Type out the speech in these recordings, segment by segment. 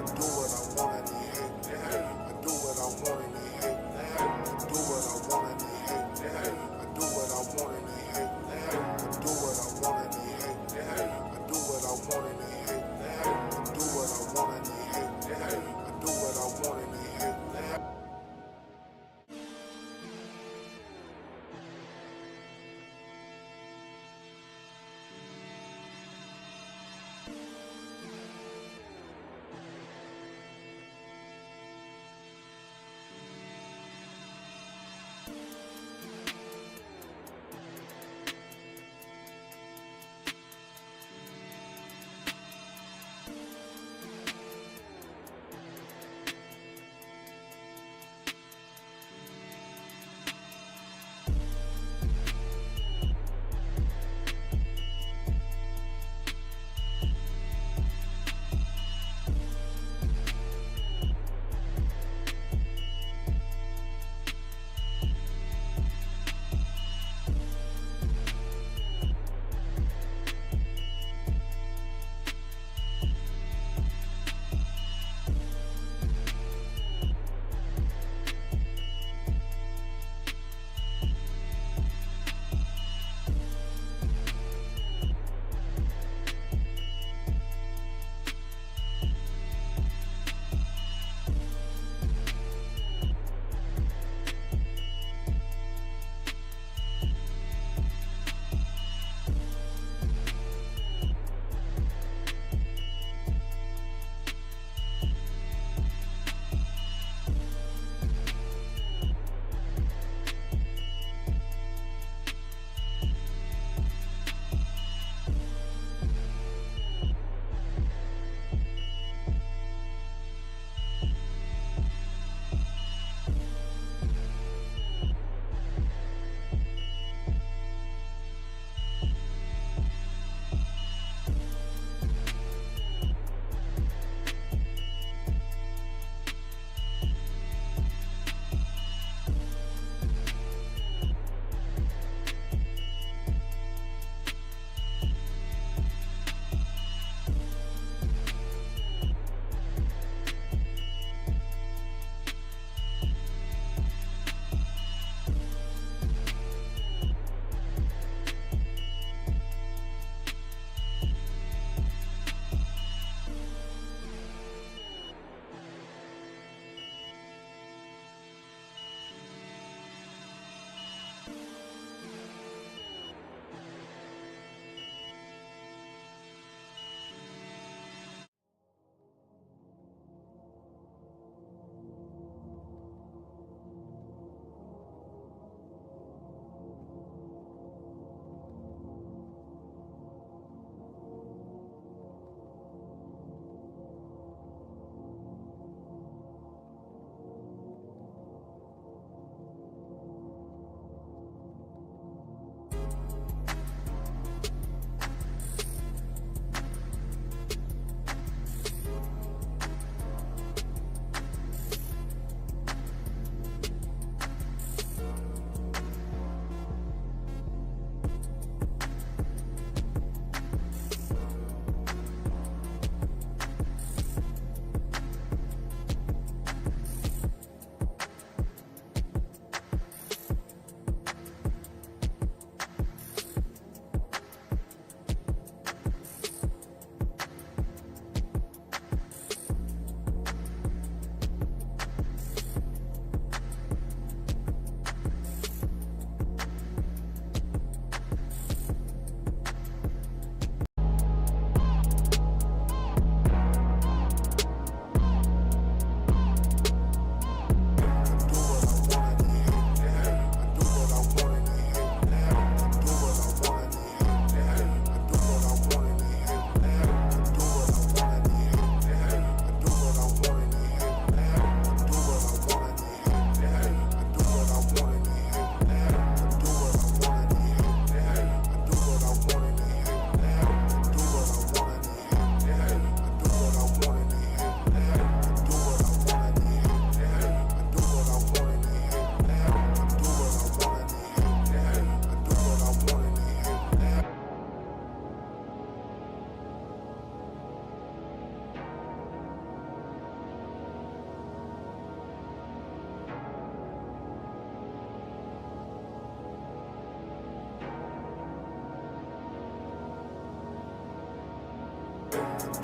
do what I want and they hate. I do what I want and they hate. I do what I want and they hate. I do what I want and they hate. I do what I want and they hate. I do what I want and they hate. I do what I want and they hate. I do what I want and they hate.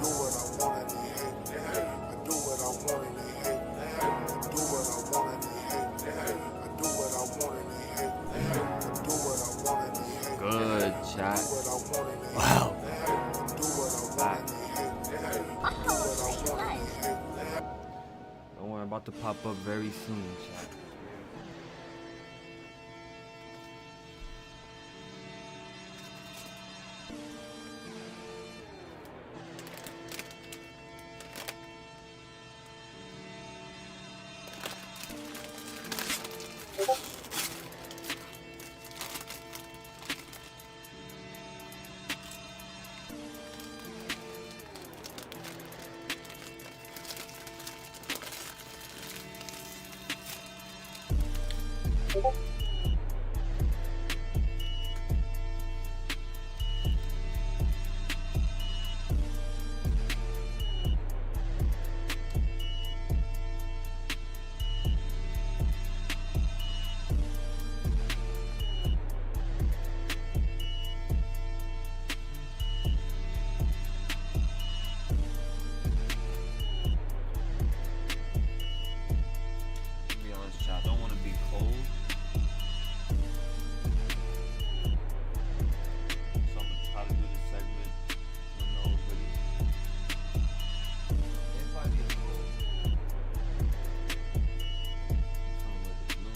do what I want and they hate. I do what I want and they hate. I do what I want and they hate. I do what I want and they hate. I do what I want and they hate. Good chat. Do what I want and they hate. Wow. Do what I want and they hate. Do what I want and they hate. Don't worry, about to pop up very soon, chat. I don't want to be cold, so I'm gonna try to do this segment with no hoodie. If I get cold, I'm trying to wear the blue.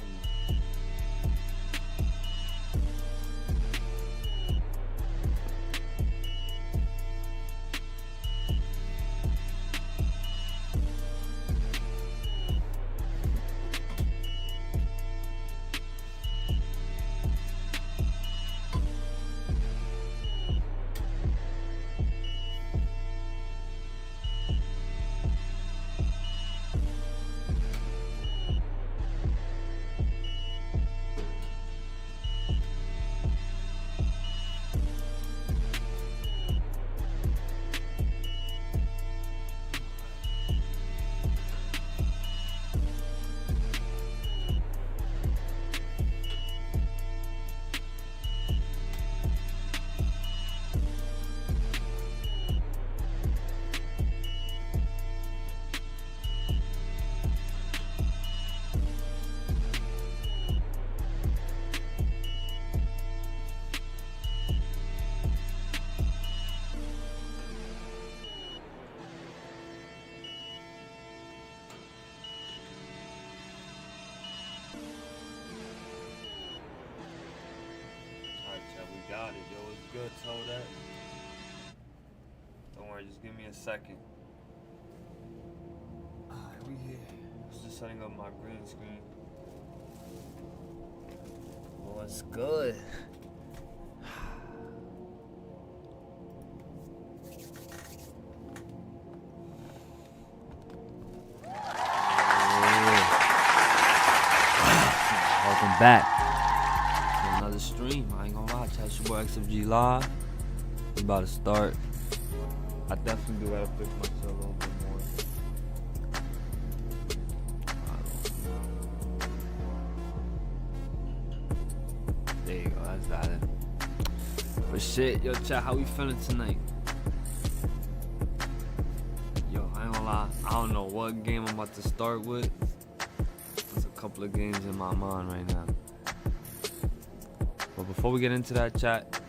Got it, yo. It's good, Toadette. Don't worry, just give me a second. Alright, we here. Just setting up my green screen. What's good? Welcome back. Another stream. I ain't gonna lie, chat. It's your boy XFG Live. We about to start. I definitely do gotta fix myself a little bit more. There you go, that's valid. But shit, yo, chat, how we feeling tonight? Yo, I ain't gonna lie, I don't know what game I'm about to start with. There's a couple of games in my mind right now. But before we get into that, chat,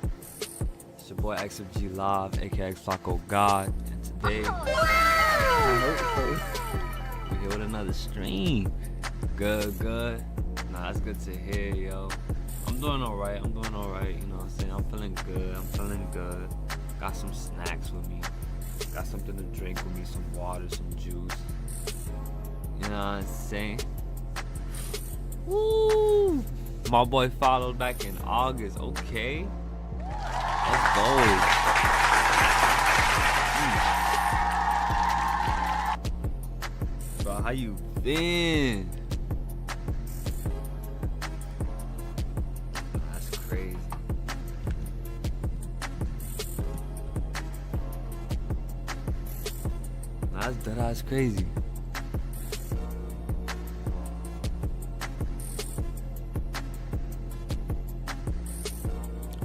it's your boy XFG Live, aka Flacco God, and today we here with another stream. Good. Nah, that's good to hear, yo. I'm doing alright, you know what I'm saying? I'm feeling good. Got some snacks with me. Got something to drink with me, some water, some juice. You know what I'm saying? Woo! My boy followed back in August. Okay. Let's go. Bro, how you been? That's crazy. That's crazy.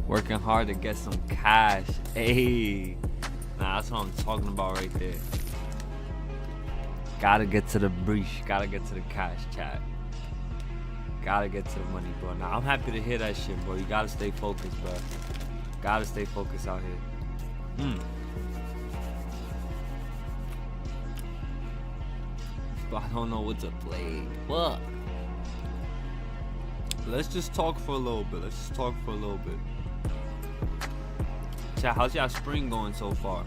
Working hard to get some cash. Hey, Nah, that's what I'm talking about right there. Gotta get to the breach. Gotta get to the cash, chat. Gotta get to the money, bro. Now, I'm happy to hear that shit, bro. You gotta stay focused, bro. Gotta stay focused out here. But I don't know what to play. Fuck. Let's just talk for a little bit. Chat, how's y'all spring going so far?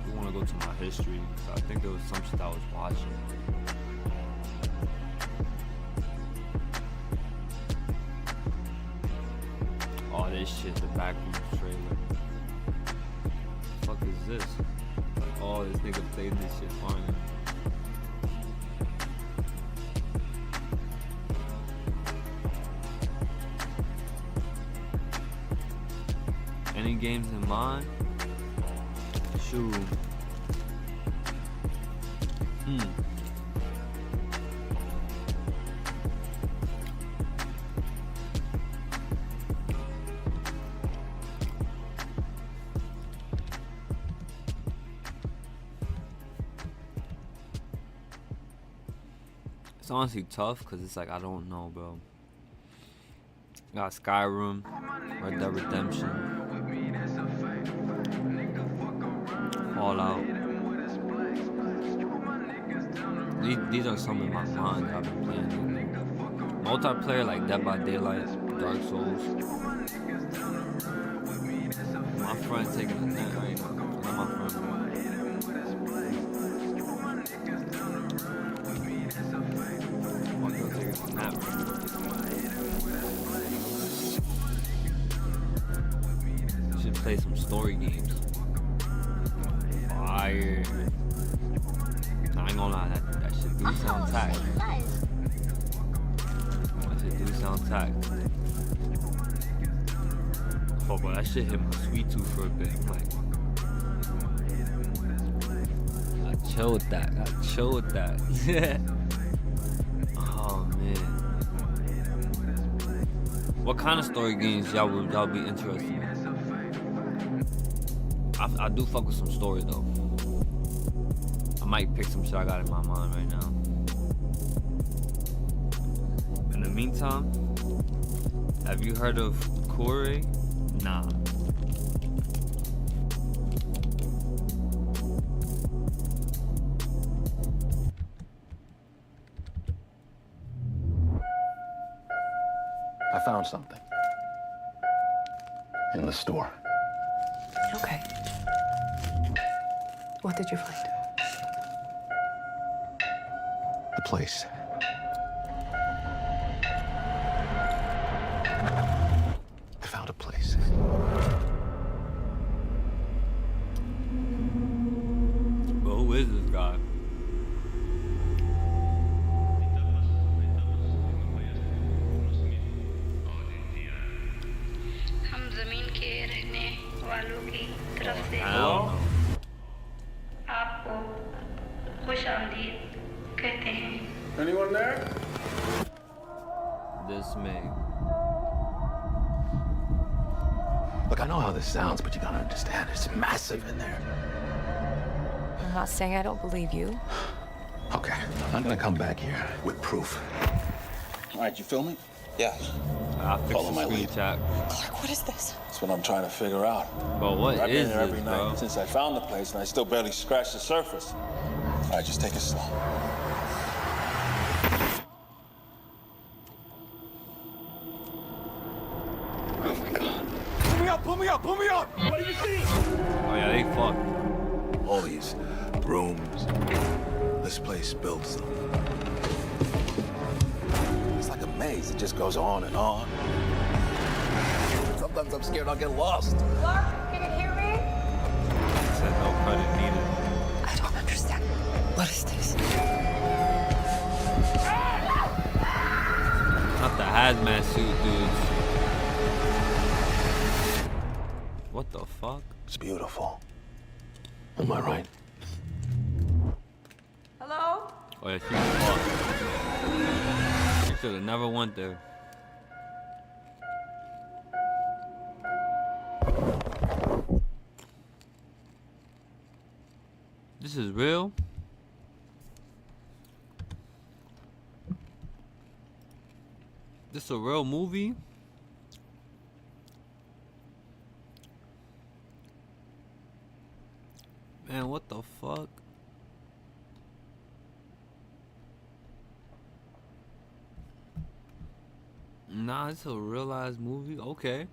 We want to go to my history. I think there was some shit I was watching. Oh, this shit, the Backrooms trailer. The fuck is this? Oh, this nigga played this shit finally. Any games in mind? Shoot. It's honestly tough because it's like I don't know, bro. Got Skyrim, Red Dead Redemption, Fallout. These are some in my mind that I've been playing. Multiplayer like Dead by Daylight, Dark Souls. My friend taking a nap right now. Not my friend. My girl taking a nap right now. Should play some story games. Fire. Nah, I ain't gonna lie, that shit do sound tight. That shit do sound tight. Oh, but that shit hit my sweet tooth for a bit. I'm like, I chill with that. Oh man. What kind of story games y'all be interested in? I do fuck with some stories though. I might pick some shit I got in my mind right now. In the meantime, have you heard of Kore? Nah. I found something. In the store. Okay. What did you find? The place. I found a place. But who is this guy? हम जमीन के रहने वालों की तरफ से Hello? आपको खुशामदीद कहते हैं। Anyone there? This man. Look, I know how this sounds, but you gotta understand, it's massive in there. I'm not saying I don't believe you. Okay, I'm gonna come back here with proof. All right, you feel me? Yeah. I fixed Follow the my screen lead. chat. Clark, what is this? That's what I'm trying to figure out. But what I've is been here every this, night bro? since I found the place, and I still barely scratched the surface. All right, just take it slow. Pull me up! What do you see? Oh yeah, they fucked. All these rooms. This place builds them. It's like a maze. It just goes on and on. Sometimes I'm scared I'll get lost. Clark, can you hear me? Said no credit needed. I don't understand. What is this? Not the hazmat suit dudes. What the fuck? It's beautiful. Am I right? Hello? Oh yeah, she fucked. She should have never went there. real? This a real movie? Man, what the fuck? Nah, it's a real-ass movie? Okay.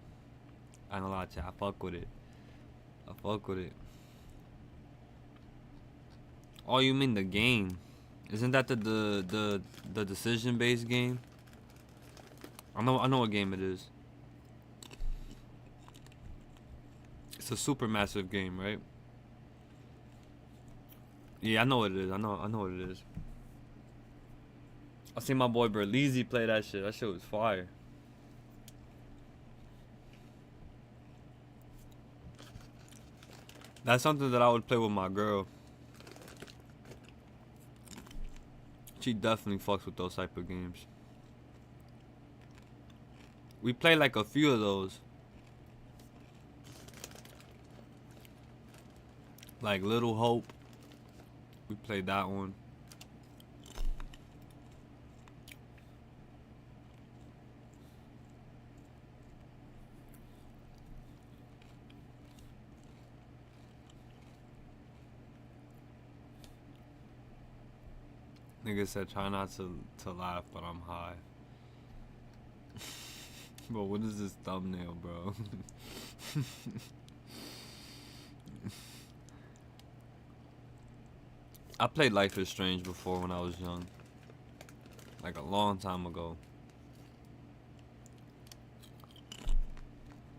I ain't gonna lie to you, I fuck with it. I fuck with it. Oh, you mean the game? Isn't that the decision-based game? I know what game it is. It's a super massive game, right? Yeah, I know what it is. I know what it is. I seen my boy Berleezy play that shit. That shit was fire. That's something that I would play with my girl. She definitely fucks with those type of games. We played like a few of those. Like Little Hope. We played that one. Nigga said try not to laugh, but I'm high. Bro, what is this thumbnail, bro? I played Life is Strange before when I was young. Like a long time ago.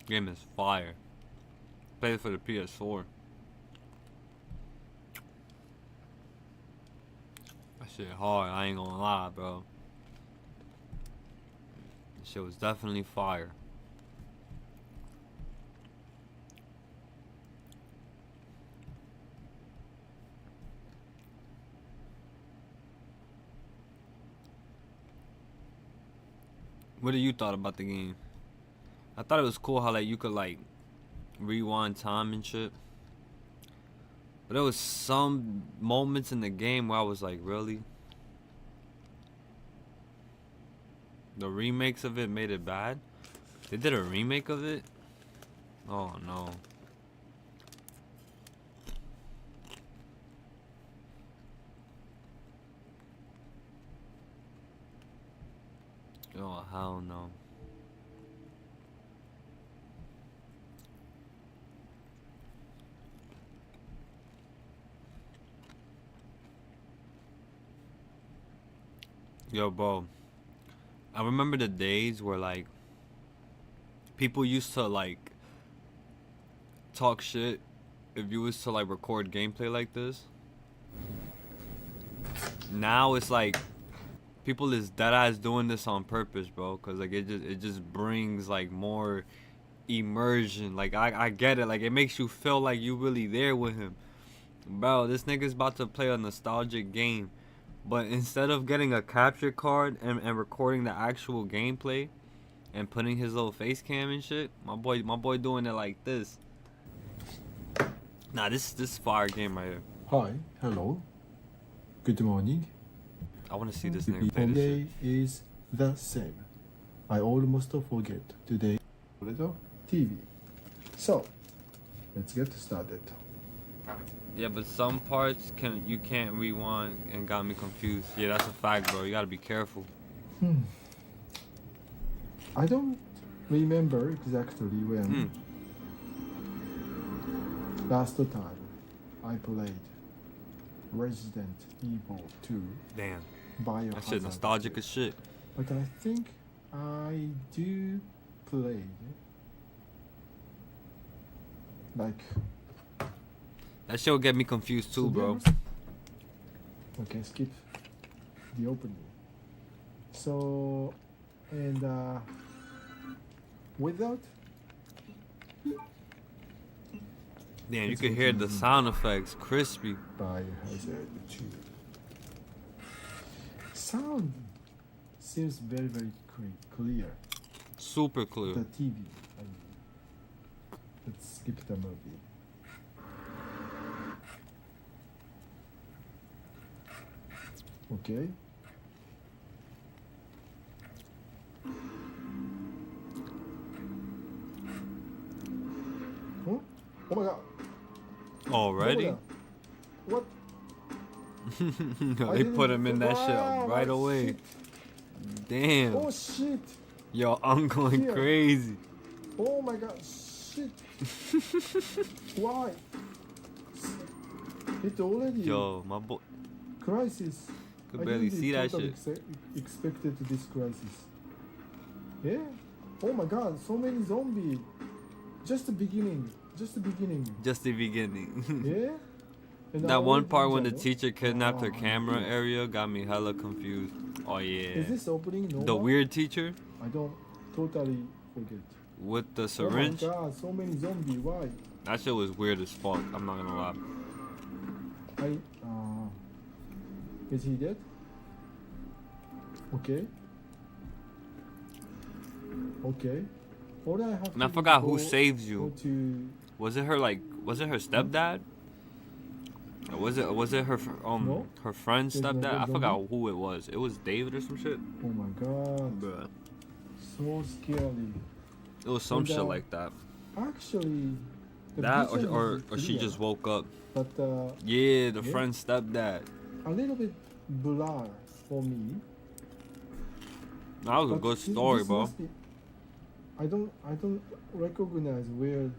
Game is fire. Played it for the PS4. That shit hard, I ain't gonna lie, bro. That shit was definitely fire. What do you thought about the game? I thought it was cool how like you could like rewind time and shit. But there was some moments in the game where I was like, really? The remakes of it made it bad? They did a remake of it? Oh no. Oh hell no. Yo, bro. I remember the days where like people used to like talk shit if you was to like record gameplay like this. Now it's like people is deadass doing this on purpose, bro, cause like it just brings like more immersion. Like I get it, like it makes you feel like you really there with him. Bro, this nigga's about to play a nostalgic game. But instead of getting a capture card and recording the actual gameplay and putting his little face cam and shit, my boy doing it like this. Nah, this fire game right here. Hi, hello, good morning. I wanna see this nigga play this Today shit. is the same. I almost forget today. Little TV. So, let's get started. Yeah, but some parts you can't rewind and got me confused. Yeah, that's a fact, bro. You gotta be careful. I don't remember exactly when last time I played Resident Evil 2 Damn. Biohazard. That shit nostalgic as shit. But I think I do play like That shit will get me confused too, bro. Okay, skip the opening. So, and without Damn, you can hear the sound effects, crispy. Biohazard 2. Sound seems very, very clear. Super clear. The TV. I mean, let's skip the movie. Okay. Huh? Oh my god. Already? Oh my god. What? They put him in that shit Wow, right away. shit. Damn. Oh shit. Yo, I'm going Here. crazy. Oh my god. Shit. Why? It already. Yo, my boy. Crisis. Could I barely didn't see that totally shit. Expected this crisis. Yeah. Oh my god, so many zombies. Just the beginning. Just the beginning. Just the beginning. Yeah. And I That one already part when the enjoyed it. teacher kidnapped her Oh, camera yeah. area got me hella confused. Oh yeah. Is this opening normal? The weird teacher I don't totally forget. with the syringe. Oh my god, so many zombies. Why? That shit was weird as fuck. I'm not gonna lie. Is he dead? Okay. Okay. All I have And I to forgot do who is saves go you. to Was it her stepdad? Or was it her No. her friend's There's no stepdad? I zombie. forgot who it was. It was David or some shit. oh my god, Bruh. so scary. It was some And, shit like that. Actually, the That vision or is she clear, just woke up. but Yeah, the Yeah. friend's stepdad. a little bit blur for me. That was a But good this story, bro. must be- I don't recognize where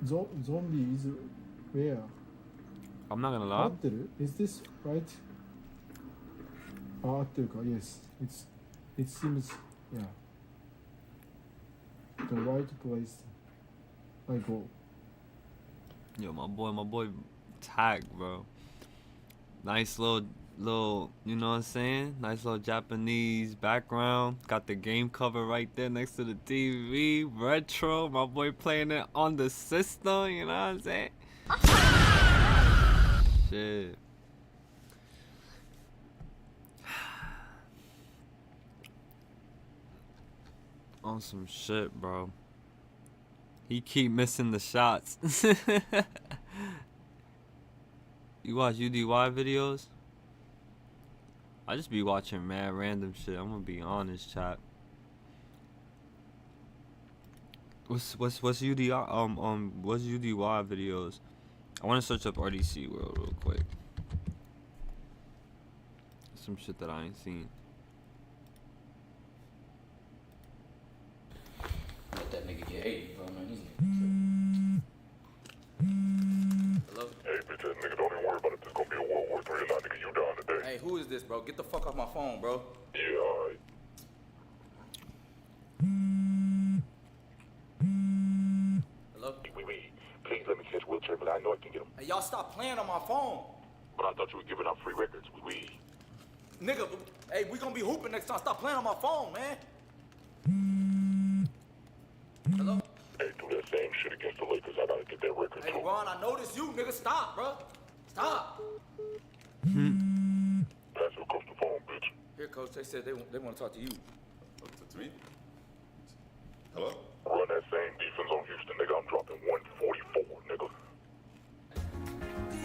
zombie is. Where? I'm not gonna lie. 合ってる? Is this right? あ、合ってるか? Yes. It seems, yeah. The right place I go. Yo, my boy Tag, bro. Nice little, you know what I'm saying? Nice little Japanese background. Got the game cover right there next to the TV. Retro. My boy playing it on the system, you know what I'm saying? Shit. On some shit, bro. He keep missing the shots. You watch UDY videos? I just be watching mad random shit. I'm gonna be honest, chat. What's UDY what's UDY videos? I wanna search up RDC World real quick. Some shit that I ain't seen. Let that nigga get 80, bro. Man, these niggas Hello? Hey, bitch ass nigga, don't even worry about it. There's gonna be a World War III or not, nigga. You down today. Hey, who is this, bro? Get the fuck off my phone, bro. Yeah, alright. Hello? Wee. Please let me catch Wheelchair, but I know I can get him. Hey, y'all stop playing on my phone. But I thought you were giving out free records. Wee. Nigga, hey, we gonna be hooping next time. Stop playing on my phone, man. Hello? Hey, do that same shit against the Lakers. I gotta get that record Hey, too. Ron, I know this you, nigga. Stop, bro. Stop. Pass it across the phone, bitch. Here, coach. They said they want to talk to you. To me? Hello? Run that same defense on Houston, nigga. I'm dropping 144, nigga.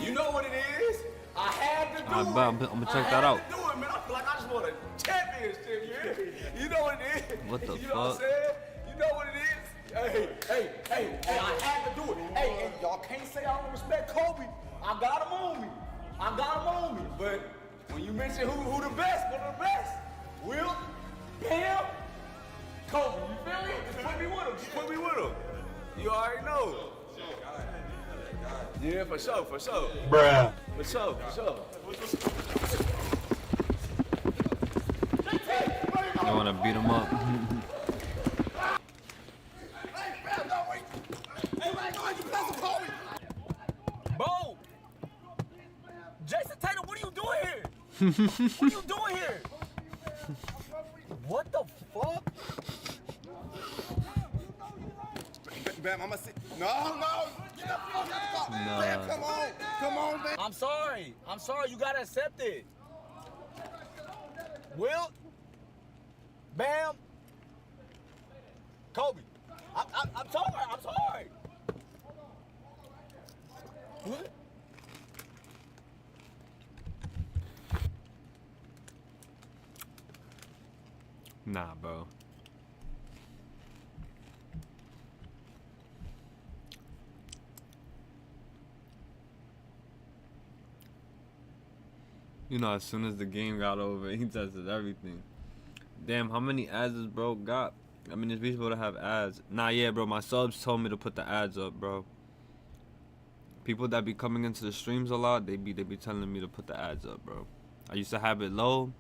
You know what it is? I had to do I'm it. gonna check that out. I had to do it, man. I feel like I just want a championship, you hear me? You know what it is? What the You know what I'm fuck? saying? You know what it is? Hey, I had to do it. Hey, and y'all can't say I don't respect Kobe. I got him on me. But when you mention who the best, one of the best, Will, Bam, Kobe, you feel me? Just put me with him. You already know. Yeah, for sure. Bruh. For sure. I wanna beat him up. Bo! Jason Tatum, what are you doing here? What are you doing here? What the fuck? Bam, I'ma see. No. Get the fuck out. Nah. Bam, come on, man. I'm sorry, you gotta accept it. Will, Bam, Kobe. I'm sorry. What? Nah, bro. You know, as soon as the game got over, he tested everything. Damn, how many ads does bro got? I mean, it's reasonable to have ads. Nah, yeah, bro. My subs told me to put the ads up, bro. People that be coming into the streams a lot, they be telling me to put the ads up, bro. I used to have it low.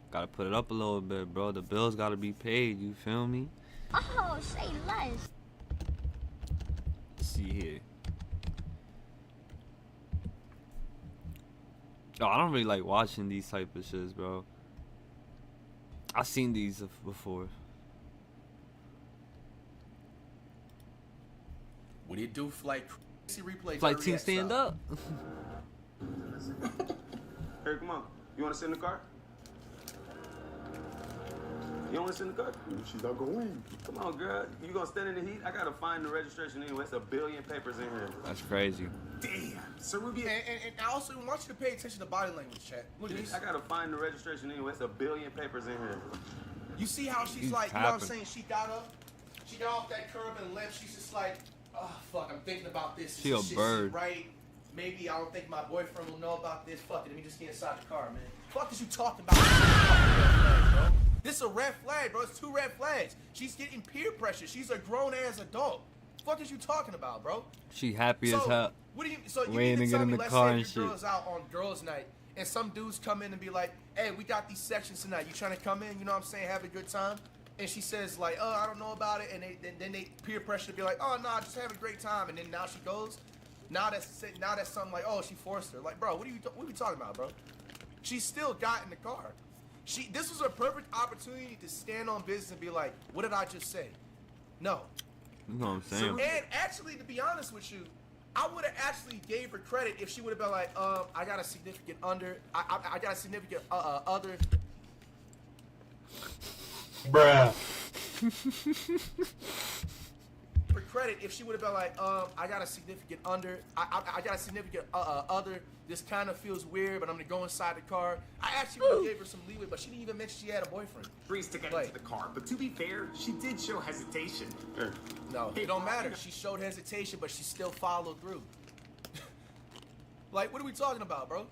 Gotta put it up a little bit, bro. The bills gotta be paid. You feel me? Oh, say less. Let's see here. Oh, I don't really like watching these type of shits, bro. I've seen these before. What do you do? Flight replay. Flight team stand up. Hey, come on. You want to sit in the car? You don't want to sit in the car? She's not going. Come on, girl. You gonna stand in the heat? I gotta find the registration anyway. It's a billion papers in here. That's crazy. Damn. Sir Ruby, and I also want you to pay attention to body language, chat. Look at this. I gotta find the registration anyway. It's a billion papers in here. You see how she's He's like, you know what I'm tapping. saying? She got off that curb and left. She's just like, oh, fuck, I'm thinking about this. She a This shit bird. seem right. Maybe I don't think my boyfriend will know about this. Fuck it, let me just get inside the car, man. Fuck is you talking about? Bro. This is a red flag, bro. It's 2 red flags. She's getting peer pressure. She's a grown-ass adult. Fuck is you talking about, bro? She happy as hell. What do you? So you Waiting mean to to get tell in me, the let's car say and if your shit. girl's out on girls' night, and some dudes come in and be like, "Hey, we got these sections tonight. You trying to come in? You know what I'm saying? Have a good time." And she says like, "Oh, I don't know about it," and then they peer pressure to be like, "Oh, nah, just have a great time." And then now she goes. Now that's something like, "Oh, she forced her." Like, bro, what are we talking about, bro? She still got in the car. This was a perfect opportunity to stand on business and be like, "What did I just say?" No. You know what I'm saying? And actually, to be honest with you, I would have actually gave her credit if she would have been like, I got a significant I got a significant other. Bruh. For credit, if she would have been like, I got a significant I got a significant other. This kind of feels weird, but I'm gonna go inside the car. I actually would have gave her some leeway, but she didn't even mention she had a boyfriend. Breeze to get Like- into the car, but to be fair, she did show hesitation. No, it don't matter. She showed hesitation, but she still followed through. Like, what are we talking about, bro?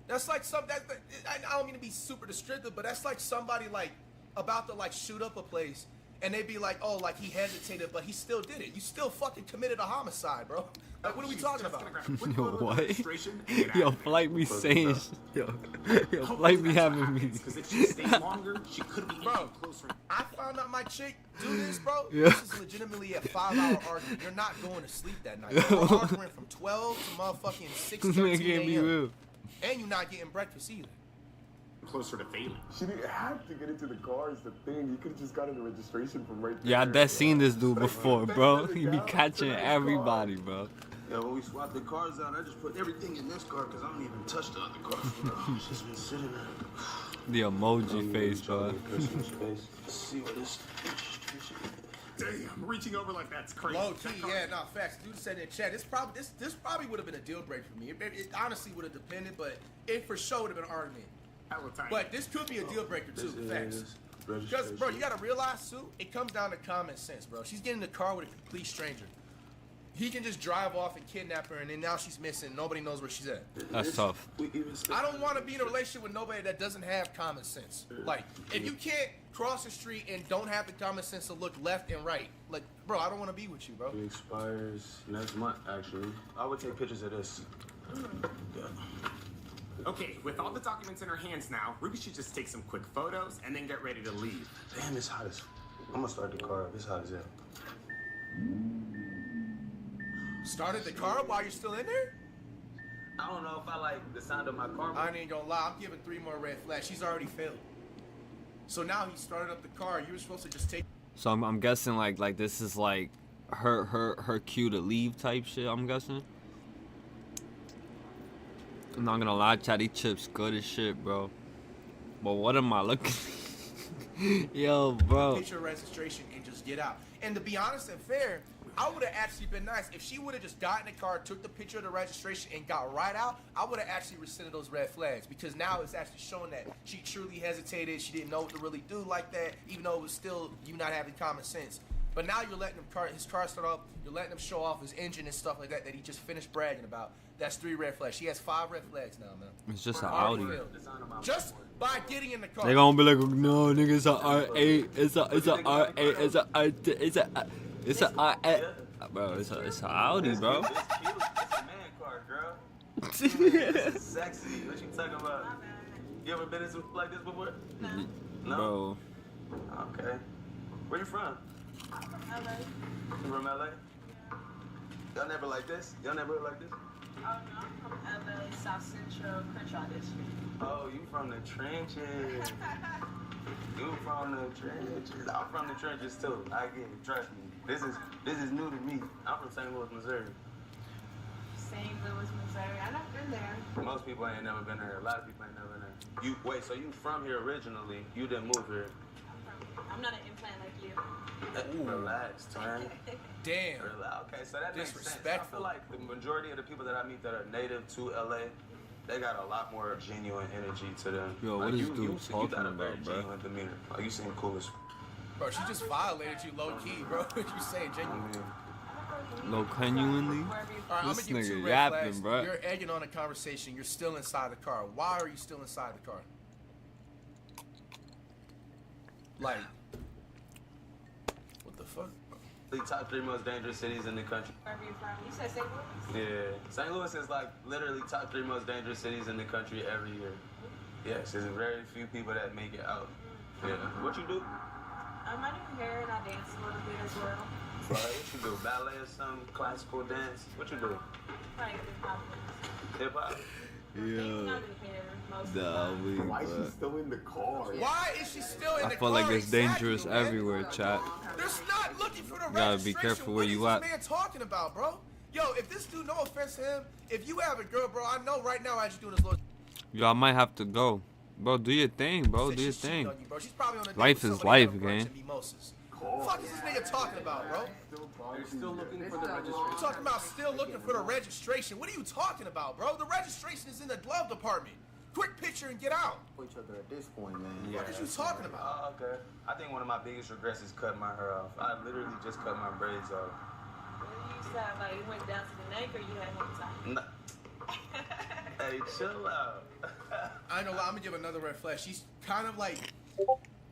That's like I don't mean to be super descriptive, but that's like somebody like about to like shoot up a place, and they be like, oh, like he hesitated, but he still did it. You still fucking committed a homicide, bro. Like, what are we talking about? Yo, what? Yo, Flight be saying, yo, Flight be having me. Because if she stayed longer, she could be Bro, I found out my chick do this, bro. Yeah. This is legitimately a 5-hour argument. You're not going to sleep that night. We're arguing from 12 to motherfucking This man 6:13 can't be a.m. real. And you're not getting breakfast either. closer to failing. She didn't have to get into the car is the thing. You could have just gotten the registration from right there. Yeah, I done seen this dude before, bro. He be catching everybody, bro. Yeah, when we swapped the cars out, I just put everything in this car because I don't even touch the other cars. You know, it's just been sitting there. The emoji face, bro. Let's see what this. Damn, reaching over like that's crazy. Low key, yeah, nah, facts. Dude said in the chat, this probably would have been a deal breaker for me. It honestly would have depended, but it for sure would have been an argument. But this could be a deal breaker too, facts. Because, bro, you gotta realize too, it comes down to common sense, bro. She's getting in the car with a complete stranger. He can just drive off and kidnap her, and then now she's missing. Nobody knows where she's at. That's tough. I don't want to be in a relationship with nobody that doesn't have common sense. Like, if you can't cross the street and don't have the common sense to look left and right, like, bro, I don't want to be with you, bro. It expires next month, actually. I would take pictures of this. Okay, with all the documents in her hands now, Ruby should just take some quick photos and then get ready to leave. Damn, it's hot as. I'm gonna start the car up. It's hot as hell. Started the car while you're still in there? I don't know if I like the sound of my car. I ain't gonna lie, I'm giving 3 more red flags. She's already failed. So now he started up the car. You were supposed to just take. So I'm guessing like this is like her cue to leave type shit. I'm guessing. I'm not gonna lie, chat. These chips good as shit, bro. But what am I looking? Yo, bro. Get your registration and just get out. And to be honest and fair, I would have actually been nice. If she would have just got in the car, took the picture of the registration, and got right out, I would have actually rescinded those red flags, because now it's actually showing that she truly hesitated. She didn't know what to really do like that, even though it was still you not having common sense. But now you're letting his car start up, you're letting him show off his engine and stuff like that he just finished bragging about. That's 3 red flags. She has 5 red flags now, man. It's just an Audi. Just by getting in the car. They gonna be like, no, nigga, it's a R8. It's a R8. It's a R8. Bro, it's a Audi, bro. It's cute. It's a man car, girl. It's sexy. What you talking about? You ever been in something like this before? No. Bro. Okay. Where you from? LA. You from LA? Y'all never like this? Y'all never like this? Oh no, I'm from LA, South Central, Crenshaw District. Oh, you from the trenches. You from the trenches. I'm from the trenches too. I get it. Trust me. This is new to me. I'm from St. Louis, Missouri. St. Louis, Missouri. I've never been there. Most people ain't never been there. A lot of people ain't never been there. So you from here originally? You didn't move here? I'm not an implant like you. Relax, twin. Damn. Okay, so that makes sense. Disrespectful. I feel like the majority of the people that I meet that are native to LA, they got a lot more genuine energy to them. Yo, what like is dude you talking got a very about, bro? genuine demeanor. Like you seem cool as. Bro, she just violated you low key, bro. What you saying, genuinely? Low genuinely? Alright, I'm This gonna give you 2 nigga red yapping, flags. bro. You're egging on a conversation. You're still inside the car. Why are you still inside the car? Like, what the fuck? The top 3 most dangerous cities in the country. Where are you from? You said St. Louis? Yeah, St. Louis is like literally top 3 most dangerous cities in the country every year. Yes, there's very few people that make it out. Yeah. What you do? I do hair and I dance a little bit as well. Right. What you do? Ballet or something? Classical dance? What you do? Probably hip-hop. Hip-hop? I do hair most of the time. Why is she still in the car? Why is she still in I the feel car? like it's dangerous Exactly, man. everywhere, chat. There's not looking for the You gotta be registration. careful where you What at. is this man talking about, bro? Yo, if this dude, no offense to him, if you have a girl, bro, I know right now as you doing this little Yo, I might have to go. Bro, do your thing, bro. Do your she's cheating thing. on you, bro. She's probably on a date Life with is somebody life, at a brunch gang. and mimosas. What the fuck is this nigga talking about, bro? They're still looking for the You're registration. talking about still looking for the registration. What are you talking about, bro? The registration is in the glove department. Quick picture and get out. For each other at this point, man. What are you talking about? Oh, okay. I think one of my biggest regrets is cutting my hair off. I literally just cut my braids off. You said like you went down to the neck or you had one time? No. Hey, chill out. I ain't gonna lie, I'm gonna give another red flag. She's kind of like,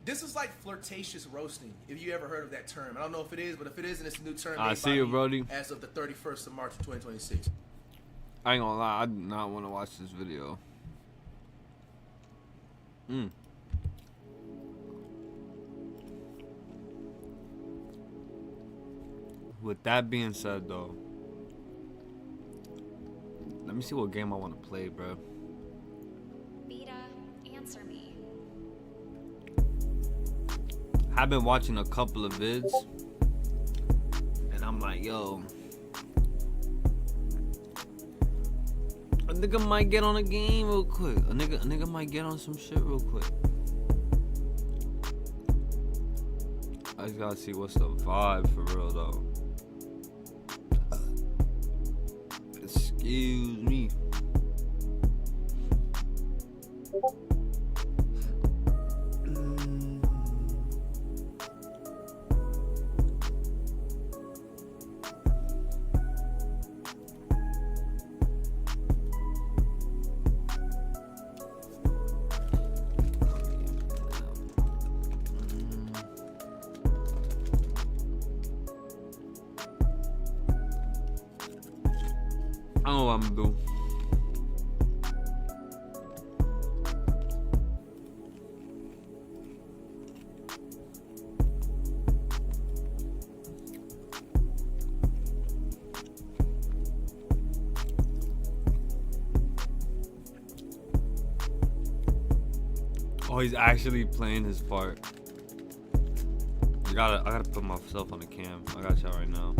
this is like flirtatious roasting, if you ever heard of that term. I don't know if it is, but if it isn't, it's a new term. I made see by you, me Brody. As of the 31st of March of 2026. I ain't gonna lie, I do not want to watch this video. With that being said, though, let me see what game I want to play, bro. Vita, answer me. I've been watching a couple of vids, and I'm like, yo, a nigga might get on a game real quick. A nigga might get on some shit real quick. I just gotta see what's the vibe for real, though. Excuse me. I don't know what I'm gonna do. Oh, he's actually playing his part. I gotta put myself on the cam. I got y'all right now.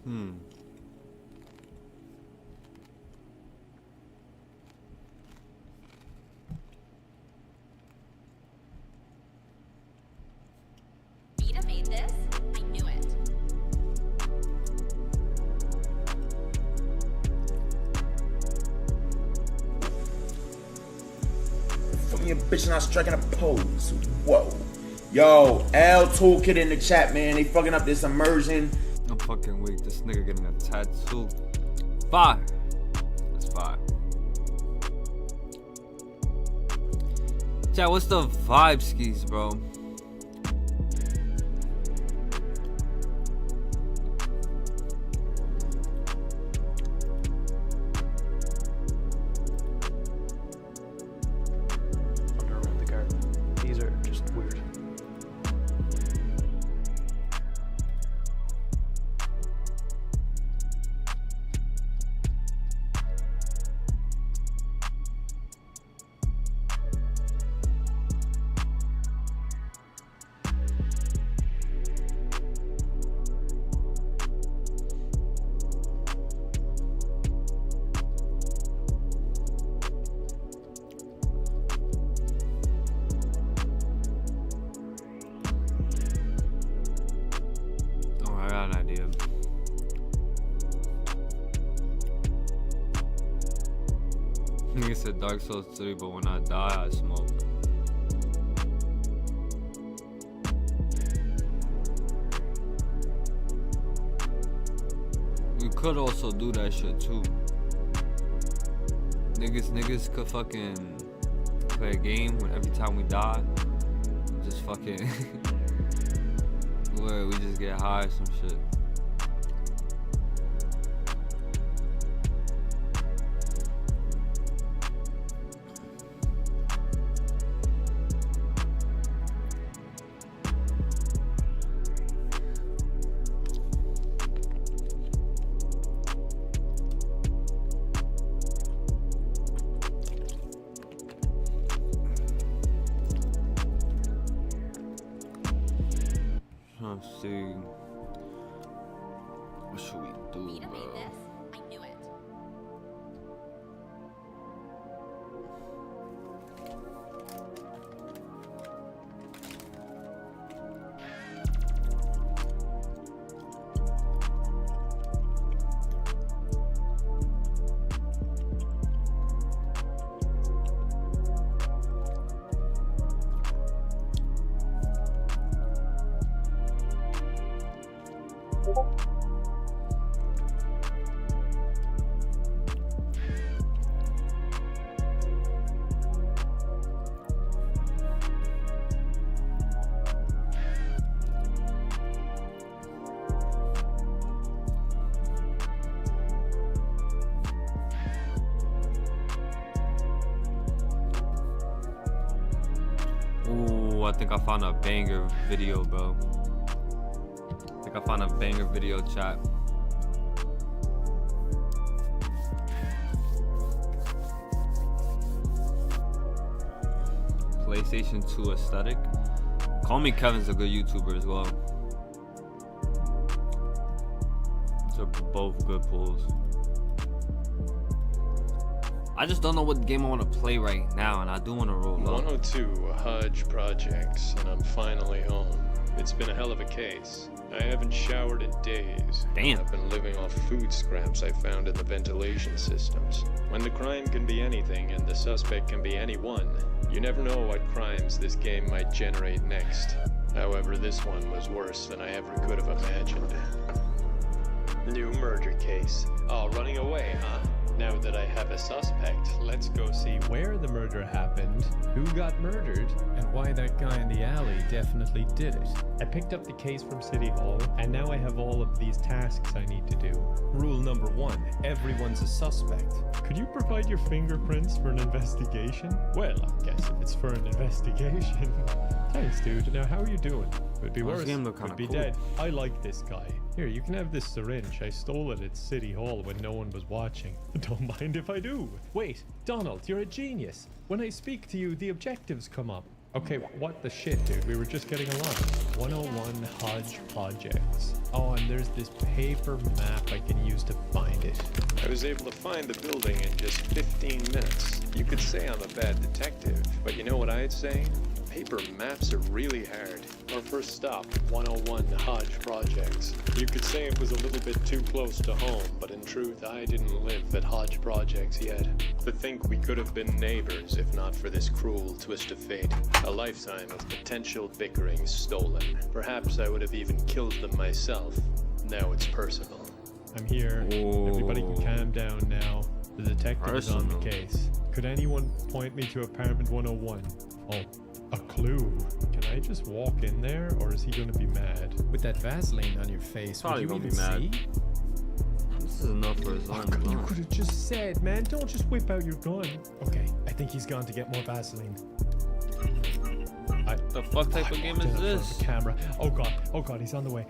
Vita made this. I knew it. From your bitch not striking a pose. Whoa. Yo, L Toolkit in the chat, man. They fucking up this immersion. I'm fucking weak. This nigga getting a tattoo. Fire. That's fire. Chat, what's the vibe skis, bro? Around the garden. These are just weird. Nigga said Dark Souls 3, but when I die, I smoke. We could also do that shit too. Niggas could fucking play a game when every time we die, just fucking where we just get high or some shit. Let's see. What should we do, bro? I knew it. Ooh, I think I found a banger video, bro. I think I found a banger video, chat. PlayStation 2 aesthetic. Call Me Kevin's a good YouTuber as well. These are both good pulls. I just don't know what game I want to play right now, and I do want to roll up. 102 Hodge Projects, and I'm finally home. It's been a hell of a case. I haven't showered in days. Damn. I've been living off food scraps I found in the ventilation systems. When the crime can be anything and the suspect can be anyone, you never know what crimes this game might generate next. However, this one was worse than I ever could have imagined. New murder case. Oh, running away, huh? Now that I have a suspect, let's go see where the murder happened, who got murdered, and why that guy in the alley definitely did it. I picked up the case from City Hall, and now I have all of these tasks I need to do. Rule number 1, everyone's a suspect. Could you provide your fingerprints for an investigation? Well, I guess if it's for an investigation. Thanks, dude. Now, how are you doing? Could be worse. Could be dead. I like this guy. Here, you can have this syringe. I stole it at City Hall when no one was watching. Don't mind if I do. Wait, Donald, you're a genius. When I speak to you, the objectives come up. Okay, what the shit, dude? We were just getting along. 101 Hodge Projects. Oh, and there's this paper map I can use to find it. I was able to find the building in just 15 minutes. You could say I'm a bad detective, but you know what I'd say? Paper maps are really hard. Our first stop, 101 Hodge Projects. You could say it was a little bit too close to home, but in truth, I didn't live at Hodge Projects yet. To think we could have been neighbors if not for this cruel twist of fate. A lifetime of potential bickering stolen. Perhaps I would have even killed them myself. Now it's personal. I'm here. Ooh. Everybody can calm down now. The detective is on the case. Could anyone point me to apartment 101? Oh, a clue. Can I just walk in there, or is he going to be mad? With that Vaseline on your face, Probably would you gonna even be mad. see? This is enough for his own You gun. could have just said, man, don't just whip out your gun. Okay, I think he's gone to get more Vaseline. The fuck type of game is this? The camera. Oh god, he's on the way.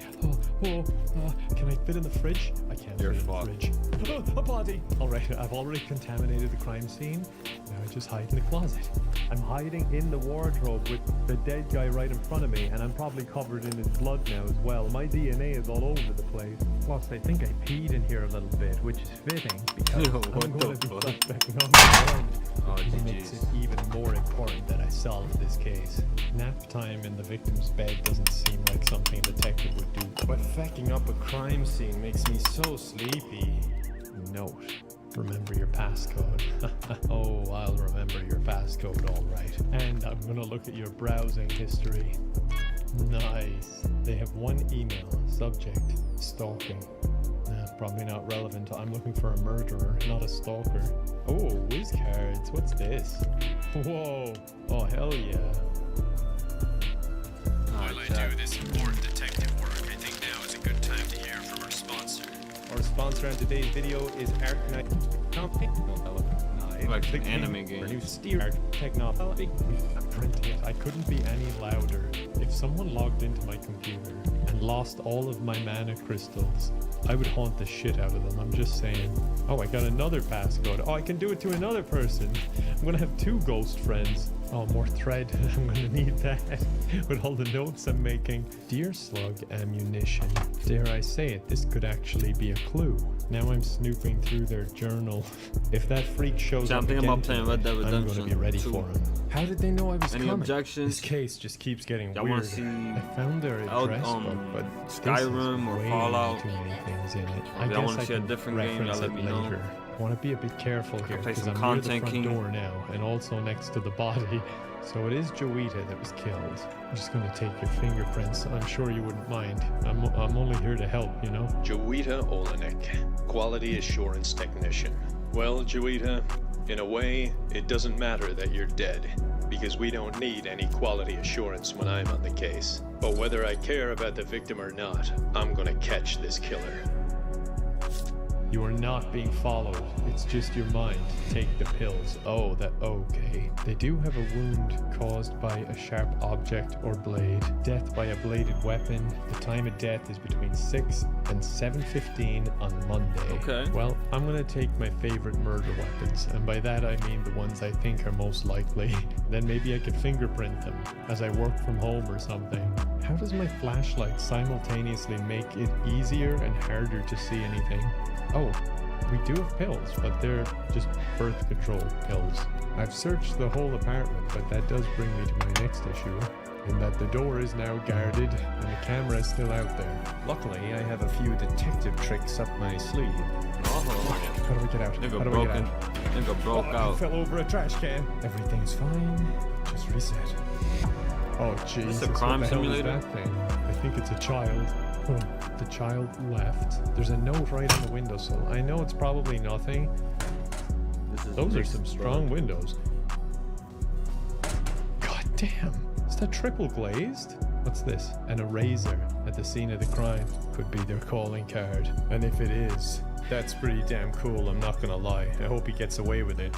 Can I fit in the fridge? I can't You're fit in fucked. the fridge. A body. Alright, I've already contaminated the crime scene. Now I just hide in the closet. I'm hiding in the wardrobe with the dead guy right in front of me, and I'm probably covered in his blood now as well. My DNA is all over the place. Plus, I think I peed in here a little bit, which is fitting because Yo, I'm what going the to be fuck? suspecting on my own. Oh, It makes it even more important that I solve this case. Nap time in the victim's bed doesn't seem like something a detective would do. But fecking up a crime scene makes me so sleepy. Note. Remember your passcode. Oh, I'll remember your passcode, alright. And I'm gonna look at your browsing history. Nice. They have one email. Subject. Stalking. Probably not relevant. I'm looking for a murderer, not a stalker. Oh, whiz cards. What's this? Whoa. Oh, hell yeah. While I do this important detective work, I think now is a good time to hear from our sponsor. Our sponsor on today's video is Arknight Company. Like an anime game. New steer technology. I'm printing it. I couldn't be any louder. If someone logged into my computer and lost all of my mana crystals, I would haunt the shit out of them. I'm just saying. Oh, I got another passcode. Oh, I can do it to another person. I'm gonna have 2 ghost friends. Oh, more thread. I'm gonna need that with all the notes I'm making. Deer slug ammunition. Dare I say it, this could actually be a clue. Now I'm snooping through their journal. If that freak shows I'm up thinking again about playing Red Dead today, I'm gonna Redemption be ready 2. for him. How did they know I was Any coming? objections? This case just keeps getting Y'all weird. wanna see I found their address book, but Skyrim or way Fallout? too many things in it. If I y'all guess wanna I see a can different game, reference y'all let it me know. later. I want to be a bit careful here play because some I'm near the Content front King. door now, and also next to the body. So it is Joita that was killed. I'm just going to take your fingerprints. I'm sure you wouldn't mind. I'm only here to help, you know? Joita Olenek, Quality Assurance Technician. Well, Joita, in a way, it doesn't matter that you're dead, because we don't need any quality assurance when I'm on the case. But whether I care about the victim or not, I'm gonna catch this killer. You are not being followed. It's just your mind. Take the pills. Oh, okay. They do have a wound caused by a sharp object or blade. Death by a bladed weapon. The time of death is between 6 and 7:15 on Monday. Okay. Well, I'm gonna take my favorite murder weapons, and by that I mean the ones I think are most likely. Then maybe I could fingerprint them as I work from home or something. How does my flashlight simultaneously make it easier and harder to see anything? Oh, we do have pills, but they're just birth control pills. I've searched the whole apartment, but that does bring me to my next issue, in that the door is now guarded and the camera is still out there. Luckily, I have a few detective tricks up my sleeve. How do we get out? Nigga How do we get out? Nigga broke I out. fell over a trash can. Everything's fine. Just reset. Oh, Jesus. a crime what the hell is simulator? that thing? I think it's a child. Oh, the child left. There's a note right on the windowsill. I know it's probably nothing. Those are some strong windows. God damn. Is that triple glazed? What's this? An eraser at the scene of the crime. Could be their calling card. And if it is, that's pretty damn cool, I'm not gonna lie. I hope he gets away with it.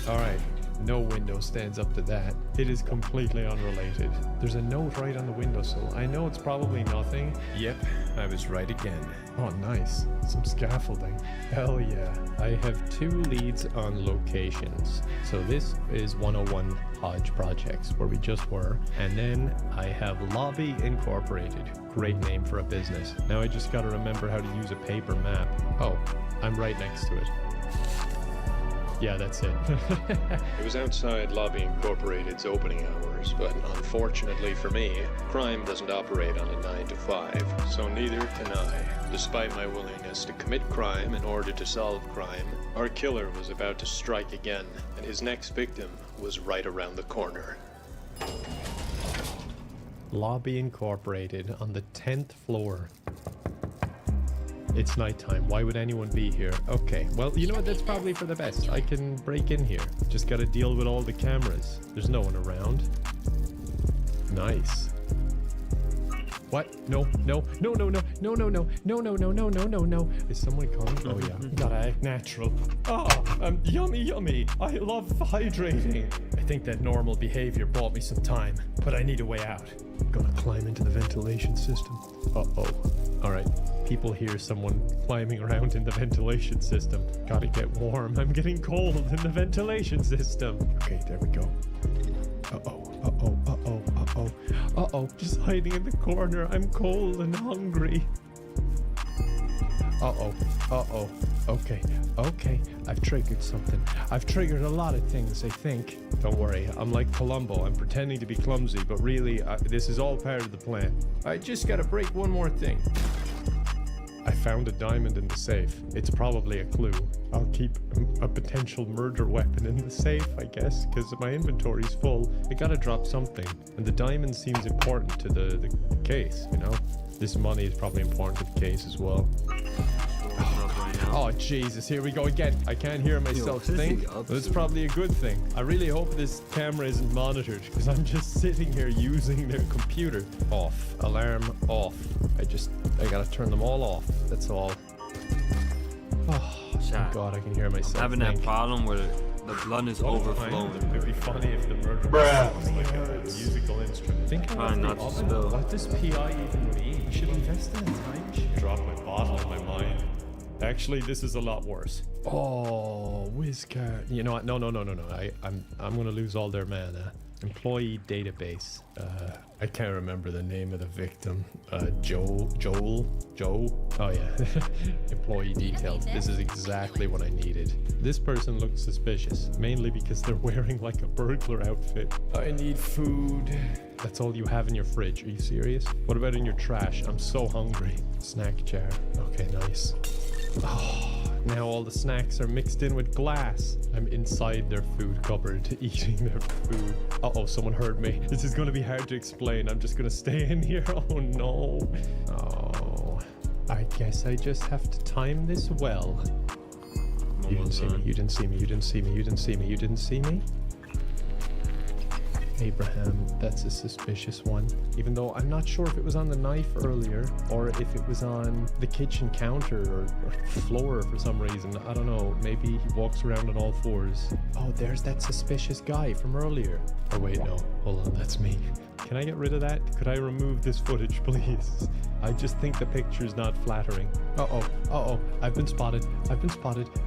Alright, No window stands up to that. It is completely unrelated. There's a note right on the windowsill. I know it's probably nothing. Yep, I was right again. Oh, nice. Some scaffolding. Hell yeah. I have 2 leads on locations. So this is 101 Hodge Projects, where we just were. And then I have Lobby Incorporated. Great name for a business. Now I just gotta remember how to use a paper map. Oh, I'm right next to it. Yeah, that's it. It was outside Lobby Incorporated's opening hours, but unfortunately for me, crime doesn't operate on a 9 to 5, so neither can I. Despite my willingness to commit crime in order to solve crime, our killer was about to strike again, and his next victim was right around the corner. Lobby Incorporated on the 10th floor. It's nighttime. Why would anyone be here? Okay, well, you know what? That's probably for the best. I can break in here. Just gotta deal with all the cameras. There's no one around. Nice. What? No. No. Is someone coming? Oh, yeah. Gotta act natural. Oh, yummy. I love hydrating. I think that normal behavior bought me some time, but I need a way out. I'm gonna climb into the ventilation system. Uh-oh. All right. People hear someone climbing around in the ventilation system. Gotta get warm. I'm getting cold in the ventilation system. Okay, there we go. Uh-oh. Just hiding in the corner. I'm cold and hungry. Uh-oh. Okay. I've triggered something. I've triggered a lot of things, I think. Don't worry. I'm like Columbo. I'm pretending to be clumsy, but really, this is all part of the plan. I just gotta break one more thing. I found a diamond in the safe. It's probably a clue. I'll keep a potential murder weapon in the safe, I guess, because my inventory's full. I gotta drop something. And the diamond seems important to the case, you know? This money is probably important to the case as well. Oh, Jesus, here we go again. I can't hear myself think. That's probably a good thing. I really hope this camera isn't monitored, because I'm just sitting here using their computer. Off. Alarm off. I gotta turn them all off. That's all. Oh, thank God, I can hear myself having think. that problem where the blood is overflowing. It'd be funny if the murder was like a musical instrument. Think Trying not to spill. What does PI even mean? We should invest in a time machine. Drop my bottle in my mind. Actually, this is a lot worse. Oh, WizCard. You know what? No. I'm gonna lose all their mana. Employee database. I can't remember the name of the victim. Joel? Oh yeah. Employee details. This is exactly what I needed. This person looks suspicious, mainly because they're wearing like a burglar outfit. I need food. That's all you have in your fridge. Are you serious? What about in your trash? I'm so hungry. Snack jar. Okay, nice. Oh, now all the snacks are mixed in with glass. I'm inside their food cupboard eating their food. Uh-oh, someone heard me. This is going to be hard to explain. I'm just going to stay in here. Oh, no. Oh, I guess I just have to time this well. You didn't see me. Abraham, that's a suspicious one. Even though I'm not sure if it was on the knife earlier or if it was on the kitchen counter or floor for some reason. I don't know. Maybe he walks around on all fours. Oh, there's that suspicious guy from earlier. Oh, wait, no. Hold on, that's me. Can I get rid of that? Could I remove this footage, please? I just think the picture's not flattering. Uh-oh. I've been spotted.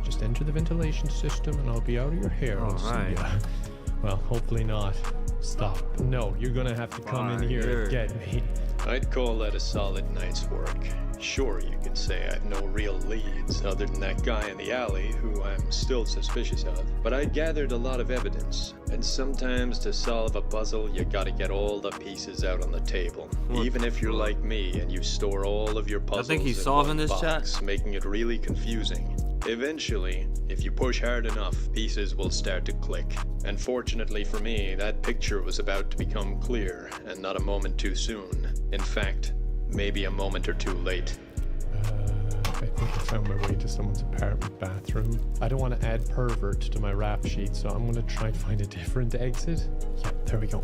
Just enter the ventilation system and I'll be out of your hair. All right. Well, hopefully not. Stop. No, you're gonna have to come in here and get me. I'd call that a solid night's work. Sure, you can say I've no real leads other than that guy in the alley who I'm still suspicious of, but I gathered a lot of evidence, and sometimes to solve a puzzle you gotta get all the pieces out on the table. Even if you're like me and you store all of your puzzles I think he's in solving one this box, chat. making it really confusing. Eventually, if you push hard enough, pieces will start to click. And fortunately for me, that picture was about to become clear, and not a moment too soon. In fact, maybe a moment or two late. I think I found my way to someone's apartment bathroom. I don't want to add pervert to my rap sheet, so I'm going to try and find a different exit. Yeah, there we go.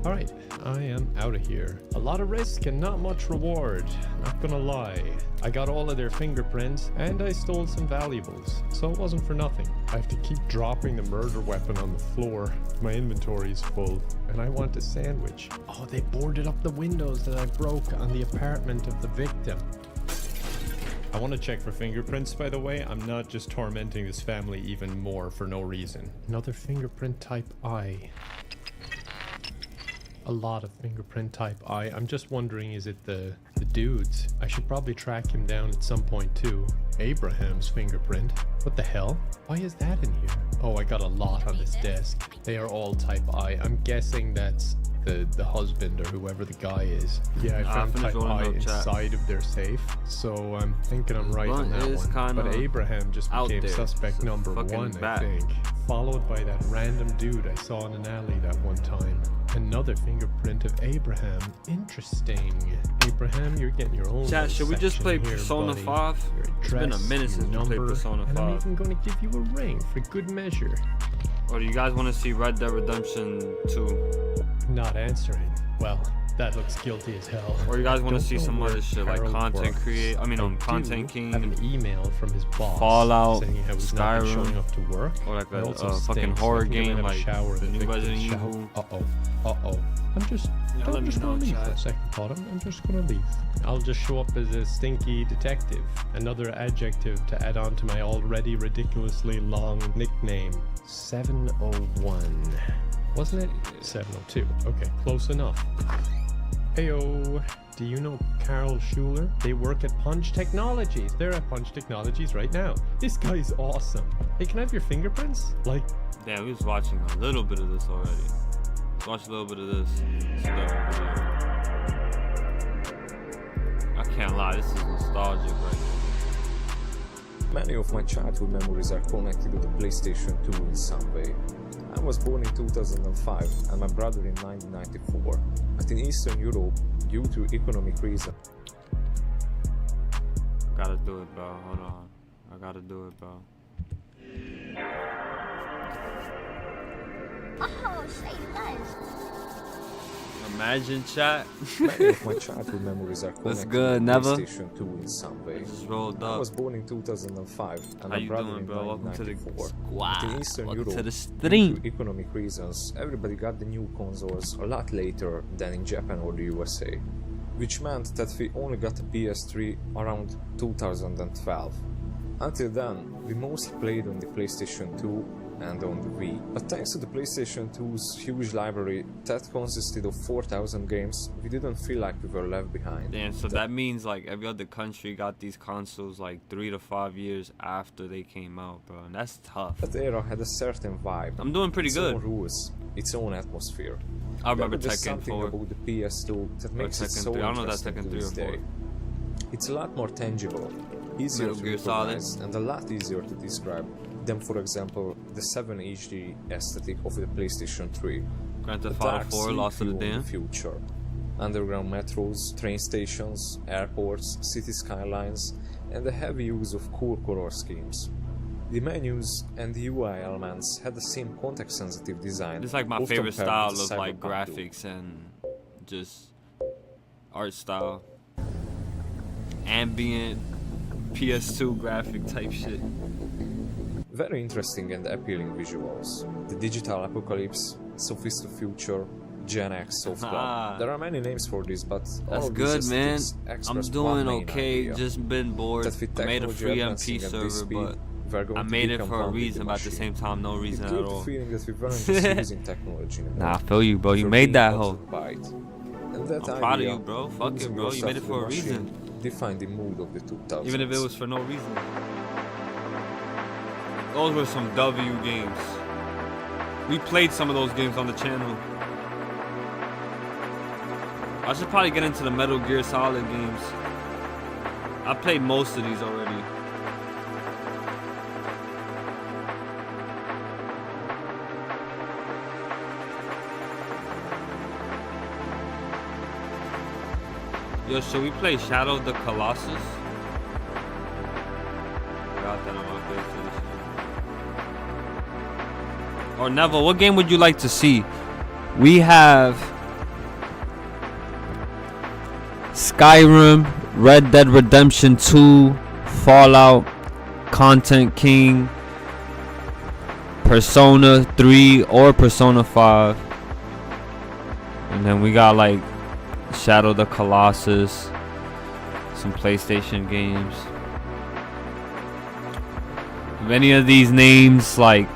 Alright, I am out of here. A lot of risk and not much reward, not gonna lie. I got all of their fingerprints and I stole some valuables, so it wasn't for nothing. I have to keep dropping the murder weapon on the floor. My inventory is full and I want a sandwich. Oh, they boarded up the windows that I broke on the apartment of the victim. I want to check for fingerprints, by the way. I'm not just tormenting this family even more for no reason. Another fingerprint type I. A lot of fingerprint type I. I'm just wondering, is it the dude's? I should probably track him down at some point too. Abraham's fingerprint. What the hell? Why is that in here? Oh, I got a lot on this desk. They are all type I. I'm guessing that's the husband or whoever the guy is. Yeah, I found type I inside of their safe. So I'm thinking I'm right on that one. But Abraham just became suspect number one, I think. Followed by that random dude I saw in an alley that one time. Another fingerprint of Abraham. Interesting. Abraham, you're getting your own. Chat, should we just play here, Persona buddy. 5? It's been a minute since we played Persona 5. And I'm even going to give you a ring for good measure. Or do you guys want to see Red Dead Redemption 2? Not answering. Well, that looks guilty as hell. Or you guys want to Don't see know some where other shit like Harold Content works. Create? I mean, I Content do King. have an email from his boss Fallout, saying how he's not been Skyrim, showing up to work. or like I a also fucking stink, so horror I think I'm game gonna like shower the the new victim's Resident shower. Evil. Uh-oh. I'm just let me gonna know, leave chat. for a second, Todd. I'm just gonna leave. I'll just show up as a stinky detective. Another adjective to add on to my already ridiculously long nickname. 701. Wasn't it? 702. Okay, close enough. Heyo. Do you know Carol Schuler? They work at Punch Technologies. They're at Punch Technologies right now. This guy's awesome. Hey, can I have your fingerprints? Like, Damn, we was watching a little bit of this already. Let's watch a little bit of this. I can't lie, this is nostalgic right now. Many of my childhood memories are connected to the PlayStation 2 in some way. I was born in 2005 and my brother in 1994, but in Eastern Europe, due to economic reasons. I gotta do it, bro. Hold on. I gotta do it, bro. Oh, say less. Imagine, chat. Many of my childhood memories are That's connected good, to never. PlayStation 2 in some way. Just rolled I up. was born in 2005 and How my you brother doing, in bro? Welcome to the 1994. squad. But in Eastern Welcome Europe, to the due stream. to economic reasons, everybody got the new consoles a lot later than in Japan or the USA, which meant that we only got a PS3 around 2012. Until then, we mostly played on the PlayStation 2 and on the Wii. But thanks to the PlayStation 2's huge library that consisted of 4,000 games, we didn't feel like we were left behind. Damn, so that means like every other country got these consoles like 3 to 5 years after they came out, bro. And that's tough. That era had a certain vibe. I'm doing pretty its good. Own rules, its own atmosphere. I remember There was Tekken something 4. about the PS2 that makes it Tekken so 3. I don't know if that's interesting Tekken to 3 or this 4. day. It's a lot more tangible, easier Metal to Gear Solid. recognize, and a lot easier to describe than, for example, the 7 HD aesthetic of the PlayStation 3. Grand Theft A Auto dark 4, sleek Lost to the view on Dam. future. Underground metros, train stations, airports, city skylines, and the heavy use of cool color schemes. The menus and the UI elements had the same context-sensitive design. It's like my often favorite paired style with of the like cyberpunk look. graphics and just art style. Ambient PS2 graphic type shit. Very interesting and appealing visuals. The digital apocalypse, Sophist future, Gen X soft club. Ah. There are many names for this, but all That's of these good, man. aesthetics I'm express doing one main okay. idea, Just been bored. that with I made a technology free advancing MP at this server, speed, but we're going I to made it become for a one with reason, the but at the machine. same time, no reason It at gave all. the feeling that we weren't just using technology anymore. Nah, I feel you, bro. You We're made being that hoe. occupied. And that I'm proud of idea, you, bro. Fuck it, losing bro. You yourself made it to for the a reason. machine defined the mood of the 2000s. Even if it was for no reason. Those were some W games. We played some of those games on the channel. I should probably get into the Metal Gear Solid games. I played most of these already. Yo, should we play Shadow of the Colossus? Got that on my PlayStation. Or Neville, what game would you like to see? We have Skyrim, Red Dead Redemption 2, Fallout, Content King, Persona 3 or Persona 5. And then we got like Shadow of the Colossus, some PlayStation games. If any of these names like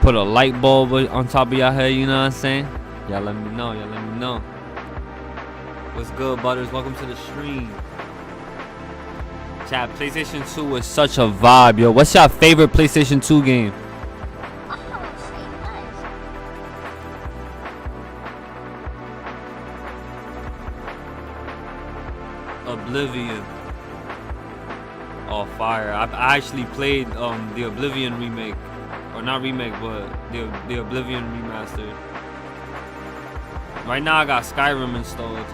put a light bulb on top of your head, you know what I'm saying? Y'all let me know, y'all let me know. What's good, Butters? Welcome to the stream. Chat, PlayStation 2 was such a vibe, yo. What's your favorite PlayStation 2 game? Oblivion. Oh, fire. I actually played the Oblivion remake. Or not remake, but the Oblivion remastered. Right now I got Skyrim installed.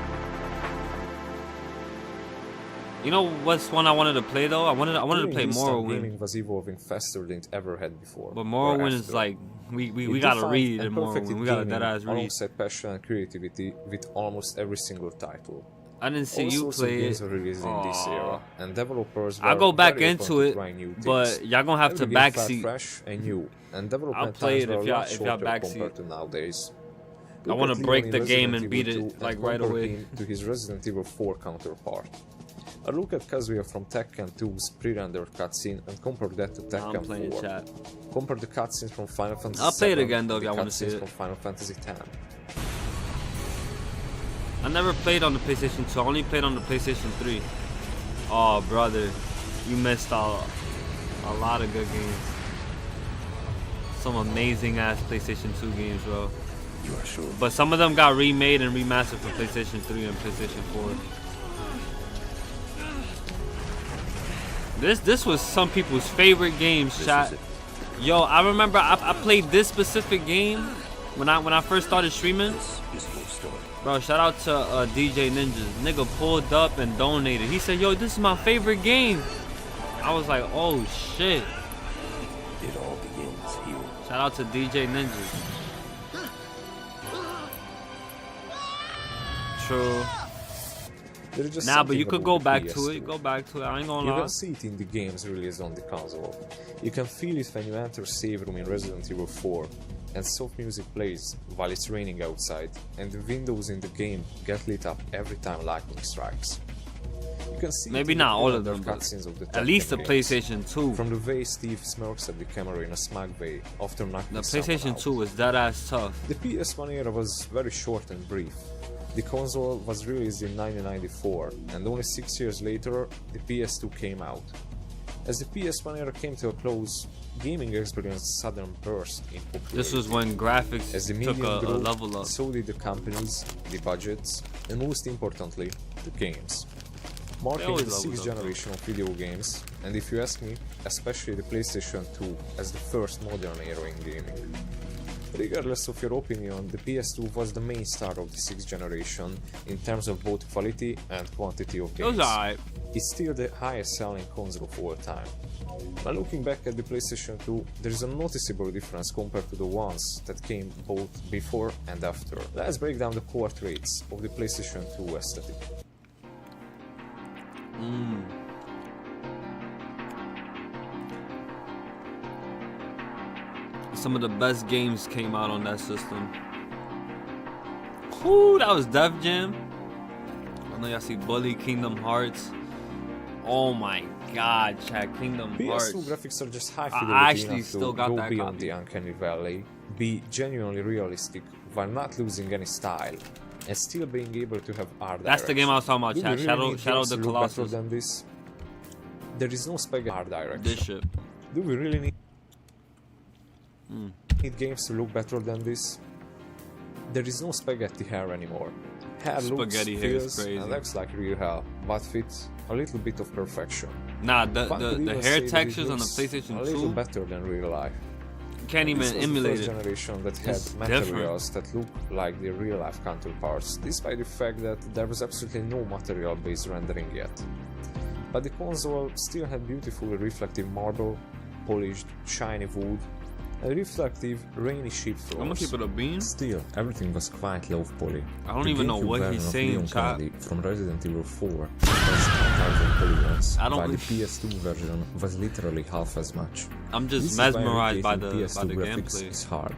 You know what's one I wanted to play though? I wanted to play Morrowind. Gaming was evolving faster than it ever had before. But Morrowind is like we gotta read in Morrowind. We gotta deadass read. Alongside passion and creativity with almost every single title. I didn't see All you sorts play of games it. were released in this era, and developers I'll were go back very into open to it, trying new but things. y'all gonna have to Every game felt backseat. fresh and new, and development I'll play times it were if a lot y'all shorter backseat. compared to nowadays. I want to Look at break Leon the in game Resident and beat Evil it 2 like and right compare away. him to his Resident Evil 4 counterpart. Or look at Kazuya from Tekken 2's pre-rendered cutscene and compare that to Tekken 4. Chat. Compare the cutscenes from Final Fantasy I'll play it 7 again though if and y'all the want to see cutscenes it. from Final Fantasy 10. I never played on the PlayStation 2. I only played on the PlayStation 3. Oh, brother, you missed a lot of good games. Some amazing ass PlayStation 2 games, bro. You are sure? But some of them got remade and remastered for PlayStation 3 and PlayStation 4. This was some people's favorite games, chat. Yo, I remember I played this specific game when I first started streaming. Bro, shout out to DJ Ninjas. Nigga pulled up and donated. He said, yo, this is my favorite game. I was like, oh shit. It all begins here. Shout out to DJ Ninjas. True. Nah, but you could go back to it. Go back to it. I ain't gonna You lie. can see it in the games released on the console. You can feel it when you enter save room in Resident Evil 4 and soft music plays while it's raining outside and the windows in the game get lit up every time lightning strikes. You can see Maybe it in not the all of them, but cutscenes of the at least the Tekken PlayStation games. 2. From the way Steve smirks at the camera in a smug way after knocking The someone PlayStation out. 2 was that ass tough. The PS1 era was very short and brief. The console was released in 1994 and only 6 years later the PS2 came out. As the PS1 era came to a close, gaming experienced a sudden burst in popularity. This was when graphics As the took medium a grew, level up. so did the companies, the budgets, and most importantly, the games. Marking always the leveled 6th up, generation of video games, and if you ask me, especially the PlayStation 2 as the first modern era in gaming. Regardless of your opinion, the PS2 was the main star of the 6th generation in terms of both quality and quantity of It was games. alright. It's still the highest selling console of all time. When looking back at the PlayStation 2, there is a noticeable difference compared to the ones that came both before and after. Let's break down the core traits of the PlayStation 2 aesthetic. Some of the best games came out on that system. Whoo, that was Def Jam. I know y'all see Bully, Kingdom Hearts. Oh my god, chat, Kingdom Hearts. PS2 graphics are just high I fidelity actually enough still to got go that beyond copy. the uncanny valley, be genuinely realistic while not losing any style, and still being able to have art That's the game I was talking about, Do we chat. really need Shadow games the to look better Colossus. than this? There is no spaghetti art direction. This shit. Do we really need games to look better than this? There is no spaghetti hair anymore. Hair looks, Spaghetti hair is feels, crazy. and looks like real hair, but fits a little bit of perfection. Nah, One could the even hair say that it textures on the looks PlayStation a little 2 better than real life. can't This even was emulate the it. first generation that had It's materials that look like their real life counterparts, despite the fact that there was absolutely no material based rendering yet. But the console still had beautifully reflective marble, polished, shiny wood, a reflective, rainy ship floors. I'm gonna keep it a beam. Still, everything was quite low poly. I don't The even know GameCube what version he's of saying, Leon chat. Kennedy from Resident Evil 4 was 10,000 polygons, I don't while the believe- PS2 version was literally half as much. I'm just This is why mesmerized by recreating the PS2 graphics gameplay. is hard,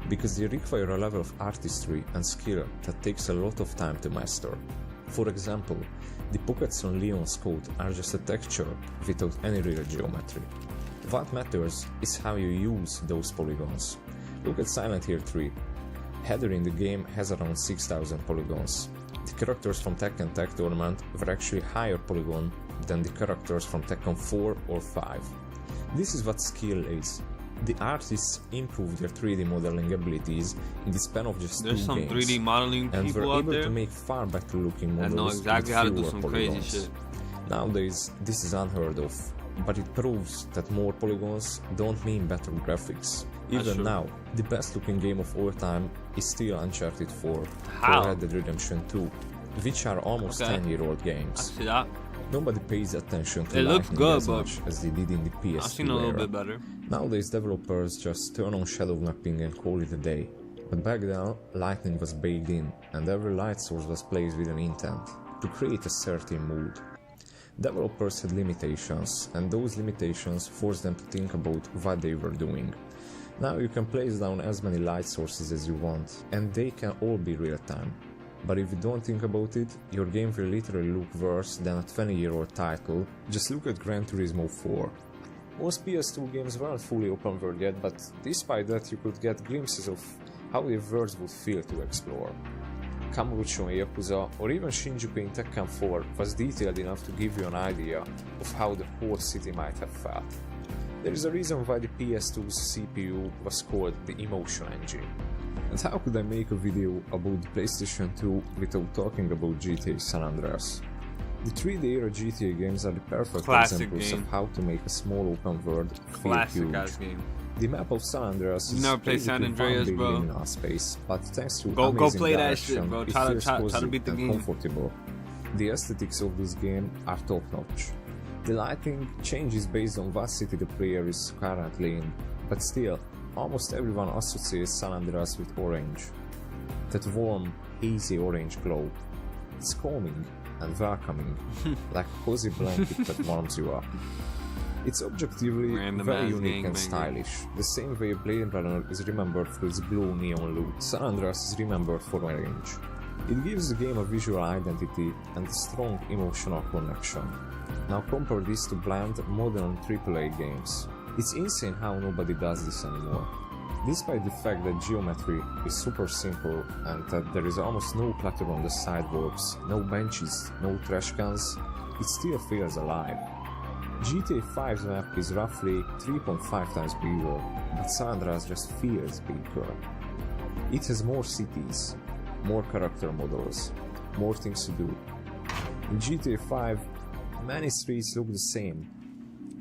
because they require a level of artistry and skill that takes a lot of time to master. For example, the pockets on Leon's coat are just a texture without any real geometry. What matters is how you use those polygons. Look at Silent Hill 3. Heather in the game has around 6,000 polygons. The characters from Tekken Tag Tournament were actually higher polygon than the characters from Tekken 4 or 5. This is what skill is. The artists improved their 3D modeling abilities in the span of just There's 2 some games, 3D modeling and people were out able there to make far better looking models that know exactly with how to do fewer some polygons. crazy shit. Nowadays, this is unheard of, but it proves that more polygons don't mean better graphics. That's Even true. now, the best looking game of all time is still Uncharted 4 How? or Red Dead Redemption 2, which are almost Okay. 10-year-old I games. see that. Nobody pays attention to It looks lighting good, as but much as they did in the PS2 I've seen a little era. bit better. Nowadays, developers just turn on shadow mapping and call it a day. But back then, lighting was baked in, and every light source was placed with an intent, to create a certain mood. Developers had limitations, and those limitations forced them to think about what they were doing. Now you can place down as many light sources as you want, and they can all be real time. But if you don't think about it, your game will literally look worse than a 20-year-old title. Just look at Gran Turismo 4. Most PS2 games weren't fully open world yet, but despite that you could get glimpses of how the worlds would feel to explore. Kamurocho in Yakuza or even Shinjuku in Tekken 4 was detailed enough to give you an idea of how the whole city might have felt. There is a reason why the PS2's CPU was called the Emotion Engine. And how could I make a video about the PlayStation 2 without talking about GTA San Andreas? The 3D era GTA games are the perfect Classic examples game. of how to make a small open world feel Classic huge. ass game. The map of San Andreas You is never played San basically one Andreas, big bro? liminal space, but thanks to Go amazing play that direction, shit, bro. it Try to- feels try to cozy beat the and game. comfortable. The aesthetics of this game are top notch. The lighting changes based on what city the player is currently in, but still, almost everyone associates San Andreas with orange. That warm, hazy orange glow. It's calming and welcoming, like a cozy blanket that warms you up. It's objectively Random very ass unique and gangbanger. stylish. The same way Blade Runner is remembered for its blue neon look, San Andreas is remembered for orange. It gives the game a visual identity and a strong emotional connection. Now compare this to bland, modern AAA games. It's insane how nobody does this anymore. Despite the fact that geometry is super simple and that there is almost no clutter on the sidewalks, no benches, no trash cans, it still feels alive. GTA 5's map is roughly 3.5 times bigger, but San Andreas just feels bigger. It has more cities, more character models, more things to do. In GTA 5, many streets look the same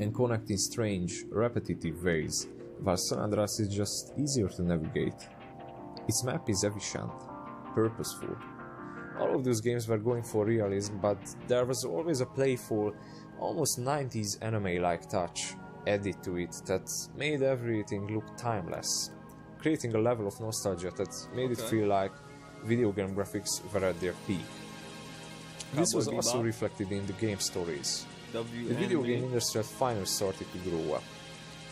and connect in strange, repetitive ways, while San Andreas is just easier to navigate. Its map is efficient, purposeful. All of those games were going for realism, but there was always a playful, almost 90s anime-like touch added to it that made everything look timeless, creating a level of nostalgia that made it Okay. feel like video game graphics were at their peak. This Cowboy was also Bebop. reflected in the game stories. W The video anime. game industry had finally started to grow up.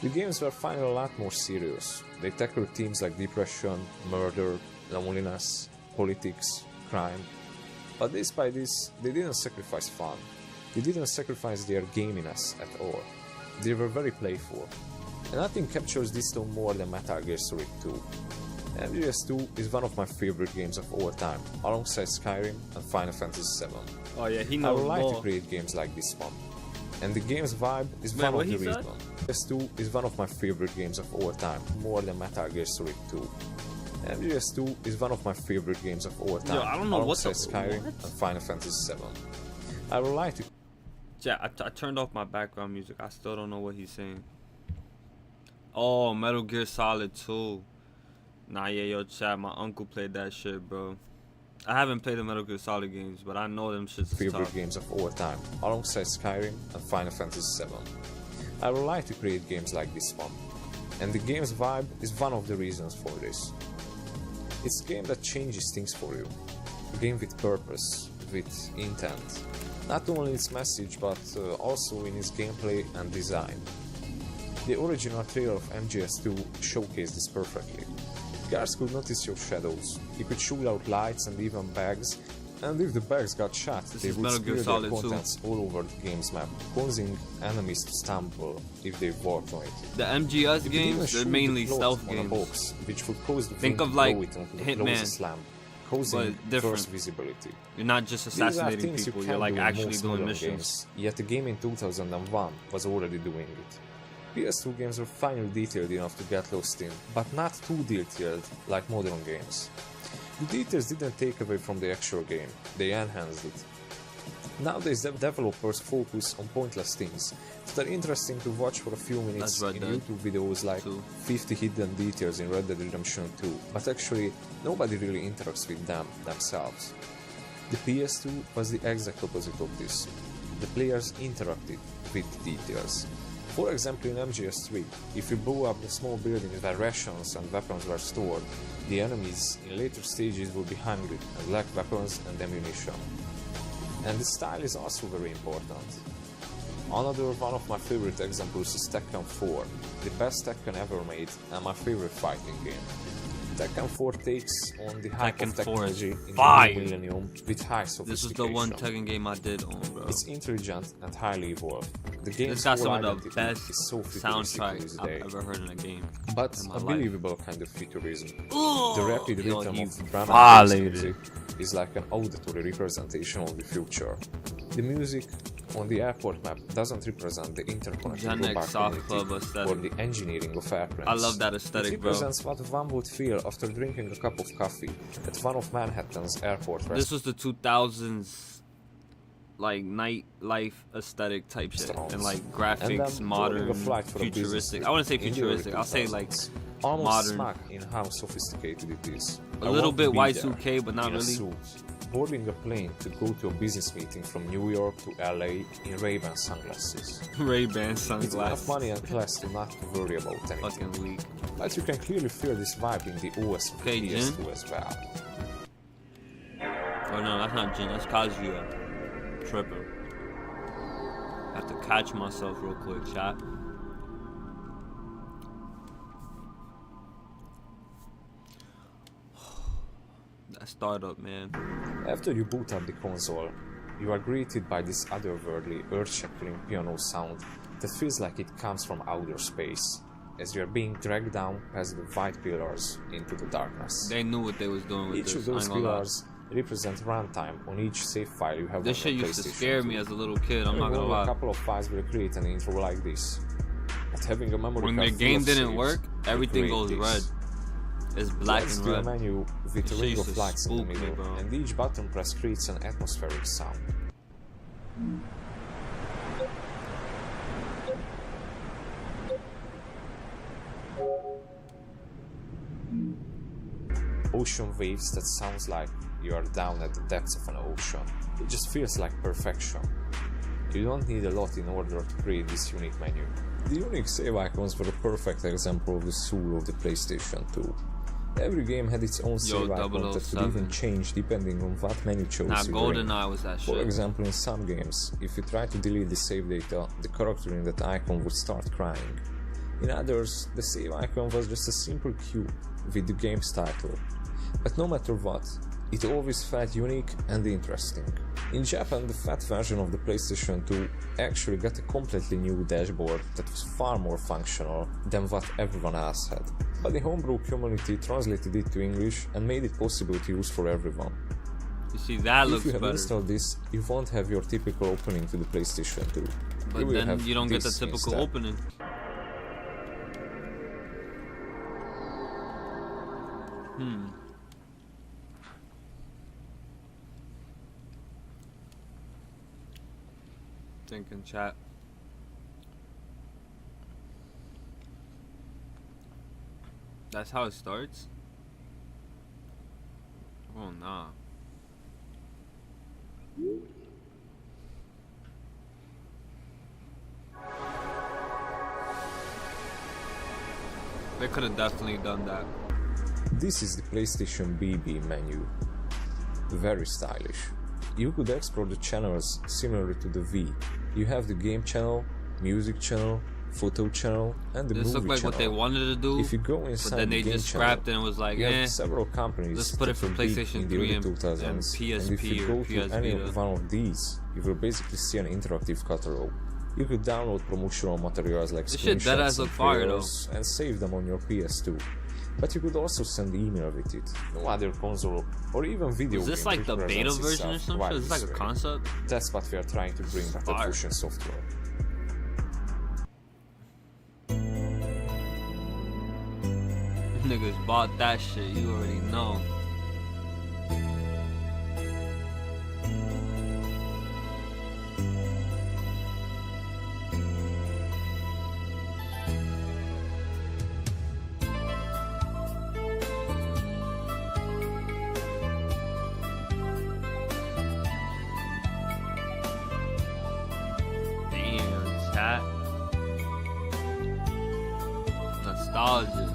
The games were finally a lot more serious. They tackled themes like depression, murder, loneliness, politics, crime. But despite this, they didn't sacrifice fun. They didn't sacrifice their gaminess at all. They were very playful. And nothing captures this tone more than Metal Gear Solid 2. MGS2 is one of my favorite games of all time, alongside Skyrim and Final Fantasy VII. Oh yeah, he I knows would like more. to create games like this one. And the game's vibe is Man, one what of the he said? reasons. MGS2 is one of my favorite games of all time, more than Metal Gear Solid 2. MGS2 is one of my favorite games of all time, I don't know what alongside the- Skyrim what? and Final Fantasy VII. I would like to Yeah, I turned off my background music. I still don't know what he's saying. Oh, Metal Gear Solid 2. Nah, yeah, yo, chat. My uncle played that shit, bro. I haven't played the Metal Gear Solid games, but I know them shits is favorite tough. games of all time, alongside Skyrim and Final Fantasy VII. I would like to create games like this one. and the game's vibe is one of the reasons for this. It's a game that changes things for you, a game with purpose, with intent, not only in its message but also in its gameplay and design. The original trailer of MGS2 showcased this perfectly. Guards could notice your shadows, you could shoot out lights and even bags, and if the bags got shot, they would spear their contents all over the game's map, causing enemies to stumble if they walked on it. The MGS games, they're mainly stealth games. Box, which would cause the Think of like Hitman, causing but different. burst visibility. You're not just assassinating people, you're like actually doing missions. Games, yet the game in 2001 was already doing it. PS2 games were finally detailed enough to get lost in, but not too detailed like modern games. The details didn't take away from the actual game, they enhanced it. Nowadays developers focus on pointless things that are interesting to watch for a few minutes in YouTube videos like 50 hidden details in Red Dead Redemption 2, but actually nobody really interacts with them themselves. The PS2 was the exact opposite of this. The players interacted with the details. For example, in MGS3, if you blew up the small buildings where rations and weapons were stored, the enemies in later stages will be hungry and lack weapons and ammunition. And the style is also very important. Another one of my favorite examples is Tekken 4, the best Tekken ever made and my favorite fighting game. Tekken 4 takes on the hype of technology in the new millennium with high sophistication. This was the one Tekken game I did own, bro. It's intelligent and highly evolved. The game's got some core of the best is so soundtracks I've ever heard in a game. But a believable kind of futurism. The rapid rhythm of drum and bass music is like an auditory representation of the future. The music on the airport map doesn't represent the interconnected global community or the engineering of airplanes. I love that aesthetic, bro. It represents what one would feel after drinking a cup of coffee at one of Manhattan's airport restaurants. This was the 2000s, like nightlife aesthetic type shit, and like graphics, modern, futuristic. I wouldn't say futuristic. I'll say like almost modern. In how sophisticated it is. A little bit Y2K, but not really. Boarding a plane to go to a business meeting from New York to LA in Ray-Ban sunglasses. Ray-Ban sunglasses. It's enough money and class to not to worry about anything. Fucking weak. But you can clearly feel this vibe in the OS of the PS2 as well. Oh no, that's not Jin, that's Kazuya. Tripping. I have to catch myself real quick, chat. That startup, man. After you boot up the console, you are greeted by this otherworldly, earth-shattering piano sound that feels like it comes from outer space, as you are being dragged down past the white pillars into the darkness. They knew what they was doing with each this. Each of those pillars represent runtime on each save file you have. This shit used to scare me as a little kid, I'm not gonna lie. A couple of files will create an intro like this. But having a memory when card the game didn't work, everything goes red. It's black and red. A menu with a ring of lights in the middle, and each button press creates an atmospheric sound. Ocean waves that sounds like you are down at the depths of an ocean. It just feels like perfection. You don't need a lot in order to create this unique menu. The unique save icons were a perfect example of the soul of the PlayStation 2. Every game had its own save icon that could even change depending on what menu chose you were in. GoldenEye was that shit. For example, in some games, if you try to delete the save data, the character in that icon would start crying. In others, the save icon was just a simple cue with the game's title. But no matter what, it always felt unique and interesting. In Japan, the fat version of the PlayStation 2 actually got a completely new dashboard that was far more functional than what everyone else had. But the homebrew community translated it to English and made it possible to use for everyone. You see, that looks better. If you have installed this, you won't have your typical opening to the PlayStation 2. But then you don't get the typical opening. Thinking, chat. That's how it starts? Oh, nah. They could have definitely done that. This is the PlayStation BB menu. Very stylish. You could explore the channels similarly to the Wii. You have the game channel, music channel, photo channel, and the This movie looked like channel. what they wanted to do, If you go but inside then the they game just channel, scrapped it and was like, you eh, have several companies let's put it for that were big PlayStation in the 3 early and 2000s, PSP and if you or go to PS any Vita. one of these, you will basically see an interactive catalog. You could download promotional materials like This shit deadass screenshots look and fire, trailers and save them on your PS2. But you could also send email with it. No other console or even video Is this game like the beta represents version or itself some quite shit? Is this like this a way. concept? That's what we are trying to bring back to Fire. Fusion Software. Niggas bought that shit, you already know. Damn, chat. Nostalgia.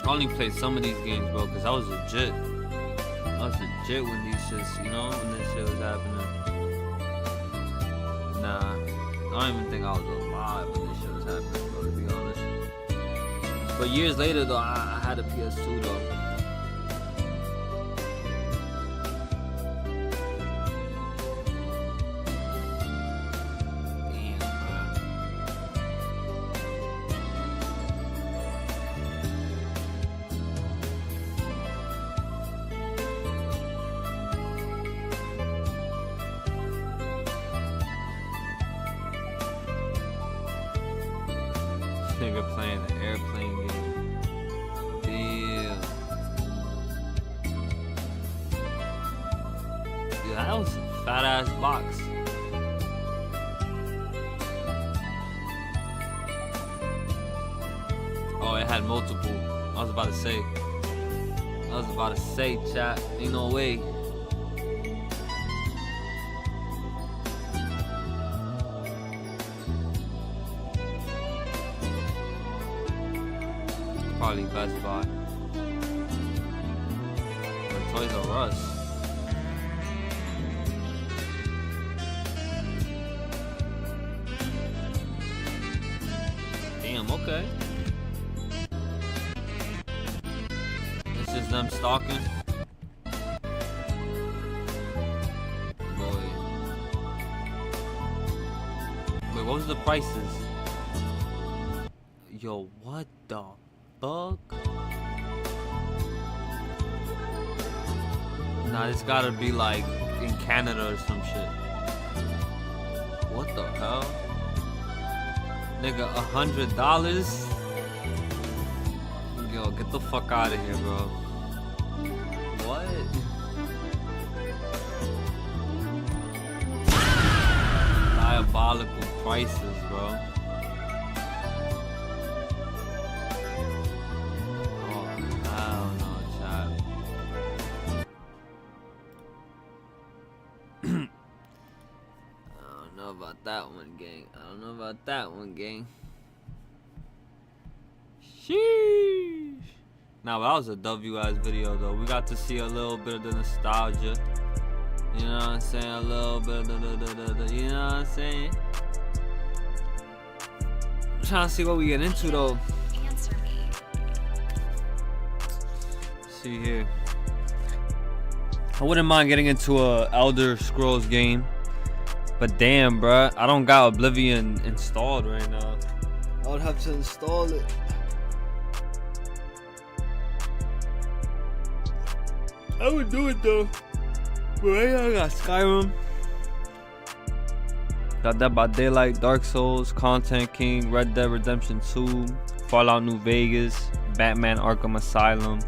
I only played some of these games, bro, because I was legit. I was legit when these shits, you know, when this shit was happening. Nah, I don't even think I was alive when this shit was happening, bro, to be honest. But years later, though, I had a PS2, though. Damn, bro. Nigga playing the airplane game. Damn. Yeah, that was a fat ass box. Oh, it had multiple. I was about to say, chat. Ain't no way. Probably Best Buy. Or Toys R Us. Damn, okay. It's just them stalking. Boy. Wait, what was the prices? Yo, what the fuck? Nah, this gotta be like in Canada or some shit. What the hell? Nigga, $100? Yo, get the fuck out of here, bro. What? Diabolical prices, bro. Oh, hell no, chat. I don't know about that one, gang. I don't know about that one, gang. Sheesh. Nah, but that was a W-ass video, though. We got to see a little bit of the nostalgia. You know what I'm saying? A little bit of the you know what I'm saying? I'm trying to see what we get into, though. Answer me. See here. I wouldn't mind getting into a Elder Scrolls game. But damn, bruh. I don't got Oblivion installed right now. I would have to install it. I would do it though. But right now I got Skyrim. Got Dead by Daylight, Dark Souls, Content King, Red Dead Redemption 2, Fallout New Vegas, Batman Arkham Asylum,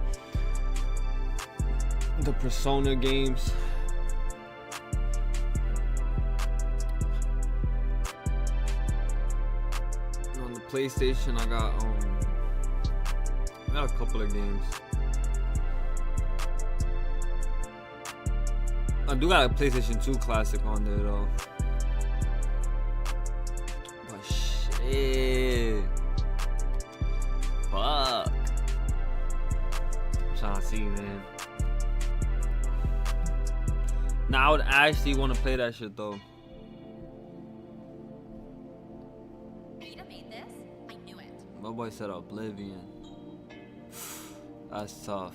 the Persona games. And on the PlayStation, I got a couple of games. I do got a PlayStation 2 classic on there though. Shit. Fuck. I'm trying to see, man. Now I would actually want to play that shit though. Peter made this. I knew it. My boy said Oblivion. That's tough.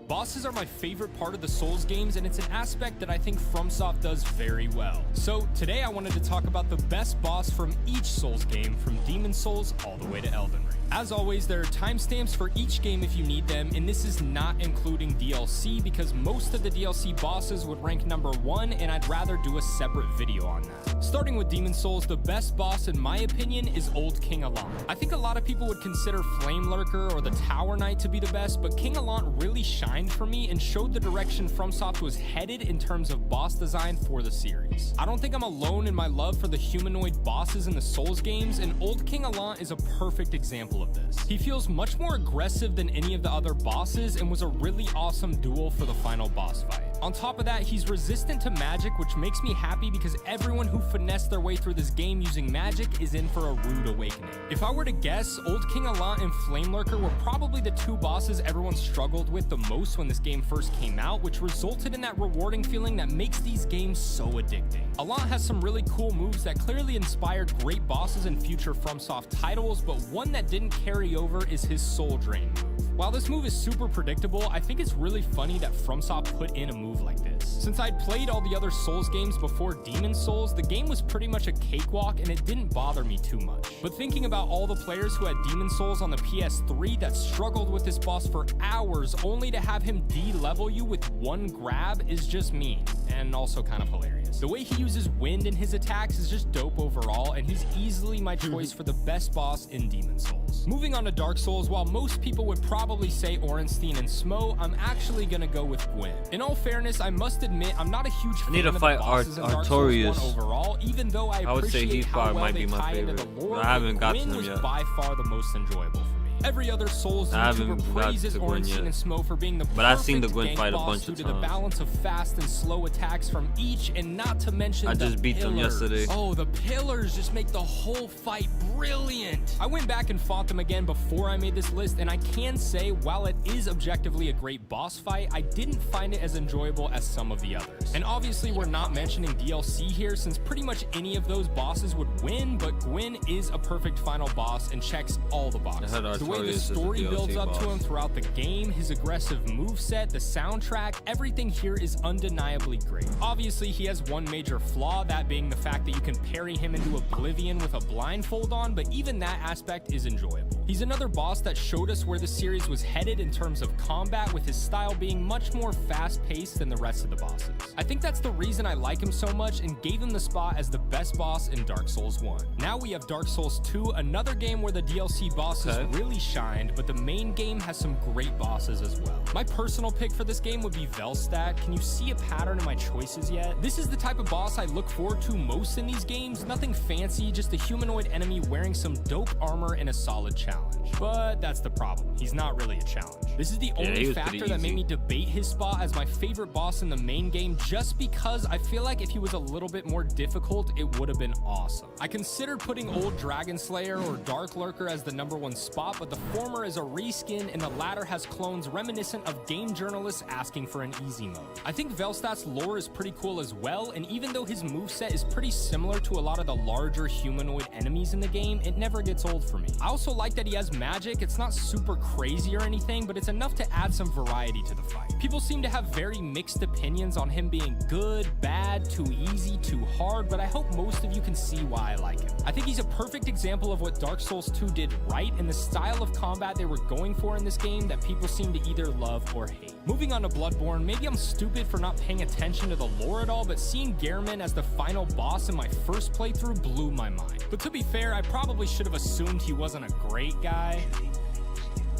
Bosses are my favorite part of the Souls games, and it's an aspect that I think FromSoft does very well. So today I wanted to talk about the best boss from each Souls game, from Demon's Souls all the way to Elden Ring. As always, there are timestamps for each game if you need them, and this is not including DLC because most of the DLC bosses would rank number 1, and I'd rather do a separate video on that. Starting with Demon's Souls, the best boss in my opinion is Old King Allant. I think a lot of people would consider Flame Lurker or the Tower Knight to be the best, but King Allant really shined for me and showed the direction FromSoft was headed in terms of boss design for the series. I don't think I'm alone in my love for the humanoid bosses in the Souls games, and Old King Allant is a perfect example of this. He feels much more aggressive than any of the other bosses and was a really awesome duel for the final boss fight. On top of that, he's resistant to magic, which makes me happy because everyone who finessed their way through this game using magic is in for a rude awakening. If I were to guess, Old King Allant and Flame Lurker were probably the two bosses everyone struggled with the most when this game first came out, which resulted in that rewarding feeling that makes these games so addicting. Allant has some really cool moves that clearly inspired great bosses in future FromSoft titles, but one that didn't carry over is his Soul Drain move. While this move is super predictable, I think it's really funny that FromSoft put in a move like this. Since I'd played all the other Souls games before Demon's Souls, the game was pretty much a cakewalk and it didn't bother me too much. But thinking about all the players who had Demon's Souls on the PS3 that struggled with this boss for hours only to have him de-level you with one grab is just mean, and also kind of hilarious. The way he uses wind in his attacks is just dope overall, and he's easily my choice for the best boss in Demon's Souls. Moving on to Dark Souls, while most people would probably say Ornstein and Smough, I'm actually gonna go with Gwyn. In all fairness, I must admit I'm not a huge fan of the bosses in Dark Souls 1 overall, even though I appreciate how well they tie into the lore. I haven't got to Gwyn them was yet. by far the most enjoyable for me. Every other Souls YouTuber praises Ornstein and Smough for being the But I've seen the perfect Gwyn gank fight a boss bunch due of to the times. balance of fast and slow attacks from each, and not to mention I the just beat them pillars. yesterday. Oh, the pillars just make the whole fight brilliant. I went back and fought them again before I made this list, and I can say, while it is objectively a great boss fight, I didn't find it as enjoyable as some of the others. And obviously we're not mentioning DLC here, since pretty much any of those bosses would win, but Gwyn is a perfect final boss and checks all the boxes. I heard The way the Artorias is the story DLC builds up to boss. him throughout the game, his aggressive moveset, the soundtrack, everything here is undeniably great. Obviously, he has one major flaw, that being the fact that you can parry him into oblivion with a blindfold on, but even that aspect is enjoyable. He's another boss that showed us where the series was headed in terms of combat, with his style being much more fast-paced than the rest of the bosses. I think that's the reason I like him so much and gave him the spot as the best boss in Dark Souls 1. Now we have Dark Souls 2, another game where the DLC bosses really shined, but the main game has some great bosses as well. My personal pick for this game would be Velstadt. Can you see a pattern in my choices yet? This is the type of boss I look forward to most in these games. Nothing fancy, just a humanoid enemy wearing some dope armor and a solid challenge. But that's the problem. He's not really a challenge. This is the Yeah, he only was factor pretty that made easy. me debate his spot as my favorite boss in the main game, just because I feel like if he was a little bit more difficult, it would have been awesome. I considered putting Old Dragon Slayer or Dark Lurker as the #1 spot, but the former is a reskin and the latter has clones reminiscent of game journalists asking for an easy mode. I think Velstadt's lore is pretty cool as well, and even though his moveset is pretty similar to a lot of the larger humanoid enemies in the game, it never gets old for me. I also like that he has magic. It's not super crazy or anything, but it's enough to add some variety to the fight. People seem to have very mixed opinions on him being good, bad, too easy, too hard, but I hope most of you can see why I like him. I think he's a perfect example of what Dark Souls 2 did right, and the style of combat they were going for in this game that people seem to either love or hate. Moving on to Bloodborne, maybe I'm stupid for not paying attention to the lore at all, but seeing Gehrman as the final boss in my first playthrough blew my mind. But to be fair, I probably should have assumed he wasn't a great guy.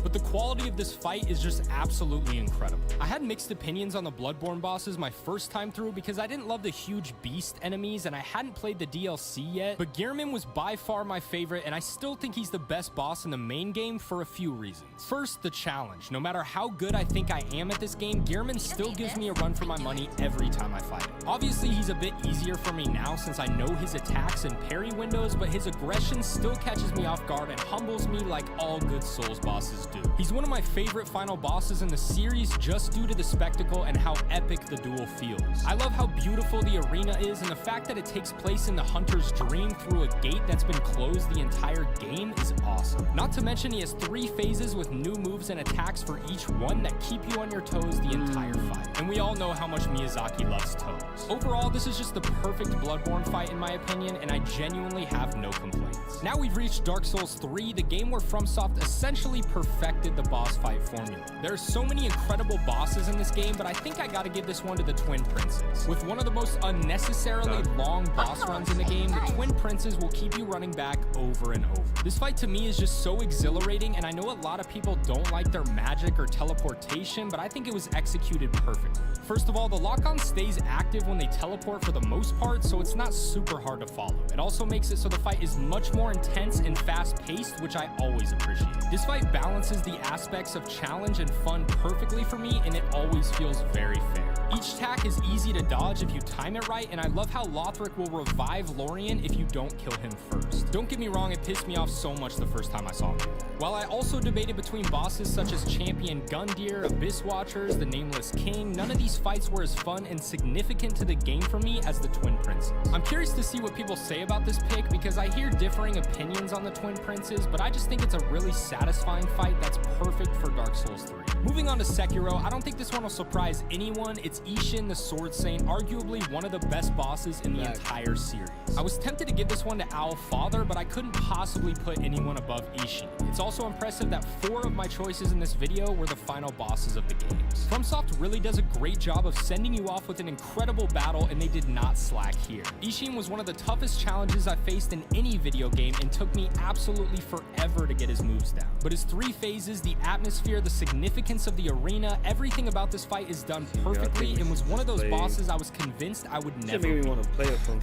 but the quality of this fight is just absolutely incredible. I had mixed opinions on the Bloodborne bosses my first time through because I didn't love the huge beast enemies and I hadn't played the DLC yet, but Gehrman was by far my favorite, and I still think he's the best boss in the main game for a few reasons. First, the challenge. No matter how good I think I am at this game, Gehrman still gives me a run for my money every time I fight him. Obviously, he's a bit easier for me now since I know his attacks and parry windows, but his aggression still catches me off guard and humbles me like all good Souls bosses do. He's one of my favorite final bosses in the series just due to the spectacle and how epic the duel feels. I love how beautiful the arena is, and the fact that it takes place in the Hunter's dream through a gate that's been closed the entire game is awesome. Not to mention he has 3 phases with new moves and attacks for each one that keep you on your toes the entire fight. And we all know how much Miyazaki loves toes. Overall, this is just the perfect Bloodborne fight in my opinion, and I genuinely have no complaints. Now we've reached Dark Souls 3, the game where FromSoft essentially perfected the boss fight formula. There are so many incredible bosses in this game, but I think I gotta give this one to the Twin Princes. With one of the most unnecessarily long boss runs in the game, the Twin Princes will keep you running back over and over. This fight to me is just so exhilarating, and I know a lot of people don't like their magic or teleportation, but I think it was executed perfectly. First of all, the lock-on stays active when they teleport for the most part, so it's not super hard to follow. It also makes it so the fight is much more intense and fast-paced, which I always appreciate. This fight balances the aspects of challenge and fun perfectly for me, and it always feels very fair. Each attack is easy to dodge if you time it right, and I love how Lothric will revive Lorien if you don't kill him first. Don't get me wrong, it pissed me off so much the first time I saw him do that. While I also debated between bosses such as Champion Gundyr, Abyss Watchers, the Nameless King, none of these fights were as fun and significant to the game for me as the Twin Princes. I'm curious to see what people say about this pick because I hear differing opinions on the Twin Princes, but I just think it's a really satisfying fight that's perfect for Dark Souls 3. Moving on to Sekiro, I don't think this one will surprise anyone. It's Ishin the Sword Saint, arguably one of the best bosses in the entire series. I was tempted to give this one to Owl Father, but I couldn't possibly put anyone above Ishin. It's also impressive that 4 of my choices in this video were the final bosses of the games. FromSoft really does a great job of sending you off with an incredible battle, and they did not slack here. Ishin was one of the toughest challenges I faced in any video game and took me absolutely forever to get his moves down. But his 3 phases, the atmosphere, the significance of the arena, everything about this fight is done perfectly, and was one of those bosses I was convinced I would never beat.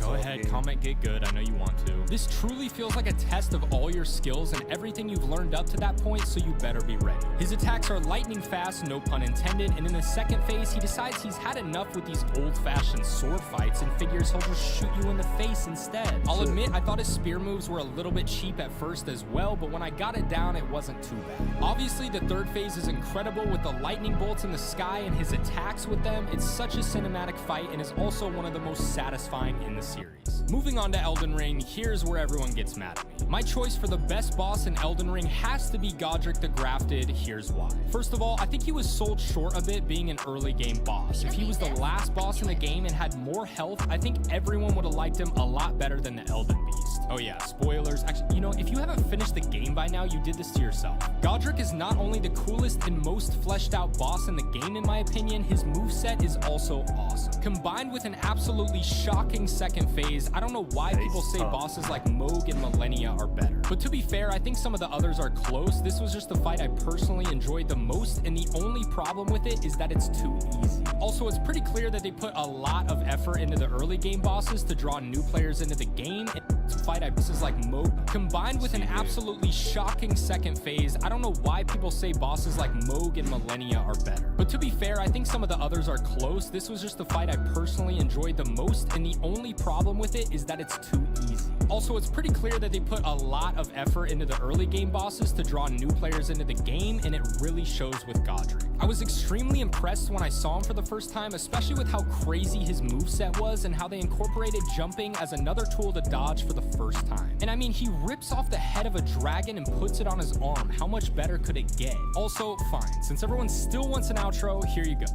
Go ahead, comment get good, I know you want to. This truly feels like a test of all your skills and everything you've learned up to that point, so you better be ready. His attacks are lightning fast, no pun intended, and in the second phase, he decides he's had enough with these old-fashioned sword fights and figures he'll just shoot you in the face instead. I'll admit, I thought his spear moves were a little bit cheap at first as well, but when I got it down, it wasn't too bad. Obviously, the third phase is incredible with the lightning bolts in the sky and his attacks with them. It's such a cinematic fight and is also one of the most satisfying in the series. Moving on to Elden Ring, here's where everyone gets mad at me. My choice for the best boss in Elden Ring has to be Godric the Grafted. Here's why. First of all, I think he was sold short a bit being an early game boss. If he was the last boss in the game and had more health, I think everyone would have liked him a lot better than the Elden Beast. Oh yeah, spoilers. Actually, you know, if you haven't finished the game by now, you did this to yourself. Godric is not only the coolest and most fleshed out boss in the game in my opinion, his moveset is also awesome. Combined with an absolutely shocking second phase, I don't know why people say bosses like Mohg and Millennia are better. But to be fair, I think some of the others are close. This was just the fight I personally enjoyed the most, and the only problem with it is that it's too easy. Also, it's pretty clear that they put a lot of effort into the early game bosses to draw new players into the game. To fight bosses like Mohg, combined with an absolutely shocking second phase, I don't know why people say bosses like Mohg and Millennia are better. But to be fair, I think some of the others are close. This was just the fight I personally enjoyed the most, and the only problem with it is that it's too easy. Also, it's pretty clear that they put a lot of effort into the early game bosses to draw new players into the game, and it really shows with Godric. I was extremely impressed when I saw him for the first time, especially with how crazy his moveset was and how they incorporated jumping as another tool to dodge for the first time. And I mean, he rips off the head of a dragon and puts it on his arm. How much better could it get? Also, fine, since everyone still wants an outro, here you go.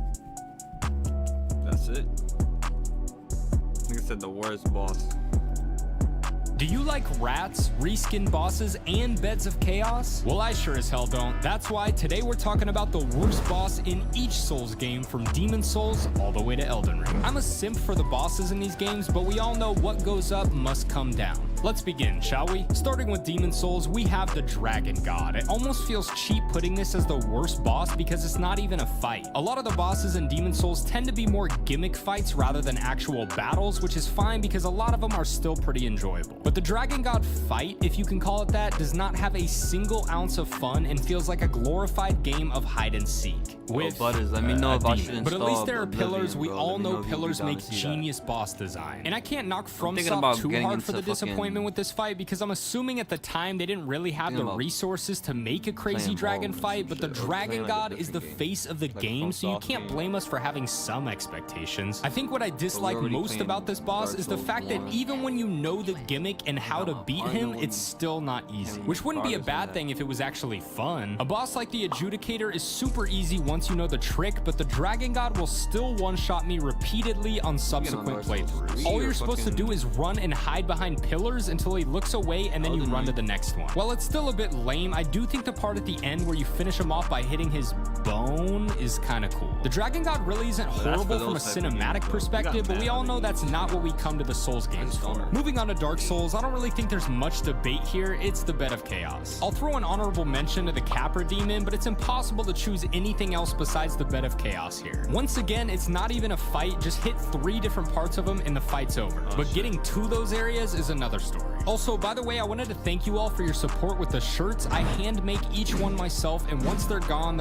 That's it. Like I said, the worst boss. Do you like rats, reskin bosses, and beds of chaos? Well, I sure as hell don't. That's why today we're talking about the worst boss in each Souls game, from Demon Souls all the way to Elden Ring. I'm a simp for the bosses in these games, but we all know what goes up must come down. Let's begin, shall we? Starting with Demon Souls, we have the Dragon God. It almost feels cheap putting this as the worst boss because it's not even a fight. A lot of the bosses in Demon Souls tend to be more gimmick fights rather than actual battles, which is fine because a lot of them are still pretty enjoyable. But the Dragon God fight, if you can call it that, does not have a single ounce of fun and feels like a glorified game of hide and seek. With Butters, let me know if I should but at least install there are Oblivion, pillars. We bro. all Let me know if you'd be pillars down to make see that. genius boss design. And I can't knock thinking about FromSoft too getting hard for the into fucking- disappointment with this fight because I'm assuming at the time they didn't really have the Thinking about resources to make a crazy playing dragon Baldur's fight, and but the shit, or Dragon playing, like, a God is the different face of the Like a game, so you FromSoft can't game. blame us for having some expectations. I think what I dislike already most playing about this boss Dark is the Souls fact that 1. even when you know the gimmick and how to beat him, it's still not easy. Which wouldn't be a bad thing if it was actually fun. A boss like the Adjudicator is super easy once you know the trick, but the Dragon God will still one-shot me repeatedly on subsequent playthroughs. All you're supposed to do is run and hide behind pillars until he looks away and then you run to the next one. While it's still a bit lame, I do think the part at the end where you finish him off by hitting his bone is kind of cool. The Dragon God really isn't horrible from a cinematic perspective, but we all know that's not what we come to the Souls games for. Moving on to Dark Souls, I don't really think there's much debate here. It's the Bed of Chaos. I'll throw an honorable mention to the Capra Demon, but it's impossible to choose anything else besides the Bed of Chaos here. Once again, it's not even a fight, just hit 3 different parts of them and the fight's over. But getting to those areas is another story. Also, by the way, I wanted to thank you all for your support with the shirts. I hand make each one myself, and once they're gone,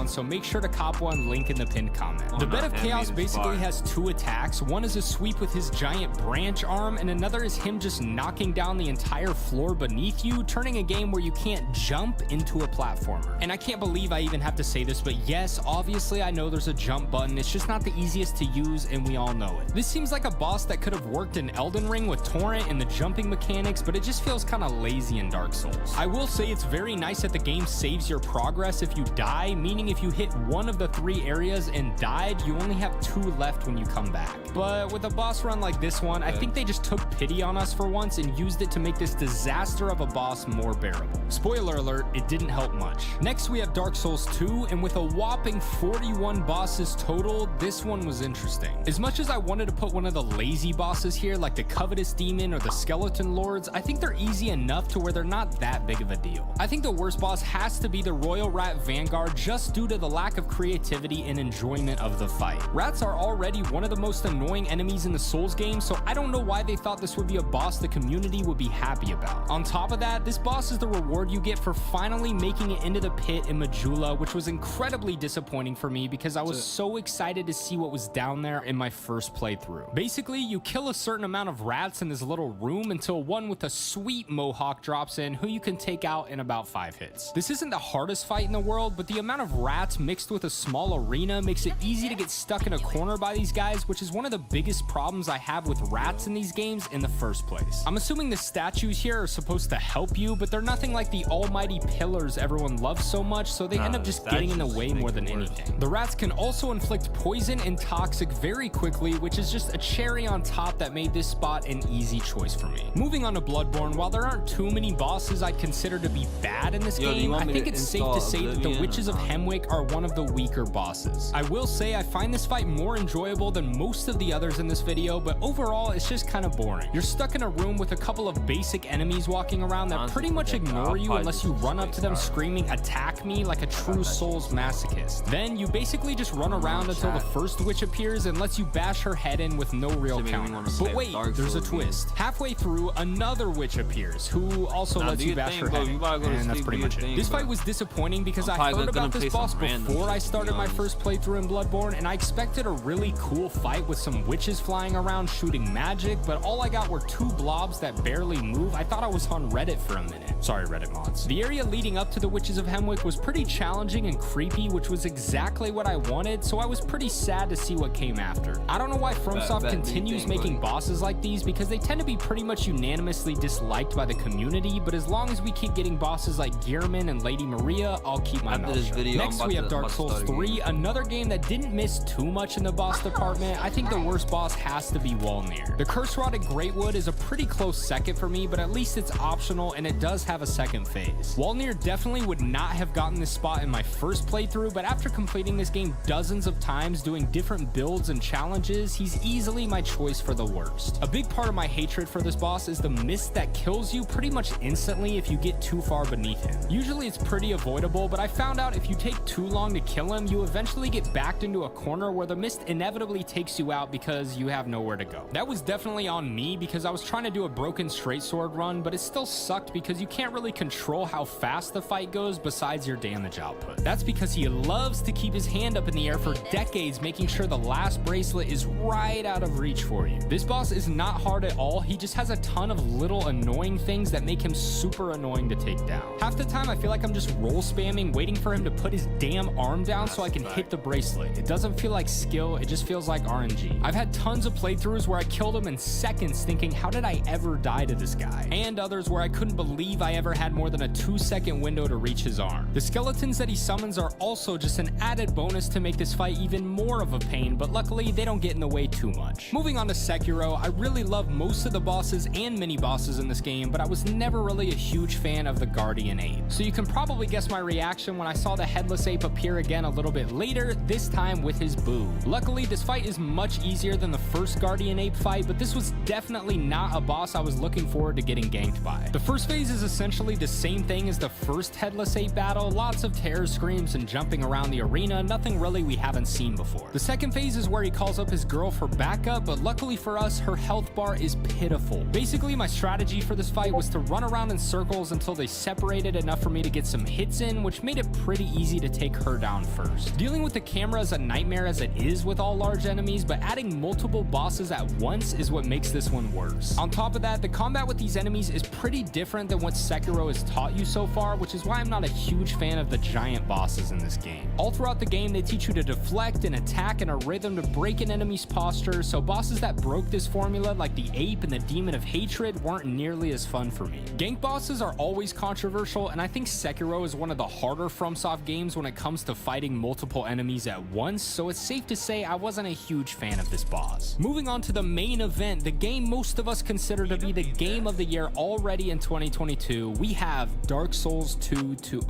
so make sure to cop one, link in the pinned comment. The Bed of Chaos basically has 2 attacks. One is a sweep with his giant branch arm, and another is him just knocking down the entire floor beneath you, turning a game where you can't jump into a platformer. And I can't believe I even have to say this, but yes, obviously I know there's a jump button. It's just not the easiest to use, and we all know it. This seems like a boss that could have worked in Elden Ring with Torrent and the jumping mechanics, but it just feels kind of lazy in Dark Souls. I will say it's very nice that the game saves your progress if you die, meaning if you hit one of the 3 areas and died, you only have 2 left when you come back. But with a boss run like this one, I think they just took pity on us for once and used it to make this disaster of a boss more bearable. Spoiler alert, it didn't help much. Next we have Dark Souls 2, and with a whopping 41 bosses total, this one was interesting. As much as I wanted to put one of the lazy bosses here, like the Covetous Demon or the Skeleton Lords, I think they're easy enough to where they're not that big of a deal. I think the worst boss has to be the Royal Rat Vanguard, just due to the lack of creativity and enjoyment of the fight. Rats are already one of the most annoying enemies in the Souls game, so I don't know why they thought this would be a boss the community would be happy about. On top of that, this boss is the reward you get for finally making it into the pit in Majula, which was incredibly disappointing for me because I was so excited to see what was down there in my first playthrough. Basically, you kill a certain amount of rats in this little room until one with a sweet mohawk drops in, who you can take out in about 5 hits. This isn't the hardest fight in the world, but the amount of rats mixed with a small arena makes it easy to get stuck in a corner by these guys, which is one of the biggest problems I have with rats in these games in the first place. I'm assuming the statues here are supposed to help you, but they're nothing like the almighty pillars everyone loves so much, so they end up just getting in the way more than anything. The rats can also inflict poison and toxic very quickly, which is just a cherry on top that made this spot an easy choice for me. Moving on to Bloodborne, while there aren't too many bosses I'd consider to be bad in this game, I think it's safe to say that the Witches of Hemwick are one of the weaker bosses. I will say I find this fight more enjoyable than most of the others in this video, but overall it's just kind of boring. You're stuck in a room with a couple of basic enemies walking around that pretty much ignore you unless you run up to them screaming "attack me" like a true Souls masochist. Then you basically just run around until the first witch appears and lets you bash her head in with no real counter. But wait, there's a twist. Halfway through, another witch appears who also lets you bash her head in, and that's pretty much it. This fight was disappointing because I heard about this boss before I started my first playthrough in Bloodborne, and I expected a really cool fight with some witches flying around shooting magic, but all I got were 2 blobs that barely move. I thought I was on Reddit for a minute. Sorry, Reddit mods. The area leading up to the Witches of Hemwick was pretty challenging and creepy, which was exactly what I wanted, so I was pretty sad to see what came after. I don't know why FromSoft continues making bosses like these, because they tend to be pretty much unanimously disliked by the community, but as long as we keep getting bosses like Gearman and Lady Maria, I'll keep my mouth shut. Next we have Dark Souls 3, another game that didn't miss too much in the boss department. I think the worst boss has to be Walnir. The Curse-Rotted Greatwood is a pretty close second for me, but at least it's optional and it does have a second phase. Walnir definitely would not have gotten this spot in my first playthrough, but after completing this game dozens of times doing different builds and challenges, he's easily my choice for the worst. A big part of my hatred for this boss is the mist that kills you pretty much instantly if you get too far beneath him. Usually it's pretty avoidable, but I found out if you take too long to kill him, you eventually get backed into a corner where the mist inevitably takes you out because you have nowhere to go. That was definitely on me because I was trying to do a broken straight sword run, but it still sucked because you can't really control how fast the fight goes besides your damage output. That's because he loves to keep his hand up in the air for decades, making sure the last bracelet is right out of reach for you. This boss is not hard at all, he just has a ton of little annoying things that make him super annoying to take down. Half the time I feel like I'm just roll spamming, waiting for him to put his damn arm down so I can hit the bracelet. It doesn't feel like skill, it just feels like RNG. I've had tons of playthroughs where I killed him in seconds thinking, how did I ever die to this guy? And others where I couldn't believe I ever had more than a 2-second window to reach his arm. The skeletons that he summons are also just an added bonus to make this fight even more of a pain, but luckily they don't get in the way too much. Moving on to Sekiro, I really love most of the bosses and mini bosses in this game, but I was never really a huge fan of the Guardian Ape. So you can probably guess my reaction when I saw the headless ape appear again a little bit later, this time with his boo. Luckily, this fight is much easier than the first Guardian Ape fight, but this was definitely not a boss I was looking forward to getting ganked by. The first phase is essentially the same thing as the first headless ape battle, lots of terror screams and jumping around the arena, nothing really we haven't seen before. The second phase is where he calls up his girl for backup, but luckily for us, her health bar is pitiful. Basically, my strategy for this fight was to run around in circles until they separated enough for me to get some hits in, which made it pretty easy to take her down first. Dealing with the camera is a nightmare as it is with all large enemies, but adding multiple bosses at once is what makes this one worse. On top of that, the combat with these enemies is pretty different than what Sekiro has taught you so far, which is why I'm not a huge fan of the giant bosses in this game. All throughout the game, they teach you to deflect and attack in a rhythm to break an enemy's posture, so bosses that broke this formula like the Ape and the Demon of Hatred weren't nearly as fun for me. Gank bosses are always controversial, and I think Sekiro is one of the harder FromSoft games when it comes to fighting multiple enemies at once, so it's safe to say I wasn't a huge fan of this boss. Moving on to the main event, the game most of us consider to be the game of the year already in 2022, we have Dark Souls 2 to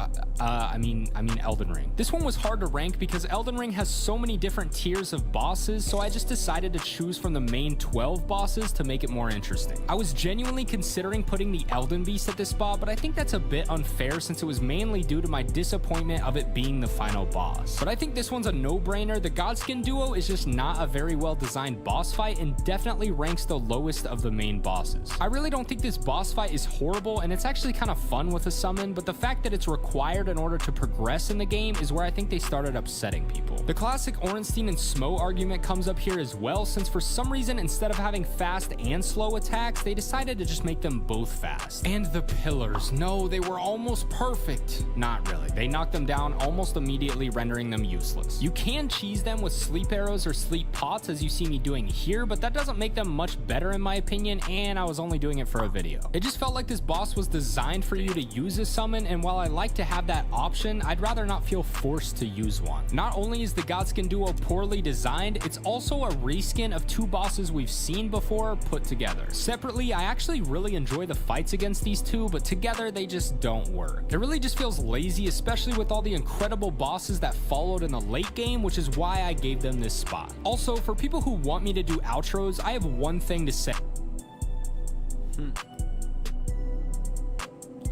Elden Ring. This one was hard to rank because Elden Ring has so many different tiers of bosses, so I just decided to choose from the main 12 bosses to make it more interesting. I was genuinely considering putting the Elden Beast at this spot, but I think that's a bit unfair since it was mainly due to my disappointment of it being the final boss. But I think this one's a no-brainer. The Godskin duo is just not a very well designed boss fight and definitely ranks the lowest of the main bosses. I really don't think this boss fight is horrible, and it's actually kind of fun with a summon, but the fact that it's required in order to progress in the game is where I think they started upsetting people. The classic Ornstein and Smo argument comes up here as well, since for some reason instead of having fast and slow attacks, they decided to just make them both fast. And the pillars, no, they were almost perfect. Not really. They knocked them down almost immediately, rendering them useless. You can cheese them with sleep arrows or sleep pots as you see me doing here, but that doesn't make them much better in my opinion, and I was only doing it for a video. It just felt like this boss was designed for you to use a summon, and while I like to have that option, I'd rather not feel forced to use one. Not only is the Godskin duo poorly designed, it's also a reskin of two bosses we've seen before put together. Separately, I actually really enjoy the fights against these two, but together they just don't work. It really just feels lazy, especially with all the incredible bosses that followed in the late game, which is why I gave them this spot. Also, for people who want me to do outros, I have one thing to say.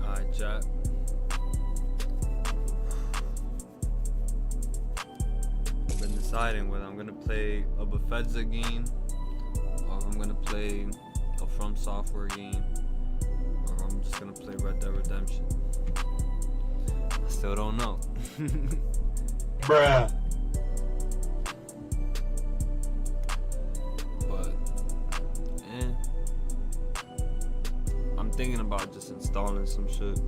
Alright, chat. I've been deciding whether I'm gonna play a Bethesda game, or if I'm gonna play a From Software game, or if I'm just gonna play Red Dead Redemption. I still don't know. Bruh. But, I'm thinking about just installing some shit.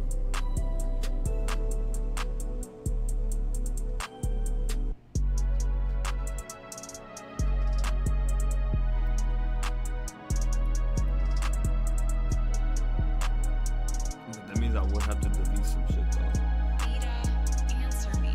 That means I would have to delete some shit though. Answer me.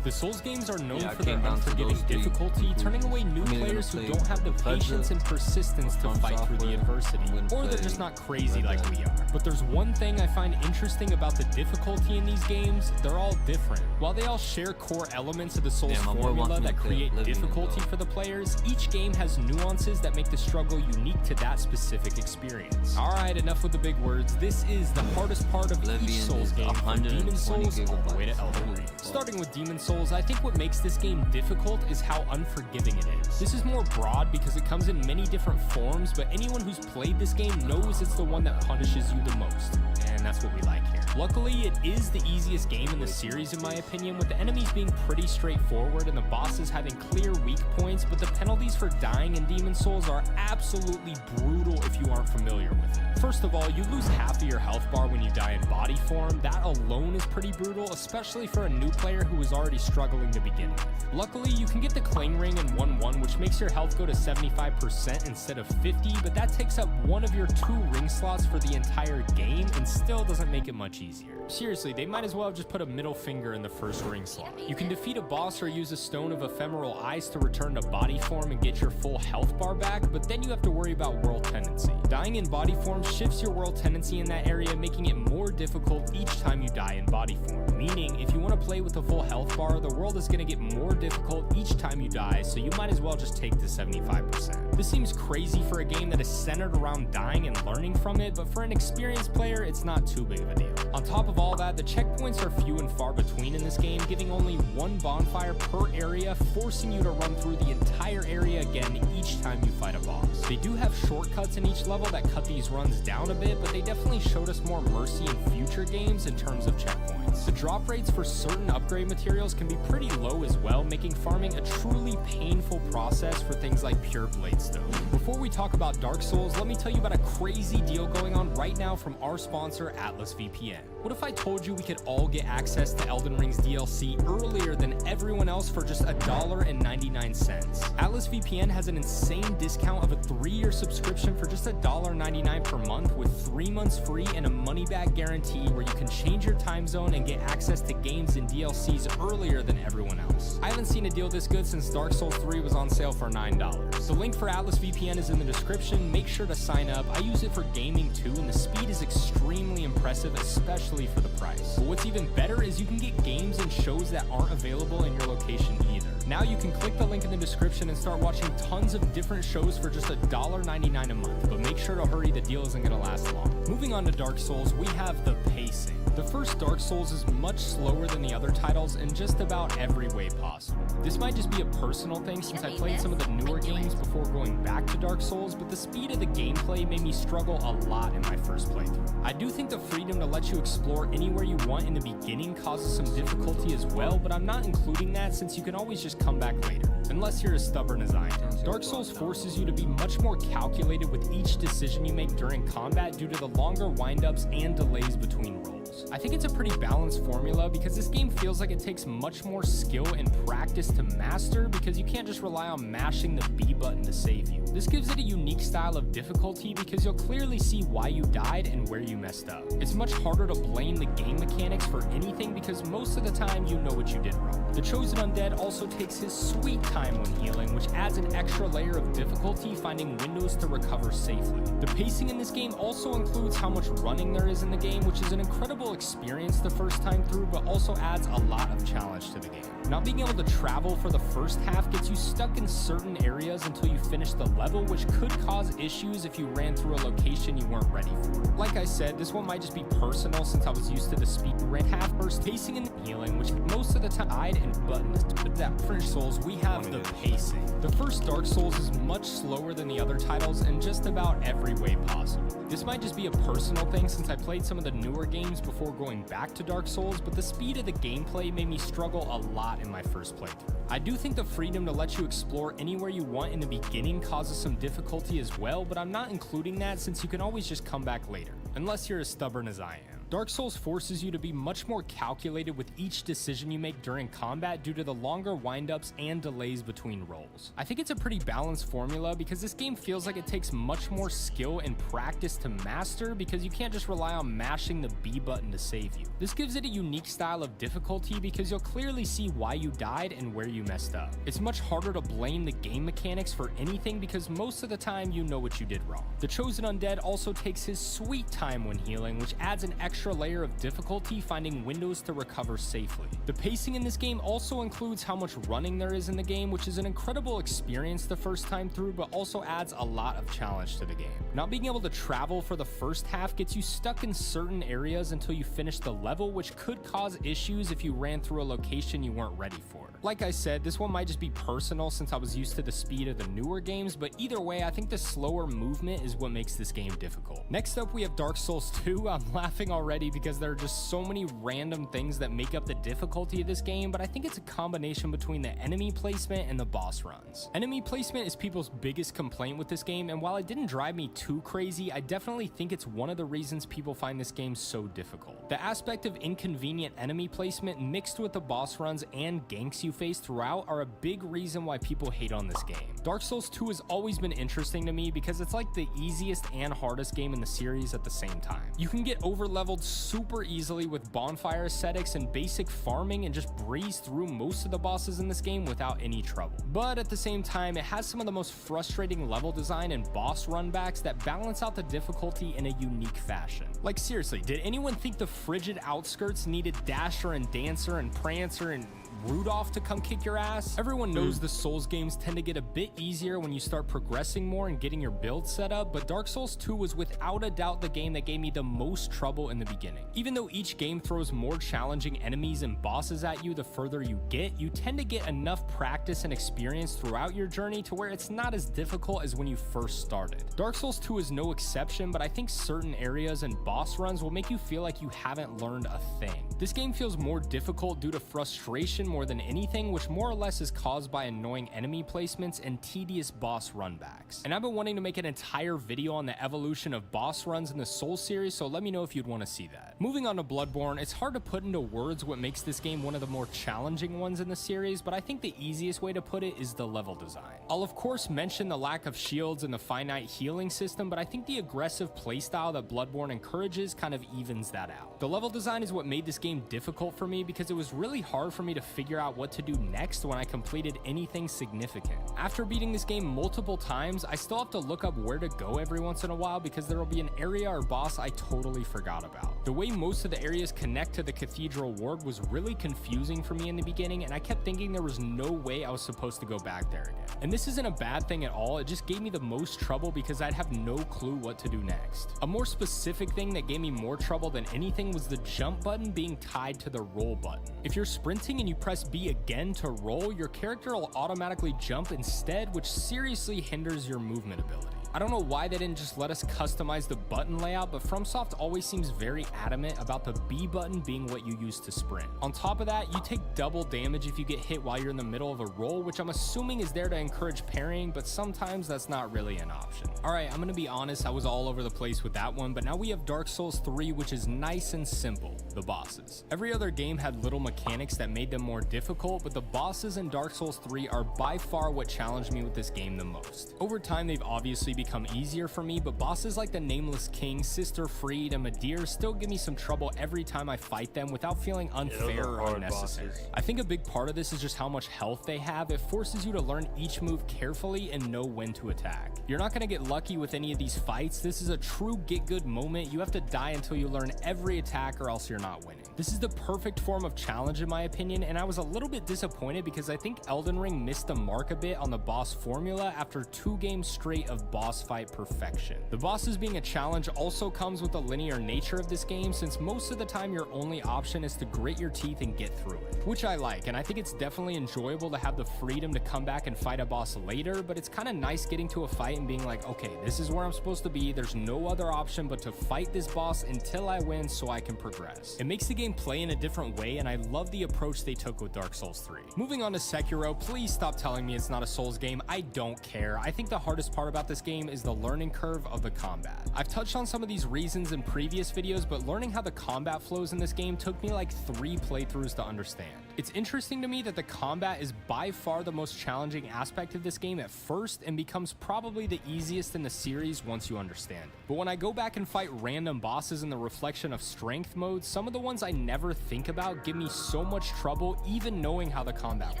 The Souls games are known Yeah, I for their came down to unforgiving those three difficulty, turning away new I'm either gonna players who play don't have the Bethesda, patience and persistence to From fight through the Software, adversity, I'm gonna or they're play just not crazy Red like Dead. we are. But there's one thing I find interesting about the difficulty in these games: they're all different. While they all share core elements of the Souls Yeah, my boy formula wants me that to play create Oblivion, difficulty though. for the players, each game has nuances that make the struggle unique to that specific experience. Alright, enough with the big words. This is the hardest part of Oblivion each Souls is game, from 120 Demon Souls all the way to gigabytes. Elden Holy Ring. fuck. Starting with Demon Souls, I think what makes this game difficult is how unforgiving it is. This is more broad because it comes in many different forms, but anyone who's played this game knows it's the one that punishes you the most. And that's what we like here. Luckily, it is the easiest game in the series in my opinion, with the enemies being pretty straightforward and the bosses having clear weak points, but the penalties for dying in Demon Souls are absolutely brutal if you aren't familiar with it. First of all, you lose half of your health bar when you die in body form. That alone is pretty brutal, especially for a new player who is already struggling to begin with. Luckily, you can get the Cling Ring in 1-1, which makes your health go to 75% instead of 50, but that takes up one of your 2 ring slots for the entire game and still doesn't make it much easier. Seriously, they might as well have just put a middle finger in the first ring slot. You can defeat a boss or use a Stone of Ephemeral Ice to return to body form and get your full health bar back, but then you have to worry about World Tendency. Dying in body form shifts your World Tendency in that area, making it more difficult each time you die in body form. Meaning, if you want to play with a full health bar, the world is going to get more difficult each time you die, so you might as well just take the 75%. This seems crazy for a game that is centered around dying and learning from it, but for an experienced player, it's not too big of a deal. On top of all that, the checkpoints are few and far between in this game, giving only 1 bonfire per area, forcing you to run through the entire area again each time you fight a boss. They do have shortcuts in each level that cut these runs down a bit, but they definitely showed us more mercy in future games in terms of checkpoints. The drop rates for certain upgrade materials can be pretty low as well, making farming a truly painful process for things like pure Bladestone. Before we talk about Dark Souls, let me tell you about a crazy deal going on right now from our sponsor, Atlas VPN. What if I told you we could all get access to Elden Ring's DLC earlier than everyone else for just $1.99? Atlas VPN has an insane discount of a 3-year subscription for just $1.99 per month, with 3 months free and a money-back guarantee, where you can change your time zone and get access to games and DLCs earlier than everyone else. I haven't seen a deal this good since Dark Souls 3 was on sale for $9. The link for Atlas VPN is in the description. Make sure to sign up. I use it for gaming too, and the speed is extremely impressive, especially for the price. But what's even better is you can get games and shows that aren't available in your location either. Now you can click the link in the description and start watching tons of different shows for just $1.99 a month, but make sure to hurry, the deal isn't going to last long. Moving on to Dark Souls, we have the pacing. The first Dark Souls is much slower than the other titles in just about every way possible. This might just be a personal thing since I played some of the newer games before going back to Dark Souls, but the speed of the gameplay made me struggle a lot in my first playthrough. I do think the freedom to let you explore anywhere you want in the beginning causes some difficulty as well, but I'm not including that since you can always just come back later, unless you're as stubborn as I am. Dark Souls forces you to be much more calculated with each decision you make during combat due to the longer windups and delays between rolls. I think it's a pretty balanced formula because this game feels like it takes much more skill and practice to master, because you can't just rely on mashing the B button to save you. This gives it a unique style of difficulty because you'll clearly see why you died and where you messed up. It's much harder to blame the game mechanics for anything because most of the time you know what you did wrong. The Chosen Undead also takes his sweet time when healing, which adds an extra layer of difficulty finding windows to recover safely. The pacing in this game also includes how much running there is in the game, which is an incredible experience the first time through, but also adds a lot of challenge to the game. Not being able to travel for the first half gets you stuck in certain areas until you finish the level, which could cause issues if you ran through a location you weren't ready for. Like I said, this one might just be personal since I was used to the speed ran half burst pacing and healing, which most of the time I'd and buttons. But that French Souls, we have the pacing. The first Dark Souls is much slower than the other titles in just about every way possible. This might just be a personal thing since I played some of the newer games before going back to Dark Souls, but the speed of the gameplay made me struggle a lot in my first playthrough. I do think the freedom to let you explore anywhere you want in the beginning causes some difficulty as well, but I'm not including that since you can always just come back later, unless you're as stubborn as I am. Dark Souls forces you to be much more calculated with each decision you make during combat due to the longer windups and delays between rolls. I think it's a pretty balanced formula because this game feels like it takes much more skill and practice to master because you can't just rely on mashing the B button to save you. This gives it a unique style of difficulty because you'll clearly see why you died and where you messed up. It's much harder to blame the game mechanics for anything because most of the time you know what you did wrong. The Chosen Undead also takes his sweet time when healing, which adds an extra layer of difficulty finding windows to recover safely. The pacing in this game also includes how much running there is in the game, which is an incredible experience the first time through, but also adds a lot of challenge to the game. Not being able to travel for the first half gets you stuck in certain areas until you finish the level, which could cause issues if you ran through a location you weren't ready for. Like I said, this one might just be personal since I was used to the speed of the newer games, but either way, I think the slower movement is what makes this game difficult. Next up, we have Dark Souls 2. I'm laughing already because there are just so many random things that make up the difficulty of this game, but I think it's a combination between the enemy placement and the boss runs. Enemy placement is people's biggest complaint with this game, and while it didn't drive me too crazy, I definitely think it's one of the reasons people find this game so difficult. The aspect of inconvenient enemy placement mixed with the boss runs and ganks you face throughout are a big reason why people hate on this game. Dark Souls 2 has always been interesting to me because it's like the easiest and hardest game in the series at the same time. You can get over-leveled super easily with bonfire aesthetics and basic farming and just breeze through most of the bosses in this game without any trouble. But at the same time, it has some of the most frustrating level design and boss runbacks that balance out the difficulty in a unique fashion. Like seriously, did anyone think the frigid outskirts needed Dasher and Dancer and Prancer and Rudolph to come kick your ass? Everyone knows the Souls games tend to get a bit easier when you start progressing more and getting your build set up, but Dark Souls 2 was without a doubt the game that gave me the most trouble in the beginning. Even though each game throws more challenging enemies and bosses at you the further you get, you tend to get enough practice and experience throughout your journey to where it's not as difficult as when you first started. Dark Souls 2 is no exception, but I think certain areas and boss runs will make you feel like you haven't learned a thing. This game feels more difficult due to frustration more than anything, which more or less is caused by annoying enemy placements and tedious boss runbacks. And I've been wanting to make an entire video on the evolution of boss runs in the Souls series, so let me know if you'd want to see that. Moving on to Bloodborne, it's hard to put into words what makes this game one of the more challenging ones in the series, but I think the easiest way to put it is the level design. I'll of course mention the lack of shields and the finite healing system, but I think the aggressive playstyle that Bloodborne encourages kind of evens that out. The level design is what made this game difficult for me because it was really hard for me to figure out what to do next when I completed anything significant. After beating this game multiple times, I still have to look up where to go every once in a while because there will be an area or boss I totally forgot about. The way most of the areas connect to the Cathedral Ward was really confusing for me in the beginning, and I kept thinking there was no way I was supposed to go back there again. And this isn't a bad thing at all, it just gave me the most trouble because I'd have no clue what to do next. A more specific thing that gave me more trouble than anything was the jump button being tied to the roll button. If you're sprinting and you press B again to roll, your character will automatically jump instead, which seriously hinders your movement ability. I don't know why they didn't just let us customize the button layout, but FromSoft always seems very adamant about the B button being what you use to sprint. On top of that, you take double damage if you get hit while you're in the middle of a roll, which I'm assuming is there to encourage parrying, but sometimes that's not really an option. Alright, I'm gonna be honest, I was all over the place with that one, but now we have Dark Souls 3, which is nice and simple, the bosses. Every other game had little mechanics that made them more difficult, but the bosses in Dark Souls 3 are by far what challenged me with this game the most. Over time, they've obviously become easier for me, but bosses like the Nameless King, Sister Freed, and Madir still give me some trouble every time I fight them without feeling unfair or unnecessary. I think a big part of this is just how much health they have. It forces you to learn each move carefully and know when to attack. You're not going to get lucky with any of these fights. This is a true get good moment. You have to die until you learn every attack or else you're not winning. This is the perfect form of challenge in my opinion, and I was a little bit disappointed because I think Elden Ring missed the mark a bit on the boss formula after 2 games straight of boss fight perfection. The bosses being a challenge also comes with the linear nature of this game, since most of the time your only option is to grit your teeth and get through it, which I like, and I think it's definitely enjoyable to have the freedom to come back and fight a boss later, but it's kind of nice getting to a fight and being like, okay, this is where I'm supposed to be, there's no other option but to fight this boss until I win so I can progress. It makes the game play in a different way, and I love the approach they took with Dark Souls 3. Moving on to Sekiro, please stop telling me it's not a Souls game. I don't care. I think the hardest part about this game game is the learning curve of the combat. I've touched on some of these reasons in previous videos, but learning how the combat flows in this game took me like 3 playthroughs to understand. It's interesting to me that the combat is by far the most challenging aspect of this game at first and becomes probably the easiest in the series once you understand it. But when I go back and fight random bosses in the Reflection of Strength mode, some of the ones I never think about give me so much trouble even knowing how the combat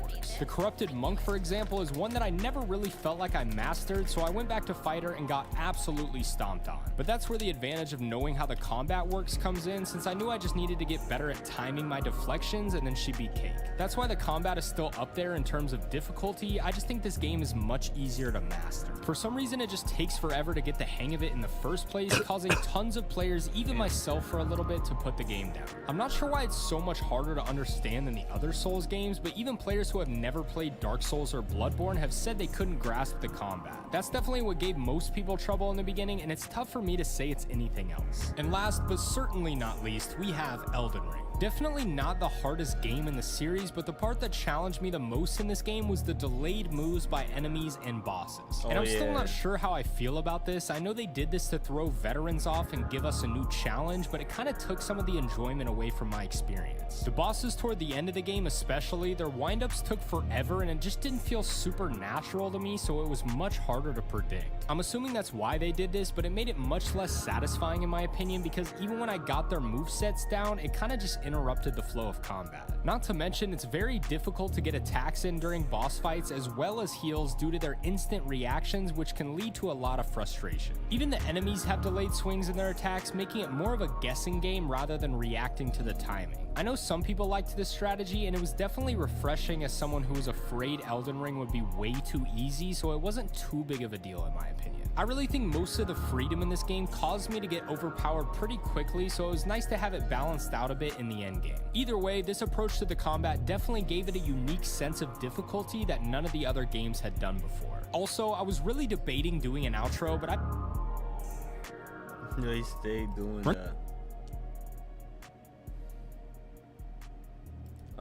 works. The Corrupted Monk, for example, is one that I never really felt like I mastered, so I went back to fight her and got absolutely stomped on. But that's where the advantage of knowing how the combat works comes in, since I knew I just needed to get better at timing my deflections and then she'd be cake. That's why the combat is still up there in terms of difficulty. I just think this game is much easier to master. For some reason, it just takes forever to get the hang of it in the first place, causing tons of players, even myself for a little bit, to put the game down. I'm not sure why it's so much harder to understand than the other Souls games, but even players who have never played Dark Souls or Bloodborne have said they couldn't grasp the combat. That's definitely what gave most people trouble in the beginning, and it's tough for me to say it's anything else. And last but certainly not least, we have Elden Ring. Definitely not the hardest game in the series, but the part that challenged me the most in this game was the delayed moves by enemies and bosses. And I'm still not sure how I feel about this. I know they did this to throw veterans off and give us a new challenge, but it kind of took some of the enjoyment away from my experience. The bosses toward the end of the game especially, their windups took forever and it just didn't feel super natural to me, so it was much harder to predict. I'm assuming that's why they did this, but it made it much less satisfying in my opinion, because even when I got their movesets down, it kind of just interrupted the flow of combat. Not to mention, it's very difficult to get attacks in during boss fights as well as heals due to their instant reactions, which can lead to a lot of frustration. Even the enemies have delayed swings in their attacks, making it more of a guessing game rather than reacting to the timing. I know some people liked this strategy, and it was definitely refreshing as someone who was afraid Elden Ring would be way too easy, so it wasn't too big of a deal in my opinion. I really think most of the freedom in this game caused me to get overpowered pretty quickly, so it was nice to have it balanced out a bit in the end game. Either way, this approach to the combat definitely gave it a unique sense of difficulty that none of the other games had done before. Also, I was really debating doing an outro, but He stayed doing that.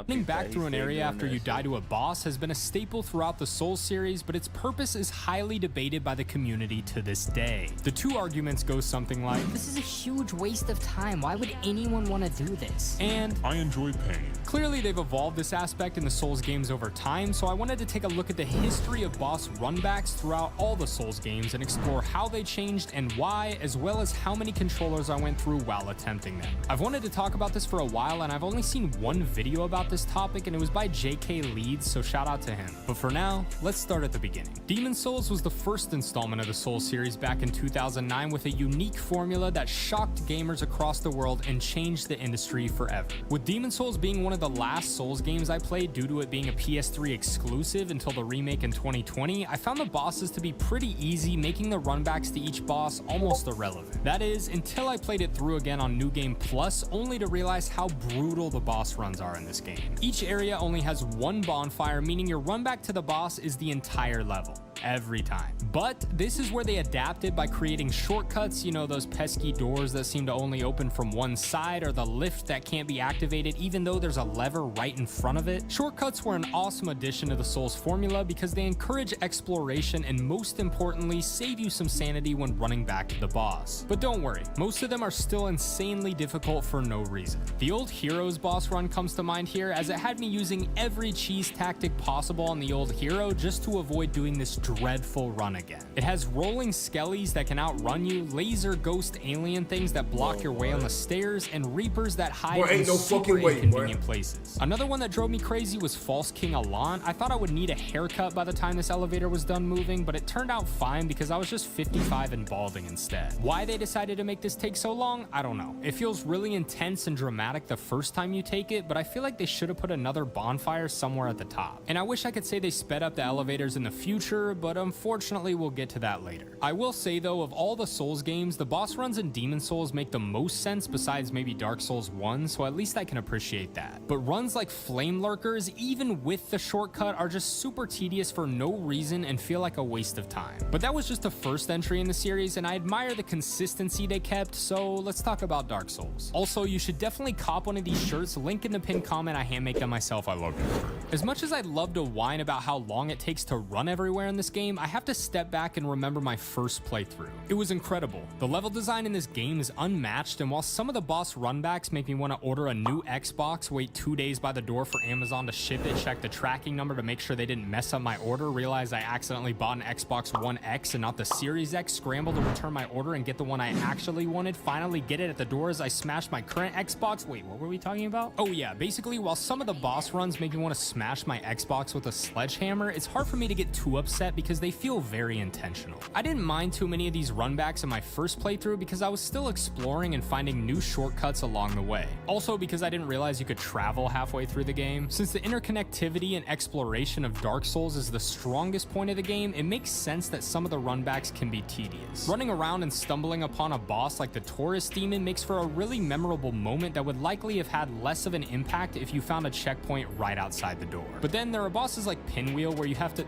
Running back through an area after you die to a boss has been a staple throughout the Souls series, but its purpose is highly debated by the community to this day. The two arguments go something like, "This is a huge waste of time. Why would anyone want to do this?" and "I enjoy pain." Clearly, they've evolved this aspect in the Souls games over time, so I wanted to take a look at the history of boss runbacks throughout all the Souls games and explore how they changed and why, as well as how many controllers I went through while attempting them. I've wanted to talk about this for a while, and I've only seen one video about this topic, and it was by JK Leeds, so shout out to him. But for now, let's start at the beginning. Demon's Souls was the first installment of the Souls series back in 2009 with a unique formula that shocked gamers across the world and changed the industry forever. With Demon's Souls being one of the last Souls games I played due to it being a PS3 exclusive until the remake in 2020, I found the bosses to be pretty easy, making the runbacks to each boss almost irrelevant. That is, until I played it through again on New Game Plus, only to realize how brutal the boss runs are in this game. Each area only has one bonfire, meaning your run back to the boss is the entire level. Every time. But this is where they adapted by creating shortcuts, you know, those pesky doors that seem to only open from one side, or the lift that can't be activated even though there's a lever right in front of it. Shortcuts were an awesome addition to the Souls formula because they encourage exploration and, most importantly, save you some sanity when running back to the boss. But don't worry, most of them are still insanely difficult for no reason. The old Heroes boss run comes to mind here, as it had me using every cheese tactic possible on the old hero just to avoid doing this dreadful run again. It has rolling skellies that can outrun you, laser ghost alien things that block your way on the stairs, and reapers that hide in super inconvenient places. Another one that drove me crazy was False King Allant. I thought I would need a haircut by the time this elevator was done moving, but it turned out fine because I was just 55 and balding instead. Why they decided to make this take so long, I don't know. It feels really intense and dramatic the first time you take it, but I feel like they should have put another bonfire somewhere at the top. And I wish I could say they sped up the elevators in the future, but unfortunately we'll get to that later. I will say though, of all the Souls games, the boss runs in Demon's Souls make the most sense besides maybe Dark Souls 1, so at least I can appreciate that. But runs like Flame Lurkers, even with the shortcut, are just super tedious for no reason and feel like a waste of time. But that was just the first entry in the series, and I admire the consistency they kept, so let's talk about Dark Souls. Also, you should definitely cop one of these shirts, link in the pinned comment. I handmade them myself, I love it. As much as I'd love to whine about how long it takes to run everywhere in the this game, I have to step back and remember my first playthrough. It was incredible. The level design in this game is unmatched, and while some of the boss runbacks make me want to order a new Xbox, wait 2 days by the door for Amazon to ship it, check the tracking number to make sure they didn't mess up my order, realize I accidentally bought an Xbox One X and not the Series X, scramble to return my order and get the one I actually wanted, finally get it at the door as I smashed my current Xbox. Wait, what were we talking about? Oh yeah, basically while some of the boss runs make me want to smash my Xbox with a sledgehammer, it's hard for me to get too upset because they feel very intentional. I didn't mind too many of these runbacks in my first playthrough because I was still exploring and finding new shortcuts along the way. Also because I didn't realize you could travel halfway through the game. Since the interconnectivity and exploration of Dark Souls is the strongest point of the game, it makes sense that some of the runbacks can be tedious. Running around and stumbling upon a boss like the Taurus Demon makes for a really memorable moment that would likely have had less of an impact if you found a checkpoint right outside the door. But then there are bosses like Pinwheel where you have to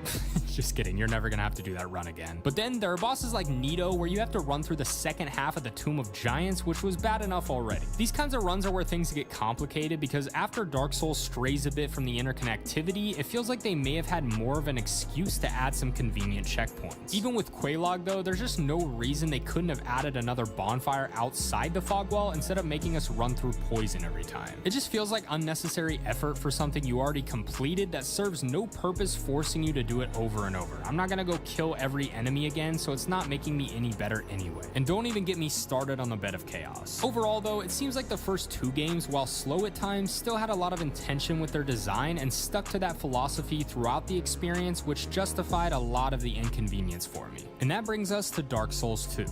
just kidding, you're never gonna have to do that run again. But then there are bosses like Nito where you have to run through the second half of the Tomb of Giants, which was bad enough already. These kinds of runs are where things get complicated because after Dark Souls strays a bit from the interconnectivity, it feels like they may have had more of an excuse to add some convenient checkpoints. Even with Quelaag though, there's just no reason they couldn't have added another bonfire outside the fog wall instead of making us run through poison every time. It just feels like unnecessary effort for something you already completed that serves no purpose forcing you to do it over and over. I'm not gonna go kill every enemy again, so it's not making me any better anyway. And don't even get me started on the Bed of Chaos. Overall though, it seems like the first two games, while slow at times, still had a lot of intention with their design and stuck to that philosophy throughout the experience, which justified a lot of the inconvenience for me. And that brings us to Dark Souls 2.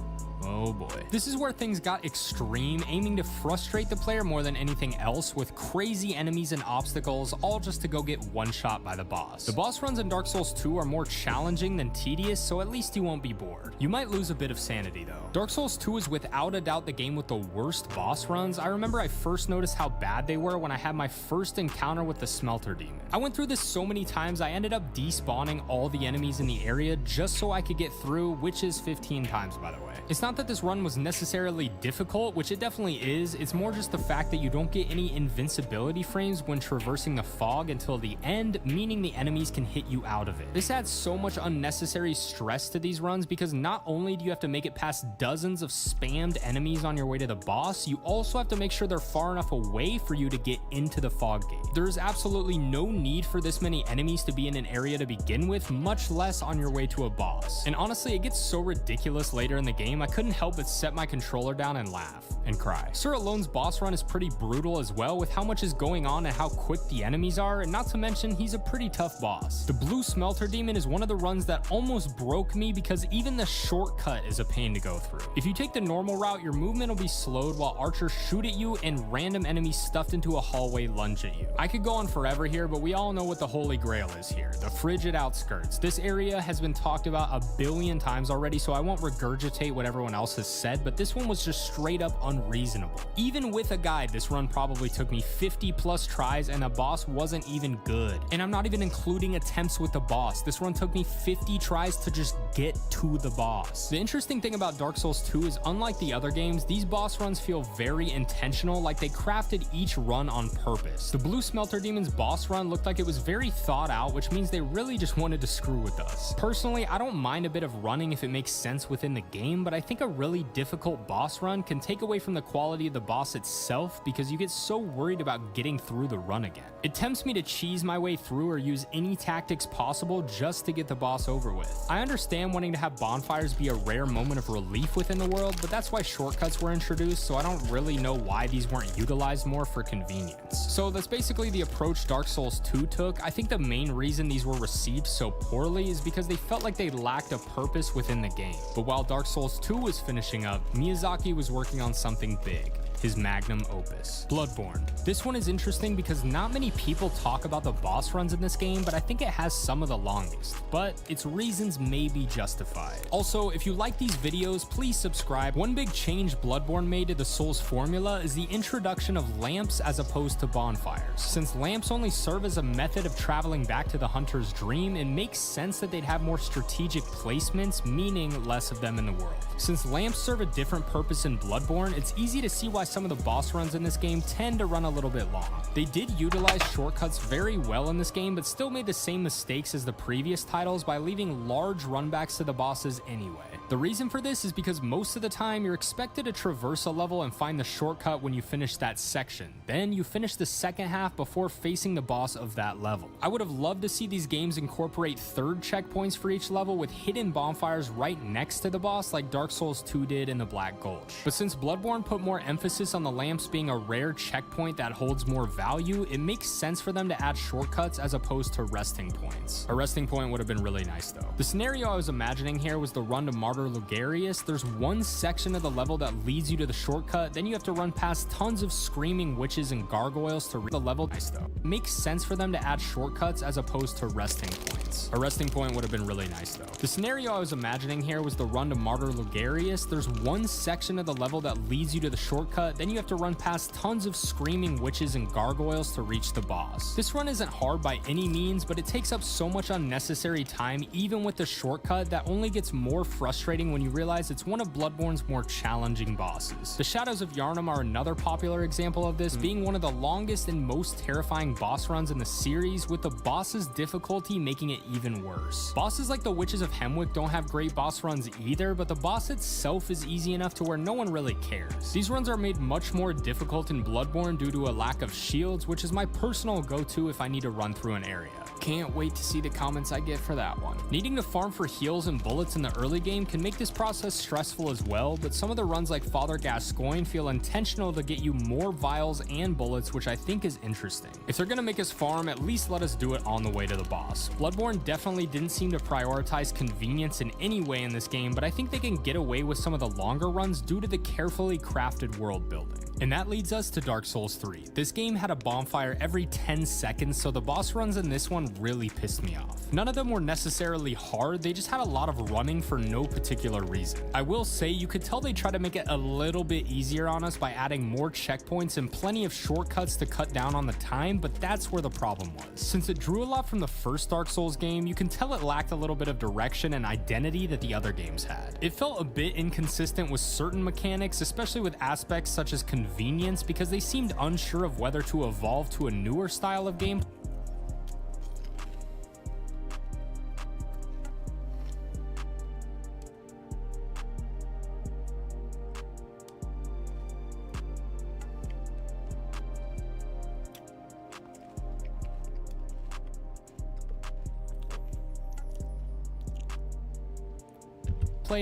Oh boy. This is where things got extreme, aiming to frustrate the player more than anything else with crazy enemies and obstacles, all just to go get one shot by the boss. The boss runs in Dark Souls 2 are more challenging than tedious, so at least you won't be bored. You might lose a bit of sanity though. Dark Souls 2 is without a doubt the game with the worst boss runs. I remember I first noticed how bad they were when I had my first encounter with the Smelter Demon. I went through this so many times I ended up despawning all the enemies in the area just so I could get through, which is 15 times by the way. It's not that this run was necessarily difficult, which it definitely is, it's more just the fact that you don't get any invincibility frames when traversing the fog until the end, meaning the enemies can hit you out of it. This adds so much unnecessary stress to these runs because not only do you have to make it past dozens of spammed enemies on your way to the boss, you also have to make sure they're far enough away for you to get into the fog gate. There's absolutely no need for this many enemies to be in an area to begin with, much less on your way to a boss. And honestly, it gets so ridiculous later in the game, I couldn't help but set my controller down and laugh and cry. Sir Alone's boss run is pretty brutal as well, with how much is going on and how quick the enemies are, and not to mention he's a pretty tough boss. The Blue Smelter Demon is one of the runs that almost broke me because even the shortcut is a pain to go through. If you take the normal route, your movement will be slowed while archers shoot at you and random enemies stuffed into a hallway lunge at you. I could go on forever here, but we all know what the Holy Grail is here, the Frigid Outskirts. This area has been talked about a billion times already, so I won't regurgitate what everyone else has said, but this one was just straight up unreasonable. Even with a guide, this run probably took me 50 plus tries and the boss wasn't even good. And I'm not even including attempts with the boss. This run took me 50 tries to just get to the boss. The interesting thing about Dark Souls 2 is unlike the other games, these boss runs feel very intentional, like they crafted each run on purpose. The Blue Smelter Demon's boss run looked like it was very thought out, which means they really just wanted to screw with us. Personally, I don't mind a bit of running if it makes sense within the game, but I think a really difficult boss run can take away from the quality of the boss itself because you get so worried about getting through the run again. It tempts me to cheese my way through or use any tactics possible just to get the boss over with. I understand wanting to have bonfires be a rare moment of relief within the world, but that's why shortcuts were introduced, so I don't really know why these weren't utilized more for convenience. So that's basically the approach Dark Souls 2 took. I think the main reason these were received so poorly is because they felt like they lacked a purpose within the game. But while Dark Souls 2 was finishing up, Miyazaki was working on something big. His magnum opus, Bloodborne. This one is interesting because not many people talk about the boss runs in this game, but I think it has some of the longest, but its reasons may be justified. Also, if you like these videos, please subscribe. One big change Bloodborne made to the Souls formula is the introduction of lamps as opposed to bonfires. Since lamps only serve as a method of traveling back to the hunter's dream, it makes sense that they'd have more strategic placements, meaning less of them in the world. Since lamps serve a different purpose in Bloodborne, it's easy to see why some of the boss runs in this game tend to run a little bit long. They did utilize shortcuts very well in this game, but still made the same mistakes as the previous titles by leaving large runbacks to the bosses anyway. The reason for this is because most of the time you're expected to traverse a level and find the shortcut when you finish that section. Then you finish the second half before facing the boss of that level. I would have loved to see these games incorporate third checkpoints for each level with hidden bonfires right next to the boss like Dark Souls 2 did in the Black Gulch. But since Bloodborne put more emphasis on the lamps being a rare checkpoint that holds more value, it makes sense for them to add shortcuts as opposed to resting points. A resting point would have been really nice though. The scenario I was imagining here was the run to Martyr Logarius. There's one section of the level that leads you to the shortcut, then you have to run past tons of screaming witches and gargoyles to reach the level. Nice though. It makes sense for them to add shortcuts as opposed to resting points. A resting point would have been really nice though. The scenario I was imagining here was the run to Martyr Logarius. There's one section of the level that leads you to the shortcut, then you have to run past tons of screaming witches and gargoyles to reach the boss. This run isn't hard by any means, but it takes up so much unnecessary time even with the shortcut that only gets more frustrating when you realize it's one of Bloodborne's more challenging bosses. The Shadows of Yharnam are another popular example of this, being one of the longest and most terrifying boss runs in the series, with the boss's difficulty making it even worse. Bosses like the Witches of Hemwick don't have great boss runs either, but the boss itself is easy enough to where no one really cares. These runs are made much more difficult in Bloodborne due to a lack of shields, which is my personal go-to if I need to run through an area. Can't wait to see the comments I get for that one. Needing to farm for heals and bullets in the early game can make this process stressful as well, but some of the runs like Father Gascoigne feel intentional to get you more vials and bullets, which I think is interesting. If they're gonna make us farm, at least let us do it on the way to the boss. Bloodborne definitely didn't seem to prioritize convenience in any way in this game, but I think they can get away with some of the longer runs due to the carefully crafted world building. And that leads us to Dark Souls 3. This game had a bonfire every 10 seconds, so the boss runs in this one really pissed me off. None of them were necessarily hard, they just had a lot of running for no particular reason. I will say you could tell they tried to make it a little bit easier on us by adding more checkpoints and plenty of shortcuts to cut down on the time, but that's where the problem was. Since it drew a lot from the first Dark Souls game, you can tell it lacked a little bit of direction and identity that the other games had. It felt a bit inconsistent with certain mechanics, especially with aspects such as convenience, because they seemed unsure of whether to evolve to a newer style of gameplay.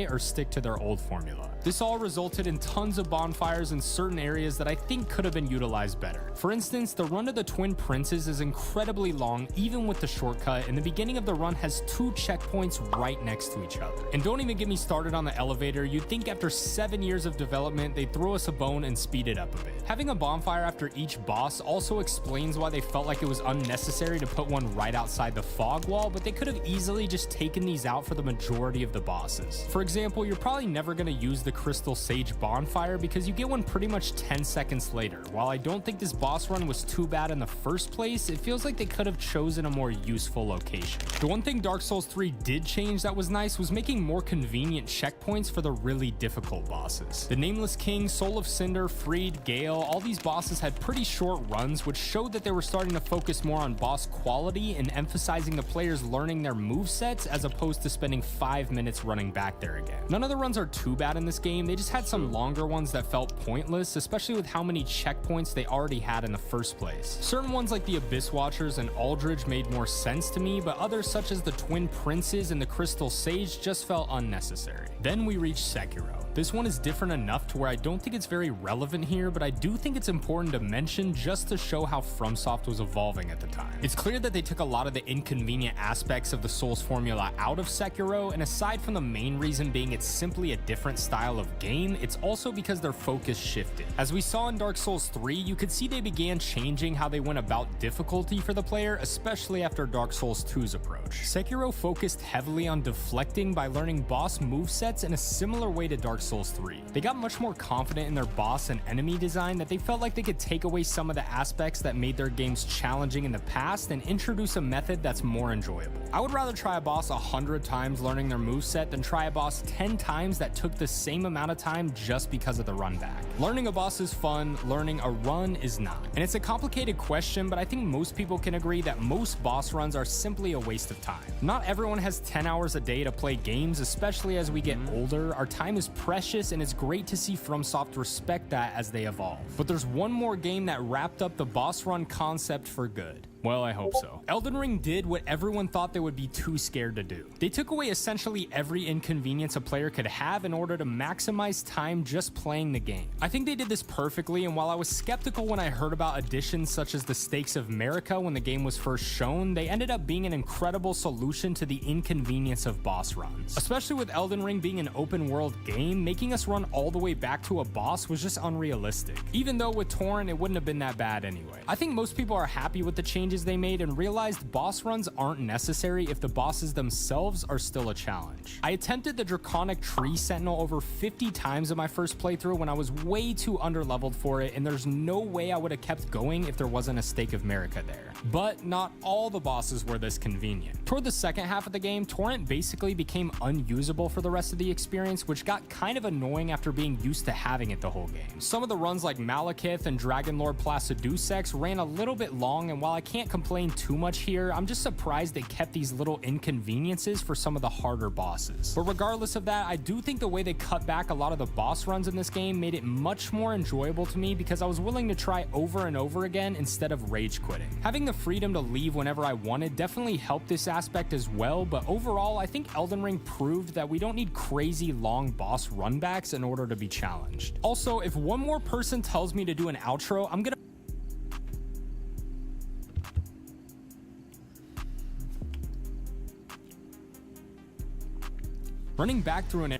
Or stick to their old formula. This all resulted in tons of bonfires in certain areas that I think could have been utilized better. For instance, the run to the Twin Princes is incredibly long even with the shortcut, and the beginning of the run has 2 checkpoints right next to each other. And don't even get me started on the elevator. You'd think after 7 years of development they'd throw us a bone and speed it up a bit. Having a bonfire after each boss also explains why they felt like it was unnecessary to put one right outside the fog wall, but they could have easily just taken these out for the majority of the bosses. For example, you're probably never going to use the Crystal Sage bonfire because you get one pretty much 10 seconds later. While I don't think this boss run was too bad in the first place, it feels like they could have chosen a more useful location. The one thing Dark Souls 3 did change that was nice was making more convenient checkpoints for the really difficult bosses. The Nameless King, Soul of Cinder, Freed, Gale, all these bosses had pretty short runs, which showed that they were starting to focus more on boss quality and emphasizing the players learning their movesets as opposed to spending 5 minutes running back there again. None of the runs are too bad in this game, they just had some longer ones that felt pointless, especially with how many checkpoints they already had in the first place. Certain ones like the Abyss Watchers and Aldridge made more sense to me, but others such as the Twin Princes and the Crystal Sage just felt unnecessary. Then we reached Sekiro. This one is different enough to where I don't think it's very relevant here, but I do think it's important to mention just to show how FromSoft was evolving at the time. It's clear that they took a lot of the inconvenient aspects of the Souls formula out of Sekiro, and aside from the main reason being it's simply a different style of game, it's also because their focus shifted. As we saw in Dark Souls 3, you could see they began changing how they went about difficulty for the player, especially after Dark Souls 2's approach. Sekiro focused heavily on deflecting by learning boss movesets in a similar way to Dark Souls 3. They got much more confident in their boss and enemy design that they felt like they could take away some of the aspects that made their games challenging in the past and introduce a method that's more enjoyable. I would rather try a boss 100 times learning their moveset than try a boss 10 times that took the same same amount of time just because of the run back. Learning a boss is fun, learning a run is not. And it's a complicated question, but I think most people can agree that most boss runs are simply a waste of time. Not everyone has 10 hours a day to play games, especially as we get older. Our time is precious, and it's great to see FromSoft respect that as they evolve. But there's one more game that wrapped up the boss run concept for good. Well, I hope so. Elden Ring did what everyone thought they would be too scared to do. They took away essentially every inconvenience a player could have in order to maximize time just playing the game. I think they did this perfectly, and while I was skeptical when I heard about additions such as the Stakes of Marika when the game was first shown, they ended up being an incredible solution to the inconvenience of boss runs. Especially with Elden Ring being an open world game, making us run all the way back to a boss was just unrealistic. Even though with Torrent it wouldn't have been that bad anyway. I think most people are happy with the changes they made and realized boss runs aren't necessary if the bosses themselves are still a challenge. I attempted the Draconic Tree Sentinel over 50 times in my first playthrough when I was way too underleveled for it, and there's no way I would have kept going if there wasn't a Stake of Marika there. But not all the bosses were this convenient. Toward the second half of the game, Torrent basically became unusable for the rest of the experience, which got kind of annoying after being used to having it the whole game. Some of the runs like Malekith and Dragonlord Placidusex ran a little bit long, and while I can't complain too much here, I'm just surprised they kept these little inconveniences for some of the harder bosses. But regardless of that, I do think the way they cut back a lot of the boss runs in this game made it much more enjoyable to me because I was willing to try over and over again instead of rage quitting. Having the freedom to leave whenever I wanted definitely helped this aspect as well, but overall I think Elden Ring proved that we don't need crazy long boss runbacks in order to be challenged. Also, if one more person tells me to do an outro, I'm gonna running back through an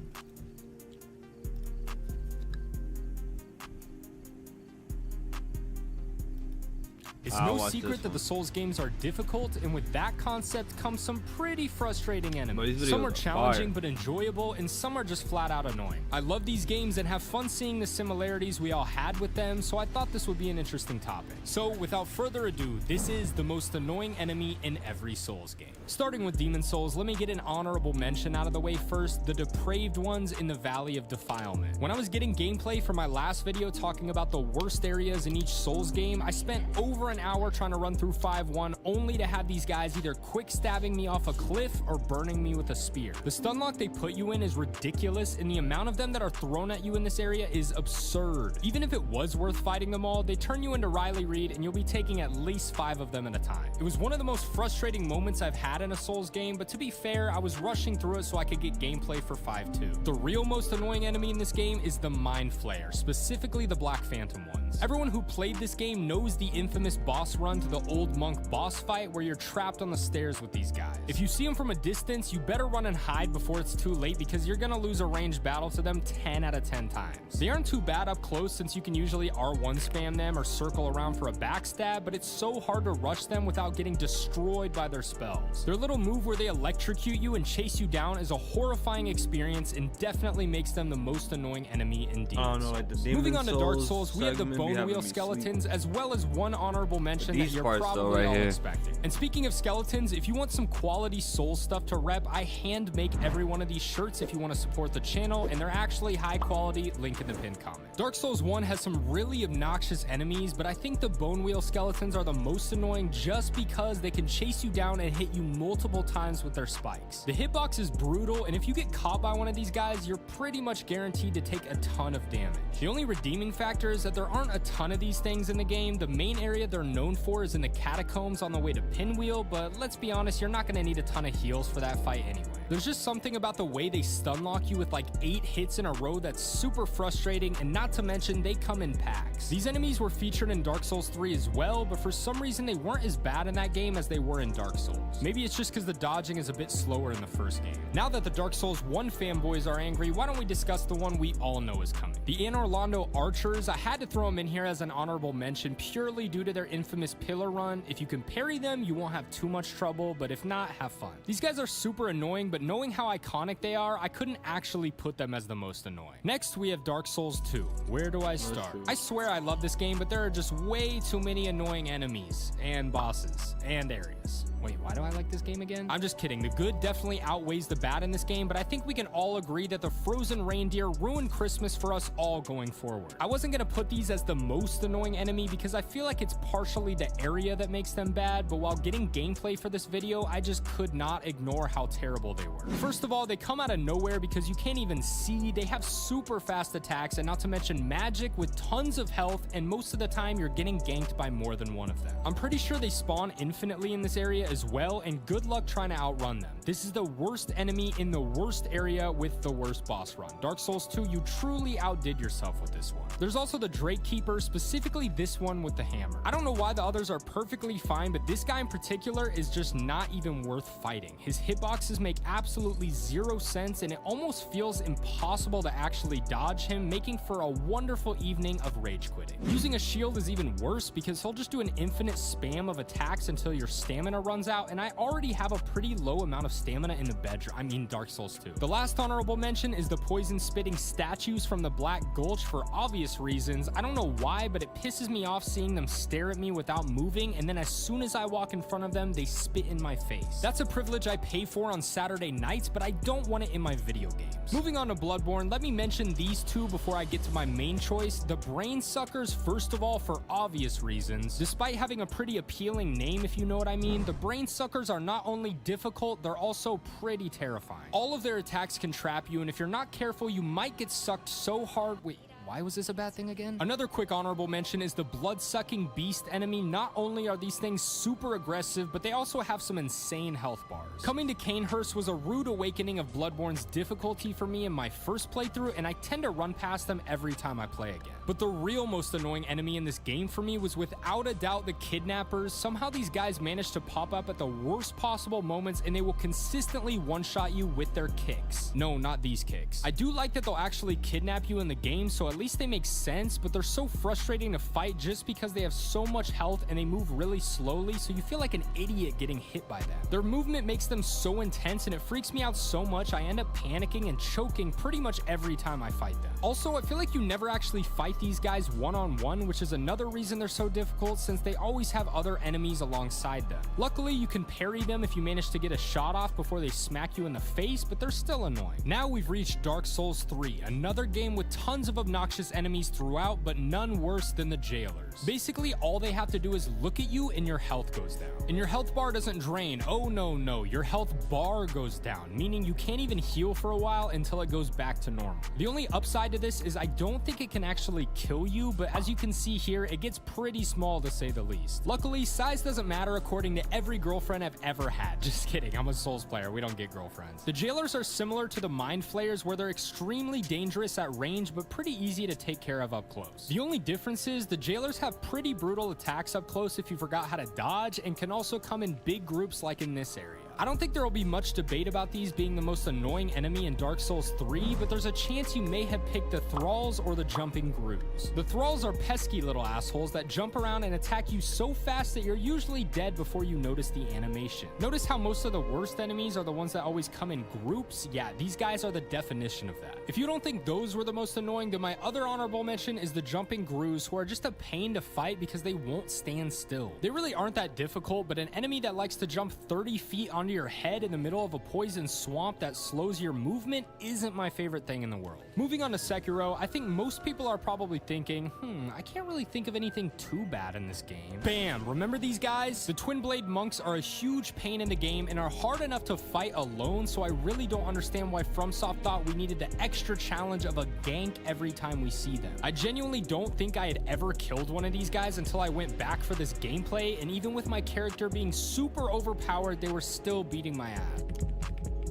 It's no secret that the Souls games are difficult, and with that concept comes some pretty frustrating enemies. Some are challenging but enjoyable, and some are just flat out annoying. I love these games and have fun seeing the similarities we all had with them, so I thought this would be an interesting topic. So without further ado, this is the most annoying enemy in every Souls game. Starting with Demon Souls, let me get an honorable mention out of the way first, the depraved ones in the Valley of Defilement. When I was getting gameplay for my last video talking about the worst areas in each Souls game, I spent over an hour trying to run through 5-1 only to have these guys either quick stabbing me off a cliff or burning me with a spear. The stun lock they put you in is ridiculous, and the amount of them that are thrown at you in this area is absurd. Even if it was worth fighting them all, they turn you into Riley Reid and you'll be taking at least 5 of them at a time. It was one of the most frustrating moments I've had in a Souls game, but to be fair, I was rushing through it so I could get gameplay for 5-2. The real most annoying enemy in this game is the Mind Flayer, specifically the Black Phantom ones. Everyone who played this game knows the infamous boss run to the Old Monk boss fight where you're trapped on the stairs with these guys. If you see them from a distance, you better run and hide before it's too late because you're gonna lose a ranged battle to them 10 out of 10 times. They aren't too bad up close since you can usually R1 spam them or circle around for a backstab, but it's so hard to rush them without getting destroyed by their spells. Their little move where they electrocute you and chase you down is a horrifying experience and definitely makes them the most annoying enemy in Demon Souls. Moving on to Dark Souls, we have the Bone Wheel skeletons as well as one honorable mention that you're probably all expecting. And speaking of skeletons, if you want some quality Souls stuff to rep, I hand make every one of these shirts if you want to support the channel, and they're actually high quality, link in the pinned comment. Dark Souls 1 has some really obnoxious enemies, but I think the Bone Wheel skeletons are the most annoying just because they can chase you down and hit you multiple times with their spikes. The hitbox is brutal, and if you get caught by one of these guys, you're pretty much guaranteed to take a ton of damage. The only redeeming factor is that there aren't a ton of these things in the game. The main area they're known for is in the catacombs on the way to Pinwheel, but let's be honest, you're not going to need a ton of heals for that fight anyway. There's just something about the way they stun lock you with like 8 hits in a row that's super frustrating, and not to mention they come in packs. These enemies were featured in Dark Souls 3 as well, but for some reason they weren't as bad in that game as they were in Dark Souls. Maybe it's just because the dodging is a bit slower in the first game. Now that the Dark Souls 1 fanboys are angry, why don't we discuss the one we all know is coming. The Anor Londo Archers, I had to throw them in here as an honorable mention purely due to their infamous pillar run. If you can parry them, you won't have too much trouble, but if not, have fun. These guys are super annoying, but but knowing how iconic they are, I couldn't actually put them as the most annoying. Next, we have Dark Souls 2. Where do I start? I swear I love this game, but there are just way too many annoying enemies and bosses and areas. Wait, why do I like this game again? I'm just kidding. The good definitely outweighs the bad in this game, but I think we can all agree that the frozen reindeer ruined Christmas for us all going forward. I wasn't gonna put these as the most annoying enemy because I feel like it's partially the area that makes them bad, but while getting gameplay for this video, I just could not ignore how terrible they were. First of all, they come out of nowhere because you can't even see. They have super fast attacks, and not to mention magic with tons of health, and most of the time you're getting ganked by more than one of them. I'm pretty sure they spawn infinitely in this area as well, and good luck trying to outrun them. This is the worst enemy in the worst area with the worst boss run. Dark Souls 2, you truly outdid yourself with this one. There's also the Drake Keeper, specifically this one with the hammer. I don't know why the others are perfectly fine, but this guy in particular is just not even worth fighting. His hitboxes make absolutely zero sense, and it almost feels impossible to actually dodge him, making for a wonderful evening of rage quitting. Using a shield is even worse because he'll just do an infinite spam of attacks until your stamina runs out, and I already have a pretty low amount of stamina in the bedroom. I mean Dark Souls 2. The last honorable mention is the poison spitting statues from the Black Gulch for obvious reasons. I don't know why, but it pisses me off seeing them stare at me without moving, and then as soon as I walk in front of them, they spit in my face. That's a privilege I pay for on Saturday nights, but I don't want it in my video games. Moving on to Bloodborne, let me mention these two before I get to my main choice. The Brain Suckers, first of all, for obvious reasons. Despite having a pretty appealing name, if you know what I mean, the Brain Suckers are not only difficult, they're also pretty terrifying. All of their attacks can trap you, and if you're not careful, you might get sucked so hard. Wait, why was this a bad thing again? Another quick honorable mention is the blood-sucking beast enemy. Not only are these things super aggressive, but they also have some insane health bars. Coming to Cainhurst was a rude awakening of Bloodborne's difficulty for me in my first playthrough, and I tend to run past them every time I play again. But the real most annoying enemy in this game for me was without a doubt the kidnappers. Somehow these guys manage to pop up at the worst possible moments, and they will consistently one-shot you with their kicks. No, not these kicks. I do like that they'll actually kidnap you in the game, so at least they make sense, but they're so frustrating to fight just because they have so much health and they move really slowly, so you feel like an idiot getting hit by them. Their movement makes them so intense, and it freaks me out so much I end up panicking and choking pretty much every time I fight them. Also, I feel like you never actually fight these guys one-on-one, which is another reason they're so difficult, since they always have other enemies alongside them. Luckily, you can parry them if you manage to get a shot off before they smack you in the face, but they're still annoying. Now we've reached Dark Souls 3, another game with tons of obnoxious enemies throughout, but none worse than the jailers. Basically, all they have to do is look at you and your health goes down. And your health bar doesn't drain. Oh no, your health bar goes down, meaning you can't even heal for a while until it goes back to normal. The only upside to this is I don't think it can actually kill you, but as you can see here, it gets pretty small to say the least. Luckily, size doesn't matter according to every girlfriend I've ever had. Just kidding, I'm a Souls player, we don't get girlfriends. The jailers are similar to the Mind Flayers, where they're extremely dangerous at range, but pretty easy to take care of up close. The only difference is the jailers have pretty brutal attacks up close if you forgot how to dodge, and can also come in big groups like in this area. I don't think there will be much debate about these being the most annoying enemy in Dark Souls 3, but there's a chance you may have picked the Thralls or the Jumping Grooves. The Thralls are pesky little assholes that jump around and attack you so fast that you're usually dead before you notice the animation. Notice how most of the worst enemies are the ones that always come in groups? Yeah, these guys are the definition of that. If you don't think those were the most annoying, then my other honorable mention is the Jumping Grooves, who are just a pain to fight because they won't stand still. They really aren't that difficult, but an enemy that likes to jump 30 feet onto your head in the middle of a poison swamp that slows your movement isn't my favorite thing in the world. Moving on to Sekiro, I think most people are probably thinking, I can't really think of anything too bad in this game. Bam! Remember these guys? The Twin Blade Monks are a huge pain in the game and are hard enough to fight alone, so I really don't understand why FromSoft thought we needed the extra challenge of a gank every time we see them. I genuinely don't think I had ever killed one of these guys until I went back for this gameplay, and even with my character being super overpowered, they were still beating my ass.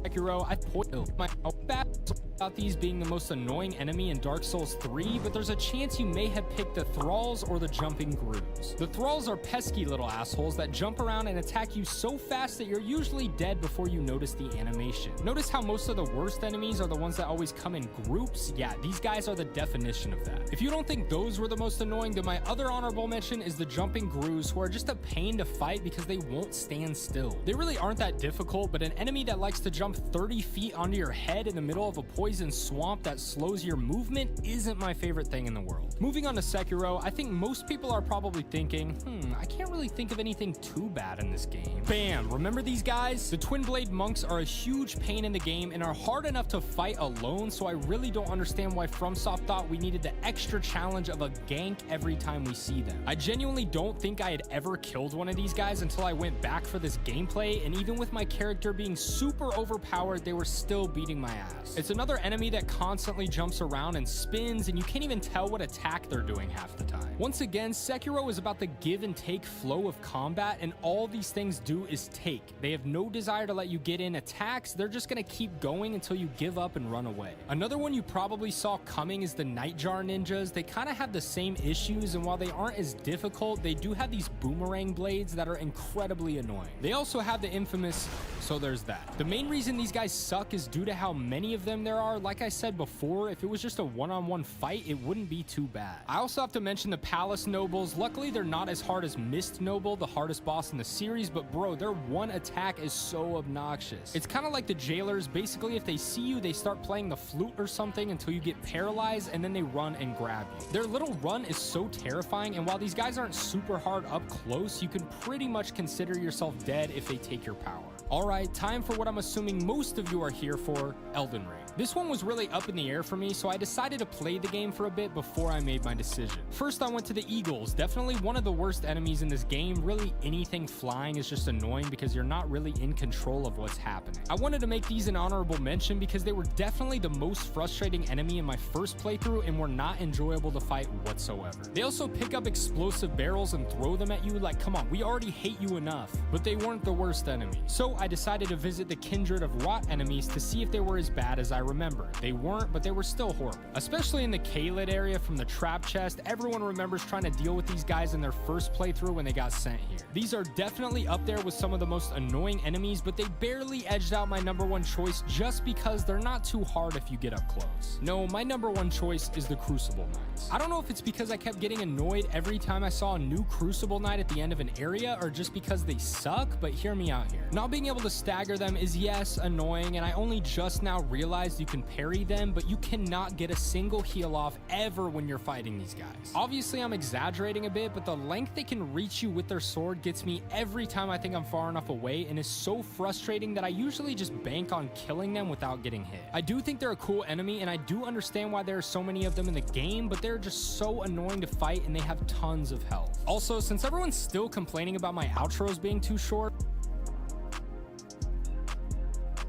Sekiro, I my bad. about these being the most annoying enemy in Dark Souls 3, but there's a chance you may have picked the Thralls or the Jumping Grooves. The Thralls are pesky little assholes that jump around and attack you so fast that you're usually dead before you notice the animation. Notice how most of the worst enemies are the ones that always come in groups? Yeah, these guys are the definition of that. If you don't think those were the most annoying, then my other honorable mention is the Jumping Grooves, who are just a pain to fight because they won't stand still. They really aren't that difficult, but an enemy that likes to jump 30 feet onto your head in the middle of a poison swamp that slows your movement isn't my favorite thing in the world. Moving on to Sekiro, I think most people are probably thinking, I can't really think of anything too bad in this game. Bam! Remember these guys? The Twin Blade Monks are a huge pain in the game and are hard enough to fight alone, so I really don't understand why FromSoft thought we needed the extra challenge of a gank every time we see them. I genuinely don't think I had ever killed one of these guys until I went back for this gameplay, and even with my character being super overpowered, they were still beating my ass. It's another enemy that constantly jumps around and spins, and you can't even tell what attack they're doing half the time. Once again, Sekiro is about the give and take flow of combat, and all these things do is take. They have no desire to let you get in attacks, they're just gonna keep going until you give up and run away. Another one you probably saw coming is the Nightjar ninjas. They kind of have the same issues, and while they aren't as difficult, they do have these boomerang blades that are incredibly annoying. They also have the infamous, so there's that. The main reason these guys suck is due to how many of them there are. Like I said before, if it was just a one-on-one fight, it wouldn't be too bad. I also have to mention the Palace Nobles. Luckily, they're not as hard as Mist Noble, the hardest boss in the series, but bro, their one attack is so obnoxious. It's kind of like the jailers. Basically, if they see you, they start playing the flute or something until you get paralyzed, and then they run and grab you. Their little run is so terrifying, and while these guys aren't super hard up close, you can pretty much consider yourself dead if they take your power. Alright, time for what I'm assuming most of you are here for, Elden Ring. This one was really up in the air for me, so I decided to play the game for a bit before I made my decision. First, I went to the Eagles, definitely one of the worst enemies in this game. Really, anything flying is just annoying because you're not really in control of what's happening. I wanted to make these an honorable mention because they were definitely the most frustrating enemy in my first playthrough and were not enjoyable to fight whatsoever. They also pick up explosive barrels and throw them at you like, come on, we already hate you enough. But they weren't the worst enemy. So I decided to visit the Kindred of Rot enemies to see if they were as bad as I remember. They weren't, but they were still horrible. Especially in the Caelid area from the trap chest, everyone remembers trying to deal with these guys in their first playthrough when they got sent here. These are definitely up there with some of the most annoying enemies, but they barely edged out my number one choice just because they're not too hard if you get up close. No, my number one choice is the Crucible Knights. I don't know if it's because I kept getting annoyed every time I saw a new Crucible Knight at the end of an area, or just because they suck, but hear me out here. Not being able to stagger them is, yes, annoying, and I only just now realized you can parry them, but you cannot get a single heal off ever when you're fighting these guys. Obviously, I'm exaggerating a bit, but the length they can reach you with their sword gets me every time I think I'm far enough away, and is so frustrating that I usually just bank on killing them without getting hit. I do think they're a cool enemy, and I do understand why there are so many of them in the game, but they're just so annoying to fight, and they have tons of health. Also, since everyone's still complaining about my outros being too short,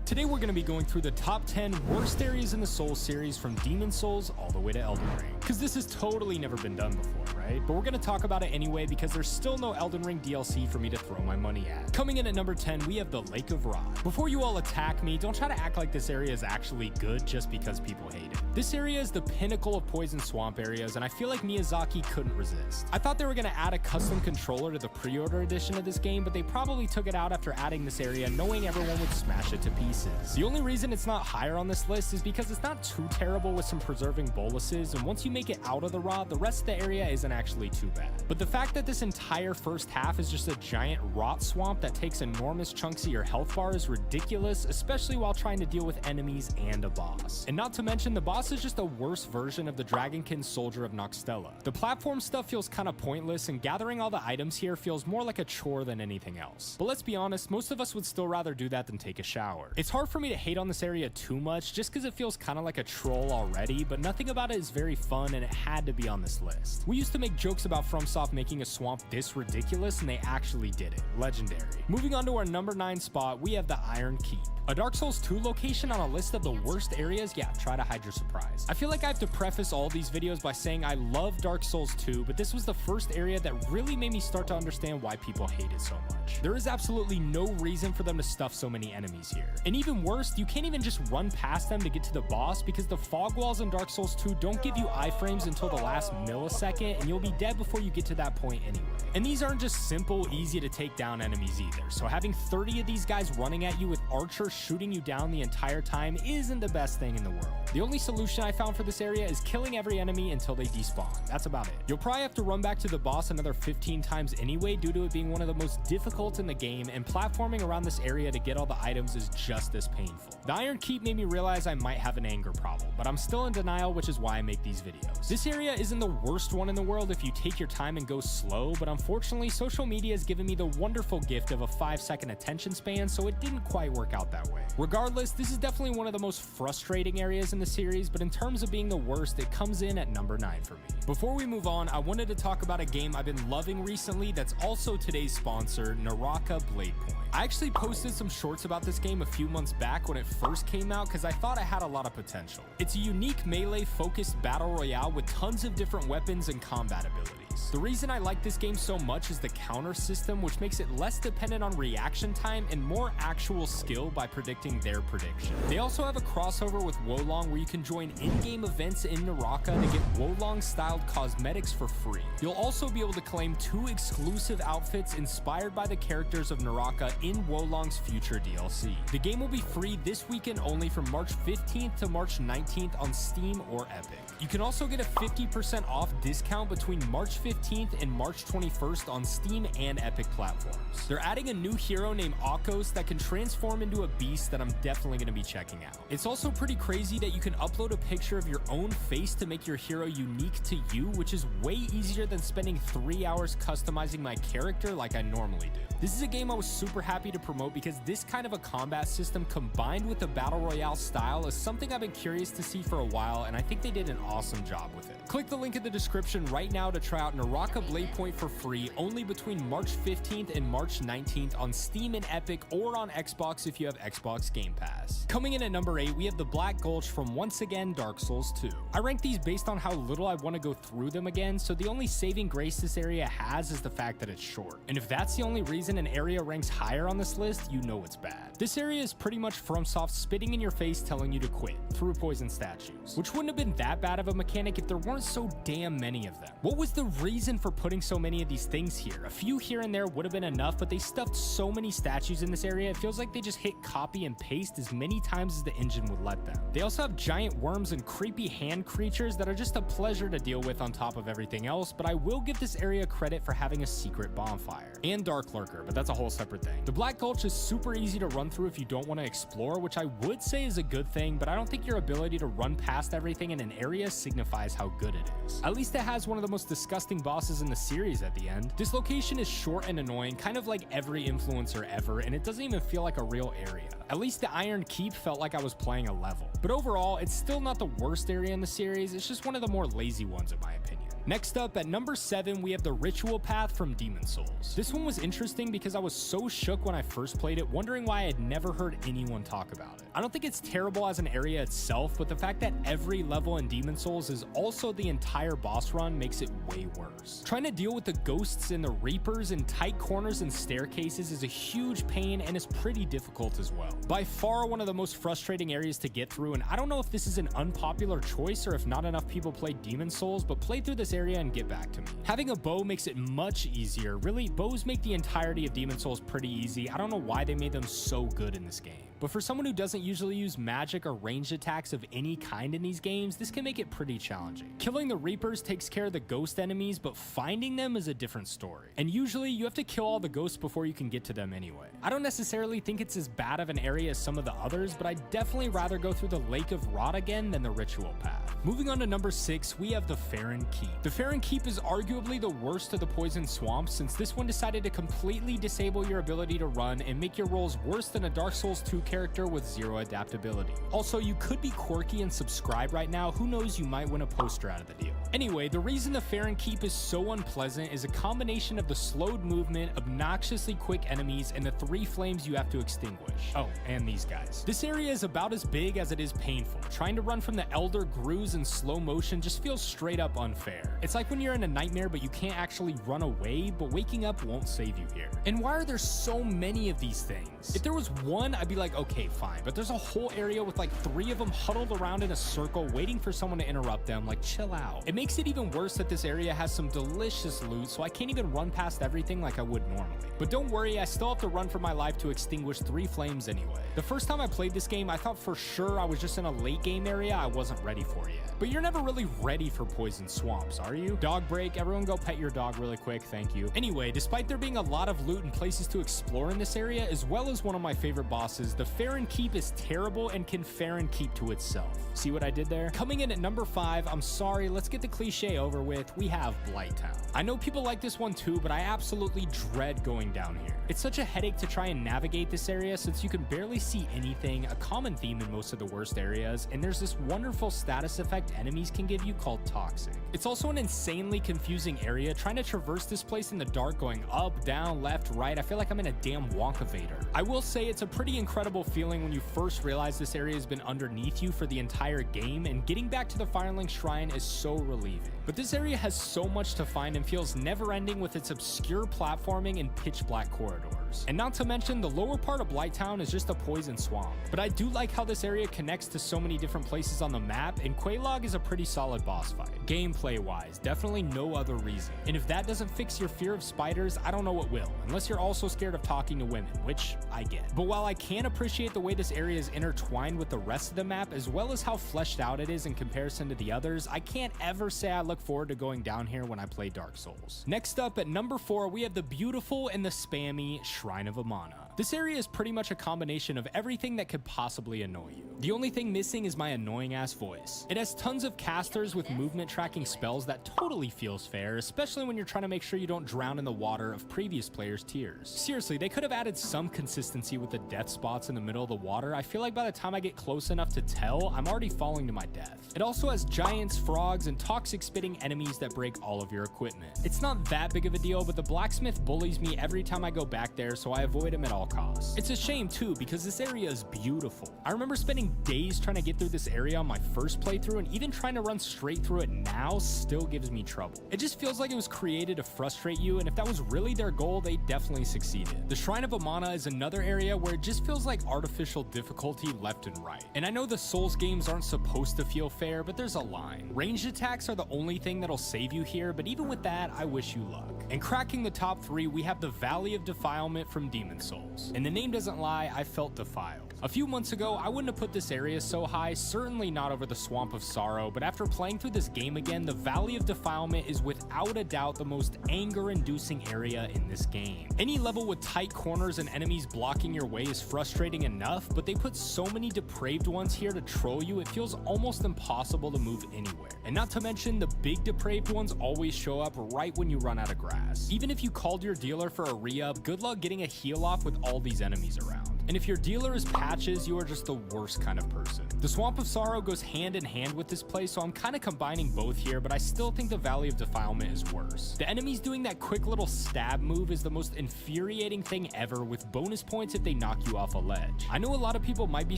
today we're going to be going through the top 10 worst areas in the Souls series from Demon Souls all the way to Elden Ring. Because this has totally never been done before, right? But we're going to talk about it anyway because there's still no Elden Ring DLC for me to throw my money at. Coming in at number 10, we have the Lake of Rod. Before you all attack me, don't try to act like this area is actually good just because people hate it. This area is the pinnacle of poison swamp areas, and I feel like Miyazaki couldn't resist. I thought they were going to add a custom controller to the pre-order edition of this game, but they probably took it out after adding this area, knowing everyone would smash it to pieces. The only reason it's not higher on this list is because it's not too terrible with some preserving boluses, and once you make it out of the rod, the rest of the area isn't actually too bad. But the fact that this entire first half is just a giant rot swamp that takes enormous chunks of your health bar is ridiculous, especially while trying to deal with enemies and a boss. And not to mention, the boss is just a worse version of the Dragonkin Soldier of Noxtella. The platform stuff feels kind of pointless, and gathering all the items here feels more like a chore than anything else. But let's be honest, most of us would still rather do that than take a shower. It's hard for me to hate on this area too much just because it feels kind of like a troll already, but nothing about it is very fun, and it had to be on this list. We used to make jokes about FromSoft making a swamp this ridiculous, and they actually did it. Legendary. Moving on to our number 9 spot, we have the Iron Keep. A Dark Souls 2 location on a list of the worst areas? Yeah, try to hide your surprise. I feel like I have to preface all these videos by saying I love Dark Souls 2, but this was the first area that really made me start to understand why people hate it so much. There is absolutely no reason for them to stuff so many enemies here. And even even worse, you can't even just run past them to get to the boss because the fog walls in Dark Souls 2 don't give you iframes until the last millisecond, and you'll be dead before you get to that point anyway. And these aren't just simple, easy to take down enemies either, so having 30 of these guys running at you with archers shooting you down the entire time isn't the best thing in the world. The only solution I found for this area is killing every enemy until they despawn. That's about it. You'll probably have to run back to the boss another 15 times anyway due to it being one of the most difficult in the game, and platforming around this area to get all the items is just as painful. The Iron Keep made me realize I might have an anger problem, but I'm still in denial, which is why I make these videos. This area isn't the worst one in the world if you take your time and go slow, but unfortunately social media has given me the wonderful gift of a 5-second attention span, so it didn't quite work out that way. Regardless, this is definitely one of the most frustrating areas in the series, but in terms of being the worst, it comes in at number 9 for me. Before we move on, I wanted to talk about a game I've been loving recently that's also today's sponsor, Naraka: Bladepoint. I actually posted some shorts about this game a few months back when it first came out because I thought it had a lot of potential. It's a unique melee-focused battle royale with tons of different weapons and combat abilities. The reason I like this game so much is the counter system, which makes it less dependent on reaction time and more actual skill by predicting their prediction. They also have a crossover with Wolong where you can join in-game events in Naraka to get Wolong-styled cosmetics for free. You'll also be able to claim 2 exclusive outfits inspired by the characters of Naraka in Wolong's future DLC. The game will be free this weekend only from March 15th to March 19th on Steam or Epic. You can also get a 50% off discount between March 15th and March 21st on Steam and Epic platforms. They're adding a new hero named Akos that can transform into a beast that I'm definitely going to be checking out. It's also pretty crazy that you can upload a picture of your own face to make your hero unique to you, which is way easier than spending 3 hours customizing my character like I normally do. This is a game I was super happy to promote because this kind of a combat system combined with the battle royale style is something I've been curious to see for a while, and I think they did an awesome job with it. Click the link in the description right now to try out Naraka: Bladepoint for free only between March 15th and March 19th on Steam and Epic, or on Xbox if you have Xbox Game Pass. Coming in at number 8, we have the Black Gulch from once again Dark Souls 2. I rank these based on how little I want to go through them again, so the only saving grace this area has is the fact that it's short. And if that's the only reason an area ranks higher on this list, you know it's bad. This area is pretty much FromSoft spitting in your face telling you to quit through poison statues, which wouldn't have been that bad of a mechanic if there weren't so damn many of them. What was the reason for putting so many of these things here? A few here and there would have been enough, but they stuffed so many statues in this area, it feels like they just hit copy and paste as many times as the engine would let them. They also have giant worms and creepy hand creatures that are just a pleasure to deal with on top of everything else, but I will give this area credit for having a secret bonfire and Dark Lurker, but that's a whole separate thing. The Black Gulch is super easy to run through if you don't want to explore, which I would say is a good thing, but I don't think your ability to run past everything in an area signifies how good it is. At least it has one of the most disgusting bosses in the series at the end. This location is short and annoying, kind of like every influencer ever, and it doesn't even feel like a real area. At least the Iron Keep felt like I was playing a level. But overall, it's still not the worst area in the series, it's just one of the more lazy ones in my opinion. Next up, at number 7, we have the Ritual Path from Demon's Souls. This one was interesting because I was so shook when I first played it, wondering why I had never heard anyone talk about it. I don't think it's terrible as an area itself, but the fact that every level in Demon's Souls is also the entire boss run makes it way worse. Trying to deal with the ghosts and the reapers in tight corners and staircases is a huge pain and is pretty difficult as well. By far one of the most frustrating areas to get through, and I don't know if this is an unpopular choice or if not enough people play Demon's Souls, but play through this area and get back to me. Having a bow makes it much easier. Really, bows make the entirety of Demon's Souls pretty easy. I don't know why they made them so good in this game. But for someone who doesn't usually use magic or ranged attacks of any kind in these games, this can make it pretty challenging. Killing the Reapers takes care of the ghost enemies, but finding them is a different story. And usually you have to kill all the ghosts before you can get to them anyway. I don't necessarily think it's as bad of an area as some of the others, but I'd definitely rather go through the Lake of Rot again than the Ritual Path. Moving on to number 6, we have the Farron Keep. The Farron Keep is arguably the worst of the Poison Swamps, since this one decided to completely disable your ability to run and make your rolls worse than a Dark Souls 2 character with 0 adaptability. Also, you could be quirky and subscribe right now. Who knows, you might win a poster out of the deal. Anyway, the reason the Farron Keep is so unpleasant is a combination of the slowed movement, obnoxiously quick enemies, and the 3 flames you have to extinguish. Oh, and these guys. This area is about as big as it is painful. Trying to run from the Elder Grooves in slow motion just feels straight up unfair. It's like when you're in a nightmare but you can't actually run away, but waking up won't save you here. And why are there so many of these things? If there was one, I'd be like, okay, fine, but there's a whole area with like 3 of them huddled around in a circle waiting for someone to interrupt them. Like, chill out. It makes it even worse that this area has some delicious loot, so I can't even run past everything like I would normally. But don't worry, I still have to run for my life to extinguish 3 flames anyway. The first time I played this game, I thought for sure I was just in a late game area I wasn't ready for yet. But you're never really ready for poison swamps, are you? Dog break, everyone go pet your dog really quick, thank you. Anyway, despite there being a lot of loot and places to explore in this area, as well as one of my favorite bosses, the Farron Keep is terrible and can Farron Keep to itself. See what I did there? Coming in at number 5, I'm sorry, let's get the cliche over with, we have Blighttown. I know people like this one too, but I absolutely dread going down here. It's such a headache to try and navigate this area since you can barely see anything, a common theme in most of the worst areas, and there's this wonderful status effect enemies can give you called Toxic. It's also an insanely confusing area, trying to traverse this place in the dark going up, down, left, right. I feel like I'm in a damn Wonkavator. I will say it's a pretty incredible feeling when you first realize this area has been underneath you for the entire game, and getting back to the Firelink Shrine is so relieving. But this area has so much to find and feels never-ending with its obscure platforming and pitch-black corridors. And not to mention, the lower part of Blighttown is just a poison swamp. But I do like how this area connects to so many different places on the map, and Quelaag is a pretty solid boss fight. Gameplay-wise, definitely no other reason. And if that doesn't fix your fear of spiders, I don't know what will, unless you're also scared of talking to women, which I get. But while I can appreciate the way this area is intertwined with the rest of the map, as well as how fleshed out it is in comparison to the others, I can't ever say I look forward to going down here when I play Dark Souls. Next up at number 4, we have the beautiful and the spammy Shrine of Amana. This area is pretty much a combination of everything that could possibly annoy you. The only thing missing is my annoying ass voice. It has tons of casters with movement tracking spells that totally feels fair, especially when you're trying to make sure you don't drown in the water of previous players' tears. Seriously, they could have added some consistency with the death spots in the middle of the water. I feel like by the time I get close enough to tell, I'm already falling to my death. It also has giants, frogs, and toxic spitting enemies that break all of your equipment. It's not that big of a deal, but the blacksmith bullies me every time I go back there, so I avoid him at all costs. It's a shame too, because this area is beautiful. I remember spending days trying to get through this area on my first playthrough, and even trying to run straight through it now still gives me trouble. It just feels like it was created to frustrate you, and if that was really their goal, they definitely succeeded. The Shrine of Amana is another area where it just feels like artificial difficulty left and right. And I know the Souls games aren't supposed to feel fair, but there's a line. Ranged attacks are the only thing that'll save you here, but even with that, I wish you luck. And cracking the top 3, we have the Valley of Defilement from Demon Souls. And the name doesn't lie, I felt defiled. A few months ago, I wouldn't have put this area so high, certainly not over the Swamp of Sorrow, but after playing through this game again, the Valley of Defilement is without a doubt the most anger-inducing area in this game. Any level with tight corners and enemies blocking your way is frustrating enough, but they put so many depraved ones here to troll you, it feels almost impossible to move anywhere. And not to mention, the big depraved ones always show up right when you run out of grass. Even if you called your dealer for a re-up, good luck getting a heal off with all these enemies around. And if your dealer is Patches, you are just the worst kind of person. The Swamp of Sorrow goes hand in hand with this place, so I'm kind of combining both here, but I still think the Valley of Defilement is worse. The enemies doing that quick little stab move is the most infuriating thing ever, with bonus points if they knock you off a ledge. I know a lot of people might be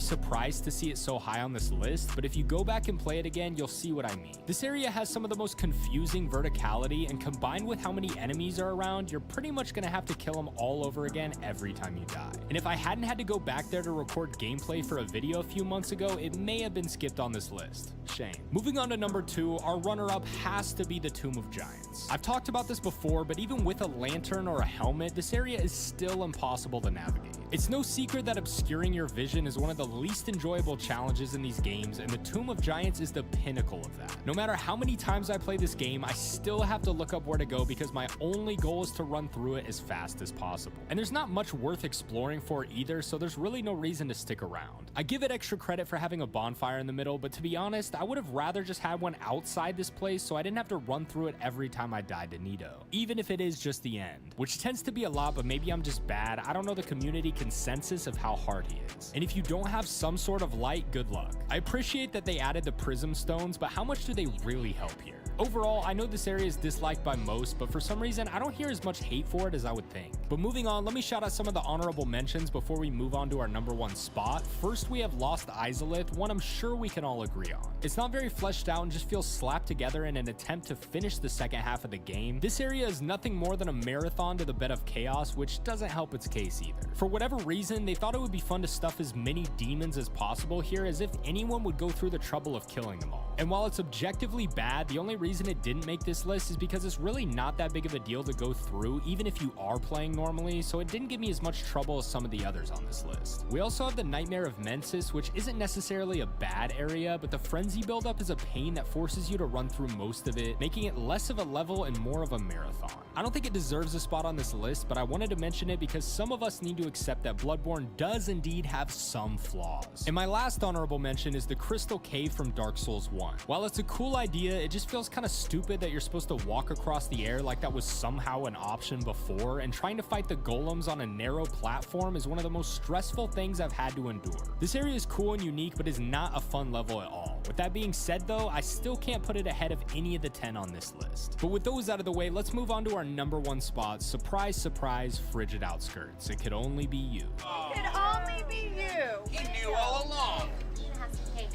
surprised to see it so high on this list, but if you go back and play it again, you'll see what I mean. This area has some of the most confusing verticality, and combined with how many enemies are around, you're pretty much gonna have to kill them all over again every time you die. And if I hadn't had to go back there to record gameplay for a video a few months ago, it may have been skipped on this list. Shame. Moving on to number 2, our runner-up has to be the Tomb of Giants. I've talked about this before, but even with a lantern or a helmet, this area is still impossible to navigate. It's no secret that obscuring your vision is one of the least enjoyable challenges in these games, and the Tomb of Giants is the pinnacle of that. No matter how many times I play this game, I still have to look up where to go because my only goal is to run through it as fast as possible. And there's not much worth exploring for either, so there's really no reason to stick around. I give it extra credit for having a bonfire in the middle, but to be honest, I would have rather just had one outside this place so I didn't have to run through it every time I died to Nito, even if it is just the end, which tends to be a lot, but maybe I'm just bad. I don't know the community consensus of how hard he is. And if you don't have some sort of light, good luck. I appreciate that they added the prism stones, but how much do they really help here? Overall, I know this area is disliked by most, but for some reason, I don't hear as much hate for it as I would think. But moving on, let me shout out some of the honorable mentions before we move on to our number 1 spot. First, we have Lost Izalith, one I'm sure we can all agree on. It's not very fleshed out and just feels slapped together in an attempt to finish the second half of the game. This area is nothing more than a marathon to the bed of chaos, which doesn't help its case either. For whatever reason, they thought it would be fun to stuff as many demons as possible here, as if anyone would go through the trouble of killing them all. And while it's objectively bad, the only reason it didn't make this list is because it's really not that big of a deal to go through, even if you are playing normally, so it didn't give me as much trouble as some of the others on this list. We also have the Nightmare of Mensis, which isn't necessarily a bad area, but the frenzy buildup is a pain that forces you to run through most of it, making it less of a level and more of a marathon. I don't think it deserves a spot on this list, but I wanted to mention it because some of us need to accept that Bloodborne does indeed have some flaws. And my last honorable mention is the Crystal Cave from Dark Souls 1. While it's a cool idea, it just feels kind of stupid that you're supposed to walk across the air like that was somehow an option before, and trying to fight the golems on a narrow platform is one of the most stressful things I've had to endure. This area is cool and unique, but is not a fun level at all. With that being said though, I still can't put it ahead of any of the 10 on this list. But with those out of the way, let's move on to our number 1 spot. Surprise, surprise, Frigid Outskirts. It could only be you. It could only be you. He knew all along.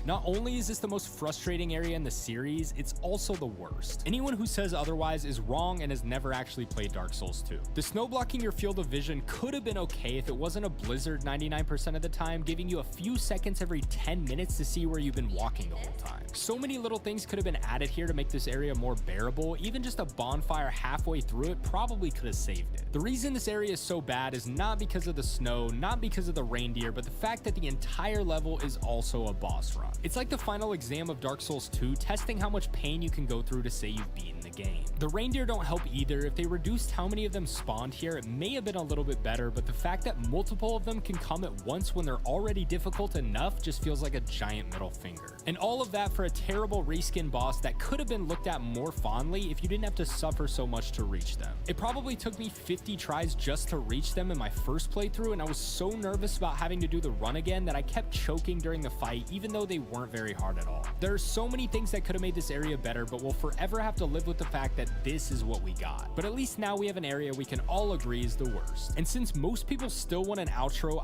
Not only is this the most frustrating area in the series, it's also the worst. Anyone who says otherwise is wrong and has never actually played Dark Souls 2. The snow blocking your field of vision could have been okay if it wasn't a blizzard 99% of the time, giving you a few seconds every 10 minutes to see where you've been walking the whole time. So many little things could have been added here to make this area more bearable. Even just a bonfire halfway through it probably could have saved it. The reason this area is so bad is not because of the snow, not because of the reindeer, but the fact that the entire level is also a boss run. It's like the final exam of Dark Souls 2, testing how much pain you can go through to say you've beaten the game. The reindeer don't help either. If they reduced how many of them spawned here, it may have been a little bit better, but the fact that multiple of them can come at once when they're already difficult enough just feels like a giant middle finger. And all of that for a terrible reskin boss that could have been looked at more fondly if you didn't have to suffer so much to reach them. It probably took me 50 tries just to reach them in my first playthrough, and I was so nervous about having to do the run again that I kept choking during the fight, even though they weren't very hard at all. There are so many things that could have made this area better, but we'll forever have to live with the fact that this is what we got. But at least now we have an area we can all agree is the worst. And since most people still want an outro,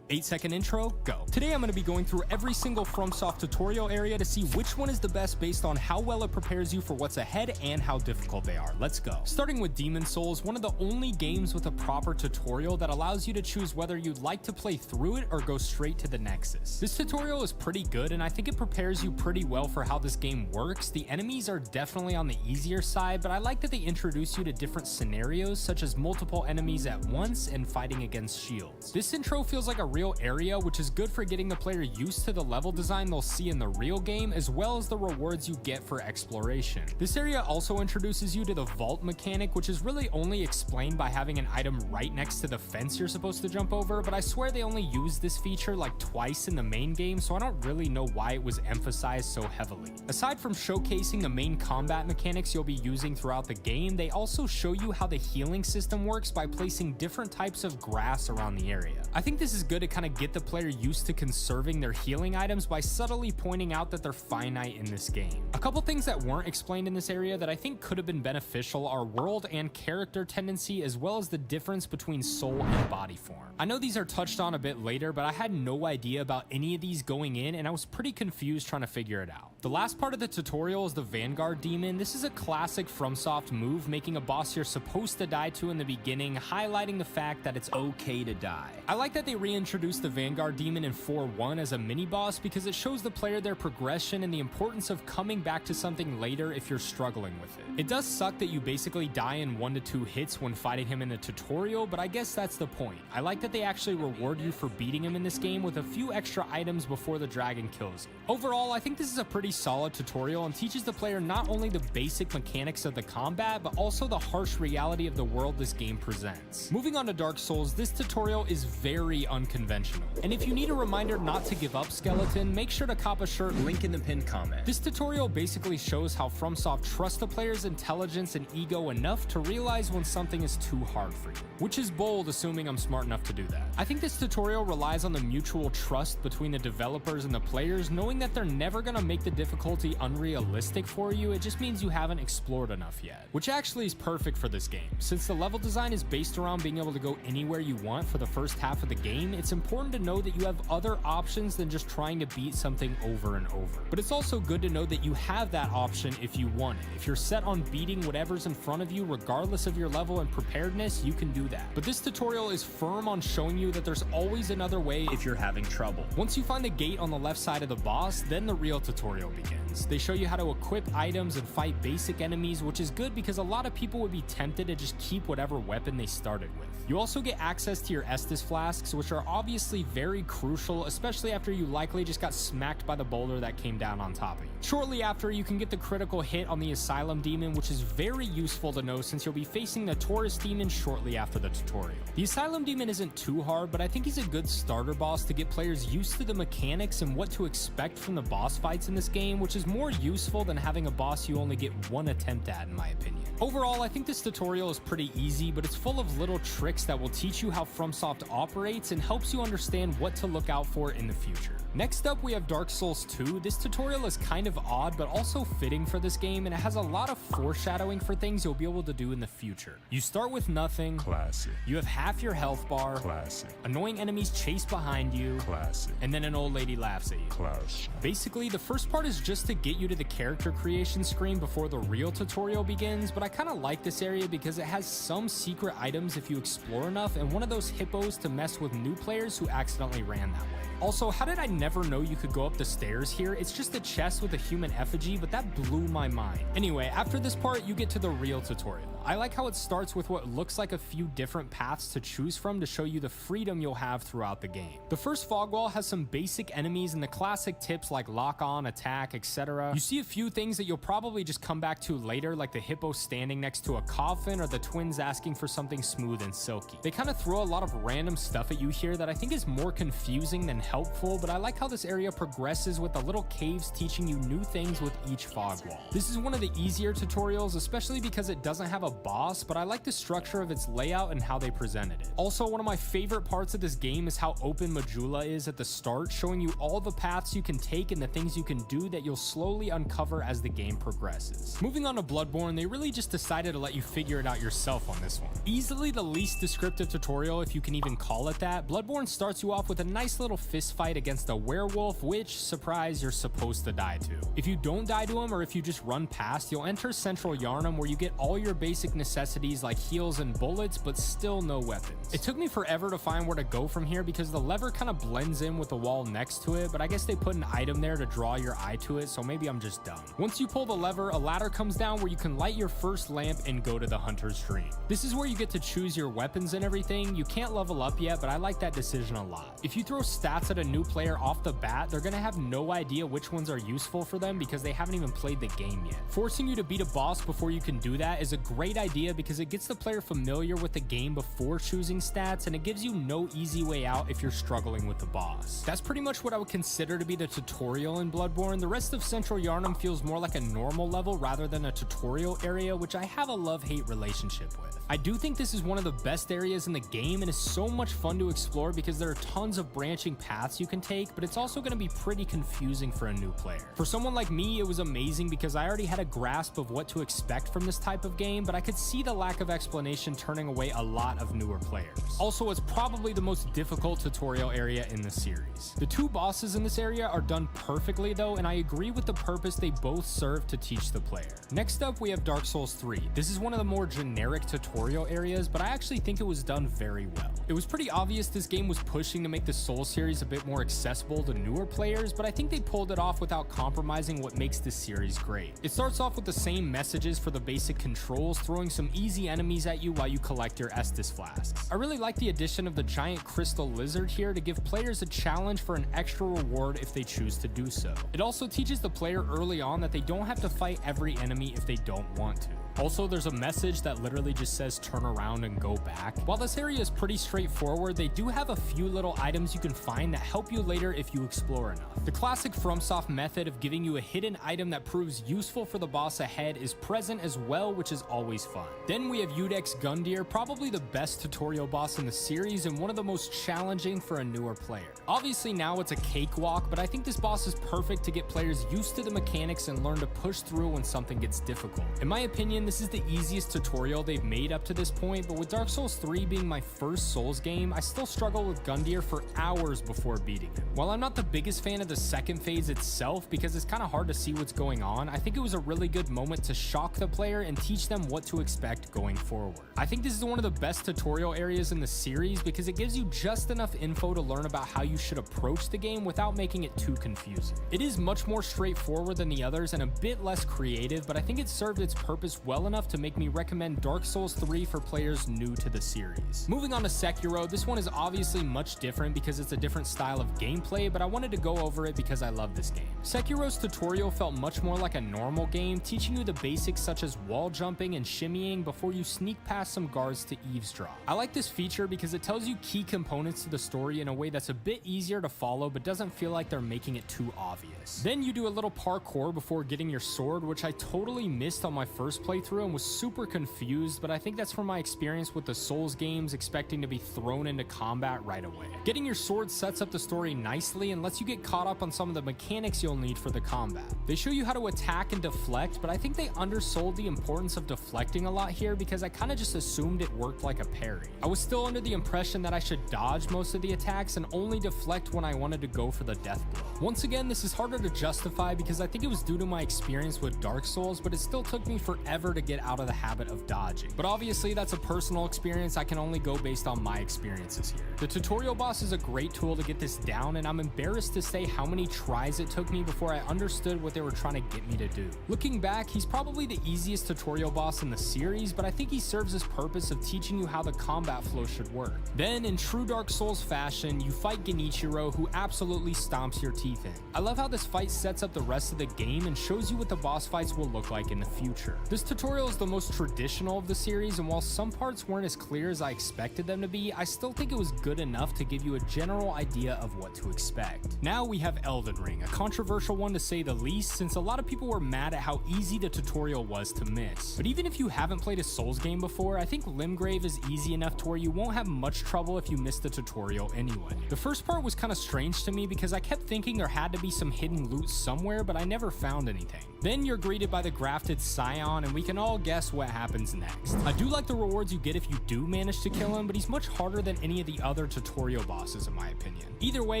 8-second intro, go. Today I'm going to be going through every single FromSoft tutorial area to see which one is the best based on how well it prepares you for what's ahead and how difficult they are. Let's go. Starting with Demon's Souls, one of the only games with a proper tutorial that allows you to choose whether you'd like to play through it or go straight to the Nexus. This tutorial is pretty good, and I think it prepares you pretty well for how this game works. The enemies are definitely on the easier side, but I like that they introduce you to different scenarios, such as multiple enemies at once and fighting against shields. This intro feels like a real area, which is good for getting the player used to the level design they'll see in the real game, as well as the rewards you get for exploration. This area also introduces you to the vault mechanic, which is really only explained by having an item right next to the fence you're supposed to jump over, but I swear they only used this feature like twice in the main game, so I don't really know why it was emphasized so heavily. Aside from showcasing the main combat mechanics you'll be using throughout the game, they also show you how the healing system works by placing different types of grass around the area. I think this is good to kind of get the player used to conserving their healing items by subtly pointing out that they're finite in this game. A couple things that weren't explained in this area that I think could have been beneficial are world and character tendency, as well as the difference between soul and body form. I know these are touched on a bit later, but I had no idea about any of these going in, and I was pretty confused trying to figure it out. The last part of the tutorial is the Vanguard Demon. This is a classic FromSoft move, making a boss you're supposed to die to in the beginning, highlighting the fact that it's okay to die. I like that they reintroduced the Vanguard Demon in 4.1 as a mini-boss because it shows the player their progression and the importance of coming back to something later if you're struggling with it. It does suck that you basically die in 1 to 2 hits when fighting him in the tutorial, but I guess that's the point. I like that they actually reward you for beating him in this game with a few extra items before the dragon kills you. Overall, I think this is a pretty solid tutorial and teaches the player not only the basic mechanics of the combat, but also the harsh reality of the world this game presents. Moving on to Dark Souls, this tutorial is very unconventional. unconventional. And if you need a reminder not to give up, Skeleton, make sure to cop a shirt, link in the pinned comment. This tutorial basically shows how FromSoft trusts the player's intelligence and ego enough to realize when something is too hard for you, which is bold assuming I'm smart enough to do that. I think this tutorial relies on the mutual trust between the developers and the players, knowing that they're never gonna make the difficulty unrealistic for you. It just means you haven't explored enough yet, which actually is perfect for this game. Since the level design is based around being able to go anywhere you want for the first half of the game, it's important to know that you have other options than just trying to beat something over and over. But it's also good to know that you have that option if you want it. If you're set on beating whatever's in front of you, regardless of your level and preparedness, you can do that. But this tutorial is firm on showing you that there's always another way if you're having trouble. Once you find the gate on the left side of the boss, then the real tutorial begins. They show you how to equip items and fight basic enemies, which is good because a lot of people would be tempted to just keep whatever weapon they started with. You also get access to your Estus flasks, which are obviously very crucial, especially after you likely just got smacked by the boulder that came down on top of you. Shortly after, you can get the critical hit on the Asylum Demon, which is very useful to know since you'll be facing the Taurus Demon shortly after the tutorial. The Asylum Demon isn't too hard, but I think he's a good starter boss to get players used to the mechanics and what to expect from the boss fights in this game, which is more useful than having a boss you only get one attempt at, in my opinion. Overall, I think this tutorial is pretty easy, but it's full of little tricks that will teach you how FromSoft operates and helps you understand what to look out for in the future. Next up, we have Dark Souls 2. This tutorial is kind of odd, but also fitting for this game, and it has a lot of foreshadowing for things you'll be able to do in the future. You start with nothing. Classic. You have half your health bar. Classic. Annoying enemies chase behind you. Classic. And then an old lady laughs at you. Classic. Basically, the first part is just to get you to the character creation screen before the real tutorial begins, but I kind of like this area because it has some secret items if you explore enough, and one of those hippos to mess with new players who accidentally ran that way. Also, how did I never know you could go up the stairs here? It's just a chest with a human effigy, but that blew my mind. Anyway, after this part, you get to the real tutorial. I like how it starts with what looks like a few different paths to choose from to show you the freedom you'll have throughout the game. The first fog wall has some basic enemies and the classic tips like lock on, attack, etc. You see a few things that you'll probably just come back to later, like the hippo standing next to a coffin or the twins asking for something smooth and silky. They kind of throw a lot of random stuff at you here that I think is more confusing than helpful, but I like how this area progresses with the little caves teaching you new things with each fog wall. This is one of the easier tutorials, especially because it doesn't have a boss, but I like the structure of its layout and how they presented it. Also, one of my favorite parts of this game is how open Majula is at the start, showing you all the paths you can take and the things you can do that you'll slowly uncover as the game progresses. Moving on to Bloodborne, they really just decided to let you figure it out yourself on this one. Easily the least descriptive tutorial, if you can even call it that, Bloodborne starts you off with a nice little fist fight against a werewolf, which, surprise, you're supposed to die to. If you don't die to him, or if you just run past, you'll enter Central Yharnam, where you get all your basic necessities like heals and bullets, but still no weapons. It took me forever to find where to go from here because the lever kind of blends in with the wall next to it, but I guess they put an item there to draw your eye to it, so maybe I'm just dumb. Once you pull the lever, a ladder comes down where you can light your first lamp and go to the Hunter's Dream. This is where you get to choose your weapons and everything. You can't level up yet, but I like that decision a lot. If you throw stats at a new player off the bat, they're gonna have no idea which ones are useful for them because they haven't even played the game yet. Forcing you to beat a boss before you can do that is a great idea because it gets the player familiar with the game before choosing stats, and it gives you no easy way out if you're struggling with the boss. That's pretty much what I would consider to be the tutorial in Bloodborne. The rest of Central Yharnam feels more like a normal level rather than a tutorial area, which I have a love-hate relationship with. I do think this is one of the best areas in the game and is so much fun to explore because there are tons of branching paths you can take, but it's also going to be pretty confusing for a new player. For someone like me, it was amazing because I already had a grasp of what to expect from this type of game, but I could see the lack of explanation turning away a lot of newer players. Also, it's probably the most difficult tutorial area in the series. The two bosses in this area are done perfectly though, and I agree with the purpose they both serve to teach the player. Next up, we have Dark Souls 3. This is one of the more generic tutorial areas, but I actually think it was done very well. It was pretty obvious this game was pushing to make the Souls series a bit more accessible to newer players, but I think they pulled it off without compromising what makes this series great. It starts off with the same messages for the basic controls, throwing some easy enemies at you while you collect your Estus flasks. I really like the addition of the giant crystal lizard here to give players a challenge for an extra reward if they choose to do so. It also teaches the player early on that they don't have to fight every enemy if they don't want to. Also, there's a message that literally just says turn around and go back. While this area is pretty straightforward, they do have a few little items you can find that help you later if you explore enough. The classic FromSoft method of giving you a hidden item that proves useful for the boss ahead is present as well, which is always fun. Then we have Udex Gundyr, probably the best tutorial boss in the series and one of the most challenging for a newer player. Obviously now it's a cakewalk, but I think this boss is perfect to get players used to the mechanics and learn to push through when something gets difficult. In my opinion, this is the easiest tutorial they've made up to this point, but with Dark Souls 3 being my first Souls game, I still struggle with Gundyr for hours before beating him. While I'm not the biggest fan of the second phase itself because it's kind of hard to see what's going on, I think it was a really good moment to shock the player and teach them what to expect going forward. I think this is one of the best tutorial areas in the series because it gives you just enough info to learn about how you should approach the game without making it too confusing. It is much more straightforward than the others and a bit less creative, but I think it served its purpose well enough to make me recommend Dark Souls 3 for players new to the series. Moving on to Sekiro, this one is obviously much different because it's a different style of gameplay, but I wanted to go over it because I love this game. Sekiro's tutorial felt much more like a normal game, teaching you the basics such as wall jumping and shimmying before you sneak past some guards to eavesdrop. I like this feature because it tells you key components to the story in a way that's a bit easier to follow but doesn't feel like they're making it too obvious. Then you do a little parkour before getting your sword, which I totally missed on my first playthrough and was super confused, but I think that's from my experience with the Souls games expecting to be thrown into combat right away. Getting your sword sets up the story nicely and lets you get caught up on some of the mechanics you'll need for the combat. They show you how to attack and deflect, but I think they undersold the importance of deflecting a lot here because I kind of just assumed it worked like a parry. I was still under the impression that I should dodge most of the attacks and only deflect when I wanted to go for the death blow. Once again, this is harder to justify because I think it was due to my experience with Dark Souls, but it still took me forever to get out of the habit of dodging. But obviously that's a personal experience, I can only go based on my experiences here. The tutorial boss is a great tool to get this down, and I'm embarrassed to say how many tries it took me before I understood what they were trying to get me to do. Looking back, he's probably the easiest tutorial boss in the series, but I think he serves his purpose of teaching you how the combat flow should work. Then, in true Dark Souls fashion, you fight Genichiro, who absolutely stomps your teeth in. I love how this fight sets up the rest of the game and shows you what the boss fights will look like in the future. This tutorial is the most traditional of the series, and while some parts weren't as clear as I expected them to be, I still think it was good enough to give you a general idea of what to expect. Now we have Elden Ring, a controversial one to say the least, since a lot of people were mad at how easy the tutorial was to miss. But even if you haven't played a Souls game before, I think Limgrave is easy enough to where you won't have much trouble if you miss the tutorial anyway. The first part was kind of strange to me because I kept thinking there had to be some hidden loot somewhere, but I never found anything. Then you're greeted by the grafted Scion, and we can all guess what happens next. I do like the rewards you get if you do manage to kill him, but he's much harder than any of the other tutorial bosses in my opinion. Either way,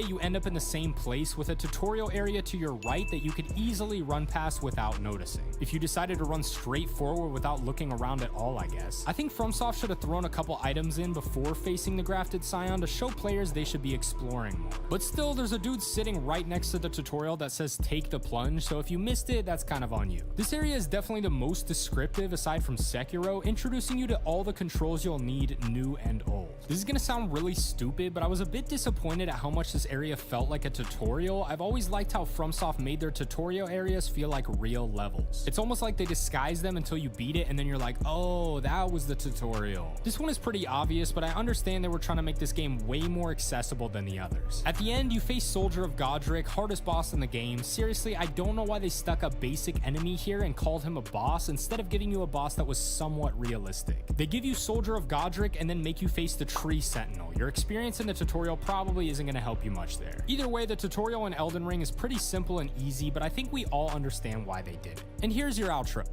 you end up in the same place with a tutorial area to your right that you could easily run past without noticing. If you decided to run straight forward without looking around at all, I guess. I think FromSoft should have thrown a couple items in before facing the grafted Scion to show players they should be exploring more. But still, there's a dude sitting right next to the tutorial that says take the plunge, so if you missed it, that's kind of on you. This area is definitely the most descriptive aside from Sekiro, introducing you to all the controls you'll need, new and old. This is gonna sound really stupid, but I was a bit disappointed at how much this area felt like a tutorial. I've always liked how FromSoft made their tutorial areas feel like real levels. It's almost like they disguise them until you beat it and then you're like, oh, that was the tutorial. This one is pretty obvious, but I understand they were trying to make this game way more accessible than the others. At the end, you face Soldier of Godric, hardest boss in the game. Seriously, I don't know why they stuck a basic enemy here and called him a boss instead of giving you a boss that was somewhat realistic. They give you Soldier of Godric and then make you face the Tree Sentinel. Your experience in the tutorial probably isn't going to help you much there. Either way, the tutorial in Elden Ring is pretty simple and easy, but I think we all understand why they did it. And here's your outro.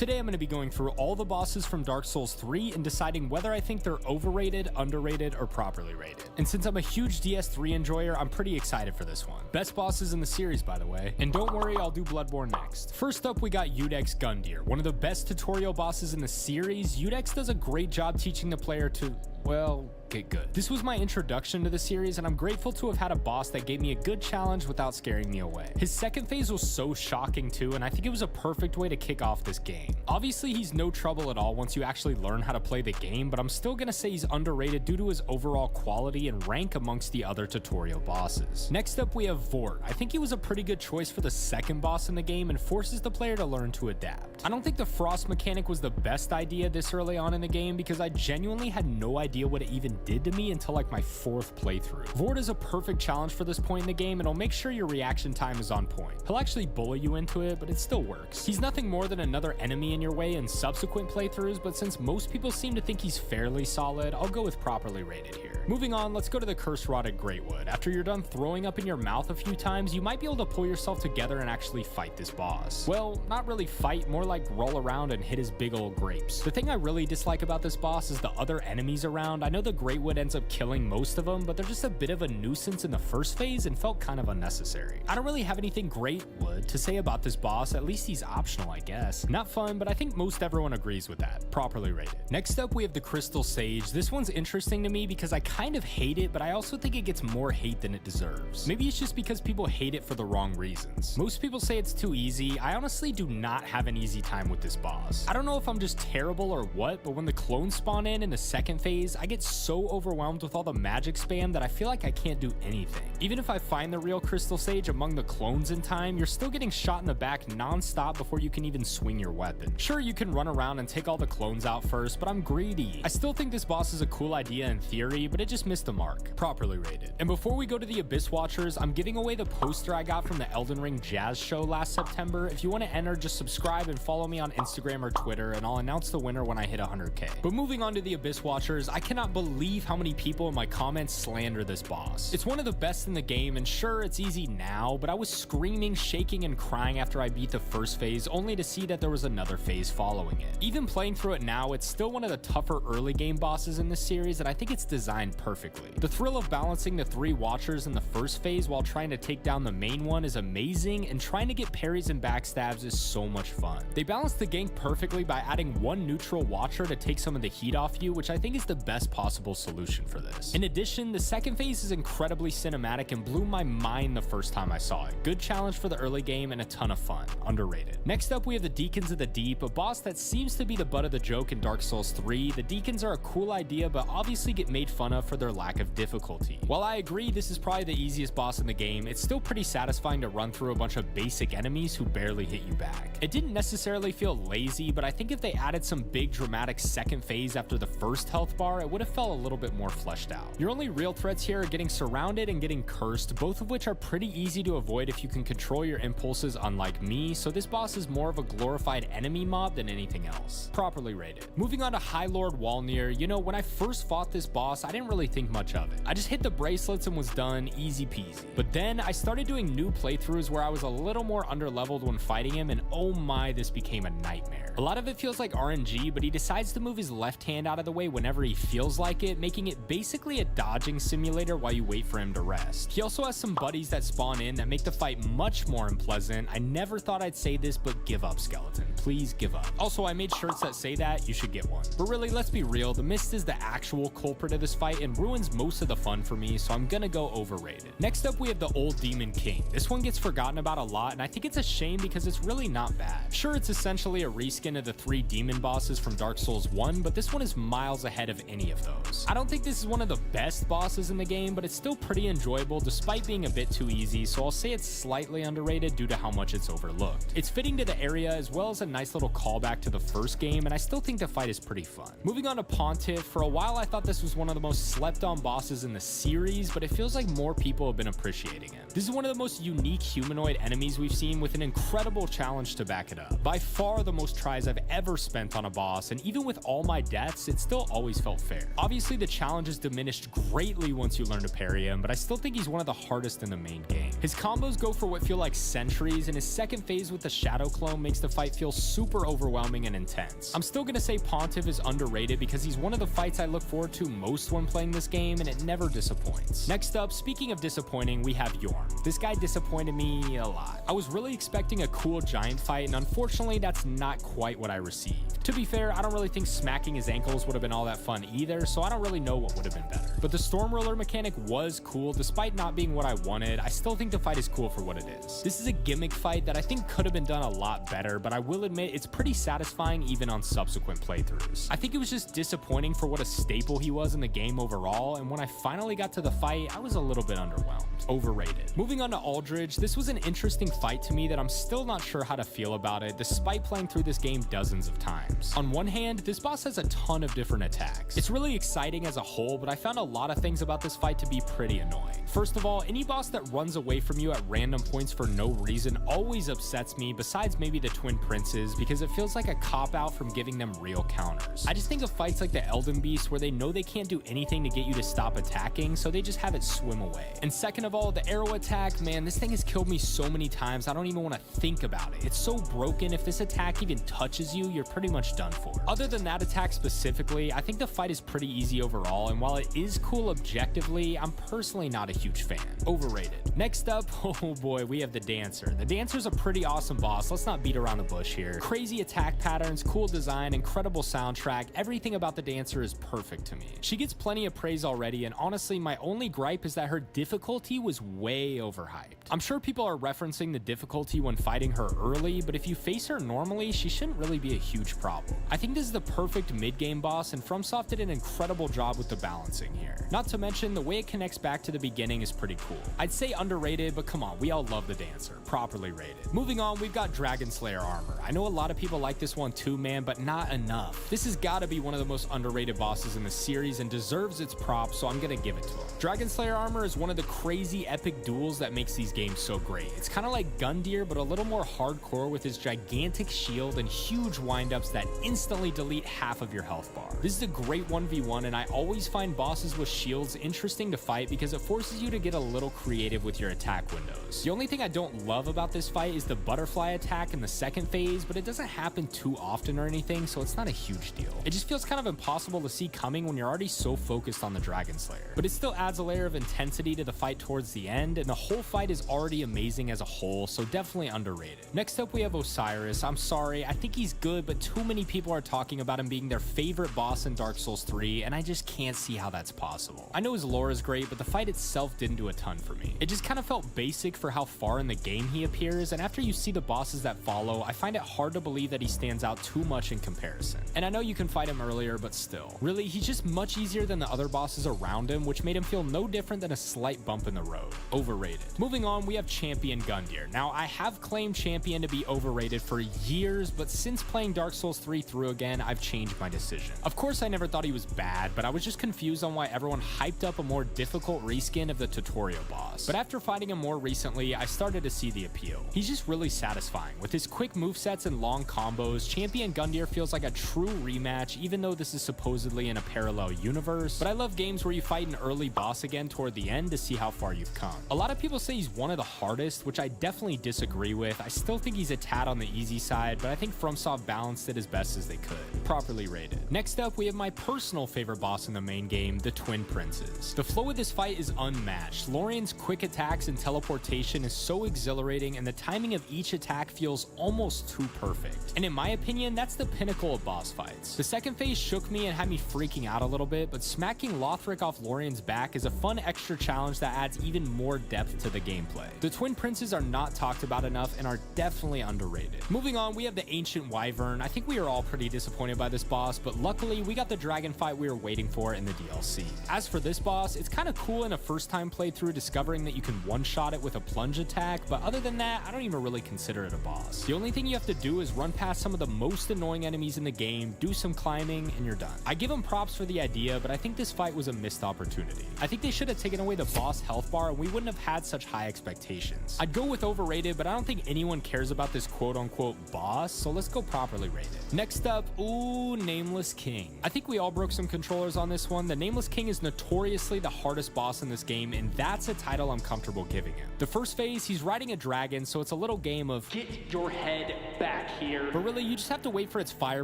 Today I'm going to be going through all the bosses from Dark Souls 3 and deciding whether I think they're overrated, underrated, or properly rated. And since I'm a huge DS3 enjoyer, I'm pretty excited for this one. Best bosses in the series, by the way. And don't worry, I'll do Bloodborne next. First up, we got Udex Gundyr, one of the best tutorial bosses in the series. Udex does a great job teaching the player to well, get good. This was my introduction to the series, and I'm grateful to have had a boss that gave me a good challenge without scaring me away. His second phase was so shocking too, and I think it was a perfect way to kick off this game. Obviously, he's no trouble at all once you actually learn how to play the game, but I'm still gonna say he's underrated due to his overall quality and rank amongst the other tutorial bosses. Next up, we have Vort. I think he was a pretty good choice for the second boss in the game and forces the player to learn to adapt. I don't think the frost mechanic was the best idea this early on in the game because I genuinely had no idea what it even did to me until like my 4th playthrough. Vort is a perfect challenge for this point in the game, and it'll make sure your reaction time is on point. He'll actually bully you into it, but it still works. He's nothing more than another enemy in your way in subsequent playthroughs, but since most people seem to think he's fairly solid, I'll go with properly rated here. Moving on, let's go to the Curse Rotted Greatwood. After you're done throwing up in your mouth a few times, you might be able to pull yourself together and actually fight this boss. Well, not really fight, more like roll around and hit his big old grapes. The thing I really dislike about this boss is the other enemies around. I know the Greatwood ends up killing most of them, but they're just a bit of a nuisance in the first phase and felt kind of unnecessary. I don't really have anything Greatwood to say about this boss, at least he's optional, I guess. Not fun, but I think most everyone agrees with that. Properly rated. Next up, we have the Crystal Sage. This one's interesting to me because I kind of hate it, but I also think it gets more hate than it deserves. Maybe it's just because people hate it for the wrong reasons. Most people say it's too easy. I honestly do not have an easy time with this boss. I don't know if I'm just terrible or what, but when the clones spawn in the second phase, I get so overwhelmed with all the magic spam that I feel like I can't do anything. Even if I find the real Crystal Sage among the clones in time, you're still getting shot in the back non-stop before you can even swing your weapon. Sure, you can run around and take all the clones out first, but I'm greedy. I still think this boss is a cool idea in theory, but it just missed the mark. Properly rated. And before we go to the Abyss Watchers, I'm giving away the poster I got from the Elden Ring Jazz Show last September. If you want to enter, just subscribe and follow me on Instagram or Twitter, and I'll announce the winner when I hit 100k. But moving on to the Abyss Watchers, I cannot believe how many people in my comments slander this boss. It's one of the best in the game, and sure, it's easy now, but I was screaming, shaking, and crying after I beat the first phase, only to see that there was another phase following it. Even playing through it now, it's still one of the tougher early game bosses in this series, and I think it's designed perfectly. The thrill of balancing the 3 Watchers in the first phase while trying to take down the main one is amazing, and trying to get parries and backstabs is so much fun. They balance the gank perfectly by adding 1 neutral Watcher to take some of the heat off you, which I think is the best possible solution for this. In addition, the second phase is incredibly cinematic and blew my mind the first time I saw it. Good challenge for the early game and a ton of fun. Underrated. Next up, we have the Deacons of the Deep, a boss that seems to be the butt of the joke in Dark Souls 3. The Deacons are a cool idea, but obviously get made fun of for their lack of difficulty. While I agree this is probably the easiest boss in the game, it's still pretty satisfying to run through a bunch of basic enemies who barely hit you back. It didn't necessarily feel lazy, but I think if they added some big dramatic second phase after the first health bar, it would have felt a little bit more fleshed out. Your only real threats here are getting surrounded and getting cursed, both of which are pretty easy to avoid if you can control your impulses, unlike me, so this boss is more of a glorified enemy mob than anything else. Properly rated. Moving on to High Lord Walnir, you know, when I first fought this boss, I didn't really think much of it. I just hit the bracelets and was done, easy peasy. But then I started doing new playthroughs where I was a little more underleveled when fighting him, and oh my, this became a nightmare. A lot of it feels like RNG, but he decides to move his left hand out of the way whenever he feels like it, making it basically a dodging simulator while you wait for him to rest. He also has some buddies that spawn in that make the fight much more unpleasant. I never thought I'd say this, but give up, Skeleton. Please give up. Also, I made shirts that say that. You should get one. But really, let's be real. The Mist is the actual culprit of this fight and ruins most of the fun for me, so I'm gonna go overrated. Next up, we have the Old Demon King. This one gets forgotten about a lot, and I think it's a shame because it's really not bad. Sure, it's essentially a reskin of the 3 demon bosses from Dark Souls 1, but this one is miles ahead of any of those. I don't think this is one of the best bosses in the game, but it's still pretty enjoyable despite being a bit too easy, so I'll say it's slightly underrated due to how much it's overlooked. It's fitting to the area as well as a nice little callback to the first game, and I still think the fight is pretty fun. Moving on to Pontiff, for a while I thought this was one of the most slept on bosses in the series, but it feels like more people have been appreciating him. This is one of the most unique humanoid enemies we've seen with an incredible challenge to back it up. By far the most tries I've ever spent on a boss, and even with all my deaths, it still always felt fair. Obviously the challenge is diminished greatly once you learn to parry him, but I still think think he's one of the hardest in the main game. His combos go for what feel like centuries, and his second phase with the Shadow Clone makes the fight feel super overwhelming and intense. I'm still gonna say Pontiff is underrated because he's one of the fights I look forward to most when playing this game, and it never disappoints. Next up, speaking of disappointing, we have Yorm. This guy disappointed me a lot. I was really expecting a cool giant fight, and unfortunately that's not quite what I received. To be fair, I don't really think smacking his ankles would have been all that fun either, so I don't really know what would have been better. But the Storm Roller mechanic was cool. Despite not being what I wanted, I still think the fight is cool for what it is. This is a gimmick fight that I think could have been done a lot better, but I will admit it's pretty satisfying even on subsequent playthroughs. I think it was just disappointing for what a staple he was in the game overall, and when I finally got to the fight, I was a little bit underwhelmed. Overrated. Moving on to Aldridge, this was an interesting fight to me that I'm still not sure how to feel about it, despite playing through this game dozens of times. On one hand, this boss has a ton of different attacks. It's really exciting as a whole, but I found a lot of things about this fight to be pretty annoying. First of all, any boss that runs away from you at random points for no reason always upsets me, besides maybe the Twin Princes, because it feels like a cop-out from giving them real counters. I just think of fights like the Elden Beast where they know they can't do anything to get you to stop attacking, so they just have it swim away. And second of all, the arrow attack, man, this thing has killed me so many times I don't even want to think about it. It's so broken, if this attack even touches you, you're pretty much done for. Other than that attack specifically, I think the fight is pretty easy overall, and while it is cool objectively, I'm personally not a huge fan. Overrated. Next up, oh boy, we have the Dancer. The Dancer's a pretty awesome boss, let's not beat around the bush here. Crazy attack patterns, cool design, incredible soundtrack, everything about the Dancer is perfect to me. She gets plenty of praise already, and honestly, my only gripe is that her difficulty was way overhyped. I'm sure people are referencing the difficulty when fighting her early, but if you face her normally, she shouldn't really be a huge problem. I think this is the perfect mid-game boss, and FromSoft did an incredible job with the balancing here. Not to mention, the way it connects back to the beginning is pretty cool. I'd say underrated, but come on, we all love the Dancer. Properly rated. Moving on, we've got Dragon Slayer armor. I know a lot of people like this one too, man, but not enough. This has got to be one of the most underrated bosses in the series and deserves its props, so I'm gonna give it to him. Dragon Slayer armor is one of the crazy epic duels that makes these games so great. It's kind of like Gundyr, but a little more hardcore with his gigantic shield and huge windups that instantly delete half of your health bar. This is a great 1v1, and I always find bosses with shields interesting to fight because it forces you to get a little creative with your attack windows. The only thing I don't love about this fight is the butterfly attack in the second phase, but it doesn't happen too often or anything, so it's not a huge deal. It just feels kind of impossible to see coming when you're already so focused on the Dragon Slayer. But it still adds a layer of intensity to the fight towards the end, and the whole fight is already amazing as a whole, so definitely underrated. Next up, we have Osiris. I'm sorry, I think he's good, but too many people are talking about him being their favorite boss in Dark Souls 3, and I just can't see how that's possible. I know his lore is great, but the fight itself didn't do a ton for me. It just kind of felt basic for how far in the game he appears, and after you see the bosses that follow, I find it hard to believe that he stands out too much in comparison. And I know you can fight him earlier, but still. Really, he's just much easier than the other bosses around him, which made him feel no different than a slight bump in the road. Overrated. Moving on, we have Champion Gundyr. Now, I have claimed Champion to be overrated for years, but since playing Dark Souls 3 through again, I've changed my decision. Of course, I never thought he was bad, but I was just confused on why everyone hyped up a more difficult reskin of the tutorial boss. But after fighting him more recently, I started to see the appeal. He's just really satisfying. With his quick movesets and long combos, Champion Gundyr feels like a true rematch, even though this is supposedly in a parallel universe. But I love games where you fight an early boss again toward the end to see how far you've come. A lot of people say he's one of the hardest, which I definitely disagree with. I still think he's a tad on the easy side, but I think FromSoft balanced it as best as they could. Properly rated. Next up, we have my personal favorite boss in the main game, the Twin Princes. The flow of this fight is unmatched. Lorien's quick attacks and teleportation is so exhilarating, and the timing of each attack feels almost too perfect. And in my opinion, that's the pinnacle of boss fights. The second phase shook me and had me freaking out a little bit, but smacking Lothric off Lorien's back is a fun extra challenge that adds even more depth to the gameplay. The Twin Princes are not talked about enough and are definitely underrated. Moving on, we have the Ancient Wyvern. I think we are all pretty disappointed by this boss, but luckily we got the dragon fight we were waiting for in the DLC. As for this boss, it's kind of cool in a first time playthrough discovering that you can one-shot it with a plunge attack, but other than that, I don't even really consider it a boss. The only thing you have to do is run past some of the most annoying enemies in the game, do some climbing, and you're done. I give them props for the idea, but I think this fight was a missed opportunity. I think they should have taken away the boss health bar far and we wouldn't have had such high expectations. I'd go with overrated, but I don't think anyone cares about this quote-unquote boss, so let's go properly rated. Next up, Nameless King. I think we all broke some controllers on this one. The Nameless King is notoriously the hardest boss in this game, and that's a title I'm comfortable giving him. The first phase, he's riding a dragon, so it's a little game of get your head back here. But really, you just have to wait for its Fire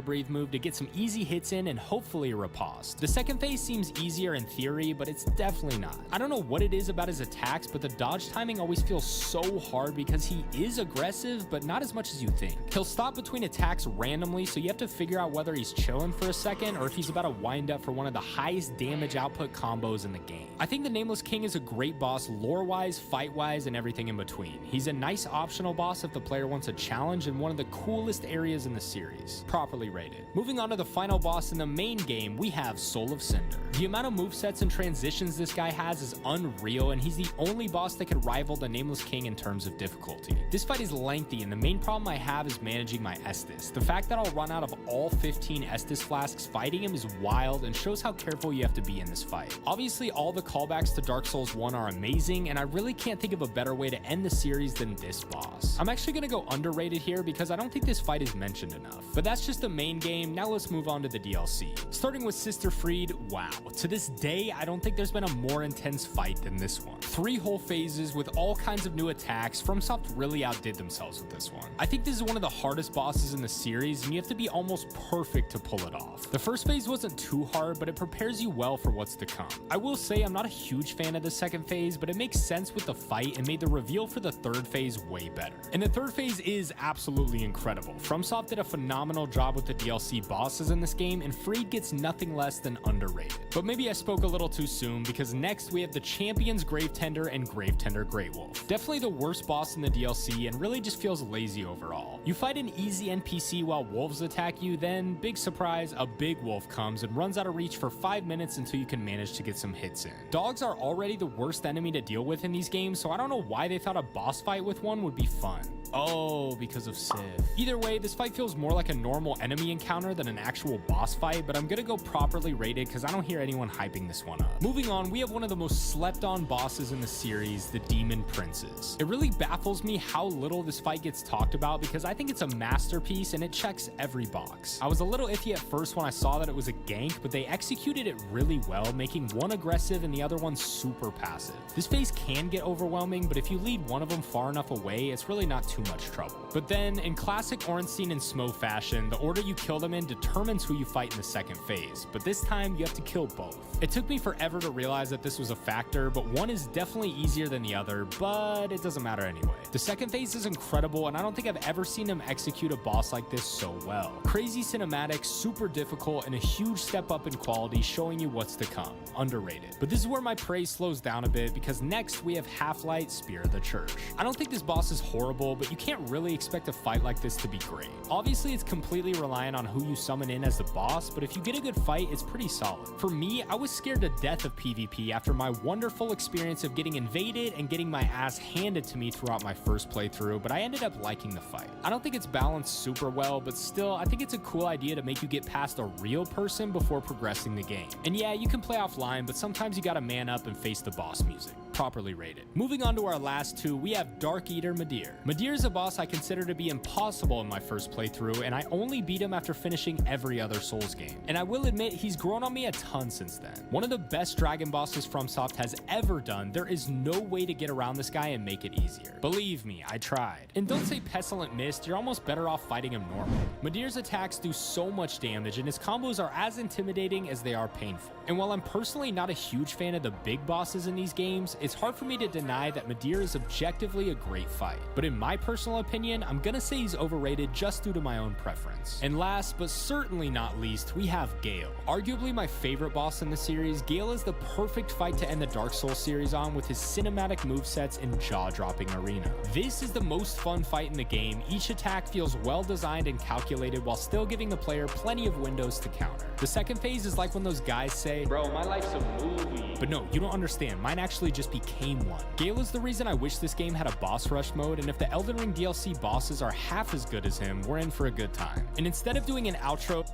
Breathe move to get some easy hits in and hopefully a riposte. The second phase seems easier in theory, but it's definitely not. I don't know what it is about his attacks, but the dodge timing always feels so hard because he is aggressive, but not as much as you think. He'll stop between attacks randomly, so you have to figure out whether he's chilling for a second or if he's about to wind up for one of the highest damage output combos in the game. I think the Nameless King is a great boss lore-wise, fight-wise, and everything in between. He's a nice optional boss if the player wants a challenge in one of the coolest areas in the series. Properly rated. Moving on to the final boss in the main game, we have Soul of Cinder. The amount of movesets and transitions this guy has is unreal, and he's the only boss that could rival the Nameless King in terms of difficulty. This fight is lengthy, and the main problem I have is managing my Estus. The fact that I'll run out of all 15 Estus flasks fighting him is wild and shows how careful you have to be in this fight. Obviously, all the callbacks to Dark Souls 1 are amazing, and I really can't think of a better way to end the series than this boss. I'm actually gonna go underrated here because I don't think this fight is mentioned enough. But that's just the main game. Now let's move on to the DLC. Starting with Sister Fried, wow. To this day, I don't think there's been a more intense fight than this one. 3 whole phases with all kinds of new attacks. FromSoft really outdid themselves with this one. I think this is one of the hardest bosses in the series, and you have to be almost perfect to pull it off. The first phase wasn't too hard, but it prepares you well for what's to come. I will say I'm not a huge fan of the second phase, but it makes sense with the fight and made the reveal for the third phase way better. And the third phase is absolutely incredible. FromSoft did a phenomenal job with the DLC bosses in this game, and Fried gets nothing less than underrated. But maybe I spoke a little too soon, because next we have the Champions Gravetender and Gravetender Greatwolf. Definitely the worst boss in the DLC, and really just feels lazy overall. You fight an easy NPC while wolves attack you, then, big surprise, a big wolf comes and runs out of reach for 5 minutes until you can manage to get some hits in. Dogs are already the worst enemy to deal with in these games, so I don't know why they thought a boss fight with one would be fun. Oh, because of Sif. Either way, this fight feels more like a normal enemy encounter than an actual boss fight, but I'm gonna go properly rated because I don't hear anyone hyping this one up. Moving on, we have one of the most slept on bosses in the series, the Demon Princes. It really baffles me how little this fight gets talked about because I think it's a masterpiece and it checks every box. I was a little iffy at first when I saw that it was a gank, but they executed it really well, making one aggressive and the other one super passive. This phase can get overwhelming, but if you lead one of them far enough away, it's really not too much trouble. But then, in classic Ornstein and Smo fashion, the order you kill them in determines who you fight in the second phase, but this time you have to kill both. It took me forever to realize that this was a factor, but one is definitely easier than the other, but it doesn't matter anyway. The second phase is incredible, and I don't think I've ever seen them execute a boss like this so well. Crazy cinematic, super difficult, and a huge step up in quality, showing you what's to come. Underrated. But this is where my praise slows down a bit, because next we have Half-Light Spear of the Church. I don't think this boss is horrible, but you can't really expect a fight like this to be great. Obviously, it's completely reliant on who you summon in as the boss, but if you get a good fight, it's pretty solid. For me, I was scared to death of PvP after my wonderful experience of getting invaded and getting my ass handed to me throughout my first playthrough, but I ended up liking the fight. I don't think it's balanced super well, but still, I think it's a cool idea to make you get past a real person before progressing the game. And yeah, you can play offline, but sometimes you gotta man up and face the boss music. Properly rated. Moving on to our last two, we have Dark Eater Midir. Midir is a boss I consider to be impossible in my first playthrough, and I only beat him after finishing every other Souls game. And I will admit, he's grown on me a ton since then. One of the best dragon bosses FromSoft has ever done. There is no way to get around this guy and make it easier. Believe me, I tried. And don't say Pestilent Mist, you're almost better off fighting him normal. Midir's attacks do so much damage, and his combos are as intimidating as they are painful. And while I'm personally not a huge fan of the big bosses in these games, it's hard for me to deny that Midir is objectively a great fight. But in my personal opinion, I'm gonna say he's overrated just due to my own preference. And last, but certainly not least, we have Gale. Arguably my favorite boss in the series, Gale is the perfect fight to end the Dark Souls series on with his cinematic movesets and jaw-dropping arena. This is the most fun fight in the game. Each attack feels well designed and calculated while still giving the player plenty of windows to counter. The second phase is like when those guys say, "Bro, my life's a movie." But no, you don't understand. Mine actually just became one. Gale is the reason I wish this game had a boss rush mode, and if the Elden Ring DLC bosses are half as good as him, we're in for a good time. And instead of doing an outro,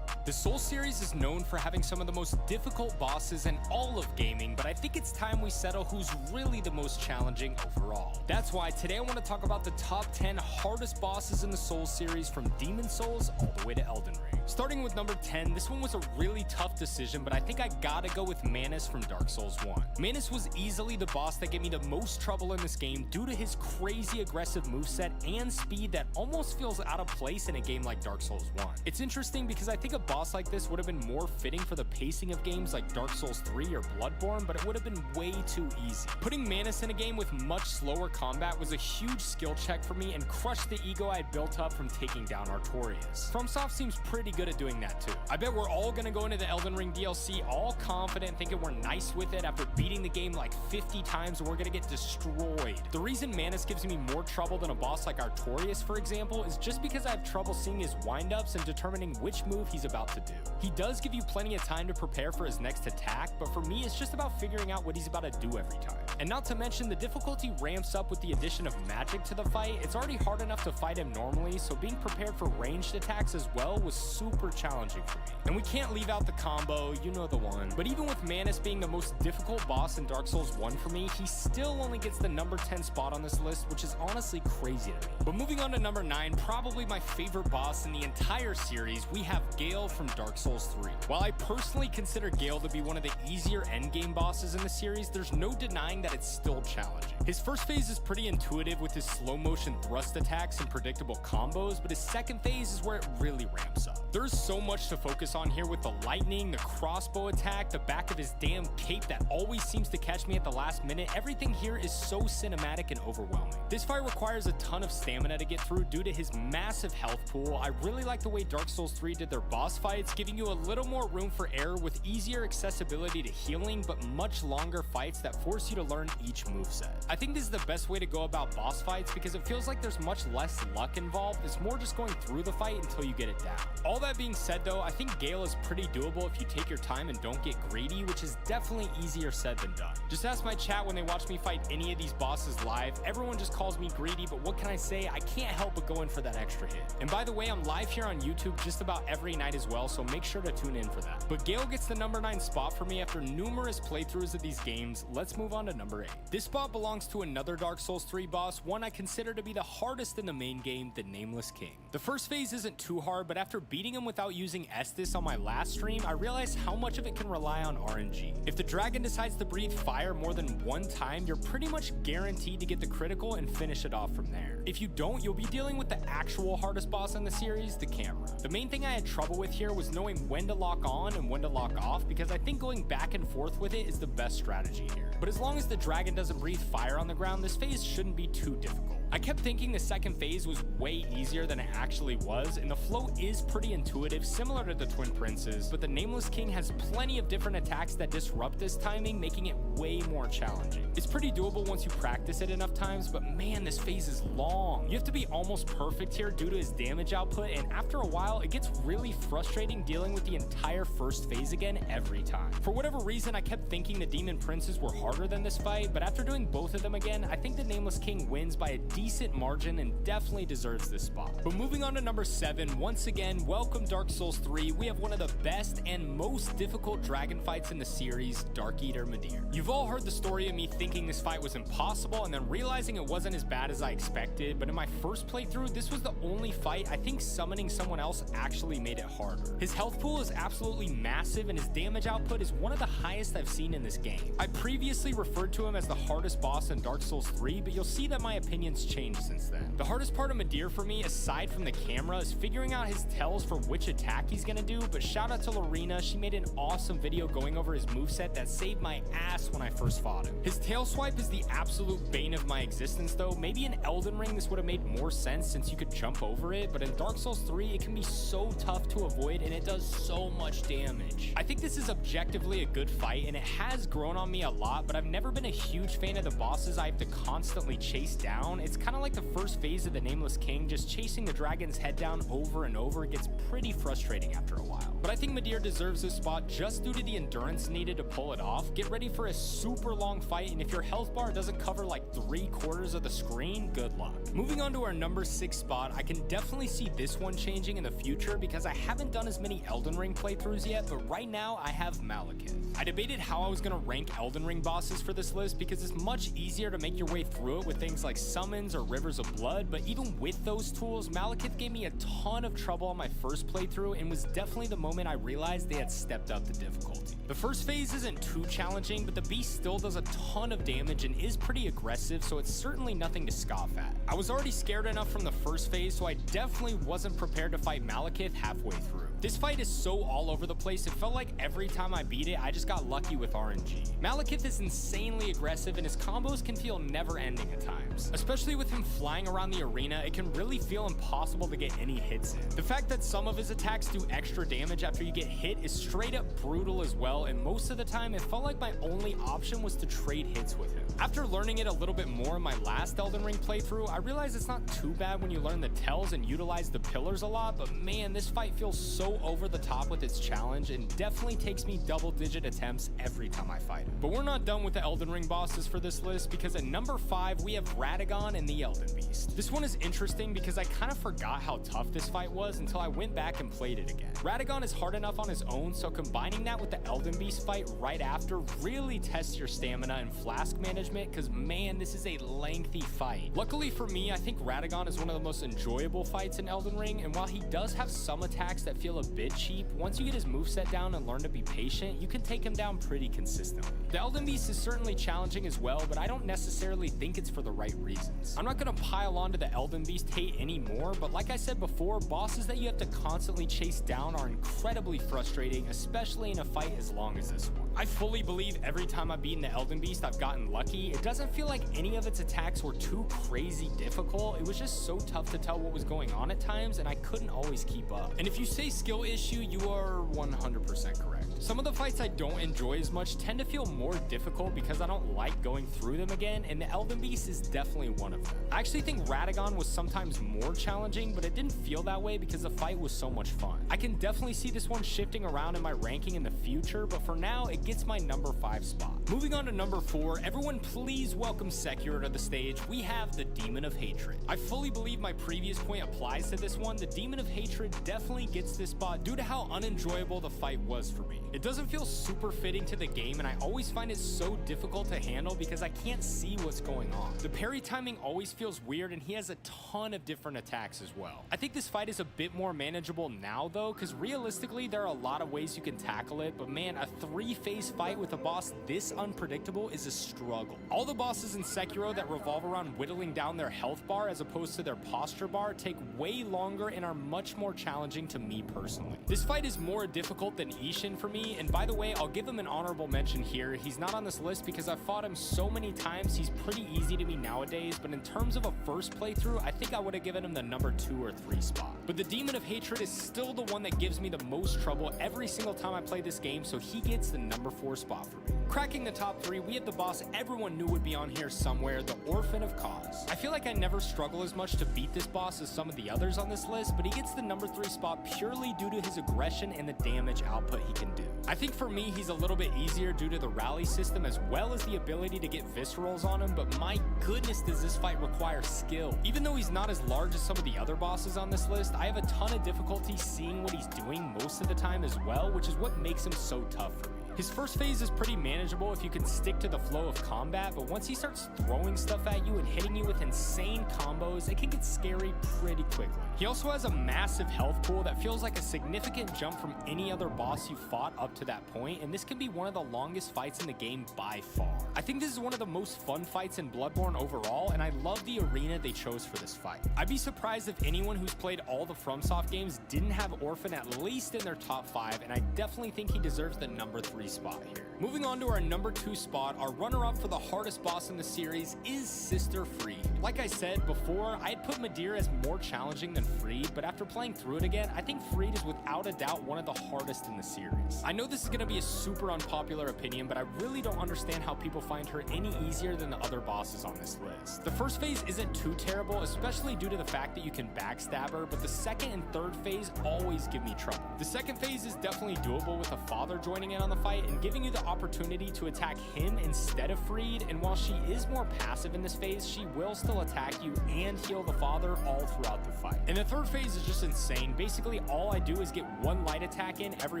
The Souls series is known for having some of the most difficult bosses in all of gaming, but I think it's time we settle who's really the most challenging overall. That's why today I want to talk about the top 10 hardest bosses in the Souls series from Demon Souls all the way to Elden Ring. Starting with number 10, this one was a really tough decision, but I think I gotta go with Manus from Dark Souls 1. Manus was easily the boss that gave me the most trouble in this game due to his crazy aggressive moveset and speed that almost feels out of place in a game like Dark Souls 1. It's interesting because I think a boss like this would have been more fitting for the pacing of games like Dark Souls 3 or Bloodborne, but it would have been way too easy. Putting Manus in a game with much slower combat was a huge skill check for me and crushed the ego I had built up from taking down Artorias. FromSoft seems pretty good at doing that too. I bet we're all gonna go into the Elden Ring DLC all confident, thinking we're nice with it after beating the game like 50 times and we're gonna get destroyed. The reason Manus gives me more trouble than a boss like Artorias, for example, is just because I have trouble seeing his windups and determining which move he's about to do. He does give you plenty of time to prepare for his next attack, but for me it's just about figuring out what he's about to do every time. And not to mention, the difficulty ramps up with the addition of magic to the fight. It's already hard enough to fight him normally, so being prepared for ranged attacks as well was super challenging for me. And we can't leave out the combo, you know the one. But even with Manus being the most difficult boss in Dark Souls 1 for me, he still only gets the number 10 spot on this list, which is honestly crazy to me. But moving on to number 9, probably my favorite boss in the entire series, we have Gale from Dark Souls 3. While I personally consider Gale to be one of the easier endgame bosses in the series, there's no denying that it's still challenging. His first phase is pretty intuitive with his slow motion thrust attacks and predictable combos, but his second phase is where it really ramps up. There's so much to focus on here with the lightning, the crossbow attack, the back of his damn cape that always seems to catch me at the last minute. Everything here is so cinematic and overwhelming. This fight requires a ton of stamina to get through due to his massive health pool. I really like the way Dark Souls 3 did their boss fights, giving you a little more room for error with easier accessibility to healing, but much longer fights that force you to learn each moveset. I think this is the best way to go about boss fights because it feels like there's much less luck involved. It's more just going through the fight until you get it down. All that being said though, I think Gale is pretty doable if you take your time and don't get greedy, which is definitely easier said than done. Just ask my chat when they watch me fight any of these bosses live. Everyone just calls me greedy, but what can I say? I can't help but go in for that extra hit. And by the way, I'm live here on YouTube just about every night as well, so make sure to tune in for that. But Gale gets the number 9 spot for me after numerous playthroughs of these games. Let's move on to number 8. This spot belongs to another Dark Souls 3 boss, one I consider to be the hardest in the main game, the Nameless King. The first phase isn't too hard, but after beating him without using Estus on my last stream, I realized how much of it can rely on RNG. If the dragon decides to breathe fire more than one time, you're pretty much guaranteed to get the critical and finish it off from there. If you don't, you'll be dealing with the actual hardest boss in the series, the camera. The main thing I had trouble with here was knowing when to lock on and when to lock off, because I think going back and forth with it is the best strategy here. But as long as the dragon doesn't breathe fire on the ground, this phase shouldn't be too difficult. I kept thinking the second phase was way easier than it actually was, and the flow is pretty intuitive, similar to the Twin Princes, but the Nameless King has plenty of different attacks that disrupt this timing, making it way more challenging. It's pretty doable once you practice it enough times, but man, this phase is long. You have to be almost perfect here due to his damage output, and after a while, it gets really frustrating dealing with the entire first phase again every time. For whatever reason, I kept thinking the Demon Princes were harder than this fight, but after doing both of them again, I think the Nameless King wins by a decent margin and definitely deserves this spot. But moving on to number 7, once again, welcome Dark Souls 3. We have one of the best and most difficult dragon fights in the series, Dark Eater Midir. You've all heard the story of me thinking this fight was impossible and then realizing it wasn't as bad as I expected, but in my first playthrough, this was the only fight I think summoning someone else actually made it harder. His health pool is absolutely massive and his damage output is one of the highest I've seen in this game. I previously referred to him as the hardest boss in Dark Souls 3, but you'll see that my opinions changed since then. The hardest part of Midir for me, aside from the camera, is figuring out his tells for which attack he's gonna do, but shout out to Lorena, she made an awesome video going over his moveset that saved my ass when I first fought him. His tail swipe is the absolute bane of my existence though. Maybe in Elden Ring this would have made more sense since you could jump over it, but in Dark Souls 3 it can be so tough to avoid and it does so much damage. I think this is objectively a good fight and it has grown on me a lot, but I've never been a huge fan of the bosses I have to constantly chase down. It's kind of like the first phase of the Nameless King, just chasing the dragon's head down over and over gets pretty frustrating after a while. But I think Midir deserves this spot just due to the endurance needed to pull it off. Get ready for a super long fight, and if your health bar doesn't cover like 3/4 of the screen, good luck. Moving on to our number 6 spot, I can definitely see this one changing in the future because I haven't done as many Elden Ring playthroughs yet, but right now I have Malekith. I debated how I was going to rank Elden Ring bosses for this list because it's much easier to make your way through it with things like summons or rivers of blood, but even with those tools, Malekith gave me a ton of trouble on my first playthrough and was definitely the moment I realized they had stepped up the difficulty. The first phase isn't too challenging, but the beast still does a ton of damage and is pretty aggressive, so it's certainly nothing to scoff at. I was already scared enough from the first phase, so I definitely wasn't prepared to fight Malekith halfway through. This fight is so all over the place, it felt like every time I beat it, I just got lucky with RNG. Malekith is insanely aggressive and his combos can feel never ending at times. Especially with him flying around the arena, it can really feel impossible to get any hits in. The fact that some of his attacks do extra damage after you get hit is straight up brutal as well, and most of the time it felt like my only option was to trade hits with him. After learning it a little bit more in my last Elden Ring playthrough, I realized it's not too bad when you learn the tells and utilize the pillars a lot, but man, this fight feels so over the top with its challenge and definitely takes me double-digit attempts every time I fight it. But we're not done with the Elden Ring bosses for this list because at number 5 we have Radagon and the Elden Beast. This one is interesting because I kind of forgot how tough this fight was until I went back and played it again. Radagon is hard enough on his own, so combining that with the Elden Beast fight right after really tests your stamina and flask management because man, this is a lengthy fight. Luckily for me, I think Radagon is one of the most enjoyable fights in Elden Ring, and while he does have some attacks that feel a bit cheap, once you get his moveset down and learn to be patient, you can take him down pretty consistently. The Elden Beast is certainly challenging as well, but I don't necessarily think it's for the right reasons. I'm not going to pile on to the Elden Beast hate anymore, but like I said before, bosses that you have to constantly chase down are incredibly frustrating, especially in a fight as long as this one. I fully believe every time I've beaten the Elden Beast, I've gotten lucky. It doesn't feel like any of its attacks were too crazy difficult. It was just so tough to tell what was going on at times, and I couldn't always keep up. And if you say skill issue, you are 100% correct. Some of the fights I don't enjoy as much tend to feel more difficult because I don't like going through them again, and the Elden Beast is definitely one of them. I actually think Radagon was sometimes more challenging, but it didn't feel that way because the fight was so much fun. I can definitely see this one shifting around in my ranking in the future, but for now, it gets my number 5 spot. Moving on to number 4, everyone please welcome Sekiro to the stage. We have the Demon of Hatred. I fully believe my previous point applies to this one. The Demon of Hatred definitely gets this spot due to how unenjoyable the fight was for me. It doesn't feel super fitting to the game, and I always find it so difficult to handle because I can't see what's going on. The parry timing always feels weird, and he has a ton of different attacks as well. I think this fight is a bit more manageable now though, because realistically there are a lot of ways you can tackle it, but man, a 3-phase fight with a boss this unpredictable is a struggle. All the bosses in Sekiro that revolve around whittling down their health bar as opposed to their posture bar take way longer and are much more challenging to me personally. This fight is more difficult than Ishin for me, and by the way, I'll give him an honorable mention here. He's not on this list because I've fought him so many times, he's pretty easy to me nowadays, but in terms of a first playthrough, I think I would have given him the number 2 or 3 spot. But the Demon of Hatred is still the one that gives me the most trouble every single time I play this game, so he gets the number 4 spot for me. Cracking the top 3, we have the boss everyone knew would be on here somewhere, the Orphan of Cause. I feel like I never struggle as much to beat this boss as some of the others on this list, but he gets the number 3 spot purely due to his aggression and the damage output he can do. I think for me, he's a little bit easier due to the rally system as well as the ability to get viscerals on him, but my goodness does this fight require skill. Even though he's not as large as some of the other bosses on this list, I have a ton of difficulty seeing what he's doing most of the time as well, which is what makes him so tough for me. His first phase is pretty manageable if you can stick to the flow of combat, but once he starts throwing stuff at you and hitting you with insane combos, it can get scary pretty quickly. He also has a massive health pool that feels like a significant jump from any other boss you fought up to that point, and this can be one of the longest fights in the game by far. I think this is one of the most fun fights in Bloodborne overall, and I love the arena they chose for this fight. I'd be surprised if anyone who's played all the FromSoft games didn't have Orphan at least in their top 5, and I definitely think he deserves the number 3 spot here. Moving on to our number 2 spot, our runner-up for the hardest boss in the series is Sister Freed. Like I said before, I had put Madeira as more challenging than Freed, but after playing through it again, I think Freed is without a doubt one of the hardest in the series. I know this is going to be a super unpopular opinion, but I really don't understand how people find her any easier than the other bosses on this list. The first phase isn't too terrible, especially due to the fact that you can backstab her, but the second and third phase always give me trouble. The second phase is definitely doable with a father joining in on the fight and giving you the opportunity to attack him instead of Freed, and while she is more passive in this phase, she will still attack you and heal the father all throughout the fight. And the third phase is just insane. Basically, all I do is get one light attack in every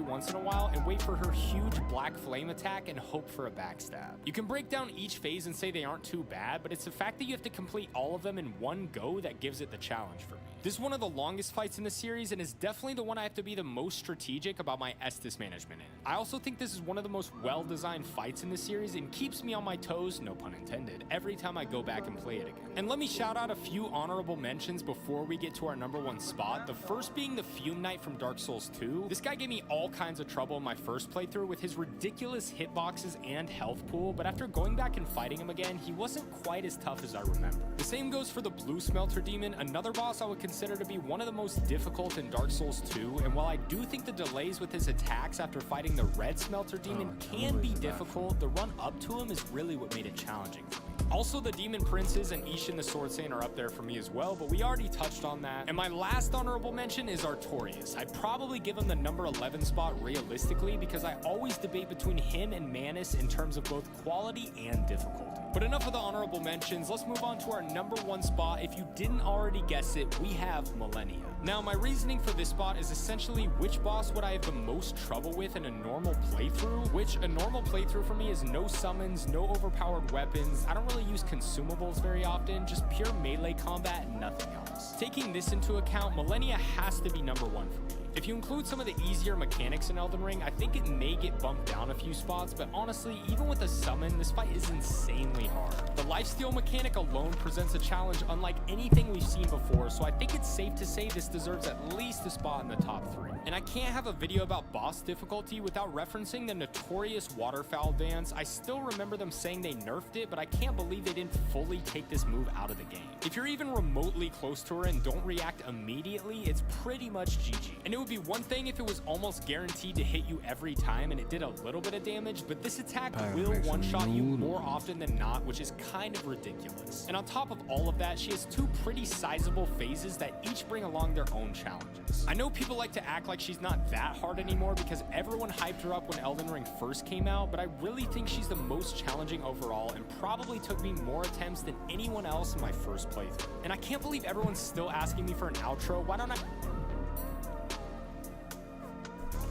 once in a while and wait for her huge black flame attack and hope for a backstab. You can break down each phase and say they aren't too bad, but it's the fact that you have to complete all of them in one go that gives it the challenge for me. This is one of the longest fights in the series and is definitely the one I have to be the most strategic about my Estus management in. I also think this is one of the most well-designed fights in the series and keeps me on my toes, no pun intended, every time I go back and play it again. And let me shout out a few honorable mentions before we get to our number 1 spot, the first being the Fume Knight from Dark Souls 2. This guy gave me all kinds of trouble in my first playthrough with his ridiculous hitboxes and health pool, but after going back and fighting him again, he wasn't quite as tough as I remember. The same goes for the Blue Smelter Demon, another boss I would consider to be one of the most difficult in Dark Souls 2, and while I do think the delays with his attacks after fighting the Red Smelter Demon can be difficult, the run up to him is really what made it challenging for me. Also, the Demon Princes and Ishin the Sword Saint are up there for me as well, but we already touched on that. And my last honorable mention is Artorias. I'd probably give him the number 11 spot realistically because I always debate between him and Manus in terms of both quality and difficulty. But enough of the honorable mentions, let's move on to our number 1 spot. If you didn't already guess it, we have Malenia. Now, my reasoning for this spot is essentially which boss would I have the most trouble with in a normal playthrough, which a normal playthrough for me is no summons, no overpowered weapons. I don't really use consumables very often, just pure melee combat and nothing else. Taking this into account, Malenia has to be number 1 for me. If you include some of the easier mechanics in Elden Ring, I think it may get bumped down a few spots, but honestly, even with a summon, this fight is insanely hard. The lifesteal mechanic alone presents a challenge unlike anything we've seen before, so I think it's safe to say this deserves at least a spot in the top 3. And I can't have a video about boss difficulty without referencing the notorious Waterfowl dance. I still remember them saying they nerfed it, but I can't believe they didn't fully take this move out of the game. If you're even remotely close to her and don't react immediately, it's pretty much GG. And it would be one thing if it was almost guaranteed to hit you every time and it did a little bit of damage, but this attack will one-shot you more often than not, which is kind of ridiculous. And on top of all of that, she has 2 pretty sizable phases that each bring along their own challenges. I know people like to act like she's not that hard anymore because everyone hyped her up when Elden Ring first came out, but I really think she's the most challenging overall and probably took me more attempts than anyone else in my first playthrough. And I can't believe everyone's still asking me for an outro. Why don't I...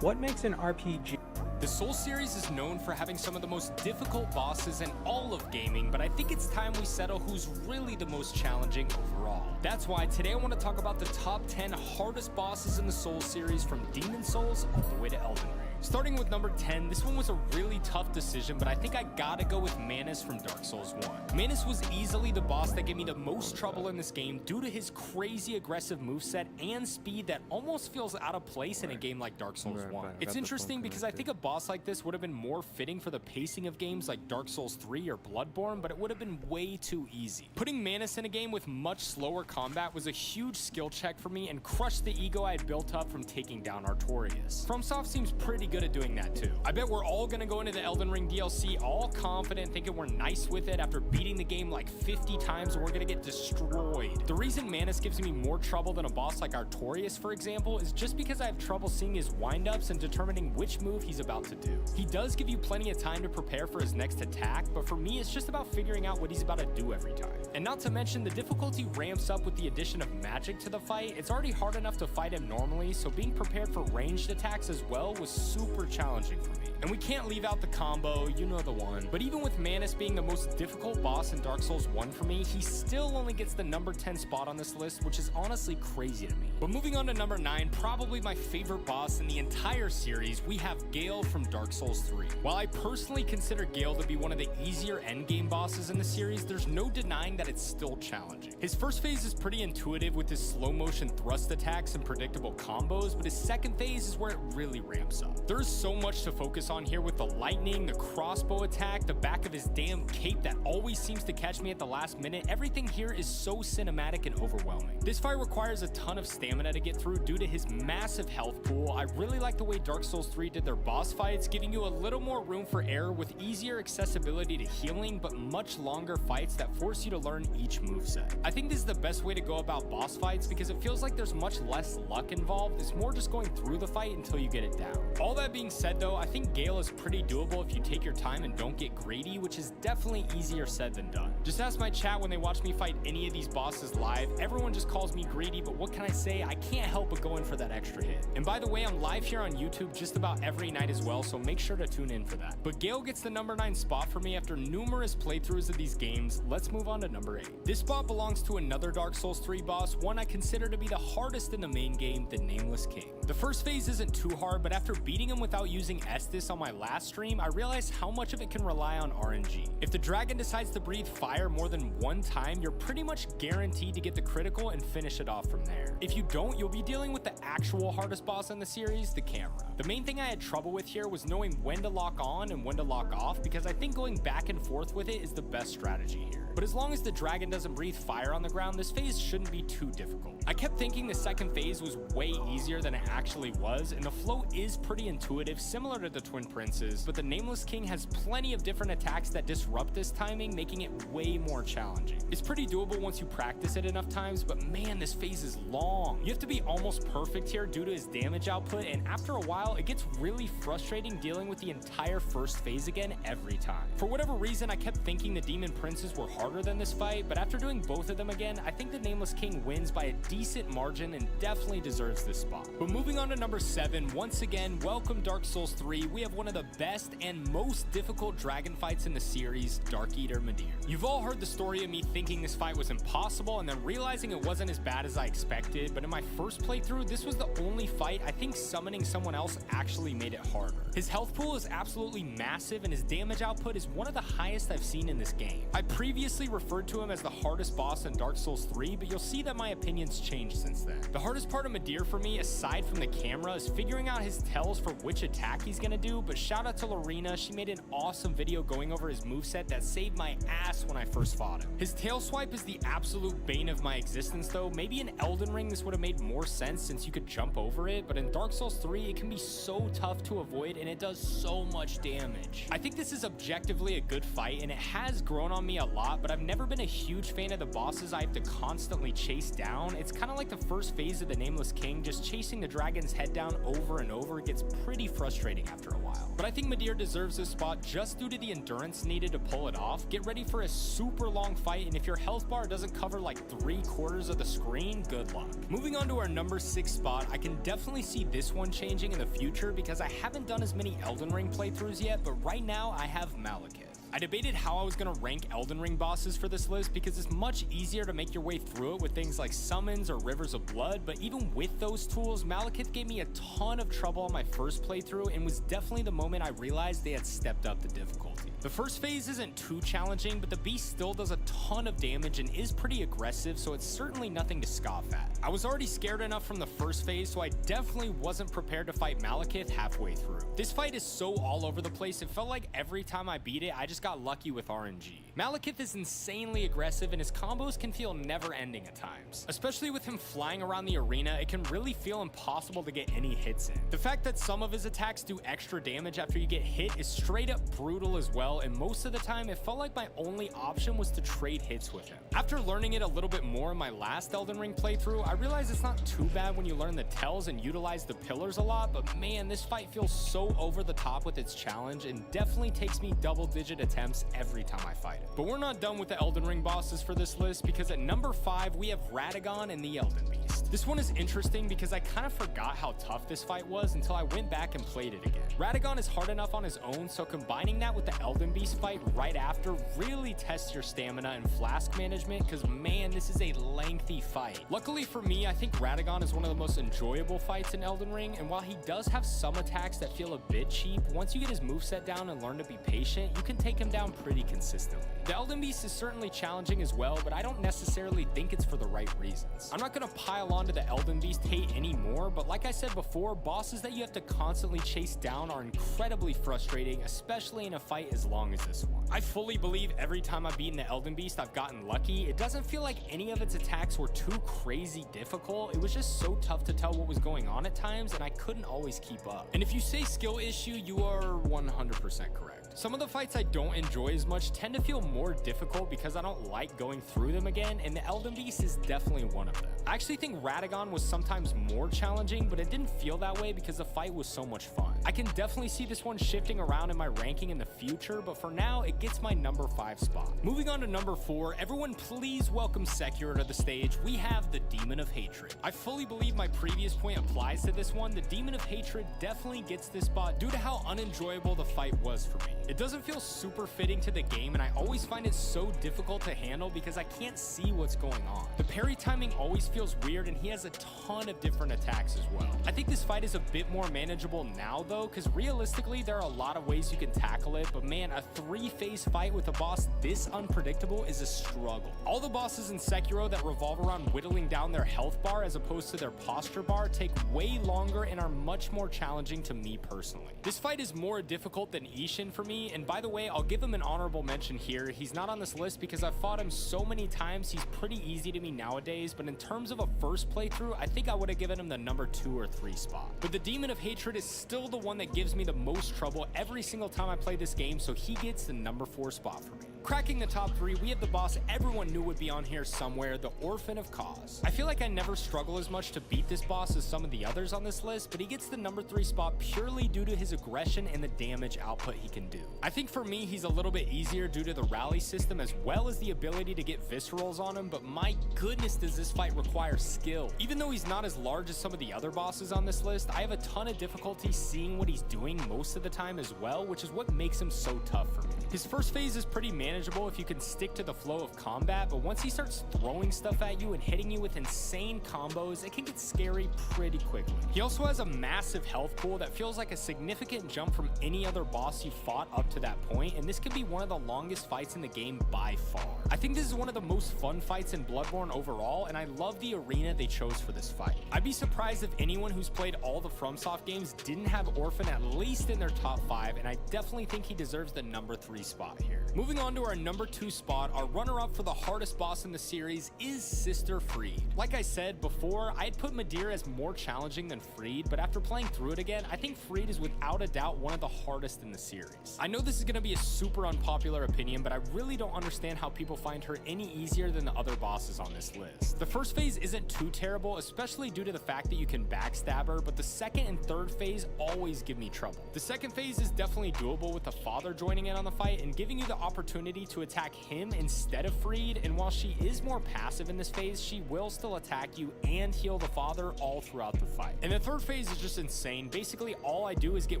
What makes an RPG? The Souls series is known for having some of the most difficult bosses in all of gaming, but I think it's time we settle who's really the most challenging overall. That's why today I want to talk about the top 10 hardest bosses in the Souls series from Demon Souls all the way to Elden Ring. Starting with number 10, this one was a really tough decision, but I think I gotta go with Manus from Dark Souls 1. Manus was easily the boss that gave me the most trouble in this game due to his crazy aggressive moveset and speed that almost feels out of place in a game like Dark Souls 1. It's interesting because I think a boss like this would have been more fitting for the pacing of games like Dark Souls 3 or Bloodborne, but it would have been way too easy. Putting Manus in a game with much slower combat was a huge skill check for me and crushed the ego I had built up from taking down Artorias. FromSoft seems pretty good at doing that too. I bet we're all gonna go into the Elden Ring DLC all confident, thinking we're nice with it after beating the game like 50 times and we're gonna get destroyed. The reason Manus gives me more trouble than a boss like Artorias, for example, is just because I have trouble seeing his windups and determining which move he's about to do. He does give you plenty of time to prepare for his next attack, but for me it's just about figuring out what he's about to do every time. And not to mention, the difficulty ramps up with the addition of magic to the fight. It's already hard enough to fight him normally, so being prepared for ranged attacks as well was super challenging for me. And we can't leave out the combo, you know the one. But even with Manus being the most difficult boss in Dark Souls 1 for me, he still only gets the number 10 spot on this list, which is honestly crazy to me. But moving on to number 9, probably my favorite boss in the entire series, we have Gale from Dark Souls 3. While I personally consider Gale to be one of the easier endgame bosses in the series, there's no denying that it's still challenging. His first phase is pretty intuitive with his slow motion thrust attacks and predictable combos, but his second phase is where it really ramps up. There's so much to focus on here with the lightning, the crossbow attack, the back of his damn cape that always seems to catch me at the last minute. Everything here is so cinematic and overwhelming. This fight requires a ton of stamina to get through due to his massive health pool. I really like the way Dark Souls 3 did their boss fights, giving you a little more room for error with easier accessibility to healing, but much longer fights that force you to learn each moveset. I think this is the best way to go about boss fights because it feels like there's much less luck involved. It's more just going through the fight until you get it down. All that being said though, I think Gale is pretty doable if you take your time and don't get greedy, which is definitely easier said than done. Just ask my chat when they watch me fight any of these bosses live. Everyone just calls me greedy, but what can I say? I can't help but go in for that extra hit. And by the way, I'm live here on YouTube just about every night as well, so make sure to tune in for that. But Gale gets the number 9 spot for me after numerous playthroughs of these games. Let's move on to number 8. This spot belongs to another Dark Souls 3 boss, one I consider to be the hardest in the main game, the Nameless King. The first phase isn't too hard, but after beating him without using Estus on my last stream, I realized how much of it can rely on RNG. If the dragon decides to breathe fire more than one time, you're pretty much guaranteed to get the critical and finish it off from there. If you don't, you'll be dealing with the actual hardest boss in the series, the camera. The main thing I had trouble with here was knowing when to lock on and when to lock off, because I think going back and forth with it is the best strategy here. But as long as the dragon doesn't breathe fire on the ground, this phase shouldn't be too difficult. I kept thinking the second phase was way easier than it actually was, and the flow is pretty intuitive, similar to the Twin Princes, but the Nameless King has plenty of different attacks that disrupt this timing, making it way more challenging. It's pretty doable once you practice it enough times, but man, this phase is long. You have to be almost perfect here due to his damage output, and after a while, it gets really frustrating dealing with the entire first phase again every time. For whatever reason, I kept thinking the Demon Princes were harder than this fight, but after doing both of them again, I think the Nameless King wins by a decent margin and definitely deserves this spot. But moving on to number 7, once again, welcome Dark Souls 3. We have one of the best and most difficult dragon fights in the series, Dark Eater Midir. You've all heard the story of me thinking this fight was impossible and then realizing it wasn't as bad as I expected, but in my first playthrough, this was the only fight I think summoning someone else actually made it harder. His health pool is absolutely massive and his damage output is one of the highest I've seen in this game. I previously referred to him as the hardest boss in Dark Souls 3, but you'll see that my opinions changed since then. The hardest part of Midir for me, aside from the camera, is figuring out his tells for which attack he's gonna do, but shout out to Lorena, she made an awesome video going over his moveset that saved my ass when I first fought him. His tail swipe is the absolute bane of my existence though. Maybe in Elden Ring this would have made more sense since you could jump over it, but in Dark Souls 3 it can be so tough to avoid and it does so much damage. I think this is objectively a good fight and it has grown on me a lot, but I've never been a huge fan of the bosses I have to constantly chase down. It's kind of like the first phase of the Nameless King, just chasing the dragon's head down over and over gets pretty frustrating after a while. But I think Midir deserves this spot just due to the endurance needed to pull it off. Get ready for a super long fight, and if your health bar doesn't cover like 3/4 of the screen, good luck. Moving on to our number 6 spot, I can definitely see this one changing in the future because I haven't done as many Elden Ring playthroughs yet, but right now I have Malekith. I debated how I was going to rank Elden Ring bosses for this list because it's much easier to make your way through it with things like summons or rivers of blood, but even with those tools, Malekith gave me a ton of trouble on my first playthrough and was definitely the moment I realized they had stepped up the difficulty. The first phase isn't too challenging, but the beast still does a ton of damage and is pretty aggressive, so it's certainly nothing to scoff at. I was already scared enough from the first phase, so I definitely wasn't prepared to fight Malekith halfway through. This fight is so all over the place, it felt like every time I beat it, I just got lucky with RNG. Malekith is insanely aggressive and his combos can feel never ending at times. Especially with him flying around the arena, it can really feel impossible to get any hits in. The fact that some of his attacks do extra damage after you get hit is straight up brutal as well, and most of the time it felt like my only option was to trade hits with him. After learning it a little bit more in my last Elden Ring playthrough, I realized it's not too bad when you learn the tells and utilize the pillars a lot, but man, this fight feels so over the top with its challenge and definitely takes me double-digit attempts every time I fight it. But we're not done with the Elden Ring bosses for this list because at number 5 we have Radagon and the Elden Beast. This one is interesting because I kind of forgot how tough this fight was until I went back and played it again. Radagon is hard enough on his own, so combining that with the Elden Beast fight right after really tests your stamina and flask management because man, this is a lengthy fight. Luckily for me, I think Radagon is one of the most enjoyable fights in Elden Ring, and while he does have some attacks that feel a bit cheap, once you get his moveset down and learn to be patient, you can take take him down pretty consistently. The Elden Beast is certainly challenging as well, but I don't necessarily think it's for the right reasons. I'm not gonna pile onto the Elden Beast hate anymore, but like I said before, bosses that you have to constantly chase down are incredibly frustrating, especially in a fight as long as this one. I fully believe every time I've beaten the Elden Beast, I've gotten lucky. It doesn't feel like any of its attacks were too crazy difficult. It was just so tough to tell what was going on at times, and I couldn't always keep up. And if you say skill issue, you are 100% correct. Some of the fights I don't enjoy as much tend to feel more difficult because I don't like going through them again, and the Elden Beast is definitely one of them. I actually think Radagon was sometimes more challenging, but it didn't feel that way because the fight was so much fun. I can definitely see this one shifting around in my ranking in the future, but for now, it gets my number 5 spot. Moving on to number 4, everyone please welcome Sekiro to the stage. We have the Demon of Hatred. I fully believe my previous point applies to this one. The Demon of Hatred definitely gets this spot due to how unenjoyable the fight was for me. It doesn't feel super fitting to the game, and I always find it so difficult to handle because I can't see what's going on. The parry timing always feels weird, and he has a ton of different attacks as well. I think this fight is a bit more manageable now though, because realistically there are a lot of ways you can tackle it, but man, a 3-phase fight with a boss this unpredictable is a struggle. All the bosses in Sekiro that revolve around whittling down their health bar as opposed to their posture bar take way longer and are much more challenging to me personally. This fight is more difficult than Ishin for me, and by the way, I'll give him an honorable mention here. He's not on this list because I've fought him so many times, he's pretty easy to me nowadays, but in terms of a first playthrough, I think I would have given him the number 2 or 3 spot. But the Demon of Hatred is still the one that gives me the most trouble every single time I play this game, so he gets the number 4 spot for me. Cracking the top 3, we have the boss everyone knew would be on here somewhere, the Orphan of Cause. I feel like I never struggle as much to beat this boss as some of the others on this list, but he gets the number 3 spot purely due to his aggression and the damage output he can do. I think for me, he's a little bit easier due to the rally system as well as the ability to get viscerals on him, but my goodness does this fight require skill. Even though he's not as large as some of the other bosses on this list, I have a ton of difficulty seeing what he's doing most of the time as well, which is what makes him so tough for me. His first phase is pretty manageable if you can stick to the flow of combat, but once he starts throwing stuff at you and hitting you with insane combos, it can get scary pretty quickly. He also has a massive health pool that feels like a significant jump from any other boss you fought up to that point, and this could be one of the longest fights in the game by far. I think this is one of the most fun fights in Bloodborne overall, and I love the arena they chose for this fight. I'd be surprised if anyone who's played all the FromSoft games didn't have Orphan at least in their top 5, and I definitely think he deserves the number 3 spot here. Moving on to our number 2 spot, our runner-up for the hardest boss in the series is Sister Fried. Like I said before, I'd put Midir as more challenging than Fried, but after playing through it again, I think Fried is without a doubt one of the hardest in the series. I know this is going to be a super unpopular opinion, but I really don't understand how people find her any easier than the other bosses on this list. The first phase isn't too terrible, especially due to the fact that you can backstab her, but the second and third phase always give me trouble. The second phase is definitely doable with the father joining in on the fight and giving you the opportunity to attack him instead of Fried, and while she is more passive in this phase, she will still attack you and heal the father all throughout the fight. And the third phase is just insane. Basically, all I do is get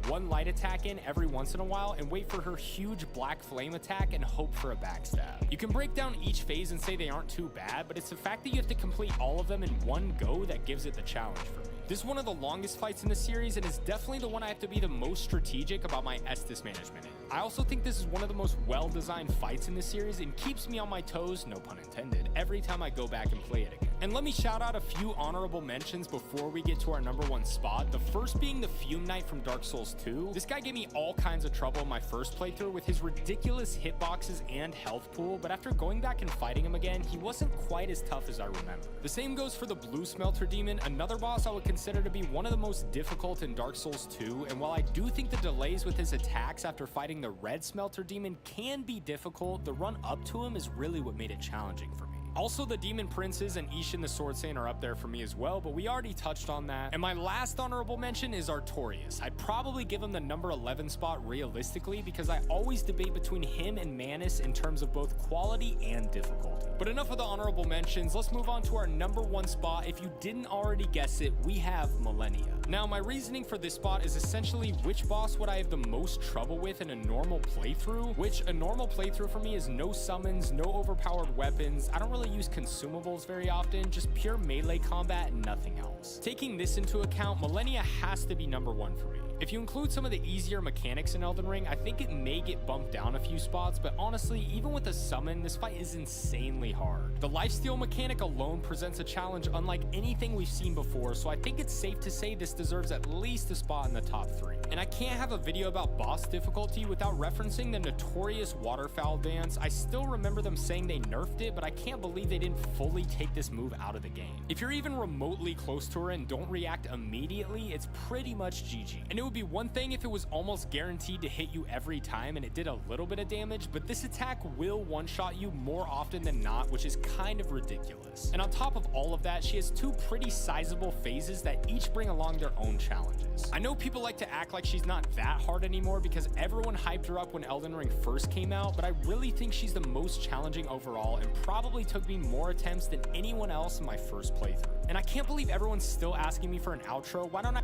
one light attack in every once in a while and wait for her huge black flame attack and hope for a backstab. You can break down each phase and say they aren't too bad, but it's the fact that you have to complete all of them in one go that gives it the challenge for me. This is one of the longest fights in the series and is definitely the one I have to be the most strategic about my Estus management in. I also think this is one of the most well-designed fights in the series and keeps me on my toes, no pun intended, every time I go back and play it again. And let me shout out a few honorable mentions before we get to our number 1 spot. The first being the Fume Knight from Dark Souls 2. This guy gave me all kinds of trouble in my first playthrough with his ridiculous hitboxes and health pool, but after going back and fighting him again, he wasn't quite as tough as I remember. The same goes for the Blue Smelter Demon, another boss I would consider to be one of the most difficult in Dark Souls 2, and while I do think the delays with his attacks after fighting the Red Smelter Demon can be difficult, the run up to him is really what made it challenging for me. Also, the Demon Princes and Ishin the Sword Saint are up there for me as well, but we already touched on that. And my last honorable mention is Artorias. I'd probably give him the number 11 spot realistically because I always debate between him and Manus in terms of both quality and difficulty. But enough of the honorable mentions, let's move on to our number 1 spot. If you didn't already guess it, we have Millennia. Now, my reasoning for this spot is essentially which boss would I have the most trouble with in a normal playthrough, which a normal playthrough for me is no summons, no overpowered weapons. I don't really really use consumables very often, just pure melee combat and nothing else. Taking this into account, Millennia has to be number 1 for me. If you include some of the easier mechanics in Elden Ring, I think it may get bumped down a few spots, but honestly, even with a summon, this fight is insanely hard. The lifesteal mechanic alone presents a challenge unlike anything we've seen before, so I think it's safe to say this deserves at least a spot in the top 3. And I can't have a video about boss difficulty without referencing the notorious waterfowl dance. I still remember them saying they nerfed it, but I can't believe they didn't fully take this move out of the game. If you're even remotely close to her and don't react immediately, it's pretty much GG. And it would be one thing if it was almost guaranteed to hit you every time and it did a little bit of damage, but this attack will one-shot you more often than not, which is kind of ridiculous. And on top of all of that, she has 2 pretty sizable phases that each bring along their own challenges. I know people like to act like she's not that hard anymore because everyone hyped her up when Elden Ring first came out, but I really think she's the most challenging overall and probably took me more attempts than anyone else in my first playthrough. And I can't believe everyone's still asking me for an outro. Why don't I...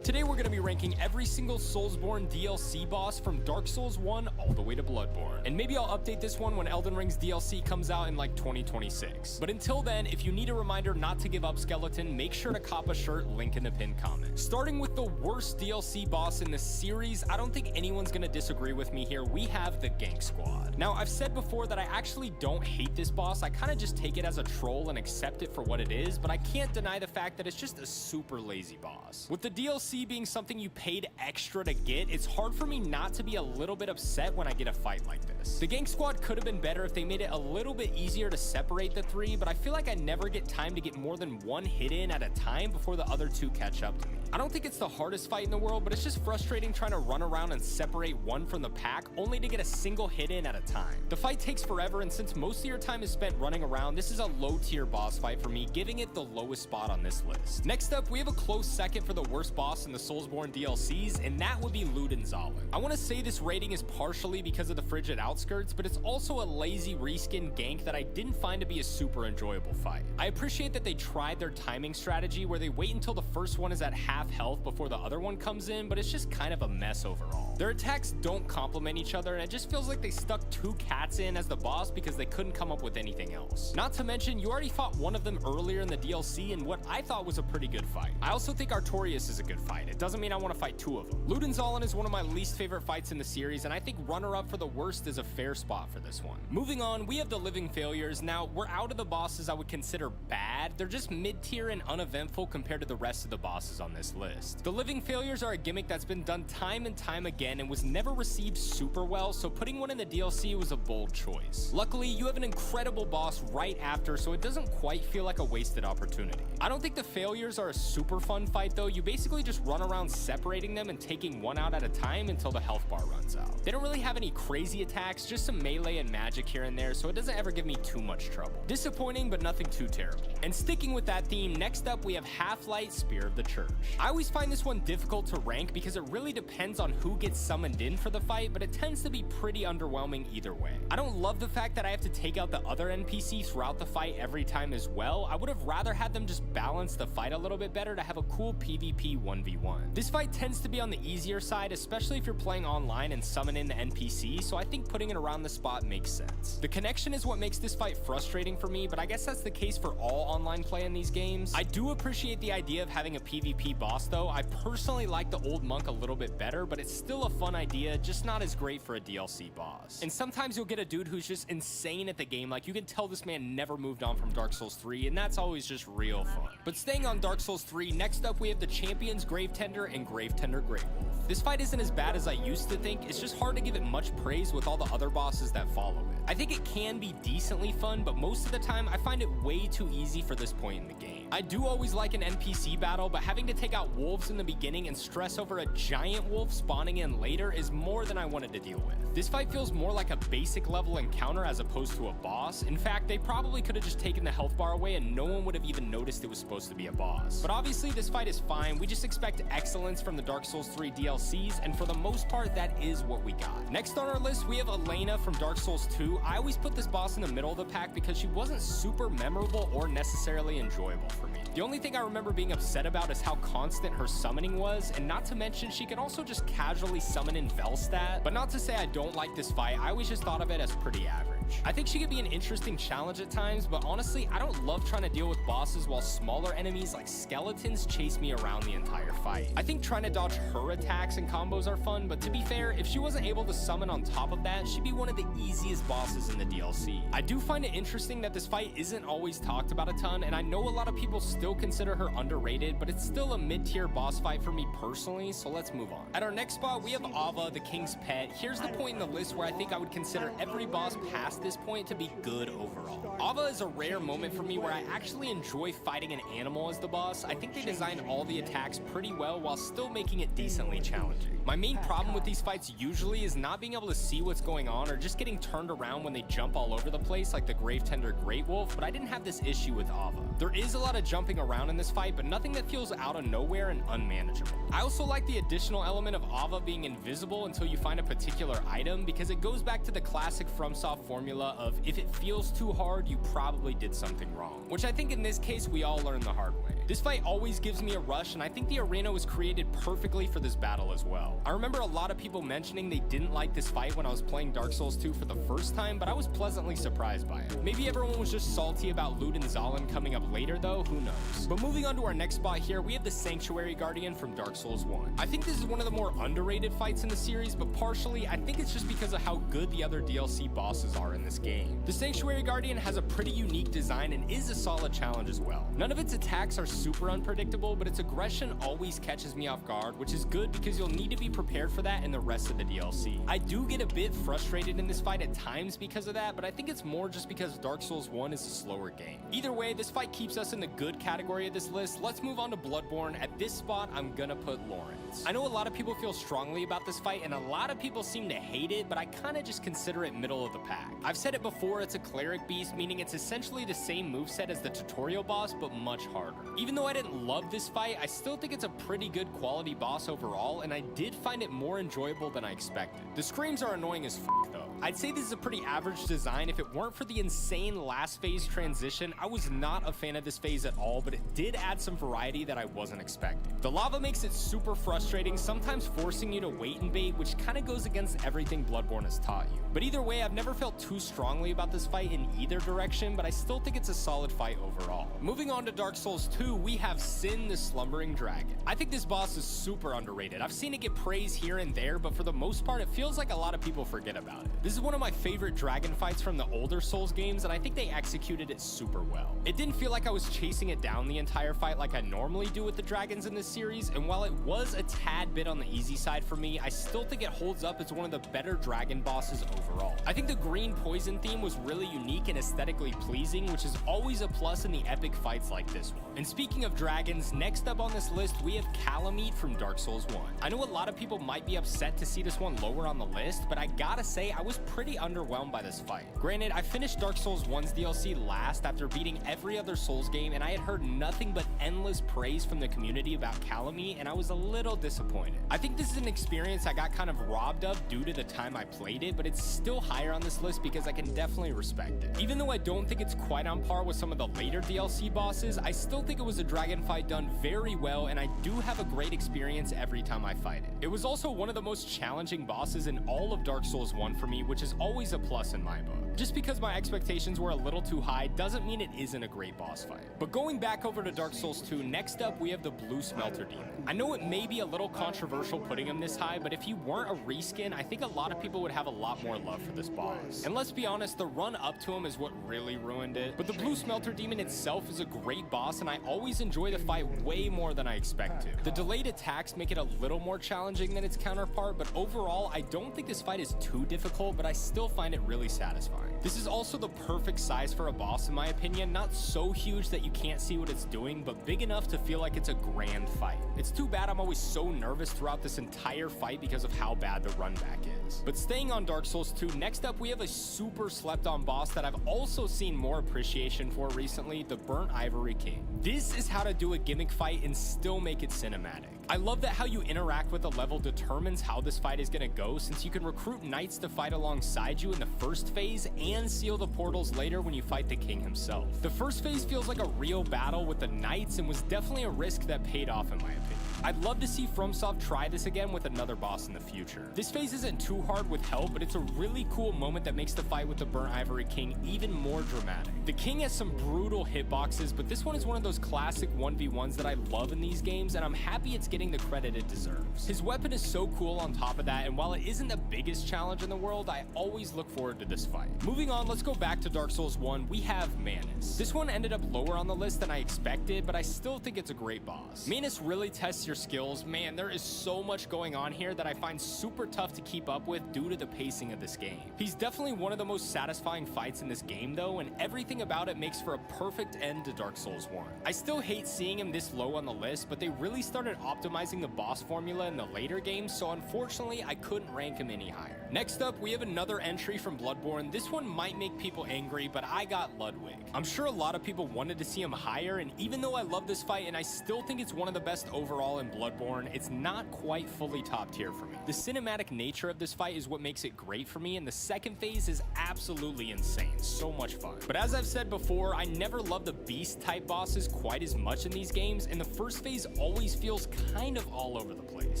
Today we're going to be ranking every single Soulsborne DLC boss from Dark Souls 1 all the way to Bloodborne. And maybe I'll update this one when Elden Ring's DLC comes out in like 2026. But until then, if you need a reminder not to give up, Skeleton, make sure to cop a shirt, link in the pinned comment. Starting with the worst DLC boss in the series, I don't think anyone's going to disagree with me here. We have the Gank Squad. Now, I've said before that I actually don't hate this boss. I kind of just take it as a troll and accept it for what it is, but I can't deny the fact that it's just a super lazy boss. With the DLC being something you paid extra to get, it's hard for me not to be a little bit upset when I get a fight like this. The Gank Squad could have been better if they made it a little bit easier to separate the 3, but I feel like I never get time to get more than 1 hit in at a time before the other 2 catch up to me. I don't think it's the hardest fight in the world, but it's just frustrating trying to run around and separate one from the pack only to get a single hit in at a time. The fight takes forever, and since most of your time is spent running around, this is a low tier boss fight for me, giving it the lowest spot on this list. Next up, we have a close second for the worst boss in the Soulsborne DLCs, and that would be Ludenzalen. I want to say this rating is partially because of the frigid outskirts, but it's also a lazy reskin gank that I didn't find to be a super enjoyable fight. I appreciate that they tried their timing strategy where they wait until the first one is at half health before the other one comes in, but it's just kind of a mess overall. Their attacks don't complement each other, and it just feels like they stuck 2 cats in as the boss because they couldn't come up with anything else. Not to mention, you already fought one of them earlier in the DLC in what I thought was a pretty good fight. I also think Artorias is a good fight. It doesn't mean I want to fight 2 of them. Ludenzalen is one of my least favorite fights in the series, and I think runner-up for the worst is a fair spot for this one. Moving on, we have the Living Failures. Now, we're out of the bosses I would consider bad. They're just mid-tier and uneventful compared to the rest of the bosses on this list. The Living Failures are a gimmick that's been done time and time again and was never received super well, so putting one in the DLC was a bold choice. Luckily, you have an incredible boss right after, so it doesn't quite feel like a wasted opportunity. I don't think the Failures are a super fun fight though. You basically just run around separating them and taking one out at a time until the health bar runs out. They don't really have any crazy attacks, just some melee and magic here and there, so it doesn't ever give me too much trouble. Disappointing, but nothing too terrible. And sticking with that theme, next up we have Half-Light Spear of the Church. I always find this one difficult to rank because it really depends on who gets summoned in for the fight, but it tends to be pretty underwhelming either way. I don't love the fact that I have to take out the other NPC throughout the fight every time as well. I would have rather had them just balance the fight a little bit better to have a cool PvP 1v1. This fight tends to be on the easier side, especially if you're playing online and summon in the NPC, so I think putting it around the spot makes sense. The connection is what makes this fight frustrating for me, but I guess that's the case for all online play in these games. I do appreciate the idea of having a PvP boss though. I personally like the old monk a little bit better, but it's still a fun idea, just not as great for a DLC boss. And sometimes you'll get a dude who's just insane at the game, like you can tell this man never moved on from Dark Souls 3, and that's always just real fun. But staying on Dark Souls 3, next up we have the Champions Gravetender and Gravetender Greatwolf. This fight isn't as bad as I used to think, it's just hard to give it much praise with all the other bosses that follow it. I think it can be decently fun, but most of the time I find it way too easy for this point in the game. I do always like an NPC battle, but having to take out wolves in the beginning and stress over a giant wolf spawning in later is more than I wanted to deal with. This fight feels more like a basic level encounter as opposed to a boss. In fact, they probably could have just taken the health bar away and no one would have even noticed it was supposed to be a boss. But obviously this fight is fine. We just expect excellence from the Dark Souls 3 DLCs, and for the most part that is what we got. Next on our list we have Elena from Dark Souls 2. I always put this boss in the middle of the pack because she wasn't super memorable or necessarily enjoyable for me. The only thing I remember being upset about is how constant her summoning was, and not to mention she can also just casually summon in Velstadt. But not to say I don't like this fight, I always just thought of it as pretty average. I think she could be an interesting challenge at times, but honestly, I don't love trying to deal with bosses while smaller enemies like skeletons chase me around the entire fight. I think trying to dodge her attacks and combos are fun, but to be fair, if she wasn't able to summon on top of that, she'd be one of the easiest bosses in the DLC. I do find it interesting that this fight isn't always talked about a ton, and I know a lot of people still consider her underrated, but it's still a mid-tier boss fight for me personally, so let's move on. At our next spot, we have Ava, the king's pet. Here's the point in the list where I think I would consider every boss past this point to be good overall. Ava is a rare moment for me where I actually enjoy fighting an animal as the boss. I think they designed all the attacks pretty well while still making it decently challenging. My main problem with these fights usually is not being able to see what's going on or just getting turned around when they jump all over the place like the Gravetender Great Wolf, but I didn't have this issue with Ava. There is a lot of jumping around in this fight, but nothing that feels out of nowhere and unmanageable. I also like the additional element of Ava being invisible until you find a particular item, because it goes back to the classic FromSoft formula of if it feels too hard, you probably did something wrong, which I think in this case we all learned the hard way. This fight always gives me a rush, and I think the arena was created perfectly for this battle as well. I remember a lot of people mentioning they didn't like this fight when I was playing Dark Souls 2 for the first time, but I was pleasantly surprised by it. Maybe everyone was just salty about Lud and Zalin coming up later though, who knows. But moving on to our next spot here, we have the Sanctuary Guardian from Dark Souls 1. I think this is one of the more underrated fights in the series, but partially I think it's just because of how good the other DLC bosses are in this game. The Sanctuary Guardian has a pretty unique design and is a solid challenge as well. None of its attacks are super unpredictable, but its aggression always catches me off guard, which is good because you'll need to be prepared for that in the rest of the DLC. I do get a bit frustrated in this fight at times because of that, but I think it's more just because Dark Souls 1 is a slower game. Either way, this fight keeps us in the good category of this list. Let's move on to Bloodborne. At this spot, I'm gonna put Lawrence. I know a lot of people feel strongly about this fight, and a lot of people seem to hate it, but I kind of just consider it middle of the pack. I've said it before, it's a cleric beast, meaning it's essentially the same moveset as the tutorial boss, but much harder. Even though I didn't love this fight, I still think it's a pretty good quality boss overall, and I did find it more enjoyable than I expected. The screams are annoying as f though. I'd say this is a pretty average design. If it weren't for the insane last phase transition, I was not a fan of this phase at all, but it did add some variety that I wasn't expecting. The lava makes it super frustrating, sometimes forcing you to wait and bait, which kind of goes against everything Bloodborne has taught you. But either way, I've never felt too strongly about this fight in either direction, but I still think it's a solid fight overall. Moving on to Dark Souls 2, we have Sin the Slumbering Dragon. I think this boss is super underrated. I've seen it get praise here and there, but for the most part, it feels like a lot of people forget about it. This is one of my favorite dragon fights from the older Souls games, and I think they executed it super well. It didn't feel like I was chasing it down the entire fight like I normally do with the dragons in this series, and while it was a tad bit on the easy side for me, I still think it holds up as one of the better dragon bosses overall. I think the green poison theme was really unique and aesthetically pleasing, which is always a plus in the epic fights like this one. And speaking of dragons, next up on this list, we have Kalameet from Dark Souls 1. I know a lot of people might be upset to see this one lower on the list, but I gotta say, I was pretty underwhelmed by this fight. Granted, I finished Dark Souls 1's DLC last after beating every other Souls game, and I had heard nothing but endless praise from the community about Kalameet, and I was a little disappointed. I think this is an experience I got kind of robbed of due to the time I played it, but it's still higher on this list because I can definitely respect it. Even though I don't think it's quite on par with some of the later DLC bosses, I still think it was a dragon fight done very well, and I do have a great experience every time I fight it. It was also one of the most challenging bosses in all of Dark Souls 1 for me, which is always a plus in my book. Just because my expectations were a little too high doesn't mean it isn't a great boss fight. But going back over to Dark Souls 2, next up we have the Blue Smelter Demon. I know it may be a little controversial putting him this high, but if he weren't a reskin, I think a lot of people would have a lot more love for this boss. And let's be honest, the run up to him is what really ruined it. But the Blue Smelter Demon itself is a great boss, and I always enjoy the fight way more than I expect to. The delayed attacks make it a little more challenging than its counterpart, but overall, I don't think this fight is too difficult, but I still find it really satisfying. This is also the perfect size for a boss in my opinion, not so huge that you can't see what it's doing, but big enough to feel like it's a grand fight. It's too bad I'm always so nervous throughout this entire fight because of how bad the run back is. But staying on Dark Souls Souls 2, next up we have a super slept on boss that I've also seen more appreciation for recently, the Burnt Ivory King. This is how to do a gimmick fight and still make it cinematic. I love that how you interact with the level determines how this fight is going to go, since you can recruit knights to fight alongside you in the first phase and seal the portals later when you fight the king himself. The first phase feels like a real battle with the knights and was definitely a risk that paid off in my opinion. I'd love to see FromSoft try this again with another boss in the future. This phase isn't too hard with help, but it's a really cool moment that makes the fight with the Burnt Ivory King even more dramatic. The king has some brutal hitboxes, but this one is one of those classic 1v1s that I love in these games, and I'm happy it's getting the credit it deserves. His weapon is so cool on top of that, and while it isn't the biggest challenge in the world, I always look forward to this fight. Moving on, let's go back to Dark Souls 1. We have Manus. This one ended up lower on the list than I expected, but I still think it's a great boss. Manus really tests your skills. Man, there is so much going on here that I find super tough to keep up with due to the pacing of this game. He's definitely one of the most satisfying fights in this game though, and everything about it makes for a perfect end to Dark Souls 1. I still hate seeing him this low on the list, but they really started optimizing the boss formula in the later games, so unfortunately I couldn't rank him any higher. Next up, we have another entry from Bloodborne. This one might make people angry, but I got Ludwig. I'm sure a lot of people wanted to see him higher, and even though I love this fight and I still think it's one of the best overall in Bloodborne, it's not quite fully top tier for me. The cinematic nature of this fight is what makes it great for me, and the second phase is absolutely insane. So much fun. But as I've said before, I never love the beast type bosses quite as much in these games, and the first phase always feels kind of all over the place.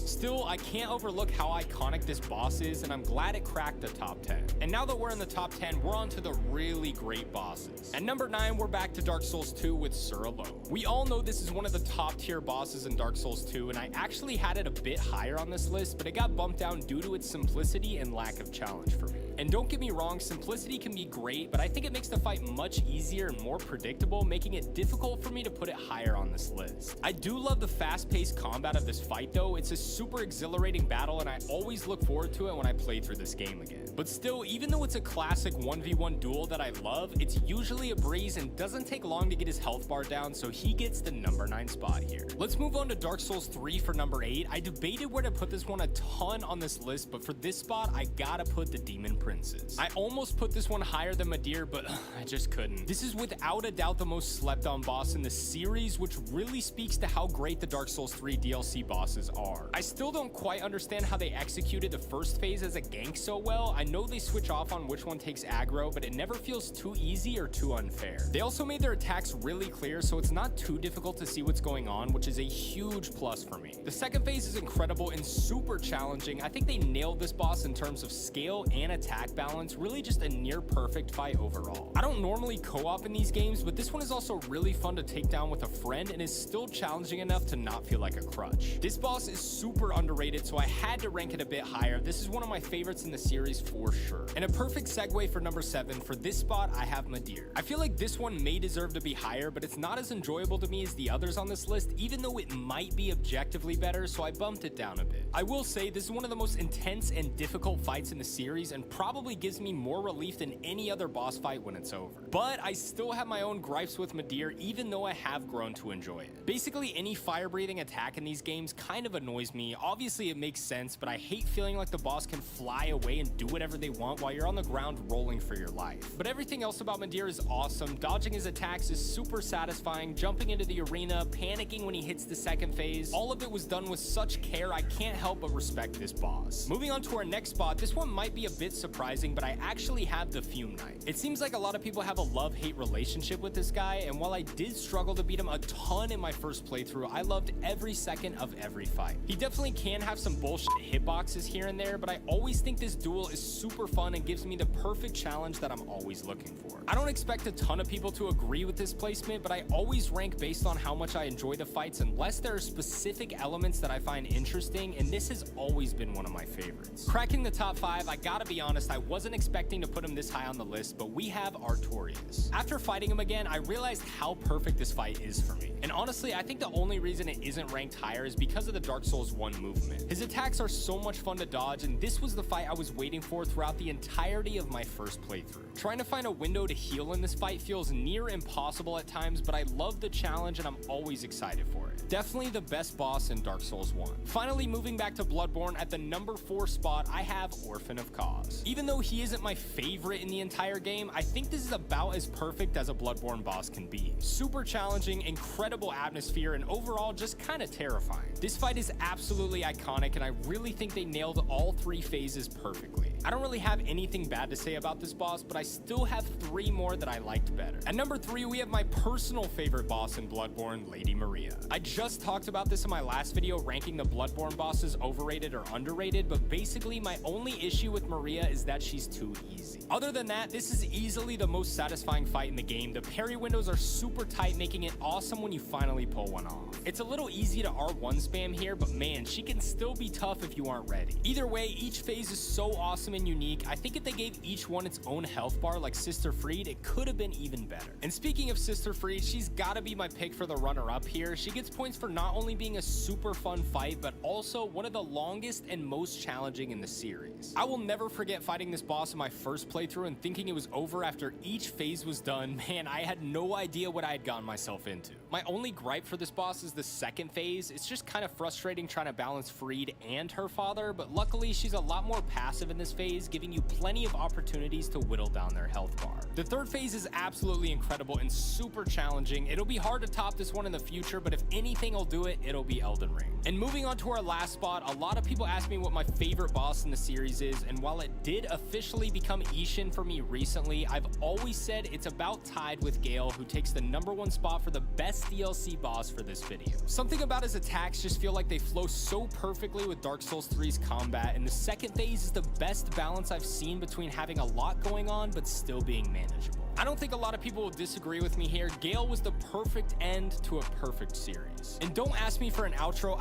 Still, I can't overlook how iconic this boss is, and I'm glad it cracked the top 10. And now that we're in the top 10, we're on to the really great bosses. At number 9, we're back to Dark Souls 2 with Sur Lo. We all know this is one of the top tier bosses in Dark Souls 2, and I actually had it a bit higher on this list, but it got bumped down due to its simplicity and lack of challenge for me. And don't get me wrong, simplicity can be great, but I think it makes the fight much easier and more predictable, making it difficult for me to put it higher on this list. I do love the fast-paced combat of this fight though. It's a super exhilarating battle, and I always look forward to it when I play through this game again. But still, even though it's a classic 1v1 duel that I love, it's usually a breeze and doesn't take long to get his health bar down, so he gets the number 9 spot here. Let's move on to Dark Souls 3 for number 8. I debated where to put this one a ton on this list, but for this spot, I gotta put the Demon Princes. I almost put this one higher than Midir, but I just couldn't. This is without a doubt the most slept on boss in the series, which really speaks to how great the Dark Souls 3 DLC bosses are. I still don't quite understand how they executed the first phase as a gank so well. I know they switch off on which one takes aggro, but it never feels too easy or too unfair. They also made their attacks really clear, so it's not too difficult to see what's going on, which is a huge plus for me. The second phase is incredible and super challenging. I think they nailed this boss in terms of scale and attack balance, really just a near perfect fight overall. I don't normally co-op in these games, but this one is also really fun to take down with a friend and is still challenging enough to not feel like a crutch. This boss is super underrated, so I had to rank it a bit higher. This is one of my favorites in the series for sure. And a perfect segue for number 7, for this spot I have Midir. I feel like this one may deserve to be higher, but it's not as enjoyable to me as the others on this list, even though it might be objectively better, so I bumped it down a bit. I will say this is one of the most intense and difficult fights in the series, and probably gives me more relief than any other boss fight when it's over. But I still have my own gripes with Midir, even though I have grown to enjoy it. Basically, any fire-breathing attack in these games kind of annoys me. Obviously, it makes sense, but I hate feeling like the boss can fly away and do whatever they want while you're on the ground rolling for your life. But everything else about Midir is awesome. Dodging his attacks is super satisfying, jumping into the arena, panicking when he hits the second phase. All of it was done with such care, I can't help but respect this boss. Moving on to our next spot, this one might be a bit surprising, but I actually have the Fume Knight. It seems like a lot of people have a love-hate relationship with this guy, and while I did struggle to beat him a ton in my first playthrough, I loved every second of every fight. He definitely can have some bullshit hitboxes here and there, but I always think this duel is super fun and gives me the perfect challenge that I'm always looking for. I don't expect a ton of people to agree with this placement, but I always rank based on how much I enjoy the fights unless there are specific elements that I find interesting, and this has always been one of my favorites. Cracking the top 5, I gotta be honest, I wasn't expecting to put him this high on the list, but we have Artorias. After fighting him again, I realized how perfect this fight is for me. And honestly, I think the only reason it isn't ranked higher is because of the Dark Souls 1 movement. His attacks are so much fun to dodge, and this was the fight I was waiting for throughout the entirety of my first playthrough. Trying to find a window to heal in this fight feels near impossible at times, but I love the challenge and I'm always excited for it. Definitely the best boss in Dark Souls 1. Finally, moving back to Bloodborne, at the number 4 spot, I have Orphan of Cause. Even though he isn't my favorite in the entire game, I think this is about as perfect as a Bloodborne boss can be. Super challenging, incredible atmosphere, and overall just kind of terrifying. This fight is absolutely iconic, and I really think they nailed all 3 phases perfectly. I don't really have anything bad to say about this boss, but I still have 3 more that I liked better. At number 3, we have my personal favorite boss in Bloodborne, Lady Maria. I just talked about this in my last video, ranking the Bloodborne bosses overrated or underrated, but basically my only issue with Maria is that she's too easy. Other than that, this is easily the most satisfying fight in the game. The parry windows are super tight, making it awesome when you finally pull one off. It's a little easy to R1 spam here, but man, she can still be tough if you aren't ready. Either way, each phase is so awesome and unique. I think if they gave each one its own health bar like Sister Fried, it could have been even better. And speaking of Sister Fried, she's gotta be my pick for the runner-up here. She gets points for not only being a super fun fight, but also one of the longest and most challenging in the series. I will never forget fighting this boss in my first playthrough and thinking it was over after each phase was done. Man, I had no idea what I had gotten myself into. My only gripe for this boss is the second phase. It's just kind of frustrating trying to balance Fried and her father, but luckily she's a lot more passive in this phase, giving you plenty of opportunities to whittle down their health bar. The third phase is absolutely incredible and super challenging. It'll be hard to top this one in the future, but if anything will do it, it'll be Elden Ring. And moving on to our last spot, a lot of people ask me what my favorite boss in the series is, and while it did officially become Ishin for me recently, I've always said it's about tied with Gale, who takes the #1 spot for the best DLC boss for this video. Something about his attacks just feel like they flow so perfectly with Dark Souls 3's combat, and the second phase is the best balance I've seen between having a lot going on but still being manageable. I don't think a lot of people will disagree with me here. Gale was the perfect end to a perfect series. And don't ask me for an outro.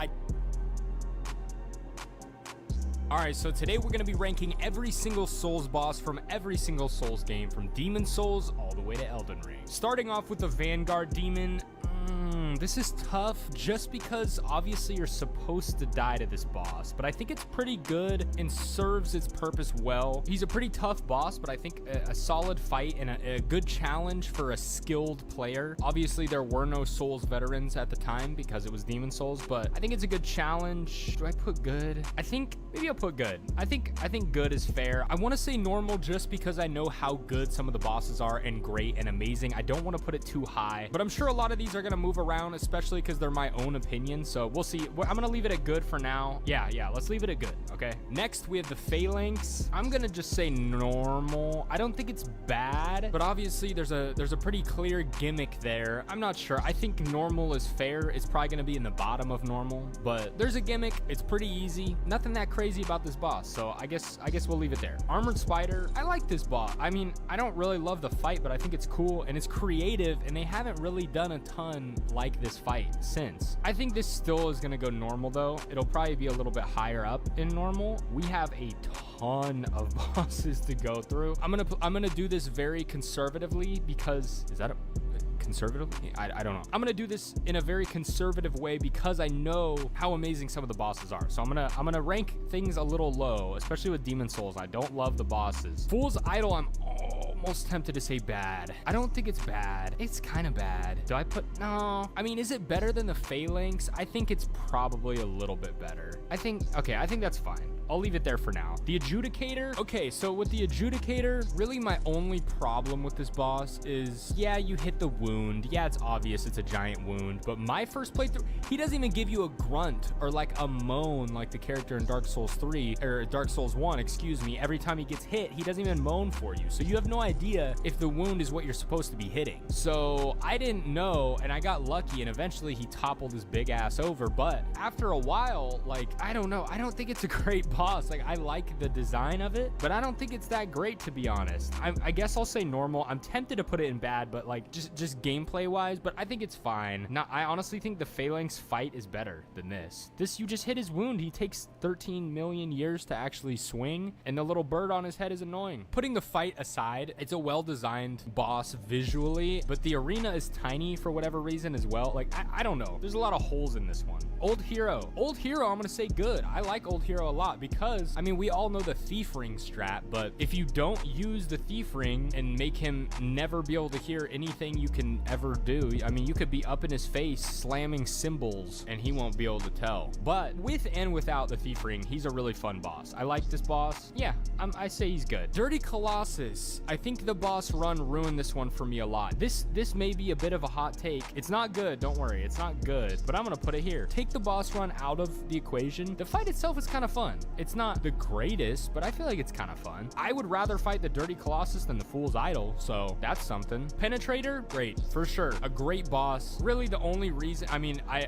Alright, so today we're going to be ranking every single Souls boss from every single Souls game, from Demon Souls all the way to Elden Ring. Starting off with the Vanguard Demon. This is tough just because obviously you're supposed to die to this boss, but I think it's pretty good and serves its purpose well. He's a pretty tough boss, but I think a solid fight and a good challenge for a skilled player. Obviously there were no Souls veterans at the time because it was Demon Souls, but I think it's a good challenge. Do I put good? Maybe I'll put good. I think good is fair. I want to say normal just because I know how good some of the bosses are and great and amazing. I don't want to put it too high, but I'm sure a lot of these are going to move around, especially because they're my own opinion, so we'll see. I'm gonna leave it at good for now. Yeah, let's leave it at good. Okay, next we have the Phalanx. I'm gonna just say normal. I don't think it's bad, but obviously there's a pretty clear gimmick there. I'm not sure. I think normal is fair. It's probably gonna be in the bottom of normal, but there's a gimmick. It's pretty easy. Nothing that crazy about this boss, so I guess we'll leave it there. Armored Spider. I like this boss. I mean, I don't really love the fight, but I think it's cool and it's creative, and they haven't really done a ton like this fight since. I think this still is gonna go normal though. It'll probably be a little bit higher up in normal. We have a ton of bosses to go through. I'm gonna do this very conservatively because is that a conservative? I don't know. I'm gonna do this in a very conservative way because I know how amazing some of the bosses are. So I'm gonna rank things a little low, especially with Demon Souls. I don't love the bosses. Fool's Idol, I'm almost tempted to say bad. I don't think it's bad. It's kind of bad. Do I put no? I mean, is it better than the Phalanx? I think it's probably a little bit better. I think that's fine. I'll leave it there for now. The Adjudicator. Okay, so with the Adjudicator, really my only problem with this boss is, yeah, you hit the wound. Yeah, it's obvious it's a giant wound, but my first playthrough, he doesn't even give you a grunt or like a moan like the character in Dark Souls 3, or Dark Souls 1, excuse me. Every time he gets hit, he doesn't even moan for you. So you have no idea if the wound is what you're supposed to be hitting. So I didn't know, and I got lucky, and eventually he toppled his big ass over. But after a while, like, I don't know. I don't think it's a great boss. Like, I like the design of it, but I don't think it's that great, to be honest. I guess I'll say normal. I'm tempted to put it in bad, but like just gameplay wise, but I think it's fine. Now, I honestly think the Phalanx fight is better than this. This, you just hit his wound. He takes 13 million years to actually swing, and the little bird on his head is annoying. Putting the fight aside, it's a well-designed boss visually, but the arena is tiny for whatever reason as well. Like, I don't know. There's a lot of holes in this one. Old Hero. Old Hero, I'm gonna say good. I like Old Hero a lot because, I mean, we all know the Thief Ring strat, but if you don't use the Thief Ring and make him never be able to hear anything you can ever do, I mean, you could be up in his face slamming cymbals and he won't be able to tell. But with and without the Thief Ring, he's a really fun boss. I like this boss. Yeah, I say he's good. Dirty Colossus. I think the boss run ruined this one for me a lot. This may be a bit of a hot take. It's not good, don't worry, it's not good, but I'm gonna put it here. Take the boss run out of the equation. The fight itself is kind of fun. It's not the greatest, but I feel like it's kind of fun. I would rather fight the Dirty Colossus than the Fool's Idol, so that's something. Penetrator, great, for sure. A great boss. Really the only reason, I mean, I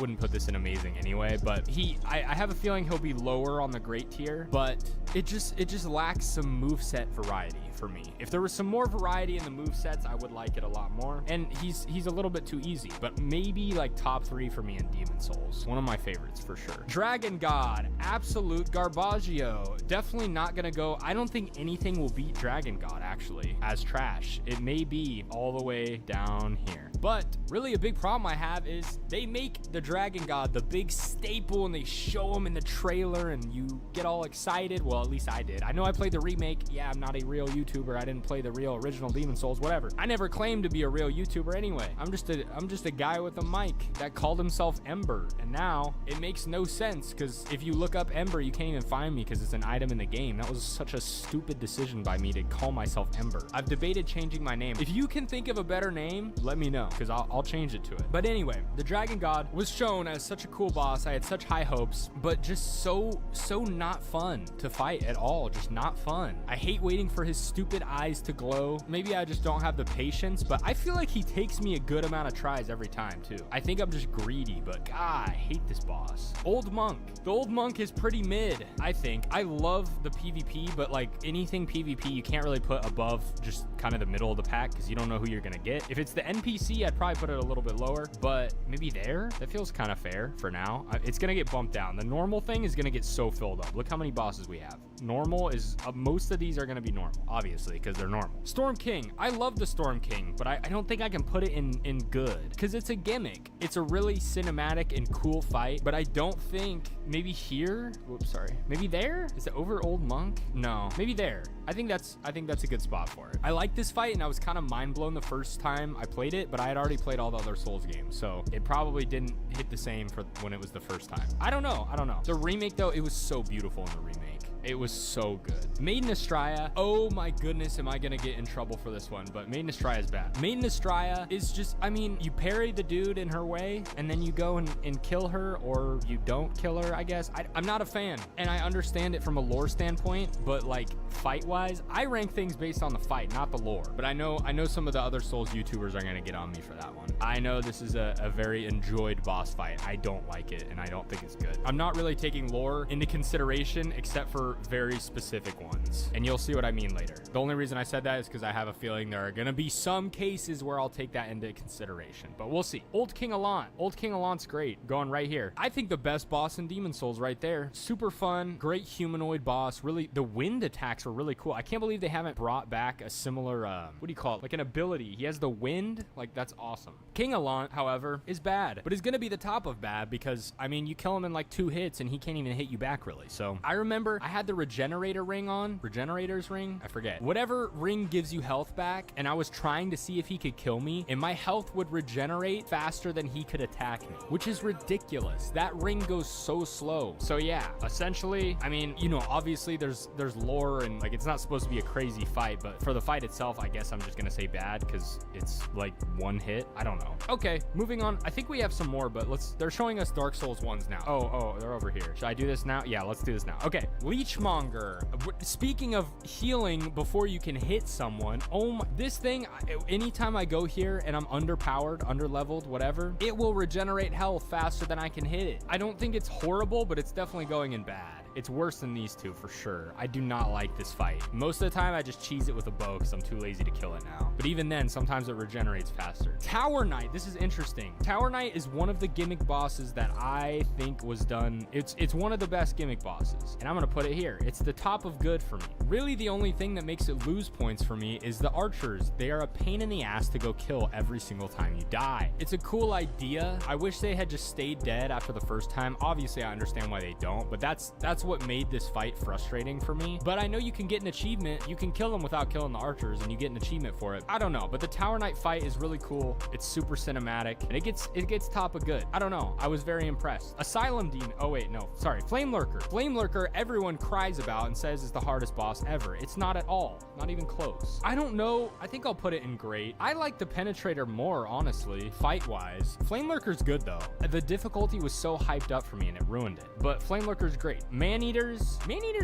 wouldn't put this in amazing anyway, but I have a feeling he'll be lower on the great tier, but it just lacks some moveset variety for me. If there was some more variety in the movesets, I would like it a lot more. And he's a little bit too easy, but maybe like top 3 for me in Demon Souls. One of my favorites for sure. Dragon God, absolute garbaggio. Definitely not gonna go. I don't think anything will beat Dragon God actually as trash. It may be all the way down here. But really a big problem I have is they make the Dragon God the big staple and they show him in the trailer and you get all excited. Well, at least I did. I know I played the remake. Yeah, I'm not a real YouTuber. I didn't play the real original Demon Souls, whatever. I never claimed to be a real YouTuber anyway. I'm just a guy with a mic that called himself Ember. And now it makes no sense because if you look up Ember, you can't even find me because it's an item in the game. That was such a stupid decision by me to call myself Ember. I've debated changing my name. If you can think of a better name, let me know because I'll change it to it. But anyway, the Dragon God was shown as such a cool boss. I had such high hopes, but just so not fun to fight at all. Just not fun. I hate waiting for his stupid eyes to glow. Maybe I just don't have the patience, but I feel like he takes me a good amount of tries every time too. I think I'm just greedy, but God, I hate this boss. Old Monk. The Old Monk is pretty mid, I think. I love the PvP, but like anything PvP, you can't really put above just kind of the middle of the pack because you don't know who you're gonna get. If it's the NPC, I'd probably put it a little bit lower, but maybe there? That feels kind of fair for now. It's gonna get bumped down. The normal thing is gonna get so filled up. Look how many bosses we have. Normal is, most of these are gonna be normal, obviously, because they're normal. Storm King. I love the Storm King, but I don't think I can put it in good because it's a gimmick. It's a really cinematic and cool fight, but I don't think maybe here. Whoops, sorry. Maybe there? Is it over Old Monk? No, maybe there. I think that's a good spot for it. I like this fight and I was kind of mind blown the first time I played it, but I had already played all the other Souls games, so it probably didn't hit the same for when it was the first time. I don't know. The remake though, it was so beautiful in the remake. It was so good. Maiden Estrella. Oh my goodness, am I gonna get in trouble for this one? But Maiden Estrella is bad. Maiden Estrella is just, I mean, you parry the dude in her way and then you go and kill her, or you don't kill her, I guess. I'm not a fan, and I understand it from a lore standpoint, but like fight-wise, I rank things based on the fight, not the lore. But I know some of the other Souls YouTubers are gonna get on me for that one. I know this is a very enjoyed boss fight. I don't like it, and I don't think it's good. I'm not really taking lore into consideration except for very specific ones, and you'll see what I mean later. The only reason I said that is because I have a feeling there are gonna be some cases where I'll take that into consideration, but we'll see. Old King Allant. Old King Allant's great. Going right here. I think the best boss in Demon Souls right there. Super fun, great humanoid boss. Really, the wind attacks were really cool. I can't believe they haven't brought back a similar, what do you call it? Like an ability. He has the wind. Like, that's awesome. King Allant, however, is bad, but is gonna be the top of bad because, I mean, you kill him in like 2 hits and he can't even hit you back really. So I remember I had the regenerator ring on, regenerator's ring, I forget, whatever ring gives you health back, and I was trying to see if he could kill me, and my health would regenerate faster than he could attack me, which is ridiculous. That ring goes so slow. So yeah, essentially, I mean, you know, obviously there's lore and like it's not supposed to be a crazy fight, but for the fight itself, I guess I'm just gonna say bad because it's like 1 hit. I don't know. Okay, moving on. I think we have some more, but they're showing us Dark Souls ones now. Oh, they're over here. Should I do this now? Yeah, let's do this now. Okay, Leechmonger. Speaking of healing before you can hit someone, oh my, this thing, anytime I go here and I'm underpowered, underleveled, whatever, it will regenerate health faster than I can hit it. I don't think it's horrible, but it's definitely going in bad. It's worse than these two for sure. I do not like this fight. Most of the time I just cheese it with a bow because I'm too lazy to kill it now. But even then, sometimes it regenerates faster. Tower Knight, this is interesting. Tower Knight is one of the gimmick bosses that I think was done. It's one of the best gimmick bosses, and I'm gonna put it here. It's the top of good for me. Really, the only thing that makes it lose points for me is the archers. They are a pain in the ass to go kill every single time you die. It's a cool idea. I wish they had just stayed dead after the first time. Obviously, I understand why they don't, but that's what made this fight frustrating for me. But I know you can get an achievement. You can kill them without killing the archers and you get an achievement for it. I don't know, but the Tower Knight fight is really cool. It's super cinematic and it gets top of good. I don't know. I was very impressed. Asylum Demon. Oh wait, no, sorry. Flame Lurker. Flame Lurker, everyone cries about and says is the hardest boss ever. It's not at all. Not even close. I don't know. I think I'll put it in great. I like the Penetrator more, honestly, fight-wise. Flame Lurker's good though. The difficulty was so hyped up for me and it ruined it. But Flame Lurker's great. Man-Eaters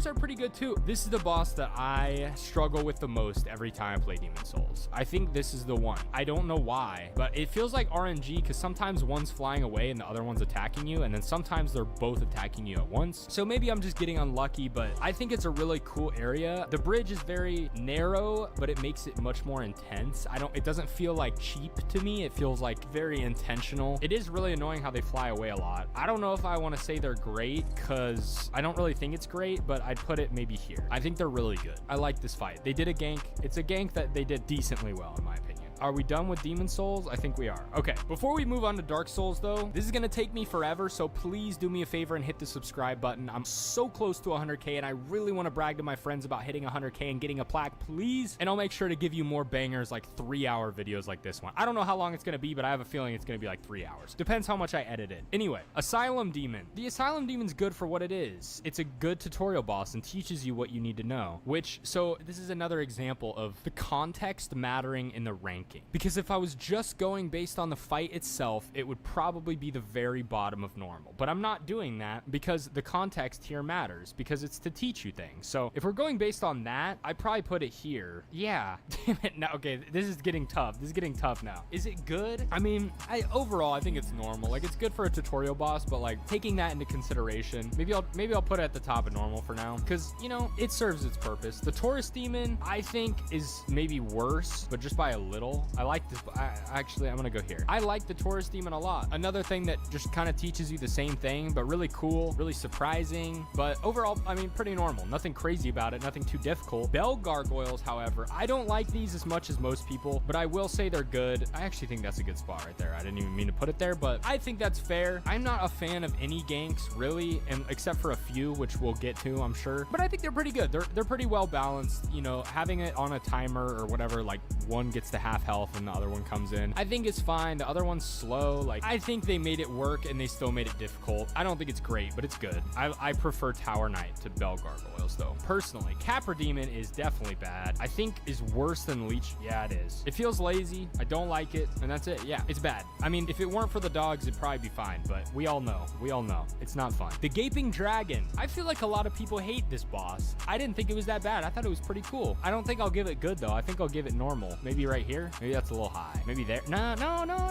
are pretty good too. This is the boss that I struggle with the most every time I play Demon Souls. I think this is the one. I don't know why, but it feels like RNG because sometimes one's flying away and the other one's attacking you, and then sometimes they're both attacking you at once. So maybe I'm just getting unlucky, but I think it's a really cool area. The bridge is very narrow, but it makes it much more intense. It doesn't feel like cheap to me. It feels like very intentional. It is really annoying how they fly away a lot. I don't know if I want to say they're great because I don't really think it's great, but I'd put it maybe here. I think they're really good. I like this fight. They did a gank. It's a gank that they did decently well, in my opinion. Are we done with Demon Souls? I think we are. Okay, before we move on to Dark Souls though, this is gonna take me forever, so please do me a favor and hit the subscribe button. I'm so close to 100K and I really want to brag to my friends about hitting 100K and getting a plaque, please. And I'll make sure to give you more bangers like 3-hour videos like this one. I don't know how long it's gonna be, but I have a feeling it's gonna be like 3 hours. Depends how much I edit it. Anyway, Asylum Demon. The Asylum Demon's good for what it is. It's a good tutorial boss and teaches you what you need to know, so this is another example of the context mattering in the ranking. Because if I was just going based on the fight itself, it would probably be the very bottom of normal. But I'm not doing that because the context here matters, because it's to teach you things. So if we're going based on that, I'd probably put it here. Yeah, damn it. No, okay, this is getting tough. This is getting tough now. Is it good? I mean, overall, I think it's normal. Like, it's good for a tutorial boss, but like taking that into consideration, maybe I'll put it at the top of normal for now, because, you know, it serves its purpose. The Taurus Demon, I think, is maybe worse, but just by a little. I like this. Actually, I'm gonna go here. I like the Taurus Demon a lot. Another thing that just kind of teaches you the same thing, but really cool, really surprising, but overall, I mean, pretty normal. Nothing crazy about it, nothing too difficult. Bell Gargoyles, however, I don't like these as much as most people, but I will say they're good. I actually think that's a good spot right there. I didn't even mean to put it there, but I think that's fair. I'm not a fan of any ganks, really, and except for a few, which we'll get to, I'm sure, but I think they're pretty good. They're pretty well balanced. You know, having it on a timer or whatever, like one gets to half health and the other one comes in, I think it's fine. The other one's slow. Like, I think they made it work and they still made it difficult. I don't think it's great, but it's good. I prefer Tower Knight to Bell Gargoyles though. Personally, Capra Demon is definitely bad. I think is worse than Leech. Yeah, it is. It feels lazy. I don't like it, and that's it. Yeah, it's bad. I mean, if it weren't for the dogs, it'd probably be fine, but we all know it's not fun. The Gaping Dragon. I feel like a lot of people hate this boss. I didn't think it was that bad. I thought it was pretty cool. I don't think I'll give it good though. I think I'll give it normal. Maybe right here. Maybe that's a little high. Maybe there. No,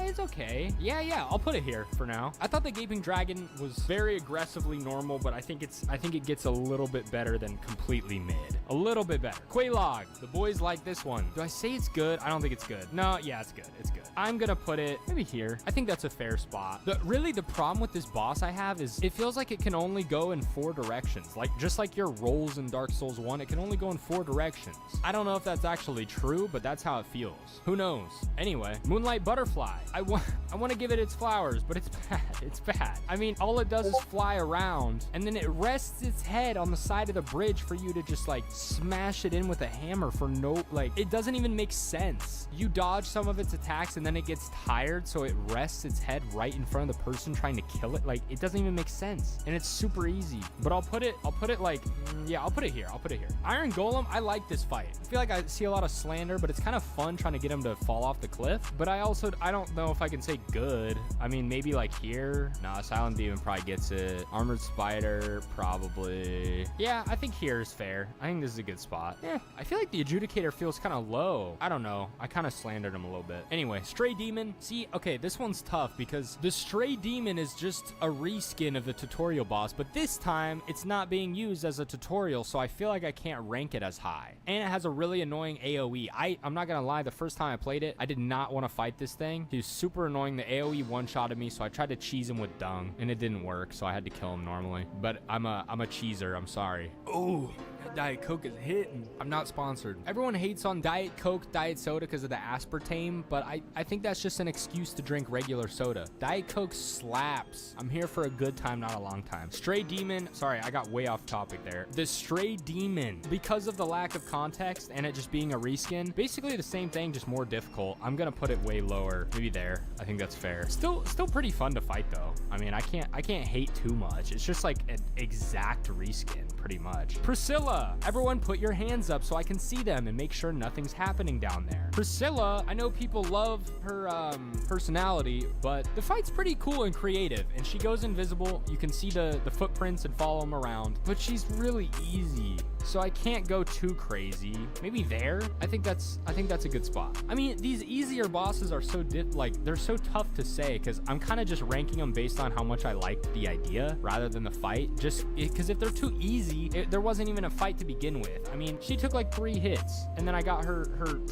it's okay. Yeah, I'll put it here for now. I thought the Gaping Dragon was very aggressively normal, but I think it gets a little bit better than completely mid. A little bit better. Quelaag. The boys like this one. Do I say it's good? I don't think it's good. No, yeah, it's good. It's good. I'm gonna put it maybe here. I think that's a fair spot. Really, the problem with this boss I have is it feels like it can only go in 4 directions. Like, just like your rolls in Dark Souls 1, it can only go in 4 directions. I don't know if that's actually true, but that's how it feels. Who knows? Anyway, Moonlight Butterfly. I want to give it its flowers, but it's bad. It's bad. I mean, all it does is fly around, and then it rests its head on the side of the bridge for you to just like smash it in with a hammer for no, like, it doesn't even make sense. You dodge some of its attacks and then it gets tired, so it rests its head right in front of the person trying to kill it. Like, it doesn't even make sense, and it's super easy. But I'll put it like, yeah, I'll put it here. Iron Golem, I like this fight. I feel like I see a lot of slander, but it's kind of fun trying to get him to fall off the cliff. But I don't know if I can say good. I mean, maybe like here. Nah, Silent Demon probably gets it. Armored Spider, probably. Yeah, I think here is fair. I think this is a good spot. I feel like the Adjudicator feels kind of low. I don't know. I kind of slandered him a little bit. Anyway, Stray Demon. See, okay, this one's tough because the Stray Demon is just a reskin of the tutorial boss, but this time it's not being used as a tutorial, so I feel like I can't rank it as high. And it has a really annoying AoE. I'm not gonna lie, the first time I played it, I did not want to fight this thing. He was super annoying. The AoE one-shotted me, so I tried to cheese him with dung, and it didn't work, so I had to kill him normally. But I'm a cheeser, I'm sorry. Ooh, Diet Coke is hitting. I'm not sponsored. Everyone hates on Diet Coke, Diet Soda because of the aspartame, but I think that's just an excuse to drink regular soda. Diet Coke slaps. I'm here for a good time, not a long time. Stray Demon, sorry, I got way off topic there. The Stray Demon, because of the lack of context and it just being a reskin, basically the same thing, just more difficult. I'm gonna put it way lower, maybe there. I think that's fair. Still pretty fun to fight though. I mean, I can't hate too much. It's just like an exact reskin, pretty much. Priscilla, everyone put your hands up so I can see them and make sure nothing's happening down there. Priscilla, I know people love her personality, but the fight's pretty cool and creative, and she goes invisible. You can see the footprints and follow them around, but she's really easy, so I can't go too crazy. Maybe there. I think that's a good spot. I mean, these easier bosses are so they're so tough to say, because I'm kind of just ranking them based on how much I liked the idea rather than the fight. Just because if they're too easy, there wasn't even a fight to begin with. I mean, she took like 3 hits, and then I got her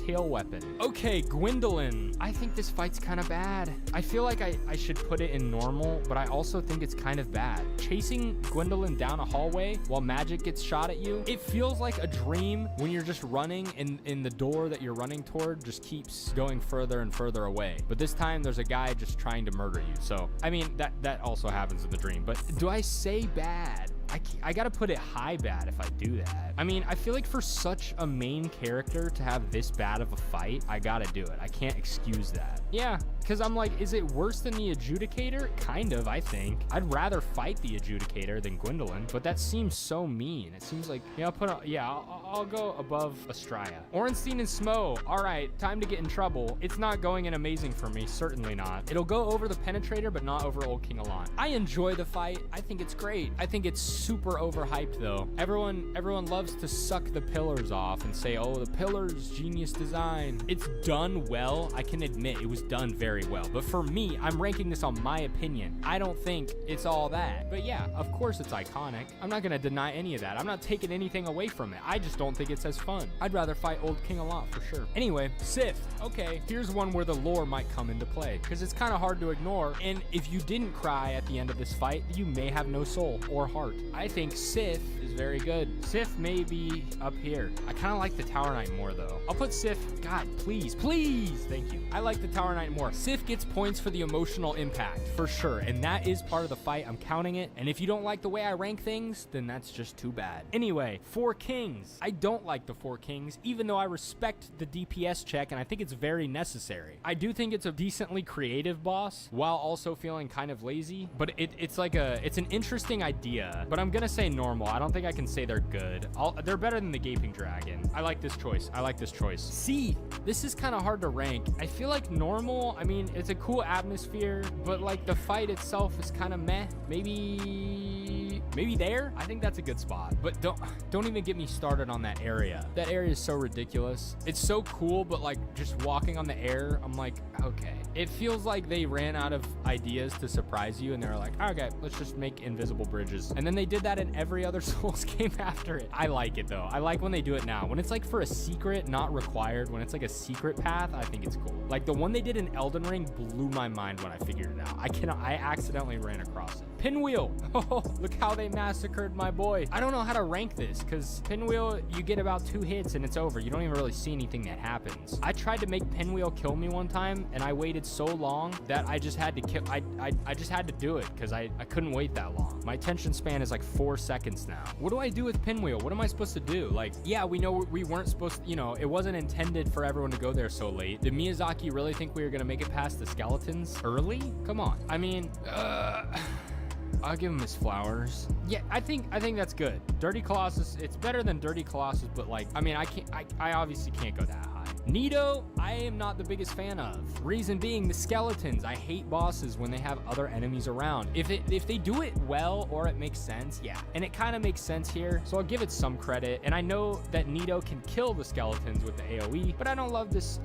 tail weapon. Okay, Gwendolyn. I think this fight's kind of bad. I feel like I should put it in normal, but I also think it's kind of bad. Chasing Gwendolyn down a hallway while magic gets shot at you, it feels like a dream when you're just running and the door that you're running toward just keeps going further and further away. But this time there's a guy just trying to murder you. So, I mean, that also happens in the dream. But do I say bad? I gotta put it high bad if I do that. I mean, I feel like for such a main character to have this bad of a fight, I gotta do it. I can't excuse that. Yeah, because I'm like, is it worse than the Adjudicator? Kind of, I think. I'd rather fight the Adjudicator than Gwendolyn, but that seems so mean. It seems like, yeah, I'll go above Estrella. Ornstein and Smo, all right, time to get in trouble. It's not going in amazing for me, certainly not. It'll go over the Penetrator, but not over Old King Alon. I enjoy the fight. I think it's great. I think it's super overhyped though. Everyone loves to suck the pillars off and say, oh, the pillars, genius design. It's done well. I can admit it was done very well, but for me, I'm ranking this on my opinion. I don't think it's all that, but yeah, of course it's iconic. I'm not gonna deny any of that. I'm not taking anything away from it. I just don't think it's as fun. I'd rather fight Old King Alon for sure. Anyway, Sith. Okay, here's one where the lore might come into play, because it's kind of hard to ignore, and if you didn't cry at the end of this fight, you may have no soul or heart. I think Sith is very good. Sith may be up here. I kind of like the Tower Knight more though. I'll put Sith, God, please, thank you. I like the Tower Knight more. Sith gets points for the emotional impact, for sure, and that is part of the fight. I'm counting it, and if you don't like the way I rank things, then that's just too bad. Anyway, 4 Kings. I don't like the 4 Kings, even though I respect the DPS check, and I think it's very necessary. I do think it's a decently creative boss, while also feeling kind of lazy, but it's an interesting idea, but I'm gonna say normal. I don't think I can say they're good. They're better than the Gaping Dragon. I like this choice. C. This is kind of hard to rank. I feel like normal, I mean, it's a cool atmosphere, but like the fight itself is kind of meh. Maybe there. I think that's a good spot, but don't even get me started on that area. That area is so ridiculous. It's so cool, but like just walking on the air, I'm like, okay. It feels like they ran out of ideas to surprise you, and they're like, okay, let's just make invisible bridges. And then they did that in every other Souls game after it. I like it though. I like when they do it now. When it's like for a secret, not required, when it's like a secret path, I think it's cool. Like the one they did in Elden Ring blew my mind when I figured it out. I accidentally ran across it. Pinwheel. Oh, look how they massacred my boy. I don't know how to rank this, because Pinwheel, you get about 2 hits and it's over. You don't even really see anything that happens. I tried to make Pinwheel kill me one time, and I waited so long that I just had to kill. I just had to do it because I couldn't wait that long. My attention span is like 4 seconds now. What do I do with Pinwheel? What am I supposed to do? Like, yeah, we know we weren't supposed to, you know, it wasn't intended for everyone to go there so late. Did Miyazaki really think we were gonna make it past the skeletons early? Come on. I mean, I'll give him his flowers. Yeah, I think that's good. Dirty Colossus, it's better than Dirty Colossus, but like, I mean, I obviously can't go that high. Nito, I am not the biggest fan of. Reason being the skeletons. I hate bosses when they have other enemies around. If they do it well or it makes sense, yeah. And it kind of makes sense here, so I'll give it some credit. And I know that Nito can kill the skeletons with the AoE, but I don't love this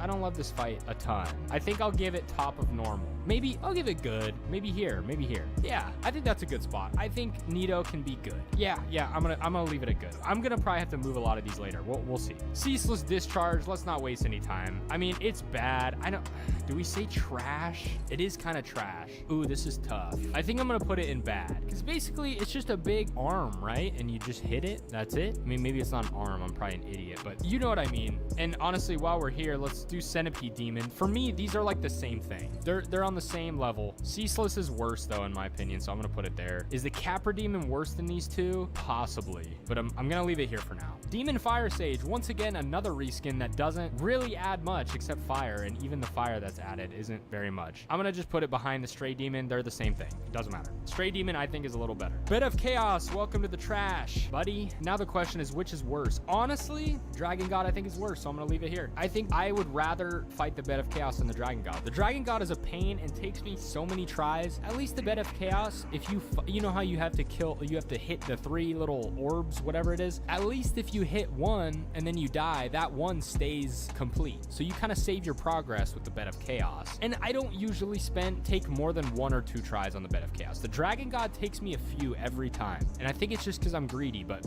fight a ton. I think I'll give it top of normal. Maybe I'll give it good. Maybe here, maybe here. Yeah, I think that's a good spot. I think Nito can be good. Yeah, I'm gonna leave it at good. I'm gonna probably have to move a lot of these later. We'll see. Ceaseless Discharge. Let's not waste any time. I mean, it's bad. I don't. Do we say trash? It is kind of trash. Ooh, this is tough. I think I'm gonna put it in bad because basically it's just a big arm, right? And you just hit it. That's it. I mean, maybe it's not an arm. I'm probably an idiot, but you know what I mean. And honestly, while we're here, let's do Centipede Demon. For me, these are like the same thing. They're on the same level. Ceaseless is worse though, in my opinion, so I'm gonna put it there. Is the Capra Demon worse than these two? Possibly, but I'm gonna leave it here for now. Demon Fire Sage, once again, another reskin that doesn't really add much except fire, and even the fire that's added isn't very much. I'm gonna just put it behind the Stray Demon. They're the same thing. It doesn't matter. Stray Demon, I think, is a little better. Bit of Chaos, welcome to the trash, buddy. Now the question is, which is worse? Honestly, Dragon God, I think, is worse, so I'm gonna leave it here. I think I would rather fight the Bed of Chaos than the Dragon God. The Dragon God is a pain and takes me so many tries. At least the Bed of Chaos, if you know how you have to hit the 3 little orbs, whatever it is. At least if you hit one and then you die, that one stays complete. So you kind of save your progress with the Bed of Chaos. And I don't usually take more than 1 or 2 tries on the Bed of Chaos. The Dragon God takes me a few every time. And I think it's just because I'm greedy, but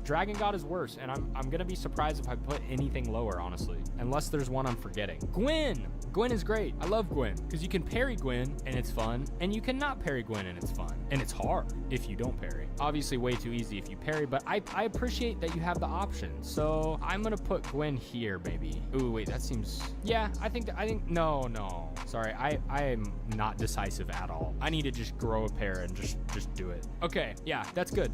Dragon God is worse. And I'm gonna be surprised if I put anything lower, honestly. Unless there's one I'm forgetting. Gwen! Gwen is great. I love Gwen because you can parry Gwen and it's fun, and you cannot parry Gwen and it's fun, and it's hard if you don't parry. Obviously way too easy if you parry, but I appreciate that you have the option. So I'm gonna put Gwen here, maybe. Ooh, wait, that seems, yeah, I think no. Sorry, I am not decisive at all. I need to just grow a pair and just do it. Okay, yeah, that's good.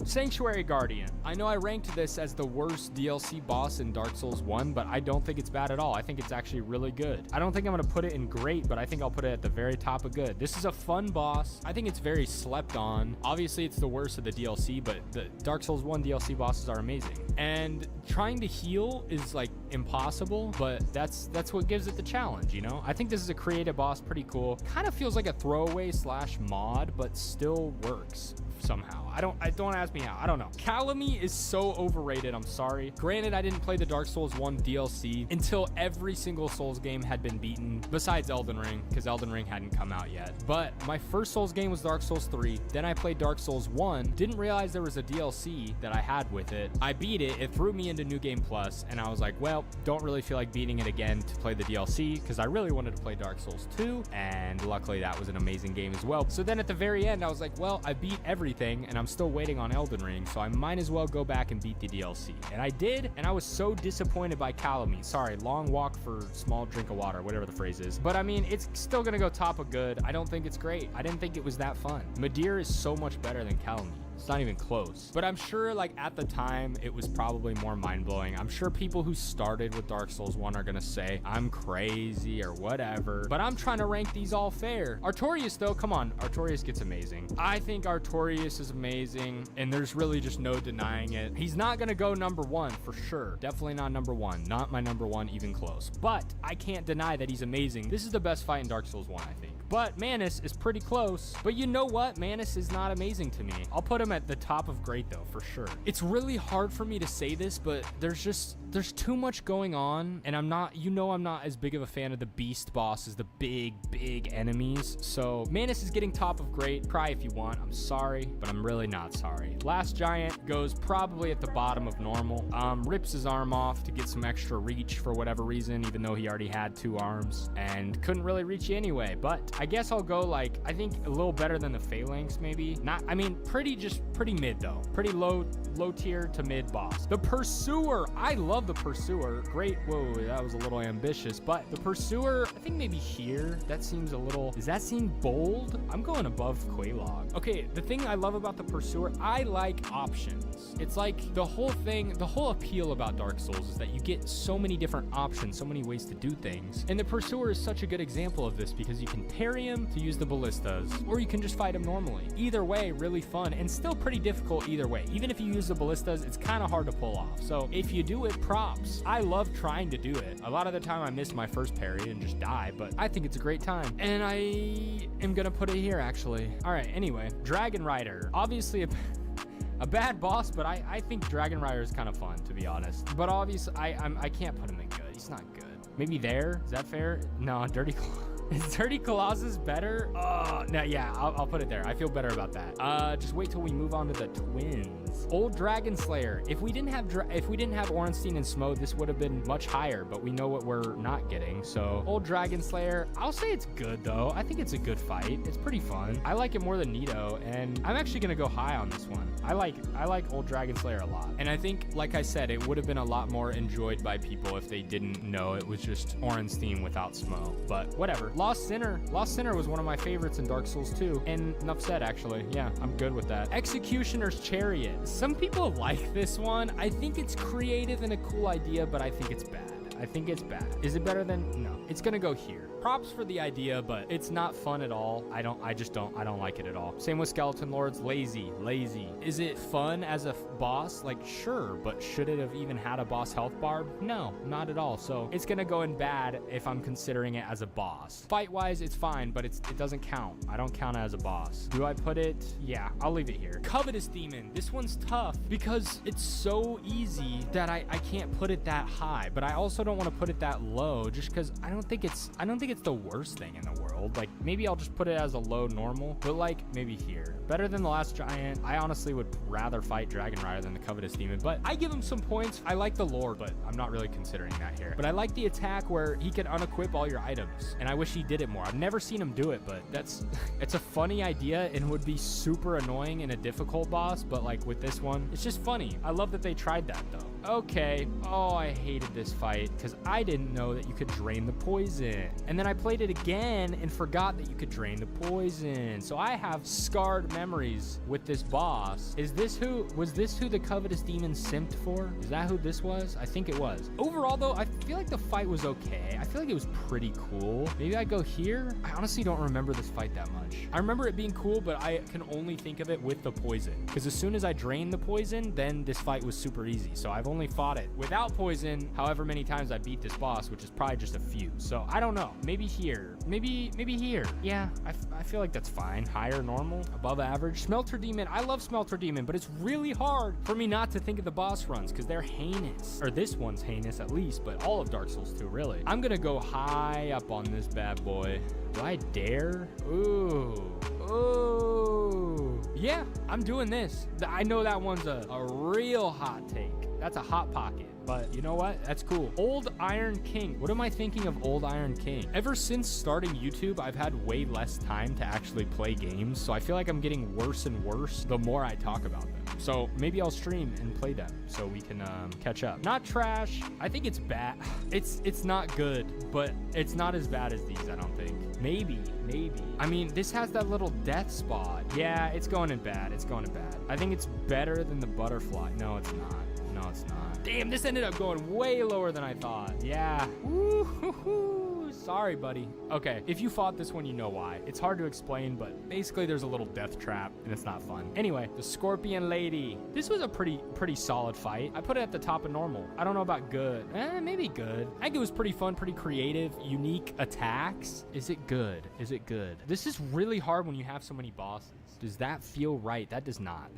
Sanctuary Guardian. I know I ranked this as the worst DLC boss in Dark Souls 1, but I don't think it's bad at all. I think it's actually really good. I don't think I'm gonna put it in great, but I think I'll put it at the very top of good. This is a fun boss. I think it's very slept on. Obviously, it's the worst of the DLC, but the Dark Souls 1 DLC bosses are amazing. And trying to heal is like impossible, but that's what gives it the challenge, you know? I think this is a creative boss, pretty cool. Kind of feels like a throwaway / mod, but still works somehow. Don't ask me how. I don't know. Calamy is so overrated. I'm sorry. Granted, I didn't play the Dark Souls 1 DLC until every single Souls game had been beaten, besides Elden Ring, because Elden Ring hadn't come out yet. But my first Souls game was Dark Souls 3. Then I played Dark Souls 1. Didn't realize there was a DLC that I had with it. I beat it. It threw me into New Game Plus, and I was like, well, don't really feel like beating it again to play the DLC, because I really wanted to play Dark Souls 2, and luckily that was an amazing game as well. So then at the very end, I was like, well, I beat everything, and I'm still waiting on Elden Ring, so I might as well go back and beat the DLC. And I did, and I was so disappointed by Calamy. Sorry, long walk for small drink of water, whatever the phrase is. But I mean, it's still gonna go top of good. I don't think it's great. I didn't think it was that fun. Midir is so much better than Calamy. It's not even close. But I'm sure like at the time, it was probably more mind-blowing. I'm sure people who started with Dark Souls 1 are gonna say I'm crazy or whatever, but I'm trying to rank these all fair. Artorias though, come on, Artorias gets amazing. I think Artorias is amazing, and there's really just no denying it. He's not gonna go number 1 for sure. Definitely not number 1. Not my number 1 even close. But I can't deny that he's amazing. This is the best fight in Dark Souls 1, I think. But Manus is pretty close. But you know what? Manus is not amazing to me. I'll put him at the top of great though, for sure. It's really hard for me to say this, but there's too much going on, and I'm not as big of a fan of the beast bosses, the big enemies. So Manus is getting top of great. Cry if you want. I'm sorry, but I'm really not sorry. Last Giant goes probably at the bottom of normal. Rips his arm off to get some extra reach for whatever reason, even though he already had 2 arms and couldn't really reach you anyway. But I guess I'll go like, I think a little better than the Phalanx maybe. Pretty mid though. Pretty low tier to mid boss. The Pursuer, I love the Pursuer. Great, whoa, that was a little ambitious, but the Pursuer, I think maybe here. That seems a little, does that seem bold? I'm going above Quelaag. Okay, the thing I love about the Pursuer, I like options. It's like the whole appeal about Dark Souls is that you get so many different options, so many ways to do things. And the Pursuer is such a good example of this because you can parry him to use the ballistas, or you can just fight him normally. Either way, really fun and still pretty difficult either way. Even if you use the ballistas, it's kind of hard to pull off. So if you do it, props. I love trying to do it. A lot of the time I miss my first parry and just die, but I think it's a great time. And I am gonna put it here actually. All right, anyway, Dragon Rider. Obviously a bad boss, but I think Dragon Rider is kind of fun, to be honest. But obviously I can't put him in good. He's not good. Maybe there, is that fair? No, Dirty Claw. Is Dirty Colossus better? No, yeah, I'll put it there. I feel better about that. Just wait till we move on to the twins. Old Dragon Slayer. If we didn't have Orenstein and Smo, this would have been much higher, but we know what we're not getting. So Old Dragon Slayer, I'll say it's good though. I think it's a good fight. It's pretty fun. I like it more than Nito, and I'm actually gonna go high on this one. I like Old Dragon Slayer a lot. And I think, like I said, it would have been a lot more enjoyed by people if they didn't know it was just Orenstein without Smo. But whatever. Lost Sinner was one of my favorites in Dark Souls 2. And enough said, actually. Yeah, I'm good with that. Executioner's Chariot. Some people like this one. I think it's creative and a cool idea, but I think it's bad. I think it's bad. Is it better than? No. It's gonna go here. Props for the idea, but it's not fun at all. I don't like it at all. Same with Skeleton Lords. Lazy. Is it fun as a boss? Like, sure, but should it have even had a boss health bar? No, not at all. So it's gonna go in bad if I'm considering it as a boss. Fight-wise, it's fine, but it doesn't count. I don't count it as a boss. Do I put it? Yeah, I'll leave it here. Covetous Demon. This one's tough because it's so easy that I can't put it that high, but I also don't want to put it that low just because I don't think it's the worst thing in the world. Like, maybe I'll just put it as a low normal, but like maybe here. Better than the Last Giant. I honestly would rather fight Dragon Rider than the Covetous Demon, but I give him some points. I like the lore, but I'm not really considering that here. But I like the attack where he can unequip all your items, and I wish he did it more. I've never seen him do it, but it's a funny idea and would be super annoying in a difficult boss, but like with this one, it's just funny. I love that they tried that though. Okay. Oh, I hated this fight because I didn't know that you could drain the poison. And then I played it again and forgot that you could drain the poison. So I have scarred memories with this boss. Was this who the Covetous Demon simped for? Is that who this was? I think it was. Overall though, I feel like the fight was okay. I feel like it was pretty cool. Maybe I go here? I honestly don't remember this fight that much. I remember it being cool, but I can only think of it with the poison. Because as soon as I drained the poison, then this fight was super easy. So I've only fought it without poison however many times I beat this boss, which is probably just a few. So I don't know. Maybe here. Maybe here. Yeah, I feel like that's fine. Higher, normal, above average. Smelter Demon. I love Smelter Demon, but it's really hard for me not to think of the boss runs because they're heinous. Or this one's heinous at least, but all of Dark Souls 2 really. I'm gonna go high up on this bad boy. Do I dare? Ooh. Yeah, I'm doing this. I know that one's a real hot take. That's a hot pocket. But you know what? That's cool. Old Iron King. What am I thinking of Old Iron King? Ever since starting YouTube, I've had way less time to actually play games. So I feel like I'm getting worse and worse the more I talk about them. So maybe I'll stream and play them so we can catch up. Not trash. I think it's bad. It's not good, but it's not as bad as these, I don't think. Maybe. I mean, this has that little death spot. Yeah, it's going in bad. I think it's better than the butterfly. No, it's not. Damn, this ended up going way lower than I thought. Yeah. Woo-hoo-hoo. Sorry, buddy. Okay, if you fought this one, you know why. It's hard to explain, but basically there's a little death trap, and it's not fun. Anyway, the Scorpion Lady. This was a pretty solid fight. I put it at the top of normal. I don't know about good. Maybe good. I think it was pretty fun, pretty creative, unique attacks. Is it good? This is really hard when you have so many bosses. Does that feel right? That does not.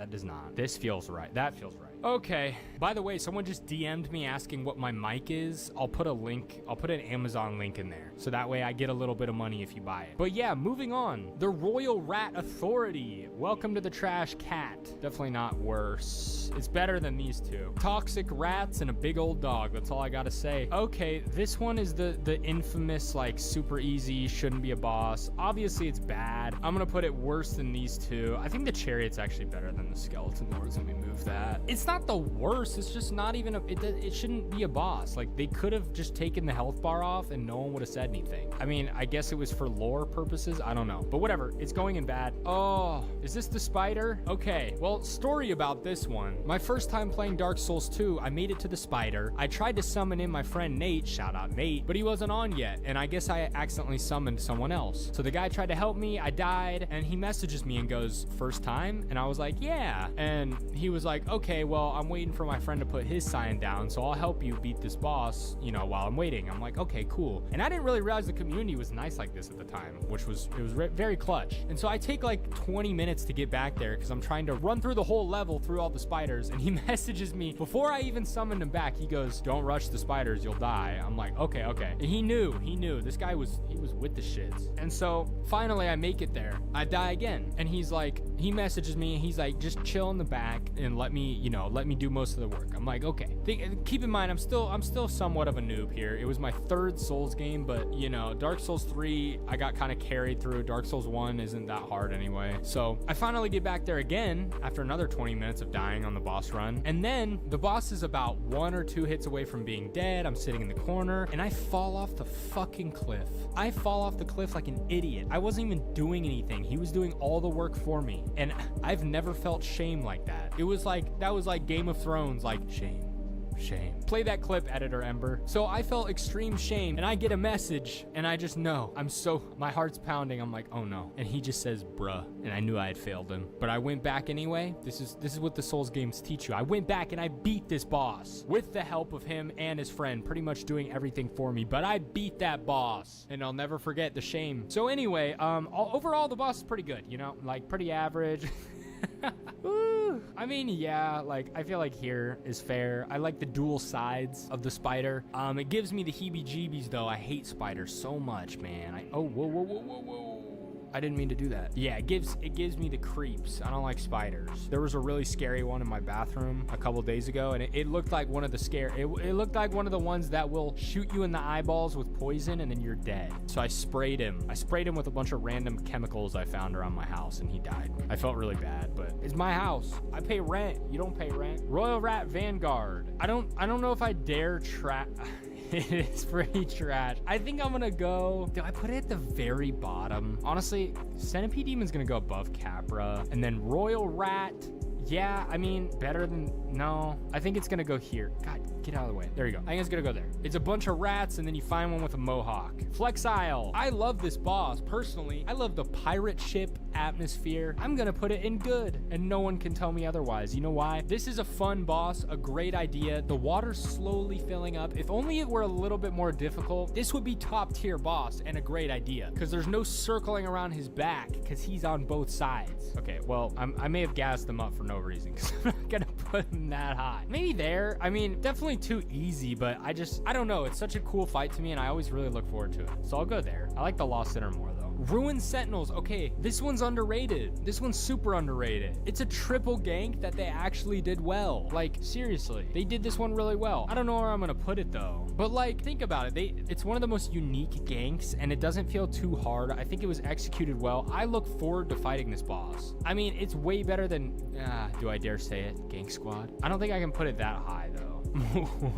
This feels right. That feels right. Okay. By the way, someone just DM'd me asking what my mic is. I'll put an Amazon link in there. So that way I get a little bit of money if you buy it. But yeah, moving on. The Royal Rat Authority. Welcome to the Trash Cat. Definitely not worse. It's better than these two. Toxic rats and a big old dog. That's all I gotta say. Okay, this one is the infamous, like, super easy, shouldn't be a boss. Obviously, it's bad. I'm gonna put it worse than these two. I think the Chariot's actually better than the Skeleton Lords. Let me move that. It's not the worst. It's just not even it shouldn't be a boss. Like, they could have just taken the health bar off and no one would have said anything. I mean, I guess it was for lore purposes. I don't know. But whatever. It's going in bad. Oh, is this the spider? Okay. Well, story about this one. My first time playing Dark Souls 2, I made it to the spider. I tried to summon in my friend Nate. Shout out Nate. But he wasn't on yet. And I guess I accidentally summoned someone else. So the guy tried to help me. I died. And he messages me and goes, "First time?" And I was like, "Yeah." And he was like, "Okay, well, I'm waiting for my friend to put his sign down. So I'll help you beat this boss, you know, while I'm waiting." I'm like, "Okay, cool." And I didn't didn't really realize the community was nice like this at the time, which was very clutch. And so I take like 20 minutes to get back there because I'm trying to run through the whole level through all the spiders, and he messages me before I even summoned him back. He goes, "Don't rush the spiders, you'll die." I'm like, okay. And he knew. This guy was with the shits. And so finally I make it there. I die again, and he messages me and he's like, "Just chill in the back and let me do most of the work." I'm like, okay. Keep in mind, I'm still somewhat of a noob here. It was my third Souls game, but Dark Souls 3 I got kind of carried through. Dark Souls 1 isn't that hard anyway. So I finally get back there again after another 20 minutes of dying on the boss run, and then the boss is about 1 or 2 hits away from being dead. I'm sitting in the corner and I fall off the fucking cliff. I fall off the cliff like an idiot. I wasn't even doing anything. He was doing all the work for me, and I've never felt shame like that. That was like Game of Thrones, like shame. Play that clip, editor Ember. So I felt extreme shame, and I get a message, and I just know. My heart's pounding. I'm like, oh no. And he just says, "Bruh," and I knew I had failed him. But I went back anyway. This is what the Souls games teach you. I went back and I beat this boss with the help of him and his friend, pretty much doing everything for me. But I beat that boss, and I'll never forget the shame. So anyway, overall the boss is pretty good. Like pretty average. I mean, yeah, like I feel like here is fair. I like the dual sides of the spider. It gives me the heebie-jeebies though. I hate spiders so much, man. Whoa. I didn't mean to do that. Yeah, it gives me the creeps. I don't like spiders. There was a really scary one in my bathroom a couple days ago, and it looked like one of the it looked like one of the ones that will shoot you in the eyeballs with poison and then you're dead. So I sprayed him with a bunch of random chemicals I found around my house, and he died. I felt really bad, but it's my house. I pay rent. You don't pay rent. Royal Rat Vanguard. I don't know if I dare try. It is pretty trash. I think I'm gonna go. Do I put it at the very bottom? Honestly, Centipede Demon's gonna go above Capra, and then Royal Rat. Yeah, I mean, better than... No, I think it's gonna go here. God, get out of the way. There you go. I think it's gonna go there. It's a bunch of rats, and then you find one with a mohawk. Flexile. I love this boss, personally. I love the pirate ship atmosphere. I'm gonna put it in good, and no one can tell me otherwise. You know why? This is a fun boss, a great idea. The water's slowly filling up. If only it were a little bit more difficult, this would be top tier boss and a great idea, because there's no circling around his back, because he's on both sides. Okay, well, I may have gassed him up for no reason, because I'm not gonna put him that high. Maybe there. I mean, definitely too easy, but I don't know. It's such a cool fight to me, and I always really look forward to it. So I'll go there. I like the Lost Center more, though. Ruined Sentinels. Okay, this one's underrated. This one's super underrated. It's a triple gank that they actually did well. Like, seriously, they did this one really well. I don't know where I'm gonna put it though, but like, think about it. It's one of the most unique ganks, and it doesn't feel too hard. I think it was executed well. I look forward to fighting this boss. I mean, it's way better than, do I dare say it, Gank Squad? I don't think I can put it that high though.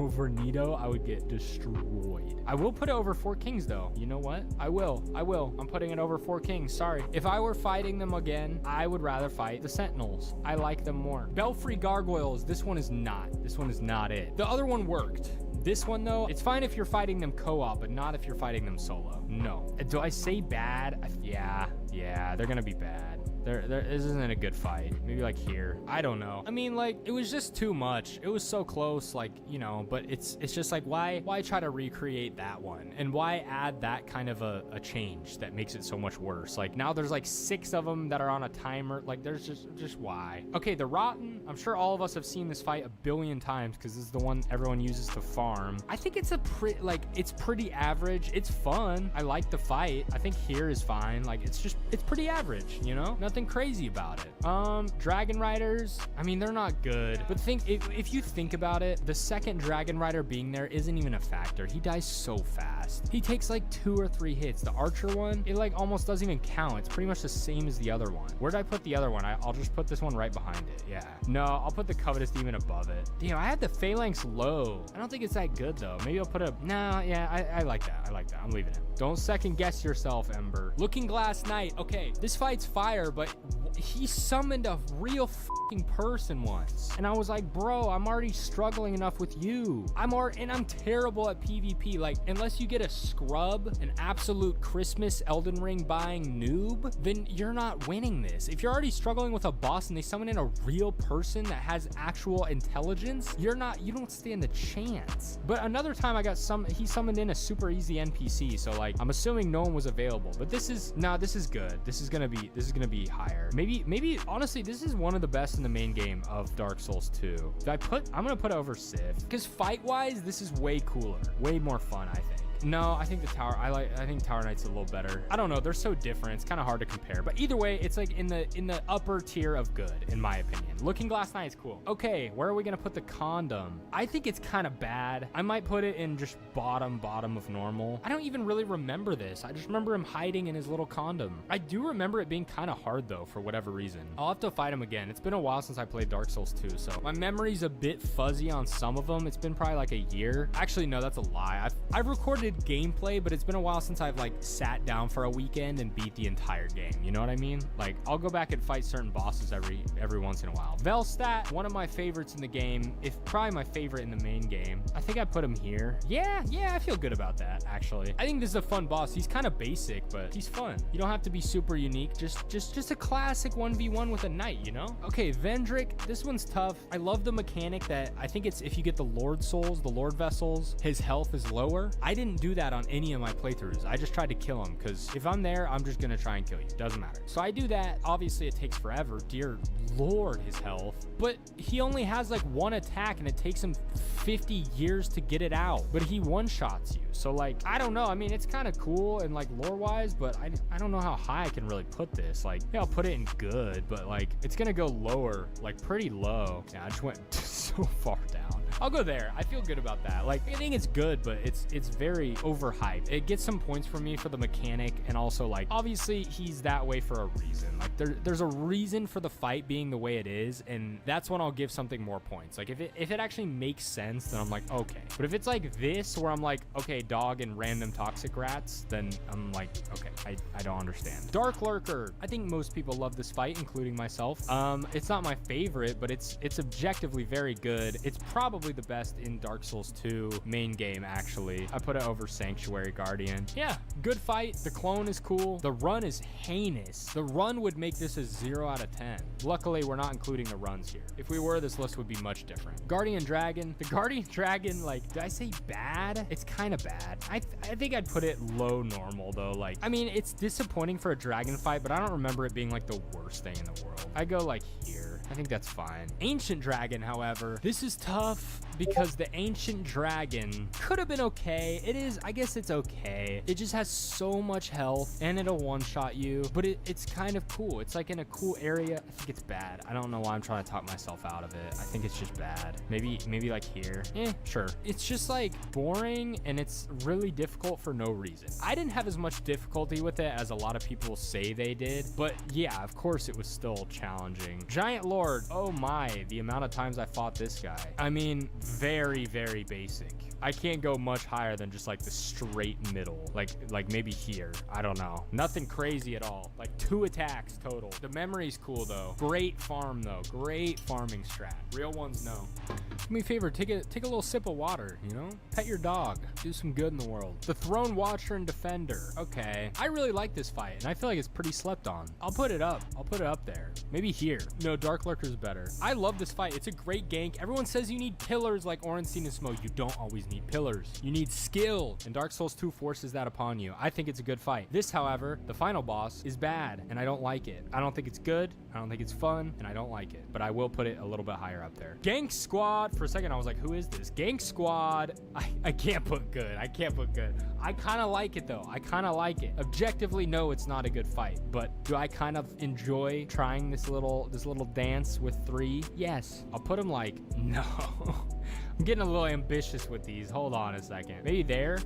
Over Nito, I would get destroyed. I will put it over Four Kings though. You know what? I will. I'm putting it over Four Kings. Sorry. If I were fighting them again, I would rather fight the Sentinels. I like them more. Belfry Gargoyles. This one is not. This one is not it. The other one worked. This one though, it's fine if you're fighting them co-op, but not if you're fighting them solo. No. Do I say bad? Yeah, they're gonna be bad. This isn't a good fight. Maybe like here. I don't know. I mean, like, it was just too much. It was so close, like, but it's just like, why try to recreate that one? And why add that kind of a change that makes it so much worse? Like, now there's like 6 of them that are on a timer. Like, there's just why? Okay, the Rotten. I'm sure all of us have seen this fight a billion times because this is the one everyone uses to farm. I think it's it's pretty average. It's fun. I like the fight. I think here is fine. Like, it's pretty average, Nothing crazy about it. Dragon Riders, I mean, they're not good, but if you think about it, the second Dragon Rider being there isn't even a factor. He dies so fast. He takes like 2 or 3 hits. The Archer one, it like almost doesn't even count. It's pretty much the same as the other one. Where'd I put the other one? I'll just put this one right behind it. Yeah. No, I'll put the Covetous Demon above it. Damn, I had the Phalanx low. I don't think it's that good though. Maybe I'll put I like that. I'm leaving it. Don't second guess yourself, Ember. Looking Glass Knight. Okay, this fight's fire, but but he summoned a real fucking person once. And I was like, bro, I'm already struggling enough with you. I'm terrible at PvP. Like, unless you get a scrub, an absolute Christmas Elden Ring buying noob, then you're not winning this. If you're already struggling with a boss and they summon in a real person that has actual intelligence, you don't stand a chance. But another time he summoned in a super easy NPC, so like I'm assuming no one was available. But this is good. This is gonna be higher. Maybe honestly, this is one of the best in the main game of Dark Souls 2. I'm gonna put it over Sif, because fight wise this is way cooler, way more fun, I think. No, I think I think Tower Knight's a little better. I don't know, they're so different, it's kind of hard to compare. But either way, it's like in the upper tier of good, in my opinion. Looking Glass Knight is cool. Okay, where are we gonna put the condom? I think it's kind of bad. I might put it in just bottom of normal. I don't even really remember this. I just remember him hiding in his little condom. I do remember it being kind of hard though, for whatever reason. I'll have to fight him again. It's been a while since I played Dark Souls 2, so my memory's a bit fuzzy on some of them. It's been probably like a year. Actually, no, that's a lie. I've recorded gameplay, but it's been a while since I've like sat down for a weekend and beat the entire game. You know what I mean? Like, I'll go back and fight certain bosses every once in a while. Velstadt, one of my favorites in the game, if probably my favorite in the main game. I think I put him here. Yeah, I feel good about that, actually. I think this is a fun boss. He's kind of basic, but he's fun. You don't have to be super unique. Just a classic 1v1 with a knight, you know? Okay, Vendrick, this one's tough. I love the mechanic that I think it's if you get the Lord Souls, the Lord Vessels, his health is lower. I didn't do that on any of my playthroughs. I just tried to kill him, because if I'm there, I'm just gonna try and kill you. Doesn't matter. So I do that. Obviously, it takes forever. Dear Lord, his health. But he only has like one attack, and it takes him 50 years to get it out. But he one-shots you. So like, I don't know. I mean, it's kind of cool and like lore-wise, but I don't know how high I can really put this. Like, yeah, I'll put it in good, but like, it's gonna go lower, like pretty low. Yeah, I just went so far down. I'll go there. I feel good about that. Like, I think it's good, but it's very overhyped. It gets some points for me for the mechanic, and also like, obviously he's that way for a reason. Like, there's a reason for the fight being the way it is, and that's when I'll give something more points. Like, if it actually makes sense, then I'm like, okay. But if it's like this, where I'm like, okay, dog and random toxic rats, then I'm like, okay, I don't understand. Dark Lurker. I think most people love this fight, including myself. It's not my favorite, but it's objectively very good. It's probably the best in Dark Souls 2 main game, actually. I put it over Sanctuary Guardian. Yeah, good fight. The clone is cool. The run is heinous. The run would make this a 0 out of 10. Luckily, we're not including the runs here. If we were, this list would be much different. Guardian Dragon. The Guardian Dragon, like, did I say bad? It's kind of bad. I think I'd put it low normal, though. Like, I mean, it's disappointing for a dragon fight, but I don't remember it being like the worst thing in the world. I go like here. I think that's fine. Ancient Dragon, however, this is tough because the Ancient Dragon could have been okay. It is, I guess it's okay. It just has so much health and it'll one-shot you, but it's kind of cool. It's like in a cool area. I think it's bad. I don't know why I'm trying to talk myself out of it. I think it's just bad. Maybe like here. Sure. It's just like boring, and it's really difficult for no reason. I didn't have as much difficulty with it as a lot of people say they did, but yeah, of course it was still challenging. Giant Lord, oh my, the amount of times I fought this guy. I mean, very, very basic. I can't go much higher than just like the straight middle, like maybe here. I don't know. Nothing crazy at all. Like 2 attacks total. The memory's cool though. Great farm though. Great farming strat. Real ones know. Do me a favor, take a little sip of water, you know? Pet your dog. Do some good in the world. The Throne Watcher and Defender. Okay. I really like this fight, and I feel like it's pretty slept on. I'll put it up. I'll put it up there. Maybe here. No, Dark Lurker's better. I love this fight. It's a great gank. Everyone says you need pillars like Ornstein and Smoke. You don't always need pillars. You need skill, and Dark Souls 2 forces that upon you. I think it's a good fight. This, however, the final boss, is bad, and I don't like it. I don't think it's good. I don't think it's fun, and I don't like it. But I will put it a little bit higher up there. Gank Squad. For a second, I was like, who is this? Gank Squad. I can't put good. I can't put good. I kind of like it, though. I kind of like it. Objectively, no, it's not a good fight. But do I kind of enjoy trying this little dance with 3? Yes. I'll put him like, no. I'm getting a little ambitious with these. Hold on a second. Maybe there.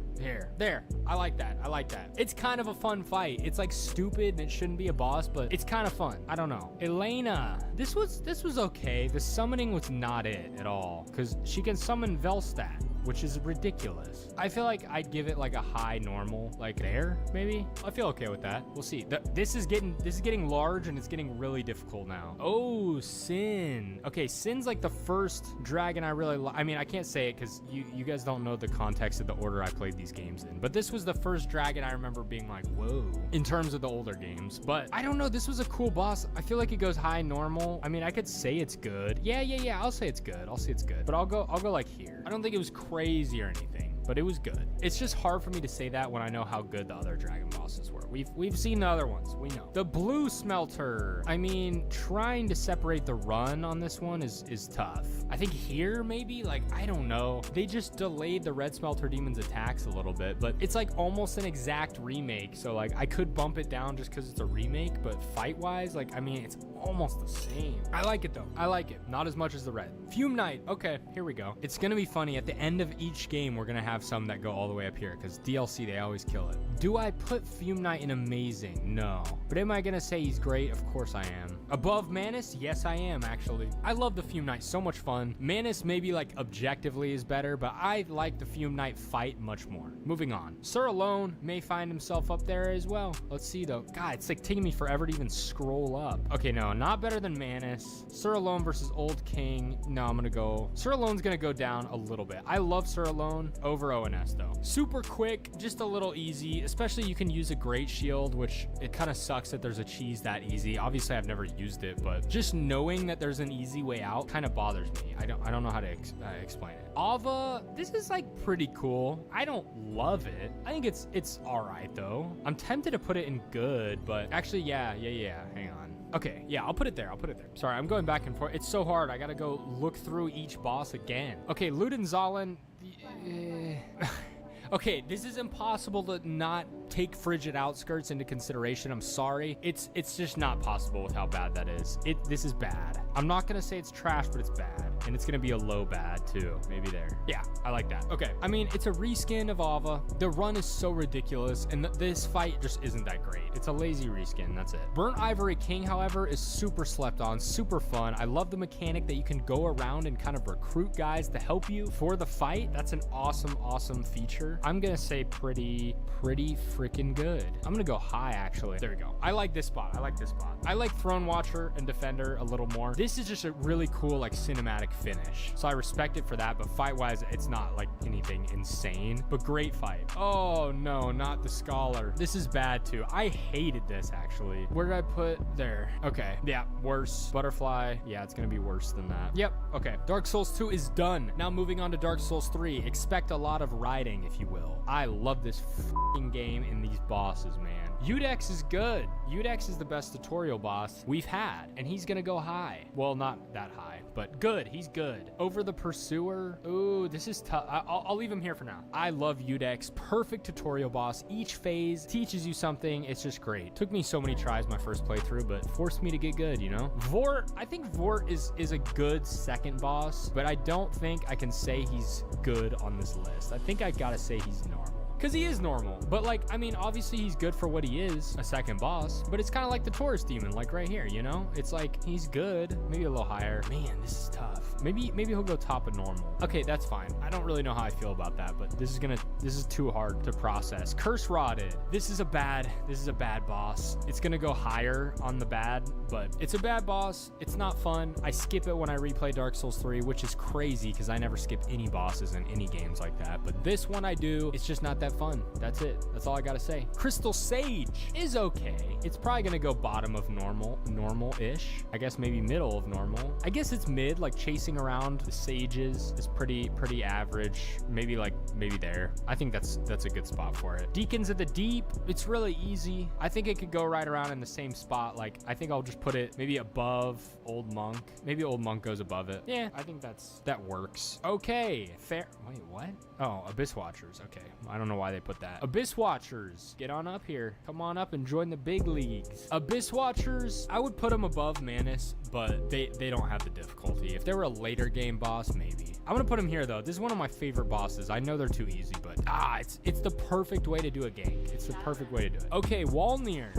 I like that. I like that. It's kind of a fun fight. It's like stupid and it shouldn't be a boss, but it's kind of fun. I don't know. Elena. This was okay. The summoning was not it at all, because she can summon Velstadt. which is ridiculous. I feel like I'd give it like a high normal, like there, maybe. I feel okay with that. We'll see. This is getting large and it's getting really difficult now. Oh, Sin. Okay, Sin's like the first dragon I really I mean, I can't say it because you guys don't know the context of the order I played these games in, but this was the first dragon I remember being like, whoa, in terms of the older games. But I don't know, this was a cool boss. I feel like it goes high normal. I mean, I could say it's good. Yeah, I'll say it's good. I'll say it's good. But I'll go like here. I don't think it was crazy or anything, but it was good. It's just hard for me to say that when I know how good the other dragon bosses were. We've seen the other ones, we know. The blue smelter. I mean, trying to separate the run on this one is tough. I think here maybe, like, I don't know. They just delayed the red smelter demon's attacks a little bit, but it's like almost an exact remake. So like I could bump it down just because it's a remake, but fight wise, like, I mean, it's almost the same. I like it though. I like it. Not as much as the red. Fume Knight. Okay, here we go. It's gonna be funny. At the end of each game, we're gonna have some that go all the way up here because DLC, they always kill it. Do I put Fume Knight in amazing? No. But am I gonna say he's great? Of course I am. Above Manus? Yes, I am actually. I love the Fume Knight. So much fun. Manus maybe like objectively is better, but I like the Fume Knight fight much more. Moving on. Sir Alone may find himself up there as well. Let's see though. God, it's like taking me forever to even scroll up. Okay, no, not better than Manus. Sir Alone versus Old King. No, I'm gonna go. Sir Alone's gonna go down a little bit. I love Sir Alone over ONS though. Super quick, just a little easy, especially you can use a great shield, which it kind of sucks that there's a cheese that easy. Obviously I've never used it, but just knowing that there's an easy way out kind of bothers me. I don't know how to explain it. Ava, this is like pretty cool. I don't love it. I think it's all right though. I'm tempted to put it in good, but actually, yeah. Hang on. Okay, yeah, I'll put it there. Sorry, I'm going back and forth. It's so hard. I gotta go look through each boss again. Okay, Ludenzahlen. Okay, this is impossible to not take Frigid Outskirts into consideration. I'm sorry. It's just not possible with how bad that is. This is bad. I'm not gonna say it's trash, but it's bad. And it's gonna be a low bad too. Maybe there. Yeah, I like that. Okay, I mean, it's a reskin of Ava. The run is so ridiculous, and this fight just isn't that great. It's a lazy reskin, that's it. Burnt Ivory King, however, is super slept on, super fun. I love the mechanic that you can go around and kind of recruit guys to help you for the fight. That's an awesome feature. I'm gonna say pretty freaking good. I'm gonna go high, actually. There we go. I like this spot. I like Throne Watcher and Defender a little more. This is just a really cool, like, cinematic finish. So I respect it for that, but fight-wise, it's not, like, anything insane. But great fight. Oh, no, not the Scholar. This is bad, too. I hated this, actually. Where did I put? There. Okay. Yeah, worse. Butterfly. Yeah, it's gonna be worse than that. Yep. Okay. Dark Souls 2 is done. Now moving on to Dark Souls 3. Expect a lot of riding, if you will. I love this f***ing game and these bosses, man. Udex is good. Udex is the best tutorial boss we've had, and he's gonna go high. Well, not that high, but good. He's good. Over the Pursuer. Ooh, this is tough. I'll leave him here for now. I love Udex. Perfect tutorial boss. Each phase teaches you something. It's just great. Took me so many tries my first playthrough, but forced me to get good, you know? Vort. I think Vort is a good second boss, but I don't think I can say he's good on this list. I think I gotta say he's normal. Because he is normal. But, like, I mean, obviously he's good for what he is, a second boss. But it's kind of like the Taurus Demon, like right here, you know? It's like, he's good. Maybe a little higher. Man, this is tough. Maybe he'll go top of normal. Okay, that's fine. I don't really know how I feel about that, but this is too hard to process. Curse Rotted. This is a bad boss. It's gonna go higher on the bad, but it's a bad boss. It's not fun. I skip it when I replay Dark Souls 3, which is crazy because I never skip any bosses in any games like that. But this one I do. It's just not that fun. That's it. That's all I gotta say. Crystal Sage is okay. It's probably gonna go bottom of normal-ish. I guess maybe middle of normal. I guess it's mid, like chasing around the sages is pretty average. Maybe there. I think that's a good spot for it. Deacons of the Deep, it's really easy. I think it could go right around in the same spot. Like, I think I'll just put it maybe above Old Monk. Maybe Old Monk goes above it. Yeah, I think that works. Okay, fair. Wait, what? Oh, Abyss Watchers. Okay, I don't know why they put that. Abyss Watchers, get on up here. Come on up and join the big leagues. Abyss Watchers, I would put them above Manus, but they don't have the difficulty. If they were a later game boss, maybe. I'm gonna put them here though. This is one of my favorite bosses. I know they're too easy, but it's the perfect way to do a gank. It's the perfect way to do it. Okay, Walnir.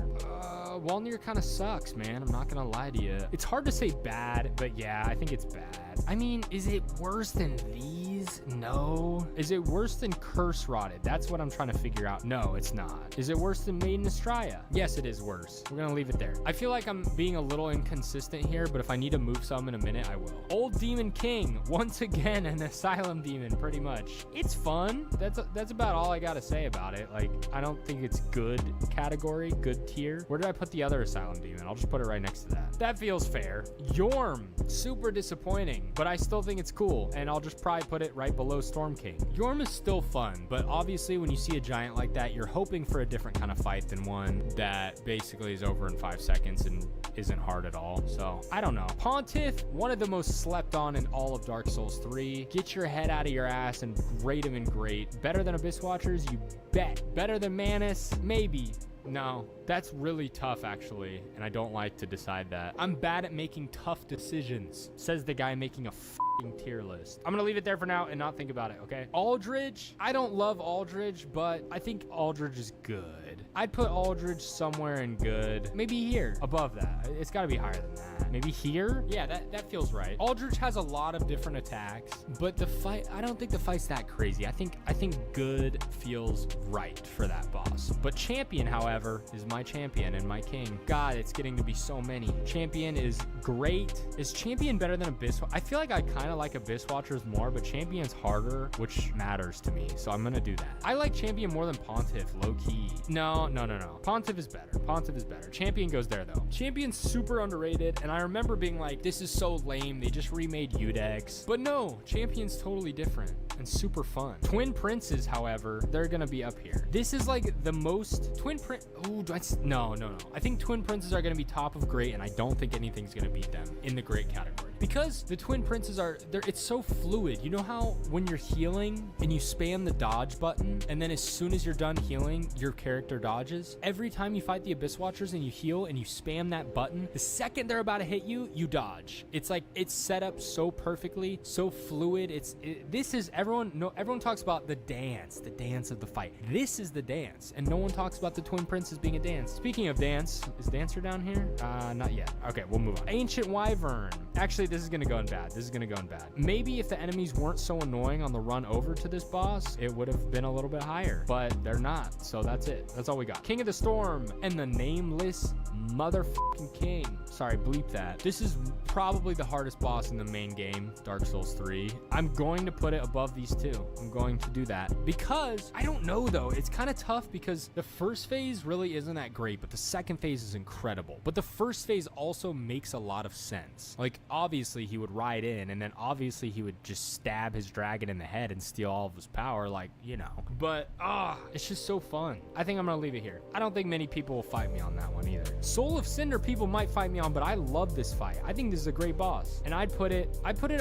Walnir kind of sucks, man. I'm not gonna lie to you. It's hard to say bad, but yeah, I think it's bad. bad. I mean, is it worse than these? No. Is it worse than Curse Rotted? That's what I'm trying to figure out. No, it's not. Is it worse than Maiden Estrella? Yes, it is worse. We're gonna leave it there. I feel like I'm being a little inconsistent here, but if I need to move some in a minute, I will. Old Demon King, once again, an Asylum Demon, pretty much. It's fun. That's about all I gotta say about it. Like, I don't think it's good category, good tier. Where did I put the other Asylum Demon? I'll just put it right next to that. That feels fair. Yorm, super disappointing, but I still think it's cool, and I'll just probably put it right below Storm King. Yorm is still fun, but obviously when you see a giant like that, you're hoping for a different kind of fight than one that basically is over in 5 seconds and isn't hard at all. So I don't know. Pontiff, one of the most slept on in all of Dark Souls 3. Get your head out of your ass and grade him in great. Better than Abyss Watchers? You bet. Better than Manus? Maybe. No, that's really tough actually, and I don't like to decide that. I'm bad at making tough decisions, says the guy making a f***ing tier list. I'm gonna leave it there for now and not think about it, okay? Aldridge, I don't love Aldridge, but I think Aldridge is good. I'd put Aldridge somewhere in good. Maybe here, above that. It's gotta be higher than that. Maybe here? Yeah, that feels right. Aldridge has a lot of different attacks, but the fight, I don't think the fight's that crazy. I think good feels right for that boss. But Champion, however, is my champion and my king. God, it's getting to be so many. Champion is great. Is Champion better than Abyss? I feel like I kind of like Abyss Watchers more, but Champion's harder, which matters to me, so I'm gonna do that. I like Champion more than Pontiff, low-key. No. Pontiff is better. Pontiff is better. Champion goes there, though. Champion's super underrated, and I remember being like, this is so lame. They just remade Udex. But no, Champion's totally different and super fun. Twin Princes, however, they're gonna be up here. This is like the most Twin Prince. Oh, no. I think Twin Princes are gonna be top of great, and I don't think anything's gonna beat them in the great category. Because the Twin Princes it's so fluid. You know how when you're healing and you spam the dodge button, and then as soon as you're done healing, your character dodges? Every time you fight the Abyss Watchers and you heal and you spam that button, the second they're about to hit you, you dodge. It's like, it's set up so perfectly, so fluid. Everyone talks about the dance of the fight. This is the dance, and no one talks about the Twin Princes being a dance. Speaking of dance, is Dancer down here? Not yet. Okay, we'll move on. Ancient Wyvern. Actually, this is gonna go in bad. Maybe if the enemies weren't so annoying on the run over to this boss, it would have been a little bit higher, but they're not, so that's it. That's all we got. King of the Storm and the Nameless Motherfucking King. Sorry, bleep that. This is probably the hardest boss in the main game, Dark Souls 3. I'm going to put it above these two. I'm going to do that because I don't know though. It's kind of tough because the first phase really isn't that great, but the second phase is incredible. But the first phase also makes a lot of sense. Like, obviously he would ride in, and then obviously he would just stab his dragon in the head and steal all of his power, like, you know. But it's just so fun. I think I'm gonna leave it here. I don't think many people will fight me on that one either. Soul of Cinder people might fight me on, but I love this fight. I think this is a great boss, and I'd put it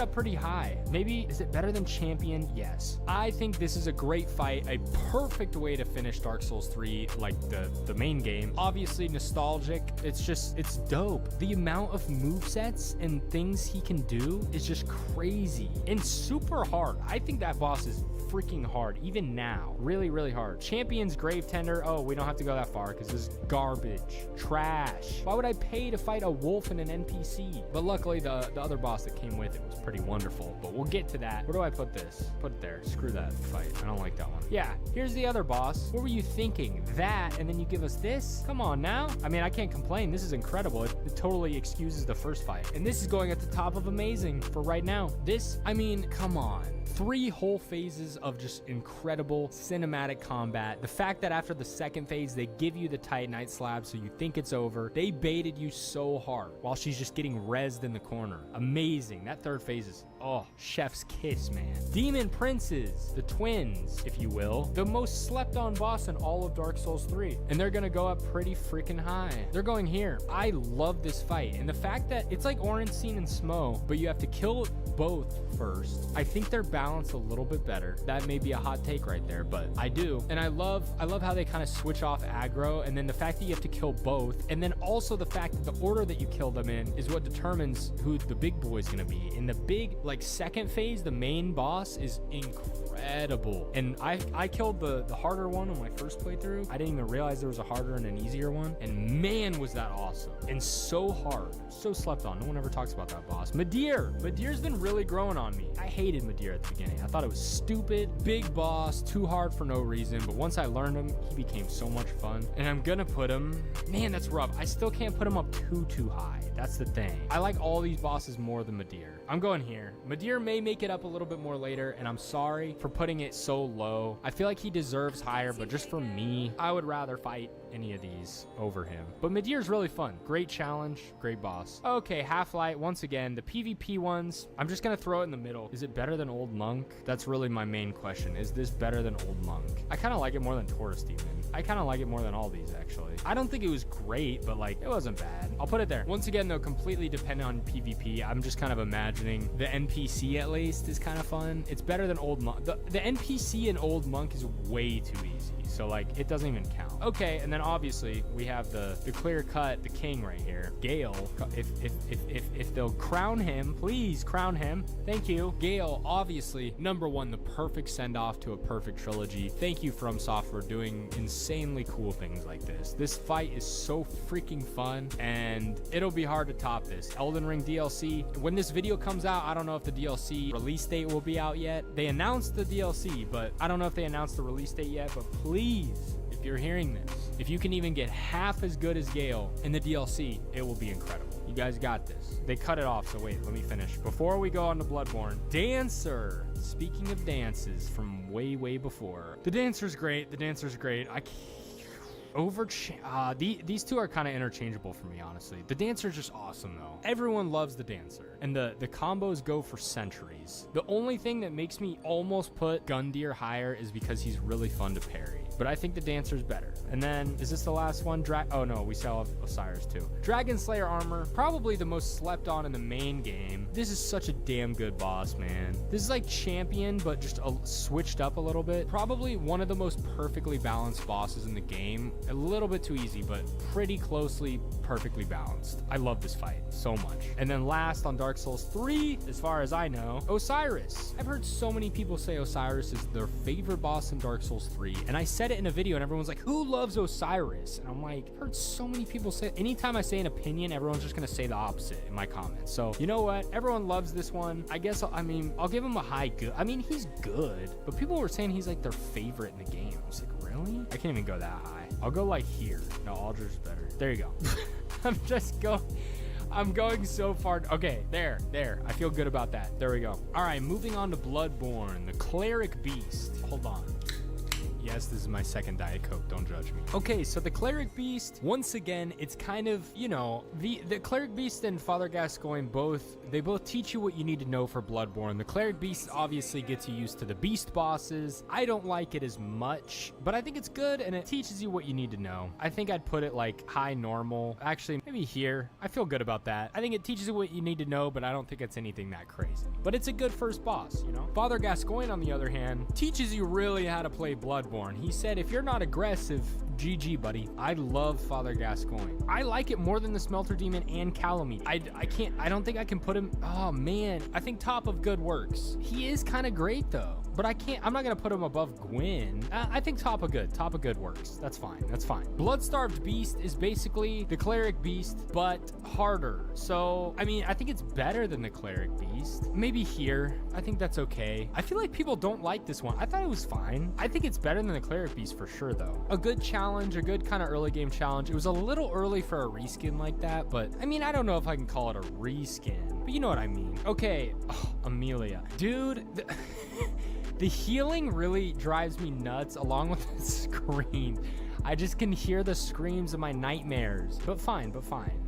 up pretty high. Maybe, is it better than Champion? Yes. I think this is a great fight, a perfect way to finish Dark Souls 3, like the main game. Obviously nostalgic. It's dope. The amount of movesets and things he can do is just crazy and super hard. I think that boss is freaking hard, even now. Really, really hard. Champion's Grave Tender. Oh, we don't have to go that far because this is garbage. Trash. Why would I pay to fight a wolf and an NPC? But luckily, the other boss that came with it was pretty wonderful. But we'll get to that. Where do I put this? Put it there. Screw that fight. I don't like that one. Yeah, here's the other boss. What were you thinking? That, and then you give us this? Come on now. I mean, I can't complain. This is incredible. It totally excuses the first fight. And this is going at the top of amazing for right now. This, I mean, come on. 3 whole phases of just incredible cinematic combat. The fact that after the second phase, they give you the Titanite slab so you think it's over. They baited you so hard while she's just getting rezzed in the corner. Amazing. That third phase is, oh, chef's kiss, man. Demon Princes, the twins, if you will, the most slept on boss in all of Dark Souls 3. And they're gonna go up pretty freaking high. They're going here. I love this fight. And the fact that it's like Ornstein and Smo, but you have to kill both first. I think they're balanced a little bit better. That may be a hot take right there, but I do. And I love how they kind of switch off aggro, and then the fact that you have to kill both, and then also the fact that the order that you kill them in is what determines who the big boy is gonna be. In the big, like, like second phase, the main boss, is incredible. And I killed the harder one on my first playthrough. I didn't even realize there was a harder and an easier one. And man, was that awesome. And so hard. So slept on. No one ever talks about that boss. Midir. Midir's been really growing on me. I hated Midir at the beginning. I thought it was stupid. Big boss. Too hard for no reason. But once I learned him, he became so much fun. And I'm gonna put him... Man, that's rough. I still can't put him up too high. That's the thing. I like all these bosses more than Midir. I'm going here. Midir may make it up a little bit more later, and I'm sorry for putting it so low. I feel like he deserves higher, but just for me, I would rather fight any of these over him. But Midir's really fun. Great challenge, great boss. Okay, Half-Light, once again, the PvP ones, I'm just gonna throw it in the middle. Is it better than Old Monk? That's really my main question. Is this better than Old Monk? I kind of like it more than Taurus Demon. I kind of like it more than all these, actually. I don't think it was great, but like, it wasn't bad. I'll put it there. Once again, though, completely dependent on PvP. I'm just kind of imagining the NPC, at least, is kind of fun. It's better than Old Monk. The NPC in Old Monk is way too easy. So like, it doesn't even count. Okay, and then obviously we have the clear cut, the king right here, Gale. If they'll crown him, please crown him. Thank you. Gale, obviously, number one, the perfect send off to a perfect trilogy. Thank you, FromSoft, for doing insanely cool things like this. This fight is so freaking fun, and it'll be hard to top this. Elden Ring DLC, when this video comes out, I don't know if the DLC release date will be out yet. They announced the DLC, but I don't know if they announced the release date yet, but please, if you're hearing this, if you can even get half as good as Gale in the DLC, it will be incredible. You guys got this. They cut it off, so wait, let me finish. Before we go on to Bloodborne, Dancer. Speaking of dances from way before. The Dancer's great. The Dancer's great. I can't... These two are kind of interchangeable for me, honestly. The Dancer's just awesome, though. Everyone loves the Dancer, and the combos go for centuries. The only thing that makes me almost put Gundyr higher is because he's really fun to parry. But I think the Dancer's better. And then, is this the last one? Oh no, we still have Osiris too. Dragon Slayer armor, probably the most slept on in the main game. This is such a damn good boss, man. This is like Champion, but just switched up a little bit. Probably one of the most perfectly balanced bosses in the game. A little bit too easy, but pretty closely perfectly balanced. I love this fight so much. And then last on Dark Souls 3, as far as I know, Osiris. I've heard so many people say Osiris is their favorite boss in Dark Souls 3, and I said it in a video and everyone's like, who loves Osiris? And I'm like, I've heard so many people say it. Anytime I say an opinion, everyone's just gonna say the opposite in my comments. So you know what? Everyone loves this one. I guess, I'll give him a high good. I mean, he's good, but people were saying he's like their favorite in the game. I was like, really? I can't even go that high. I'll go like here. No, Aldridge is better. There you go. I'm going so far. Okay, there. I feel good about that. There we go. All right, moving on to Bloodborne, the Cleric Beast. Hold on. Yes, this is my second Diet Coke. Don't judge me. Okay, so the Cleric Beast, once again, it's kind of, you know, the Cleric Beast and Father Gascoigne both teach you what you need to know for Bloodborne. The Cleric Beast obviously gets you used to the Beast bosses. I don't like it as much, but I think it's good and it teaches you what you need to know. I think I'd put it like high normal. Actually, maybe here. I feel good about that. I think it teaches you what you need to know, but I don't think it's anything that crazy. But it's a good first boss, you know? Father Gascoigne, on the other hand, teaches you really how to play Bloodborne. He said, if you're not aggressive, GG, buddy. I love Father Gascoigne. I like it more than the Smelter Demon and Calamite. I don't think I can put him, oh man. I think top of good works. He is kind of great though, but I'm not gonna put him above Gwyn. I think top of good works. That's fine. Bloodstarved Beast is basically the Cleric Beast, but harder. So, I mean, I think it's better than the Cleric Beast. Maybe here. I think that's okay. I feel like people don't like this one. I thought it was fine. I think it's better than the Cleric Beast for sure though. A good challenge, a good kind of early game challenge. It was a little early for a reskin like that, but I mean, I don't know if I can call it a reskin, but you know what I mean. Okay, Amelia. Dude, the healing really drives me nuts along with the scream. I just can hear the screams of my nightmares. But fine.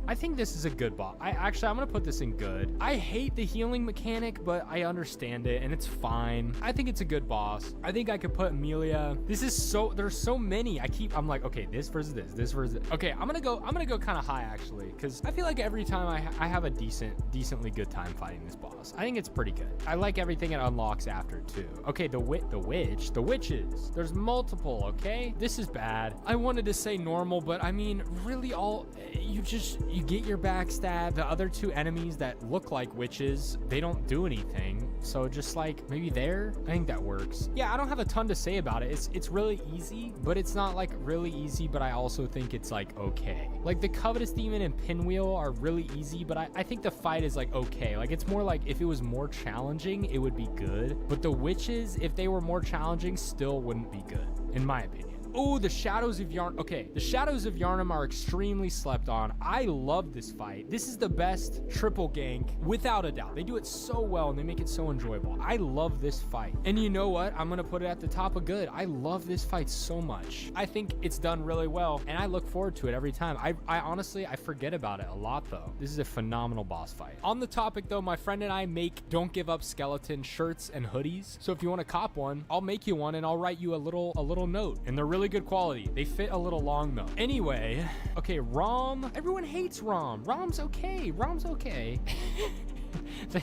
I think this is a good boss. I'm gonna put this in good. I hate the healing mechanic, but I understand it and it's fine. I think it's a good boss. I think I could put Amelia. There's so many. I'm like, okay, this versus this versus this. Okay, I'm gonna go kind of high actually, because I feel like every time I have a decently good time fighting this boss. I think it's pretty good. I like everything it unlocks after too. Okay, the witches. There's multiple, okay? This is bad. I wanted to say normal, but I mean, really you get your backstab. The other two enemies that look like witches, they don't do anything. So just like maybe there, I think that works. Yeah, I don't have a ton to say about it. It's really easy, but it's not like really easy, but I also think it's like okay. Like the Covetous Demon and Pinwheel are really easy, but I think the fight is like okay. Like it's more like if it was more challenging, it would be good. But the witches, if they were more challenging, still wouldn't be good, in my opinion. Oh, the Shadows of Yharnam. Okay, the Shadows of Yharnam are extremely slept on. I love this fight. This is the best triple gank, without a doubt. They do it so well, and they make it so enjoyable. I love this fight. And you know what? I'm going to put it at the top of good. I love this fight so much. I think it's done really well, and I look forward to it every time. I honestly, I forget about it a lot, though. This is a phenomenal boss fight. On the topic, though, my friend and I make Don't Give Up Skeleton shirts and hoodies. So if you want to cop one, I'll make you one, and I'll write you a little note. And they're really good quality. They fit a little long though. Anyway, okay, Rom. Everyone hates Rom. Rom's okay. Rom's okay.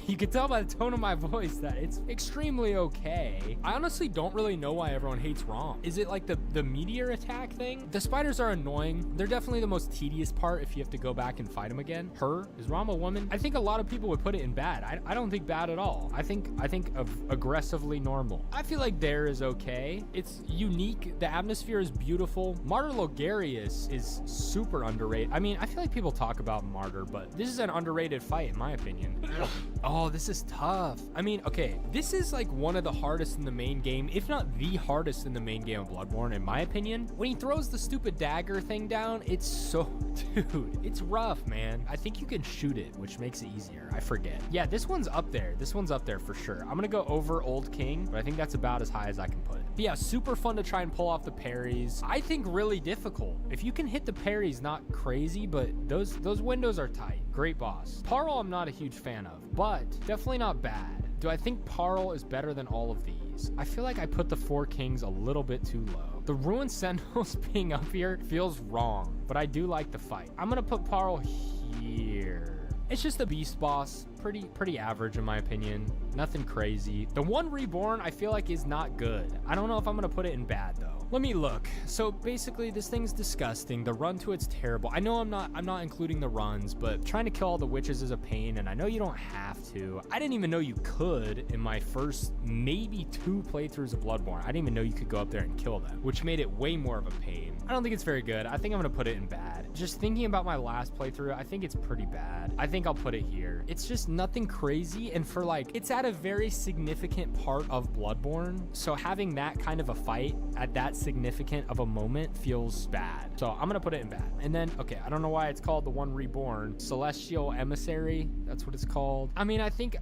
You can tell by the tone of my voice that it's extremely okay. I honestly don't really know why everyone hates Rom. Is it like the meteor attack thing? The spiders are annoying. They're definitely the most tedious part if you have to go back and fight them again. Her? Is Rom a woman? I think a lot of people would put it in bad. I don't think bad at all. I think of aggressively normal. I feel like there is okay. It's unique. The atmosphere is beautiful. Martyr Logarius is super underrated. I mean, I feel like people talk about Martyr, but this is an underrated fight in my opinion. Oh, this is tough. I mean, okay, this is like one of the hardest in the main game, if not the hardest in the main game of Bloodborne, in my opinion. When he throws the stupid dagger thing down, it's so, dude, it's rough, man. I think you can shoot it, which makes it easier. I forget. Yeah, this one's up there. This one's up there for sure. I'm gonna go over Old King, but I think that's about as high as I can put it. But yeah, super fun to try and pull off the parries. I think really difficult. If you can hit the parries, not crazy, but those windows are tight. Great boss. Parl I'm not a huge fan of, but definitely not bad. Do I think Parl is better than all of these? I feel like I put the Four Kings a little bit too low. The Ruined Sentinels being up here feels wrong, but I do like the fight. I'm gonna put Parl here. It's just a beast boss, pretty average in my opinion. Nothing crazy. The One Reborn I feel like is not good. I don't know if I'm gonna put it in bad though. Let me look. So basically this thing's disgusting. The run to it's terrible. I know I'm not including the runs, but trying to kill all the witches is a pain, and I know you don't have to. I didn't even know you could in my first maybe 2 playthroughs of Bloodborne. I didn't even know you could go up there and kill them, which made it way more of a pain. I don't think it's very good. I think I'm gonna put it in bad. Just thinking about my last playthrough, I think it's pretty bad. I think I'll put it here. It's just nothing crazy, and for like, it's at a very significant part of Bloodborne, so having that kind of a fight at that significant of a moment feels bad. So I'm gonna put it in bad. And then, okay, I don't know why it's called the One Reborn. Celestial Emissary, that's what it's called. I mean, I think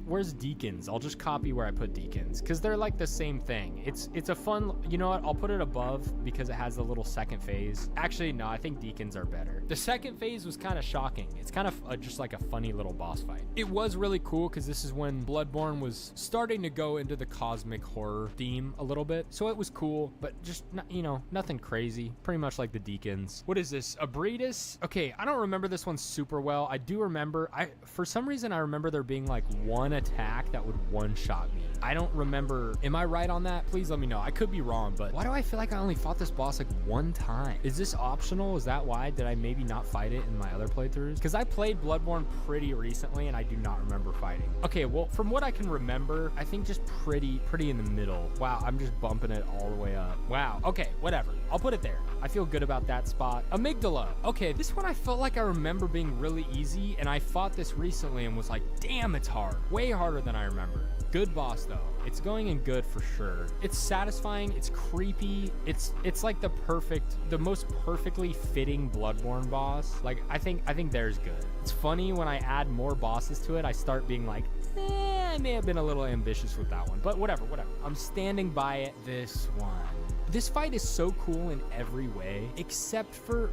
where's Deacons? I'll just copy where I put Deacons, because they're like the same thing. It's a fun, you know what, I'll put it above because it has the little second phase. Actually, no, I think Deacons are better. The second phase was kind of shocking. It's kind of just like a funny little boss fight. It was really cool because this is when Bloodborne was starting to go into the cosmic horror theme a little bit. So it was cool, but just, you know, nothing crazy. Pretty much like the Deacons. What is this? Abretus? Okay, I don't remember this one super well. I do remember, for some reason, I remember there being like one attack that would one-shot me. I don't remember. Am I right on that? Please let me know. I could be wrong, but why do I feel like I only fought this boss like one time? Is this optional? Is that why? Did I maybe not fight it in my other playthroughs? Because I played Bloodborne pretty recently and I do not remember fighting. Okay, well, from what I can remember, I think just pretty in the middle. Wow, I'm just bumping it all the way up. Wow, okay, whatever. I'll put it there. I feel good about that spot. Amygdala. Okay, this one I felt like I remember being really easy, and I fought this recently and was like, damn, it's hard. Way harder than I remember. Good boss though. It's going in good for sure. It's satisfying, it's creepy, it's like the most perfectly fitting Bloodborne boss. Like I think there's good. It's funny when I add more bosses to it, I start being like, I may have been a little ambitious with that one, but whatever. I'm standing by it. This one. This fight is so cool in every way, except for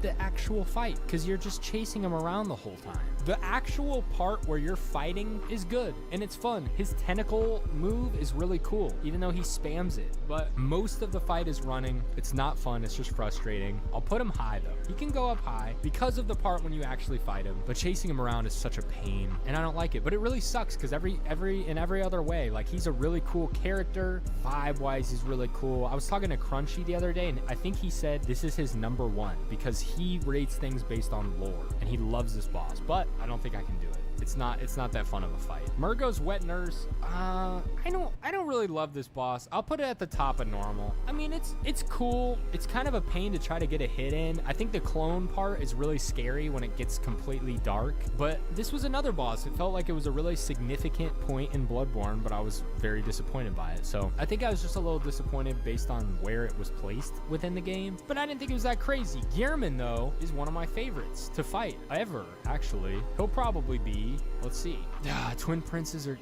the actual fight, because you're just chasing him around the whole time. The actual part where you're fighting is good and it's fun. His tentacle move is really cool, even though he spams it. But most of the fight is running. It's not fun, it's just frustrating. I'll put him high though. He can go up high because of the part when you actually fight him, but chasing him around is such a pain and I don't like it. But it really sucks because in every other way, like he's a really cool character. Vibe-wise, he's really cool. I was talking to Crunchy the other day and I think he said this is his #1 because he rates things based on lore and he loves this boss, but I don't think I can do it. It's not that fun of a fight. Murgo's Wet Nurse, I don't really love this boss. I'll put it at the top of normal. I mean, it's cool. It's kind of a pain to try to get a hit in. I think the clone part is really scary when it gets completely dark, but this was another boss. It felt like it was a really significant point in Bloodborne, but I was very disappointed by it. So I think I was just a little disappointed based on where it was placed within the game, but I didn't think it was that crazy. Gehrman, though, is one of my favorites to fight ever, actually. He'll probably be, let's see. Twin Princes are...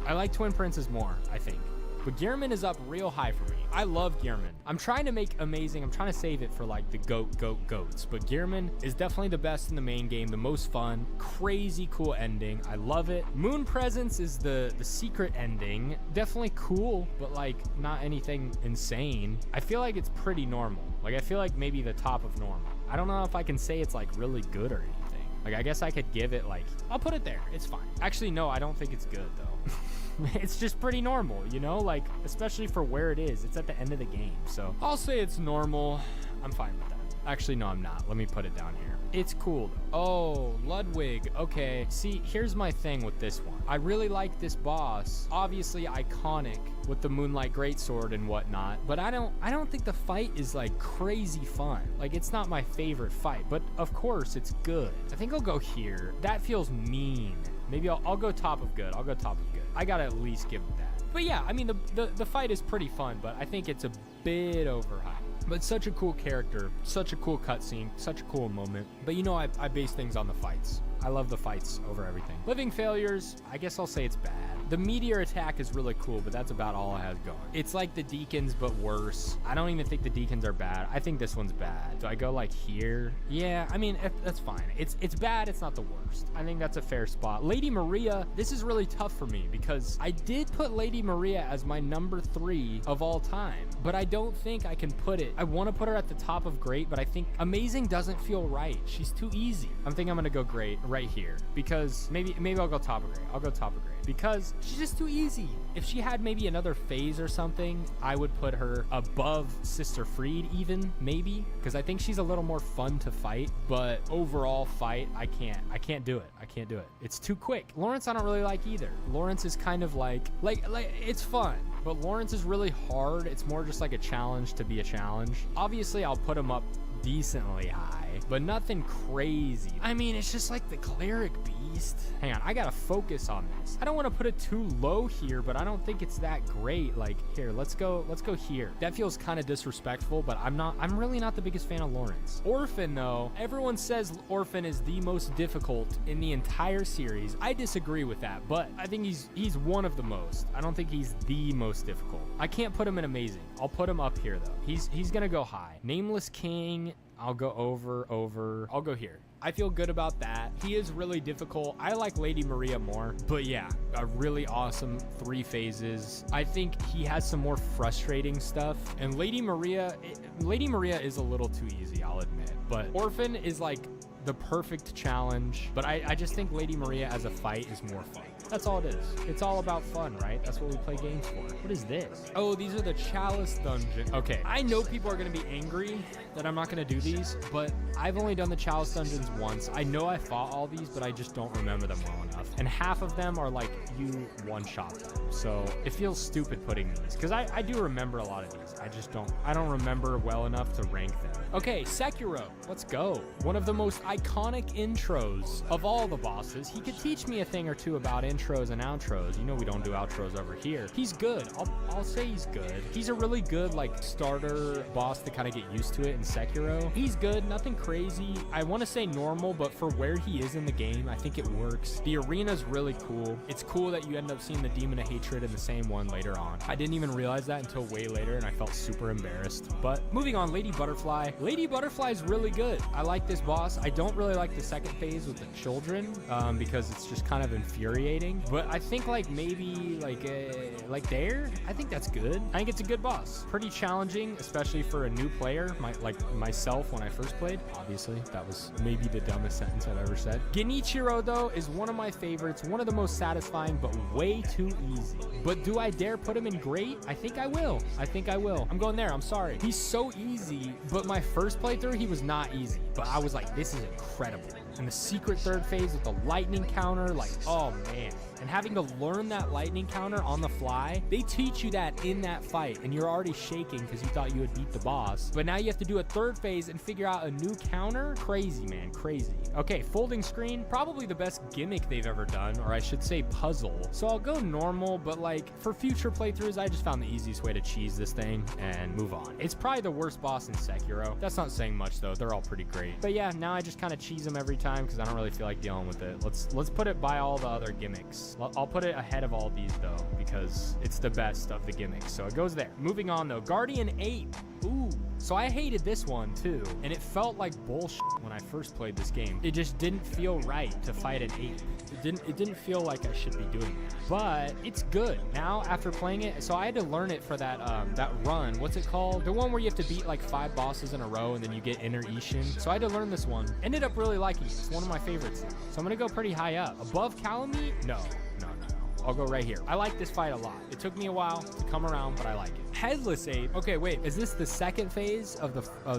I like Twin Princes more, I think. But Gehrman is up real high for me. I love Gehrman. I'm trying to make amazing. I'm trying to save it for like the goats. But Gehrman is definitely the best in the main game, the most fun, crazy cool ending. I love it. Moon Presence is the secret ending. Definitely cool, but like not anything insane. I feel like it's pretty normal. Like I feel like maybe the top of normal. I don't know if I can say it's like really good or anything. Like, I guess I could give it, like, I'll put it there. It's fine. Actually, no, I don't think it's good, though. It's just pretty normal, you know? Like, especially for where it is. It's at the end of the game. So, I'll say it's normal. I'm fine with that. Actually, no, I'm not. Let me put it down here. It's cool, though. Oh, Ludwig. Okay. See, here's my thing with this one. I really like this boss. Obviously iconic with the Moonlight Greatsword and whatnot, but I don't think the fight is like crazy fun. Like, it's not my favorite fight, but of course it's good. I think I'll go here. That feels mean. Maybe I'll go top of good. I'll go top of good. I gotta at least give it that. But yeah, I mean, the fight is pretty fun, but I think it's a bit overhyped. But such a cool character, such a cool cutscene, such a cool moment. But you know, I base things on the fights. I love the fights over everything. Living Failures, I guess I'll say it's bad. The meteor attack is really cool, but that's about all I have going. It's like the Deacons, but worse. I don't even think the Deacons are bad. I think this one's bad. Do I go like here? Yeah, I mean, that's fine. It's bad, it's not the worst. I think that's a fair spot. Lady Maria, this is really tough for me because I did put Lady Maria as my #3 of all time, but I don't think I can put it. I want to put her at the top of great, but I think amazing doesn't feel right. She's too easy. I'm thinking I'm gonna go great right here because maybe I'll go top of great. I'll go top of great because she's just too easy. If she had maybe another phase or something, I would put her above Sister Fried even, maybe, because I think she's a little more fun to fight, but overall fight, I can't do it. I can't do it. It's too quick. Lawrence I don't really like either. Lawrence is kind of like it's fun, but Lawrence is really hard. It's more just like a challenge to be a challenge. Obviously, I'll put him up decently high, but nothing crazy. I mean, it's just like the Cleric Beast. Hang on, I gotta focus on this. I don't want to put it too low here, but I don't think it's that great. Like, here, let's go here. That feels kind of disrespectful, but I'm really not the biggest fan of Lawrence. Orphan, though, everyone says Orphan is the most difficult in the entire series. I disagree with that, but I think he's one of the most. I don't think he's the most difficult. I can't put him in amazing. I'll put him up here, though. He's gonna go high. Nameless King, I'll go over. I'll go here. I feel good about that. He is really difficult. I like Lady Maria more, but yeah, a really awesome 3 phases. I think he has some more frustrating stuff, and Lady Maria is a little too easy, I'll admit, but Orphan is like the perfect challenge, but I just think Lady Maria as a fight is more fun. That's all it is. It's all about fun, right? That's what we play games for. What is this? Oh, these are the Chalice Dungeon. Okay, I know people are gonna be angry that I'm not gonna do these, but I've only done the Chalice Dungeons once. I know I fought all these, but I just don't remember them well enough. And half of them are like you one-shot them. So it feels stupid putting these, because I do remember a lot of these. I don't remember well enough to rank them. Okay, Sekiro, let's go. One of the most iconic intros of all the bosses. He could teach me a thing or two about intros. intros and outros. You know we don't do outros over here. He's good. I'll say he's good. He's a really good like starter boss to kind of get used to it in Sekiro. He's good, nothing crazy. I want to say normal, but for where he is in the game, I think it works. The arena's really cool. It's cool that you end up seeing the Demon of Hatred in the same one later on. I didn't even realize that until way later, and I felt super embarrassed. But moving on, Lady Butterfly. Lady Butterfly is really good. I like this boss. I don't really like the second phase with the children because it's just kind of infuriating. But I think like maybe like there, I think that's good. I think it's a good boss. Pretty challenging, especially for a new player, like myself when I first played. Obviously, that was maybe the dumbest sentence I've ever said. Genichiro though is one of my favorites, one of the most satisfying, but way too easy. But do I dare put him in great? I think I will. I'm going there. I'm sorry. He's so easy, but my first playthrough, he was not easy. But I was like, this is incredible. And the secret third phase with the lightning counter, like, oh man. And having to learn that lightning counter on the fly, they teach you that in that fight, and you're already shaking because you thought you had beat the boss. But now you have to do a third phase and figure out a new counter. Crazy, man, crazy. Okay, folding screen, probably the best gimmick they've ever done, or I should say puzzle. So I'll go normal, but like for future playthroughs, I just found the easiest way to cheese this thing and move on. It's probably the worst boss in Sekiro. That's not saying much though. They're all pretty great. But yeah, now I just kind of cheese them every time because I don't really feel like dealing with it. Let's put it by all the other gimmicks. I'll put it ahead of all these though because it's the best of the gimmicks, so it goes there. Moving on though, Guardian Ape. Ooh, so I hated this one too, and it felt like bullshit when I first played this game. It just didn't feel right to fight an ape. It didn't feel like I should be doing that, but it's good now after playing it. So I had to learn it for that that run. What's it called? The one where you have to beat like 5 bosses in a row and then you get Inner Ishin. So I had to learn this one. Ended up really liking it. It's one of my favorites now. So I'm gonna go pretty high up. Above Calamite? No. I'll go right here. I like this fight a lot. It took me a while to come around, but I like it. Headless Ape. Okay, wait. Is this the second phase of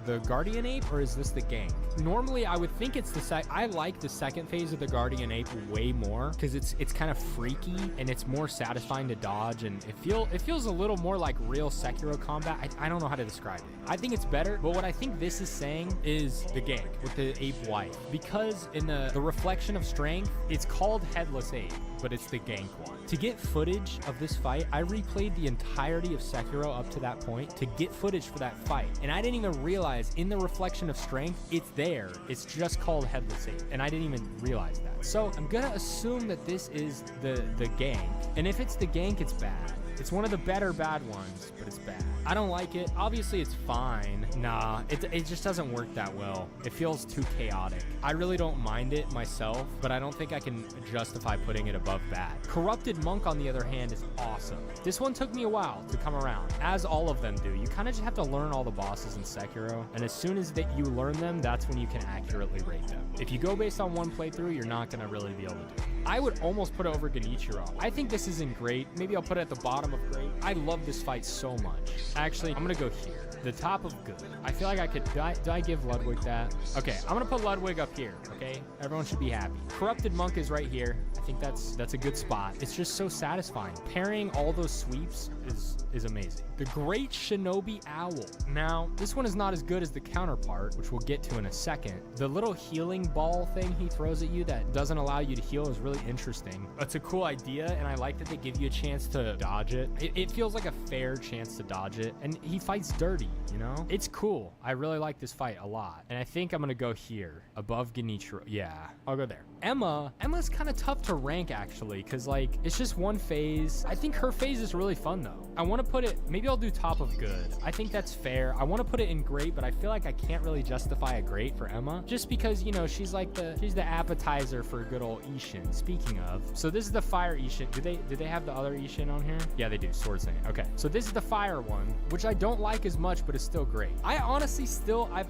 the Guardian Ape, or is this the gank? Normally, I would think it's the I like the second phase of the Guardian Ape way more because it's kind of freaky and it's more satisfying to dodge, and it feels a little more like real Sekiro combat. I don't know how to describe it. I think it's better, but what I think this is saying is the gank with the ape wife, because in the reflection of strength, it's called Headless Ape, but it's the gank one. To get footage of this fight, I replayed the entirety of Sekiro up to that point to get footage for that fight. And I didn't even realize in the reflection of strength, it's there. It's just called Headless Ape. And I didn't even realize that. So I'm gonna assume that this is the gank. And if it's the gank, it's bad. It's one of the better bad ones, but it's bad. I don't like it. Obviously, it's fine. Nah, it just doesn't work that well. It feels too chaotic. I really don't mind it myself, but I don't think I can justify putting it above bad. Corrupted Monk, on the other hand, is awesome. This one took me a while to come around, as all of them do. You kind of just have to learn all the bosses in Sekiro, and as soon as you learn them, that's when you can accurately rate them. If you go based on one playthrough, you're not gonna really be able to do it. I would almost put it over Genichiro. I think this isn't great. Maybe I'll put it at the bottom of great. I love this fight so much. Actually, I'm gonna go here. The top of good. I feel like I could, do I give Ludwig that? Okay, I'm gonna put Ludwig up here, okay? Everyone should be happy. Corrupted Monk is right here. I think that's a good spot. It's just so satisfying. Parrying all those sweeps is amazing. The Great Shinobi Owl. Now, this one is not as good as the counterpart, which we'll get to in a second. The little healing ball thing he throws at you that doesn't allow you to heal is really interesting. It's a cool idea, and I like that they give you a chance to dodge it. It feels like a fair chance to dodge it, and he fights dirty, you know? It's cool. I really like this fight a lot, and I think I'm gonna go here, above Genichiro. Yeah, I'll go there. Emma's kind of tough to rank, actually, because, like, it's just one phase. I think her phase is really fun, though. I want to put it, maybe I'll do top of good. I think that's fair. I want to put it in great, but I feel like I can't really justify a great for Emma, just because, you know, she's the appetizer for good old Ishin. Speaking of, so this is the fire Ishin. Do they have the other Ishin on here? Yeah, they do. Sword Saint. Okay, so this is the fire one, which I don't like as much, but it's still great. I've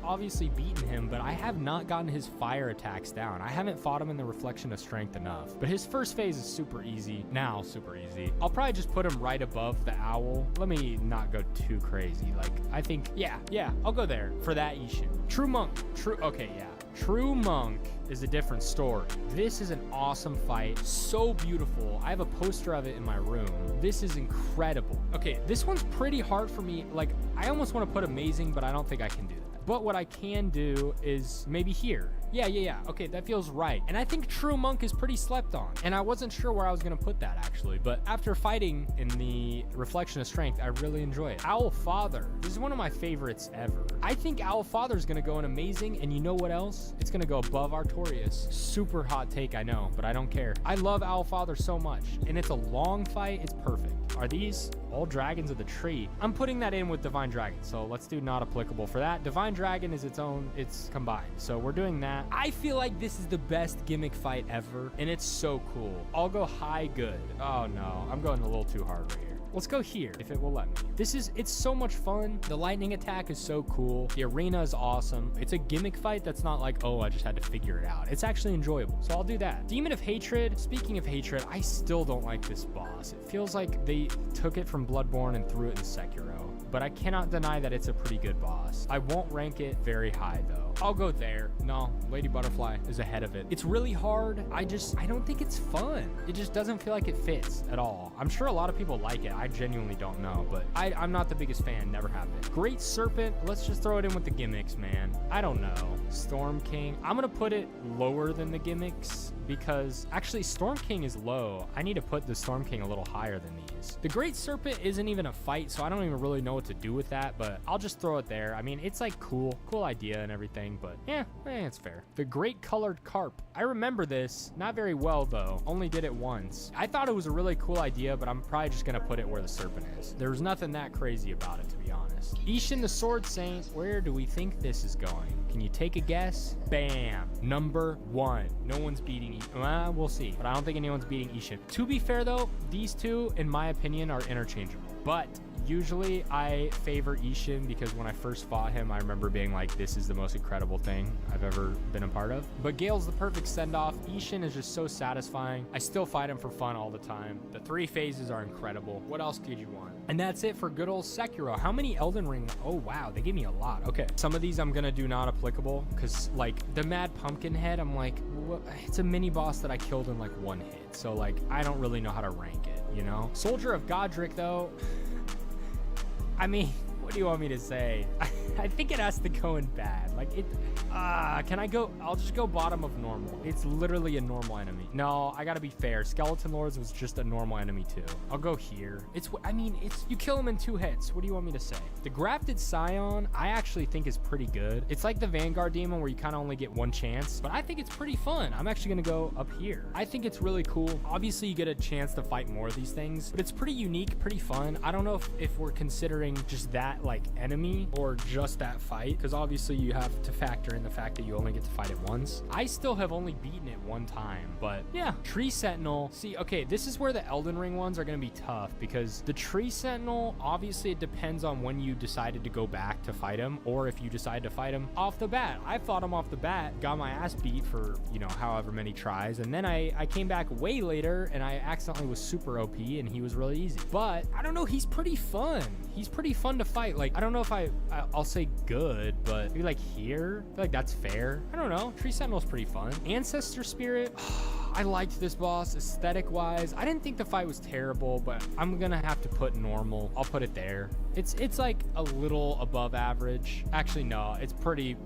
obviously beaten him, but I have not gotten his fire attacks down. I haven't fought him in the reflection of strength enough, but his first phase is super easy. Now, super easy. I'll probably just put him right above the owl. Let me not go too crazy. Like, I think, yeah, I'll go there for that Ishin. True Monk. True Monk is a different story. This is an awesome fight. So beautiful. I have a poster of it in my room. This is incredible. Okay, this one's pretty hard for me. Like, I almost want to put amazing, but I don't think I can do that. But what I can do is maybe here. Yeah. Okay, that feels right. And I think True Monk is pretty slept on. And I wasn't sure where I was gonna put that actually, but after fighting in the Reflection of Strength, I really enjoy it. Owl Father. This is one of my favorites ever. I think Owl Father is gonna go in amazing, and you know what else? It's gonna go above Artorias. Super hot take, I know, but I don't care. I love Owl Father so much, and it's a long fight. It's perfect. Are these all dragons of the tree? I'm putting that in with Divine Dragon, so let's do not applicable for that. Divine Dragon is its own, it's combined, so we're doing that. I feel like this is the best gimmick fight ever, and it's so cool. I'll go high good. Oh no, I'm going a little too hard right here. Let's go here, if it will let me. It's so much fun. The lightning attack is so cool. The arena is awesome. It's a gimmick fight that's not like, oh, I just had to figure it out. It's actually enjoyable, so I'll do that. Demon of Hatred. Speaking of hatred, I still don't like this boss. It feels like they took it from Bloodborne and threw it in Sekiro, but I cannot deny that it's a pretty good boss. I won't rank it very high though. I'll go there. No, Lady Butterfly is ahead of it. It's really hard. I don't think it's fun. It just doesn't feel like it fits at all. I'm sure a lot of people like it. I genuinely don't know, but I'm not the biggest fan, never have been. Great Serpent, let's just throw it in with the gimmicks, man. I don't know. Storm King, I'm gonna put it lower than the gimmicks because actually Storm King is low. I need to put the Storm King a little higher than these. The Great Serpent isn't even a fight, so I don't even really know what to do with that, but I'll just throw it there. I mean, it's like cool idea and everything, but yeah, it's fair. The Great Colored Carp. I remember this, not very well though, only did it once. I thought it was a really cool idea, but I'm probably just gonna put it where the serpent is. There's nothing that crazy about it, to be honest. Ishin the Sword Saint, where do we think this is going? Can you take a guess? Bam, number 1. No one's beating, we'll see, but I don't think anyone's beating Ishin. To be fair though, these two, in my opinion, are interchangeable, but usually I favor Ishin because when I first fought him, I remember being like, this is the most incredible thing I've ever been a part of. But Gale's the perfect send-off. Ishin is just so satisfying. I still fight him for fun all the time. The 3 phases are incredible. What else could you want? And that's it for good old Sekiro. How many Elden Ring? Oh wow, they gave me a lot. Okay, some of these I'm gonna do not applicable because like the Mad Pumpkin Head, I'm like, it's a mini boss that I killed in like 1 hit. So like, I don't really know how to rank it, you know? Soldier of Godric though, I mean, what do you want me to say? I think it has to go in bad. Like it, can I go? I'll just go bottom of normal. It's literally a normal enemy. No, I gotta be fair. Skeleton Lords was just a normal enemy too. I'll go here. You kill him in 2 hits. What do you want me to say? The Grafted Scion, I actually think is pretty good. It's like the Vanguard Demon where you kind of only get 1 chance, but I think it's pretty fun. I'm actually gonna go up here. I think it's really cool. Obviously you get a chance to fight more of these things, but it's pretty unique, pretty fun. I don't know if we're considering just that like enemy or just that fight, because obviously you have to factor in the fact that you only get to fight it once. I still have only beaten it 1 time, but yeah. Tree Sentinel. See, okay, this is where the Elden Ring ones are gonna be tough because the Tree Sentinel, obviously it depends on when you decided to go back to fight him or if you decide to fight him off the bat. I fought him off the bat, got my ass beat for, you know, however many tries, and then I came back way later and I accidentally was super OP and he was really easy. But I don't know, he's pretty fun. He's pretty fun to fight. Like, I don't know if I'll say good, but maybe like here, I feel like that's fair. I don't know. Tree Sentinel's pretty fun. Ancestor Spirit, I liked this boss aesthetic wise. I didn't think the fight was terrible, but I'm gonna have to put normal. I'll put it there. It's like a little above average. Actually, no, it's pretty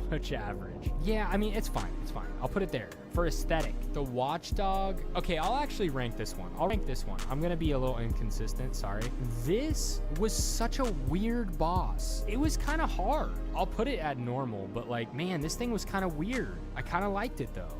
much average. Yeah, I mean, it's fine. It's fine. I'll put it there. For aesthetic, the Watchdog. Okay, I'll actually rank this one. I'll rank this one. I'm gonna be a little inconsistent, sorry. This was such a weird boss. It was kind of hard. I'll put it at normal, but like, man, this thing was kind of weird. I kind of liked it though.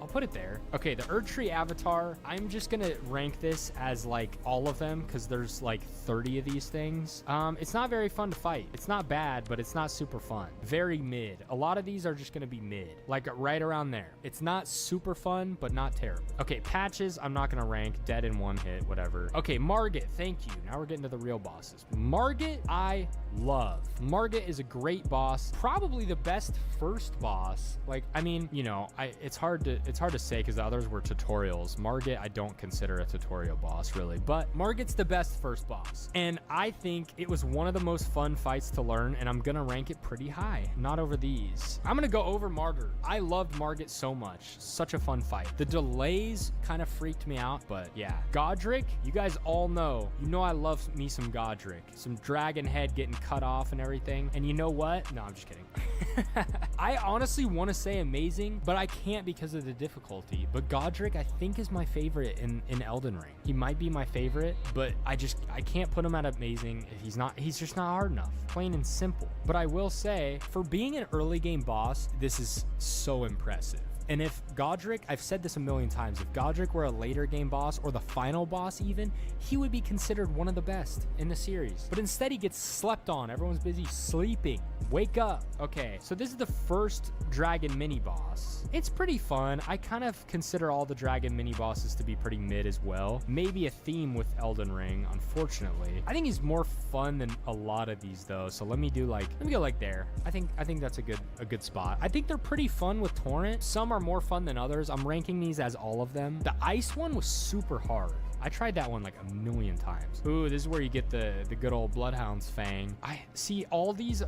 I'll put it there. Okay, the Erdtree Avatar, I'm just gonna rank this as like all of them because there's like 30 of these things. It's not very fun to fight. It's not bad, but it's not super fun. Very mid. A lot of these are just gonna be mid, like right around there. It's not super fun, but not terrible. Okay, Patches, I'm not gonna rank. Dead in 1 hit, whatever. Okay, Margit, thank you. Now we're getting to the real bosses. Margit, I love. Margit is a great boss. Probably the best first boss. Like, I mean, you know, it's hard to say because the others were tutorials. Margit, I don't consider a tutorial boss really, but Margit's the best first boss. And I think it was one of the most fun fights to learn, and I'm gonna rank it pretty high, not over these. I'm gonna go over Martyr. I loved Margit so much. Such a fun fight. The delays kind of freaked me out, but yeah. Godric, you guys all know. You know I love me some Godric. Some dragon head getting cut off and everything. And you know what? No, I'm just kidding. I honestly want to say amazing, but I can't because of the difficulty. But Godric, I think, is my favorite in Elden Ring. He might be my favorite, but I can't put him at amazing. He's just not hard enough, plain and simple. But I will say, for being an early game boss, this is so impressive. And if Godric, I've said this a million times, if Godric were a later game boss or the final boss even, he would be considered one of the best in the series. But instead he gets slept on. Everyone's busy sleeping. Wake up. Okay, so this is the first dragon mini boss. It's pretty fun. I kind of consider all the dragon mini bosses to be pretty mid as well. Maybe a theme with Elden Ring, unfortunately. I think he's more fun than a lot of these though. So let me go like there. I think that's a good spot. I think they're pretty fun with Torrent. Some are more fun than others. I'm ranking these as all of them. The ice one was super hard. I tried that one like a million times. Ooh, this is where you get the good old Bloodhound's Fang. I see all these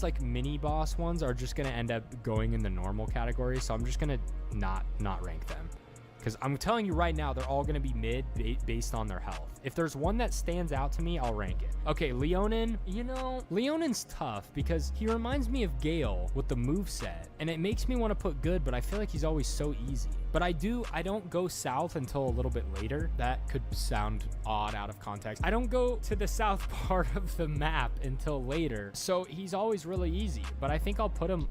like mini boss ones are just gonna end up going in the normal category, so I'm just gonna not rank them. Because I'm telling you right now, they're all going to be mid based on their health. If there's one that stands out to me, I'll rank it. Okay, Leonin. You know, Leonin's tough because he reminds me of Gale with the moveset. And it makes me want to put good, but I feel like he's always so easy. But I don't go south until a little bit later. That could sound odd out of context. I don't go to the south part of the map until later. So he's always really easy. But I think I'll put him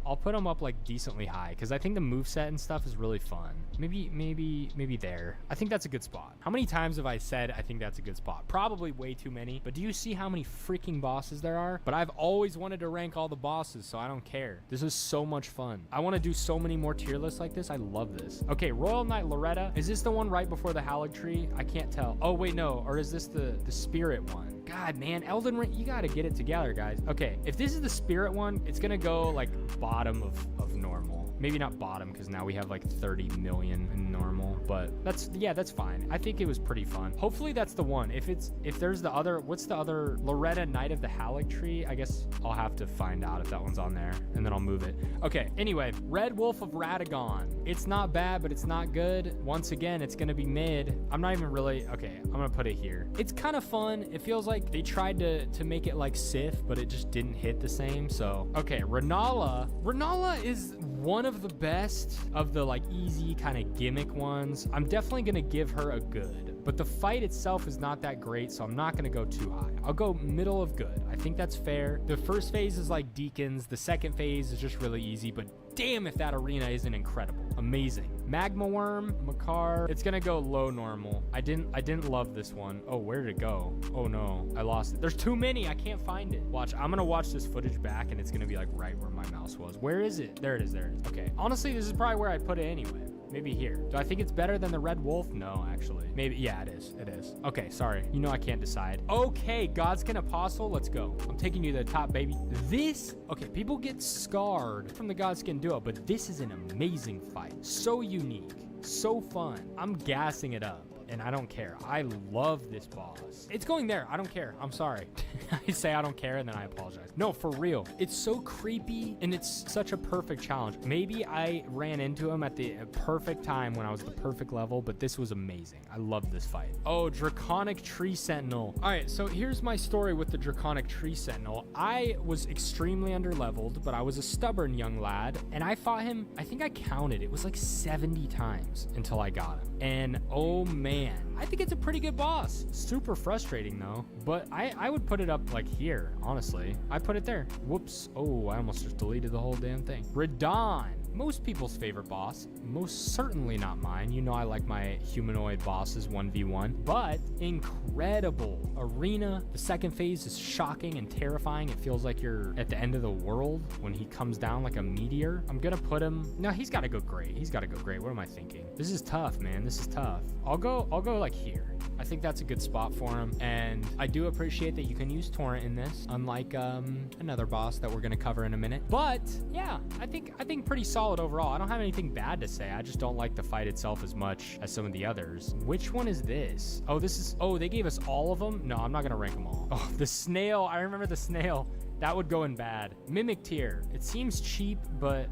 up like decently high because I think the moveset and stuff is really fun. Maybe there. I think that's a good spot. How many times have I said I think that's a good spot? Probably way too many. But do you see how many freaking bosses there are? But I've always wanted to rank all the bosses, so I don't care. This is so much fun. I want to do so many more tier lists like this. I love this. Okay, Royal Knight Loretta. Is this the one right before the Haligtree? I can't tell. Oh, wait, no. Or is this the Spirit one? God, man, Elden Ring, you gotta get it together, guys. Okay, if this is the Spirit one, it's gonna go like bottom of normal. Maybe not bottom because now we have like 30 million in normal, but that's fine. I think it was pretty fun. Hopefully that's the one. If there's the other, what's the other? Loretta Knight of the Haligtree? I guess I'll have to find out if that one's on there and then I'll move it. Okay, anyway, Red Wolf of Radagon. It's not bad, but it's not good. Once again, it's gonna be mid. I'm not even really, okay, I'm gonna put it here. It's kind of fun. It feels like they tried to make it like Sif, but it just didn't hit the same. So, okay, Renala. Renala is one of the best of the like easy kind of gimmick ones. I'm definitely gonna give her a good, but the fight itself is not that great, so I'm not gonna go too high. I'll go middle of good. I think that's fair. The first phase is like Deacons. The second phase is just really easy, but damn if that arena isn't incredible. Amazing. Magma Worm, Makar. It's gonna go low normal. I didn't love this one. Oh, where did it go? Oh no, I lost it. There's too many. I can't find it. Watch, I'm gonna watch this footage back and it's gonna be like right where my mouse was. Where is it? There it is. Okay. Honestly, this is probably where I'd put it anyway. Maybe here. Do I think it's better than the Red Wolf? No, actually. Maybe. Yeah, it is. It is. Okay, sorry. You know I can't decide. Okay, Godskin Apostle. Let's go. I'm taking you to the top, baby. This, okay, people get scarred from the Godskin duo, but this is an amazing fight. So unique. So fun. I'm gassing it up. And I don't care. I love this boss. It's going there. I don't care. I'm sorry. I say I don't care and then I apologize. No, for real. It's so creepy and it's such a perfect challenge. Maybe I ran into him at the perfect time when I was the perfect level, but this was amazing. I love this fight. Oh, Draconic Tree Sentinel. All right, so here's my story with the Draconic Tree Sentinel. I was extremely underleveled, but I was a stubborn young lad and I fought him, I think I counted, it was like 70 times until I got him. And oh man, I think it's a pretty good boss. Super frustrating though, but I would put it up like here, honestly. I put it there. Whoops. Oh, I almost just deleted the whole damn thing. Radahn. Most people's favorite boss, most certainly not mine. You know I like my humanoid bosses 1v1, but incredible. Arena, the second phase is shocking and terrifying. It feels like you're at the end of the world when he comes down like a meteor. I'm gonna put him, no, he's gotta go great. He's gotta go great. What am I thinking? This is tough, man. This is tough. I'll go like here. I think that's a good spot for him. And I do appreciate that you can use Torrent in this, unlike another boss that we're gonna cover in a minute. But yeah, I think pretty solid overall. I don't have anything bad to say. I just don't like the fight itself as much as some of the others. Which one is this? Oh, this is, oh, they gave us all of them? No, I'm not gonna rank them all. Oh, the snail. I remember the snail. that would go in bad. Mimic Tier. It seems cheap, but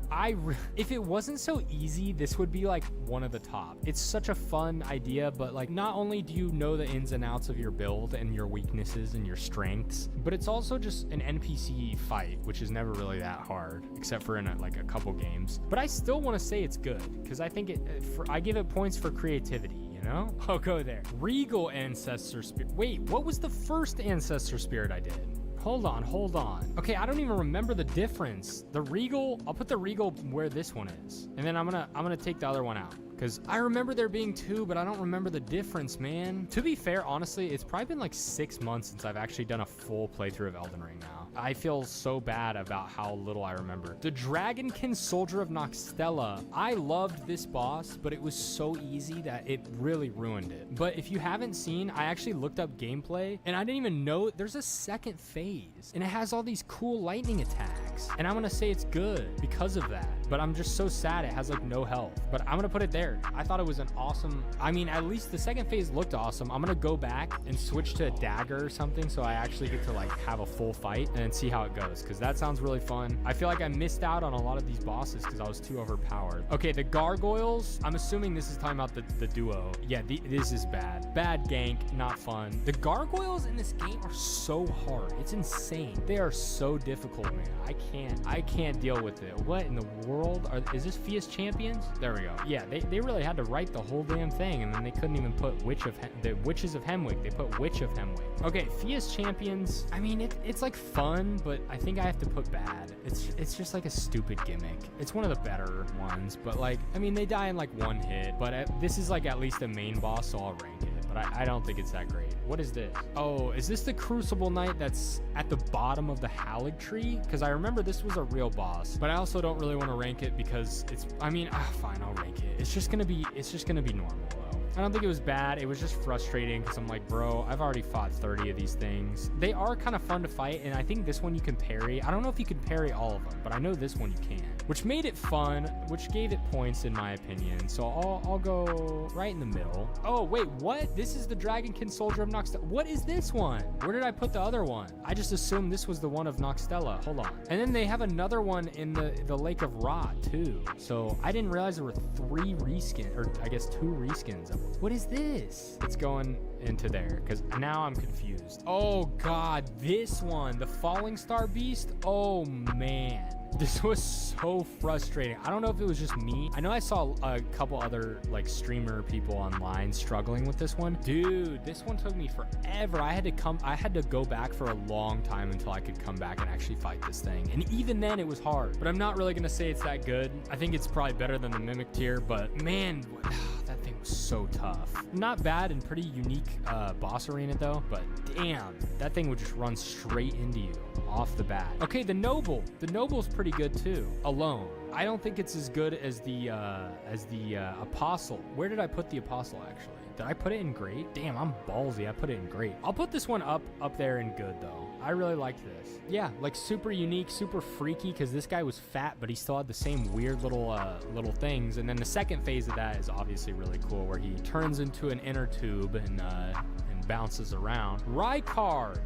if it wasn't so easy, this would be like one of the top. It's such a fun idea, but like not only do you know the ins and outs of your build and your weaknesses and your strengths, but it's also just an NPC fight, which is never really that hard, except for in like a couple games. But I still want to say it's good because I think I give it points for creativity. You know? I'll go there. Regal Ancestor Spirit. Wait, what was the first Ancestor Spirit I did? Hold on. Okay, I don't even remember the difference. The Regal, I'll put the Regal where this one is. And then I'm gonna take the other one out. Because I remember there being two, but I don't remember the difference, man. To be fair, honestly, it's probably been like 6 months since I've actually done a full playthrough of Elden Ring now. I feel so bad about how little I remember. The Dragonkin Soldier of Noxtella. I loved this boss, but it was so easy that it really ruined it. But if you haven't seen, I actually looked up gameplay, and I didn't even know there's a second phase. And it has all these cool lightning attacks. And I'm gonna say it's good because of that. But I'm just so sad it has like no health. But I'm gonna put it there. I thought it was an awesome, I mean, at least the second phase looked awesome. I'm gonna go back and switch to a dagger or something so I actually get to like have a full fight and see how it goes, because that sounds really fun. I feel like I missed out on a lot of these bosses because I was too overpowered. Okay, the gargoyles, I'm assuming this is talking about the duo. Yeah, this is bad. Bad gank, not fun. The gargoyles in this game are so hard. It's insane. They are so difficult, man. I can't deal with it. What in the world? Is this Fia's Champions? There we go. Yeah, they really had to write the whole damn thing, and then they couldn't even put the Witches of Hemwick. They put Witch of Hemwick. Okay, Fia's Champions. I mean, it's like fun, but I think I have to put bad. It's just like a stupid gimmick. It's one of the better ones, but like, I mean, they die in like one hit, but this is like at least a main boss, so I'll rank it. But I don't think it's that great. What is this? Oh, is this the Crucible Knight that's at the bottom of the Halig tree? Because I remember this was a real boss, but I also don't really want to rank it because fine, I'll rank it. It's just gonna be normal though. I don't think it was bad. It was just frustrating because I'm like, bro, I've already fought 30 of these things. They are kind of fun to fight, and I think this one you can parry. I don't know if you can parry all of them, but I know this one you can, which made it fun, which gave it points in my opinion. So I'll go right in the middle. Oh, wait, what? This is the Dragonkin Soldier of Noxtella. What is this one? Where did I put the other one? I just assumed this was the one of Noxtella. Hold on. And then they have another one in the Lake of Rot too. So I didn't realize there were 3 reskins, or I guess 2 reskins of them. What is this? It's going into there because now I'm confused. Oh God, this one, the Falling Star Beast. Oh man. This was so frustrating. I don't know if it was just me. I know I saw a couple other like streamer people online struggling with this one. Dude, this one took me forever. I had to go back for a long time until I could come back and actually fight this thing. And even then it was hard. But I'm not really gonna say it's that good. I think it's probably better than the Mimic Tier, but man, that thing was so tough. Not bad and pretty unique boss arena though, but damn, that thing would just run straight into you off the bat. Okay, the Noble. The Noble's pretty good too, alone. I don't think it's as good as the Apostle. Where did I put the Apostle actually? Did I put it in great? Damn, I'm ballsy. I put it in great. I'll put this one up there in good though. I really liked this. Yeah, like super unique, super freaky because this guy was fat, but he still had the same weird little things. And then the second phase of that is obviously really cool where he turns into an inner tube and bounces around. Rykar,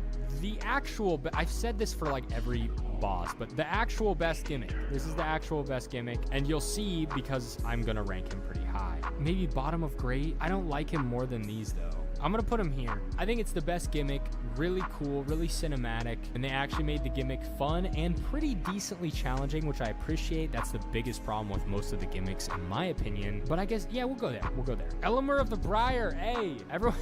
the actual, I've said this for like every boss, but the actual best gimmick. This is the actual best gimmick, and you'll see because I'm gonna rank him pretty high. Maybe bottom of great. I don't like him more than these though. I'm gonna put him here. I think it's the best gimmick, really cool, really cinematic, and they actually made the gimmick fun and pretty decently challenging, which I appreciate. That's the biggest problem with most of the gimmicks in my opinion, but I guess, yeah, we'll go there. Elamir of the Briar, hey, everyone.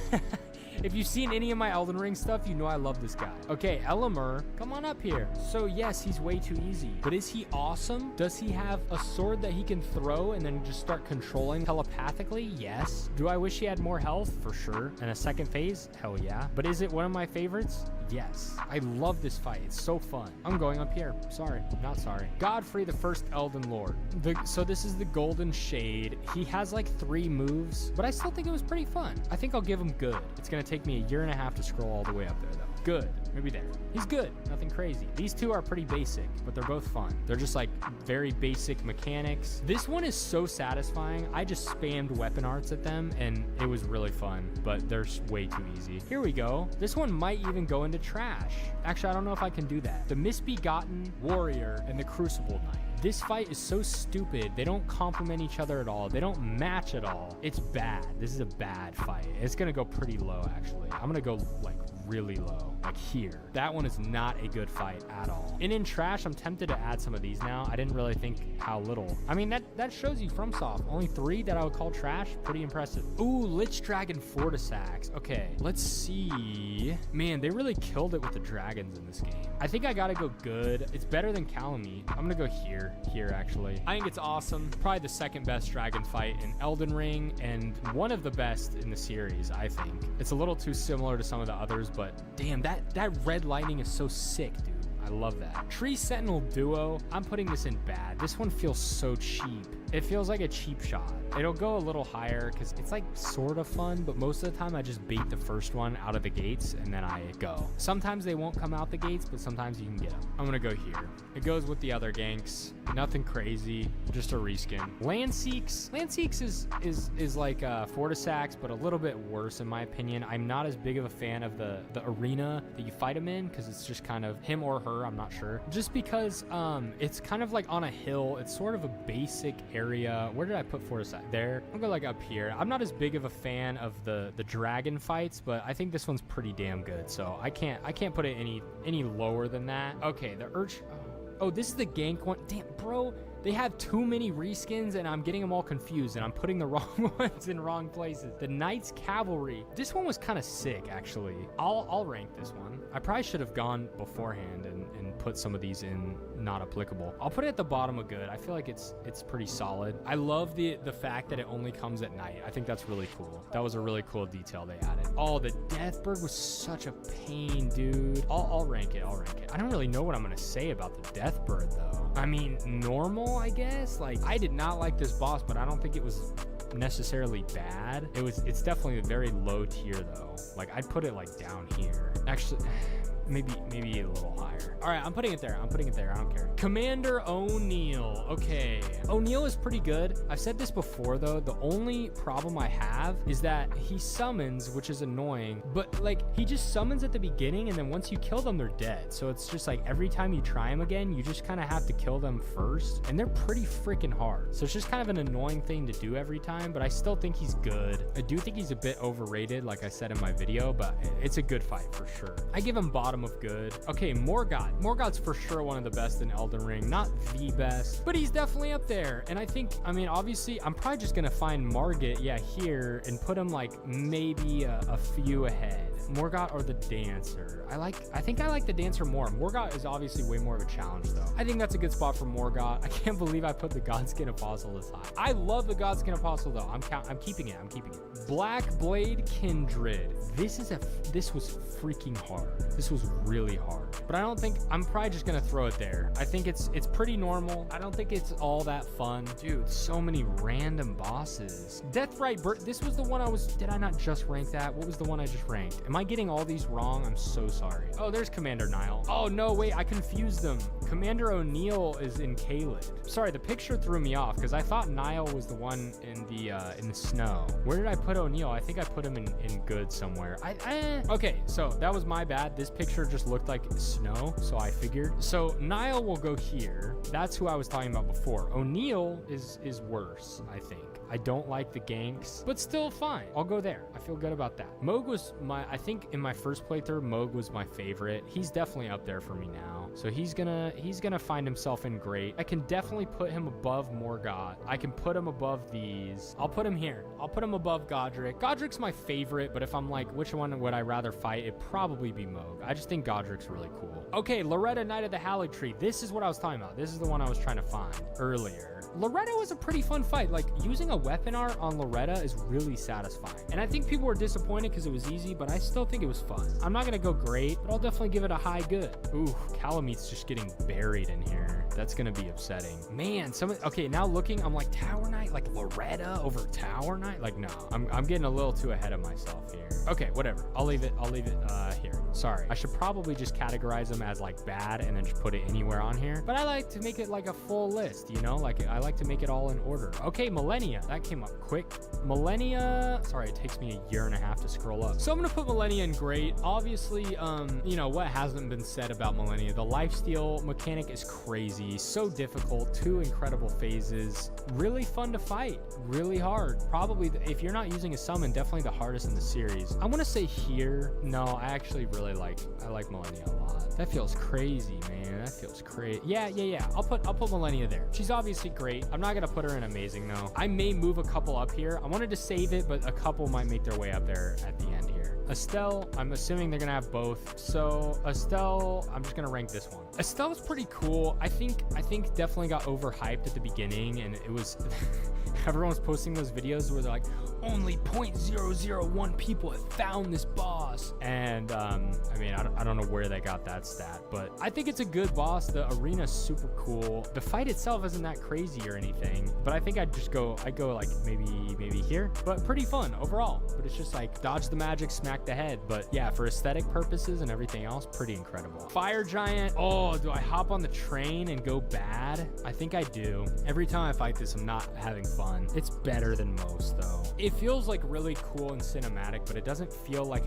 If you've seen any of my Elden Ring stuff, you know I love this guy. Okay, Elamir, come on up here. So yes, he's way too easy, but is he awesome? Does he have a sword that he can throw and then just start controlling telepathically? Yes. Do I wish he had more health? For sure. And a second phase? Hell yeah. But is it one of my favorites? Yes. I love this fight. It's so fun. I'm going up here. Sorry. Not sorry. Godfrey, the first Elden Lord. So this is the Golden Shade. He has like 3 moves, but I still think it was pretty fun. I think I'll give him good. It's gonna take me a year and a half to scroll all the way up there though. Good. maybe there. He's good, nothing crazy. These two are pretty basic, but they're both fun. They're just like very basic mechanics. This one is so satisfying. I just spammed weapon arts at them and it was really fun, but they're way too easy. Here we go. This one might even go into trash. Actually, I don't know if I can do that. The Misbegotten Warrior and the Crucible Knight. This fight is so stupid. They don't complement each other at all. They don't match at all. It's bad. This is a bad fight. It's gonna go pretty low, actually. I'm gonna go like really low, like here. That one is not a good fight at all. And in trash, I'm tempted to add some of these now. I didn't really think how little. I mean, that shows you FromSoft. Only 3 that I would call trash. Pretty impressive. Ooh, Lich Dragon Fortisax. Okay, let's see. Man, they really killed it with the dragons in this game. I think I gotta go good. It's better than Calamite. I'm gonna go here actually. I think it's awesome. Probably the second best dragon fight in Elden Ring and one of the best in the series, I think. It's a little too similar to some of the others, but damn, that red lightning is so sick, dude. I love that. Tree Sentinel Duo, I'm putting this in bad. This one feels so cheap. It feels like a cheap shot. It'll go a little higher because it's like sort of fun, but most of the time I just bait the first one out of the gates and then I go. Sometimes they won't come out the gates, but sometimes you can get them. I'm gonna go here. It goes with the other ganks. Nothing crazy, just a reskin. Landseeks is like Fortisax, but a little bit worse in my opinion. I'm not as big of a fan of the arena that you fight him in because it's just kind of him or her, I'm not sure. Just because it's kind of like on a hill. It's sort of a basic area. Where did I put Fortisax? There. I'll go like up here. I'm not as big of a fan of the dragon fights, but I think this one's pretty damn good. So I can't put it any lower than that. Okay, the Oh, this is the gank one. Damn, bro. They have too many reskins and I'm getting them all confused and I'm putting the wrong ones in wrong places. The Knights Cavalry. This one was kind of sick, actually. I'll rank this one. I probably should have gone beforehand and put some of these in not applicable. I'll put it at the bottom of good. I feel like it's pretty solid. I love the fact that it only comes at night. I think that's really cool. That was a really cool detail they added. Oh, the Deathbird was such a pain, dude. I'll rank it. I don't really know what I'm gonna say about the Deathbird though. I mean, normal, I guess. Like, I did not like this boss, but I don't think it was necessarily bad. It's definitely a very low tier though. Like, I'd put it like down here. Actually, maybe a little higher. All right, I'm putting it there. I don't care. Commander O'Neil. Okay, O'Neil is pretty good. I've said this before though. The only problem I have is that he summons, which is annoying, but like he just summons at the beginning and then once you kill them, they're dead. So it's just like every time you try him again, you just kind of have to kill them first, and they're pretty freaking hard. So it's just kind of an annoying thing to do every time, but I still think he's good. I do think he's a bit overrated, like I said in my video, but it's a good fight for sure. I give him bottom of good. Okay, Morgott. Morgott's for sure one of the best in Elden Ring. Not the best, but he's definitely up there. And I think, I mean, obviously, I'm probably just gonna find Margit, here, and put him like maybe a few ahead. Morgott or the Dancer. I think I like the Dancer more. Morgott is obviously way more of a challenge though. I think that's a good spot for Morgott. I can't believe I put the Godskin Apostle this high. I love the Godskin Apostle though. I'm keeping it. Black Blade Kindred. This was freaking hard. This was really hard. But I'm probably just gonna throw it there. I think it's pretty normal. I don't think it's all that fun. Dude, so many random bosses. Deathrite this was the one did I not just rank that? What was the one I just ranked? Am I getting all these wrong? I'm so sorry. Oh, there's Commander Nile. Oh no, wait, I confused them. Commander O'Neil is in Caelid. Sorry, the picture threw me off because I thought Nile was the one in the snow. Where did I put O'Neil? I think I put him in good somewhere. Okay, so that was my bad. This picture just looked like snow, so I figured. So Nile will go here. That's who I was talking about before. O'Neil is worse, I think. I don't like the ganks, but still fine. I'll go there. I feel good about that. Mohg was I think in my first playthrough, Mohg was my favorite. He's definitely up there for me now. So he's gonna find himself in great. I can definitely put him above Morgott. I can put him above these. I'll put him here. I'll put him above Godric. Godric's my favorite, but if I'm like, which one would I rather fight? It'd probably be Mohg. I just think Godric's really cool. Okay, Loretta, Knight of the Haligtree. This is what I was talking about. This is the one I was trying to find earlier. Loretta was a pretty fun fight. Like, using the weapon art on Loretta is really satisfying. And I think people were disappointed because it was easy, but I still think it was fun. I'm not gonna go great, but I'll definitely give it a high good. Ooh, Calamete's just getting buried in here. That's gonna be upsetting. Man, okay, now looking, I'm like, Tower Knight, like Loretta over Tower Knight? Like, no, I'm getting a little too ahead of myself here. Okay, whatever. I'll leave it here. Sorry. I should probably just categorize them as like bad and then just put it anywhere on here. But I like to make it like a full list, you know? Like I like to make it all in order. Okay, Millennia. That came up quick. Millennia. Sorry, it takes me a year and a half to scroll up. So I'm gonna put Millennia in great. Obviously, you know, what hasn't been said about Millennia? The lifesteal mechanic is crazy. So difficult. 2 incredible phases. Really fun to fight. Really hard. Probably, if you're not using a summon, definitely the hardest in the series. I want to say here. No, I actually really like Millennia a lot. That feels crazy, man. That feels crazy. Yeah. I'll put Millennia there. She's obviously great. I'm not gonna put her in amazing though. I may move a couple up here. I wanted to save it, but a couple might make their way up there at the end here. Estelle, I'm assuming they're gonna have both. So Estelle, I'm just gonna rank this one. Estelle's pretty cool. I think definitely got overhyped at the beginning, and it was everyone was posting those videos where they're like, only 0.001 people have found this boss. And I mean, I don't know where they got that stat, but I think it's a good boss. The arena's super cool. The fight itself isn't that crazy or anything, but I think I'd go like maybe here, but pretty fun overall. But it's just like dodge the magic, smack the head. But yeah, for aesthetic purposes and everything else, pretty incredible. Fire Giant. Oh, do I hop on the train and go bad? I think I do. Every time I fight this, I'm not having fun. It's better than most though. It feels like really cool and cinematic, but it doesn't feel like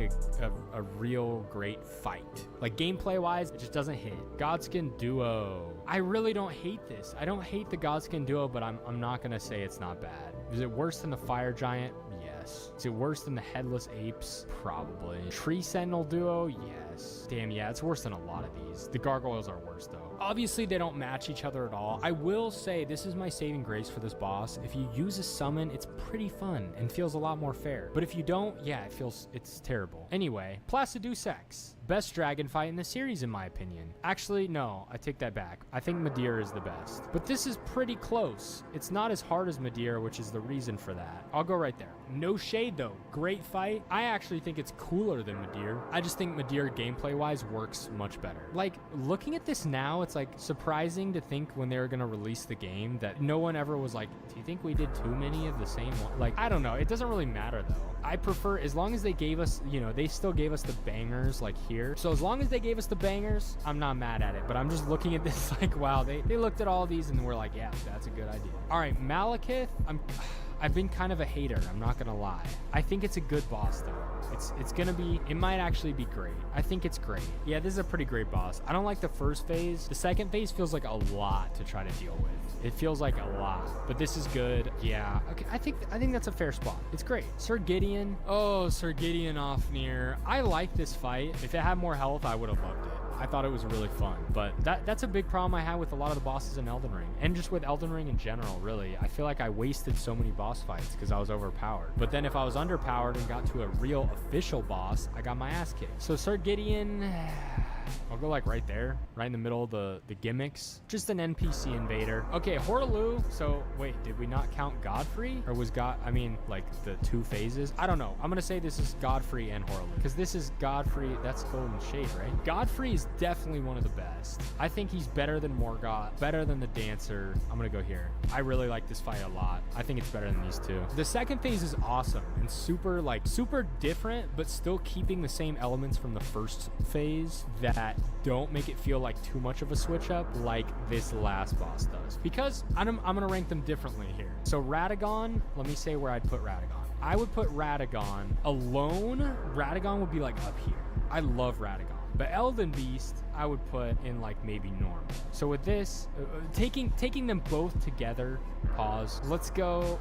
a real great fight. Like gameplay wise, it just doesn't hit. Godskin Duo. I really don't hate this. I don't hate the Godskin Duo, but I'm not gonna say it's not bad. Is it worse than the Fire Giant? Yes. Is it worse than the Headless Apes? Probably. Tree Sentinel Duo? Yes. Damn, yeah, it's worse than a lot of these. The Gargoyles are worse though. Obviously, they don't match each other at all. I will say this is my saving grace for this boss. If you use a summon, it's pretty fun and feels a lot more fair. But if you don't, yeah, it's terrible. Anyway, Placidusax. Best dragon fight in the series, in my opinion. Actually, no, I take that back. I think Madeira is the best. But this is pretty close. It's not as hard as Madeira, which is the reason for that. I'll go right there. No shade, though. Great fight. I actually think it's cooler than Madeira. I just think Madeira gameplay-wise works much better. Like, looking at this now, it's like surprising to think when they were going to release the game that no one ever was like, do you think we did too many of the same one? Like, I don't know. It doesn't really matter, though. I prefer, as long as they gave us, you know, they still gave us the bangers like here. So as long as they gave us the bangers, I'm not mad at it. But I'm just looking at this like, wow, they looked at all these and were like, yeah, that's a good idea. All right, Malekith, I've been kind of a hater, I'm not gonna lie. I think it's a good boss though. It's gonna be, it might actually be great. I think it's great. Yeah, this is a pretty great boss. I don't like the first phase. The second phase feels like a lot to try to deal with. It feels like a lot, but this is good. Yeah, okay, I think that's a fair spot. It's great. Sir Gideon. Oh, Sir Gideon Ofnir. I like this fight. If it had more health, I would have loved it. I thought it was really fun, but that's a big problem I had with a lot of the bosses in Elden Ring, and just with Elden Ring in general, really. I feel like I wasted so many boss fights because I was overpowered. But then if I was underpowered and got to a real official boss, I got my ass kicked. So Sir Gideon, I'll go like right there, right in the middle of the gimmicks. Just an NPC invader. Okay, Hortaloo. So wait, did we not count Godfrey? Or was like the 2 phases? I don't know. I'm gonna say this is Godfrey and Hortaloo, because this is Godfrey. That's Golden Shade, right? Godfrey is definitely one of the best. I think he's better than Morgoth, better than the Dancer. I'm gonna go here. I really like this fight a lot. I think it's better than these 2. The second phase is awesome and super different, but still keeping the same elements from the first phase that don't make it feel like too much of a switch up like this last boss does. Because I'm gonna rank them differently here. So Radagon, let me say where I'd put Radagon. I would put Radagon alone. Radagon would be like up here. I love Radagon. But Elden Beast, I would put in like maybe normal. So with this, taking them both together, pause. Let's go.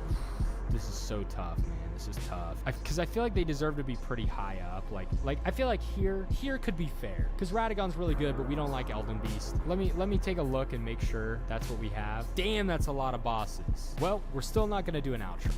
This is so tough, man. This is tough. Because I feel like they deserve to be pretty high up. Like I feel like here could be fair. Because Radagon's really good, but we don't like Elden Beast. Let me take a look and make sure that's what we have. Damn, that's a lot of bosses. Well, we're still not gonna do an outro.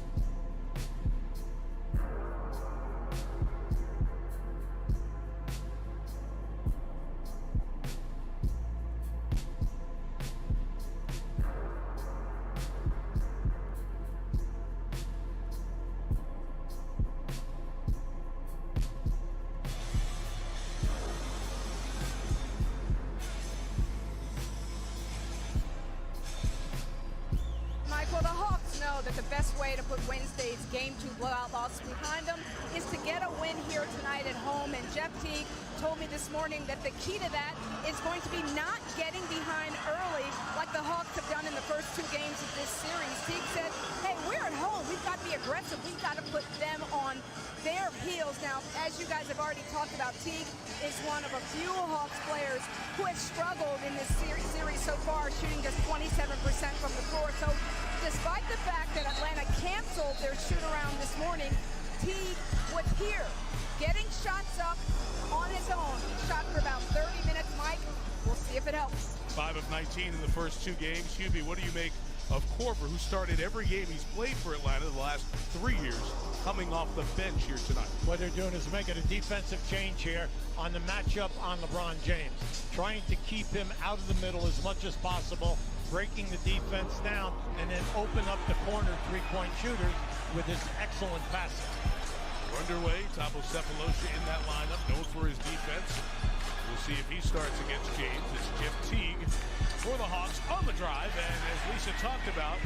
the best way to put Wednesday's Game 2 blowout loss behind them is to get a win here tonight at home. And Jeff Teague told me this morning that the key to that is going to be not getting behind early like the Hawks have done in the first 2 games of this series. Teague said, hey, we're at home. We've got to be aggressive. We've got to put them on their heels. Now, as you guys have already talked about, Teague is one of a few Hawks players who has struggled in this series so far, shooting just 27% from the floor. So despite the fact that Atlanta canceled their shoot-around this morning, Teague was here, getting shots up on his own. He shot for about 30 minutes, Mike. We'll see if it helps. 5 of 19 in the first 2 games. Hubie, what do you make of Korver, who started every game he's played for Atlanta the last 3 years, coming off the bench here tonight? What they're doing is making a defensive change here on the matchup on LeBron James, trying to keep him out of the middle as much as possible, breaking the defense down, and then open up the corner three-point shooters with his excellent passing. We're underway. Thabo Sefolosha in that lineup, known for his defense. We'll see if he starts against James. It's Jeff Teague for the Hawks on the drive, and as Lisa talked about,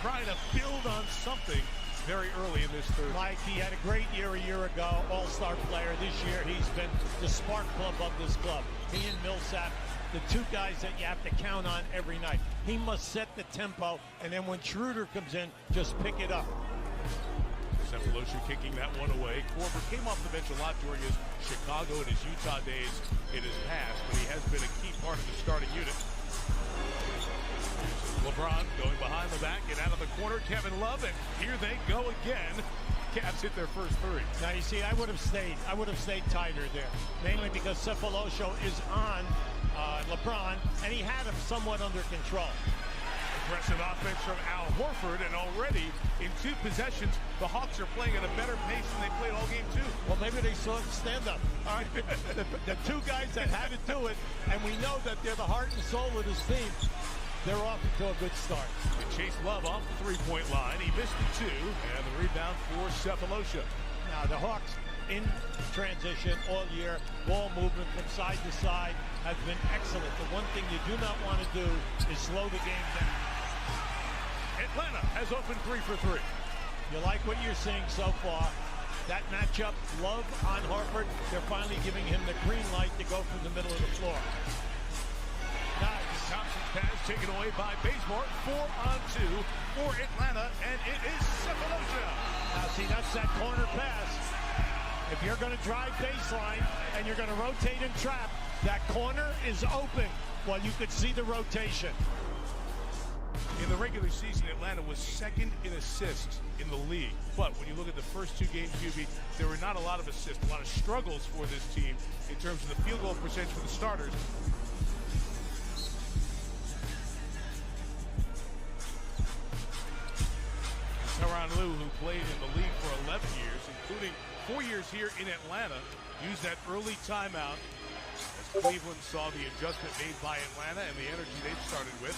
trying to build on something very early in this third. Mike, he had a great year a year ago, all-star player. This year, he's been the spark plug of this club. He and Millsap, the 2 guys that you have to count on every night. He must set the tempo, and then when Schroeder comes in, just pick it up. Sefolosha kicking that one away. Korver came off the bench a lot during his Chicago and his Utah days in his past, but he has been a key part of the starting unit. LeBron going behind the back and out of the corner. Kevin Love, and here they go again. Cavs hit their first 3. Now you see, I would have stayed tighter there, mainly because Sefolosha is on LeBron, and he had him somewhat under control. Aggressive offense from Al Horford, and already in 2 possessions, the Hawks are playing at a better pace than they played all game 2. Well, maybe they saw him stand up. All right, the 2 guys that had to do it, and we know that they're the heart and soul of this team. They're off to a good start. And Chase Love off the 3-point line. He missed the 2, and the rebound for Sefolosha. Now the Hawks in transition all year, ball movement from side to side has been excellent. The one thing you do not want to do is slow the game down. Atlanta has opened 3 for 3. You like what you're seeing so far. That matchup, Love on Horford, they're finally giving him the green light to go from the middle of the floor. Nice. Thompson's pass taken away by Bazemore. 4-on-2 for Atlanta, and it is Sefolosha. Now see, that's that corner pass. If you're going to drive baseline and you're going to rotate and trap, that corner is open. Well, you could see the rotation. In the regular season, Atlanta was 2nd in assists in the league. But when you look at the first 2 games, Hubie, there were not a lot of assists, a lot of struggles for this team in terms of the field goal percentage for the starters. Tyronn Lue, who played in the league for 11 years, including 4 years here in Atlanta, used that early timeout as Cleveland saw the adjustment made by Atlanta and the energy they've started with.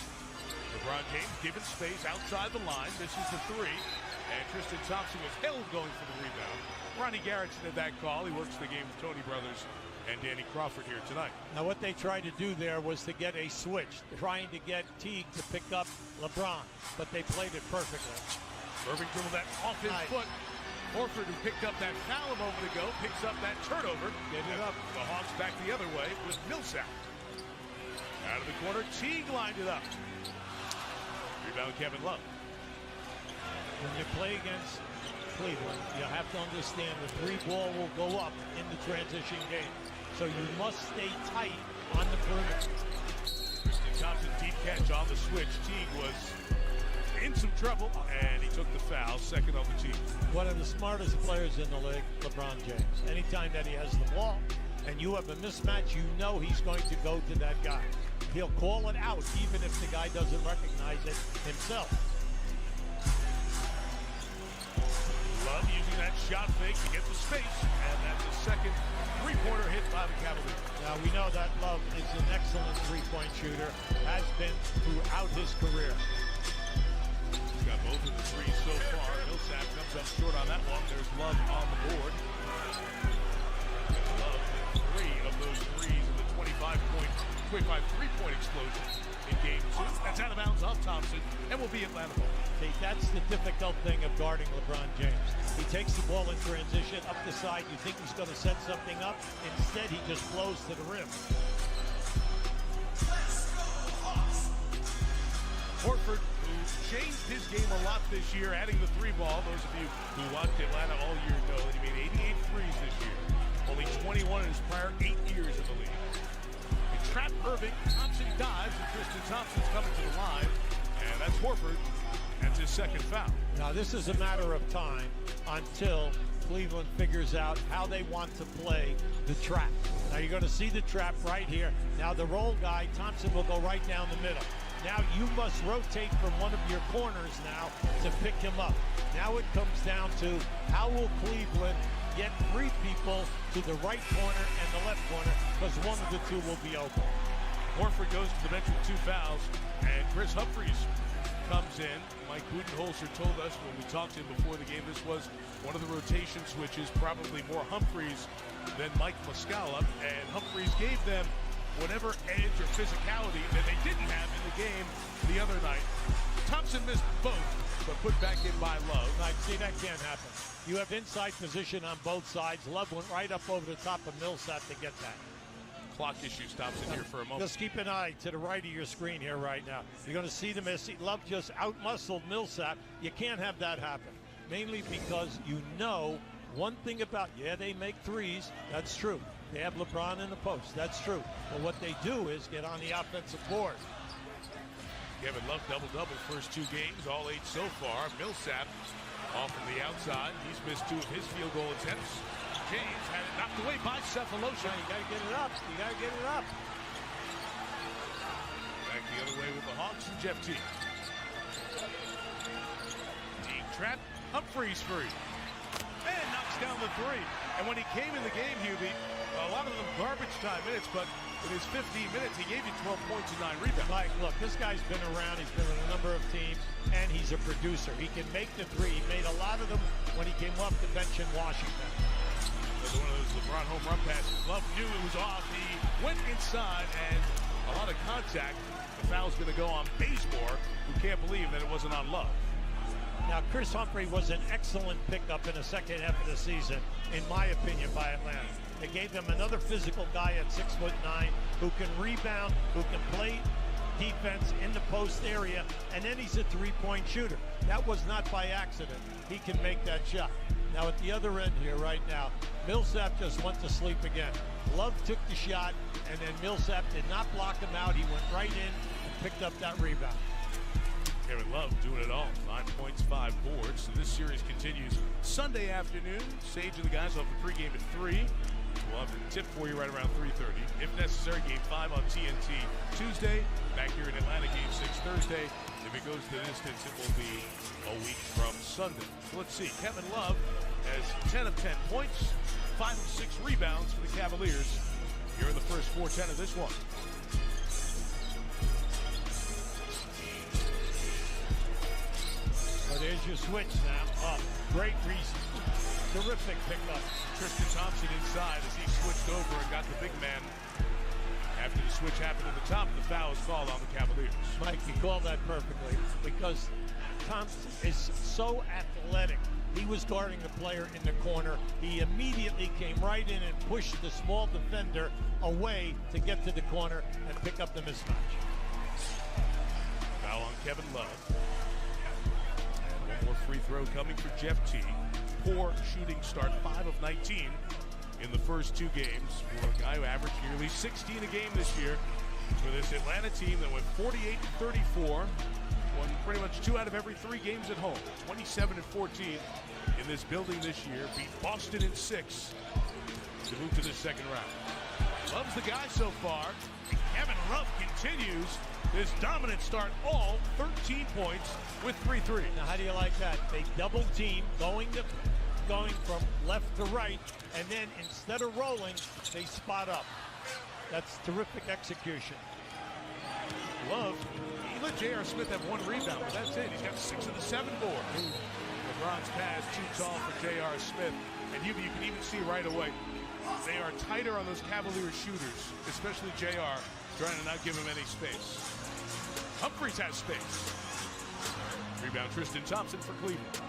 LeBron James given space outside the line. This is the 3. And Tristan Thompson was held going for the rebound. Ronnie Garrettson had that call. He works the game with Tony Brothers and Danny Crawford here tonight. Now what they tried to do there was to get a switch, trying to get Teague to pick up LeBron, but they played it perfectly. Irving dribbled that off his foot. Horford, who picked up that foul a moment ago, picks up that turnover. Get it up. The Hawks back the other way with Millsap. Out of the corner, Teague lined it up. Rebound Kevin Love. When you play against Cleveland, you have to understand the 3 ball will go up in the transition game. So you must stay tight on the perimeter. Tristan Thompson deep catch on the switch. Teague was in some trouble, and he took the foul, 2nd on the team. One of the smartest players in the league, LeBron James. Anytime that he has the ball and you have a mismatch, you know he's going to go to that guy. He'll call it out even if the guy doesn't recognize it himself. Love using that shot fake to get the space, and that's the 2nd 3-pointer hit by the Cavaliers. Now we know that Love is an excellent 3-point shooter, has been throughout his career. He's got both of the 3s so far. Millsap comes up short on that one. There's Love on the board. Love with 3 of those 3s in the 25 three-point explosion in game 2. That's out of bounds off Thompson and will be Atlanta ball. See, that's the difficult thing of guarding LeBron James. He takes the ball in transition up the side. You think he's going to set something up. Instead, he just flows to the rim. Horford, who changed his game a lot this year, adding the three ball. Those of you who watched Atlanta all year know that he made 88 threes this year. Only 21 in his prior 8 years in the league. He trapped Irving. Thompson dives, and Tristan Thompson's coming to the line. And that's Horford. That's his second foul. Now, this is a matter of time until Cleveland figures out how they want to play the trap. Now, you're going to see the trap right here. Now, the roll guy, Thompson, will go right down the middle. Now you must rotate from one of your corners now to pick him up. Now it comes down to how will Cleveland get 3 people to the right corner and the left corner, because one of the 2 will be open. Horford goes to the bench with 2 fouls, and Chris Humphries comes in. Mike Budenholzer told us when we talked to him before the game, this was one of the rotation switches, probably more Humphries than Mike Muscala, and Humphries gave them whatever edge or physicality that they didn't have in the game the other night. Thompson missed both, but put back in by Love. See, that can't happen. You have inside position on both sides. Love went right up over the top of Millsap to get that. Clock issue stops in here for a moment. Just keep an eye to the right of your screen here right now. You're going to see the miss. Love just out-muscled Millsap. You can't have that happen, mainly because you know one thing about, they make threes. That's true. They have LeBron in the post. That's true. But what they do is get on the offensive board. Kevin Love double-double first 2 games, all 8 so far. Millsap off from the outside. He's missed 2 of his field goal attempts. James had it knocked away by Cephalosha. You got to get it up. You got to get it up. Back the other way with the Hawks and Jeff Teague. Teague trap. Humphries free. And knocks down the 3. And when he came in the game, Hubie, a lot of them garbage time minutes, but in his 15 minutes, he gave you 12 points and 9 rebounds. Mike, look, this guy's been around. He's been with a number of teams, and he's a producer. He can make the 3. He made a lot of them when he came off the bench in Washington. One of those LeBron home run passes. Love knew it was off. He went inside, and a lot of contact. The foul's going to go on Bazemore, who can't believe that it wasn't on Love. Now, Chris Humphrey was an excellent pickup in the second half of the season, in my opinion, by Atlanta. They gave them another physical guy at 6'9", who can rebound, who can play defense in the post area, and then he's a 3-point shooter. That was not by accident. He can make that shot. Now, at the other end here right now, Millsap just went to sleep again. Love took the shot, and then Millsap did not block him out. He went right in and picked up that rebound. Kevin Love doing it all. 9 points, 5 boards. So this series continues Sunday afternoon. Sage and the guys will have the pregame at 3. We'll have the tip for you right around 3:30. If necessary, Game 5 on TNT Tuesday. Back here in Atlanta, Game 6 Thursday. If it goes the distance, it will be a week from Sunday. So let's see. Kevin Love has 10 of 10 points, 5 of 6 rebounds for the Cavaliers here in the first 4:10 of this one. Well, there's your switch now. Oh, great reason. Terrific pickup. Tristan Thompson inside as he switched over and got the big man. After the switch happened at the top, the foul is called on the Cavaliers. Mike, you called that perfectly because Thompson is so athletic. He was guarding the player in the corner. He immediately came right in and pushed the small defender away to get to the corner and pick up the mismatch. Foul on Kevin Love. And one more free throw coming for Jeff Teague. Poor shooting start, 5 of 19 in the first 2 games for a guy who averaged nearly 16 a game this year for this Atlanta team that went 48-34, won pretty much 2 out of every 3 games at home, 27-14 in this building this year, beat Boston in 6 to move to the second round. Love's the guy so far. Kevin Love continues this dominant start, all 13 points with 3 threes. Now, how do you like that? They double team going from left to right, and then instead of rolling, they spot up. That's terrific execution. Love, he let J.R. Smith have 1 rebound, but that's it. He's got 6 of the 7 boards. LeBron's pass too tall for J.R. Smith, and you can even see right away They are tighter on those Cavaliers shooters, especially JR, trying to not give him any space. Humphries has space. Rebound Tristan Thompson for Cleveland.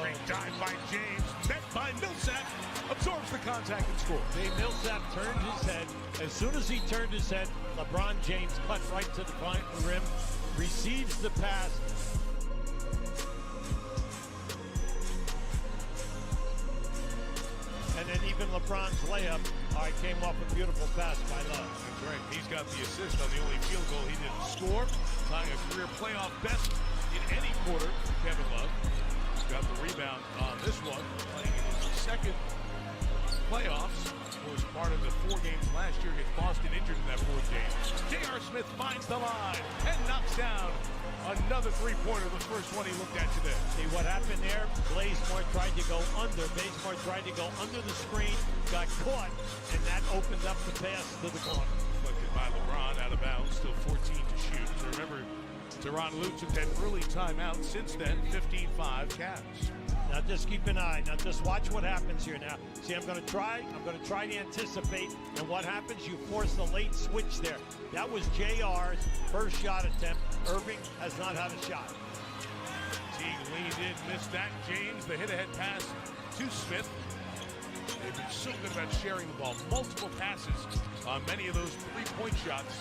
Great dive by James, met by Millsap, absorbs the contact and scores. Millsap turned his head. As soon as he turned his head, LeBron James cut right to the rim, receives the pass. And then even LeBron's layup came off a beautiful pass by Love. That's right. He's got the assist on the only field goal he didn't score, tying a career playoff best in any quarter for Kevin Love. He's got the rebound on this one, playing in his second playoffs. Was part of the 4 games last year. Gets Boston injured in that 4th game. J.R. Smith finds the line and knocks down another three-pointer, the first one he looked at today. See what happened there? Bazemore tried to go under. Bazemore tried to go under the screen, got caught, and that opened up the pass to the corner. Deflected by LeBron, out of bounds, still 14 to shoot. So remember, Tyronn Lue took that early timeout. Since then, 15-5 Cavs. Now just keep an eye. Now just watch what happens here now. See, I'm going to try to anticipate. And what happens, you force the late switch there. That was JR's first shot attempt. Irving has not had a shot. Teague leaned in, missed that. James, the hit-ahead pass to Smith. They've been so good about sharing the ball. Multiple passes on many of those three-point shots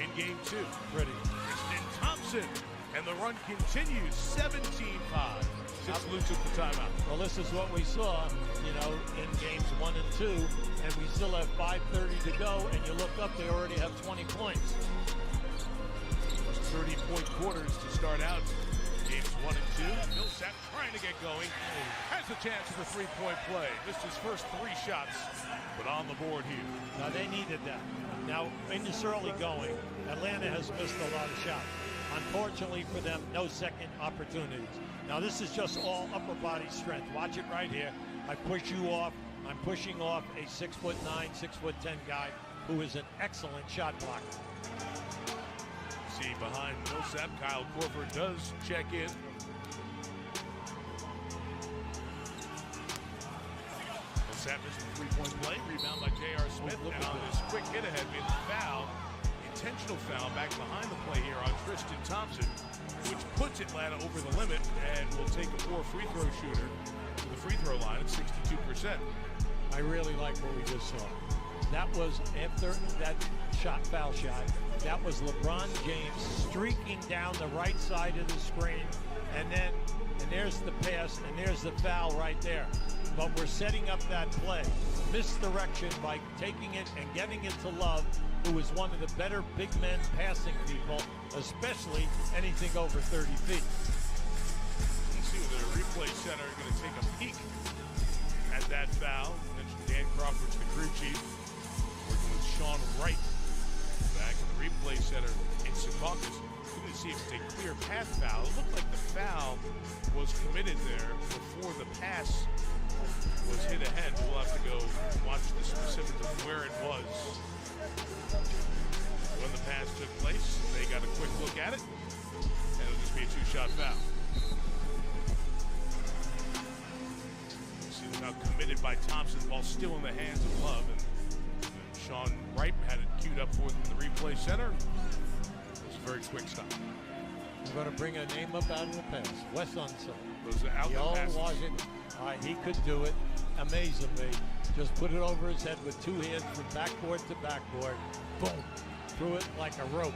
in game 2. Pretty. Tristan Thompson, and the run continues, 17-5. Since Lue took the timeout. Well, this is what we saw, in games 1 and 2, and we still have 5:30 to go, and you look up, they already have 20 points. 30-point quarters to start out games 1 and 2. Millsap trying to get going. Has a chance for a three-point play. Missed his first 3 shots, but on the board here. Now, they needed that. Now, in this early going, Atlanta has missed a lot of shots. Unfortunately for them, no second opportunities. Now this is just all upper body strength. Watch it right here. I push you off. I'm pushing off a 6'9", 6'10" guy who is an excellent shot blocker. See behind Millsap, Kyle Korver does check in. Millsap is a three-point play. Rebound by J.R. Smith. And on this quick hit ahead, we have the foul. Intentional foul back behind the play here on Tristan Thompson, which puts Atlanta over the limit and will take a poor free throw shooter to the free throw line at 62%. I really like what we just saw. That was after that foul shot. That was LeBron James streaking down the right side of the screen, and there's the pass, and there's the foul right there. But we're setting up that play. Misdirection by taking it and getting it to Love, who is one of the better big men passing people, especially anything over 30 feet. Let's see the replay center going to take a peek at that foul. You mentioned Dan Crawford's the crew chief, working with Sean Wright back in the replay center in Secaucus. We're going to see if it's a clear path foul. It looked like the foul was committed there before the pass was hit ahead. We'll have to go watch the specifics of where it was when the pass took place. They got a quick look at it, and it'll just be a 2-shot foul. See how committed by Thompson, ball still in the hands of Love, and Sean Wright had it queued up for them in the replay center. It was a very quick stop. I'm going to bring a name up out of the pass. Wes Unseld. Those are out the Washington. He could do it amazingly. Just put it over his head with 2 hands from backboard to backboard. Boom. Threw it like a rope.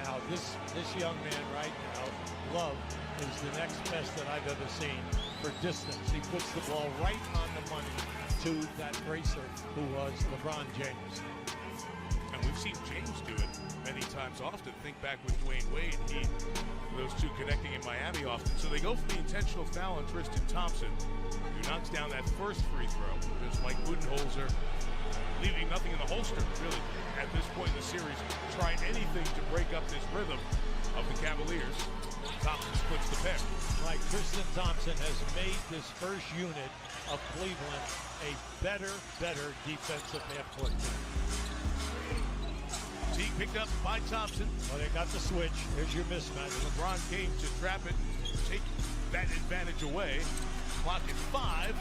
Now, this young man right now, Love, is the next best that I've ever seen for distance. He puts the ball right on the money to that racer who was LeBron James. And we've seen James do it many times often. Think back with Dwayne Wade, those two connecting in Miami often. So they go for the intentional foul on Tristan Thompson, who knocks down that first free throw, just like Budenholzer, leaving nothing in the holster, really, at this point in the series, trying anything to break up this rhythm of the Cavaliers. Thompson splits the pair. Like Tristan Thompson has made this first unit of Cleveland a better defensive half-court team. Teague picked up by Thompson. Well, they got the switch. Here's your mismatch. LeBron came to trap it, take that advantage away. Clock at 5.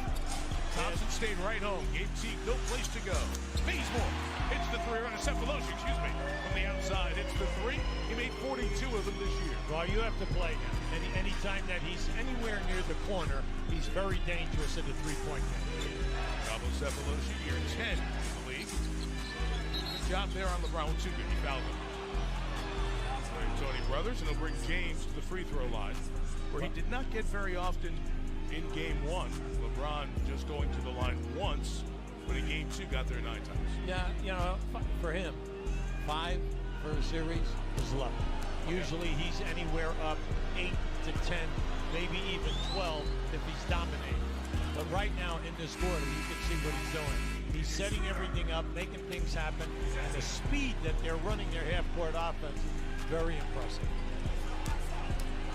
Thompson stayed right home. Gave Teague no place to go. Bazemore hits the three, or Cephalosha, excuse me, from the outside. Hits the three. He made 42 of them this year. Well, you have to play him. Anytime that he's anywhere near the corner, he's very dangerous at the three-point game. Pablo Cephalosha, year 10 in the league. Good job there on LeBron. Too good. He fouled him. Tony Brothers, and he'll bring James to the free throw line, where he did not get very often in game 1. LeBron just going to the line once, but in game 2 got there 9 times. Yeah, you know, for him, 5 for a series is luck. Usually he's anywhere up 8 to 10, maybe even 12 if he's dominating. But right now in this quarter, you can see what he's doing. He's setting everything up, making things happen, and the speed that they're running their half-court offense, very impressive.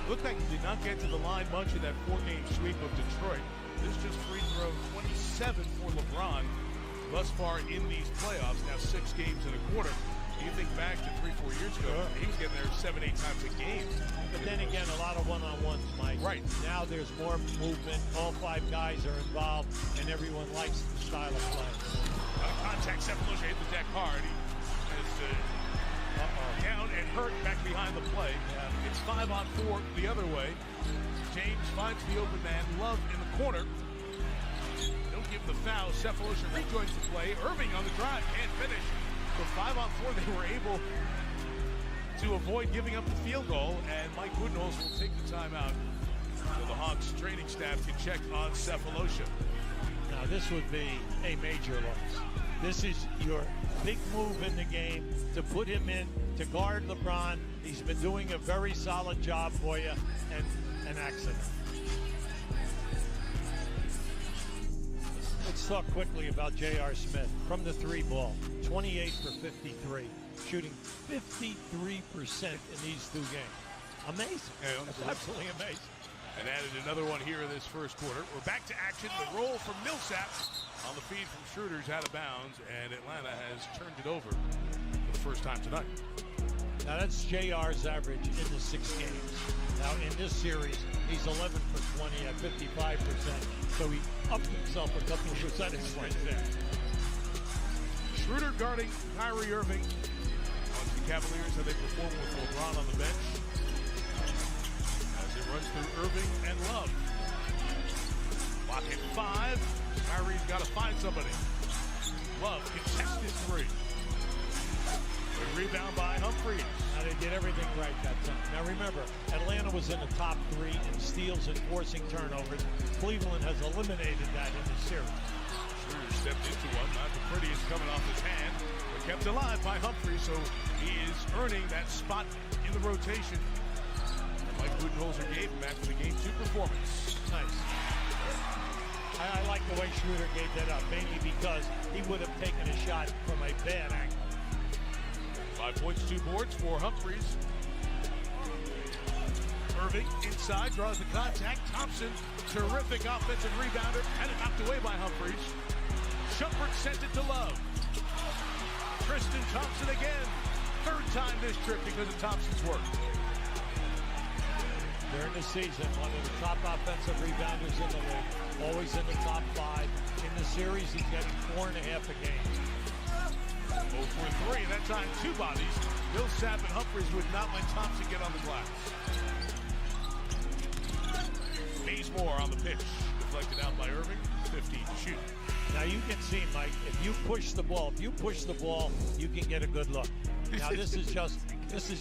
Looked like he did not get to the line much in that 4-game sweep of Detroit. This just free throw 27 for LeBron thus far in these playoffs. Now 6 games and a quarter. You think back to 3-4 years ago, he was getting there 7-8 times a game. But then again, a lot of one-on-ones, Mike. Right. Now there's more movement. All 5 guys are involved, and everyone likes the style of play. Contact, Cephalosha hit the deck hard. He has down and hurt back behind the play. It's 5-on-4 the other way. James finds the open man. Love in the corner. Don't give the foul. Cephalosha rejoins the play. Irving on the drive. Can't finish. So 5-on-4, they were able to avoid giving up the field goal, and Mike Budenholzer will take the timeout so the Hawks training staff can check on Cephalosha. Now this would be a major loss. This is your big move in the game to put him in to guard LeBron. He's been doing a very solid job for you, and an accident. Let's talk quickly about J.R. Smith from the 3 ball. 28 for 53, shooting 53% in these 2 games. Amazing. Yeah, that's absolutely amazing. And added another one here in this first quarter. We're back to action. The roll from Millsap on the feed from Schroeder's out of bounds, and Atlanta has turned it over for the first time tonight. Now that's JR's average in the 6 games. Now in this series, he's 11 for 20 at 55%, so he upped himself a couple of percentage points there. Schroeder guarding Kyrie Irving. On the Cavaliers, how they perform with LeBron on the bench. As it runs through Irving and Love. Clock at 5. Kyrie's got to find somebody. Love contested 3. A rebound by Humphries. Now they did everything right that time. Now remember, Atlanta was in the top 3 in steals and forcing turnovers. Cleveland has eliminated that in the series. Schroeder stepped into one, not the prettiest coming off his hand, but kept alive by Humphries, so he is earning that spot in the rotation that Mike Budenholzer gave him after the Game 2 performance. Nice. I like the way Schroeder gave that up, mainly because he would have taken a shot from a bad angle. 5 points, 2 boards for Humphries. Irving inside, draws the contact. Thompson, terrific offensive rebounder, had it knocked away by Humphries. Shumpert sent it to Love. Tristan Thompson again. 3rd time this trip because of Thompson's work. During the season, one of the top offensive rebounders in the league, always in the top 5. In the series, he's getting 4.5 a game. 0 for 3, and that time 2 bodies. Millsap and Humphries would not let Thompson get on the glass. Bazemore on the pitch, deflected out by Irving, 15 to shoot. Now you can see, Mike, if you push the ball, you can get a good look. Now this is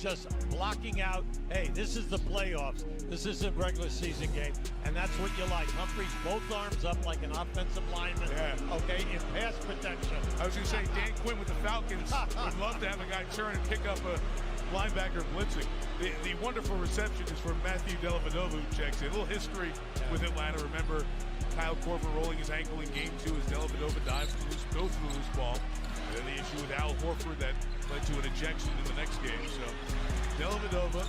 just blocking out. Hey, this is the playoffs. This is a regular season game, and that's what you like. Humphries both arms up like an offensive lineman. Yeah. Okay, in pass protection. I was going to say, Dan Quinn with the Falcons would love to have a guy turn and pick up a linebacker blitzing. The wonderful reception is from Matthew Dellavedova, who checks in. A little history with Atlanta. Remember, Kyle Korver rolling his ankle in Game 2 as Dellavedova dived to go through the loose ball. And then the issue with Al Horford that led to an ejection in the next game. So Dellavedova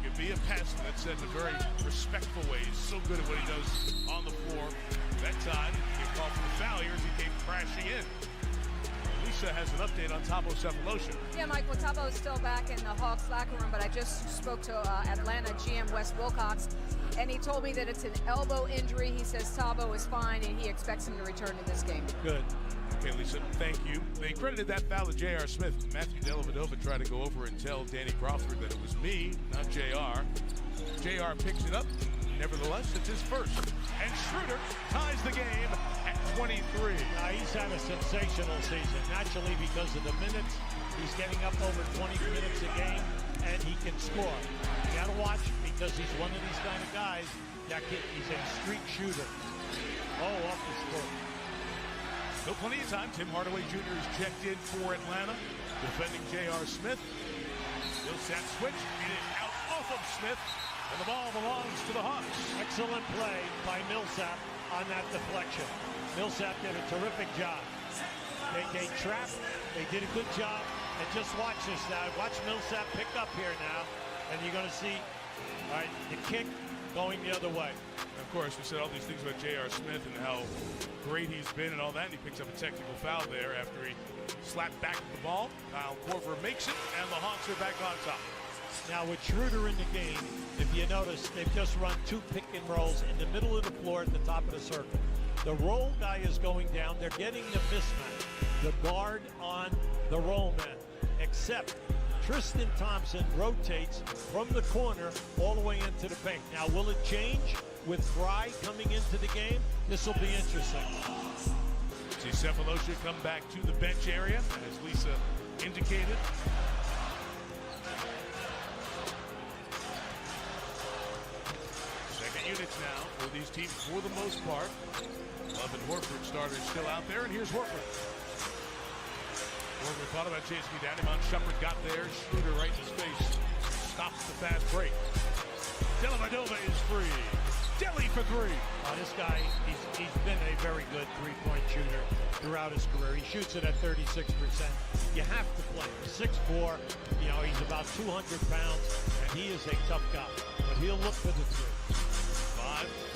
can be a pest, and that's said in a very respectful way. He's so good at what he does on the floor. That time, he called for the foul here as he came crashing in. At least Lisa has an update on Thabo Sefolosha. Yeah, Mike, well, Thabo is still back in the Hawks locker room, but I just spoke to Atlanta GM Wes Wilcox, and he told me that it's an elbow injury. He says Thabo is fine, and he expects him to return to this game. Good. Okay, Lisa, thank you. They credited that foul to J.R. Smith. Matthew Dellavedova tried to go over and tell Danny Crawford that it was me, not J.R. J.R. picks it up. Nevertheless, it's his first. And Schroeder ties the game at 23. Now, he's had a sensational season, naturally because of the minutes. He's getting up over 20 minutes a game, and he can score. You got to watch because he's one of these kind of guys. That kid, he's a street shooter. Oh, off the score. Still plenty of time. Tim Hardaway Jr. is checked in for Atlanta, defending J.R. Smith. Millsap switch, beat it out off of Smith, and the ball belongs to the Hawks. Excellent play by Millsap on that deflection. Millsap did a terrific job. They trapped, they did a good job, and just watch this now. Watch Millsap pick up here now, and you're going to see, all right, the kick going the other way. Of course, we said all these things about J.R. Smith and how great he's been and all that, and he picks up a technical foul there after he slapped back the ball. Kyle Korver makes it, and the Hawks are back on top. Now with Schroeder in the game, if you notice, they've just run 2 pick and rolls in the middle of the floor at the top of the circle. The roll guy is going down. They're getting the mismatch. The guard on the roll man, except Tristan Thompson rotates from the corner all the way into the paint. Now, will it change with Fry coming into the game? This will be interesting. See Sefolosha come back to the bench area, as Lisa indicated. Second units now for these teams for the most part. Love and Horford starters still out there, and here's Horford. Horford thought about chasing me down. Iman Shumpert got there. Schroeder right in his face. Stops the fast break. Dellavedova is free. Delly for 3. This guy, he's been a very good three-point shooter throughout his career. He shoots it at 36%. You have to play him. 6'4", you know, he's about 200 pounds, and he is a tough guy. But he'll look for the 3.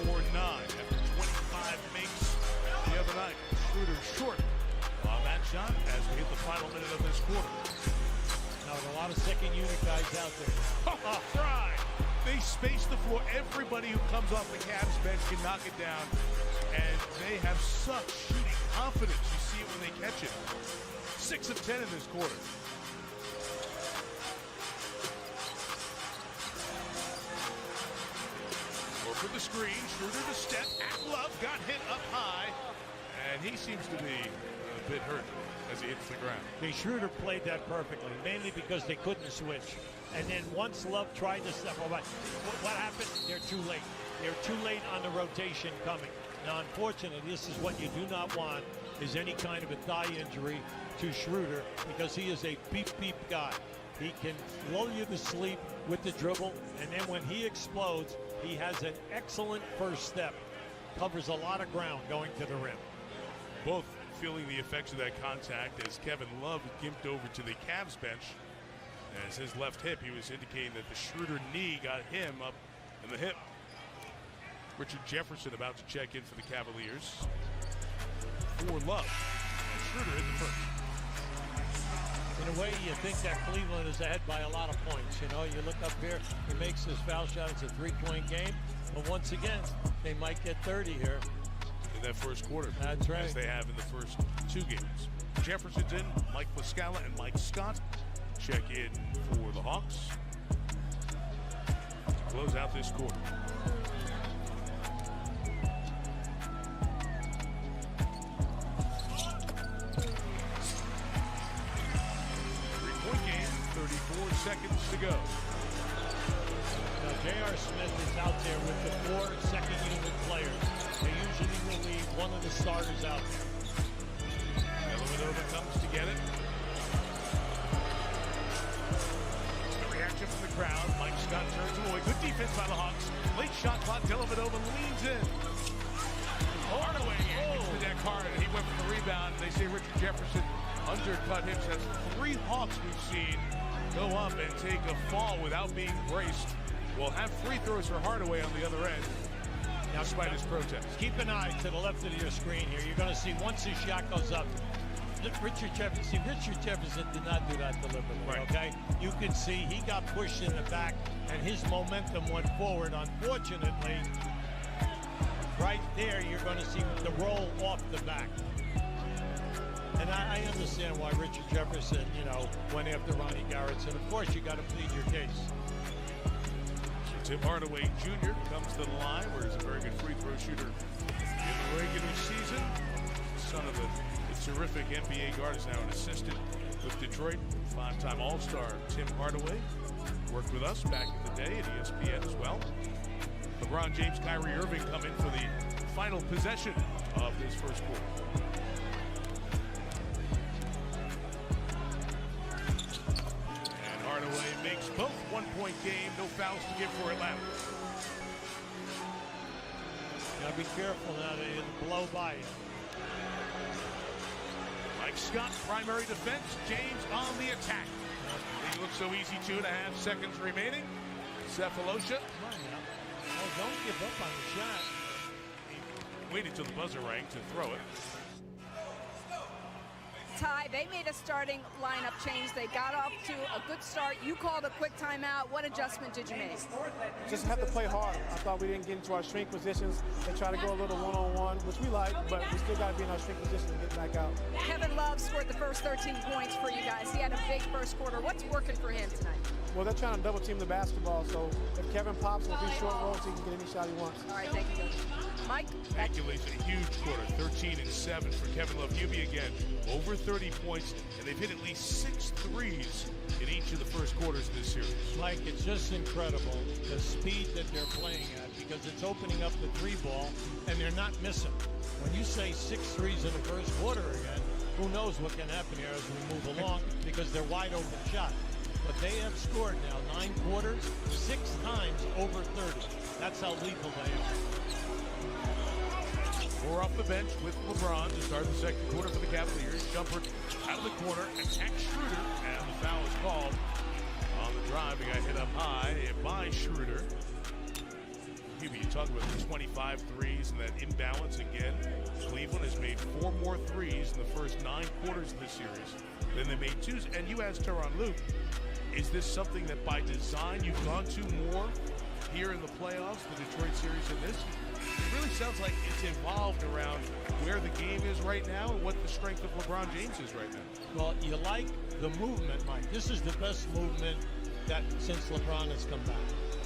5-4-9 after 25 makes the other night. Schroeder short on that shot as we hit the final minute of this quarter. Now, with a lot of second-unit guys out there. Fry! They space the floor. Everybody who comes off the Cavs bench can knock it down. And they have such shooting confidence. You see it when they catch it. 6 of 10 in this quarter. For the screen, Schroeder to step. At Love got hit up high. And he seems to be a bit hurt as he hits the ground. Schroeder played that perfectly, mainly because they couldn't switch. And then once Love tried to step away, what happened? They're too late. They're too late on the rotation coming. Now, unfortunately, this is what you do not want, is any kind of a thigh injury to Schroeder, because he is a beep-beep guy. He can lull you to sleep with the dribble, and then when he explodes, he has an excellent first step. Covers a lot of ground going to the rim. Both feeling the effects of that contact as Kevin Love gimped over to the Cavs bench. As his left hip, he was indicating that the Schroeder knee got him up in the hip. Richard Jefferson about to check in for the Cavaliers. For Love. And Schroeder in the first. In a way, you think that Cleveland is ahead by a lot of points. You know, you look up here, he makes his foul shot. It's a 3-point game. But once again, they might get 30 here. In that first quarter. That's right. As they have in the first 2 games. Jefferson's in, Mike Muscala and Mike Scott check in for the Hawks to close out this quarter. Three-point game, 34 seconds to go. Now, J.R. Smith is out there with the 4 second-unit players. They usually will leave one of the starters out there. Dellavedova comes to get it. Reaction from the crowd. Mike Scott turns away. Good defense by the Hawks. Late shot clock. Dellavedova leans in. Hardaway into that card, and he went for the rebound. They say Richard Jefferson undercut him. That's 3 Hawks we've seen go up and take a fall without being braced. We'll have free throws for Hardaway on the other end. Now, despite his protest. Keep an eye to the left of your screen here. You're going to see once his shot goes up, Richard Jefferson did not do that deliberately, okay? You can see he got pushed in the back, and his momentum went forward. Unfortunately, right there, you're going to see the roll off the back. And I understand why Richard Jefferson, went after Ronnie Garrettson. Of course, you got to plead your case. Tim Hardaway Jr. comes to the line, where he's a very good free throw shooter in the regular season. Son of a terrific NBA guard, is now an assistant with Detroit. Five-time All-Star Tim Hardaway worked with us back in the day at ESPN as well. LeBron James, Kyrie Irving come in for the final possession of this first quarter. And Hardaway makes both one-point game, no fouls to give for Atlanta. Gotta be careful now that it'll blow by you. Mike Scott, primary defense. James on the attack. He looks so easy, 2.5 seconds remaining. Cephalosha. Come on now. Oh, don't give up on the shot. He waited till the buzzer rang to throw it. Ty, they made a starting lineup change. They got off to a good start. You called a quick timeout. What adjustment did you make? Just have to play harder. I thought we didn't get into our strength positions. They try to go a little one-on-one, which we like, but we still got to be in our strength position and get back out. Kevin Love scored the first 13 points for you guys. He had a big first quarter. What's working for him tonight? Well, they're trying to double team the basketball, so if Kevin pops, will be short rolls, he can get any shot he wants. All right, thank you, Coach. Mike? Calculates a huge quarter, 13 and 7 for Kevin Love. Gibby again, over 30 points, and they've hit at least 6 threes in each of the first quarters of this series. Mike, it's just incredible the speed that they're playing at, because it's opening up the three ball, and they're not missing. When you say 6 threes in the first quarter again, who knows what can happen here as we move along, because they're wide open shot. But they have scored now 9 quarters, 6 times over 30. That's how lethal they are. 4 off the bench with LeBron to start the second quarter for the Cavaliers. Shumpert out of the corner, attacks Schroeder, and the foul is called on the drive. He got hit up high by Schroeder. You talk about the 25 threes and that imbalance again. Cleveland has made 4 more threes in the first 9 quarters of this series than they made 2. And you asked Tyronn Lue, is this something that by design you've gone to more here in the playoffs, the Detroit series and this? It really sounds like it's evolved around where the game is right now and what the strength of LeBron James is right now. Well, you like the movement, Mike. This is the best movement that since LeBron has come back.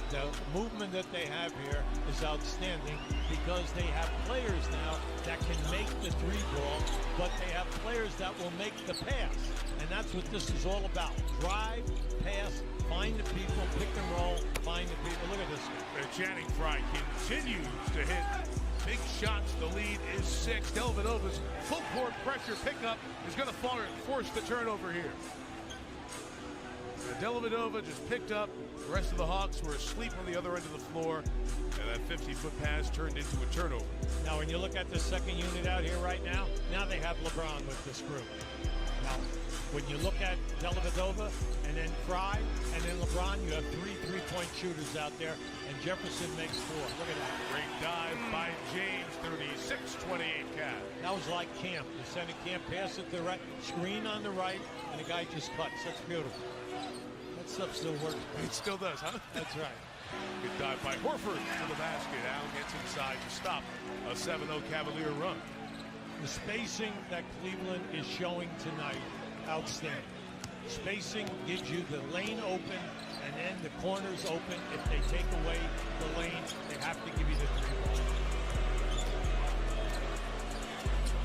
The movement that they have here is outstanding because they have players now that can make the three ball, but they have players that will make the pass. And that's what this is all about. Drive, pass, find the people, pick and roll, find the people. Look at this. Channing Frye continues to hit big shots. The lead is 6. Dellavedova's full court pressure pickup is going to force the turnover here. Dellavedova just picked up. The rest of the Hawks were asleep on the other end of the floor, and that 50-foot pass turned into a turnover. Now, when you look at the second unit out here right now they have LeBron with this group. Now, when you look at Dellavedova and then Frye and then LeBron, you have 3 three-point shooters out there, and Jefferson makes 4. Look at that. Great dive by James, 36-28 Cavs. That was like Camp. The center Camp pass it to the right, screen on the right, and the guy just cuts. That's beautiful. That stuff still works. It still does, huh? That's right. Good dive by Horford to the basket. Allen gets inside to stop a 7-0 Cavalier run. The spacing that Cleveland is showing tonight, outstanding. Spacing gives you the lane open and then the corners open. If they take away the lane, they have to give you the three.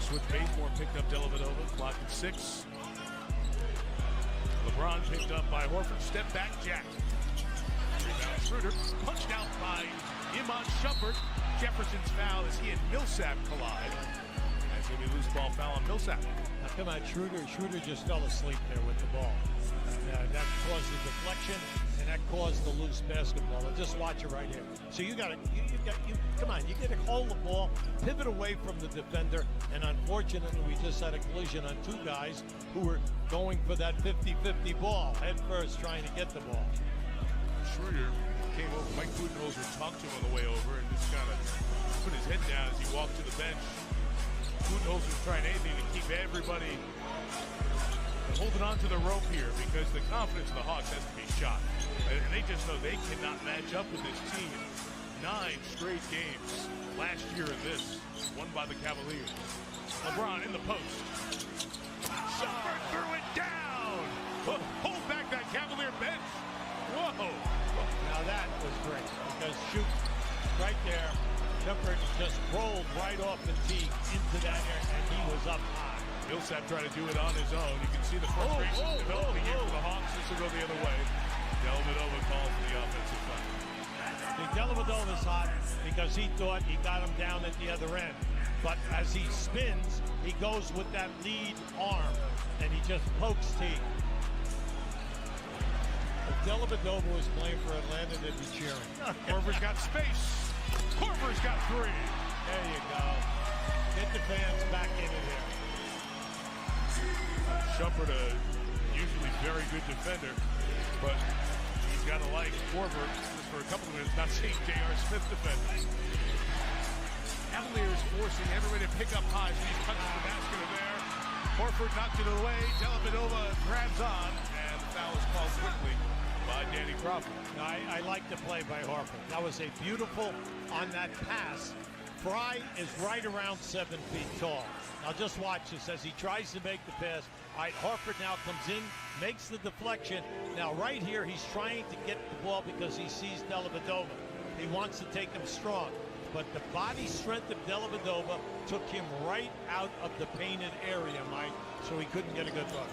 Swift Bazemore picked up Dellavedova, clock at 6. LeBron picked up by Horford, step back Jack. Rebound Schroeder, punched out by Iman Shumpert. Jefferson's foul as he and Millsap collide. That's going to be a loose ball foul on Millsap. Now come on, Schroeder just fell asleep there with the ball. That caused the deflection, and that caused the loose basketball. And just watch it right here. So you come on, you got to hold the ball, pivot away from the defender, and unfortunately we just had a collision on 2 guys who were going for that 50-50 ball, head first trying to get the ball. Schroeder came over, Mike Budenholzer talked to him on the way over and just kind of put his head down as he walked to the bench. Budenholzer's trying anything to keep everybody holding on to the rope here because the confidence of the Hawks has to be shot. And they just know they cannot match up with this team. 9 straight games last year in this, won by the Cavaliers. LeBron in the post. Shumpert threw it down. Hold back that Cavalier bench. Whoa. Now that was great because shoot right there. Shumpert just rolled right off the tee into that area, and he was up high. Millsap trying to do it on his own. You can see the frustration developing here for the Hawks. This will go the other way. Dellavedova calls for the offensive foul. Dellavedova's hot because he thought he got him down at the other end. But as he spins, he goes with that lead arm, and he just pokes T. If Dellavedova was playing for Atlanta, they'd be cheering. Korver's got space. Korver's got 3. There you go. Get the fans back into there. Shumpert, usually very good defender, but he's got to like Korver just for a couple of minutes, not seeing J.R. Smith defend. Cavaliers forcing everybody to pick up highs, and he's touching the basket there. Horford knocked it away. Dellavedova grabs on, and the foul is called quickly by Danny Crawford. I like the play by Horford. That was a beautiful on that pass. Fry is right around 7 feet tall. Now just watch this as he tries to make the pass. All right, Horford now comes in, makes the deflection. Now right here, he's trying to get the ball because he sees Dellavedova. He wants to take him strong. But the body strength of Dellavedova took him right out of the painted area, Mike, so he couldn't get a good look.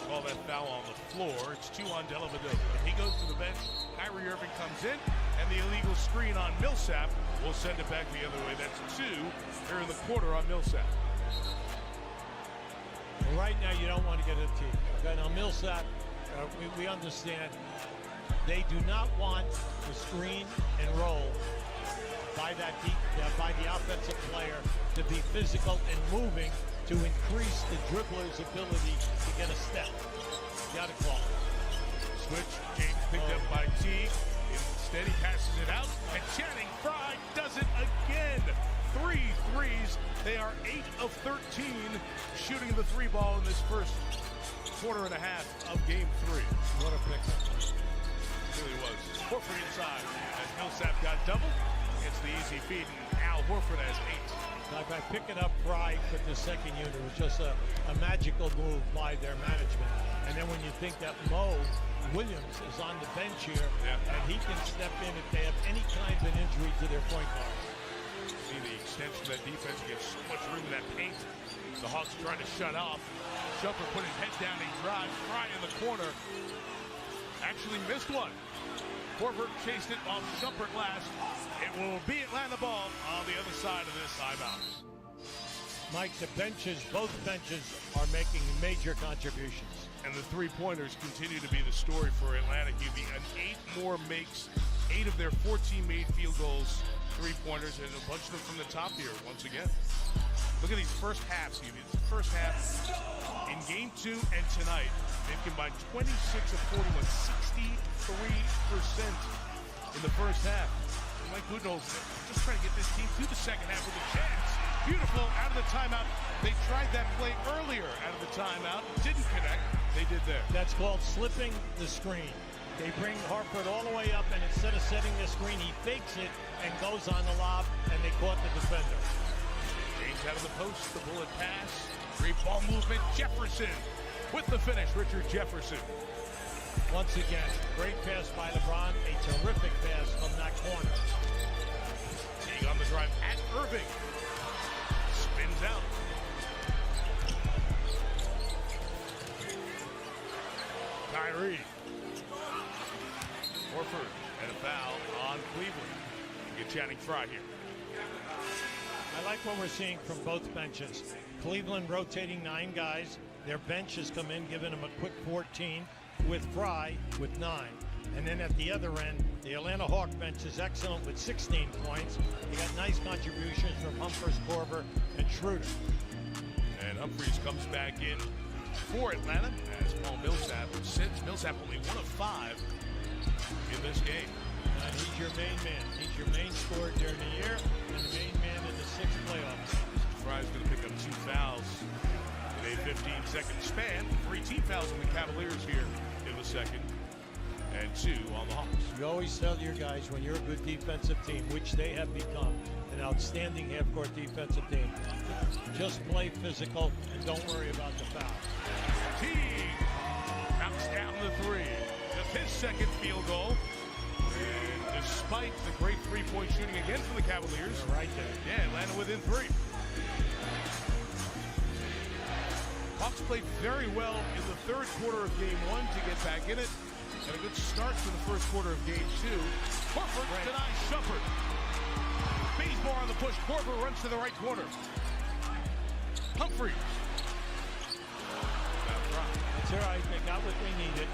Call that foul on the floor. It's 2 on Dellavedova. He goes to the bench. Kyrie Irving comes in, and the illegal screen on Millsap will send it back the other way. That's 2 here in the quarter on Millsap. Well, right now, you don't want to get a T. Okay, now Millsap, we understand they do not want the screen and roll by by the offensive player to be physical and moving to increase the dribbler's ability to get a step. Got to call it. Switch, James picked up by Teague. Instead, he passes it out, and Channing Frye does it again. 3 threes. They are 8 of 13 shooting the 3 ball in this first quarter and a half of game 3. What a pickup. It really was. Horford inside as Millsap got double. Gets the easy feed, and Al Horford has 8. Now, by picking up Fry for the second unit, it was just a magical move by their management. And then when you think that Mo Williams is on the bench here, and he can step in if they have any kind of an injury to their point guard. See the extension of that defense, gets so much room in that paint. The Hawks trying to shut off. Shumpert put his head down, he drives. Fry in the corner. Actually missed one. Horford chased it off Shumpert last. It will be Atlanta ball on the other side of this timeout. Mike, the benches, both benches are making major contributions. And the three-pointers continue to be the story for Atlanta. Hubie, an 8 more makes, 8 of their 14 made field goals, three-pointers, and a bunch of them from the top here once again. Look at these first halves, Hubie. It's the first half in game 2 and tonight. They've combined 26 of 41, 63% in the first half. Mike Budenholzer just trying to get this team through the second half with a chance. Beautiful out of the timeout. They tried that play earlier out of the timeout. Didn't connect. They did there. That's called slipping the screen. They bring Horford all the way up, and instead of setting the screen, he fakes it and goes on the lob, and they caught the defender. James out of the post, the bullet pass. Great ball movement. Jefferson with the finish. Richard Jefferson. Once again, great pass by LeBron. A terrific pass from that corner. Teague on the drive at Irving. Spins out. Kyrie. Horford and a foul on Cleveland. Get Channing Frye here. I like what we're seeing from both benches. Cleveland rotating 9 guys. Their bench has come in, giving them a quick 14 with Frye with 9. And then at the other end, the Atlanta Hawk bench is excellent with 16 points. You got nice contributions from Humphries, Korver, and Schroeder. And Humphries comes back in for Atlanta as Paul Millsap sits. Millsap only 1 of 5 in this game. And he's your main man. He's your main scorer during the year and the main man in the 6th playoff. Brian's going to pick up 2 fouls in a 15-second span. 3 team fouls on the Cavaliers here in the second, and 2 on the Hawks. You always tell your guys when you're a good defensive team, which they have become, an outstanding half-court defensive team, just play physical and don't worry about the foul. Teague knocks down the 3. Just his second field goal. And despite the great three-point shooting again from the Cavaliers. They're right there. Yeah, Atlanta within 3. Hawks played very well in the third quarter of game 1 to get back in it. And a good start to the first quarter of game 2. Horford denies Shumpert. Bazemore on the push. Korver runs to the right corner. Humphries. That's all right. They got what they needed.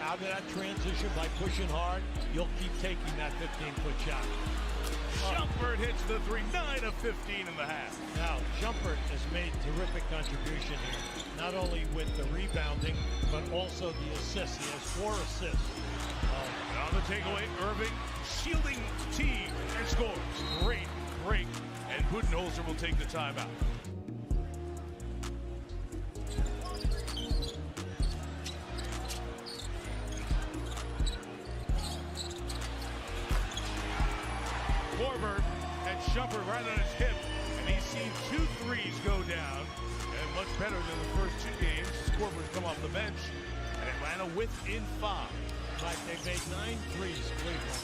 Out of that transition by pushing hard, you'll keep taking that 15-foot shot. Shumpert hits the 3, 9 of 15 in the half. Now, Shumpert has made terrific contribution here, not only with the rebounding, but also the assists. He has 4 assists. And on the takeaway, Irving shielding Teague and scores. Great break, and Budenholzer will take the timeout. Korver had Shumpert right on his hip, and he's seen 2 threes go down, and much better than the first 2 games. Korver's come off the bench, and Atlanta within 5. Like they made 9 threes, Cleveland,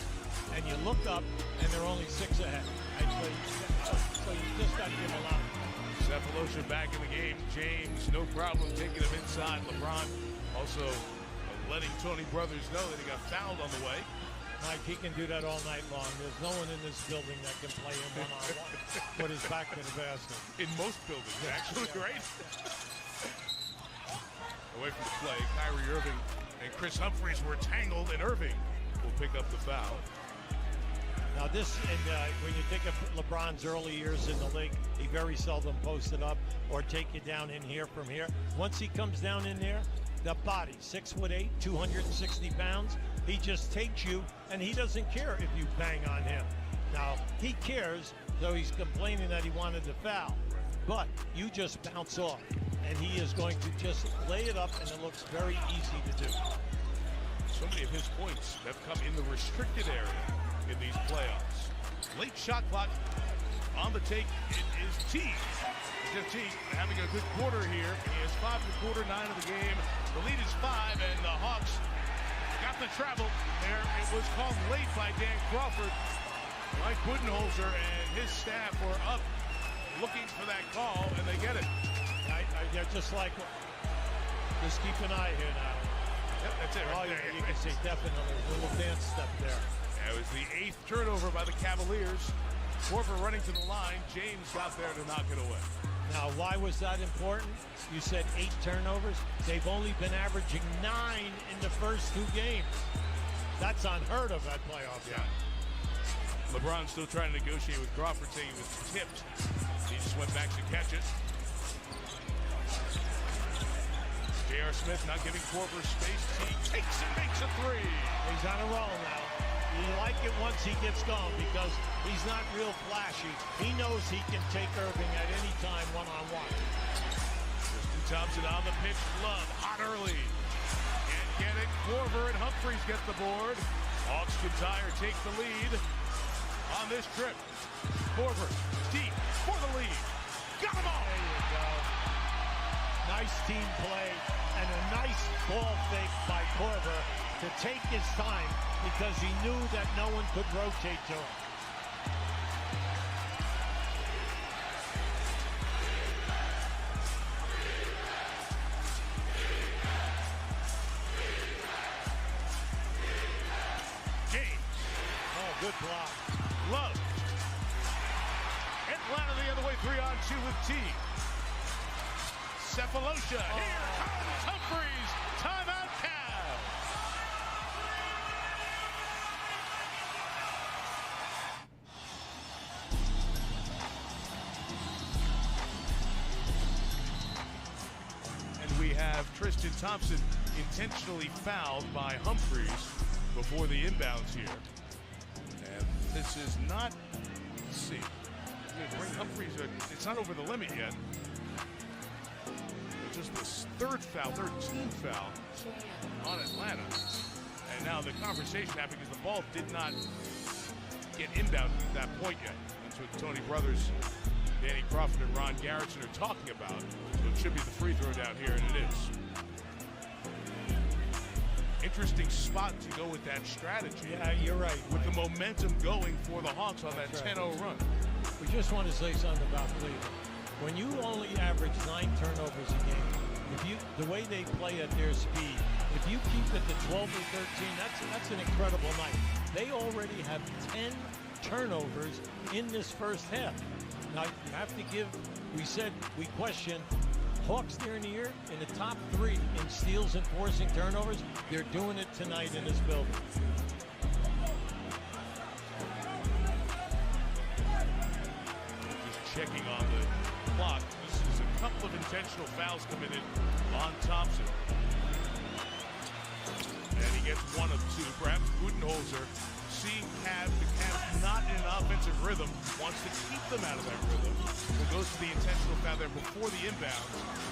and you look up, and they're only 6 ahead. So you just got to give a lot. Cephalosha back in the game. James, no problem taking him inside. LeBron also letting Tony Brothers know that he got fouled on the way. Mike, he can do that all night long. There's no one in this building that can play him one-on-one with his back to the basket. In most buildings, actually, right? Away from the play, Kyrie Irving and Chris Humphries were tangled, and Irving will pick up the foul. Now this, when you think of LeBron's early years in the league, he very seldom posted up or take you down in here from here. Once he comes down in there, the body, 6'8", 260 pounds, he just takes you, and he doesn't care if you bang on him. Now, he cares, though he's complaining that he wanted to foul. But you just bounce off, and he is going to just lay it up, and it looks very easy to do. So many of his points have come in the restricted area in these playoffs. Late shot clock on the take. It is Teague. Jeff Teague having a good quarter here. He has 5 in the quarter, 9 of the game. The lead is 5, and the Hawks got the travel there. It was called late by Dan Crawford. Mike Budenholzer and his staff were up looking for that call, and they get it. They're just like, just keep an eye here now. Yep, that's it. Right there. You can see definitely a little dance step there. That was the 8th turnover by the Cavaliers. Korver running to the line. James got there to knock it away. Now, why was that important? You said 8 turnovers. They've only been averaging 9 in the first 2 games. That's unheard of at playoff time. LeBron still trying to negotiate with Crawford, saying he was tipped. He just went back to catch it. J.R. Smith not giving Korver space. He takes and makes a 3. He's on a roll now. You like it once he gets going because he's not real flashy. He knows he can take Irving at any time one-on-one. Tristan Thompson on the pitch. Love hot early. Can't get it. Korver and Humphries get the board. Hawks can tie or take the lead on this trip. Korver deep for the lead. Got them all. There you go. Nice team play and a nice ball fake by Korver to take his time because he knew that no one could rotate to him. James. Oh, good block. Love. Atlanta the other way, 3-on-2 with T. Cephalosha. Here comes Humphries. Timeout, Cavs. And we have Tristan Thompson intentionally fouled by Humphries before the inbounds here. And this is not, let's see. I mean, Brent Humphreys, it's not over the limit yet. It's just the third team foul on Atlanta. And now the conversation happened because the ball did not get inbound at that point yet. That's what Tony Brothers, Danny Crawford, and Ron Garretson are talking about. So it should be the free throw down here, and it is. Interesting spot to go with that strategy. Yeah, you're right. With the momentum going for the Hawks on that 10-0 run. We just want to say something about Cleveland. When you only average 9 turnovers a game, the way they play at their speed, if you keep it to 12 or 13, that's an incredible night. They already have 10 turnovers in this first half. Now, you have to give, we question Hawks during the year in the top 3 in steals and forcing turnovers. They're doing it tonight in this building. Just checking on the clock. This is a couple of intentional fouls committed on Thompson. And he gets 1 of 2. Perhaps Budenholzer, seeing the Cavs not in an offensive rhythm, wants to keep them out of that rhythm. So goes to the intentional foul there before the inbound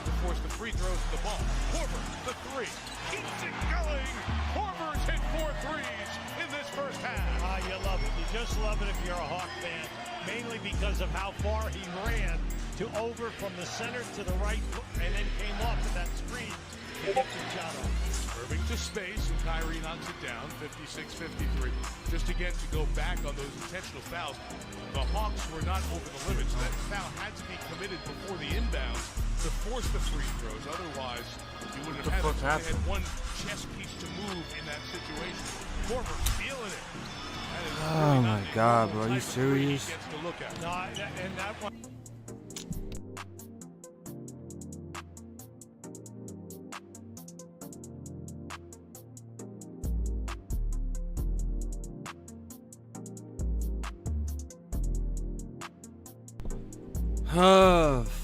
to force the free throws to the ball. Korver, the 3, keeps it going. Korver's hit 4 threes in this first half. You love it. You just love it if you're a Hawk fan, mainly because of how far he ran to over from the center to the right, and then came off of that screen to get the shot off. Irving to space, and Kyrie knocks it down, 56-53. Just again to go back on those intentional fouls, the Hawks were not over the limit, so that foul had to be committed before the inbound to force the free throws. Otherwise, you wouldn't have had it. They had one chess piece to move in that situation. Korver feeling it. Oh my God, bro! Are you serious? No, and that one.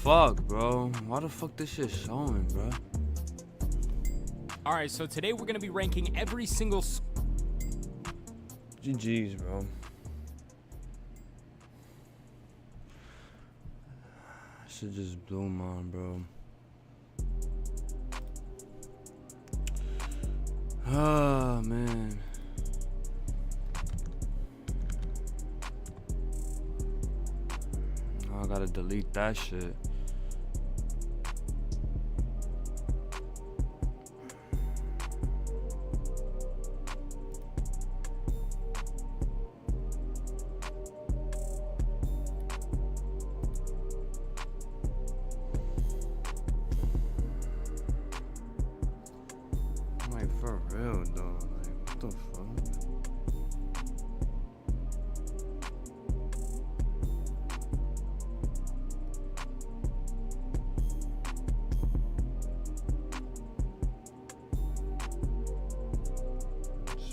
Fuck, bro. Why the fuck this shit showing, bro? All right, so today we're gonna be ranking every single. GG's, bro. Shit just blew mine, bro. Oh man. I gotta delete that shit. Like, for real though, like, what the fuck?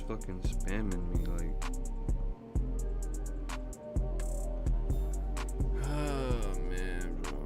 Fucking spamming me like. Oh man, bro.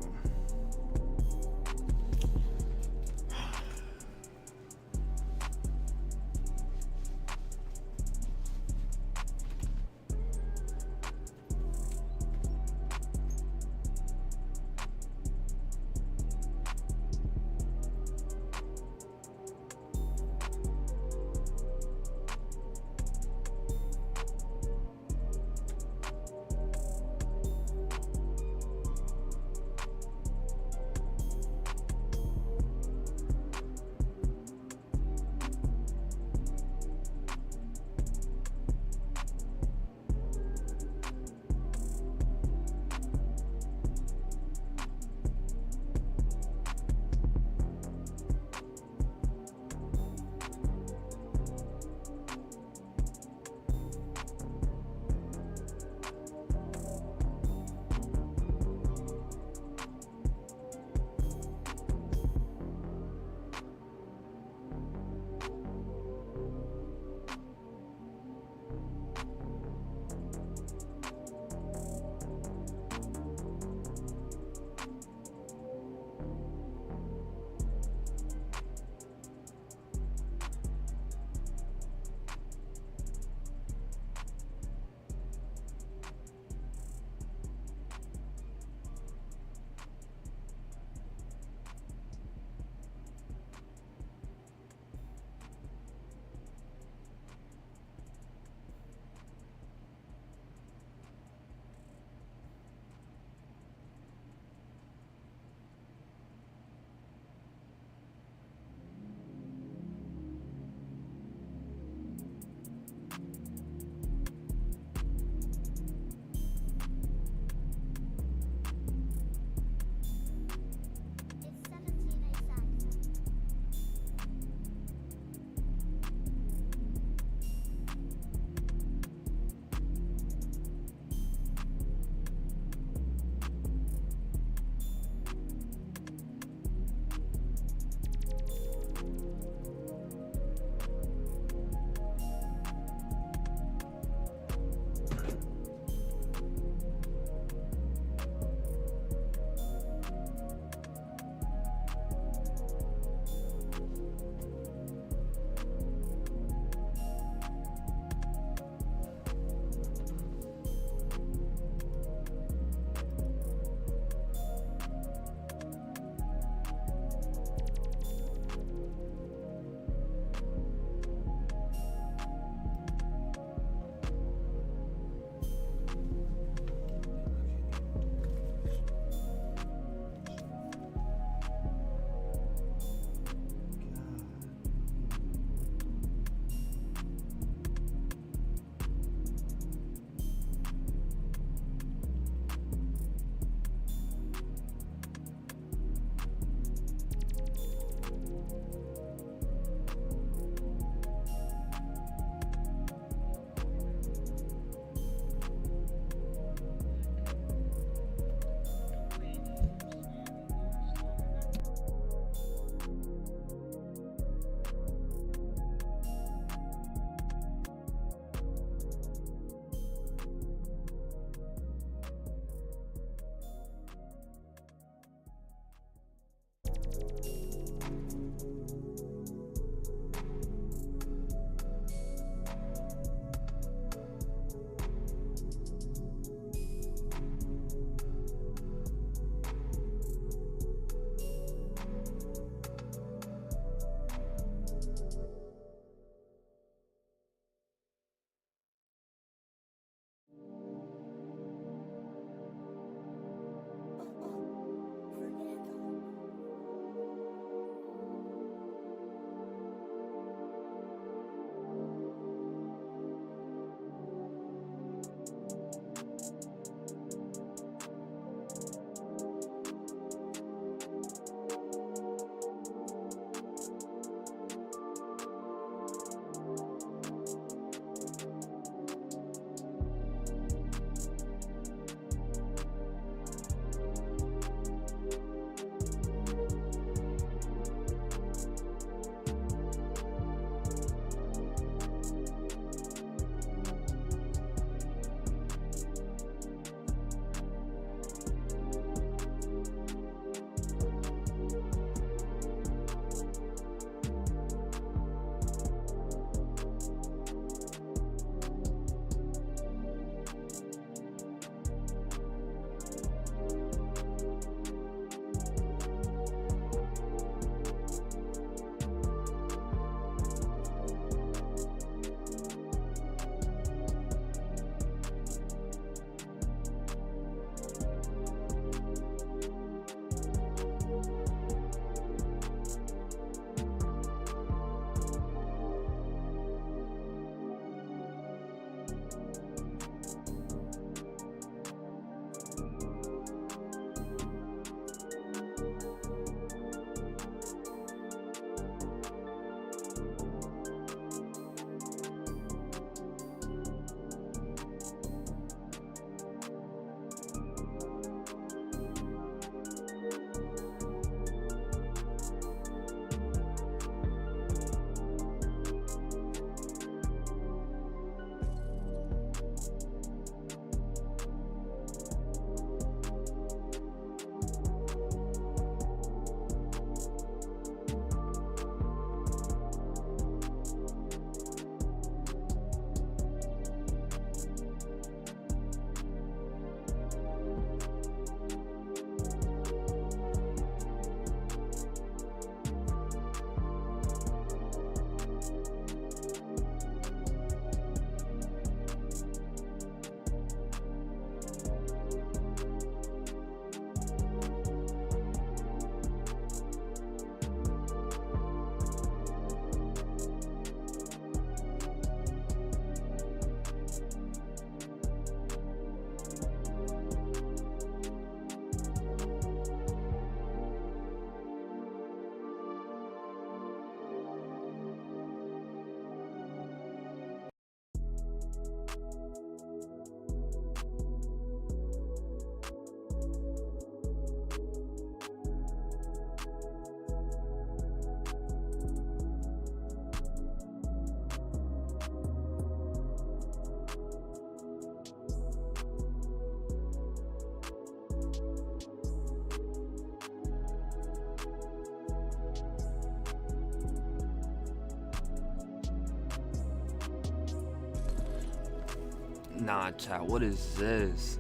Nah, chat, what is this?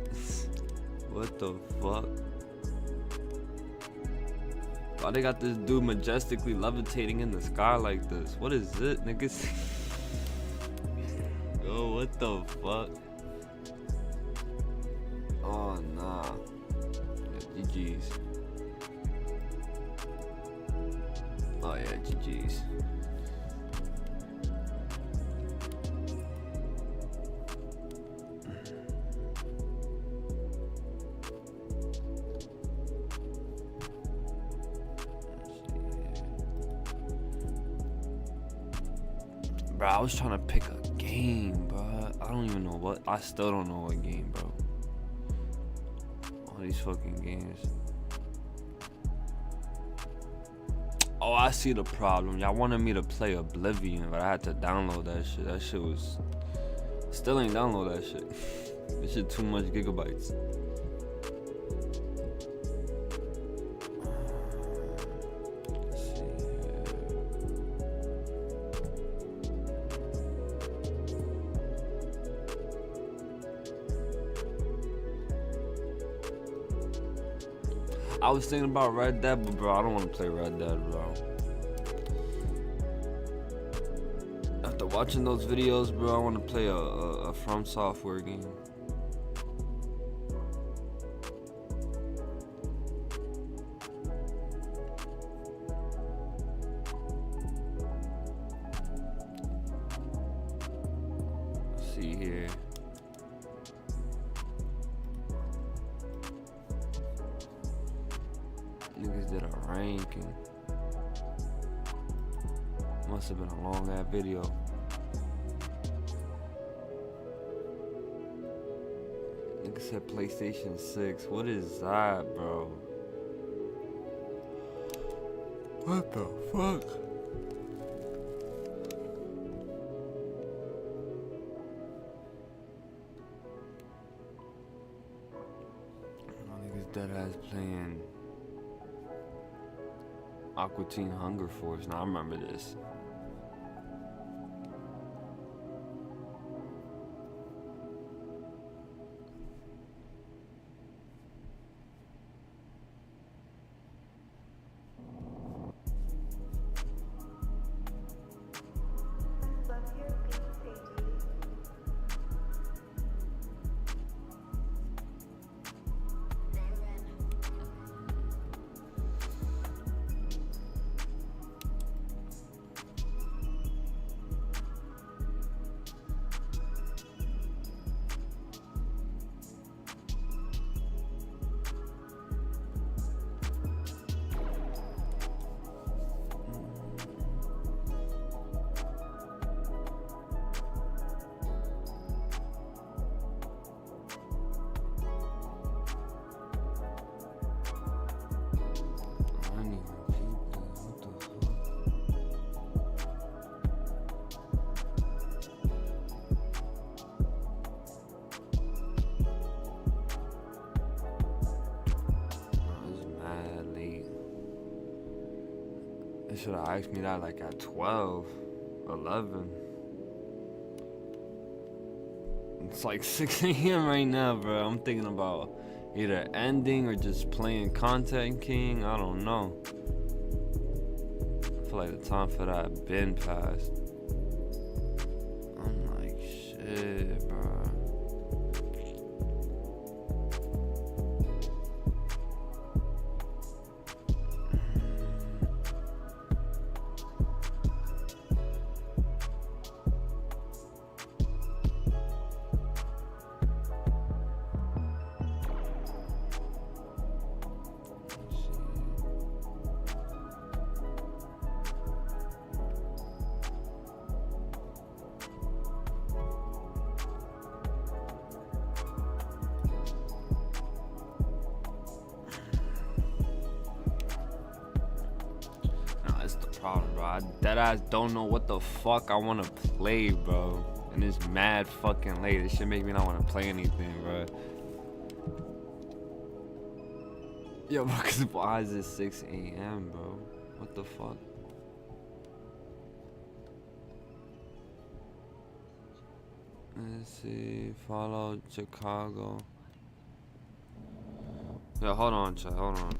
What the fuck? Why they got this dude majestically levitating in the sky like this? What is it, niggas? Yo, what the fuck? Oh, nah. Yeah, GG's. Oh, yeah, GG's. Bro, I was trying to pick a game, bro. I don't even know what. I still don't know what game, bro. All these fucking games. Oh, I see the problem. Y'all wanted me to play Oblivion, but I had to download that shit. That shit was... Still ain't download that shit. This shit too much gigabytes. I was thinking about Red Dead, but bro, I don't want to play Red Dead, bro. After watching those videos, bro, I want to play a From Software game. Let's see here. Niggas did a ranking. Must have been a long ass video. Nigga said PlayStation 6. What is that, bro? What the fuck? Niggas dead ass playing Aqua Teen Hunger Force. Now I remember this. They should have asked me that like at 12, 11. It's like 6 a.m. right now, bro. I'm thinking about either ending or just playing Content King. I don't know. I feel like the time for that been passed. I'm like, shit, bro. Problem, bro. I deadass don't know what the fuck I want to play, bro. And it's mad fucking late. This shit make me not want to play anything, bro. Yo, bro, cause why is it 6 a.m., bro? What the fuck? Let's see. Follow Chicago. Yeah, hold on, chat. Hold on.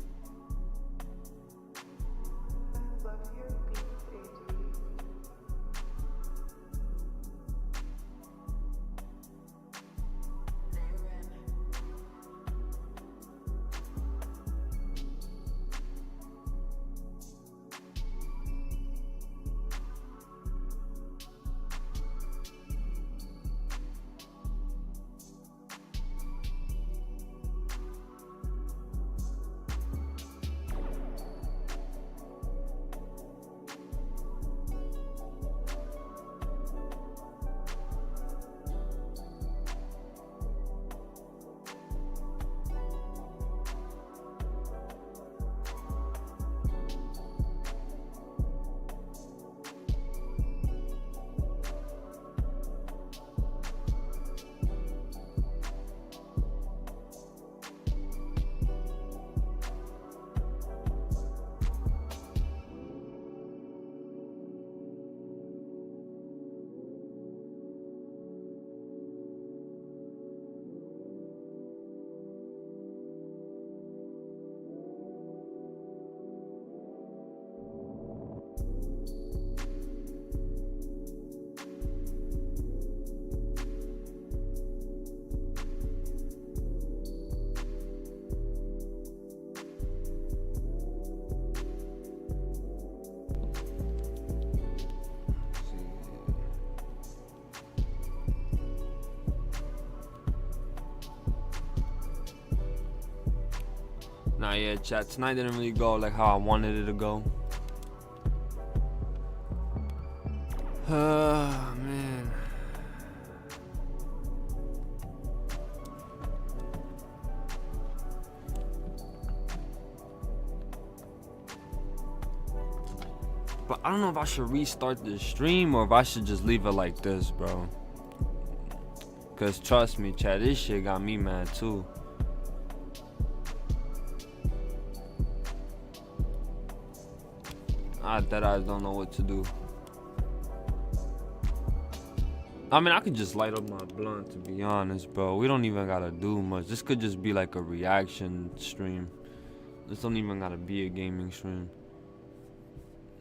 Nah, yeah, chat. Tonight didn't really go like how I wanted it to go. Man. But I don't know if I should restart the stream or if I should just leave it like this, bro. Cause trust me, chat, this shit got me mad too. I don't know what to do. I mean, I could just light up my blunt, to be honest, bro. We don't even gotta do much. This could just be like a reaction stream. This don't even gotta be a gaming stream.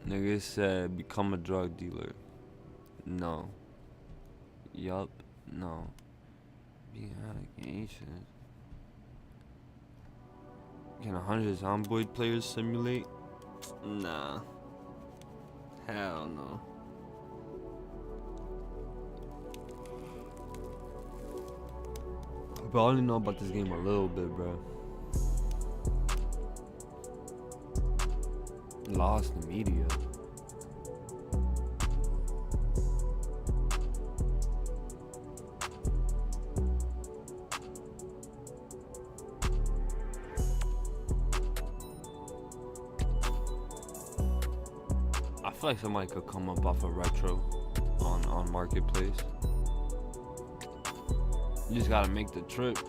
Nigga said, become a drug dealer. No. Yup. No. Be allegations. Can 100 Zomboid players simulate? Nah. Hell no. But I only know about this game a little bit, bro. Lost in media. I feel like somebody could come up off a retro on Marketplace. You just gotta make the trip.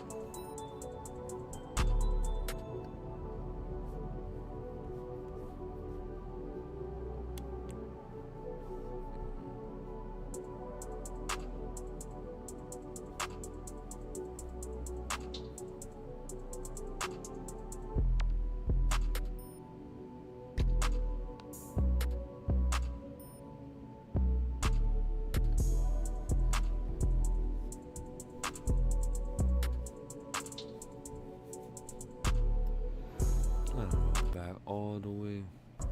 All the way. I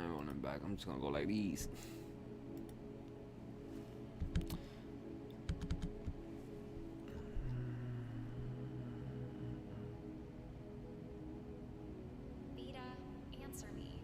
ain't running back. I'm just gonna go like these. Vita, answer me.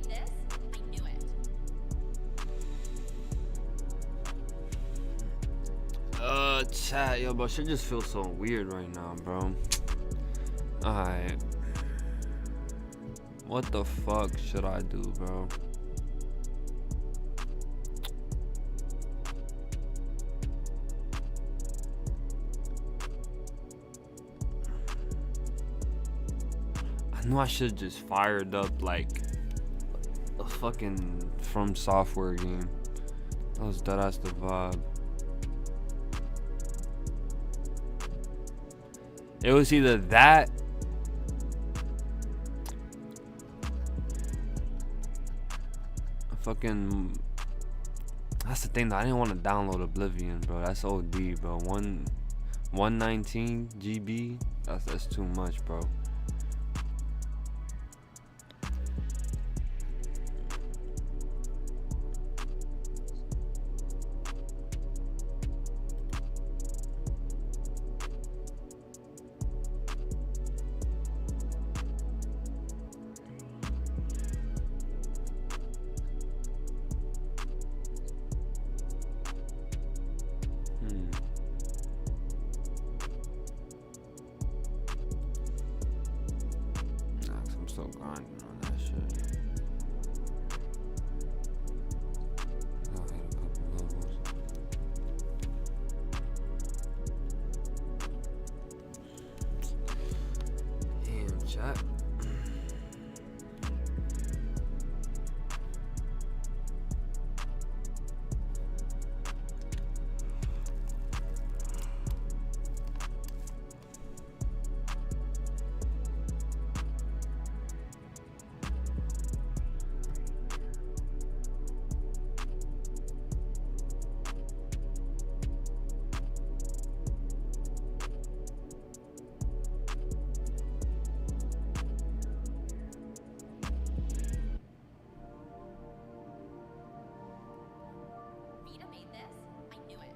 this? I knew it. Chat, yo, bro, shit just feels so weird right now, bro. Alright. What the fuck should I do, bro? I knew I should just fired up like a fucking From Software game. That was deadass the vibe. It was either that fucking. That's the thing, though. I didn't want to download Oblivion, bro. That's OD, bro. 119 GB. That's too much, bro. I'm still grinding on that shit. I'll hit a couple levels. Damn, chat. Vita made this? I knew it.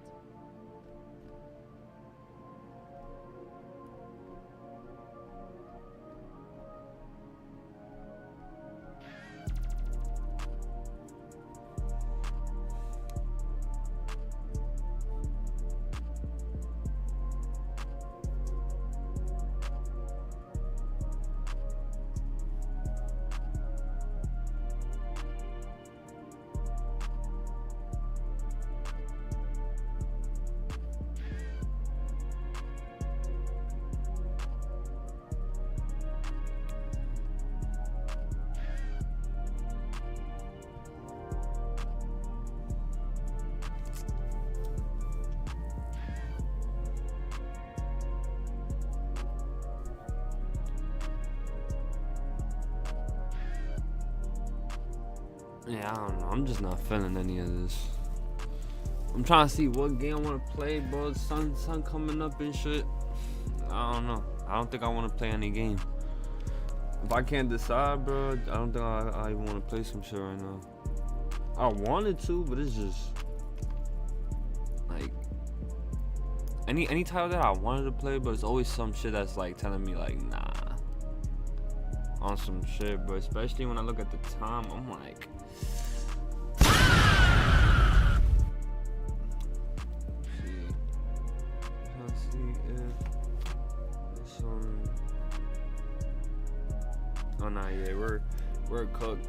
Yeah, I don't know. I'm just not feeling any of this. I'm trying to see what game I want to play, bro. Sun coming up and shit. I don't know. I don't think I want to play any game. If I can't decide, bro, I don't think I even want to play some shit right now. I wanted to, but it's just like any title that I wanted to play, but it's always some shit that's like telling me like nah on some shit, bro. Especially when I look at the time, I'm like. Oh nah, yeah, we're cooked.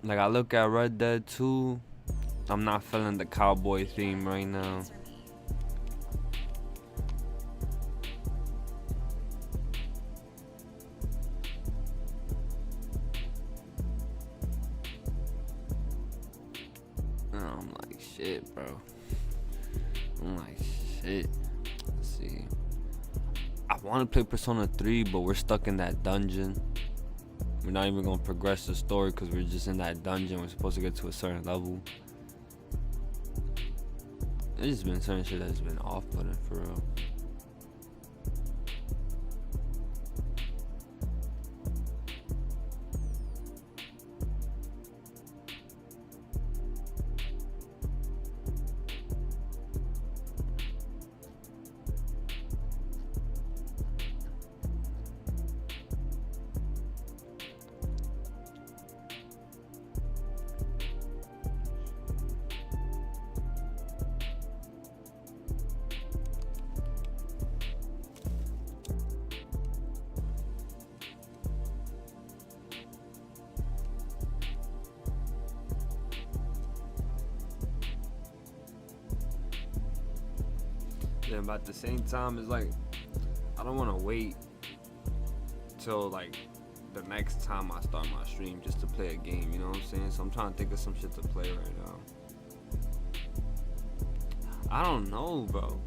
Like, I look at Red Dead 2, I'm not feeling the cowboy theme right now. And I'm like, shit, bro. I'm like, shit. Let's see. I want to play Persona 3, but we're stuck in that dungeon. We're not even going to progress the story because we're just in that dungeon. We're supposed to get to a certain level. There's just been certain shit that's been off-putting for real. Yeah, but at the same time, it's like I don't want to wait till like the next time I start my stream just to play a game, you know what I'm saying? So I'm trying to think of some shit to play right now. I don't know, bro.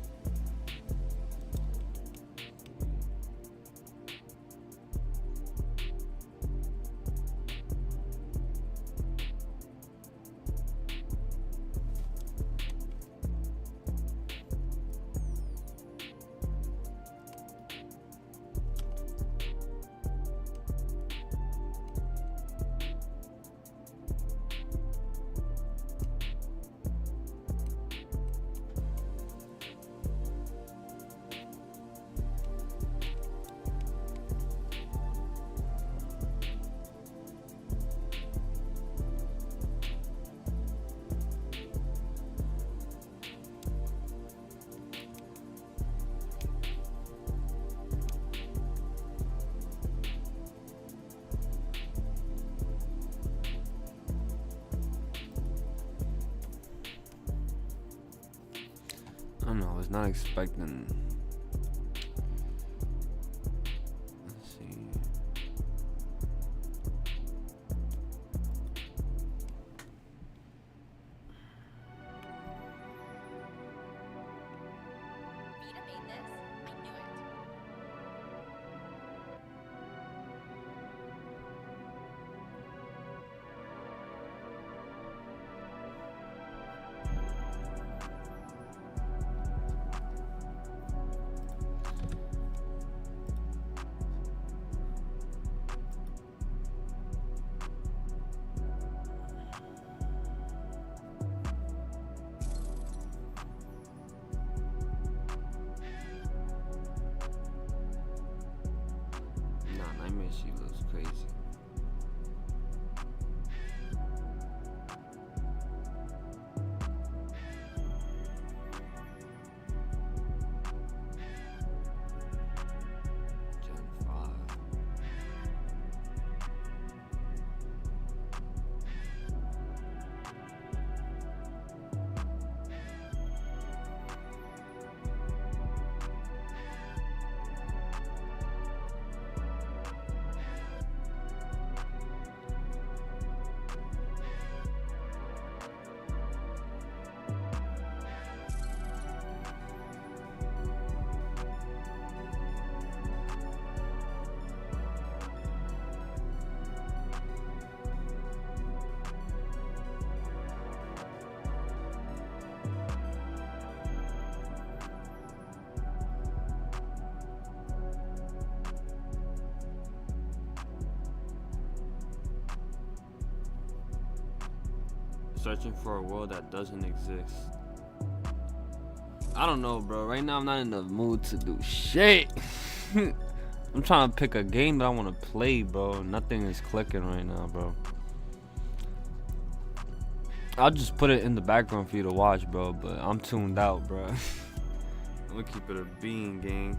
I don't know, I was not expecting. Let's see. Vita made this. I knew it. Nah, Nightmare, she looks crazy. Gen 5. Searching for a world that doesn't exist. I don't know, bro. Right now, I'm not in the mood to do shit. I'm trying to pick a game that I want to play, bro. Nothing is clicking right now, bro. I'll just put it in the background for you to watch, bro. But I'm tuned out, bro. I'm gonna keep it a bean, gang.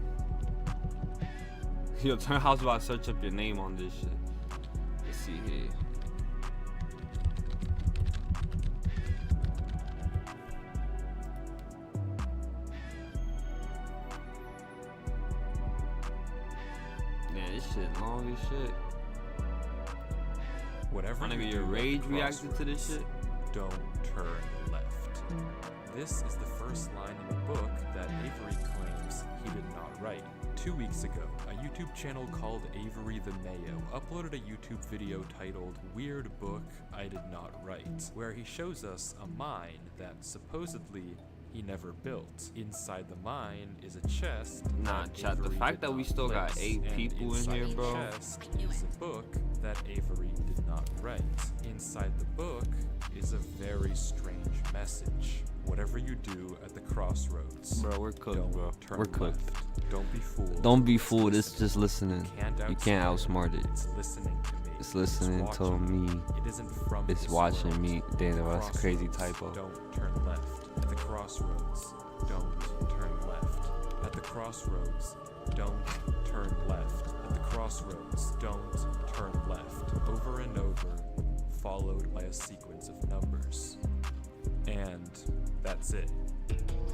Yo, how's about I search up your name on this shit? Let's see here. Yeah, this shit long as shit. Whatever My nigga, you your do at rage the reacted to this shit? Don't turn left. This is the first line in the book that Avery claims he did not write. 2 weeks ago, a YouTube channel called Avery the Mayo uploaded a YouTube video titled Weird Book I Did Not Write, where he shows us a mine that supposedly he never built. Inside the mine is a chest. Nah, chat, the fact that we still got 8 people in here, bro. The chest is a book that Avery did not write. Inside the book is a very strange message. Whatever you do at the crossroads, bro, we're cooked, bro. We're cooked. Don't be fooled. Don't be fooled. It's just listening. You can't outsmart it. It's listening to me. It's listening to me. It isn't from It's watching me. Damn, that's a crazy typo. Don't turn left. At the crossroads, don't turn left. At the crossroads, don't turn left. At the crossroads, don't turn left. Over and over, followed by a sequence of numbers. And that's it.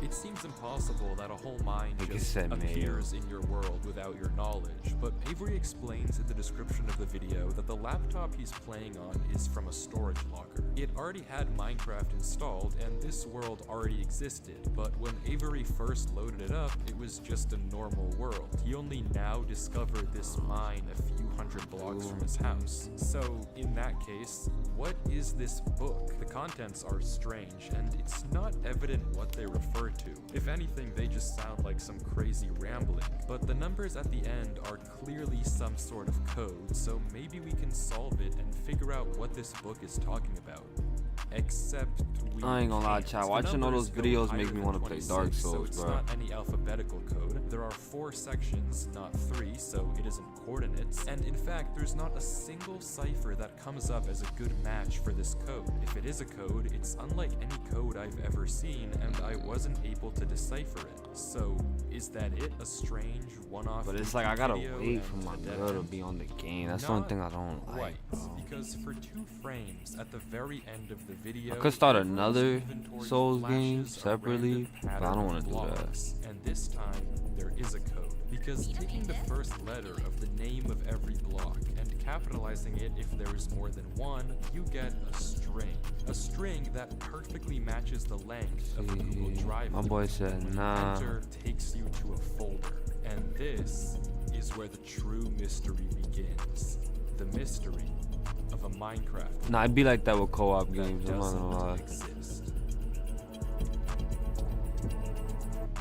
It seems impossible that a whole mine just appears in your world without your knowledge, but Avery explains in the description of the video that the laptop he's playing on is from a storage locker. It already had Minecraft installed and this world already existed, but when Avery first loaded it up, it was just a normal world. He only now discovered this mine a few hundred blocks from his house. So, in that case, what is this book? The contents are strange, and it's not evident what they refer to. If anything, they just sound like some crazy rambling. But the numbers at the end are clearly some sort of code, so maybe we can solve it and figure out what this book is talking about. Except we I ain't gonna lie, can't. chat. Watching all those videos make me want to play Dark Souls, so it's bro. not any alphabetical code. There are 4 sections, not 3, so it isn't coordinates. And in fact, there's not a single cipher that comes up as a good match for this code. If it is a code, it's unlike any code I've ever seen, and I wasn't able to decipher it. So, is that it? A strange one-off? But it's like I gotta wait for my girl to be on the game. That's the only thing I don't like. Right, because for 2 frames at the very end of the video, I could start another Souls game separately, but I don't want to do blocks. that. And this time, there is a code. Because taking the first letter of the name of every block and capitalizing it if there is more than one, you get a string. A string that perfectly matches the length of a Google Drive. My boy said, nah. Enter takes you to a folder. And this is where the true mystery begins. The mystery of a Minecraft. Nah, it'd be like that with co-op games, I'm not gonna lie.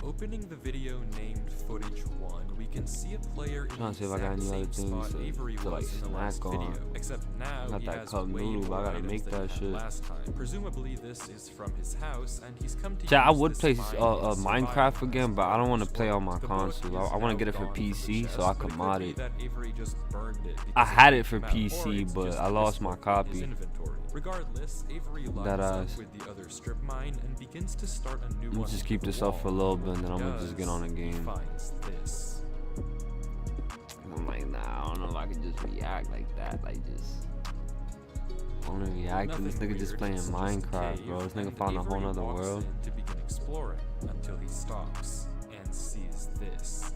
Opening the video named Footage 1, we can see a player in the exact same spot Avery was in the last video, except now he has way more items than he had last time. Presumably this is from his house, and he's come to I would play Minecraft again, but I don't want to play on my console. I want to get it for PC so I can mod it. I had it for PC, but I lost my copy. Regardless, Avery lines up with the other strip mine and begins to start a new one. Let's just keep this up for a little bit, and then I'm gonna just get on the game. This. I'm like, nah, I don't know if I can just react like that, like just. I wanna react to this nigga just playing Minecraft, bro. This nigga found a whole nother world. To begin exploring until he stops and sees this.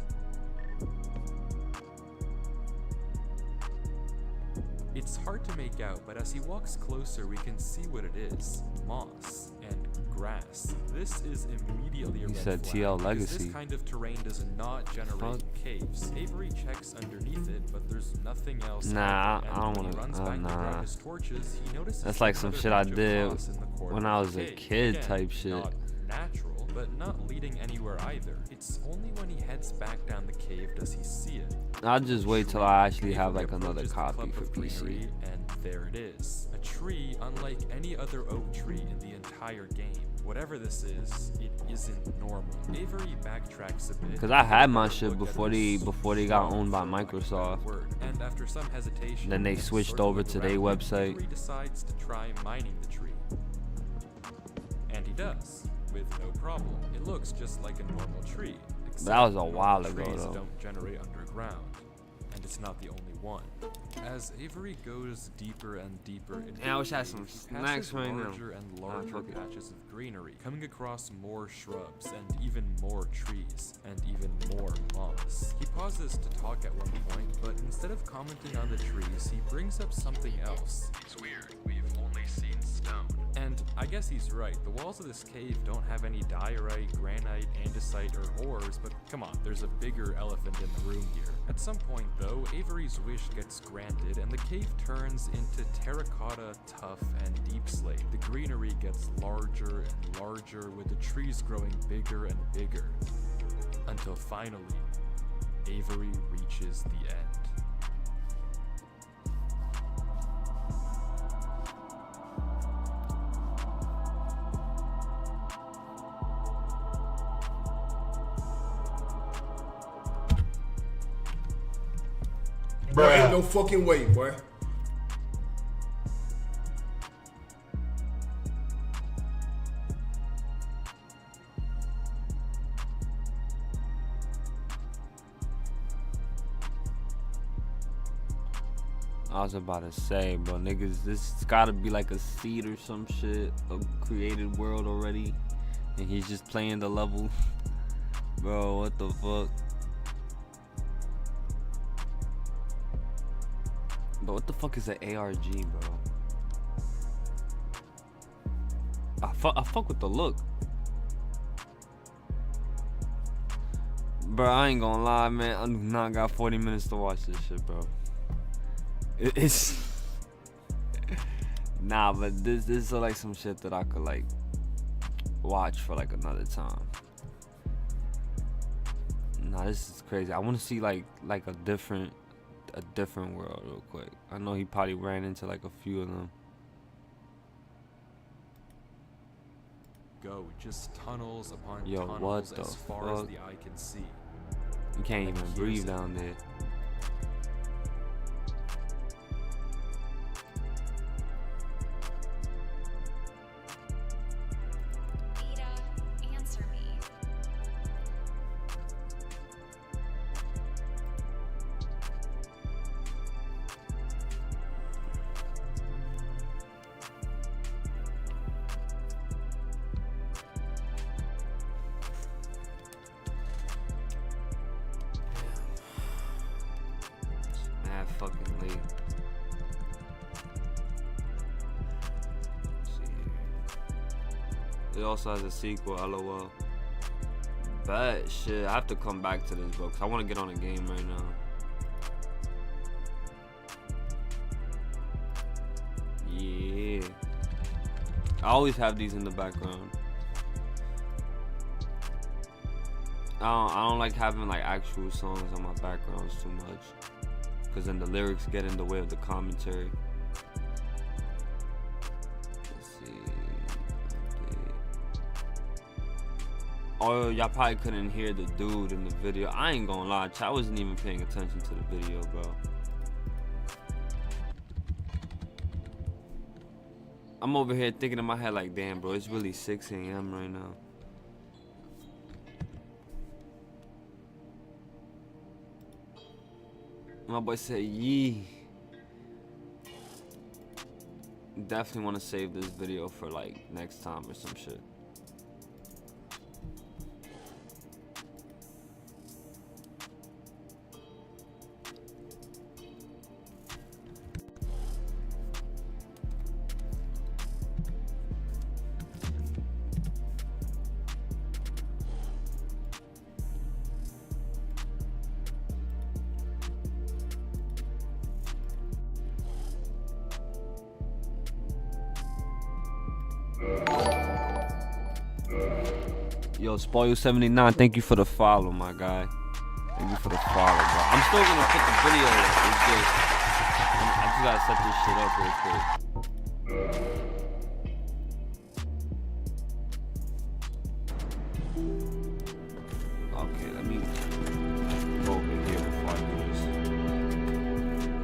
It's hard to make out, but as he walks closer, we can see what it is. Moss and grass. This is immediately a red said flag, TL because Legacy. This kind of terrain does not generate caves. Avery checks underneath it, but there's nothing else. Nah, I don't want to. Nah. That's like some shit I did when I was a kid type shit. Not natural, but not leading anywhere either. It's only when he heads back down the cave does he see it. I'll just wait till I actually have like another copy for PC. And there it is. A tree unlike any other oak tree in the entire game. Whatever this is, it isn't normal. Avery backtracks a bit. Cause I had my shit before they got owned by Microsoft. And after some hesitation, then they switched over to their website. Avery decides to try mining the tree. And he does, with no problem. It looks just like a normal tree. That was a while ago trees though. Don't generate underground, and it's not the only one. As Avery goes deeper and deeper into I wish I had some snacks right now. larger and larger patches of greenery, coming across more shrubs and even more trees and even more moss. He pauses to talk at one point, but instead of commenting on the trees, he brings up something else. It's weird. We've only seen stone. And I guess he's right. The walls of this cave don't have any diorite, granite, andesite, or ores, but come on, there's a bigger elephant in the room here. At some point, though, Avery's wish gets granted, and the cave turns into terracotta, tuff, and deep slate. The greenery gets larger and larger, with the trees growing bigger and bigger, until finally, Avery reaches the end. There ain't no fucking way, boy. I was about to say, bro, niggas, this gotta be like a seed or some shit, a created world already, and he's just playing the level. Bro, what the fuck? But what the fuck is an ARG, bro? I fuck with the look. Bro, I ain't gonna lie, man. I do not got 40 minutes to watch this shit, bro. It's nah, but this is like some shit that I could like watch for like another time. Nah, this is crazy. I want to see like a different world real quick. I know he probably ran into like a few of them. Go just tunnels upon Yo, tunnels what the as far as fuck? the eye can see. You can't And even here's breathe it. down there. Vita, answer me. Mad fucking late. Let's see here. It also has a sequel, LOL. But shit, I have to come back to this, bro, because I want to get on a game right now. Yeah. I always have these in the background. I don't like having like actual songs on my backgrounds too much, because then the lyrics get in the way of the commentary. Let's see. Oh, y'all probably couldn't hear the dude in the video. I ain't gonna lie, I wasn't even paying attention to the video, bro. I'm over here thinking in my head like, damn, bro, it's really 6 a.m. right now. My boy said, yee. Definitely want to save this video for like next time or some shit. Yo, Spoil79, thank you for the follow, my guy. Thank you for the follow, bro. I'm still gonna put the video up. It's just, I just gotta set this shit up real quick. Okay, let me go over here before I do this.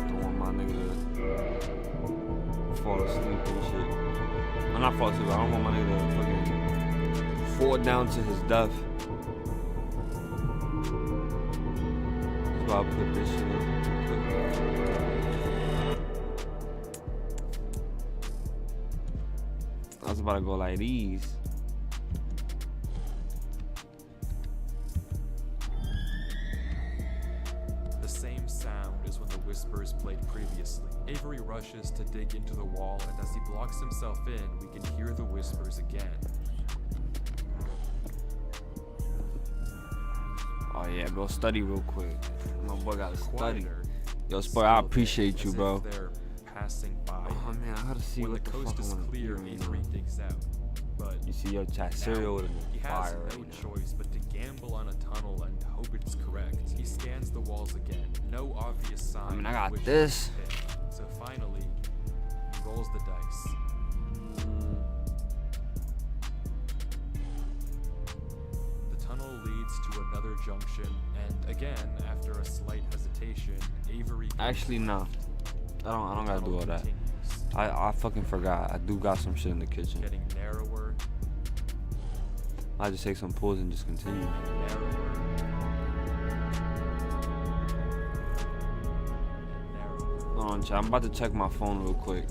Don't want my nigga to fall asleep and shit. I'm not fall asleep, I don't want my nigga to fucking fall down to his death. That's why I put this shit up. I was about to go like these. The same sound is is when the Whispers played previously. Avery rushes to dig into the wall, and as he blocks himself in, we can hear the Whispers again. Oh yeah, bro, study real quick. My boy gotta study. Yo, Sport, I appreciate you, bro. Passing by. Oh man, I gotta see when what the the coast fuck I is wanna clear, do, Avery digs out. But you see your chat cereal with he has fire no right now. choice but to gamble on a tunnel and hope it's correct. He scans the walls again. No obvious sign. I mean, I got which this. to pick. So finally, he rolls the dice. The tunnel leads to another junction, and again, after a slight hesitation, Avery. Actually, no. I don't gotta do all that. I fucking forgot. I do got some shit in the kitchen. Getting narrower. I just take some pulls and just continue. Hold on, chat. I'm about to check my phone real quick.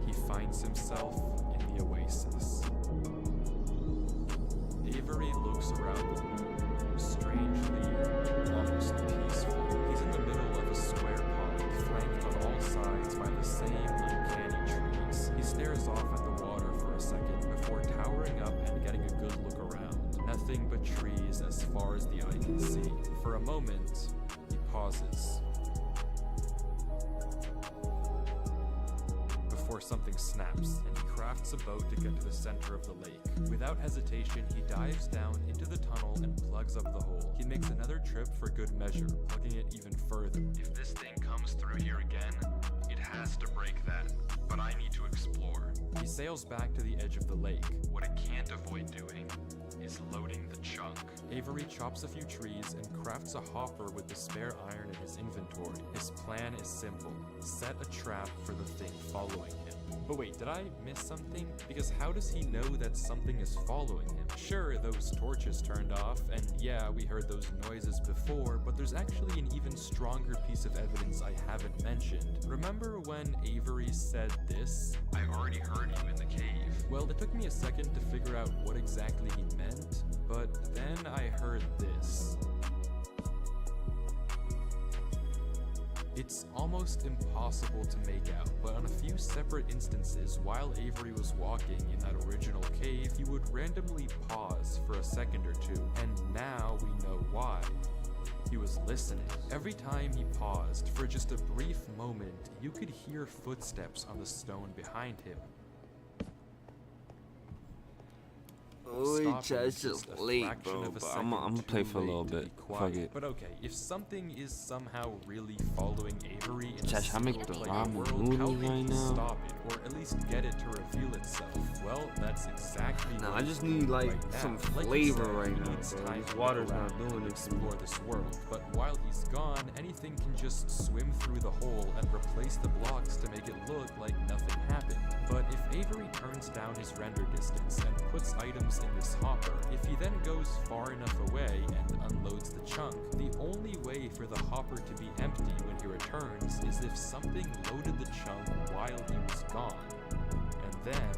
He finds himself in the oasis. Avery looks around the room, strangely, almost peaceful. He's in the middle of a square pond, flanked on all sides by the same uncanny trees. He stares off at the water for a second before towering up and getting a good look around. Nothing but trees as far as the eye can see. For a moment, he pauses. Before something snaps, and he crafts a boat to get to the center of the lake. Without hesitation, he dives down into the tunnel and plugs up the hole. He makes another trip for good measure, plugging it even further. If this thing comes through here again, it has to break that, but I need to explore. He sails back to the edge of the lake. What it can't avoid doing is loading the chunk. Avery chops a few trees and crafts a hopper with the spare iron in his inventory. His plan is simple. Set a trap for the thing following him. But wait, did I miss something? Because how does he know that something is following him? Sure, those torches turned off, and yeah, we heard those noises before, but there's actually an even stronger piece of evidence I haven't mentioned. Remember when Avery said this? I already heard you in the cave. Well, it took me a second to figure out what exactly he meant, but then I heard this. It's almost impossible to make out, but on a few separate instances, while Avery was walking in that original cave, he would randomly pause for a second or two, and now we know why. He was listening. Every time he paused, for just a brief moment, you could hear footsteps on the stone behind him. Oh, it's just late, bro. But I'm gonna play for a little bit. Fuck it. But okay, if something is somehow really following Avery in Chash, I make the ramen noodles right now. Stop it, or at least get it to reveal itself. Well, that's exactly. Nah, what I just he's need doing like right some now. Like flavor he said, right he now, needs bro. time This to water's go not around doing and it for me. explore this world. But while he's gone, anything can just swim through the hole and replace the blocks to make it look like nothing happened. But if Avery turns down his render distance and puts items in this hopper, if he then goes far enough away and unloads the chunk, the only way for the hopper to be empty when he returns is if something loaded the chunk while he was gone. And then...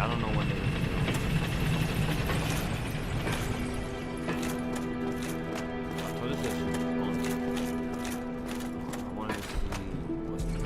I don't know when they're gonna I told us that shit was going to. I wanted to see what's the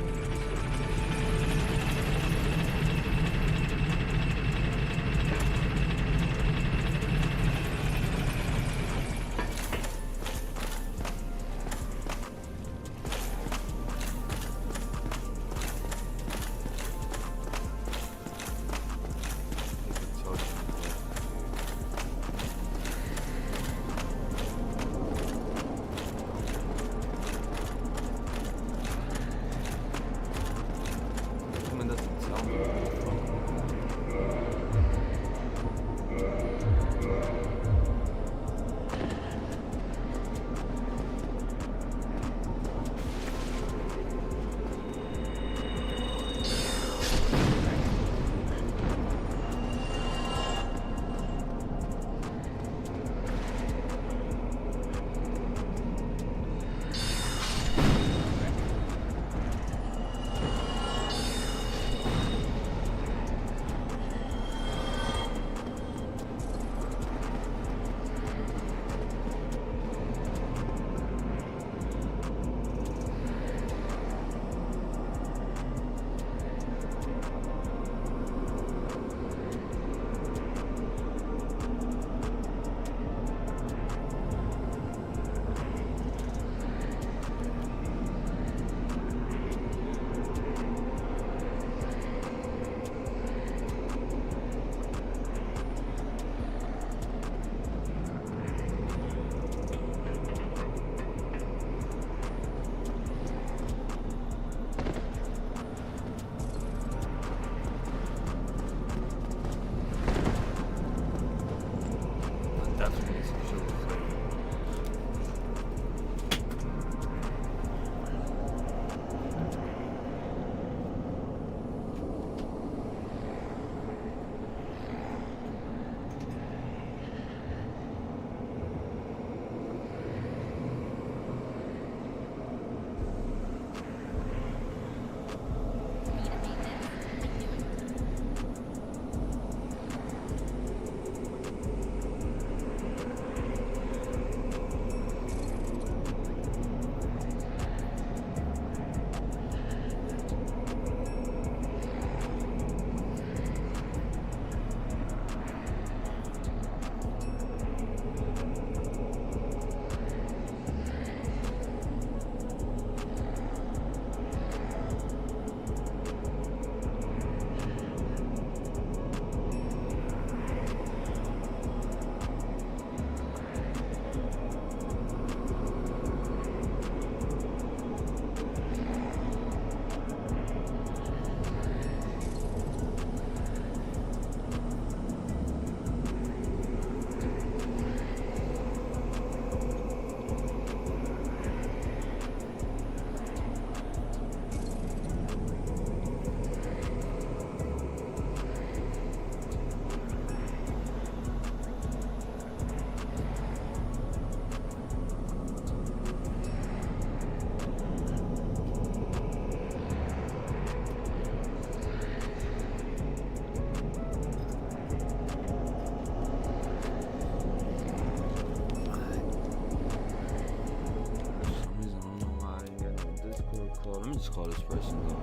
Let me just call this person though.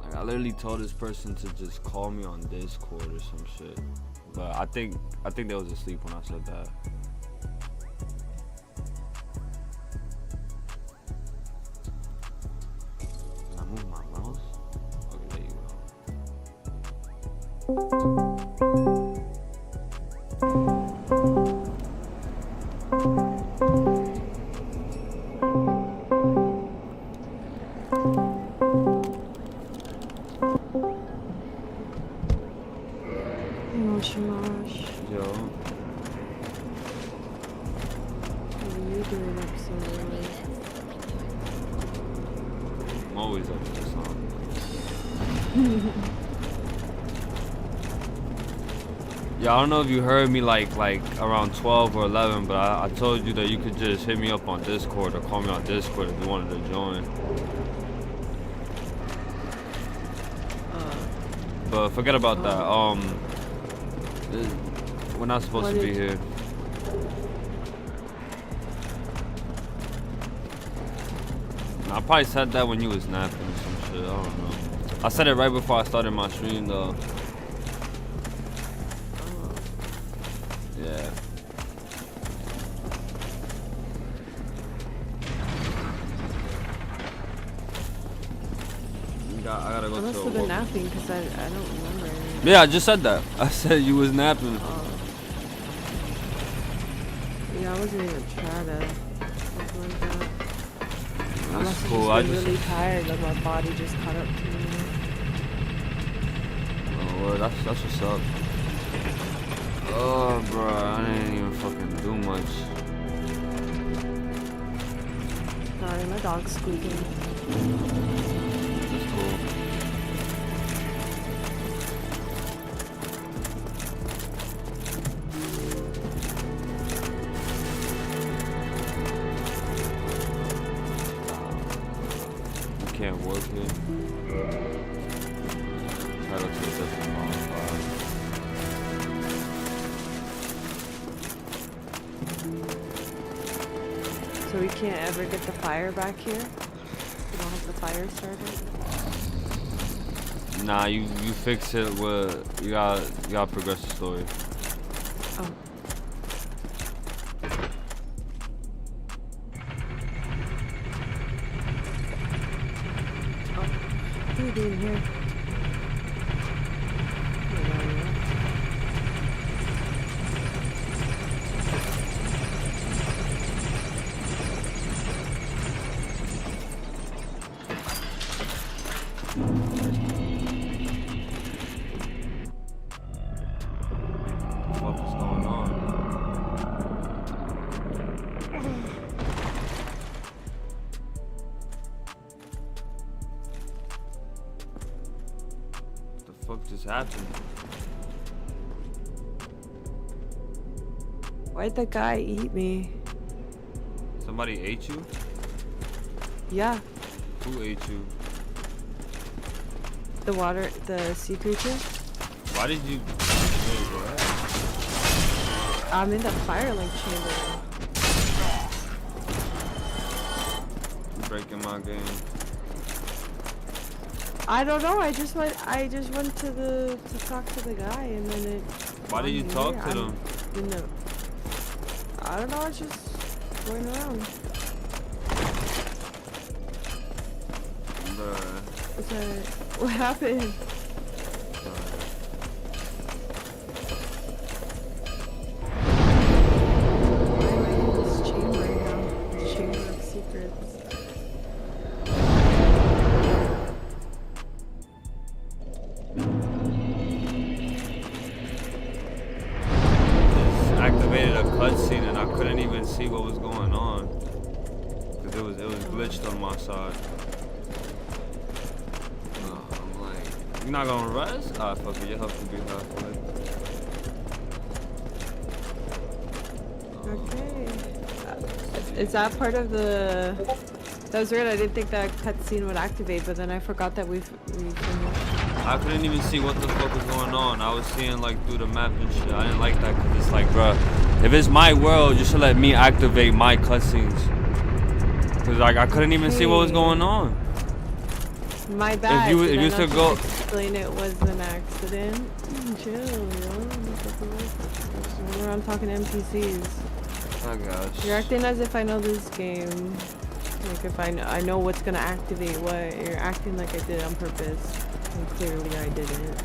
Like I literally told this person to just call me on Discord or some shit. But I think they was asleep when I said that. Can I move my mouse? Okay, there you Mosh mosh. Yo. What are you doing up so early? I'm always up to this song. Yeah, I don't know if you heard me like around 12 or 11, but I told you that you could just hit me up on Discord or call me on Discord if you wanted to join. but forget about that. We're not supposed to be here. I probably said that when you was napping or some shit. I don't know. I said it right before I started my stream though. Yeah. I gotta go I must to have been napping because I don't remember anything. Yeah, I just said that. I said you was napping. Yeah, I wasn't even trying to. I That's must have cool. just been really tired, like my body just caught up to me. Oh, well, that's what's up. Oh, bro, I didn't even fucking do much. Sorry, my dog's squeaking. That's cool. Can't work it. Try to take this one off. So we can't ever get the fire back here? We don't have the fire started? Nah, you fix it with you gotta progress the story. Oh. What are you doing here? What is going on? What the fuck just happened? Why'd the guy eat me? Somebody ate you? Yeah, Who ate you? the sea creature. Why did you? I'm in the firelink chamber. You breaking my game. I don't know. I just went to talk to the guy, and then it. Why did you talk to them? I don't know. I was just going around. Bruh. What happened? This chamber now. The chamber of secrets. Just activated a cutscene and I couldn't even see what was going on because it was glitched on my side. I'm like, you're not gonna rest? Ah, fuck it, your health will be halfway. Okay. Is that part of the? That was weird. I didn't think that cutscene would activate, but then I forgot that we finished. I couldn't even see what the fuck was going on. I was seeing like through the map and shit. I didn't like that because it's like, bruh, if it's my world, you should let me activate my cutscenes. Cause like I couldn't even see what was going on. My bad. If you should go. Explain it was an accident. Chill, yo. Remember, I'm talking to NPCs. Oh gosh. You're acting as if I know this game. Like if I know what's gonna activate what. You're acting like I did it on purpose. And clearly I didn't.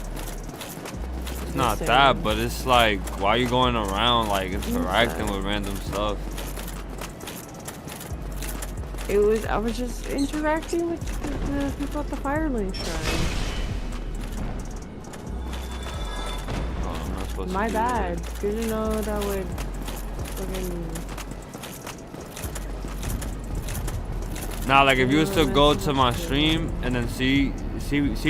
It's not that, but it's like, why are you going around like interacting with random stuff? I was just interacting with the people at the Firelink Shrine. Oh, I'm not supposed My to do bad. Didn't know that would fucking. Now, like if you was to go to my stream and then see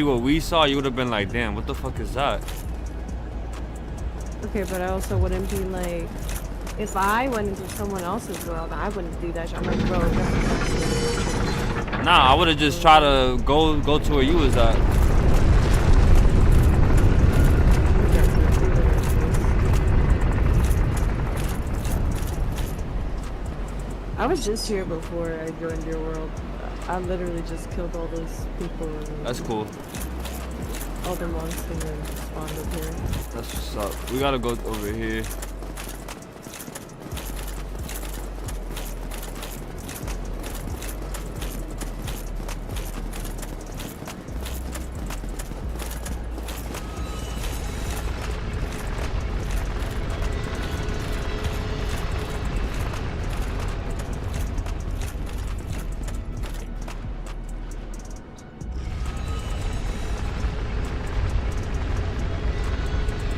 what we saw, you would have been like, damn, what the fuck is that? Okay, but I also wouldn't be like, if I went into someone else's world, I wouldn't do that. I'm like, bro. Nah, I would have just tried to go to where you was at. I was just here before I joined your world. I literally just killed all those people. And That's cool. all the monsters and spawned up here. That's what's up. We gotta go over here.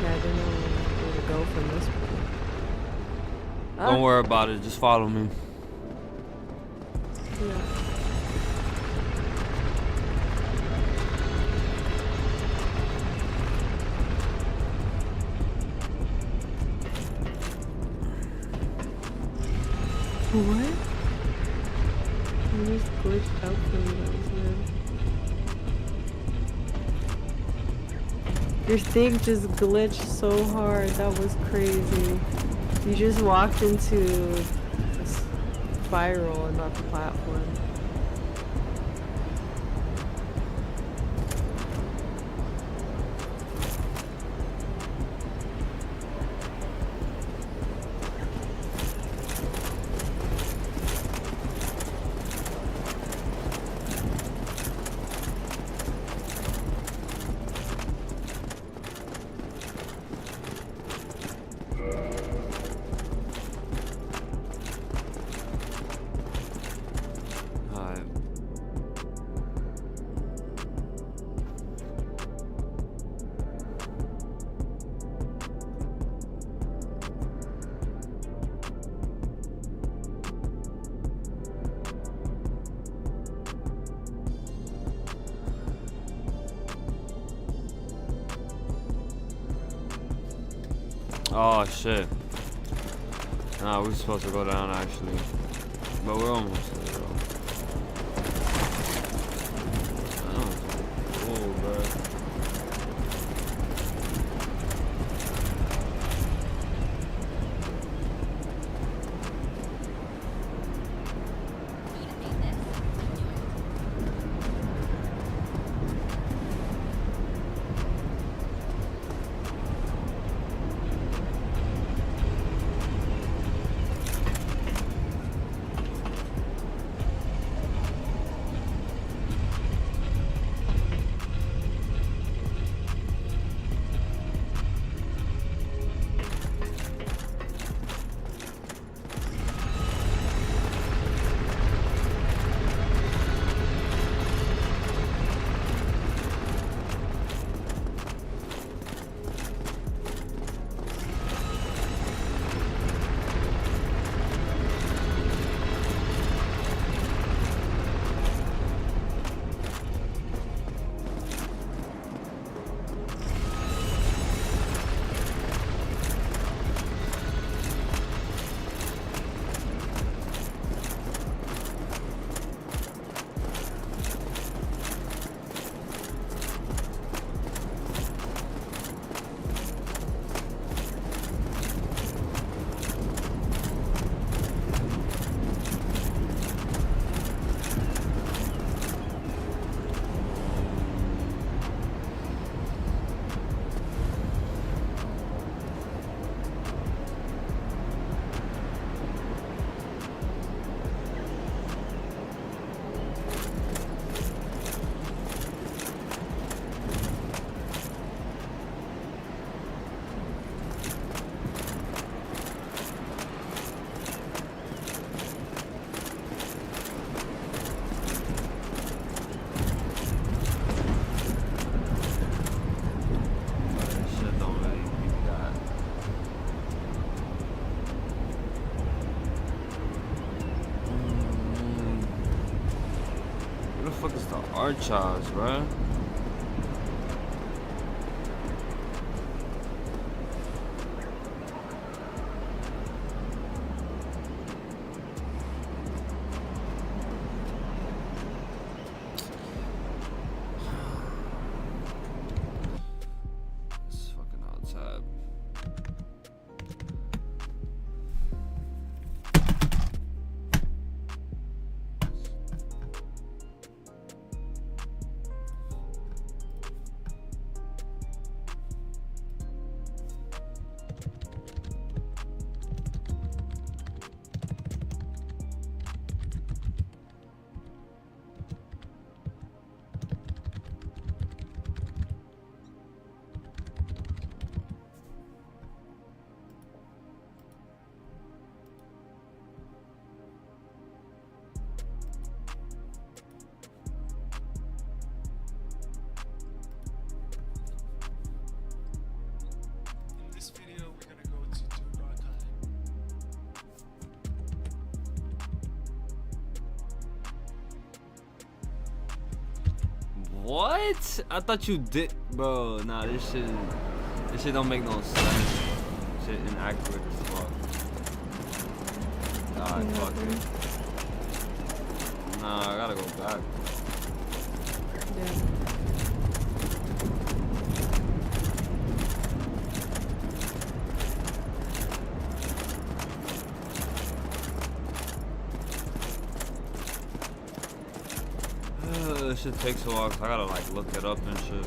Yeah, I didn't know where to go from this point. Don't worry about it. Just follow me. Yeah. What? You just glitched out for me, that was weird. Your thing just glitched so hard, that was crazy. You just walked into a spiral and not the platform. Alright. Oh shit. Nah, we're supposed to go down actually. But we're almost there though. Oh, bro. Where the fuck is the Archives, bro? It's fucking outside. What? I thought you did, bro. Nah, this shit don't make no sense. Shit inaccurate as fuck. God, fuck it. Nah, I gotta go back. This shit takes a while 'cause I gotta like look it up and shit.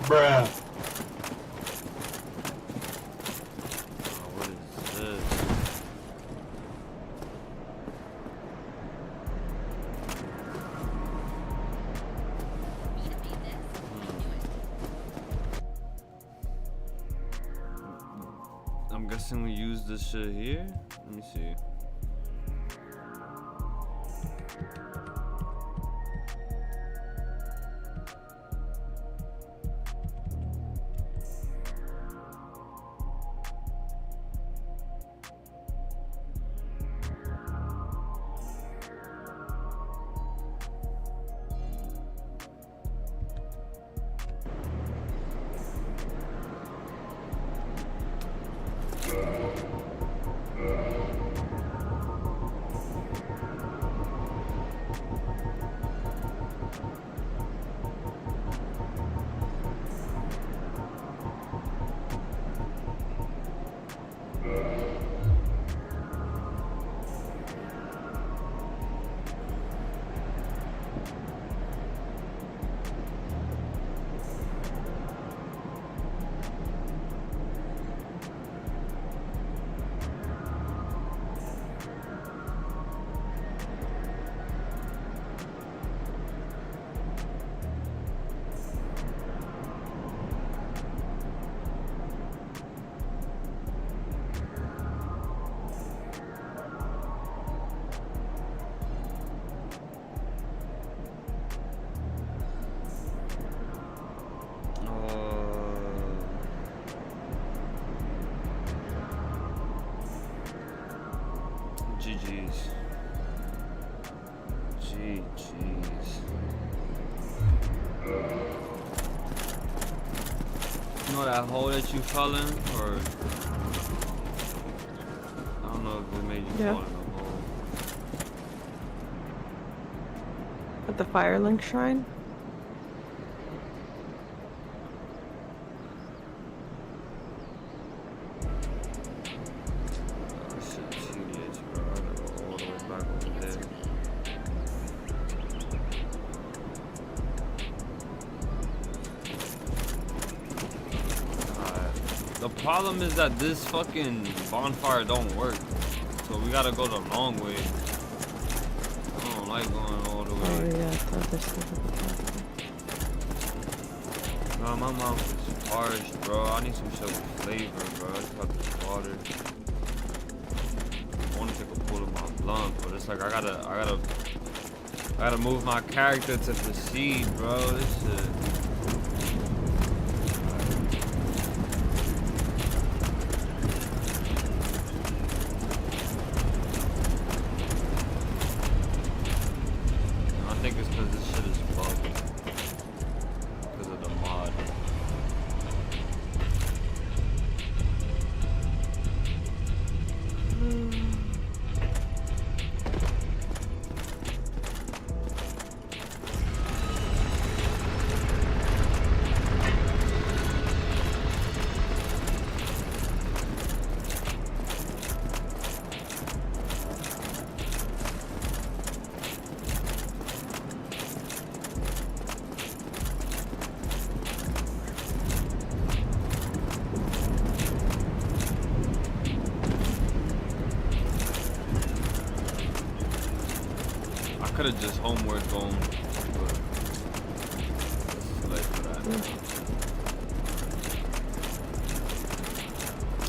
Bruh. I'm guessing we use this shit here. Let me see. jeez. Jeez. You know that hole that you fell in, or I don't know if it made you fall in the hole. At the Firelink Shrine? This shit tedious, bro. I gotta go all the way back over there. The problem is that this fucking bonfire don't work. So we gotta go the long way. I don't like going all the way. Oh yeah, I thought this was the No, my mouth is parched, bro. I need some shit with flavor, bro. It's got this water. I wanna take a pull of my blunt, but it's like I gotta move my character to proceed, bro. This shit. I think it's because this shit is bugged. Because of the mod. I could have just homeward gone, but it's late for that.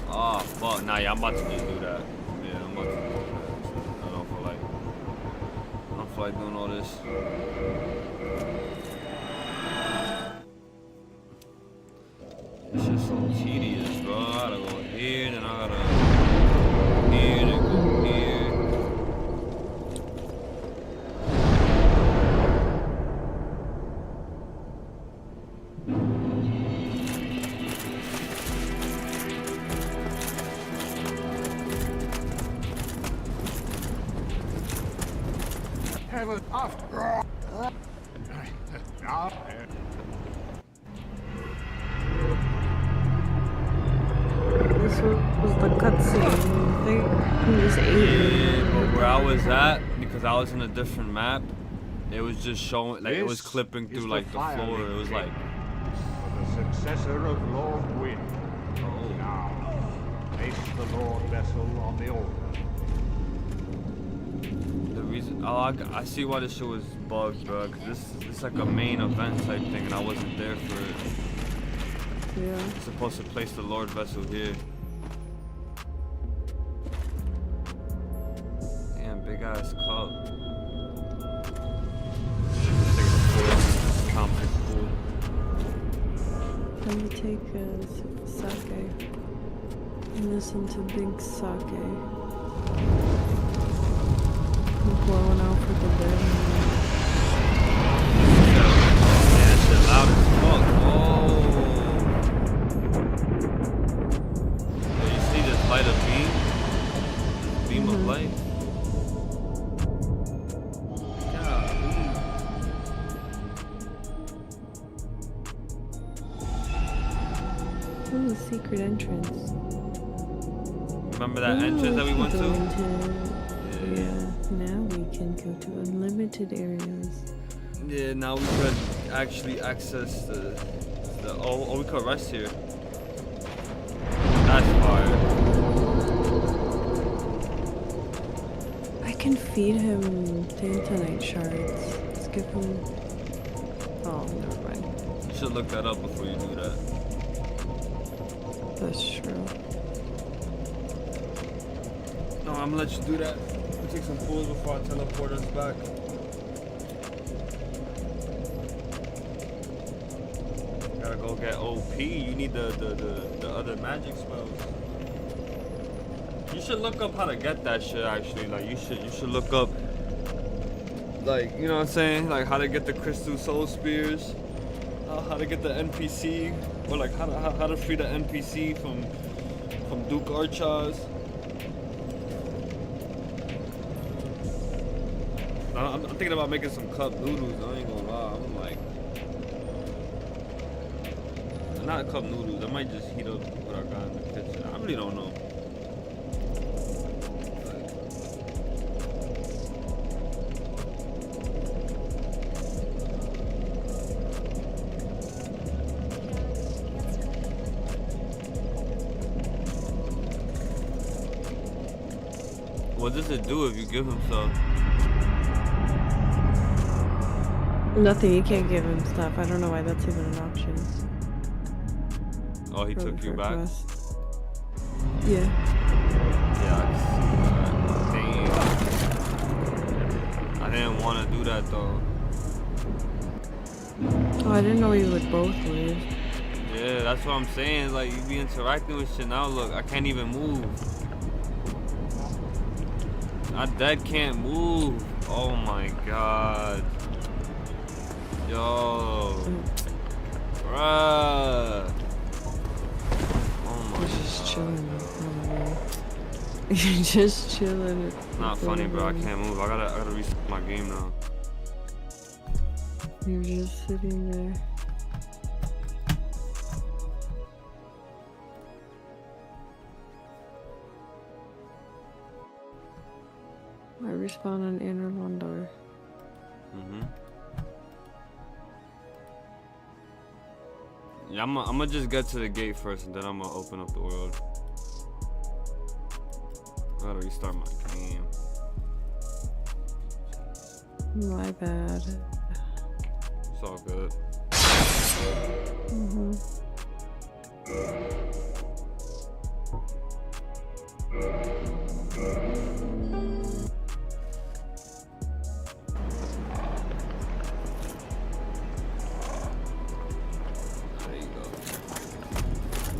Oh fuck, nah, yeah, I'm about to just do that. Yeah, I'm about to do that. I don't feel like doing all this. This shit's so tedious, bro. I gotta go here, then I gotta here, then go here. Heaven after. This was the cutscene. They was Yeah, but where I was at, because I was in a different map, it was just showing, like it was clipping through like the floor. It was like the successor of Lord Wynn. Now, place the Lord vessel on the altar. the reason. Oh, I see why this shit was bugged, bro. Cause this is like a main event type thing, and I wasn't there for it. Yeah. I'm supposed to place the Lord vessel here. Damn, big ass cup. Let me take a sake and listen to Big Sake. I'm blowing out for the day. Yeah, that shit loud as fuck. Oh. You see this light of beam? This beam of light? Ooh, secret entrance. Remember that entrance that we went to? Yeah, now we can go to unlimited areas. Yeah, now we could actually access the oh, we could rest here. That's fire. I can feed him Tantanite shards. Let's give him... Oh, never mind. You should look that up before you do that. That's true. No, I'm gonna let you do that. We'll take some pulls before I teleport us back. Gotta go get OP. You need the other magic spells. You should look up how to get that shit. Actually, like you should look up, like, you know what I'm saying, like how to get the crystal soul spears, how to get the NPC, or like how to free the NPC from Duke Archaz. I'm thinking about making some cup noodles. I ain't gonna lie. I'm like, not cup noodles. I might just heat up what I got in the kitchen. I really don't know. What does it do if you give him stuff? Nothing, you can't give him stuff. I don't know why that's even an option. Oh, he took you back? Yeah. Yeah, I can see that. Damn. I didn't want to do that though. Oh, I didn't know you would both leave. Yeah, that's what I'm saying. Like, you be interacting with shit now. Look, I can't even move. My dad can't move. Oh my god. Yo. Bruh. Oh my god. You're just chilling. You're just chilling. It's not funny, bro. I can't move. I gotta reset my game now. You're just sitting there. I respawn on Inner Londor. Yeah, I'm gonna just get to the gate first, and then I'm gonna open up the world. I gotta restart my game. My bad. It's all good.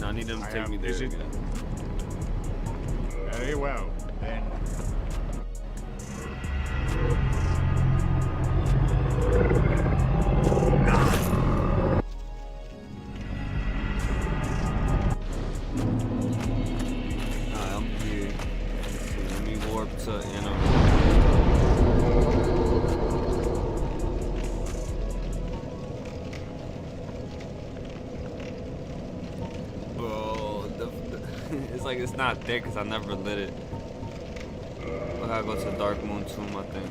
I need them to take me there again. Very well, then. Alright, I'm here. Let me warp to Anna. It's like it's not there because I never lit it. I gotta go to Dark Moon Tomb, I think.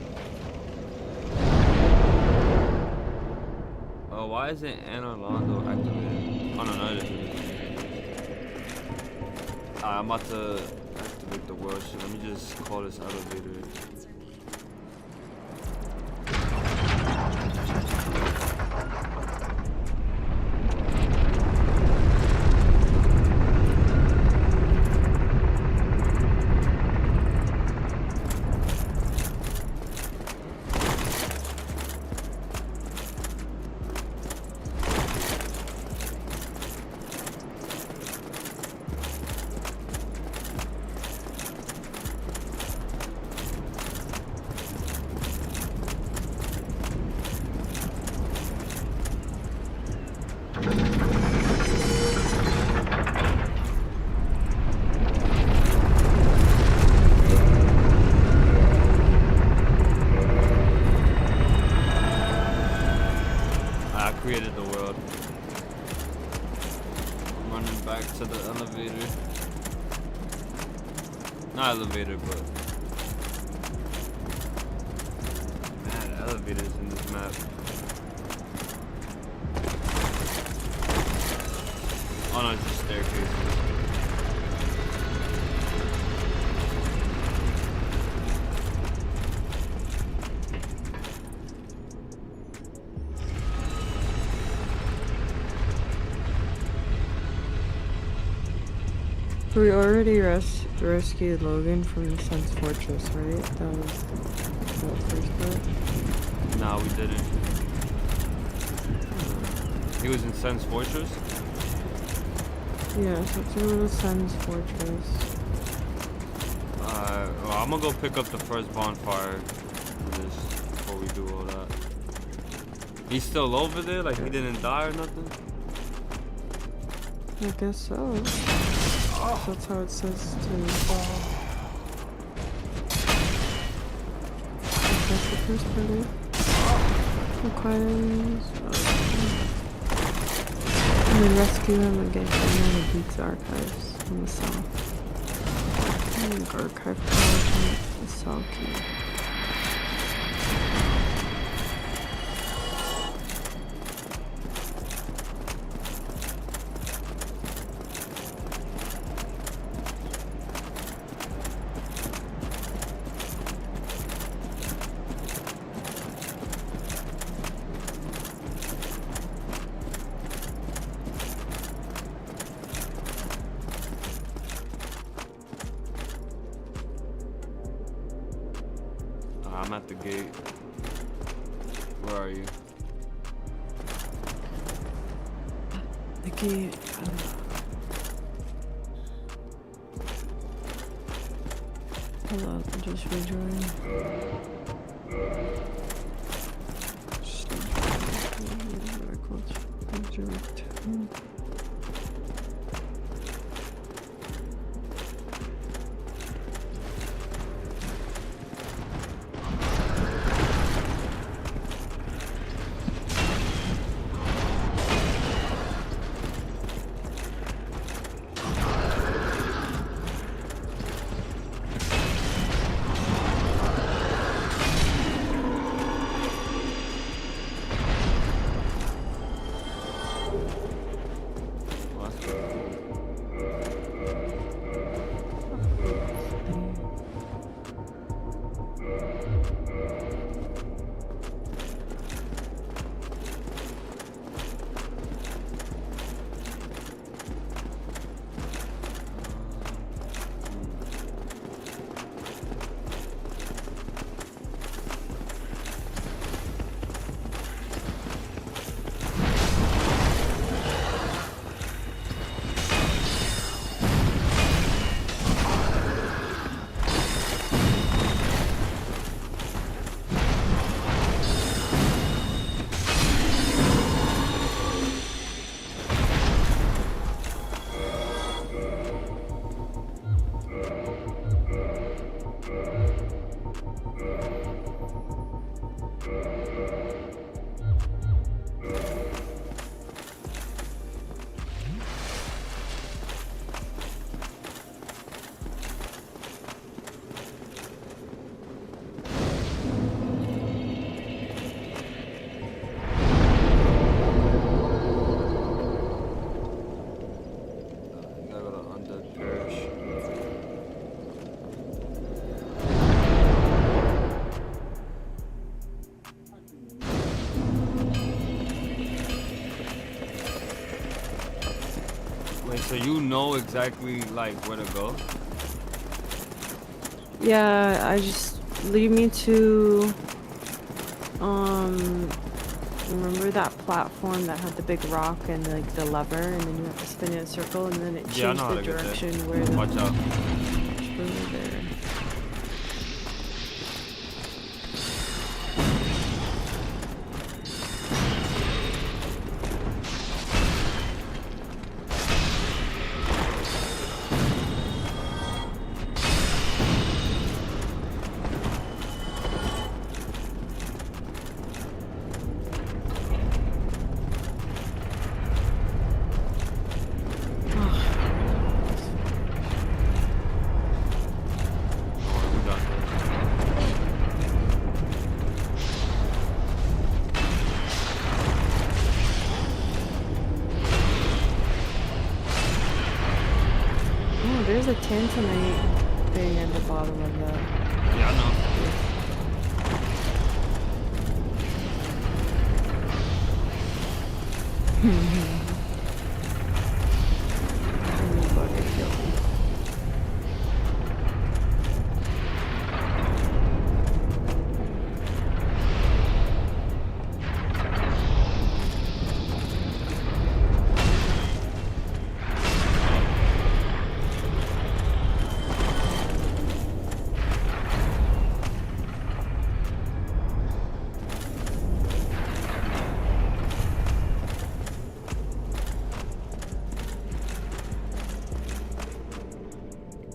Oh, why isn't Anna Londo activated? Oh no, no, it isn't. I'm about to activate the world shit. Let me just call this elevator. Created the world. I'm running back to the elevator. Not elevator, but man, elevators in this map. Oh no, it's just staircases. We already rescued Logan from the Sen's Fortress, right? That was the first part? No, we didn't. He was in Sen's Fortress? Yeah, so it's in the Sen's Fortress. Alright, well, I'm gonna go pick up the first bonfire before we do all that. He's still over there? Like he didn't die or nothing? I guess so. That's how it says to that's the first party. Requires and then rescue him and get him in the Beats archives in the south. And archive college in the south key. I'm at the gate. Where are you? The gate. Hold on, I'm just rejoining. So you know exactly like where to go? Yeah, I just lead me to remember that platform that had the big rock and like the lever, and then you have to spin in a circle, and then it changed the direction where the watch out. Over there. There's a tanzanite thing at the bottom of that. Yeah, I know.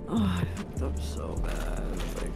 Oh, I fucked up so bad. Like,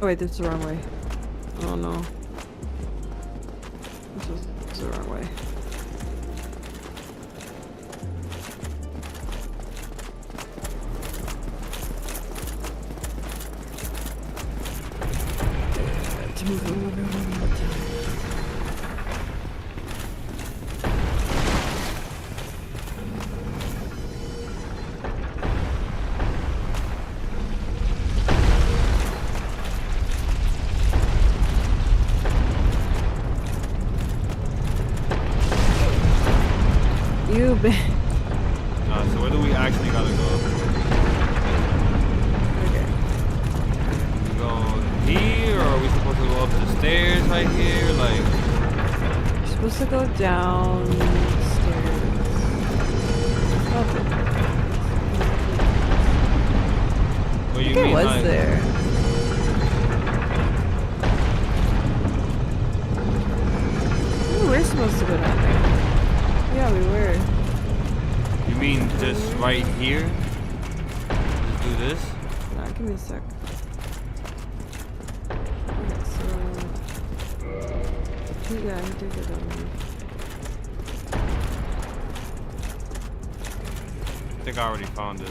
oh wait, that's the wrong way. Oh no. This is the wrong way. Let's move a little bit one more time. You bet. So where do we actually gotta go? Okay. We go here, or are we supposed to go up the stairs right here? Like, You're supposed to go downstairs. what you I think mean? I was Like, there. We were supposed to go down there. Yeah, we were. you mean just right here? Just do this? Nah, give me a sec. Okay, so yeah, he did go down there. I think I already found it.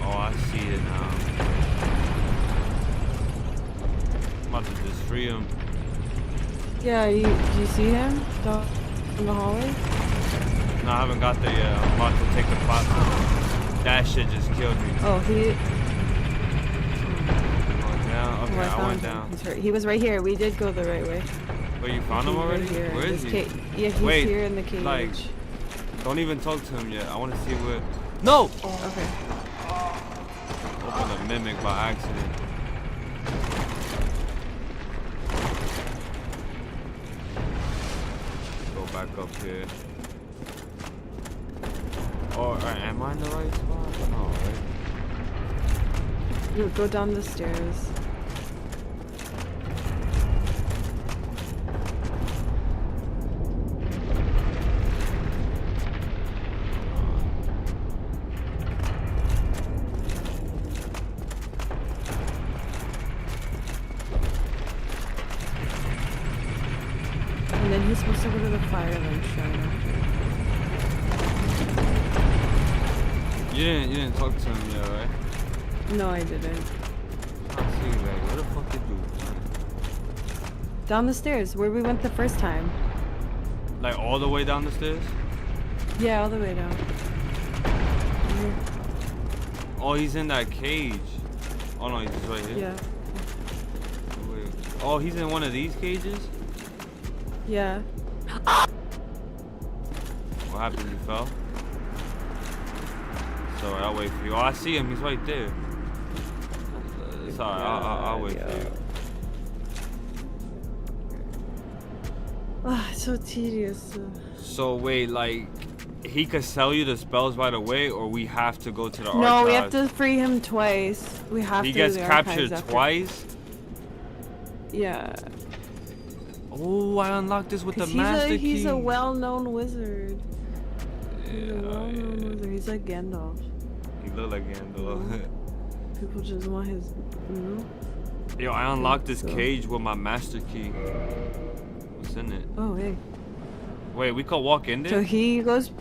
Oh, I see it now. I'm about to just free him. Yeah, do you see him down in the hallway? No, I haven't got there yet. I'm about to take the platform. That shit just killed me. Oh, he. Going down? Okay, Oh, I I found went him. down. He's right. He was right here. We did go the right way. Wait, you found him He's already? right here. Where is This he? Yeah, he's Wait, here in the cage. like, don't even talk to him yet. I want to see where. No! Okay. Open a mimic by accident. Go back up here. Or am I in the right spot? No, right? You go down the stairs. And then he's supposed to go to the Firelight Shrine. You didn't talk to him yet, right? No, I didn't. I see, like, where the fuck did you? Down the stairs, where we went the first time. Like all the way down the stairs? Yeah, all the way down. here. Oh, he's in that cage. Oh no, he's just right here. Yeah. Wait. Oh, he's in one of these cages? Yeah. What happened? You fell? Sorry, I'll wait for you. Oh, I see him. He's right there. It's alright. I'll wait for you. Ah, it's so tedious. So wait, like, he could sell you the spells right away, or we have to go to the archives? No, we have to free him twice. We have to. He do gets the captured archives after. twice? Yeah. Oh, I unlocked this with the 'Cause master key. He's a well-known wizard. He's a Yeah, well-known wizard. He's like Gandalf. He look like Gandalf. People just want his, you know? Yo, I unlocked this So- cage with my master key. What's in it? Oh, hey. Wait, we could walk in there? So he goes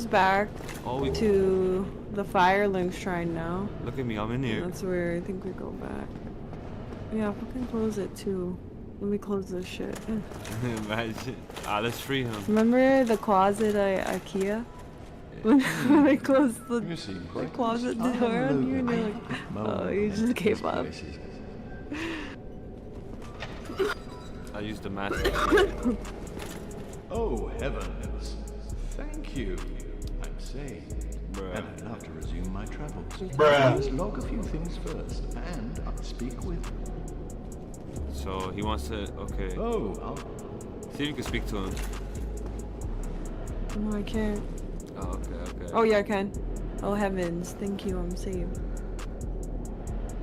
back Oh, to the Firelink Shrine now. Look at me, I'm in here. That's where I think we go back. Yeah, fucking close it too. Let me close this shit. Imagine. Let's free him. Remember the closet at IKEA? When I closed the closet door on you and you're like, oh, you just gave up. I used the master key. Oh, heavens. Thank you. I'm safe. Bruh. And I'd love to resume my travels. Bruh. Let's log a few things first, and I'll speak with. So he wants to. Okay. Oh, I'll... See if you can speak to him. No, I can't. Oh, okay. Oh, yeah, I can. Oh, heavens. Thank you, I'm saved.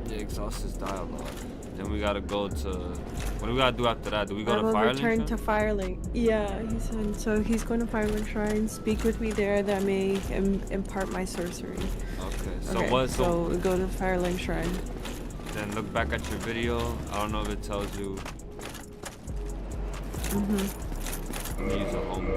Yeah, exhaust his dialogue. Then we gotta go to. What do we gotta do after that? Do we go to Firelink? Return to Firelink. Yeah, he said. So he's going to Firelink Shrine. Speak with me there that I may impart my sorcery. Okay. So Okay, what? So we go to Firelink Shrine. Then look back at your video. I don't know if it tells you. Mm-hmm. Let me use a home.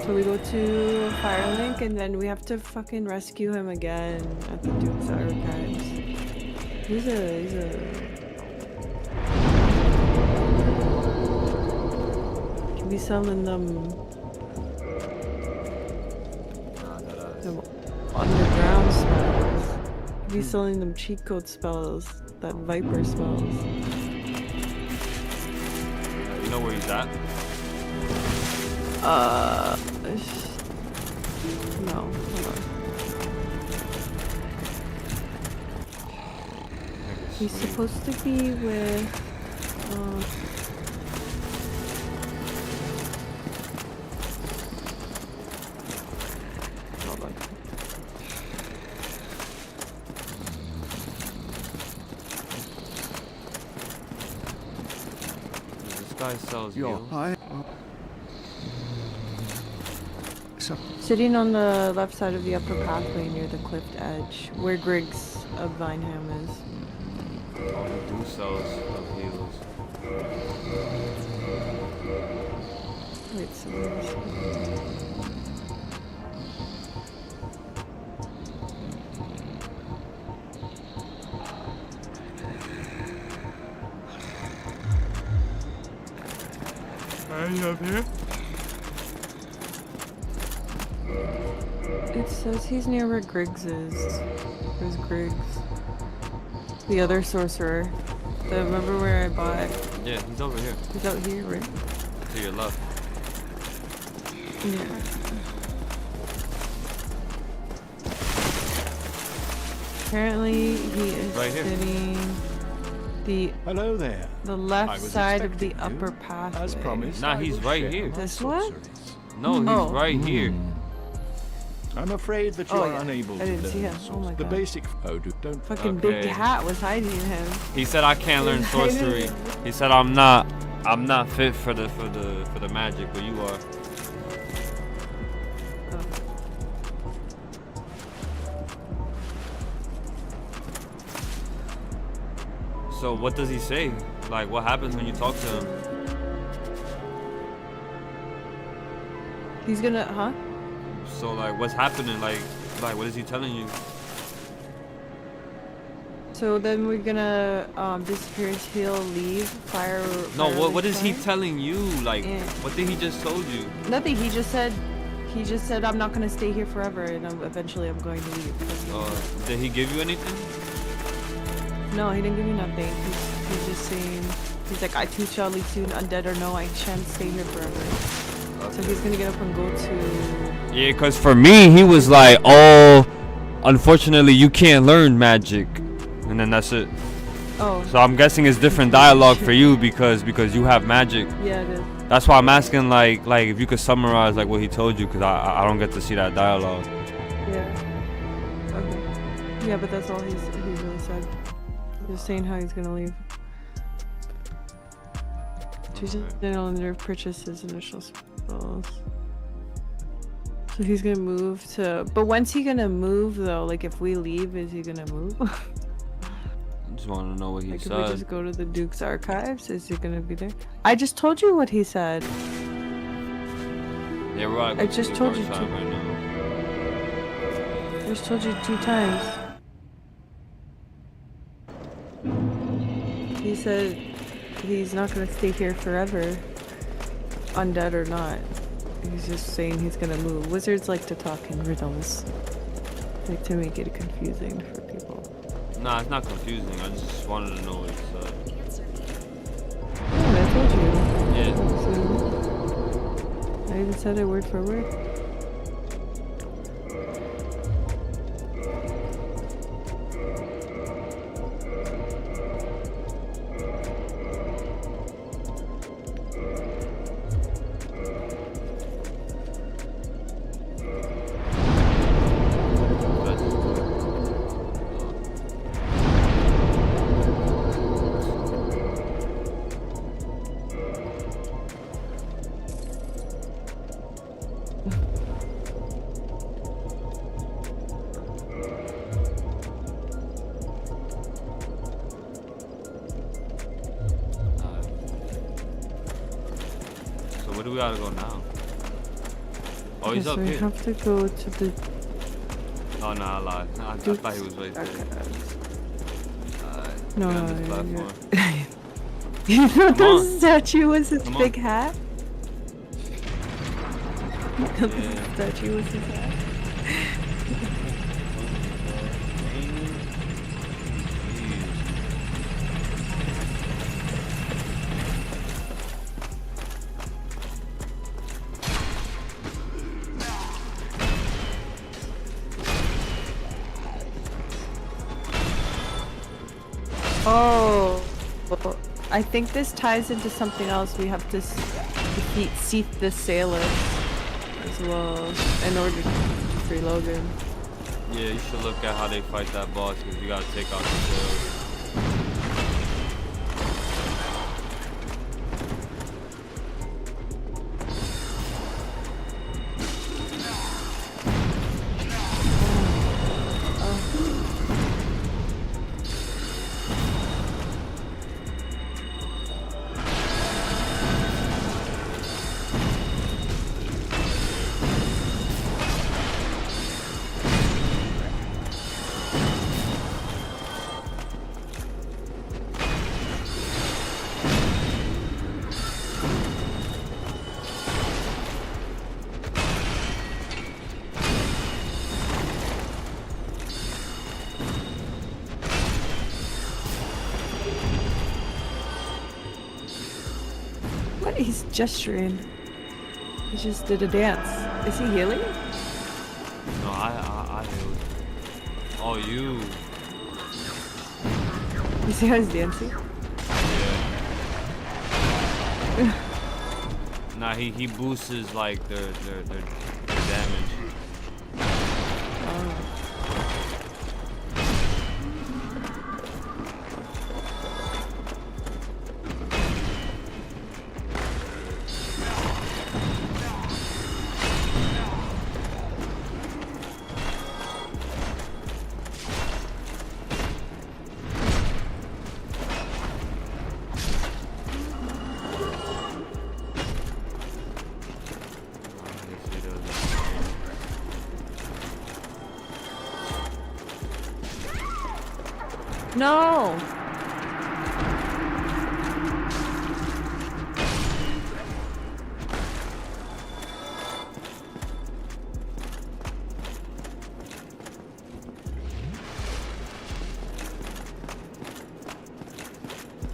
So we go to Firelink and then we have to fucking rescue him again at the Duke's Archives. He's a Can be selling them underground spells. Can be selling them cheat code spells, that Viper spells. You know where he's at? No, hold on. He's supposed to be with, hold on. This guy sells Yo, heals. hi. Sitting on the left side of the upper pathway near the cliff edge, where Griggs of Vineham is. Oh, he do sells of heals. Wait, so where's Are you up here? It says he's near where Griggs is. Where's Griggs? The other sorcerer. Remember where I bought? Yeah, he's over here. He's out here, right? To your left. Yeah. Apparently he is Right here. sitting Hello there. the I left was side of the expecting you. upper pathway. As promised. Nah, I he's will right share here. my This one? sorceries. No, he's Oh. right here. I'm afraid that you Oh, are yeah. unable I to didn't learn see him. Oh my the God. basic. Oh, don't. Fucking big hat was hiding him. He said I can't learn I didn't- sorcery. He said I'm not fit for the magic, but you are. So what does he say? Like what happens when you talk to him? He's gonna, huh? So like what's happening? Like what is he telling you? So then we're gonna disappear until leave, fire. No, fire what is he release telling you? Like, Yeah. what did he just told you? time? Nothing. He just said I'm not gonna stay here forever, and eventually I'm going to leave. Did he give you anything? No, he didn't give me nothing. He's just saying, he's like, I too shall leave soon, undead or no, I shan't stay here forever. So he's gonna get up and go to. Yeah, cause for me, he was like, oh, unfortunately, you can't learn magic, and then that's it. Oh. So I'm guessing it's different dialogue for you because you have magic. Yeah, it is. That's why I'm asking like if you could summarize like what he told you, cause I don't get to see that dialogue. Yeah. Okay. Yeah, but that's all he really said. Just saying how he's gonna leave. Choose an under purchase his initial spells. So he's gonna move to. But when's he gonna move though? Like if we leave, is he gonna move? I just want to know what he Like if said. we just go to the Duke's archives, is he gonna be there? I just told you what he said. Yeah, we're right. I just told you right now. I just told you 2 times. He said he's not gonna stay here forever, undead or not. He's just saying he's gonna move. Wizards like to talk in riddles, like to make it confusing for people. Nah, it's not confusing. I just wanted to know what he said. Yeah, I told you. Yeah. So, I even said it word for word. So where do we gotta go now? Oh, he's Okay, up so we here. have to go to the. Oh no, I lied. I thought he was right there. No, get on this platform. You know Come the on. statue was his Come on. big hat? You know the statue was his hat? Oh, I think this ties into something else. We have to defeat Seath the Sailor as well in order to free Logan. Yeah, you should look at how they fight that boss because you gotta take out the tail. What? He's gesturing. He just did a dance. Is he healing? No, I healed. Oh, you. You see how he's dancing? Yeah. Nah, he boosts his, like their damage. Oh. No!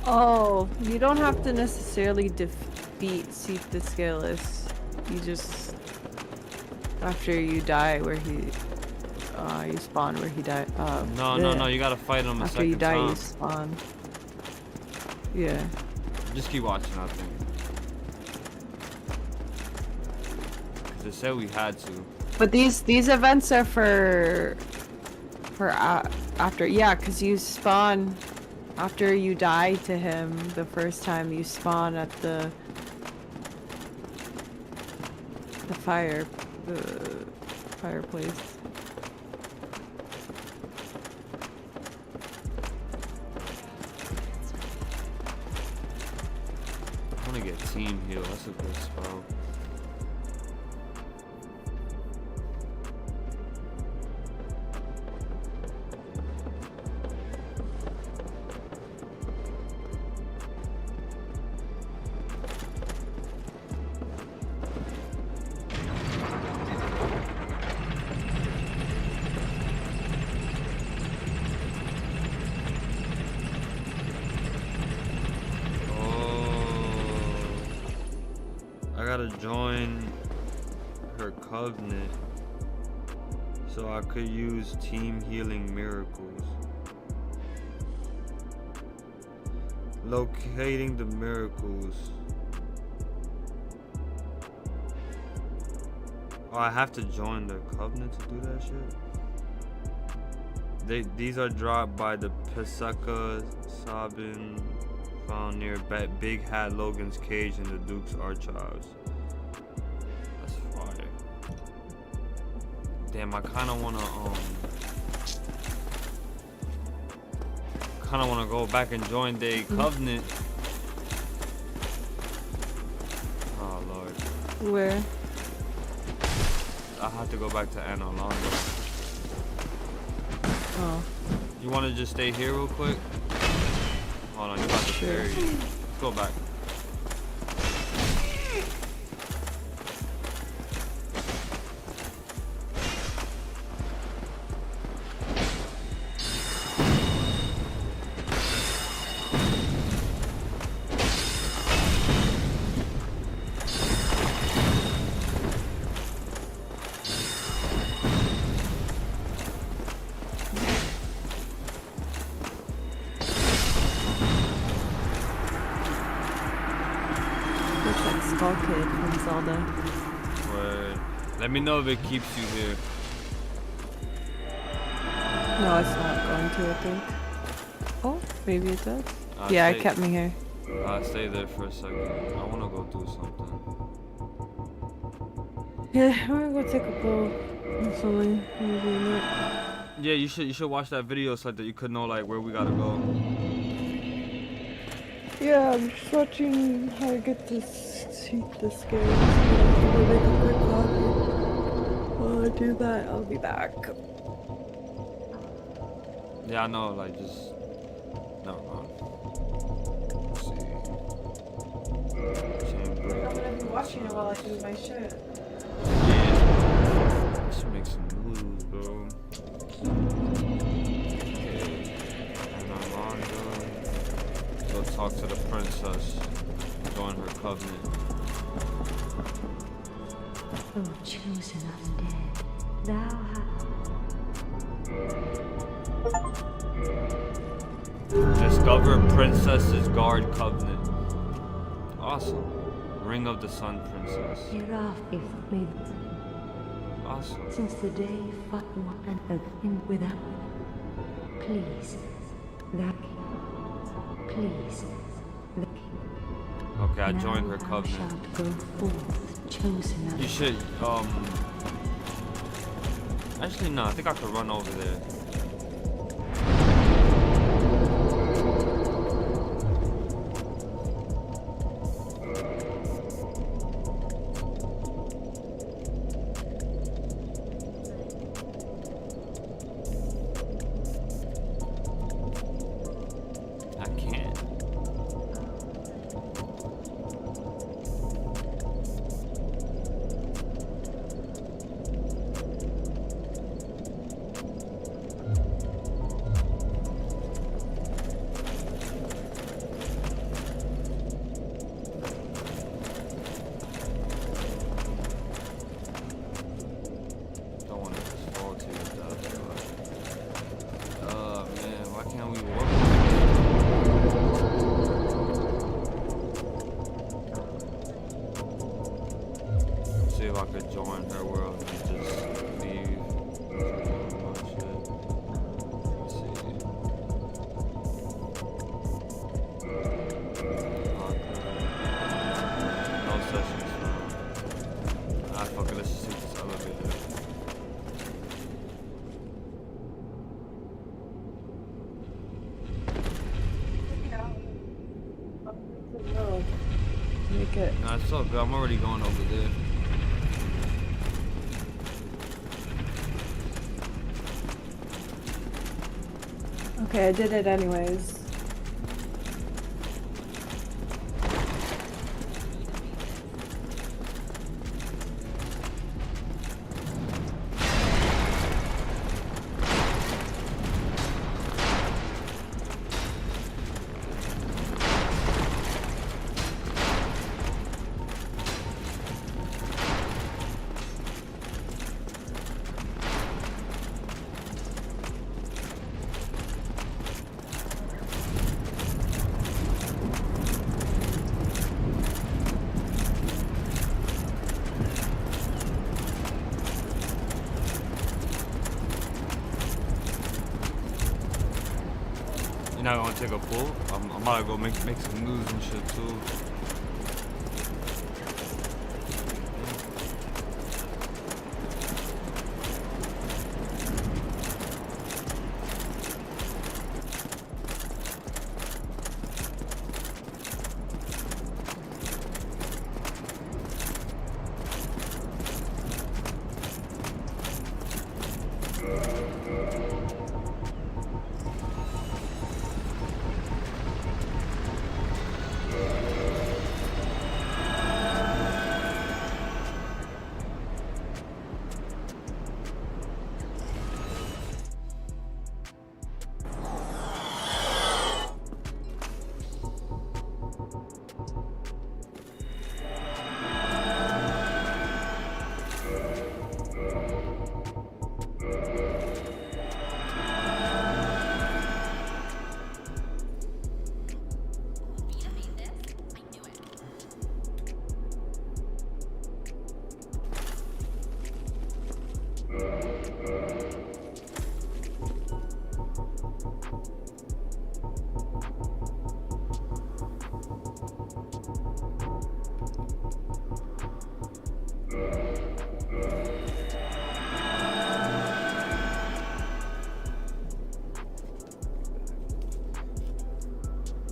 Oh, you don't have to necessarily defeat Seek the Scaleless. You just... After you die where he... you spawn where he died. No, you gotta fight him a After second you die, time. you spawn. Yeah. Just keep watching, I think. 'Cause it said we had to. But these events are for after, yeah, because you spawn after you die to him the first time. You spawn at the fireplace. I wanna get team heal. That's a good spell. I gotta join her covenant so I could use team healing miracles. Locating the miracles. Oh, I have to join the covenant to do that shit? These are dropped by the Pesaka Sabin found near Big Hat Logan's cage in the Duke's Archives. That's fire. Damn, I kinda wanna go back and join the covenant. Oh lord. Where? I have to go back to Anna Londo. Oh. You wanna just stay here real quick? Hold on, you about to carry you. Let's go back. Skull Kid from Zelda. Word. Let me know if it keeps you here. No, it's not going to, I think. Oh, maybe it does. Yeah, it kept me here. Stay there for a second. I wanna go do something. Yeah, I'm gonna go take a bowl or something. Maybe not. Yeah, you should watch that video so that you could know like where we gotta go. Yeah, I'm just watching how to get this seat this game. I'm gonna make a quick coffee. While I do that, I'll be back. Yeah, I know, like just no. Let's see. Chamber. I'm gonna be watching it while I do my shit. Yeah. Let's make some moves, bro. Okay. And Armando. Go talk to the princess. Join her covenant. O chosen undead, thou hast Discover Princess's Guard Covenant. Awesome. Ring of the Sun Princess. hereof is made. Awesome. Since the day fought one another in without. Please, that please, the Okay, I now joined her thou covenant. shalt go forth, chosen You should, actually, no, I think I could run over there. I can't. See if I could join her world and just leave. Oh, shit. Let's see. No sessions. Ah, fuck it. Let's just take this elevator. Make it. Nah, it's all good. I'm already going over there. Okay, I did it anyways. You're not gonna take a pull? I'm about to go make some moves and shit too.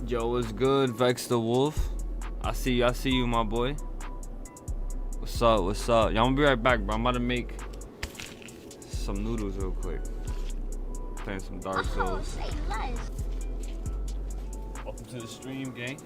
Yo, what's good, Vex the Wolf? I see you, my boy. What's up? Yo, I'm gonna be right back, bro. I'm about to make some noodles real quick. Playing some Dark Souls. Welcome to the stream, gang.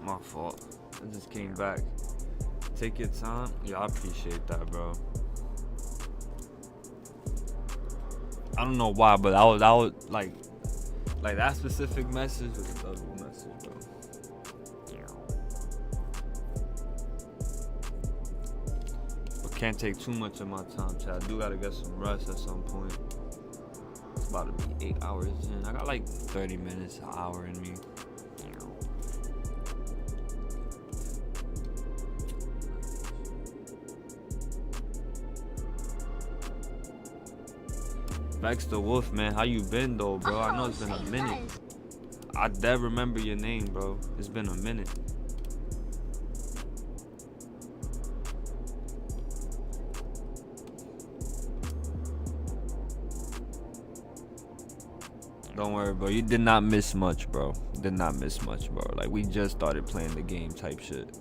My fault. I just came back. Take your time. Yeah, I appreciate that, bro. I don't know why, but I was like that specific message was a double message, bro. But can't take too much of my time, chat. I do gotta get some rest at some point. It's about to be 8 hours in. I got like 30 minutes, an hour in me. Vex the Wolf, man, how you been though, bro? I know it's been a minute. I dead remember your name, bro. It's been a minute. Don't worry, bro. You did not miss much, bro. Did not miss much, bro. Like, we just started playing the game type shit.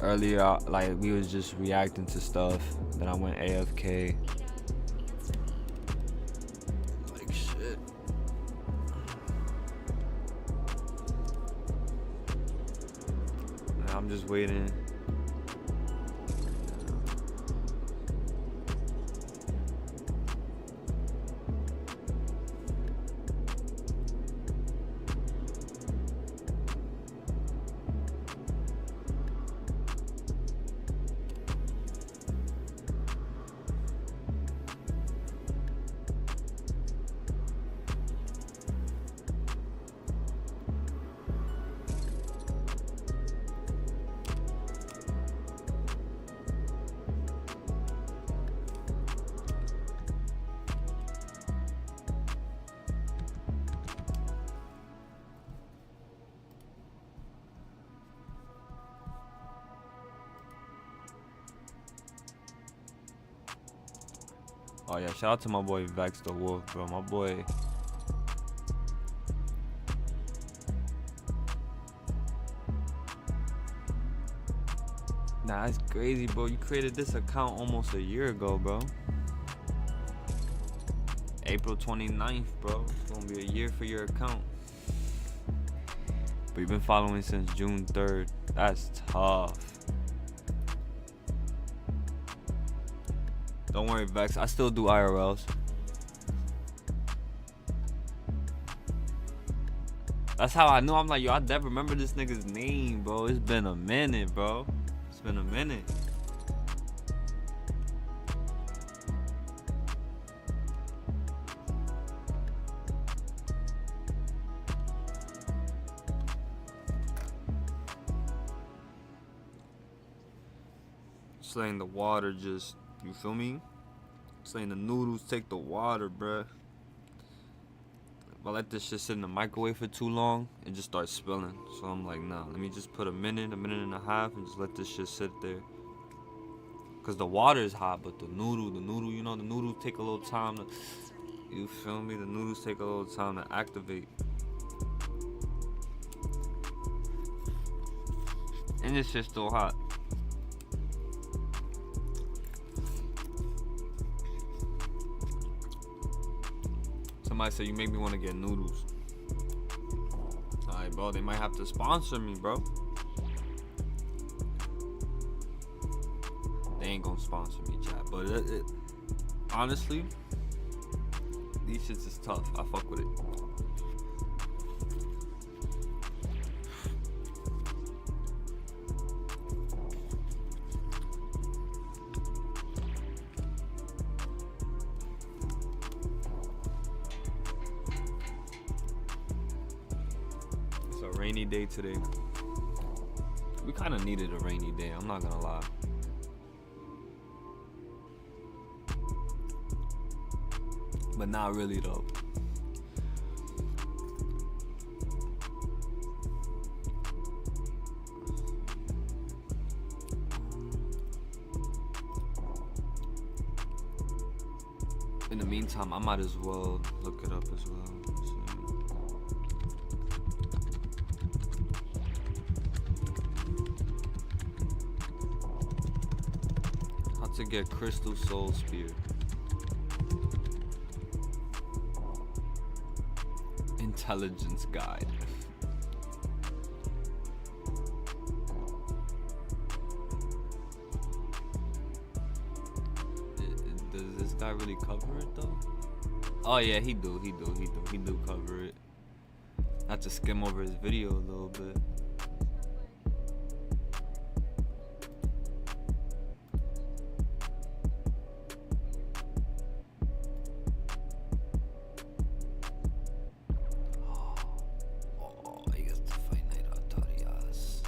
Earlier, like, we was just reacting to stuff. Then I went AFK. I'm just waiting. Oh yeah, shout out to my boy Vex the Wolf, bro. My boy. Nah, that's crazy, bro. You created this account almost a year ago, bro. April 29th, bro. It's gonna be a year for your account. But you've been following since June 3rd. That's tough. Don't worry, Vex. I still do IRLs. That's how I knew. I'm like, yo, I never remember this nigga's name, bro. It's been a minute, bro. It's been a minute. Slaying the water just, you feel me? Saying the noodles take the water, bruh. If I let this shit sit in the microwave for too long, it just starts spilling. So I'm like, nah, let me just put a minute and a half, and just let this shit sit there. Cause the water is hot, but the noodle, you know, the noodles take a little time to, you feel me? The noodles take a little time to activate. And this shit's still hot. Somebody said you make me want to get noodles. Alright, bro, they might have to sponsor me, bro. They ain't gonna sponsor me, chat. But honestly, these shits is tough. I fuck with it. Rainy day today. We kind of needed a rainy day, I'm not gonna lie. But not really though. In the meantime, I might as well look it up as well. To get Crystal Soul Spear. intelligence guide. Does this guy really cover it though? Oh yeah, he do cover it. Not to skim over his video a little bit. He gets to fight Knight Artorias.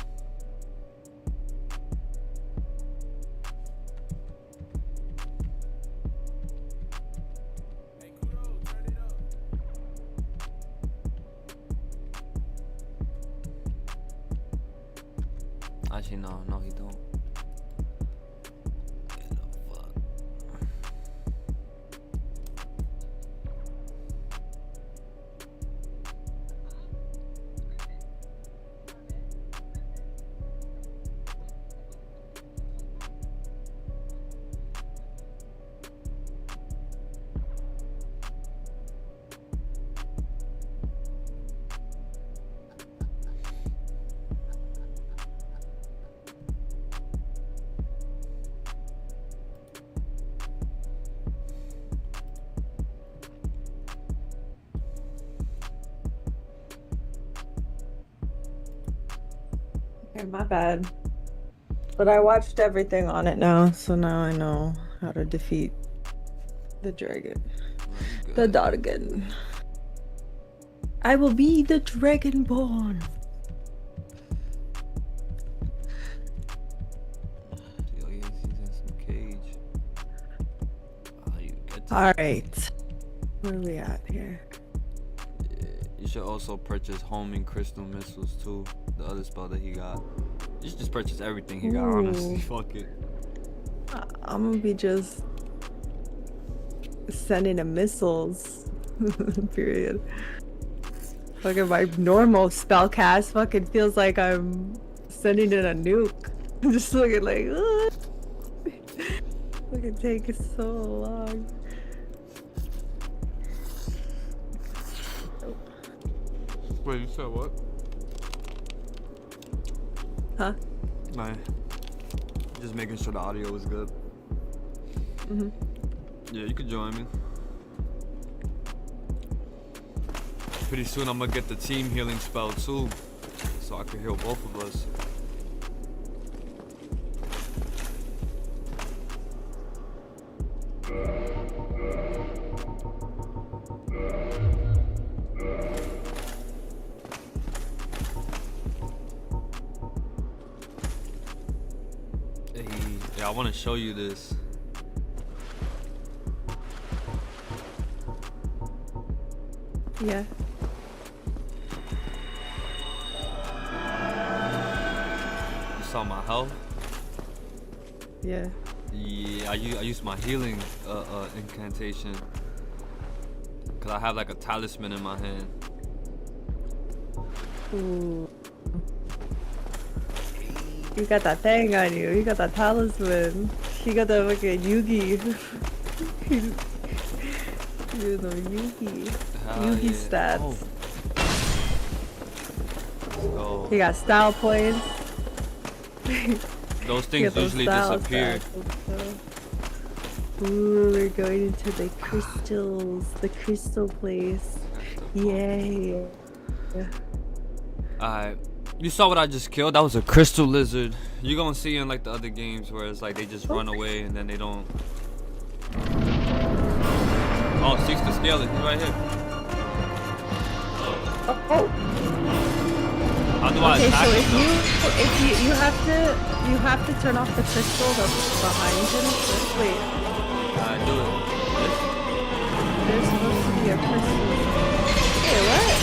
Actually, no, he don't. Get the fuck. Okay, my bad. But I watched everything on it now, so now I know how to defeat the dragon. The Dargan. I will be the Dragonborn. Yo, he's in some cage. You get to Alright. Where are we at here? You should also purchase homing crystal missiles too. The other spell that he got. You should just purchase everything he got, honestly. Ooh. Fuck it. I'm gonna be just sending him missiles. Period. Fucking my normal spell cast fucking feels like I'm sending in a nuke. Just looking like, fucking take so long. Wait, you said what? Huh? Nah. Just making sure the audio was good. Yeah, you could join me. Pretty soon I'm gonna get the team healing spell too, so I can heal both of us. Hey, yeah, I want to show you this. Yeah. You saw my health? Yeah. Yeah, I used my healing incantation. Cause I have like a talisman in my hand. Ooh. You got that thing on you. You got that talisman. You got the fucking Yugi. You're the Yugi. Yugi stats. Oh. You got style points. Those You things got those usually style disappear. stats and stuff. Ooh, we're going into the crystals. The crystal place. Yay. Yeah. Alright. You saw what I just killed? That was a crystal lizard. You're gonna see in like the other games where it's like they just run away and then they don't. Oh, Seeks the Scaly. He's right here. Oh. How do I Okay, attack so him, if you have to turn off the crystal that's behind him. Wait. Alright, do it. There's supposed to be a crystal. Wait, what?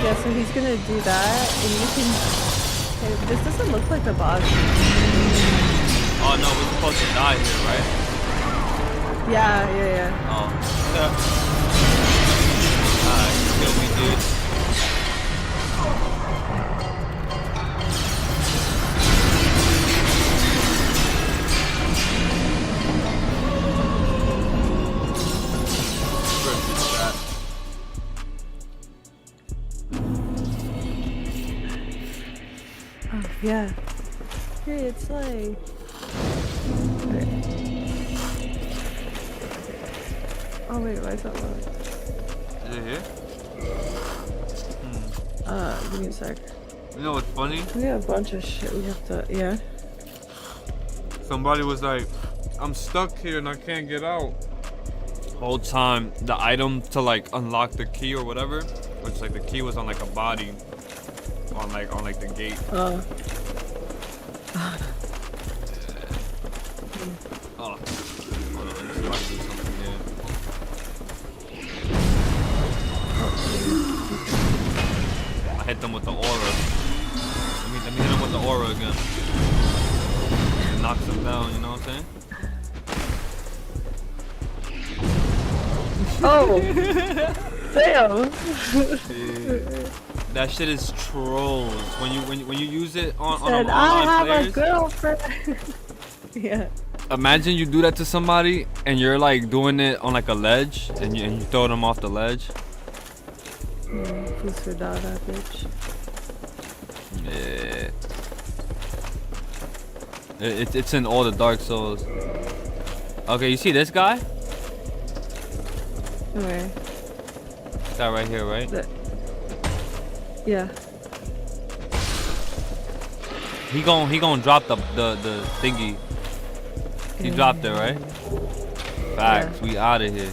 Yeah, so he's gonna do that, and you can. Okay, this doesn't look like a boss. Oh no, we're supposed to die here, right? Yeah. Oh. Yeah. Alright, kill me, dude. Yeah. Hey, it's like. Oh wait, why is that loud? Is it here? Give me a sec. You know what's funny? We got a bunch of shit we have to. Yeah. Somebody was like, I'm stuck here and I can't get out. Whole time, the item to like unlock the key or whatever, which like the key was on like a body, on like the gate. Oh. Hold on, I'm just about to do something here. I hit them with the aura. Let me hit them with the aura again. It knocks them down, you know what I'm saying? Oh! Damn! That shit is trolls. When you use it on Said, online I have players. a girlfriend. Yeah. Imagine you do that to somebody and you're like doing it on like a ledge and you throw them off the ledge. Who's her dad, that bitch? Yeah. It's in all the Dark Souls. Okay, you see this guy? Okay. This guy right here, right? Yeah. He gon' drop the thingy. He dropped it, right? Facts. Yeah. We out of here.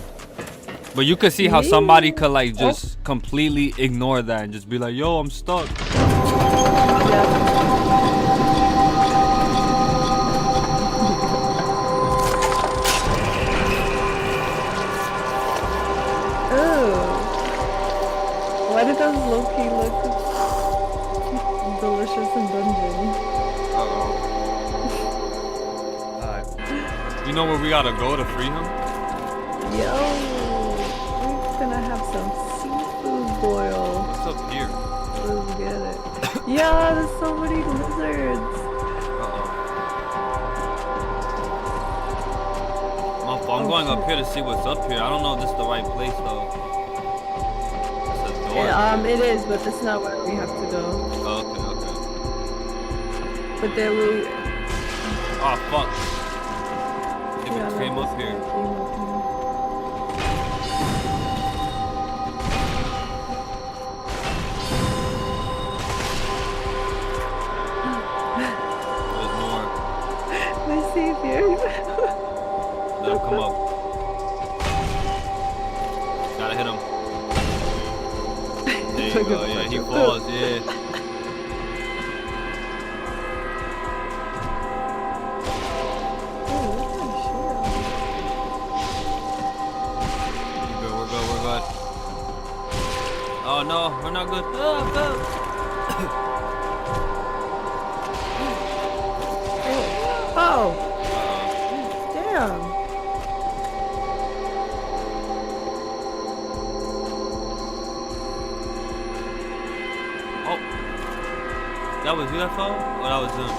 But you could see how somebody could like just completely ignore that and just be like, "Yo, I'm stuck." Why did those low-key look delicious in dungeon? Alright. You know where we gotta go to free him? Yo, we're gonna have some seafood boil. What's up here? Let's get it. Yeah, there's so many lizards. I'm going up here to see what's up here. I don't know if this is the right place though. It is, but that's not where we have to go. Okay. But then we. Oh fuck! If it came up here. There's more. My savior. Let him come up. Gotta hit him. There you go, yeah, he falls, yeah. We're good. Oh no, we're not good. Oh! Damn! That was you that fell? Or that was him?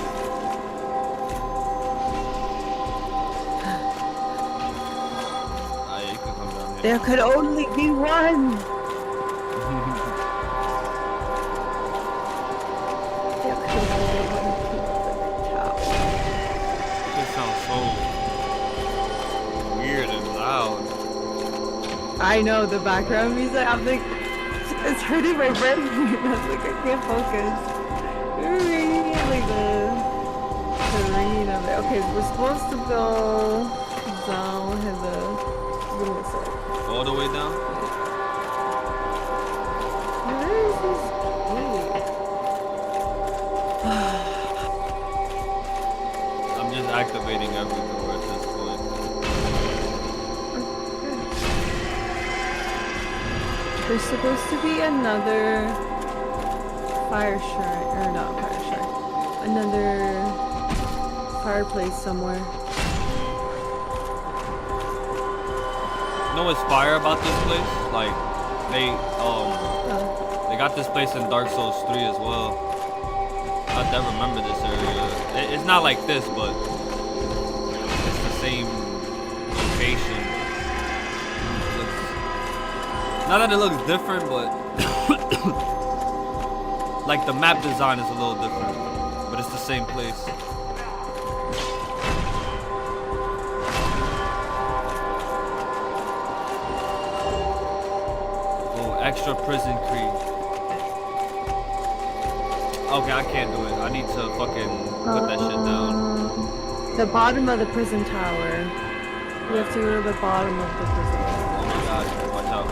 Yeah, you could come down here. There could only be one! There could only be one top. This sounds so weird and loud. I know, the background music, I'm like, it's hurting my brain. I'm like, I can't focus. Like the ringing of it. Okay, we're supposed to go down and all the way down? Where is this gate? I'm just activating every door at this point. There's supposed to be another fire shrine, or not fire shrine, another fireplace somewhere. You know what's fire about this place? Like, they got this place in Dark Souls 3 as well. I never remember this area. It's not like this, but it's the same location. Not that it looks different, but like the map design is a little different. But but it's the same place. Oh, extra prison creep. Okay, I can't do it. I need to fucking put that shit down. The bottom of the prison tower. You have to go to the bottom of the prison tower. Oh my god, watch out.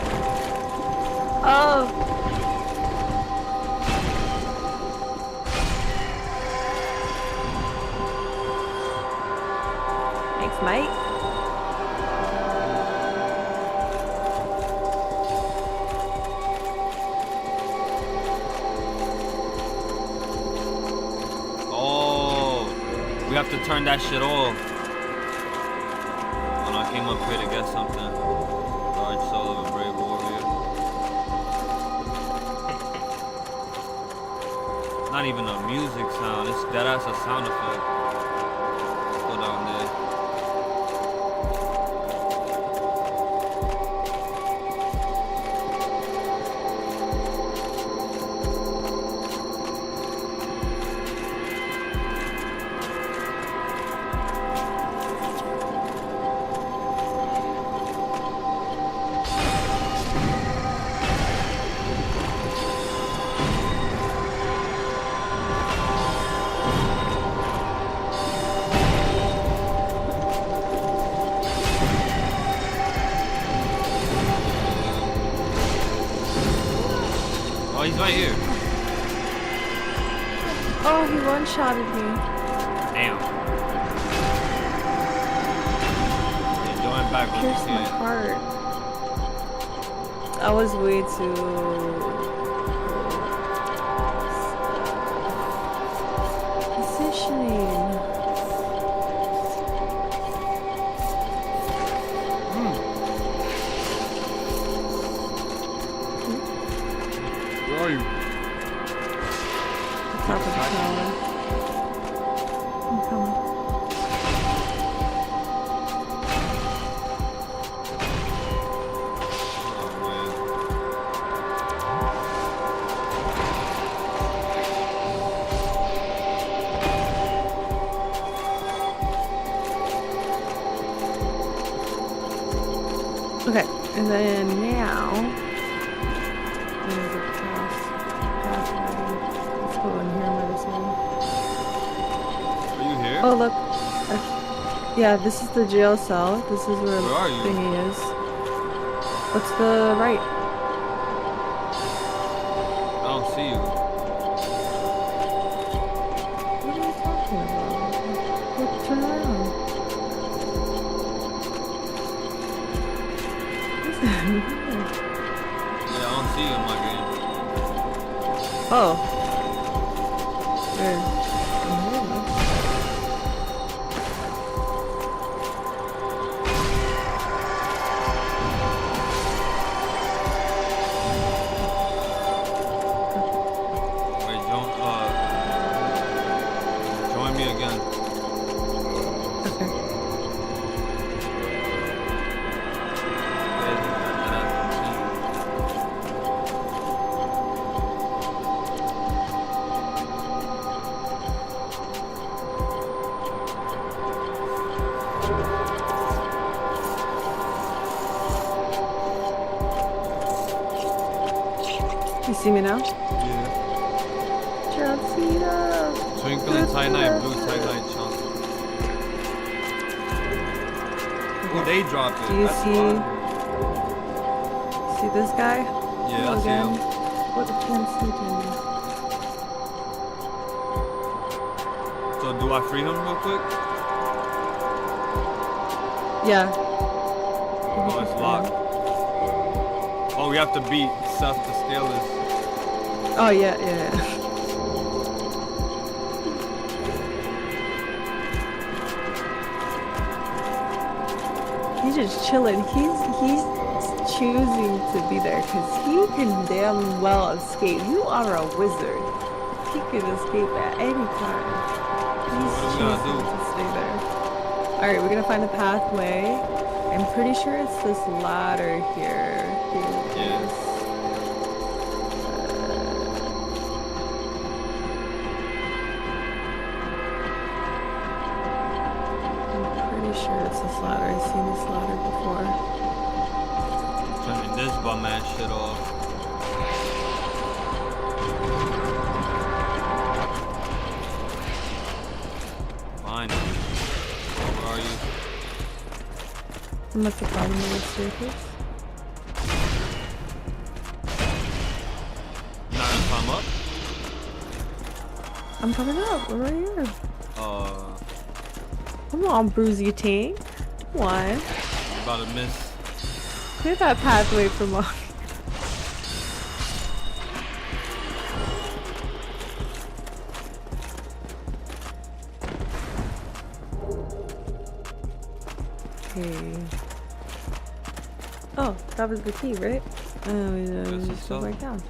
Oh! Thanks, mate. Oh, we have to turn that shit off. When I came up here to get something. Large soul of a brave warrior. Not even a music sound, it's dead ass a sound effect. Let's go down there. Oh, he's right here. Oh, he one-shotted me. Damn. Yeah, join back when you Pierced see my it. heart. I was way too... Positioning. Where are you? Top of the tower. I'm coming. Okay, and then now there's a pathway. Let's go in here by this one. Are you here? Oh look, yeah, this is the jail cell. This is where the are you? thingy is. What's the right? I don't see you. What are you talking about? Look, turn around. Yeah, I don't see you in my game. Oh. Where? Wait, join me again. Okay. You see me now? Yeah. John Cena! Twinkling Titanite, blue Titanite chunk. Oh, they dropped it. Do you That's see? fun. See this guy? Yeah, I see Again? him. What can he do? So do I free him real quick? Yeah. Oh, it's locked. Oh, we have to beat Seth to scale this. Oh yeah, yeah. He's just chilling. He's choosing to be there because he can damn well escape. You are a wizard. He can escape at any time. He's choosing to stay there. All right, we're gonna find a pathway. I'm pretty sure it's this ladder here. sure it's this ladder. I've seen this ladder before. Turning this bum ass shit off. Fine. Where are you? I'm at the bottom of the staircase. Not gonna climb up? I'm coming up. We're right here. Come on, Bruisey Tank. Come on. You about to miss. Clear that pathway from us. Okay. Oh, that was the key, right? We just go back down.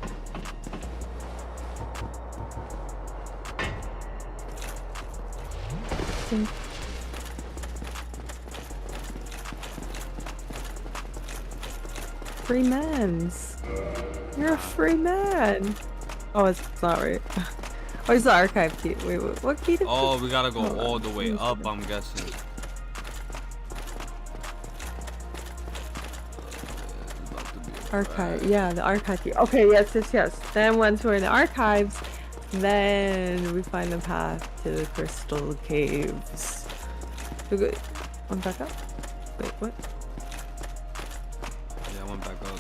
Free mans. You're a free man. Oh, it's not right. Oh, it's the archive key. Wait, what key did Oh, we gotta go all the way up, I'm guessing. Archive, yeah, the archive key. Okay, yes. Then once we're in the archives, then we find the path to the crystal caves. We're good. One back up. Wait, what? Yeah, I went back up.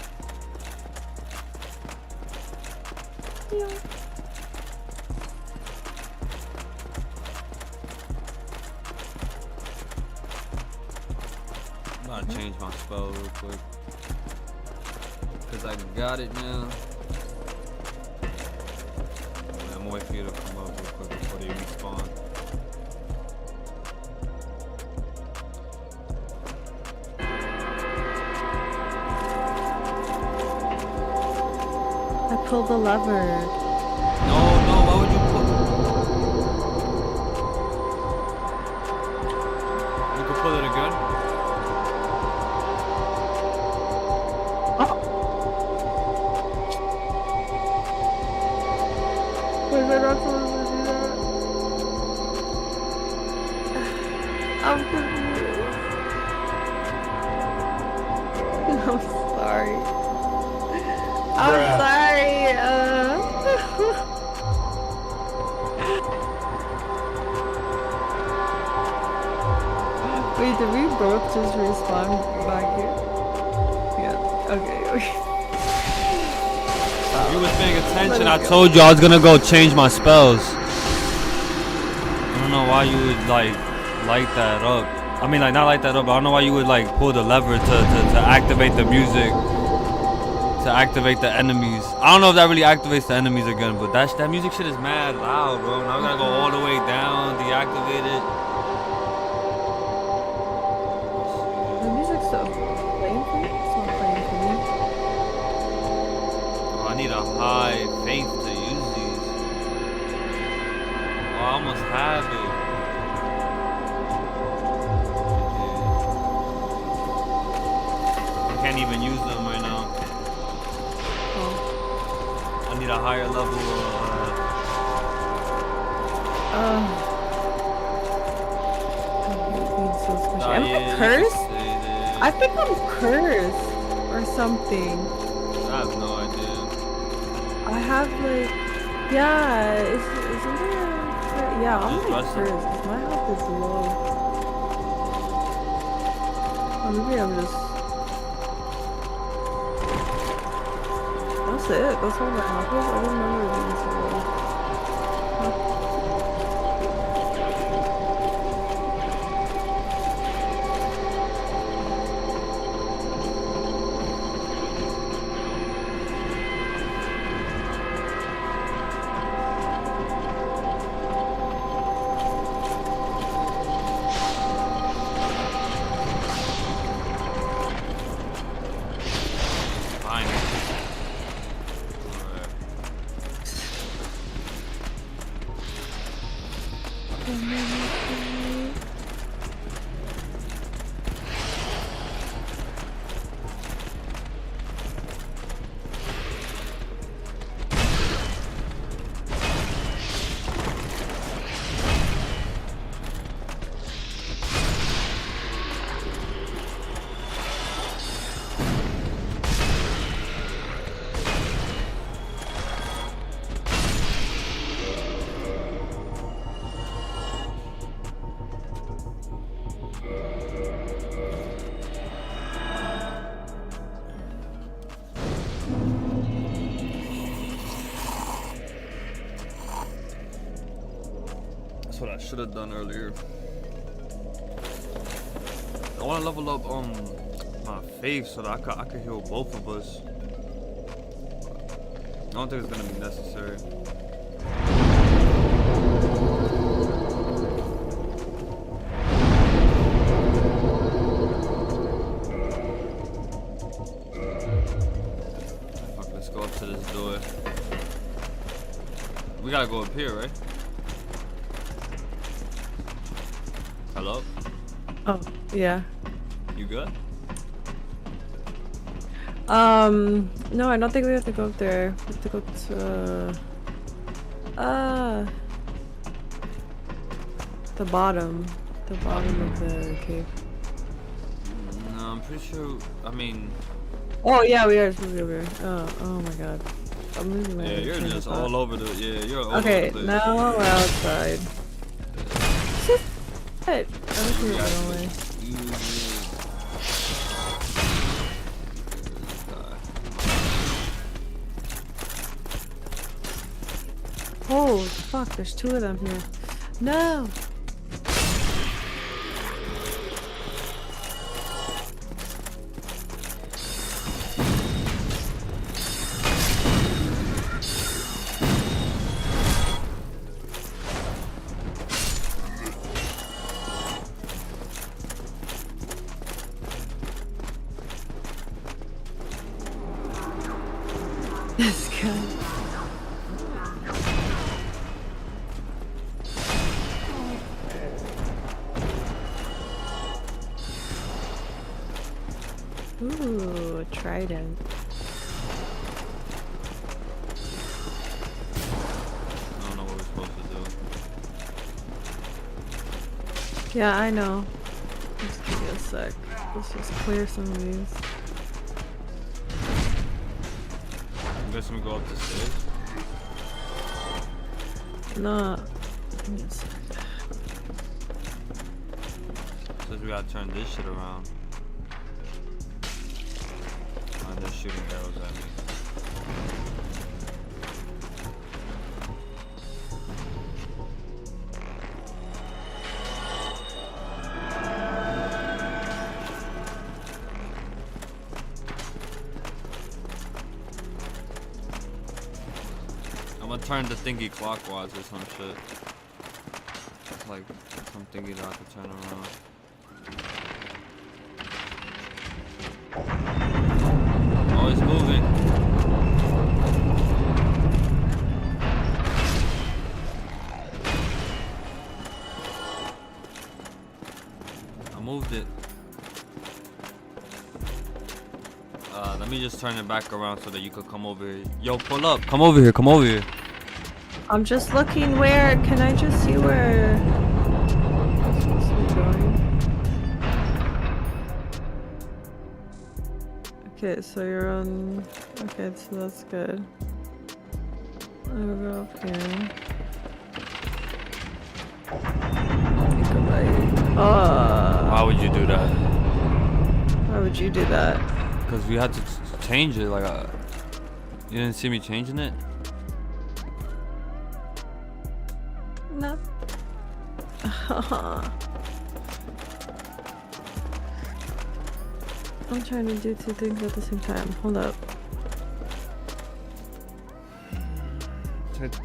Yeah. I'm about to change my spell real quick. Cause I got it now. I'm gonna wait for you to come up real quick before they respawn. I pulled the lever. No, why would you pull? You can pull it again? Was I not supposed to do that? I'm confused. I'm sorry. I'm sorry. Wait, did we both just respawn back here? Yeah. Okay. You was paying attention. I told you I was gonna go change my spells. I don't know why you would like light that up. I mean, like not light that up. But I don't know why you would like pull the lever to activate the music, to activate the enemies. I don't know if that really activates the enemies again, but that music shit is mad loud, bro. Now we gotta go all the way down, deactivate it. The music's still playing for me? It's not playing for me. I need a high faith to use these. Oh, I almost have it. I can't even use them right now. I need a higher level Am I cursed? I think I'm cursed or something. I have no idea. I have like, yeah, isn't there? Yeah, I'm like cursed. 'Cause my health is low. Or maybe I'm just. That's it. That's all that happens. I don't remember being so low. That's what I should have done earlier. I want to level up my faith so that I could heal both of us. I don't think it's gonna be necessary. Fuck, let's go up to this door. We gotta go up here, right? Hello? Oh, yeah. You good? No, I don't think we have to go up there. We have to go to, the bottom of the cave. No, I'm pretty sure, I mean... Oh, yeah, we are supposed to be over here. Oh my god. I'm losing my Yeah, you're train of just thought. all over the, you're all over Okay, the place. now we're outside. I wish we were going away. Oh, fuck, there's two of them here. No! This guy. Ooh, a trident. I don't know what we're supposed to do. Yeah, I know. Just give me a sec. Let's just clear some of these. I guess we go up the stairs. No. Give me a sec. Says we gotta turn this shit around. Oh, they're shooting arrows at me. I'm gonna turn the thingy clockwise or some shit. It's like some thingy that I could turn around. Oh, it's moving. I moved it. Let me just turn it back around so that you could come over here. Yo, pull up. Come over here. Come over here. I'm just looking where. Can I just see where I'm supposed to be going? Okay, so you're on. Okay, so that's good. I'll go up here. Take a right. Why would you do that? Why would you do that? Because we had to change it. Like, you didn't see me changing it? No. I'm trying to do two things at the same time. Hold up.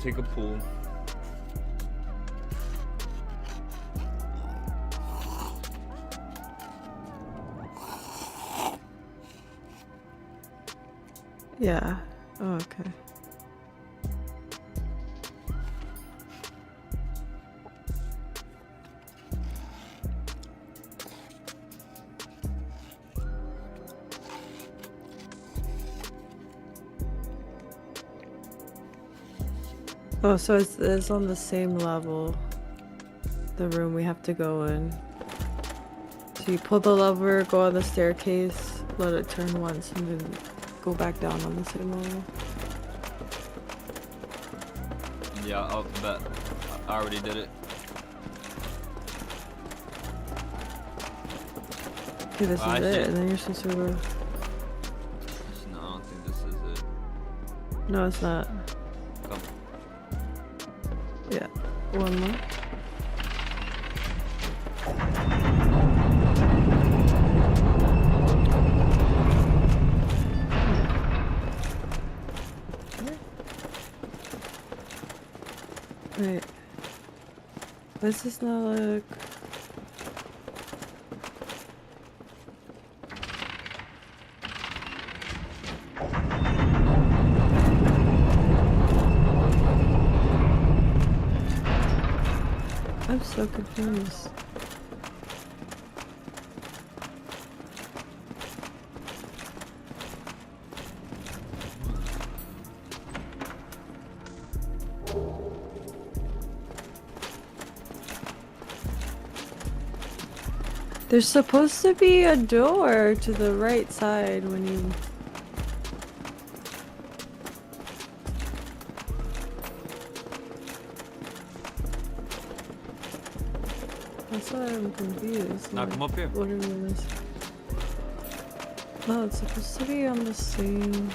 Take a pull. Yeah. Oh, okay. Oh, so it's on the same level. The room we have to go in. So you pull the lever, go on the staircase, let it turn once, and then go back down on the same level. Yeah, I'll bet. I already did it. Okay, this is it, and then you're supposed to go. No, I don't think this is it. No, it's not. Come. Yeah, one more. Wait. Does this not look... I'm so confused. There's supposed to be a door to the right side when you... That's why I'm confused. Now come up here. What are this? No, it's supposed to be on the same...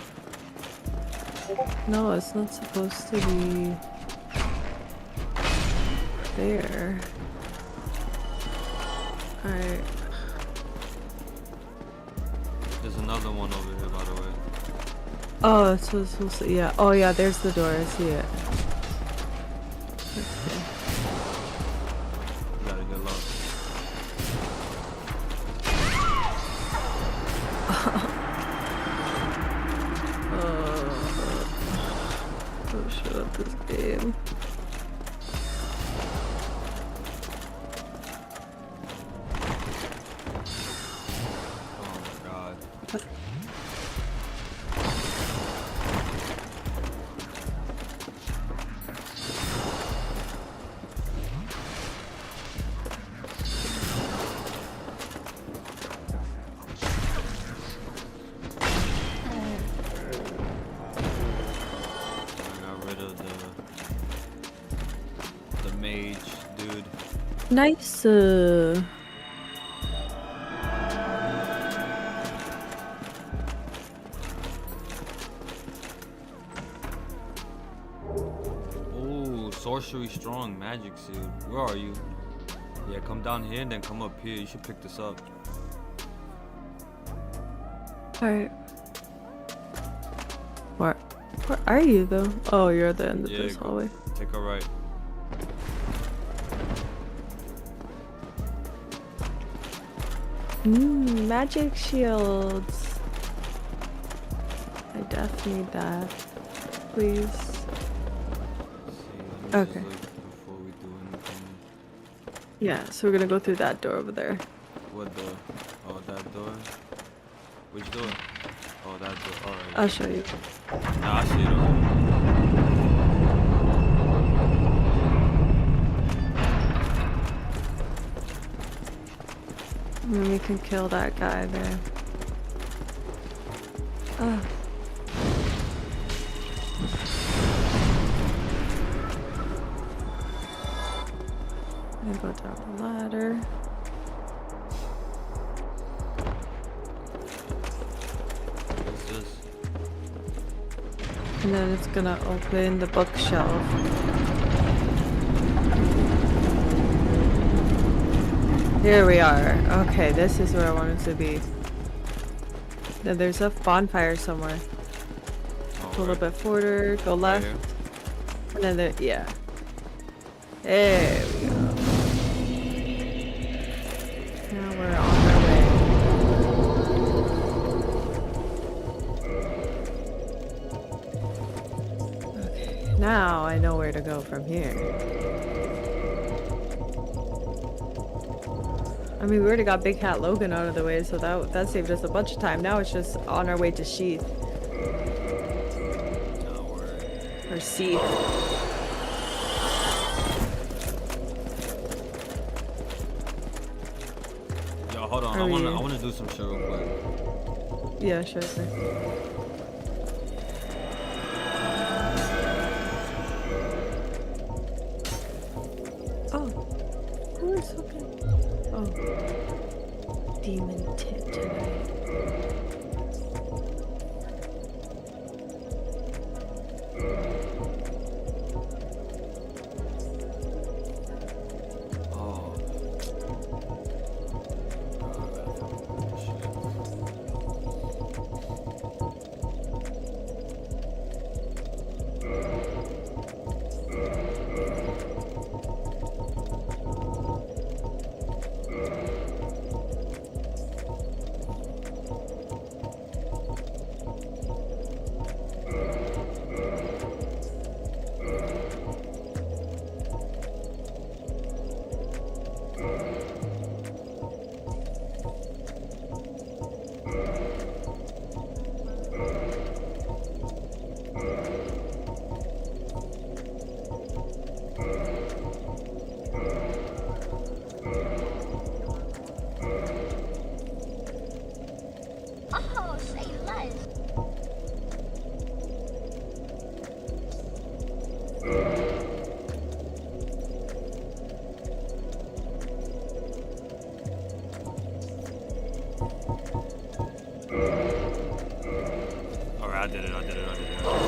No, it's not supposed to be... there. Alright. There's another one over here, by the way. Oh, it's supposed to... Yeah. Oh, yeah, there's the door. I see it. Okay. Gotta get low. Oh, shut up this game. Nice. Oh, sorcery strong magic suit. Where are you? Yeah, come down here and then come up here. You should pick this up. Alright. Where are you though? Oh, you're at the end of this hallway. Take a right. Magic shields. I definitely need that. Please. Okay. Yeah, so we're gonna go through that door over there. What door? Oh, that door? Which door? Oh, that door. Alright. I'll show you. Nah, I see it already. And we can kill that guy there. Oh. I go down the ladder. What's this? And then it's gonna open the bookshelf. Here we are. Okay, this is where I wanted to be. Then there's a bonfire somewhere. Go a little bit forward, go left. And then there, yeah. There we go. Now we're on our way. Okay, now I know where to go from here. I mean, we already got Big Cat Logan out of the way, so that saved us a bunch of time. Now it's just on our way to Sheath. Or Seath. Yo, hold on. I wanna do some shit real quick. Yeah, sure thing. Oh, who is okay? Oh, demon tit tonight. out of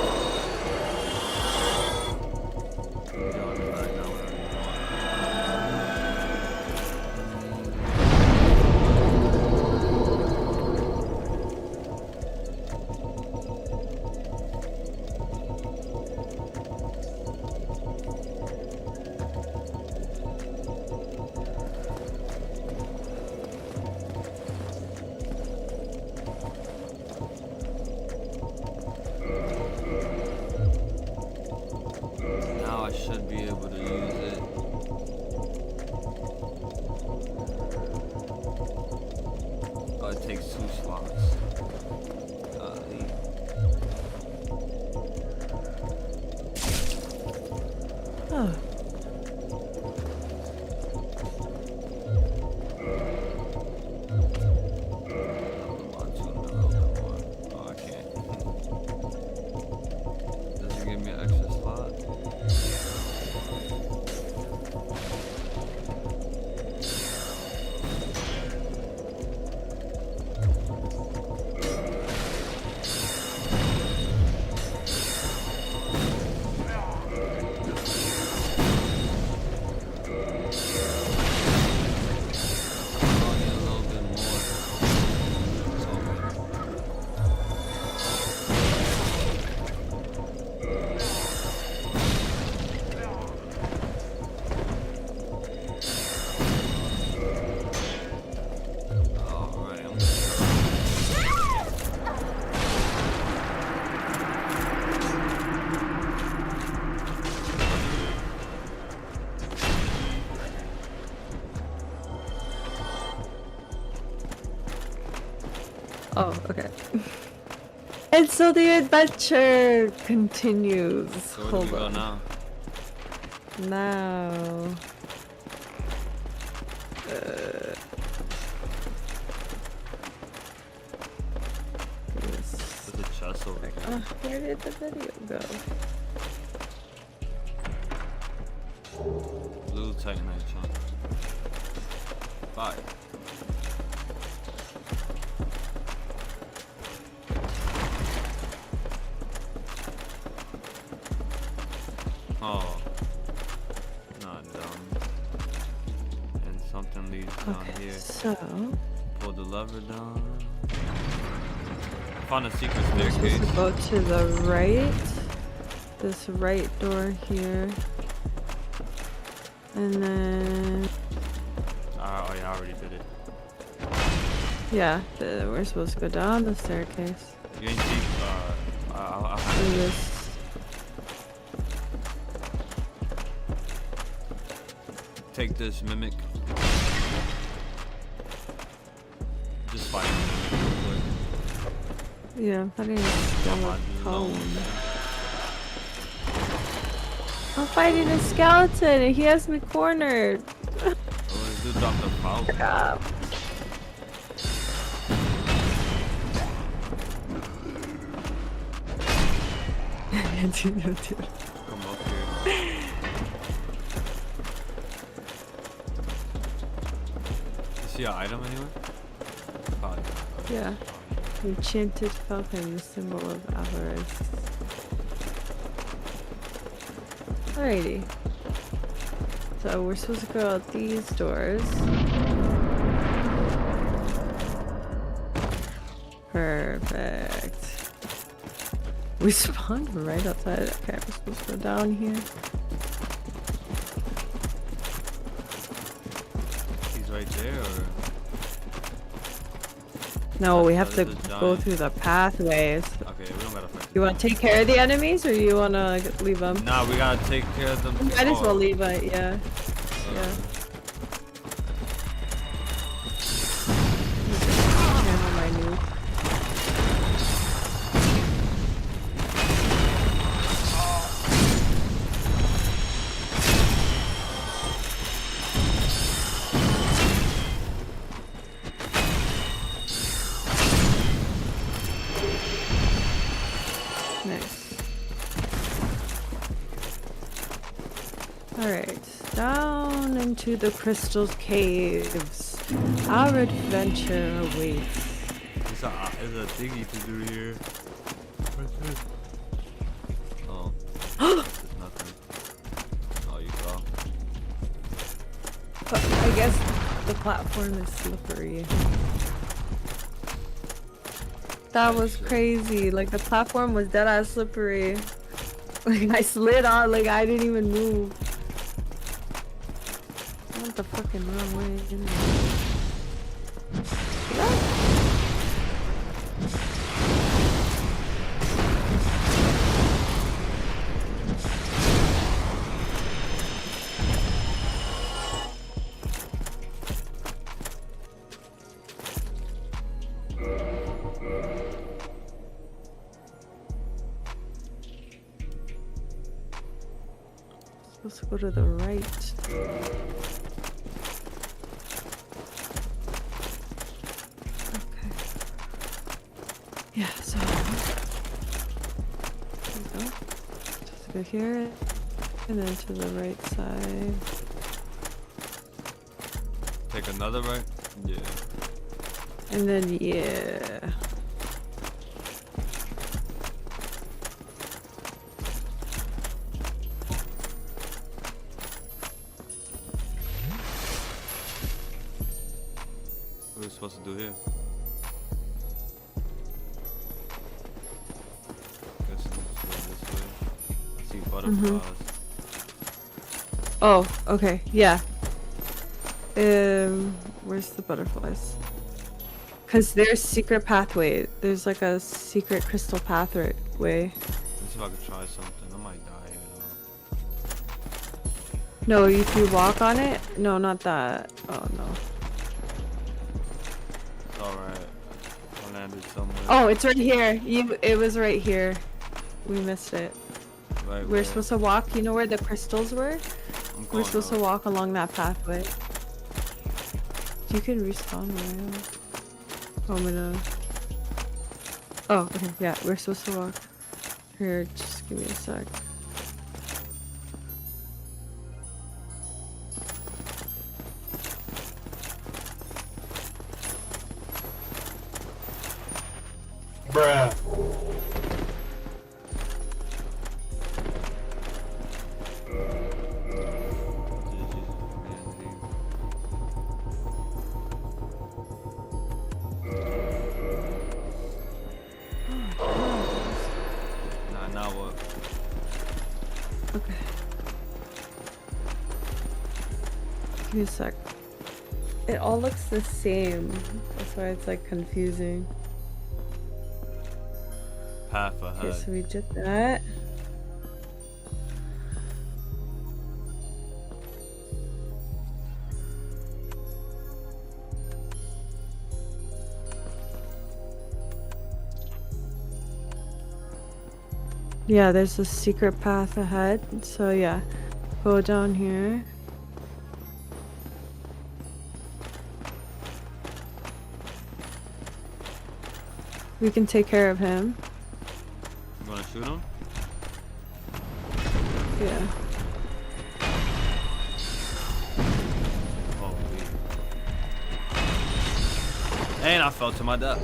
there. Yo, I'm back now. Now I should be able to use it. Oh, it takes 2 slots. Oh. Oh, I can't. Does it give me an extra slot? Oh, okay. And so the adventure continues. So where do we go now? Now. There's a chest over there. Where did the video go? Blue Titanite chunk. 5. Oh, not dumb. And something leads down here. So Pull the lever down. Found a secret we're supposed staircase. to go to the right. This right door here. And then Oh yeah, I already did it. yeah, we're supposed to go down the staircase. You ain't see, I'll Through this. take this mimic. Just fight him real quick. Yeah, I'm fighting a skeleton. I'm fighting a skeleton and he has me cornered. Oh, this dude dropped a power. Dude. Come up here. You see an item anywhere? Probably. Yeah. Enchanted falcon, the symbol of avarice. Alrighty. So we're supposed to go out these doors. Perfect. We spawned right outside. Okay, we're supposed to go down here. He's right there, or? No, we have to This is go giant. through the pathways. Okay, we don't gotta fight. You want to take care of the enemies, or you want to leave them? Nah, we gotta take care of them. Might as well leave it, yeah. Yeah. Channel my noob. Nice. Alright, down into the crystal caves. Our adventure awaits. There's a thingy to do here. I guess the platform is slippery. That was crazy. Like the platform was dead ass slippery. Like I slid on, like I didn't even move. I went the fucking wrong way. Supposed to go to the right. Okay. Yeah, so there we go. Just go here and then to the right side. Take another right? Yeah. And then yeah. What are we supposed to do here? Guessing this way. I see butterflies. Oh, okay, yeah. Where's the butterflies? Cause there's secret pathway. There's like a secret crystal pathway. Let's see if I can try something. I might die here No, though. if you walk on it. No, not that. Oh no. It's alright. I landed somewhere. Oh, it's right here. It was right here. We missed it. Right, We're supposed to walk. You know where the crystals were? We're going supposed to walk along that pathway. You can respawn right. Oh, I'm gonna. Oh, okay. Yeah, we're supposed to walk. Here, just give me a sec. Bruh. Now what? Okay. Give me a sec. It all looks the same. That's why it's like confusing. Path Okay, ahead. so we did that. Yeah, there's a secret path ahead. So yeah, go down here. We can take care of him. You wanna shoot him? Yeah. Oh, and I fell to my death.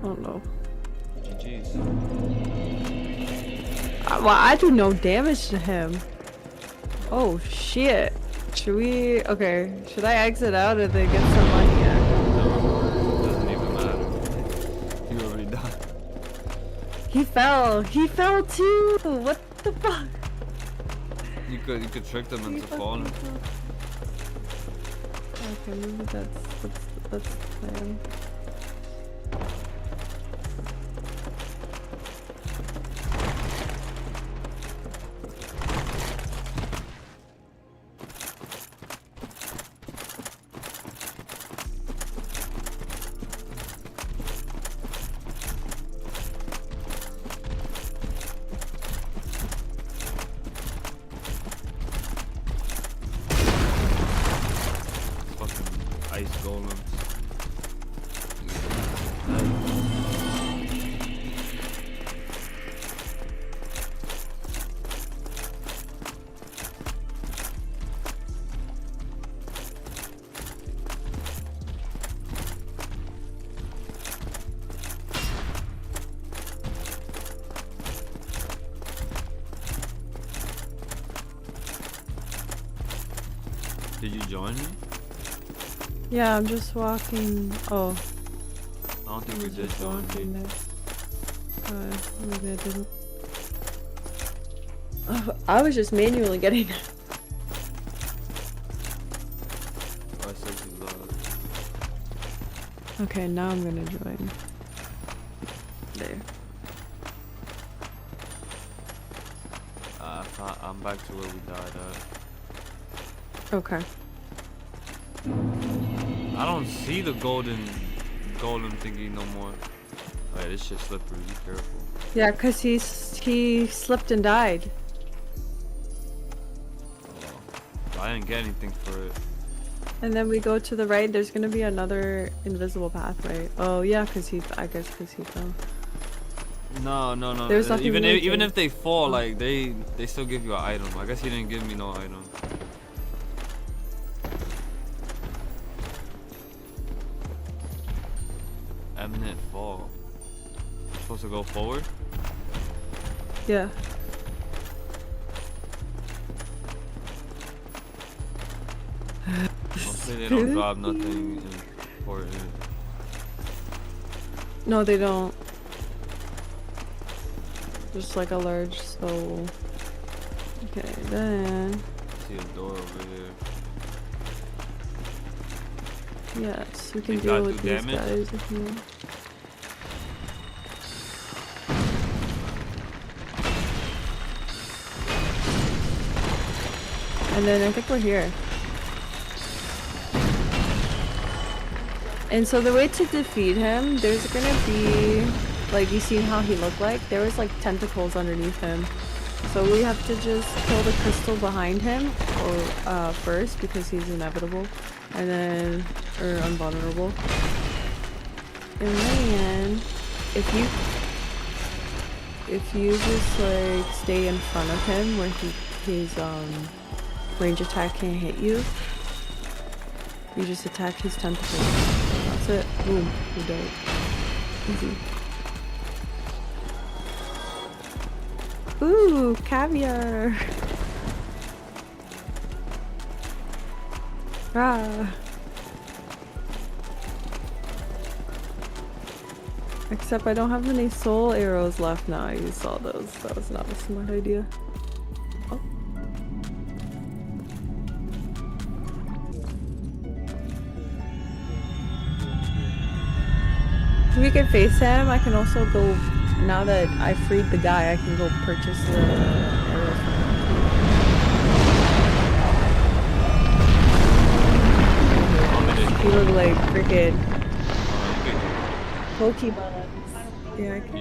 Oh no. GG's. Well, I do no damage to him. Oh shit. Should we? Okay. Should I exit out and then get some money? Doesn't even matter. You already died. He fell. He fell too. What the fuck? You could trick them into falling. Okay, maybe that's the plan. Ice golems. Did you join me? Yeah, I'm just walking. Oh. I don't think we did join me. Maybe I didn't. Oh, I was just manually getting it. Oh, I said you lost. Okay, now I'm gonna join. There. I'm back to where we died at. Okay. I don't see the golden thingy no more. Alright, this shit's slippery. Be careful. Yeah, cause he slipped and died. I didn't get anything for it. And then we go to the right. There's gonna be another invisible pathway. Oh yeah, cause I guess cause he fell. No. There's nothing Even if they fall, like they still give you an item. I guess he didn't give me no item. Eminent fall. Supposed to go forward? Yeah. Hopefully they don't drop nothing important. No, they don't. Just like a large soul. Okay, then. See a door over there. Yes, we can They deal gotta with do these damage? guys if you want. And then I think we're here. And so the way to defeat him, there's gonna be, like, you seen how he looked like? There was like tentacles underneath him. So we have to just kill the crystal behind him, or first, because he's inevitable, and then, or invulnerable. And then, if you just like stay in front of him where his range attack can't hit you, you just attack his tentacles. That's it. Boom. You died. Easy. Ooh, caviar. Ah. Except I don't have any soul arrows left now. I used all those. That was not a smart idea. Oh. We can face him. I can also go, now that I freed the guy, I can go purchase the arrows from him. You look like freaking Pokemon. Yeah, I can.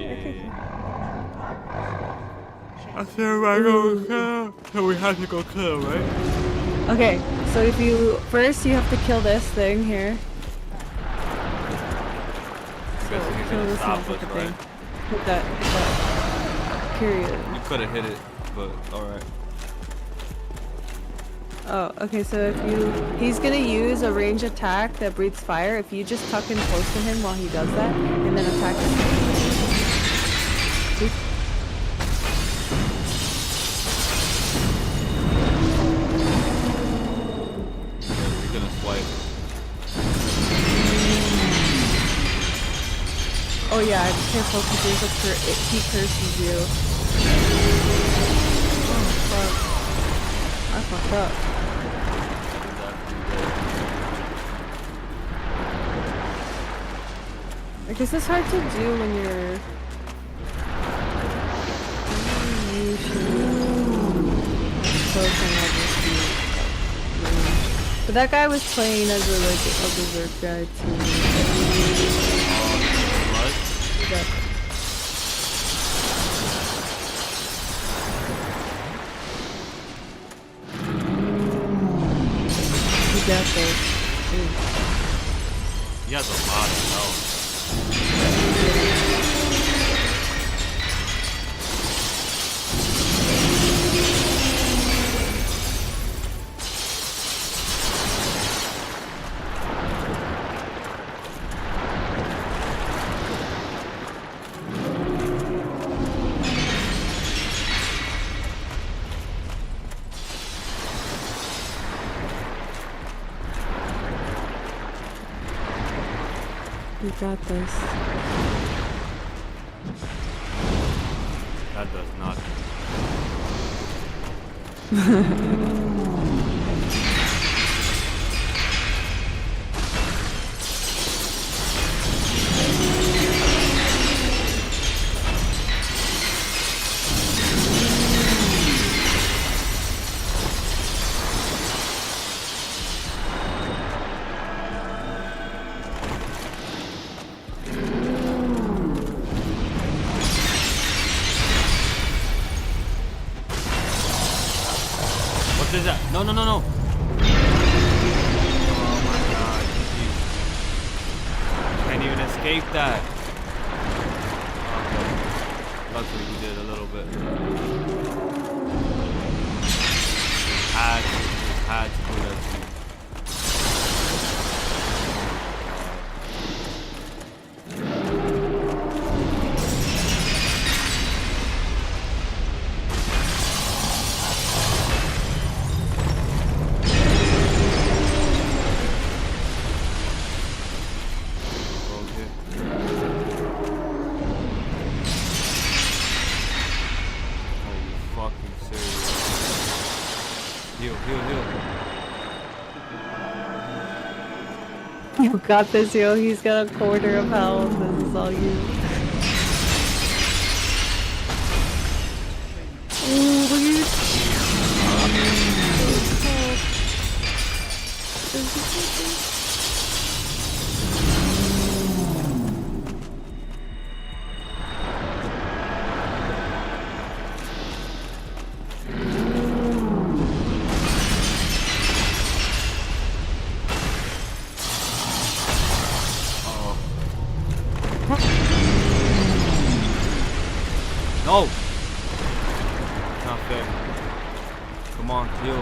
I said I go kill. So we have to go kill, right? Okay, so if you first you have to kill this thing here. Guess he's Kill gonna this stop us, motherfucker right? thing. Hit that. Period. You could have hit it, but alright. Oh, okay, so if he's gonna use a range attack that breathes fire. If you just tuck in close to him while he does that, and then attack him. See? He's gonna swipe. Oh yeah, I'm careful because there's a he curses you. Oh fuck. I fucked up. I guess it's hard to do when you're... But that guy was playing as a berserk guy too. Yep. You got this. He has a lot of health. You got this. That does not. What is that? No, no, no, no. Oh my god. Can't even escape that. Okay. Luckily we did a little bit. Had to do that to you. You got this, yo. He's got a quarter of health. This is all you. Ooh, look at No! Not fair. Come on, kill.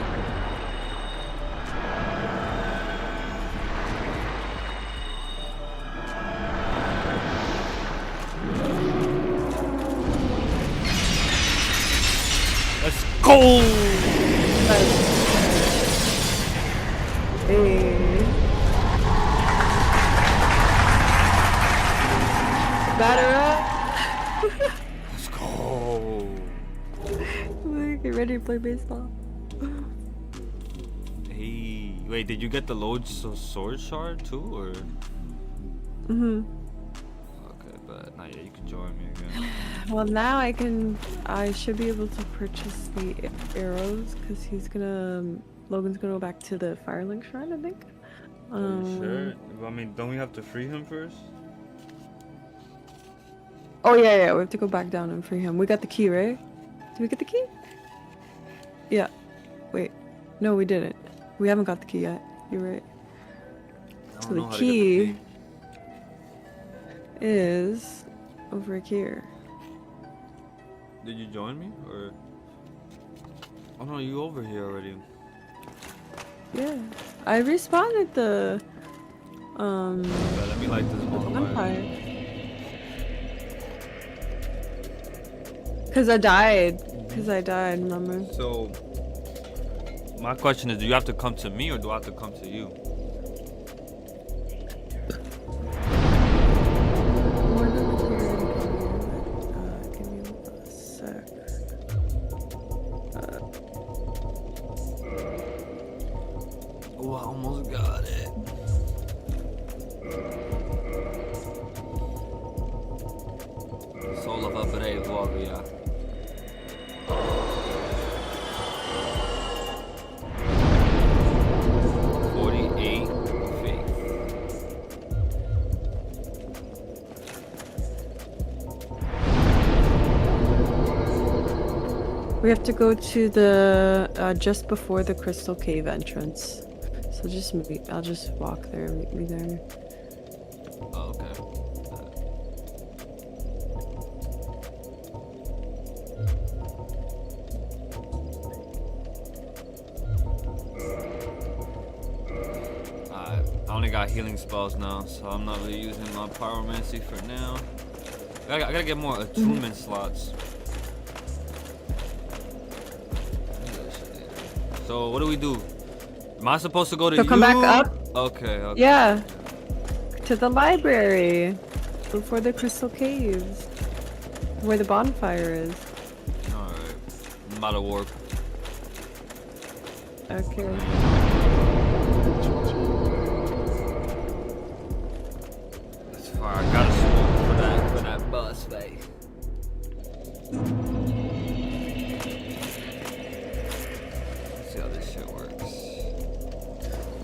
Let's go! Hey. Batter up! Get ready to play baseball. Hey, wait, did you get the load sword shard too, or? Mhm. Okay, but not yet. You can join me again. Well, now I should be able to purchase the arrows because Logan's gonna go back to the Firelink Shrine, I think. Are you sure? I mean, don't we have to free him first? Oh yeah, we have to go back down and free him. We got the key, right? Did we get the key? Yeah. Wait. No, we didn't. We haven't got the key yet. You're right. So the key is over here. Did you join me, or? Oh no, you over here already. Yeah. I respawned at the Okay, let me light this bonfire. Cause I died, remember? So, my question is, do you have to come to me or do I have to come to you? Give me a sec. Oh, I almost got it. Solo va breve, via. We have to go to the just before the Crystal Cave entrance. So I'll just walk there and meet me there. Oh, okay. I only got healing spells now, so I'm not really using my pyromancy for now. I gotta get more attunement slots. So what do we do? Am I supposed to go to you? Come back up? Okay. Yeah. to the library before the crystal caves, where the bonfire is. Alright. I'm about to warp. Okay. That's far. I gotta smoke for that bus, babe. Let's see how this shit works.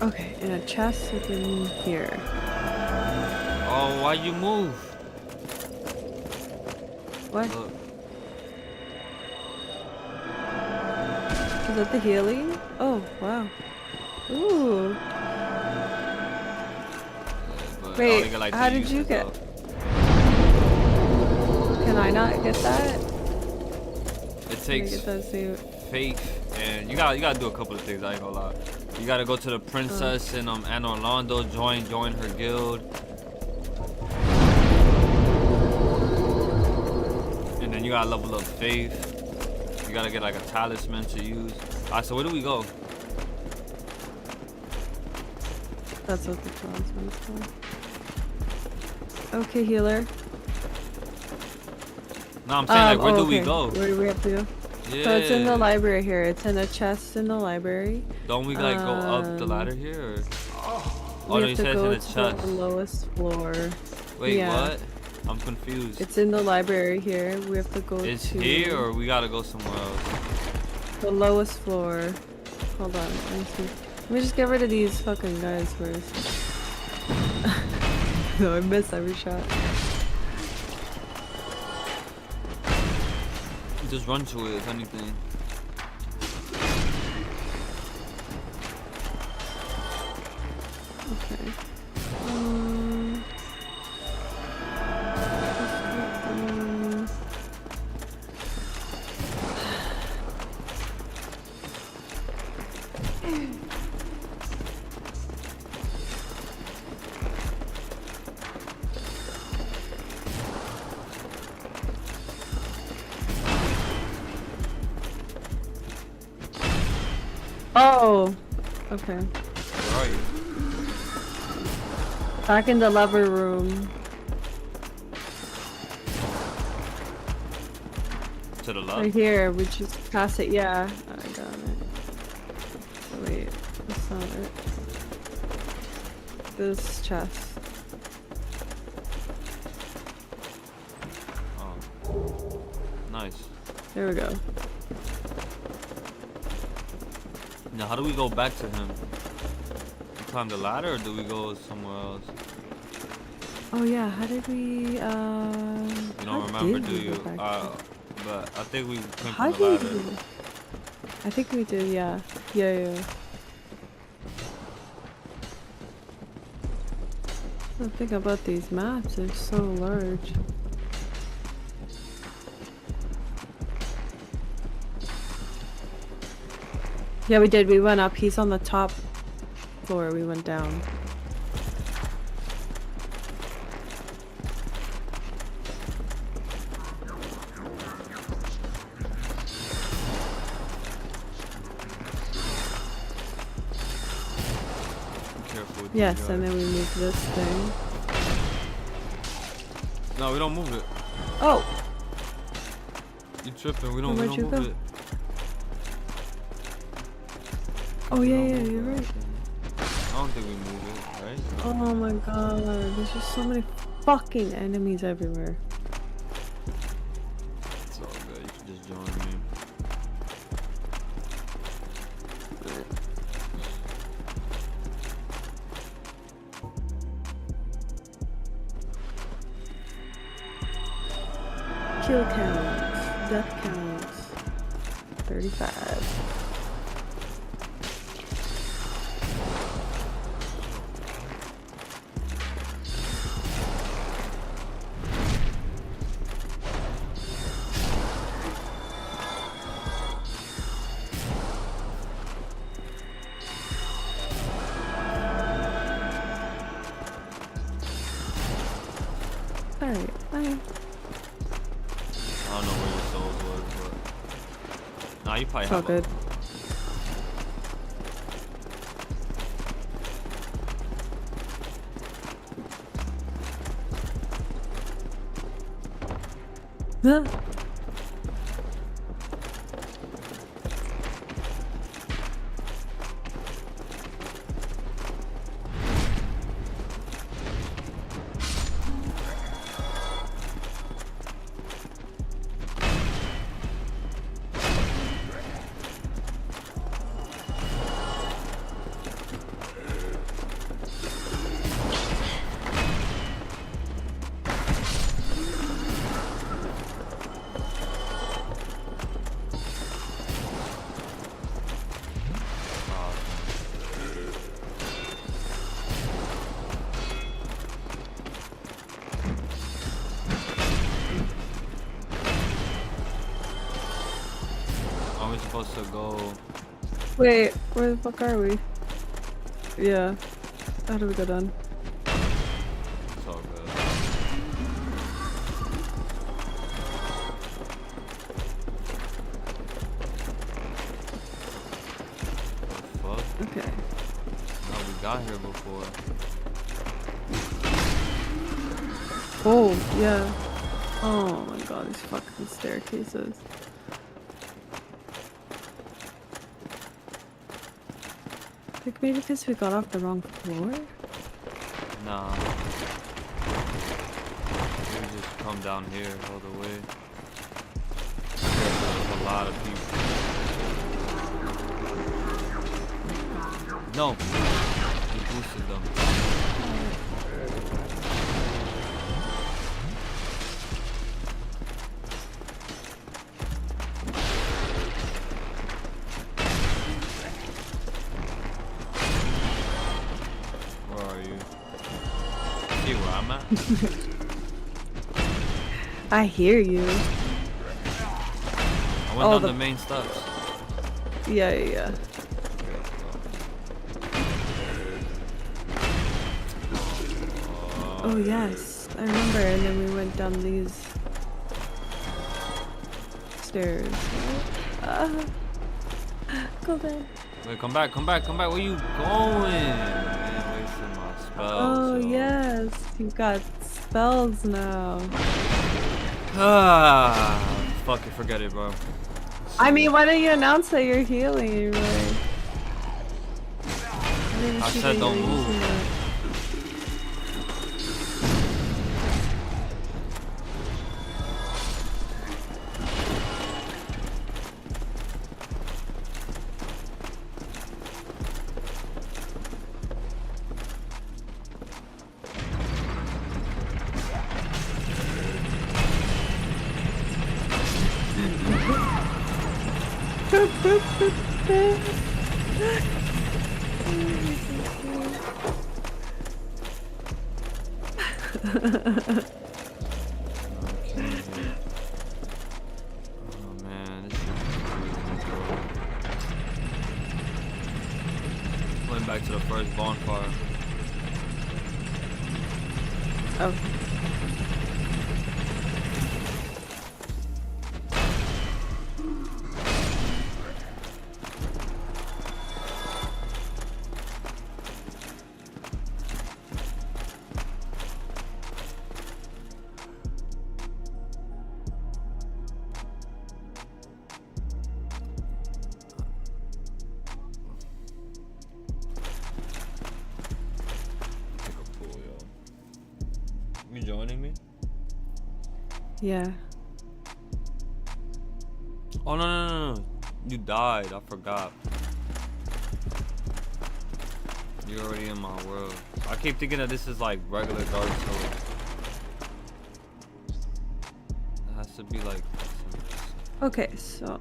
Okay, and a chest is in here. Oh, why you move? What? Look. Is that the healing? Oh, wow. Ooh. But Wait, I only get like how two did you uses, get? though. Can I not get that? It Can I takes get that same? faith, and you gotta do a couple of things. I ain't gonna lie. You gotta go to the princess and Anne Orlando, join her guild, and then you gotta level up faith. You gotta get like a talisman to use. Alright, so where do we go? That's what the talisman's called. Okay, healer. No, I'm saying like where do we okay. go? Where do we have to go? Yeah. So it's in the library here. It's in a chest in the library. Don't we like go up the ladder here? Or? We Oh, no, have you to said it's go in the to chest. the lowest floor. Wait, Yeah. what? I'm confused. It's in the library here. We have to go It's to here or we gotta go somewhere else? the lowest floor. Hold on, let me see. Let me just get rid of these fucking guys first. No, I missed every shot. Just run to it if anything. Okay. Oh, okay. Where are you? Back in the lover room. To the left? Right here, we just pass it. Yeah, I got it. Oh, wait, that's not it. This chest. Oh. Nice. There we go. Now, how do we go back to him? We climb the ladder or do we go somewhere else? Oh yeah, how did we? You don't remember, do you? But I think we came How from the did ladder. we? I think we did. Yeah. Yeah. The thing about these maps, they're so large. Yeah, we did. We went up. He's on the top floor. We went down. Careful with Yes, these and guys. then we move this thing. No, we don't move it. Oh! You tripping? We don't Where'd move you go? it. Oh yeah, you're right. I don't think we move it, right? Oh my god, there's just so many fucking enemies everywhere. It's all good. You can just join me. Kill count, death count, 35. Alright, bye. I don't know where your souls was, but nah, you probably It's all have good. Are we supposed to go? Wait, where the fuck are we? Yeah. How do we go down? It's all good. Fuck. Okay. No, we got here before. Oh, yeah. Oh my god, these fucking staircases. Like maybe because we got off the wrong floor? Nah. We just come down here all the way. There's a lot of people. No! We boosted them. Where are you? See where I'm at? I hear you. I went down the main steps. Yeah, yeah, yeah. Oh yes, I remember, and then we went down these stairs. Go back. Wait, come back, come back, come back. Where you going? Man, wasting my spells. Oh yes, you got spells now. Ah, fuck it, forget it, bro. I mean, why don't you announce that you're healing? Right? I said don't move. Oh man, this is went back to the first bonfire. Oh. You joining me? Yeah. Oh no. You died, I forgot. You're already in my world. I keep thinking that this is like regular Dark Souls. It has to be like Okay, so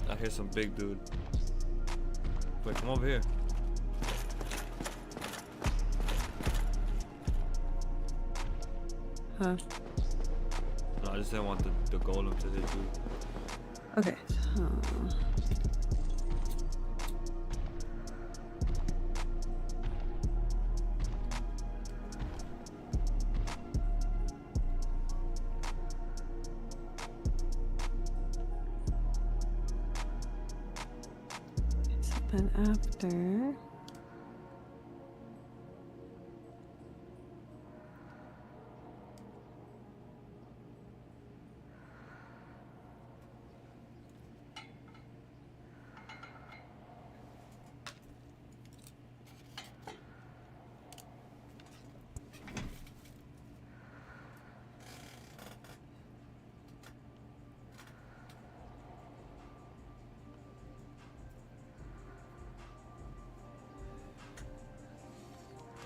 I hear some big dude. Wait, come over here. Huh? No, I just didn't want the golem to hit you. Okay. So then after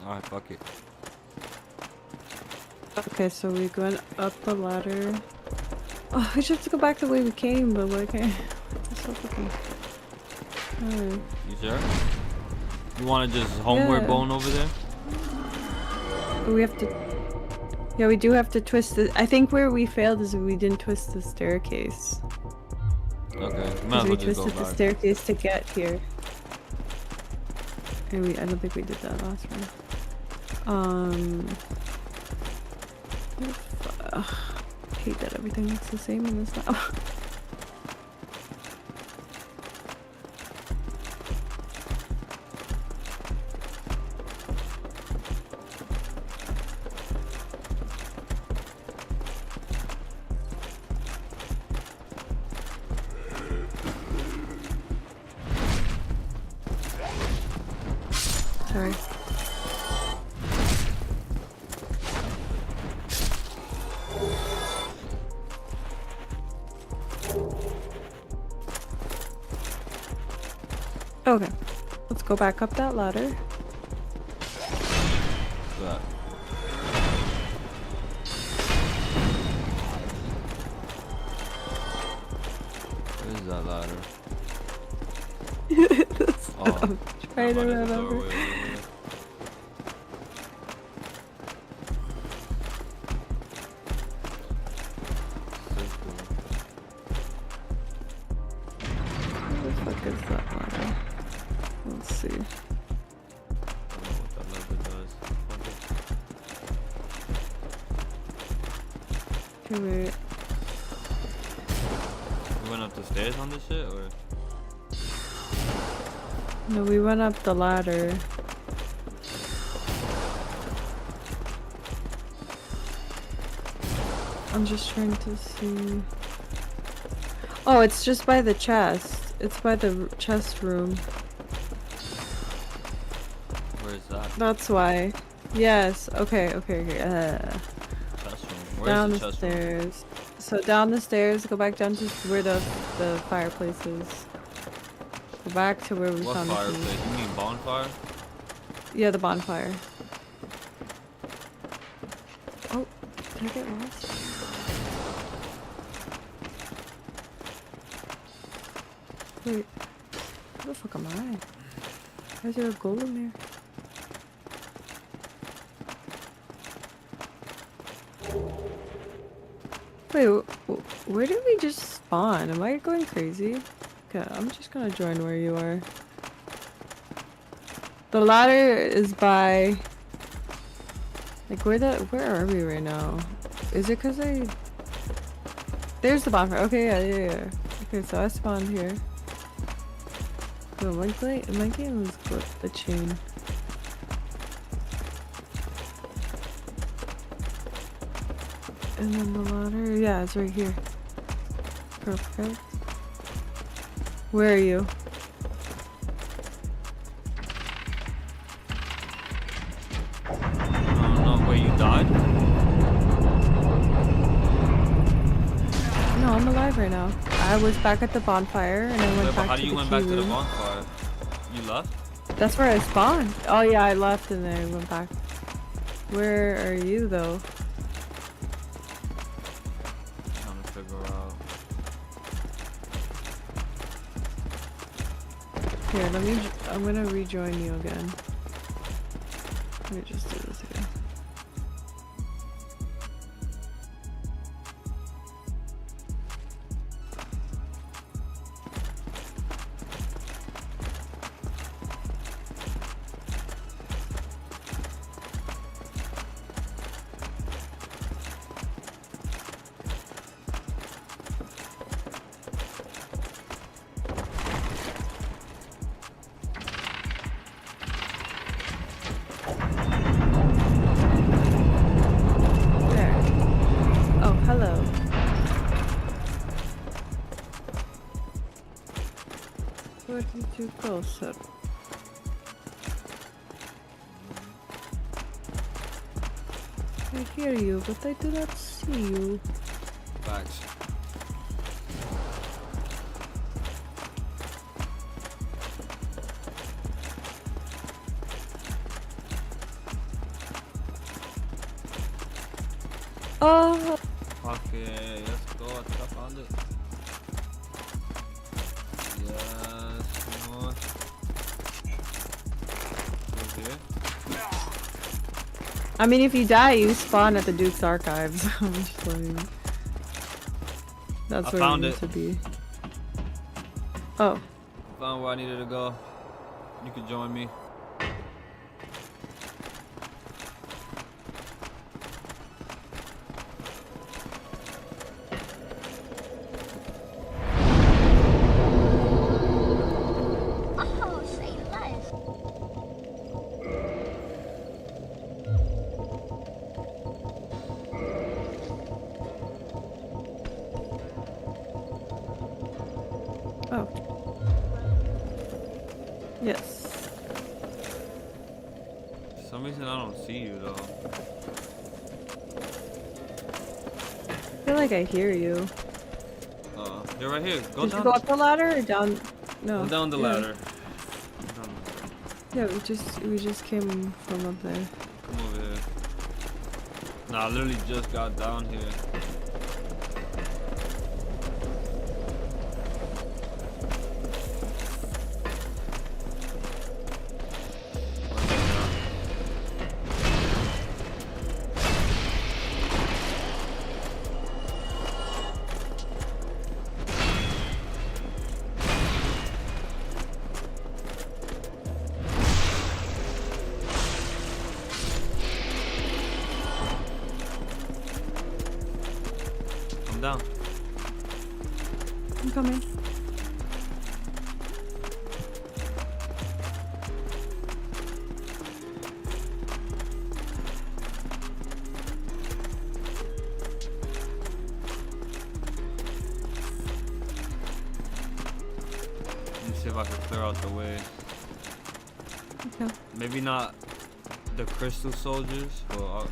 Alright, fuck it. Okay, so we're going up the ladder. Oh, we just have to go back the way we came, but why can't? That's so fucking. Alright. You sure? You want to just homeward bone over there? But we have to. Yeah, we do have to twist the. I think where we failed is we didn't twist the staircase. Okay. Because we twisted the staircase to get here. And I don't think we did that last one. I hate that everything looks the same in this now. Sorry. Okay, let's go back up that ladder. That. Where's that ladder? I'm trying to remember. Where the fuck is that ladder? Let's see. Okay, wait. You went up the stairs on this shit, or? No, we went up the ladder. I'm just trying to see. Oh, it's just by the chest. It's by the chest room. Where is that? That's why. Yes. Okay. Okay. Okay. Chest room. Where's Down the the chest stairs. So down the stairs. Go back down to where the fireplace is. Go back to where we What found fireplace? the key. You mean bonfire? Yeah, the bonfire. Oh, did I get lost? Wait, where the fuck am I? Why is there a golem there? Wait, where did we just spawn? Am I going crazy? Okay, I'm just gonna join where you are. The ladder is by... Like, where are we right now? Is it because I... There's the bonfire. Okay, yeah. Okay, so I spawned here. No, my game was glitching. And then the ladder, yeah, it's right here. Perfect. Where are you? No, where you died? No, I'm alive right now. I was back at the bonfire and I went Wait, back how to do you the went key back to the room. bonfire? You left? That's where I spawned. Oh yeah, I left and then I went back. Where are you though? Trying to figure out. Here, I'm gonna rejoin you again. Let me just do this again. Where did you go, sir? I hear you, but I do not see you. Facts. Oh. Okay, let's go. I think I found it. Yes, come on. Over here. I mean, if you die, you spawn at the Duke's Archives. I'm just like, that's I where found you need it. to be. Oh. Found where I needed to go. You can join me. Oh, say less. Oh. Yes. For some reason I don't see you though. I feel like I hear you. You're right here. Go Did down. you go up the ladder or down? No. Go down the yeah. ladder. Yeah, we just came from up there. Come over here. Nah, I literally just got down here. Come down. I'm coming. Let me see if I can clear out the way. Okay. Maybe not the crystal soldiers, but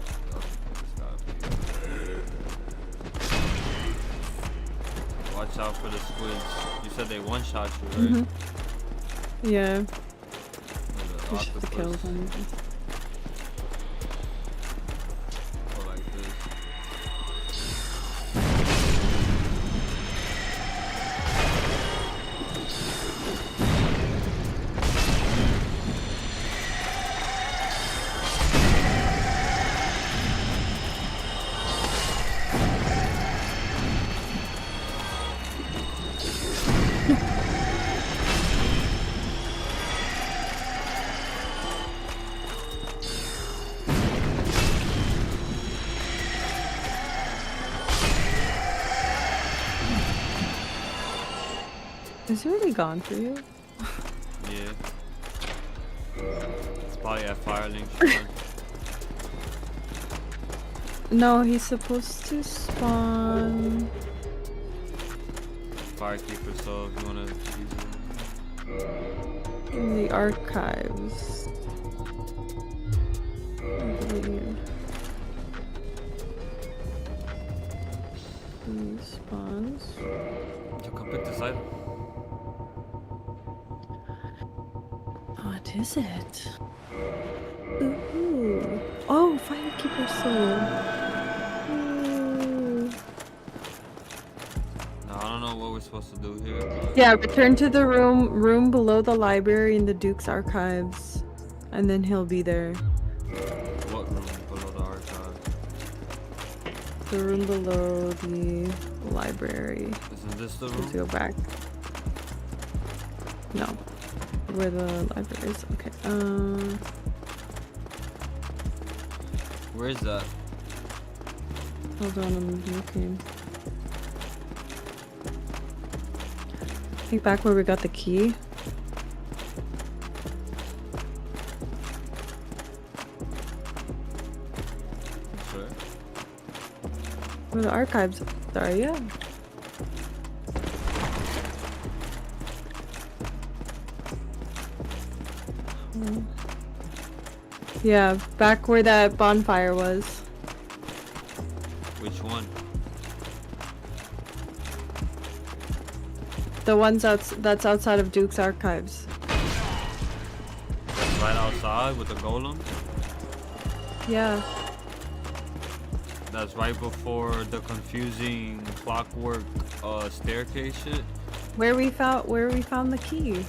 watch out for the squids. You said they one-shot you, right? Yeah. The We should have killed octopus. him. Go like this. Is he really gone for you? Yeah. It's probably at Firelink. No, he's supposed to spawn. Firekeeper, so if you wanna use it. In the archives. I believe. He spawns. So come pick this item. What is it? Ooh. Oh, Firekeeper Soul. Ooh. No, I don't know what we're supposed to do here. But Yeah, return to the room below the library in the Duke's Archives. And then he'll be there. what room below the archive? The room below the library. Isn't this the Let's room? go back. No. Where the library is. Okay. Where is that? Hold on, I'm looking. I think back where we got the key. Sure. Where the archives are, yeah. Yeah, back where that bonfire was. Which one? The ones that's outside of Duke's Archives. Right outside with the golem? Yeah. That's right before the confusing clockwork staircase shit. Where we found the key.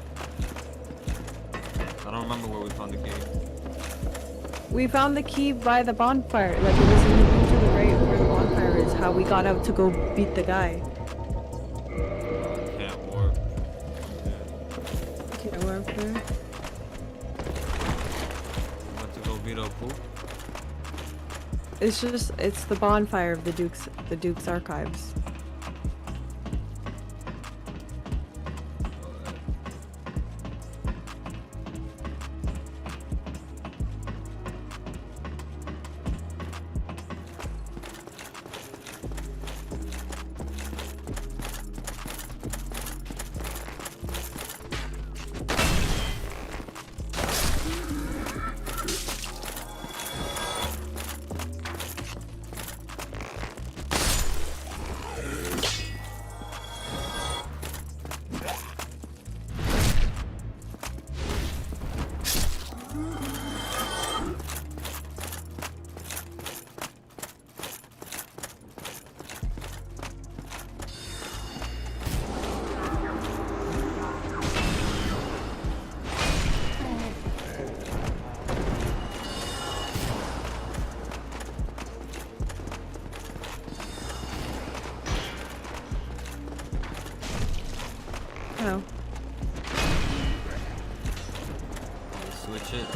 I don't remember where we found the key. We found the key by the bonfire. Like it was in the room to the right where the bonfire is. How we got out to go beat the guy. Can't warp. Can't warp there. Went to go beat up who? It's the bonfire of the Duke's archives. Oh. Switch it.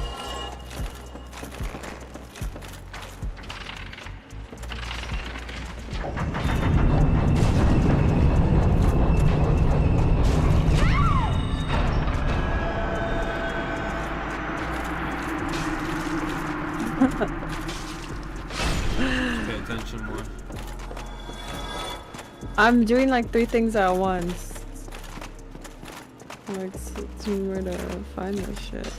Pay attention more. I'm doing like 3 things at once. Like, it's where to find this shit.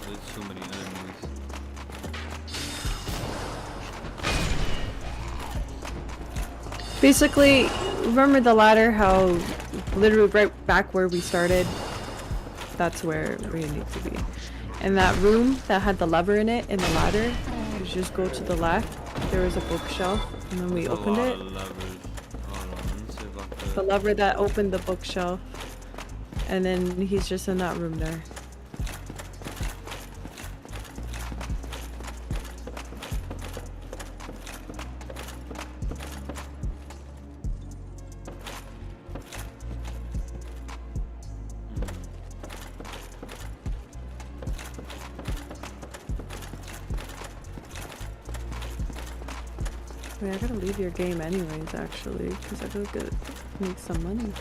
There's too many enemies. Basically, remember the ladder, how literally right back where we started? That's where we need to be. And that room that had the lever in it, in the ladder, you just go to the left. There was a bookshelf, and then we opened it. The lever that opened the bookshelf. And then he's just in that room there. I mean, I gotta leave your game anyways, actually, because I gotta make some money.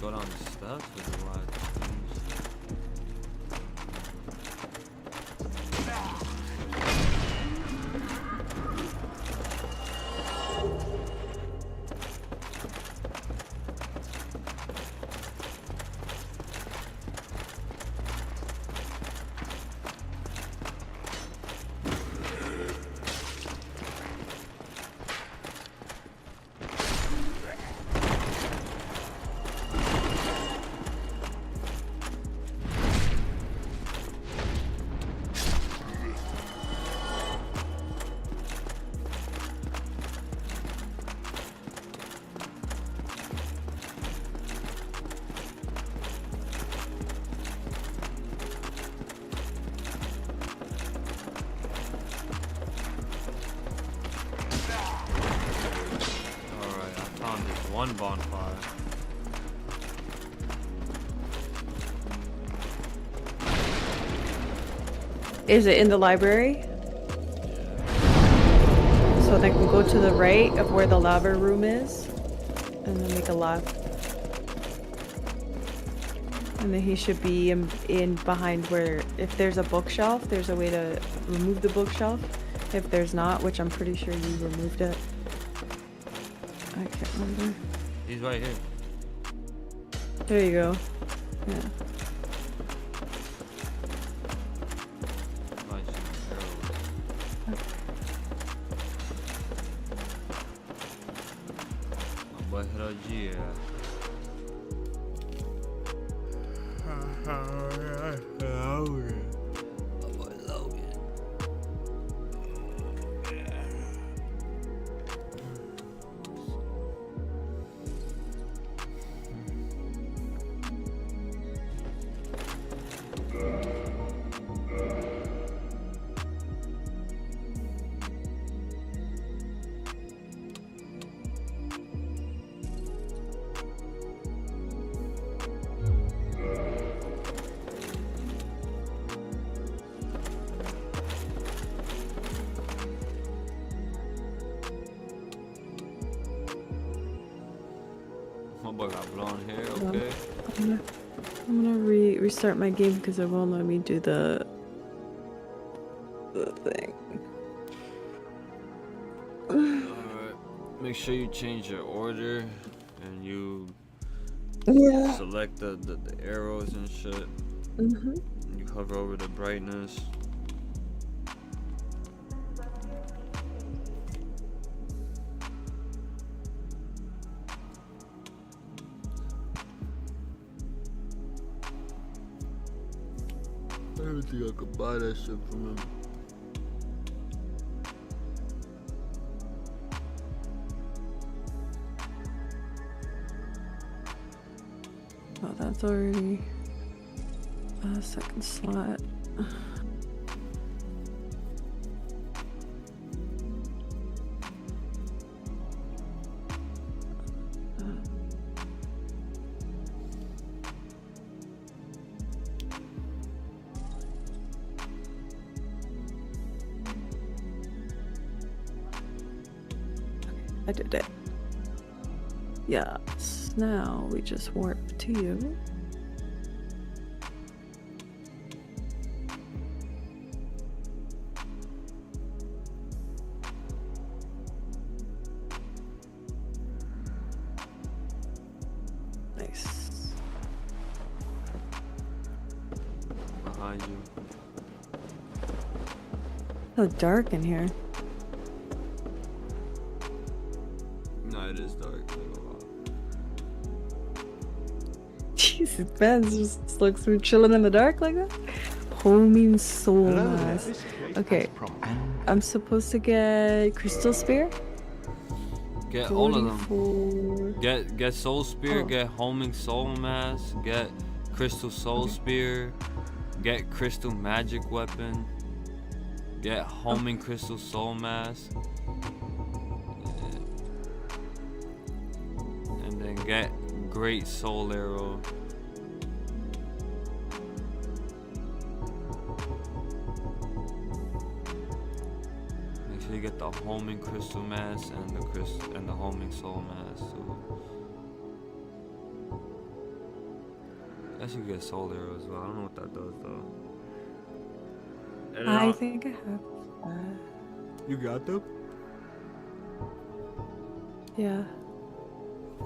Go down the steps with a lot of things. One bonfire. Is it in the library? So then we go to the right of where the lava room is, and then make a left. And then he should be in behind where, if there's a bookshelf, there's a way to remove the bookshelf. If there's not, which I'm pretty sure you removed it. I can't remember. He's right here. There you go. Yeah. Boy Hiroji. My boy got blonde hair, okay. I'm gonna restart my game because it won't let me do the thing. Alright. Make sure you change your order and you select the arrows and shit. Mhm. You hover over the brightness. I don't think I could buy that shit from him. Oh, that's already a second slot. I did it. Yes, now we just warp to you. Nice. Behind you. So dark in here. No, it is dark. Jesus, Ben just looks we're chilling in the dark like that. Homing soul mask. Okay, I'm supposed to get crystal spear. Get all of them. 44. Get soul spear. Oh. Get homing soul mask. Get crystal soul spear. Get crystal magic weapon. Get homing crystal soul mask. And then get great soul arrow. Make sure you get the homing crystal mask and the homing soul mask. So I should get soul arrow as well. I don't know what that does though. And I think I have that. You got them? Yeah.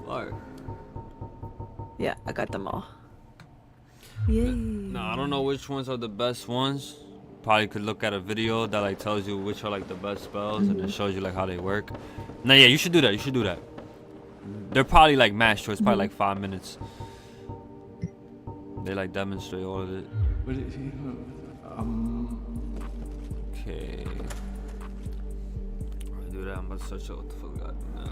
Alright. Yeah, I got them all. Yay. No, I don't know which ones are the best ones. Probably could look at a video that like tells you which are like the best spells and it shows you like how they work. No, yeah, you should do that. You should do that. They're probably like mass choice, probably like 5 minutes. They like demonstrate all of it. Okay. I'll do that. I'm about to search out what the fuck I gotta do now.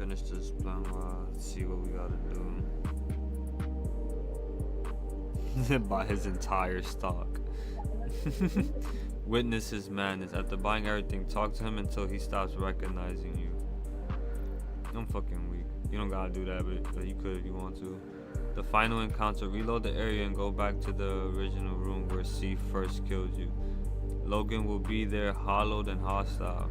finish this plan while let's see what we gotta do. Buy his entire stock. Witness his madness. After buying everything, talk to him until he stops recognizing you. I'm fucking weak. You don't gotta do that, but you could if you want to. The final encounter. Reload the area and go back to the original room where C first killed you. Logan will be there, hollowed and hostile.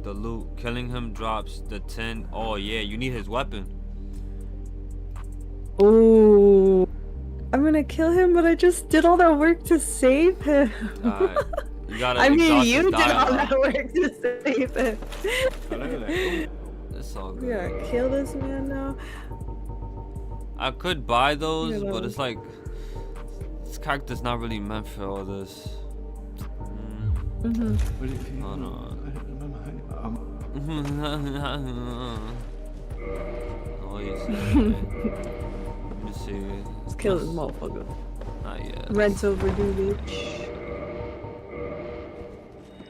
The loot. Killing him drops the 10. Oh yeah, you need his weapon. Oh, I'm gonna kill him, but I just did all that work to save him. Alright. You gotta I mean, exhaust you his did all dialogue. that work to save him. It's all We good. gotta kill this man now. I could buy those, Yeah, but it's like this character's not really meant for all this. Hold on. Oh, yes. Let me see. Let's kill this motherfucker. Not yet. Rent's overdue, bitch.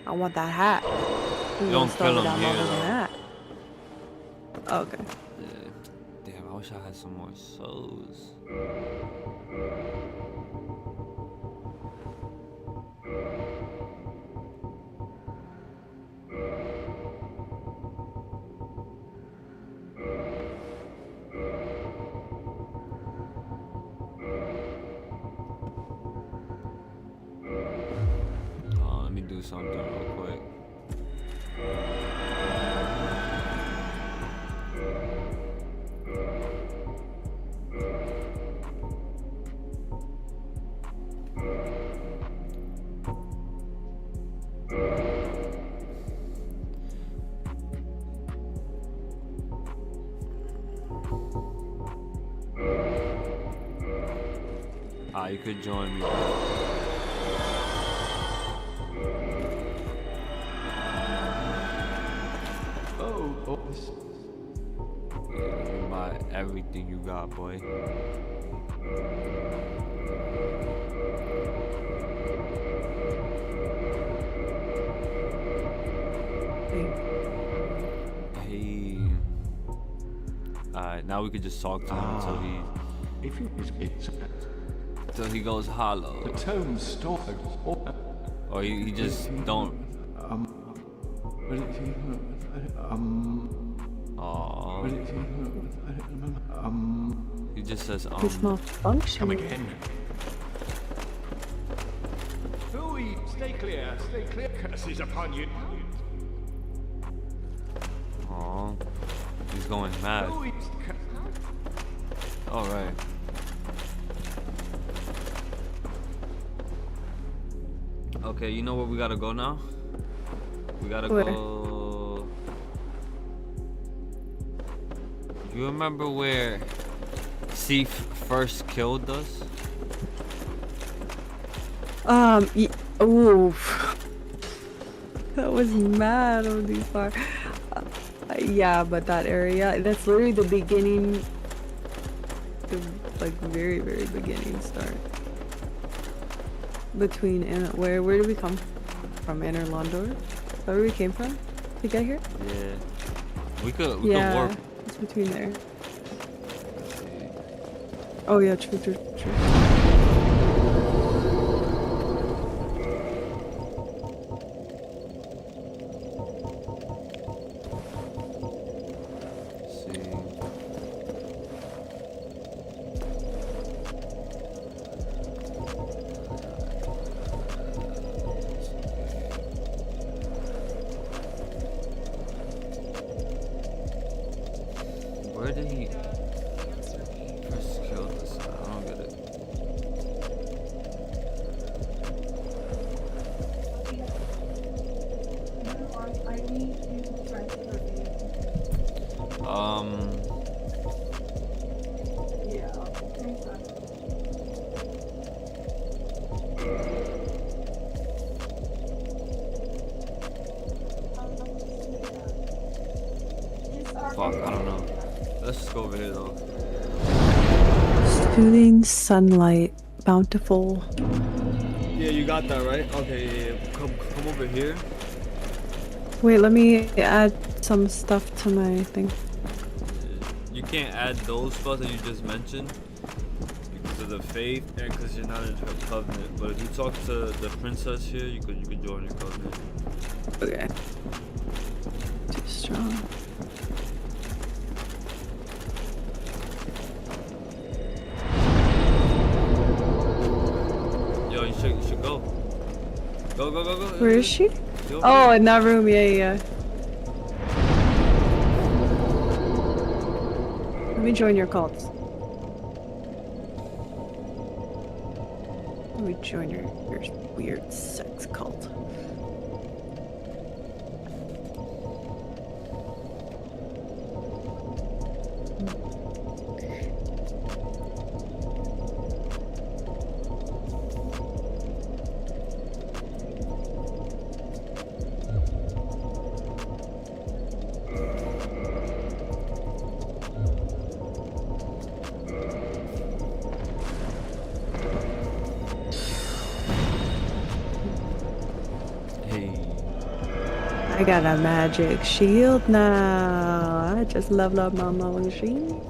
I want that hat. You don't kill him down here, longer than though. that. Oh, okay. Yeah. Damn, I wish I had some more souls. Oh, let me do something real quick. You could join me. This. Yeah, buy everything you got, boy. Hey. Alright, now we could just talk to him until he. If you Till he goes hollow. The tome stop. Or he just don't. He just says It's malfunctioning. Come again. Phooey, stay clear, stay clear. Curses upon you. Aw, he's going mad. All right. Okay, you know where we gotta go now? We gotta Where? go. You remember where Sif first killed us? Oof. That was mad on these far. Yeah, but that area, that's literally the beginning, the like very, very beginning start. Between, where did we come from? Anor Londo? Is that where we came from to get here? Yeah. We could Yeah, warp. it's between there. Oh yeah, true. Where did he first kill us? I don't get it. Fuck, I don't know. Let's just go over here though. Soothing sunlight, bountiful. Yeah, you got that right. Okay, yeah. Come over here. Wait, let me add some stuff to my thing. you can't add those spells that you just mentioned because of the faith and because you're not in her covenant. But if you talk to the princess here, you could join your covenant. Okay. Too strong. Yo, you should go. Go. Where is she? Yo, Oh, in that room. Yeah. Let me join your cults. Let me join your weird sex cult. I got a magic shield now. I just leveled up my machine.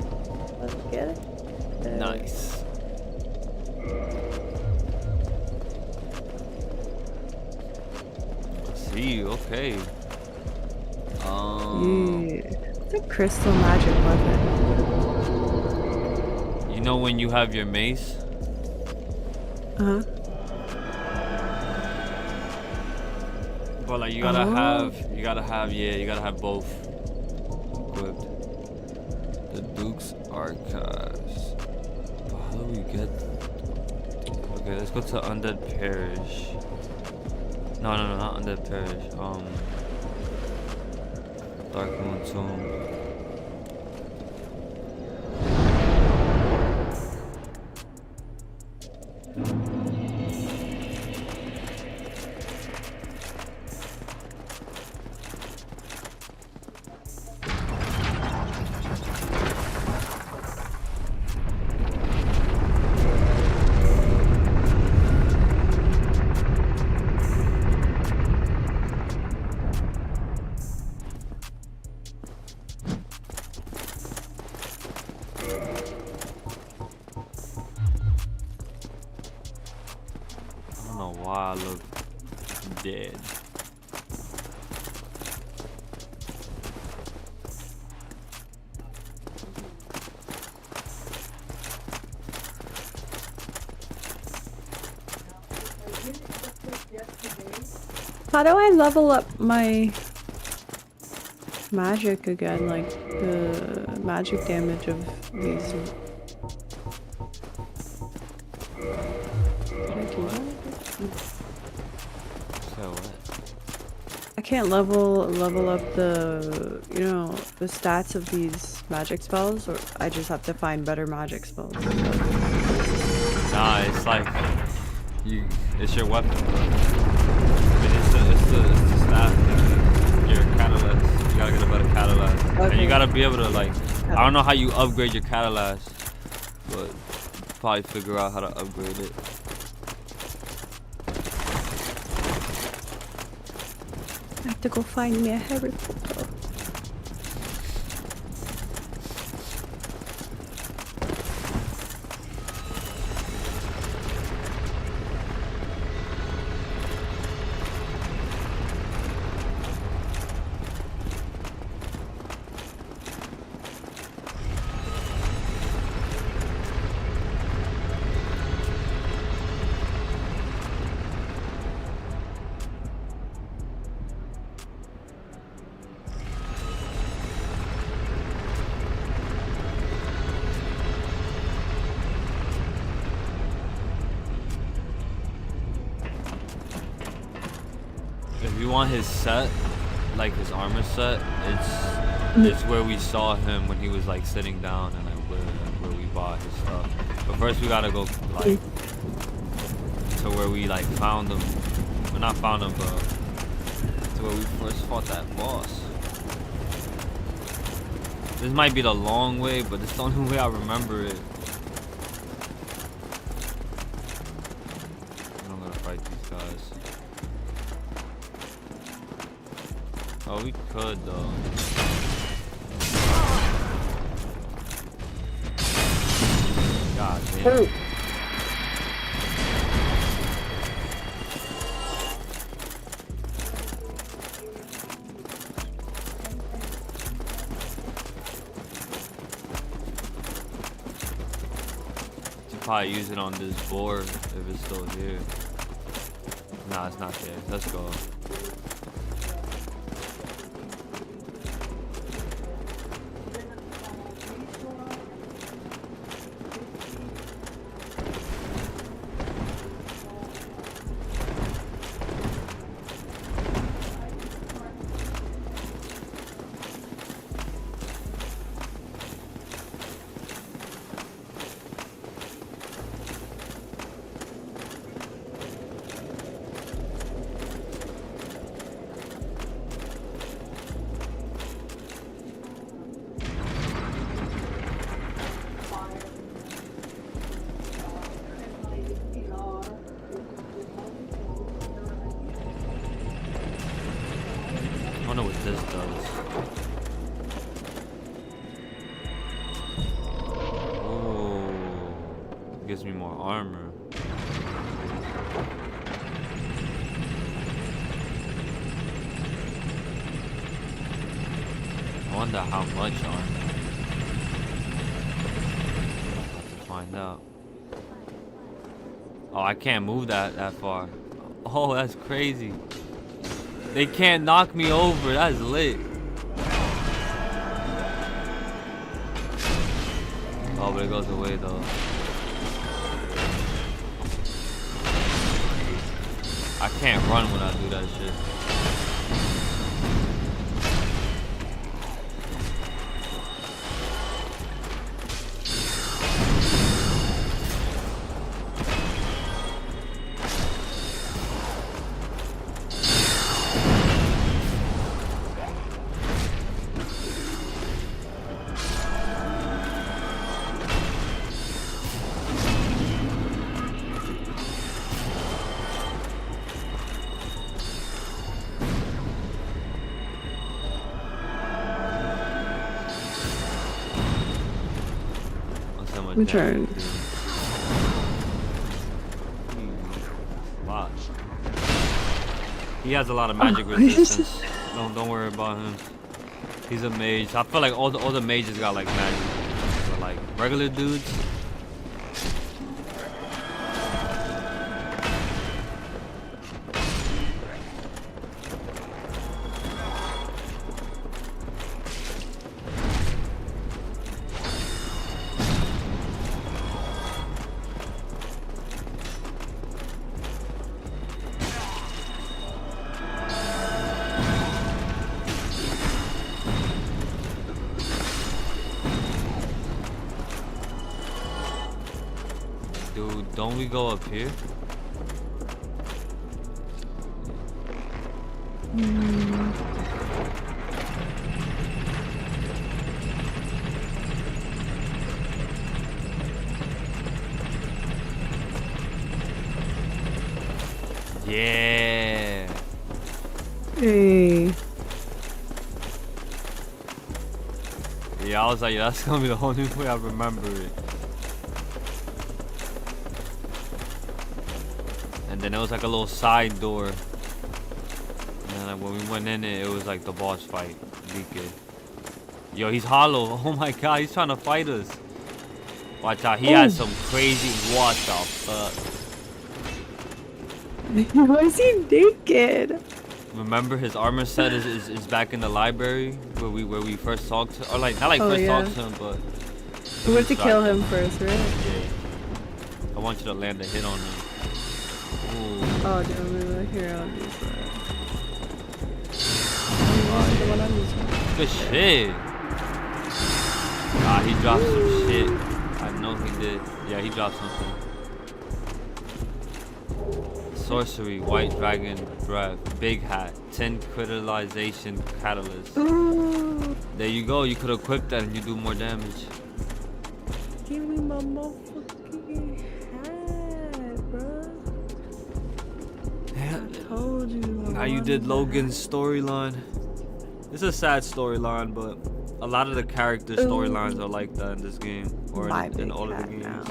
Let's get it. Nice. See, okay. It's a crystal magic weapon. You know when you have your mace? Uh-huh. But like you gotta have both equipped. The Duke's Archives. But how do we get? Okay, let's go to Undead Parish. No, not Undead Parish. Darkmoon Tomb. I look dead. How do I level up my magic again? Like the magic damage of these. I can't level up the, you know, the stats of these magic spells, or I just have to find better magic spells. Nah, it's like it's your weapon. I mean, it's the staff, your catalyst. You gotta get a better catalyst, and you gotta be able to like. I don't know how you upgrade your catalyst, but probably figure out how to upgrade it. I have to go find me a Harry Potter. If you want his set, like his armor set, it's where we saw him when he was like sitting down and like where we bought his stuff. But first we gotta go like to where we like found him. Well, not found him, but to where we first fought that boss. This might be the long way, but it's the only way I remember it. I'm gonna fight these guys. Oh, we could though. Yeah. Probably use it on this board if it's still here. Nah, it's not there. Let's go. I wonder what this does. Oh, gives me more armor. I wonder how much armor. I'll have to find out. Oh, I can't move that far. Oh, that's crazy. They can't knock me over. That's lit. Oh, but it goes away though. I can't run when I do that shit. My turn. Wow. He has a lot of magic resistance. Don't worry about him. He's a mage. I feel like all the mages got like magic. But like regular dudes. Dude, don't we go up here? Yeah. Hey. Yeah, I was like, yeah, that's gonna be the whole new way I remember it. And then it was like a little side door. And then like when we went in it was like the boss fight. DK. Yo, he's hollow. Oh my god, he's trying to fight us. Watch out, he has some crazy. What the fuck? Why is he naked? Remember his armor set is back in the library where we first talked to, or like not like first talked to him, but we have to kill him first, right? Yeah. I want you to land a hit on him. Ooh. Oh, damn, we were here on this side. Good shit. Ah, he dropped some shit. I know he did. Yeah, he dropped something. Sorcery, White Dragon Breath, Big Hat, 10 Crystallization Catalyst. Ooh. There you go, you could equip that and you do more damage. Give me my motherfucking hat, bro. Yeah. I told you. Now you did Logan's storyline. It's a sad storyline, but a lot of the character storylines are like that in this game, or in all of the games. Now.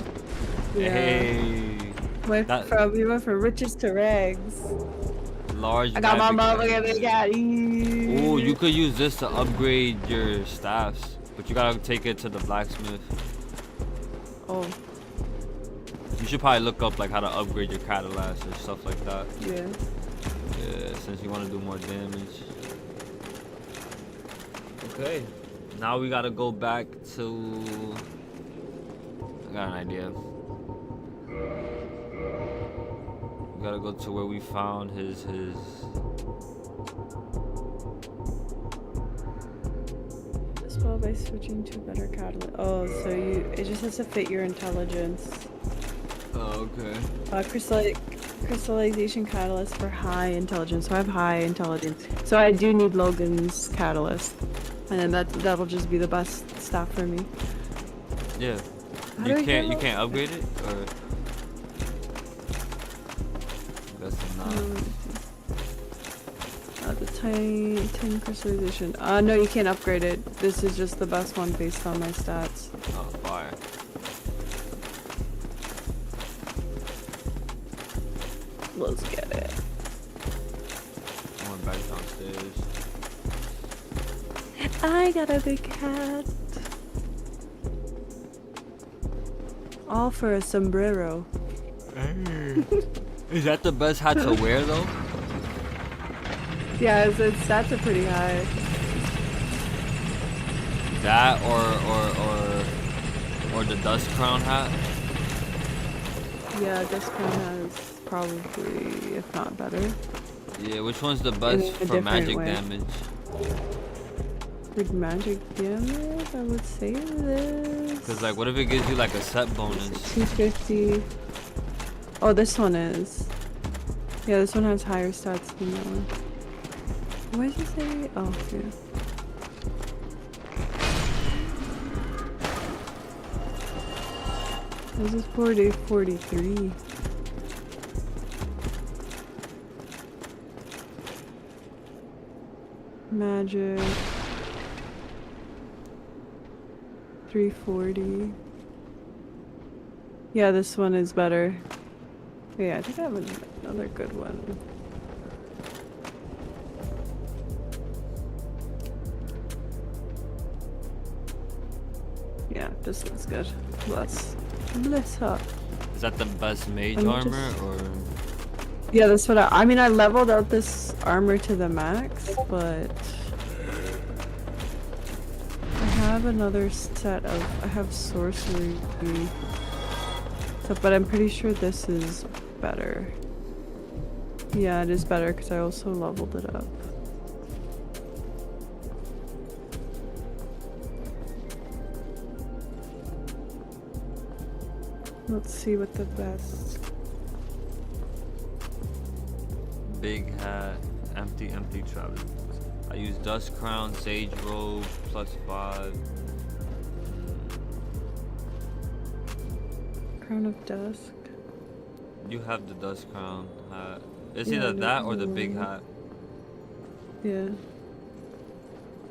Yeah. Hey. You went from riches to rags. Large. I got my magic motherfucking big cat. Ooh, you could use this to upgrade your staffs, but you gotta take it to the blacksmith. Oh. You should probably look up like how to upgrade your catalyst or stuff like that. Yeah. Yeah, since you want to do more damage. Okay. Now we gotta go back to. I got an idea. We gotta go to where we found his. Spell by switching to a better catalyst. Oh, so it just has to fit your intelligence. Oh, okay. Crystallization catalyst for high intelligence. So I have high intelligence. So I do need Logan's catalyst, and then that'll just be the best staff for me. Yeah. How You do I can't get upgrade it, or that's not. The tiny crystallization. No, you can't upgrade it. This is just the best one based on my stats. Oh, fire. Let's get it. I went back downstairs. I got a big hat. All for a sombrero. Is that the best hat to wear though? Yeah, its stats are pretty high. That or the dust crown hat? Yeah, this crown has probably, if not better. Yeah, which one's the best for magic damage? With magic damage, I would say this. Cause like, what if it gives you like a set bonus? 250. Oh, this one is. Yeah, this one has higher stats than that one. What does it say? Oh, yeah. This is 43. Magic. 340. Yeah, this one is better. Yeah, I think I have another good one. Yeah, this looks good. Let's up. Is that the best mage I'm armor or? Yeah, that's what I mean, I leveled out this armor to the max, but I have another set of, I have sorcery, so, but I'm pretty sure this is better. Yeah, it is better because I also leveled it up. Let's see what the best. Big hat, empty travel. I use dust crown, sage robe, +5. Crown of Dusk. You have the dust crown hat. It's Yeah, either that or no. the big hat. Yeah.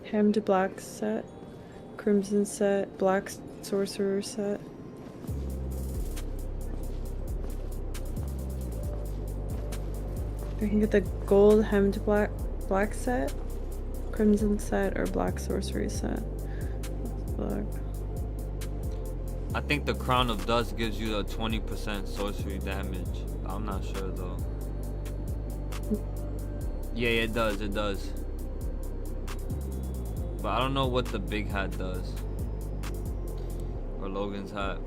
Hemmed black set, crimson set, black sorcerer set. I can get the gold hemmed black set, crimson set, or black sorcery set. Black. I think the crown of dust gives you a 20% sorcery damage. I'm not sure though. Yeah, it does. But I don't know what the big hat does. Or Logan's hat.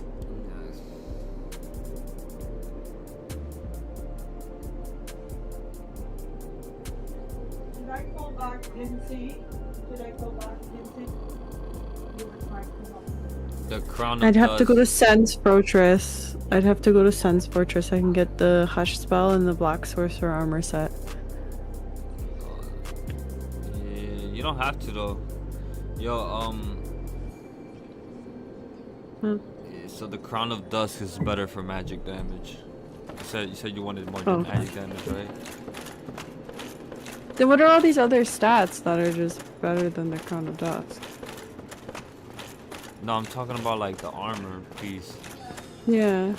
Did I go back and see? The crown of I'd have to dust. go to Sen's Fortress. I can get the Hush spell and the black sorcerer armor set. Yeah, you don't have to though. Yo, so the crown of dust is better for magic damage. You said you wanted more magic damage, right? Then what are all these other stats that are just better than the crown of dust? No, I'm talking about like the armor piece. Yeah.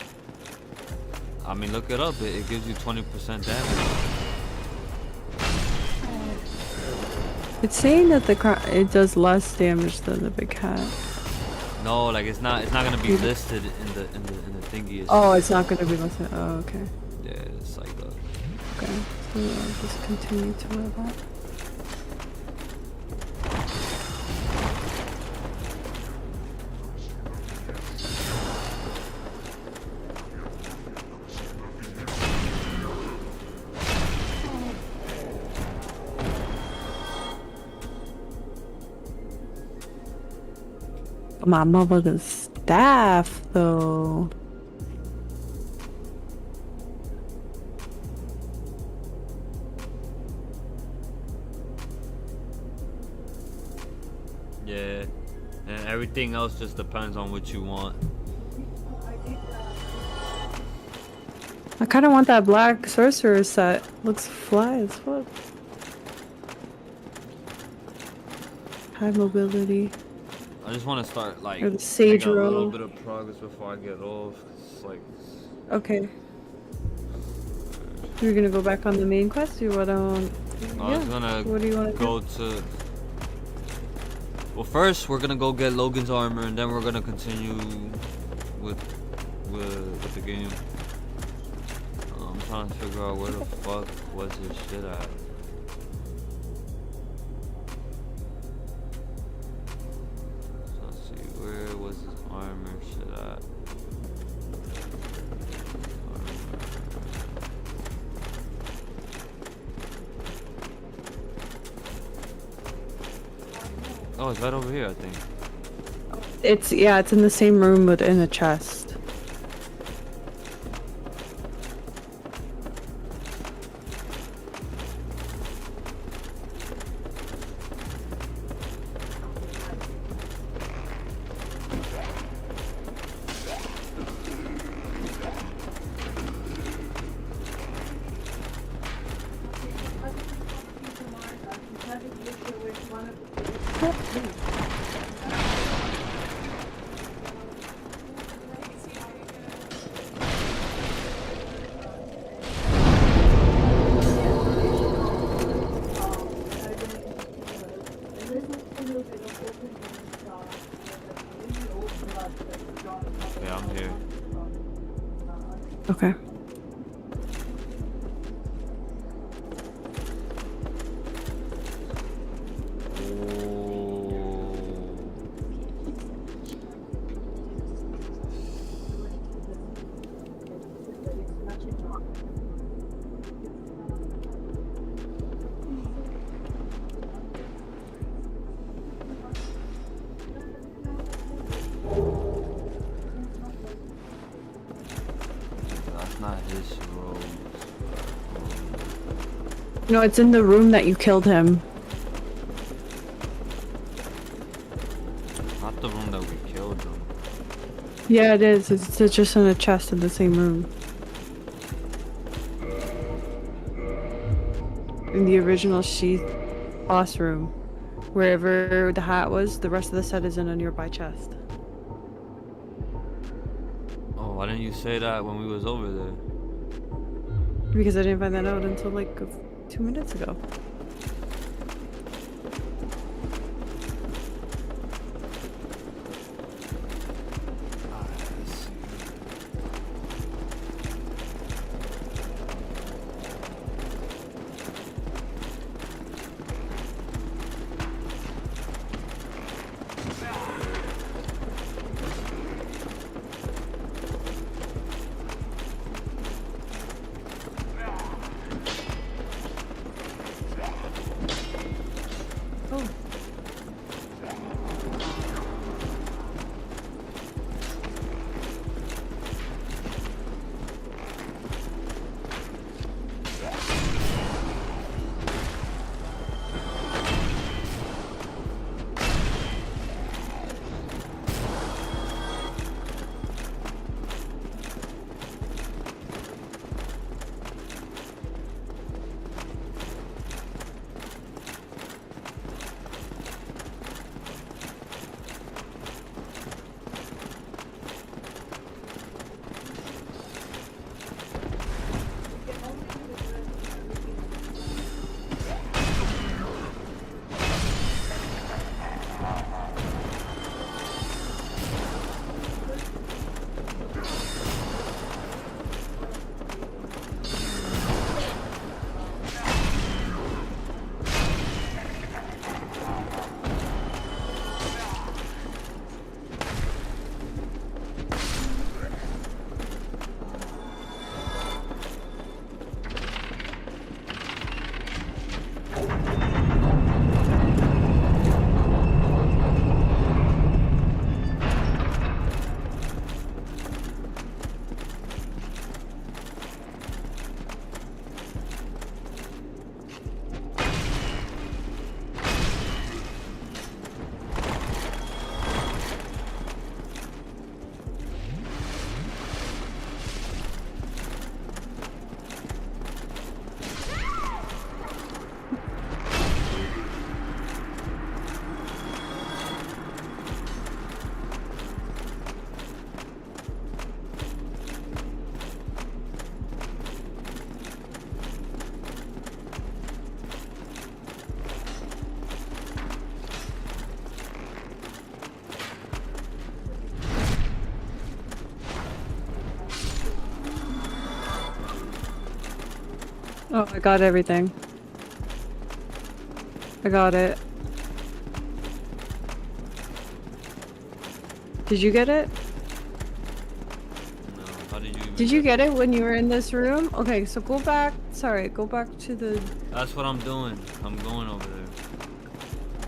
I mean, look it up. It gives you 20% damage. It's saying that it does less damage than the big hat. No, like it's not gonna be listed in the thingy. Oh, it's not gonna be listed. Oh, okay. Yeah, it's like that. Okay, so I'll just continue to wear that. My motherfucking staff, though. Yeah, and everything else just depends on what you want. I kind of want that black sorcerer set. Looks fly as fuck. High mobility. I just want to start like Or the Sage making a little Row. bit of progress before I get off. It's like Okay. You're gonna go back on the main quest, or what? I was gonna What do you want to go to. Well, first we're gonna go get Logan's armor, and then we're gonna continue with the game. I'm trying to figure out where the fuck was his shit at. Let's see, where was his armor shit at? Oh, it's right over here, I think. It's it's in the same room but in a chest. Yeah, I'm here. Okay. That's not his role. No, it's in the room that you killed him. Not the room that we killed him. Yeah, it is. It's just in a chest in the same room. In the original Sheath boss room. Wherever the hat was, the rest of the set is in a nearby chest. Oh, why didn't you say that when we was over there? Because I didn't find that out until like 2 minutes ago. Oh, I got everything. I got it. Did you get it? No, how did you? Did you get it when you were in this room? Okay, so go back. Sorry, go back to the. That's what I'm doing. I'm going over there.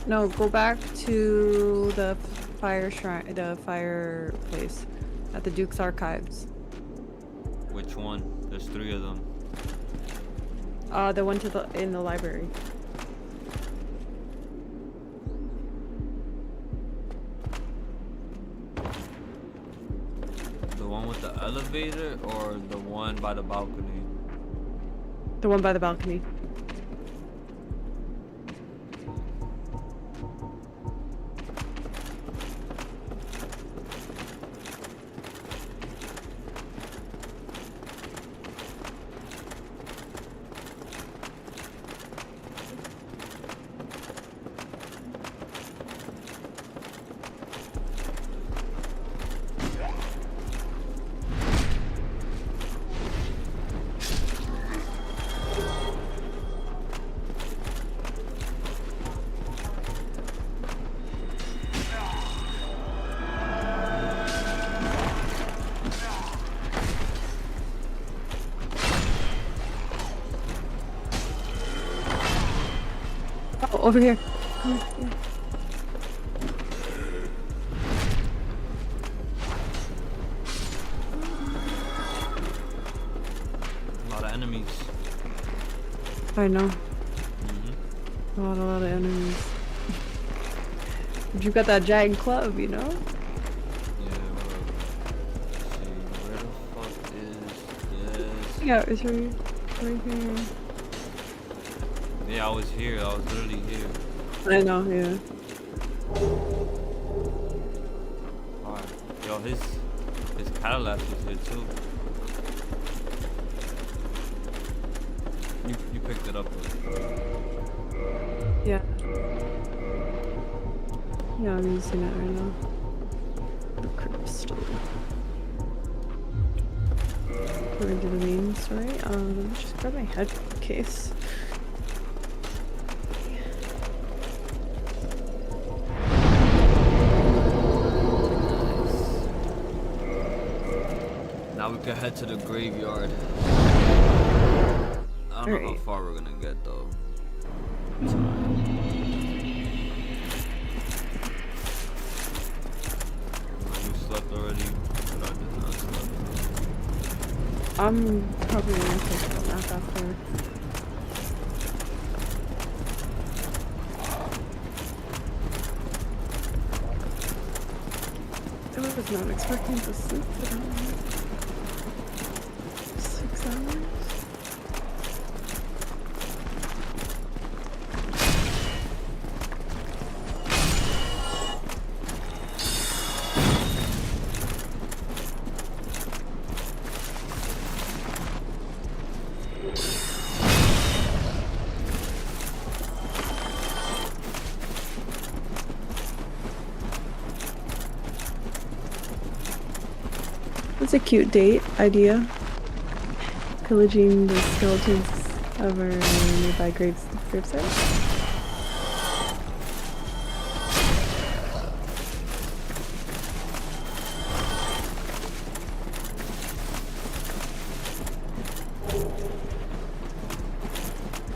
No, go back to the fire shrine, the fireplace at the Duke's Archives. Which one? There's 3 of them. The one to the in the library. The one with the elevator or the one by the balcony? The one by the balcony. Over here. Come here. A lot of enemies. I know. A lot of enemies. But you got that giant club, you know? Yeah, where the fuck is this? Yeah, it's right here. Yeah, I was here. I was literally here. I know, yeah. Alright. Yo, his Cadillac was here too. You picked it up. Yeah. Yeah, I'm using it right now. The crystal. We're gonna do the main story. Let me just grab my headphone case. Now we can head to the graveyard. I don't know how far we're gonna get though. You slept already, but I did not sleep. I'm probably gonna take a nap after. I was not expecting to sleep for that long. 6 hours? That's a cute date idea. Pillaging the skeletons of our nearby gravesite.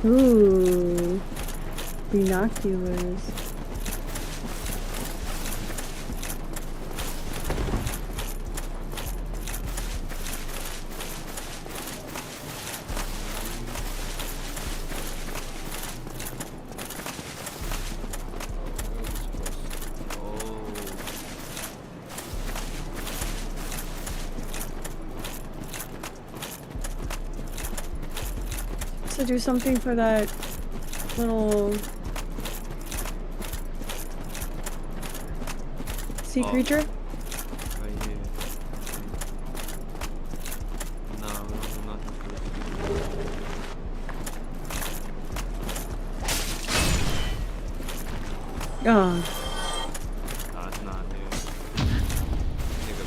Ooh, binoculars. To do something for that little sea creature? Right here. No, there's nothing for this. Oh. No, it's not here. Take a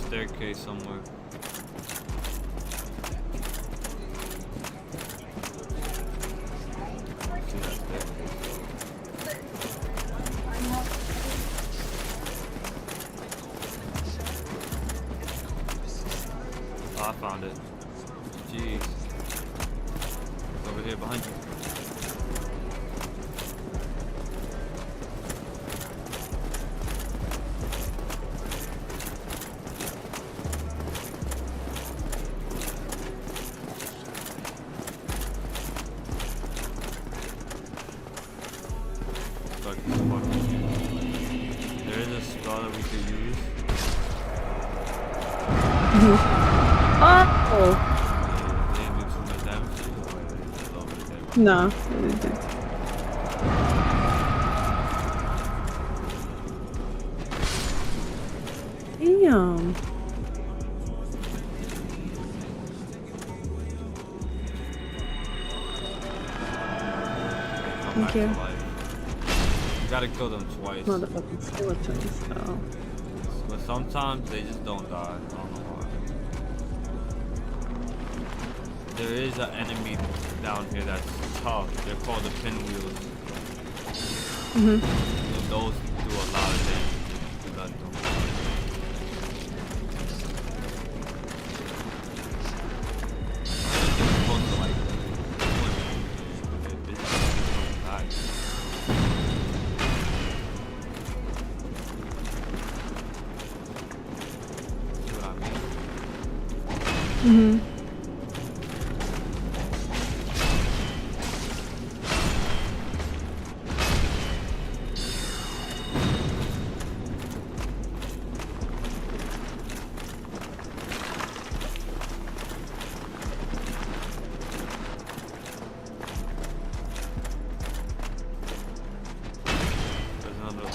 staircase somewhere. See that staircase. Oh, I found it. Jeez. It's over here behind you. There is a spell that we could use. Oh! They didn't do too much damage to you, or they did a little bit of damage. No, it did. Damn. Thank you. You gotta kill them twice. Motherfucking skeletons. Oh. But sometimes they just don't die. I don't know why. There is an enemy down here that's tough. They're called the pinwheels. Mhm. Those do a lot of damage. You got them. They're supposed to like. They're supposed to die. See what I mean? Mhm. There's another.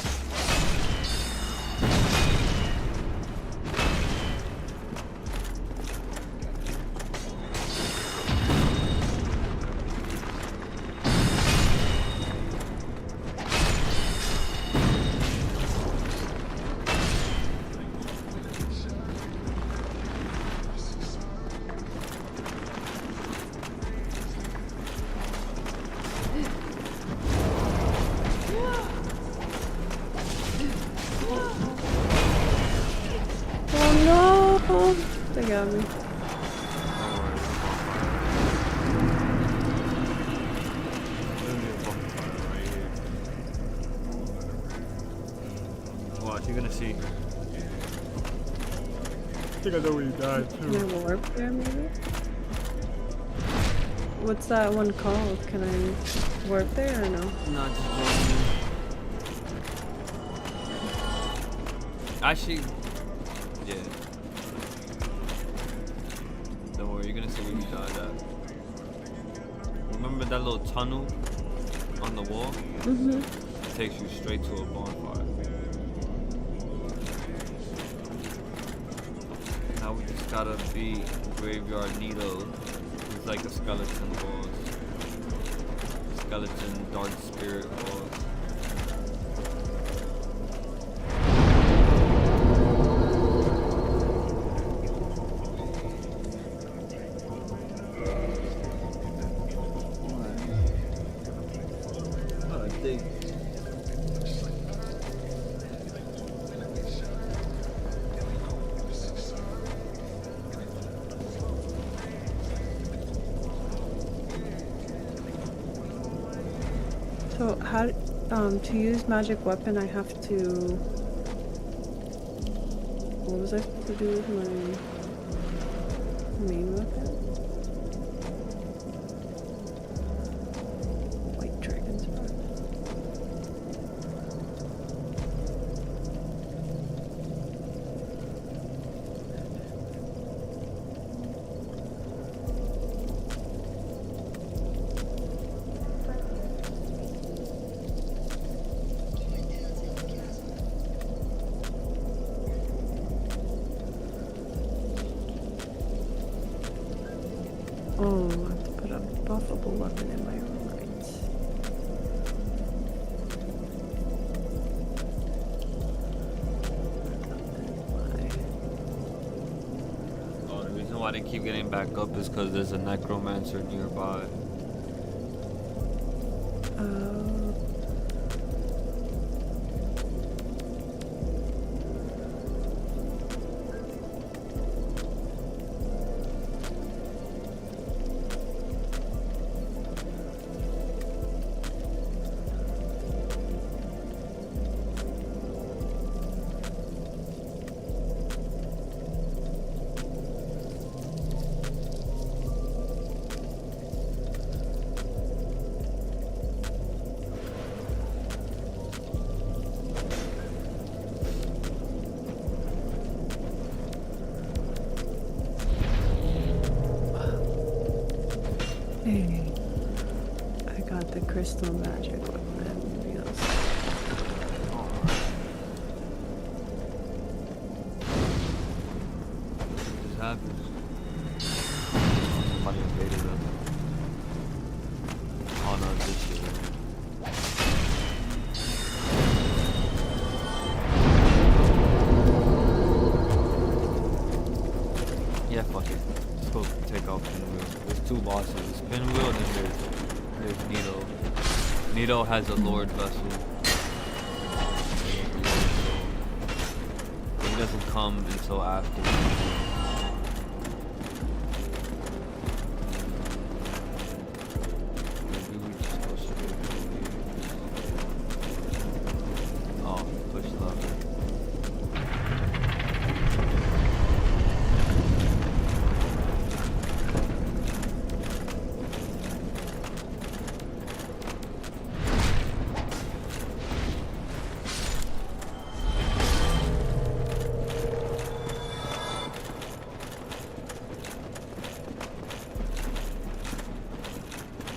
Oh no! They got me. Watch, you're gonna see. I think I know where you died too. Can I warp there maybe? What's that one called? Can I warp there or no? No, just warp. Actually, yeah. Don't worry, you're gonna see where you died at. Remember that little tunnel on the wall? Mhm. It takes you straight to a bonfire. Now we just gotta beat Graveyard Needle. It's like a skeleton boss. Skeleton dark spirit boss. So how to use magic weapon I have to, what was I supposed to do with my main weapon? White dragon's breath. Oh, I have to put a buffable weapon in my own right. why they keep getting back up is because there's a necromancer nearby. Hey, I got the crystal magic weapon. Yes. What just happened? Somebody invaded us. Oh no, it's this shit. Yeah, fuck it. Let's go take out Pinwheel. There's two bosses. It's Pinwheel and then there's Nito. Nito has a Lord Vessel. He doesn't come until after. Maybe we just go straight. Oh, push lever.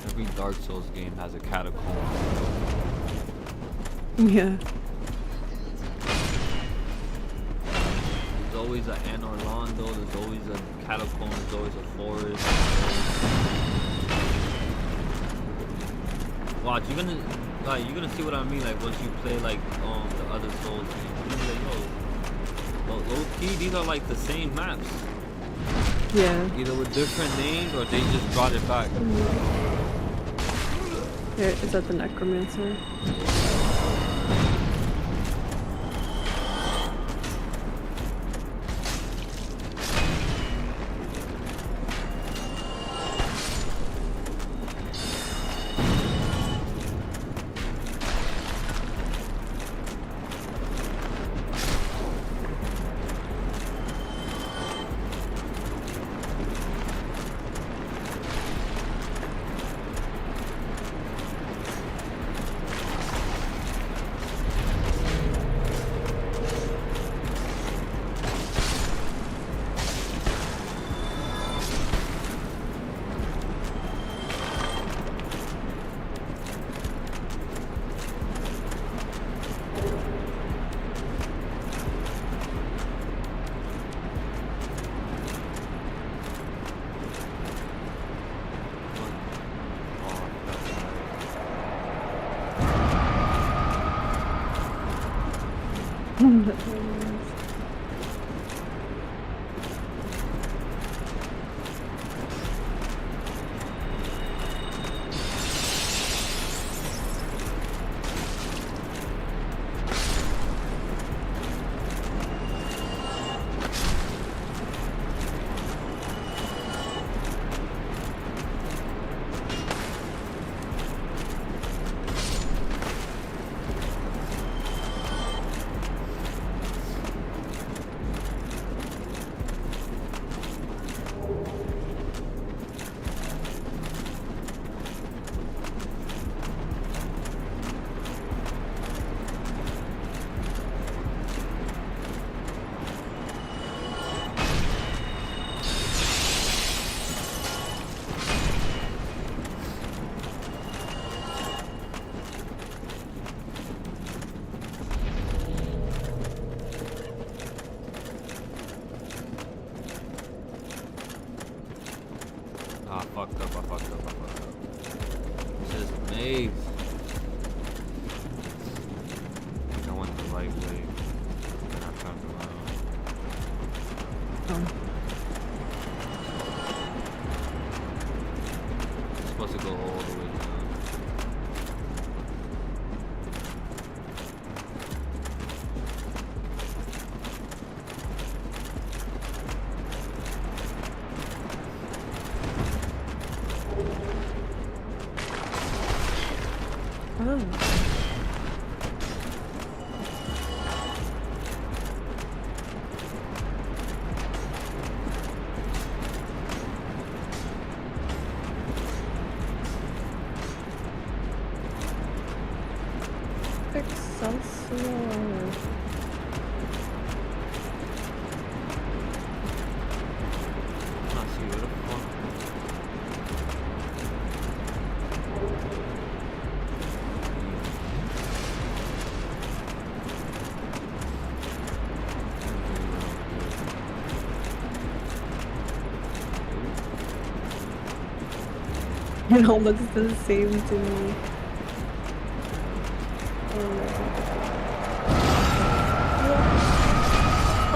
Every Dark Souls game has a catacomb. Yeah. There's always an Anor Londo, there's always a catacomb, there's always a forest. Watch, you're gonna see what I mean, like once you play like the other Souls games. You're gonna be like, yo, low key, these are like the same maps. Yeah. Either with different names or they just brought it back. Here, is that the necromancer? It all looks the same to me.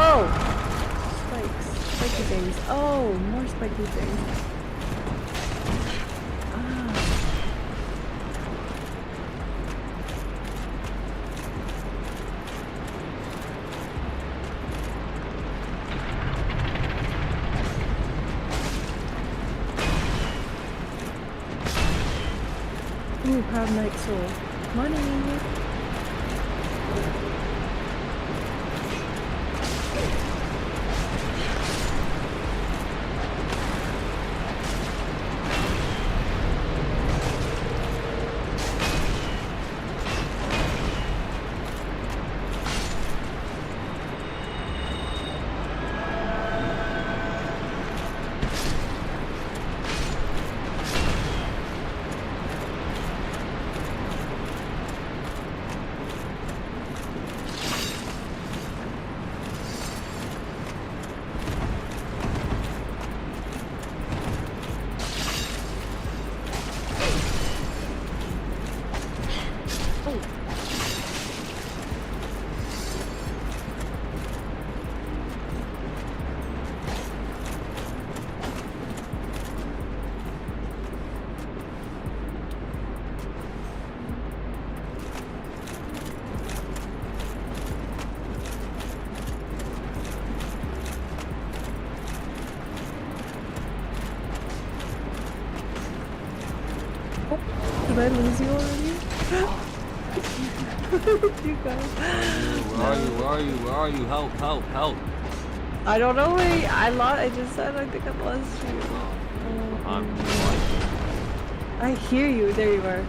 Oh! Spikes. Spiky things. Oh, more spiky things. Ooh, Proud Knight Soul. Money! Did I lose you already? You guys. Where are you? Help. I don't know. Wait, I just said I think I lost you. I hear you. There you are.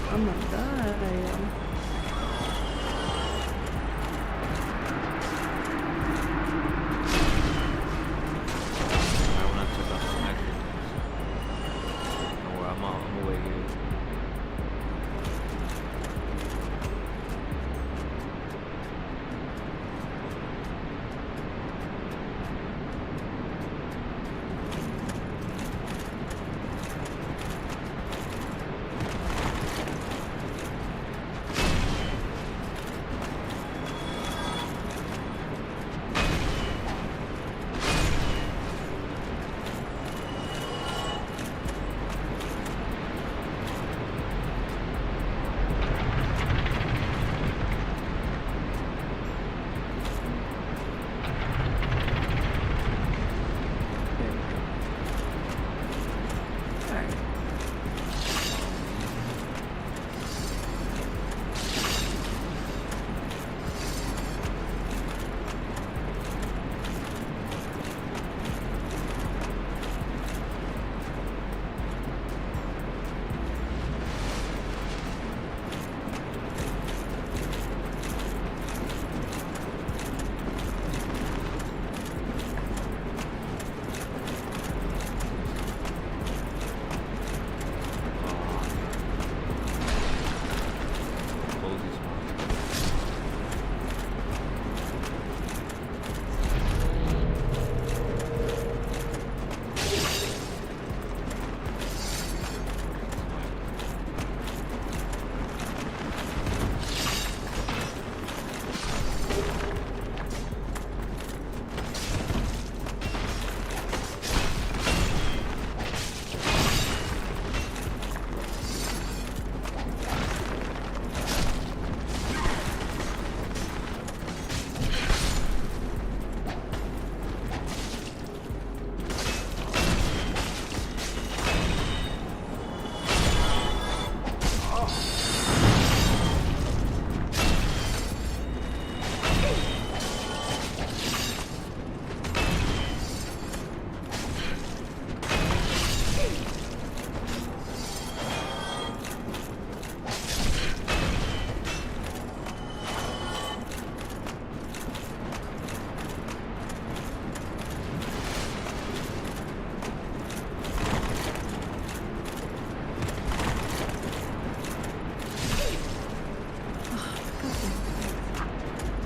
Oh my god.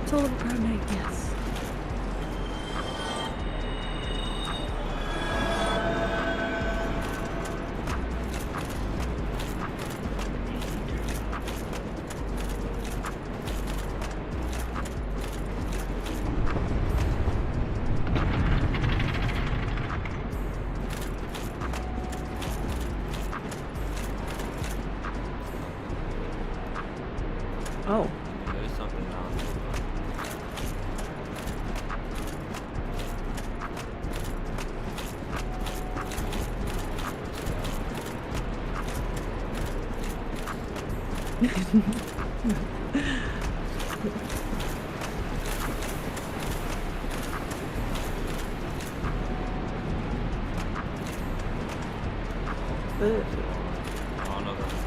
It's a little brown egg, yes. Oh. There's something down Ugh. Oh no, that's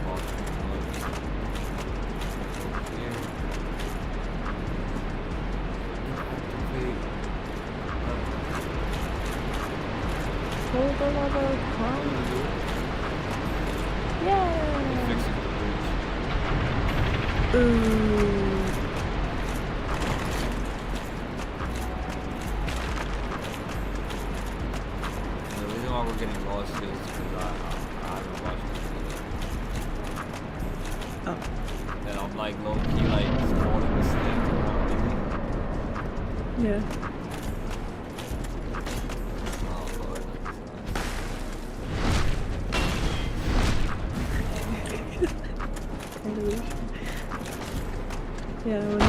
Hold the lever, come. Yeah. fixing the bridge. Ooh. The reason why we're getting lost here is because I haven't watched it. Oh. And I'm like low key like falling asleep. Yeah. Yeah, when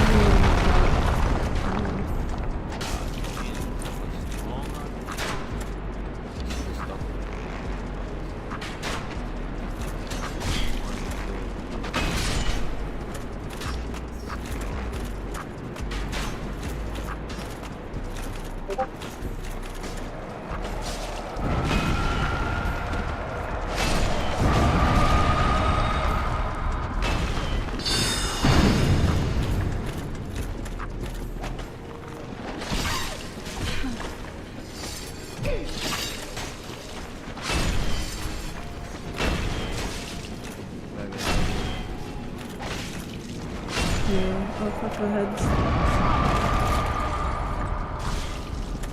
a couple heads.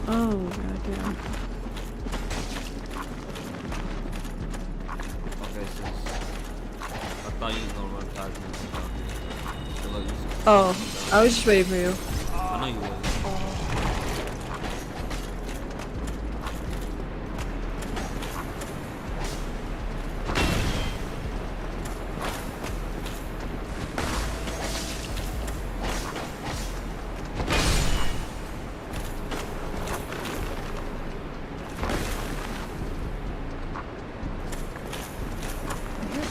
Oh, god, yeah. Okay, sis. I thought you was gonna run past me. So look, you Oh, I was just waiting for you. I know you was.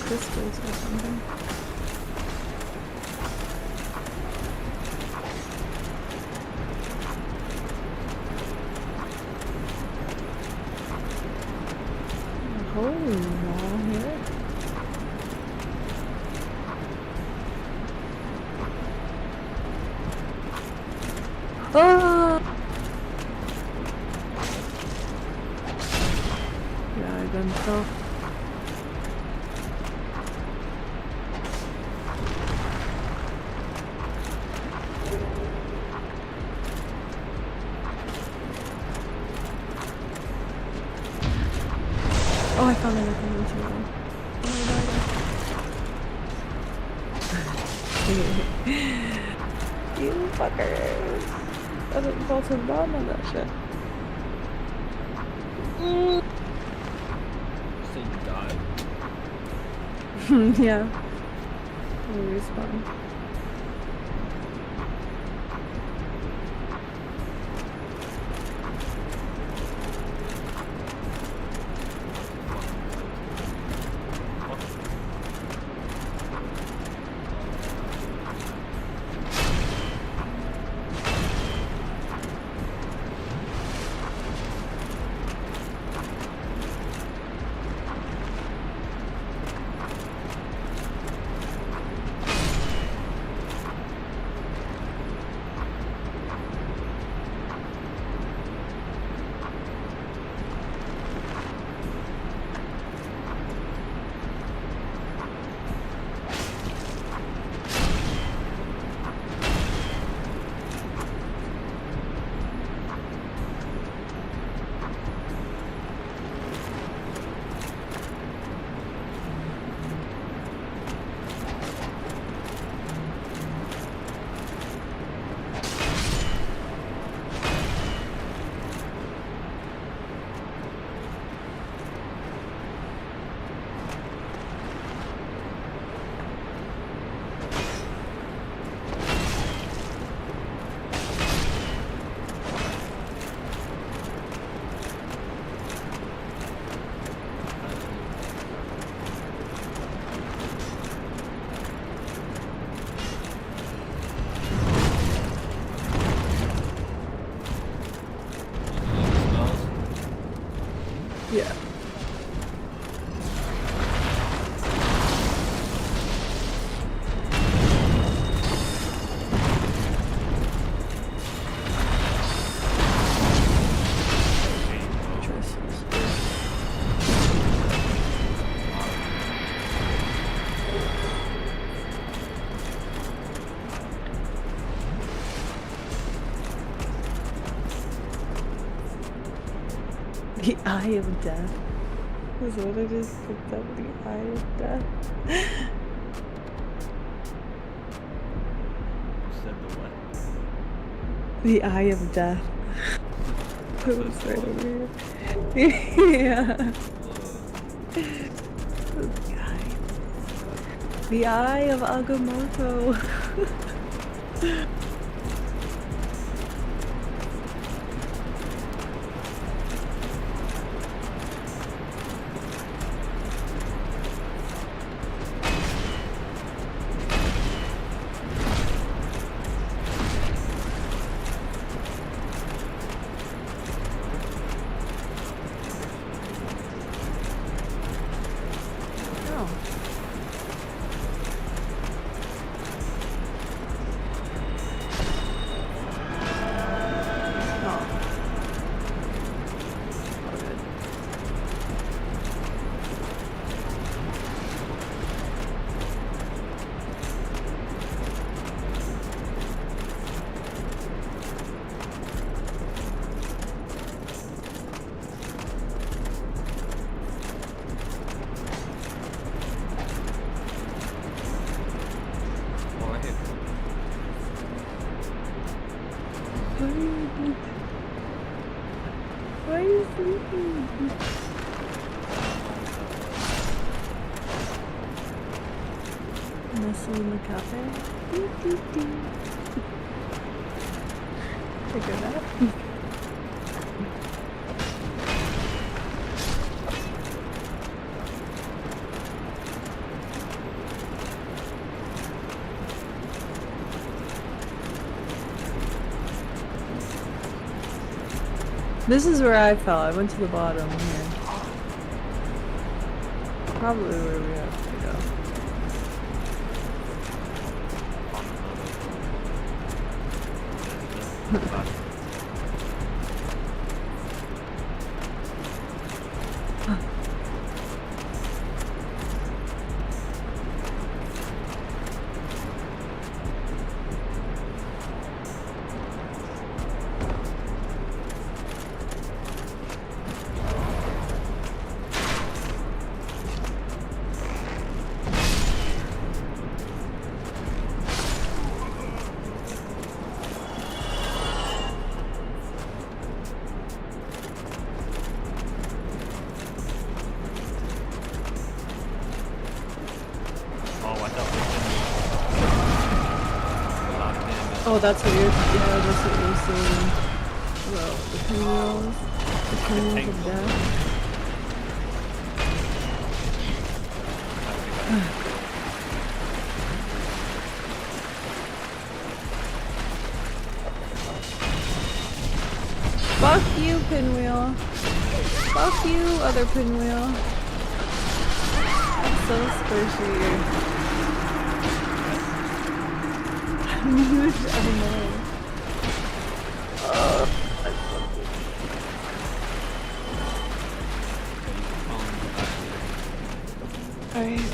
Crystals or something. Holy wall here. Ah! Yeah, I done so. Oh, I found everything in too long. Oh my god. You fuckers. I didn't fall to the bottom of that shit. So you died. Yeah. We'll respawn. The Eye of Death. That's what I just picked up. The Eye of Death. Said the what? The Eye of Death. It was right over here. Yeah. The Eye of Agamotto. Why are you sleeping? Nestle in the cafe. Take a nap. This is where I fell. I went to the bottom here. Probably where we have to go. Oh, that's what you're, yeah, that's what you're saying. Well, the pinwheels of death. Fuck you, Pinwheel. Fuck you, other Pinwheel. I'm so squishy. I know. Alright.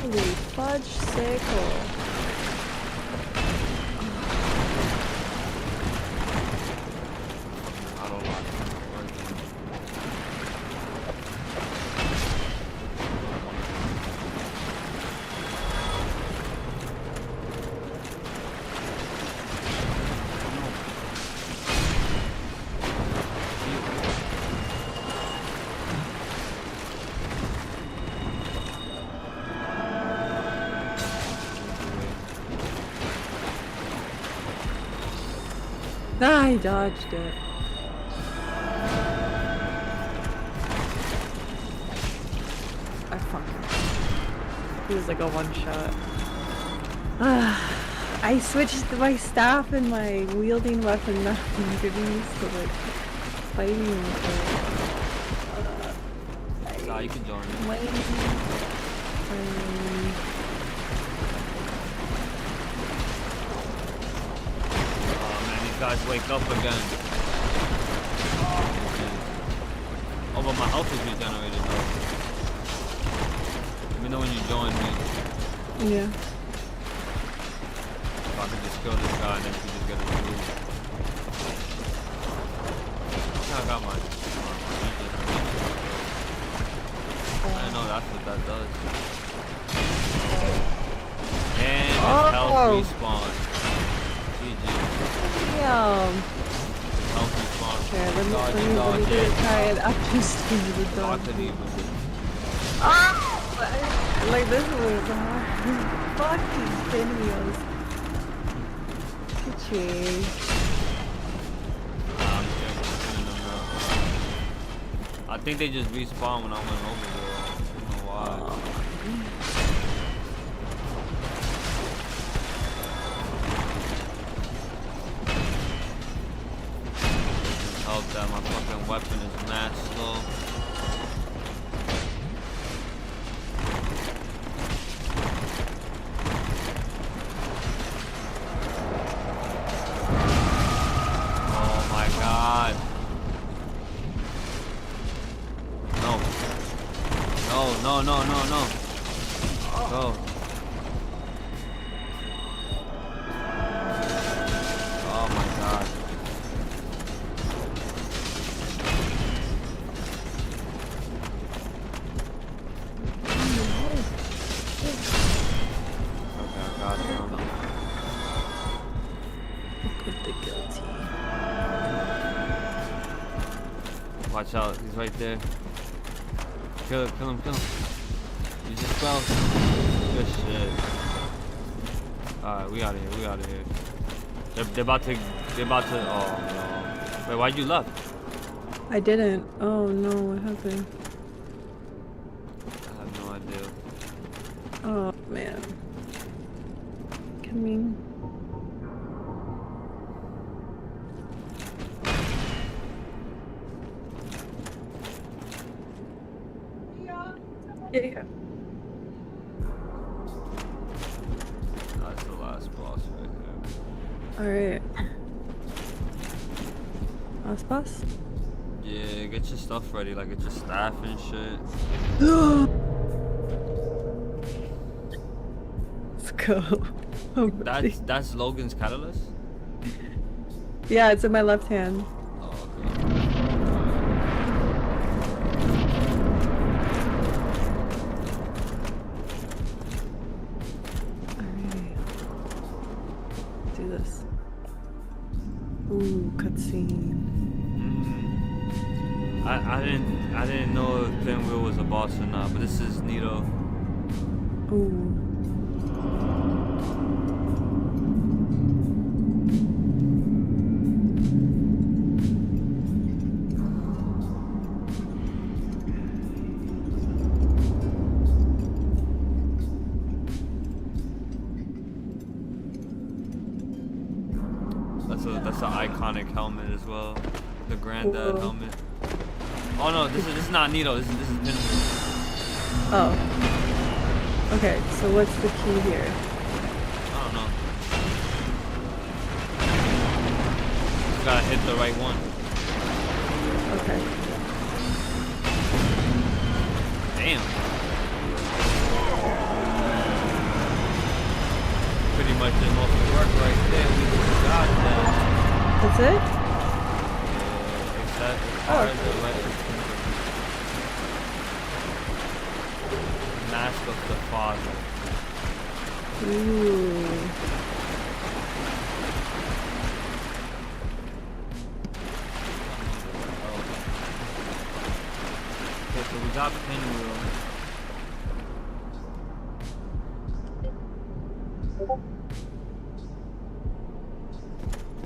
Holy fudge sickle. Ah, I dodged it. I fucking... It was like a one shot. Ah. I switched my staff and my wielding weapon now. I'm getting used to like fighting with it. Nah, you can join me. Oh man, these guys wake up again. Oh, but my health is regenerated though. Let me know when you join me. Yeah. If I could just kill this guy and then he just get a move. I got my I didn't know that's what that does. And his health respawn. GG. Damn. Health respawn. Okay, let me try it after stream the dog. Ah! Like this was hard. Fucking pinwheels. Kitschy. I think they just respawned when I went over there. I don't know why. Help that my fucking weapon is mad slow. Oh my god. No. Go. Oh my god. Okay, I got it. Look the guilty. Watch out, he's right there. Kill him. You just fell. Good shit. Alright, we out of here. They're about to, oh no. Wait, why'd you left? I didn't. Oh no, what happened? I have no idea. Oh man. Coming. Yeah. That's the last boss right Alright. Last boss? here. Yeah, get your stuff ready, like get your staff and shit. Let's go. That's Logan's catalyst? Yeah, it's in my left hand. Ooh, cutscene. I didn't know if Pinwheel was a boss or not, but this is Nito. Ooh. That's an iconic helmet as well. The granddad helmet. Oh no, this is not Nito. This is Pinwheel. Oh. Okay, so what's the key here? I don't know. You gotta hit the right one. Okay. Damn. Pretty much did most of the work right there. We got that. That's it? Except Mask of the Father. Ooh. Okay, so we got Pinwheel.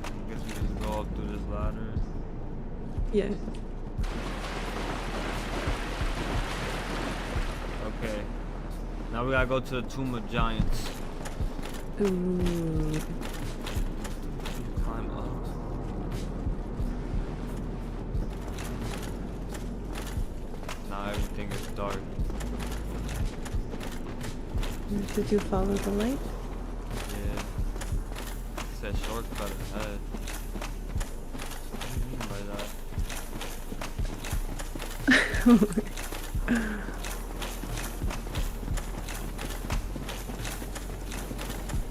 I guess we just go up through this ladder. Yeah. Okay. Now we gotta go to the Tomb of Giants. Ooh. Climb up. Now everything is dark. Did you follow the light? Yeah. It said shortcut ahead. What do you mean by that?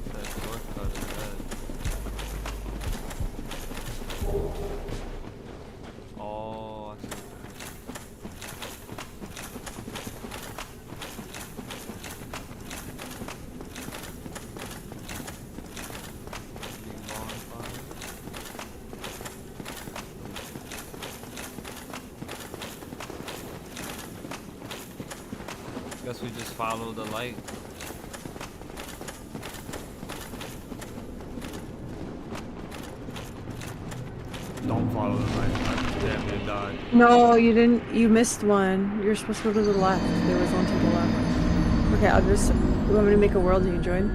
It said shortcut ahead. Oh, I see. Guess we just follow the light. Don't follow the light. I damn near died. No, you didn't. You missed one. You're supposed to go to the left. There was one to the left. Okay, I'll just. You want me to make a world and you join?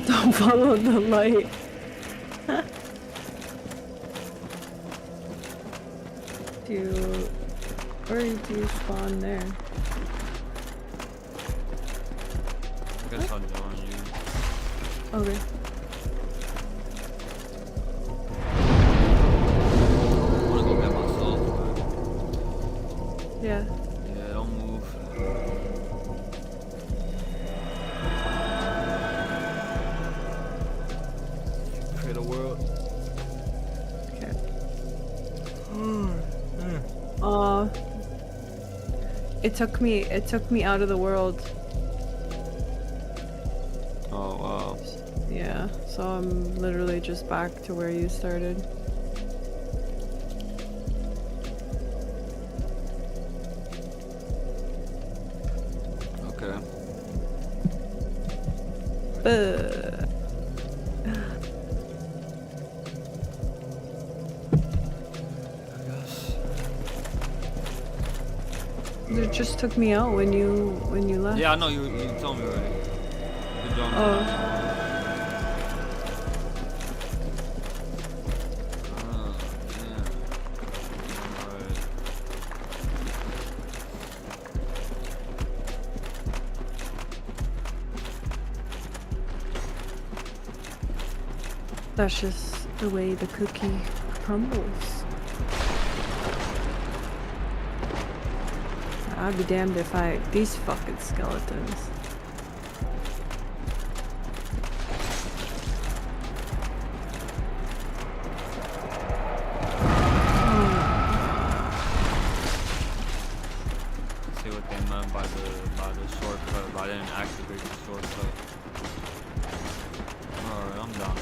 Don't follow the light. Or do you spawn there? I guess I'll join you. Okay. I wanna go get my soul. Yeah. Yeah, don't move. Create a world. Okay. It took me out of the world. Oh wow. Yeah, so I'm literally just back to where you started. Okay. It just took me out when you left. Yeah, I know you told me already. Good job. Oh. That's just the way the cookie crumbles. I'd be damned if these fucking skeletons. See what they meant by the shortcut, but I didn't activate the shortcut. Alright, I'm done.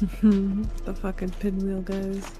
The fucking pinwheel guys.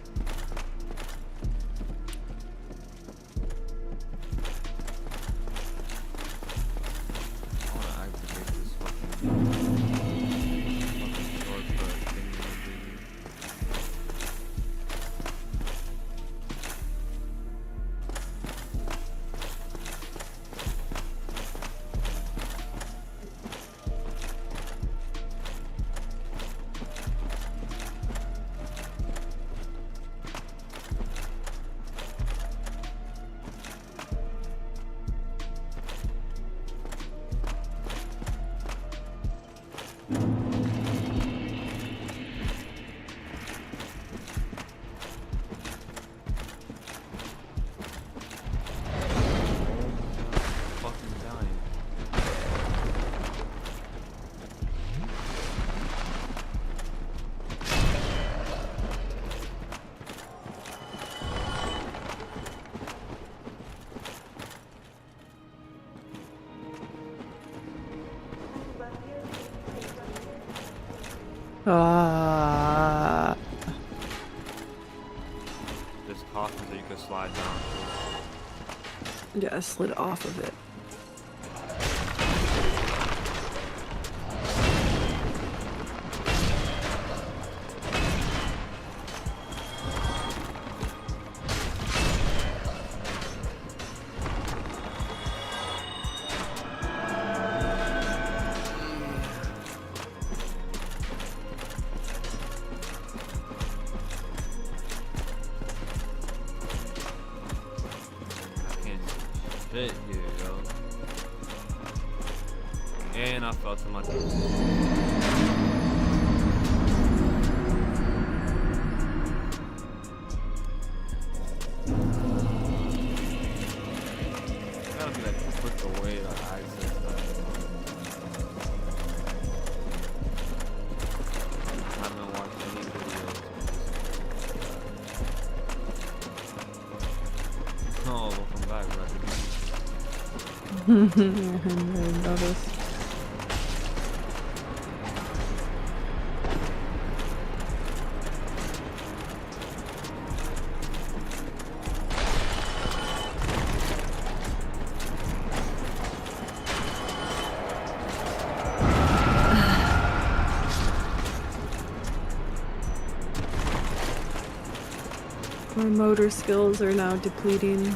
There's coffins that you can slide down. Yeah, I slid off of it. Shit here, yo. And I fell to my death. Gotta be like quick away to access that. I haven't watched any videos. Oh, welcome back, brother. I noticed. My motor skills are now depleting.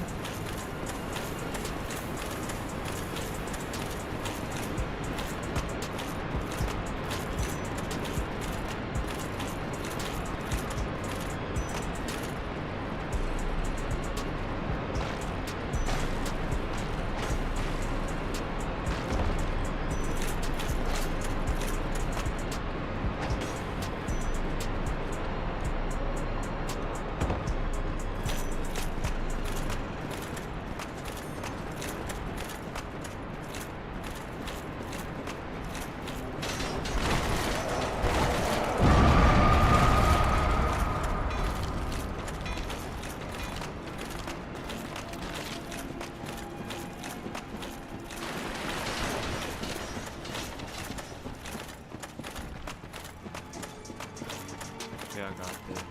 Yeah, I got this.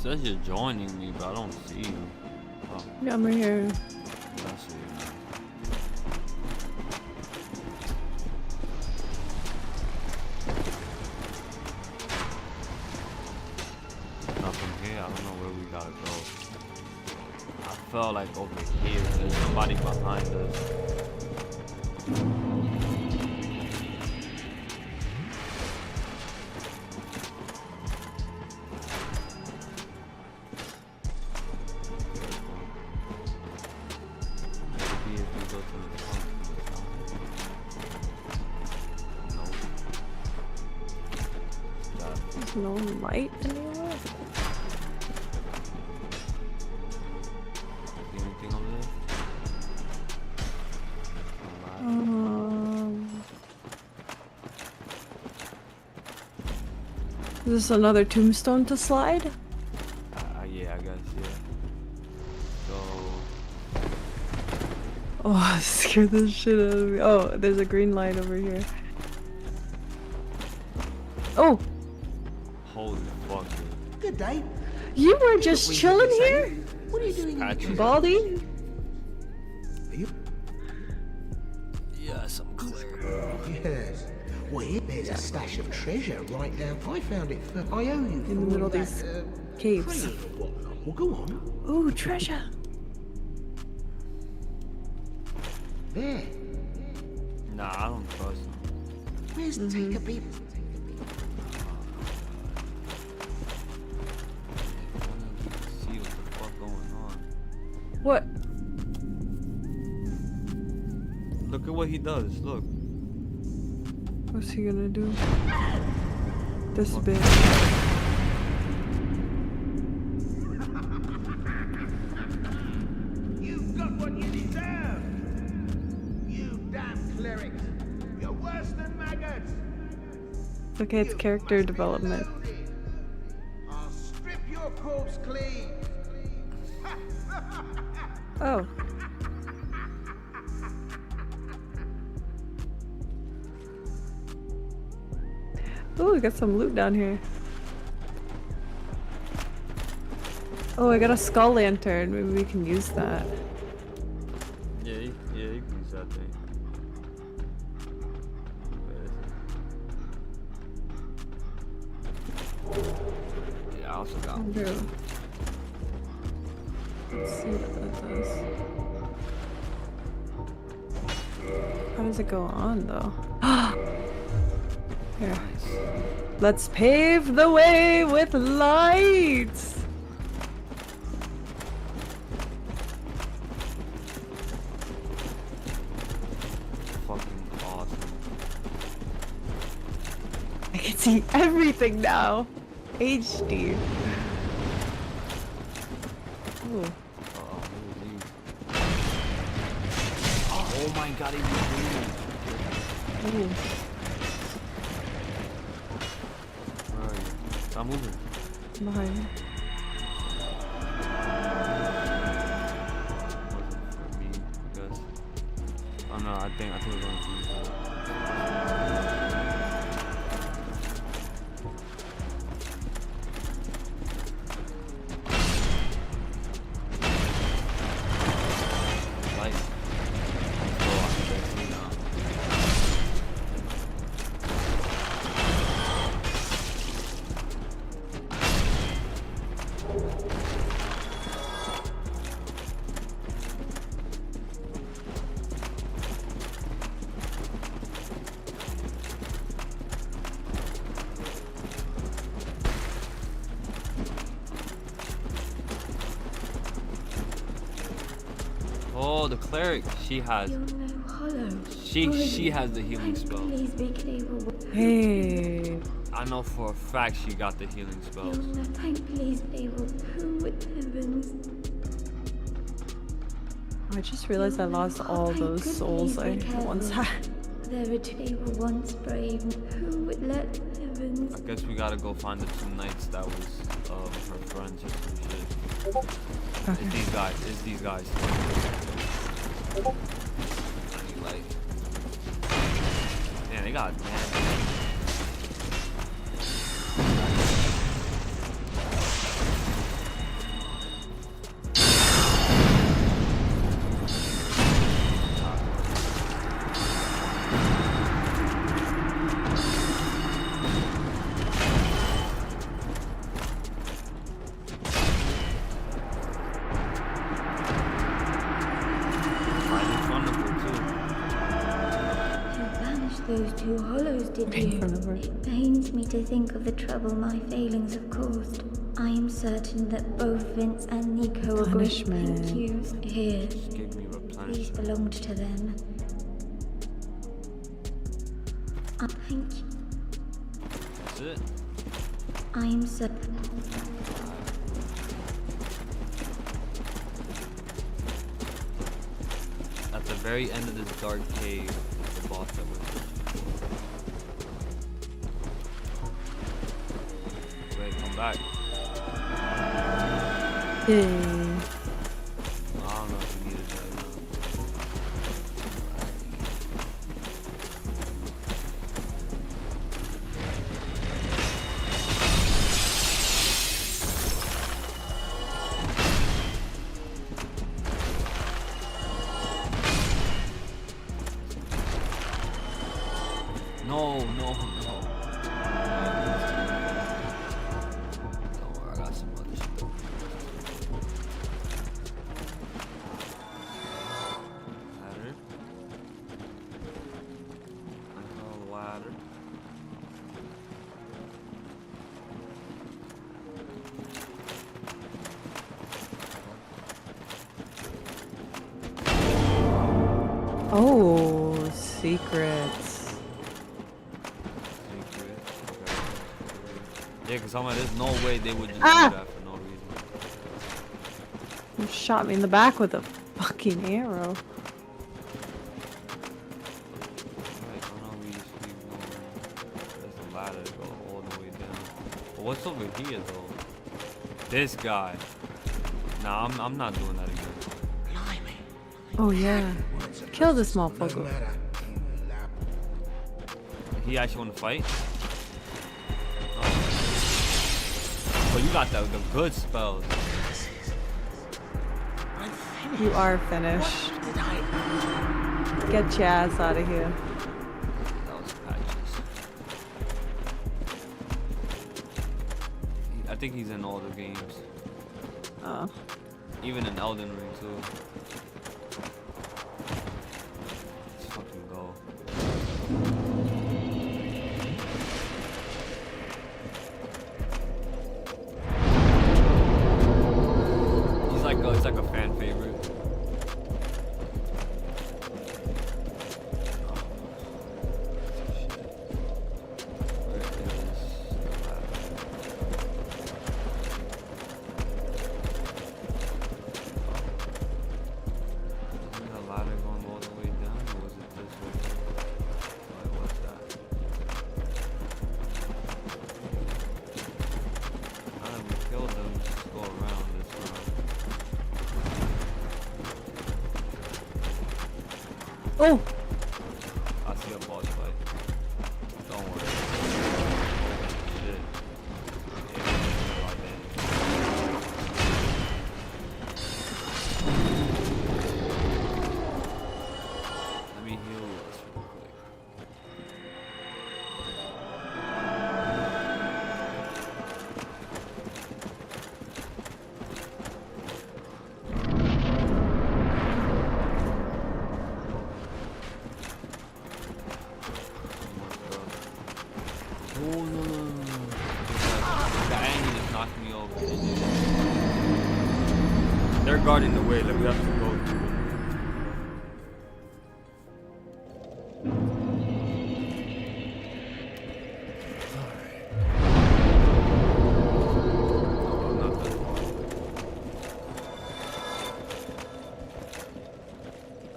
says you're joining me, but I don't see you. Oh, Yeah, I'm right here. that's it. Nothing here. I don't know where we gotta go. I felt like over here. There's somebody behind us. Maybe if we go to the front. Nope. There's no light anywhere. See anything over there? Is this another tombstone to slide? Yeah, I guess, yeah. So, Oh, scared the shit out of me. Oh, there's a green light over here. Oh, holy fuck, dude. Good day. you were just chilling here? What are you doing? Patrick. Baldy? Yes, I'm clear. Yes. Well, there's a stash of treasure right down. I found it. I owe you In the for middle of that, these caves. trade or whatnot. Well, go on. Ooh, treasure. There. Nah, I don't trust him. Where's take a bit? See what the fuck going on. What? Look at what he does. Look. What's he gonna do? This bit. You've got what you deserve. You damn clerics. You're worse than maggots. Okay, it's character development. I'll strip your corpse clean. Oh. Oh, we got some loot down here. Oh, I got a skull lantern. Maybe we can use that. Yeah, you can use that thing. Yeah, I also got one. True. Let's see what that does. How does it go on though? Here. Let's pave the way with lights! Fucking awesome. I can see everything now. HD. Ooh. Oh my god, he's moving. Ooh. Where are you? Stop moving. Behind me. Wasn't for me, I guess. Oh no, I think we're going to use that. Light. Oh, I can see now. Oh, the cleric. She has. She has the healing spell. Hey. I know for a fact she got the healing spells. I just realized I lost all those souls I once had. There they were once brave. Who would let heavens? I guess we gotta go find the two knights that was her friends or some shit. Okay. It's these guys. I need like. Man, they got two hollows, did you? It pains me to think of the trouble my failings have caused. I am certain that both Vince and Nico are going to thank you. Here, these belonged to them. Thank you. That's it. I am certain. At the very end of this dark cave, the boss that we're wait, come back. Yay. I don't know if you needed that. No, no, no. Don't worry, I got some other shit. Ladder. Another ladder. Oh, secrets. Yeah, because there's no way they would just do Ah! that for no reason. You shot me in the back with a fucking arrow. Right, for no reason, there's a ladder to go all the way down. But what's over here, though? This guy. Nah, I'm not doing that again. Oh yeah. Kill this motherfucker. He actually want to fight? Oh, you got the good spells. You are finished. Get your ass out of here. That was patches. I think he's in all the games. Oh. Even in Elden Ring too. Let's fucking go. It's like a fan favorite. Oh! I see a boss fight. Don't worry. Shit. Let me heal us real quick. Oh no no no no! The Angie just knocked me over. They're guarding the way. Let me have to go through it.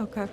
Okay.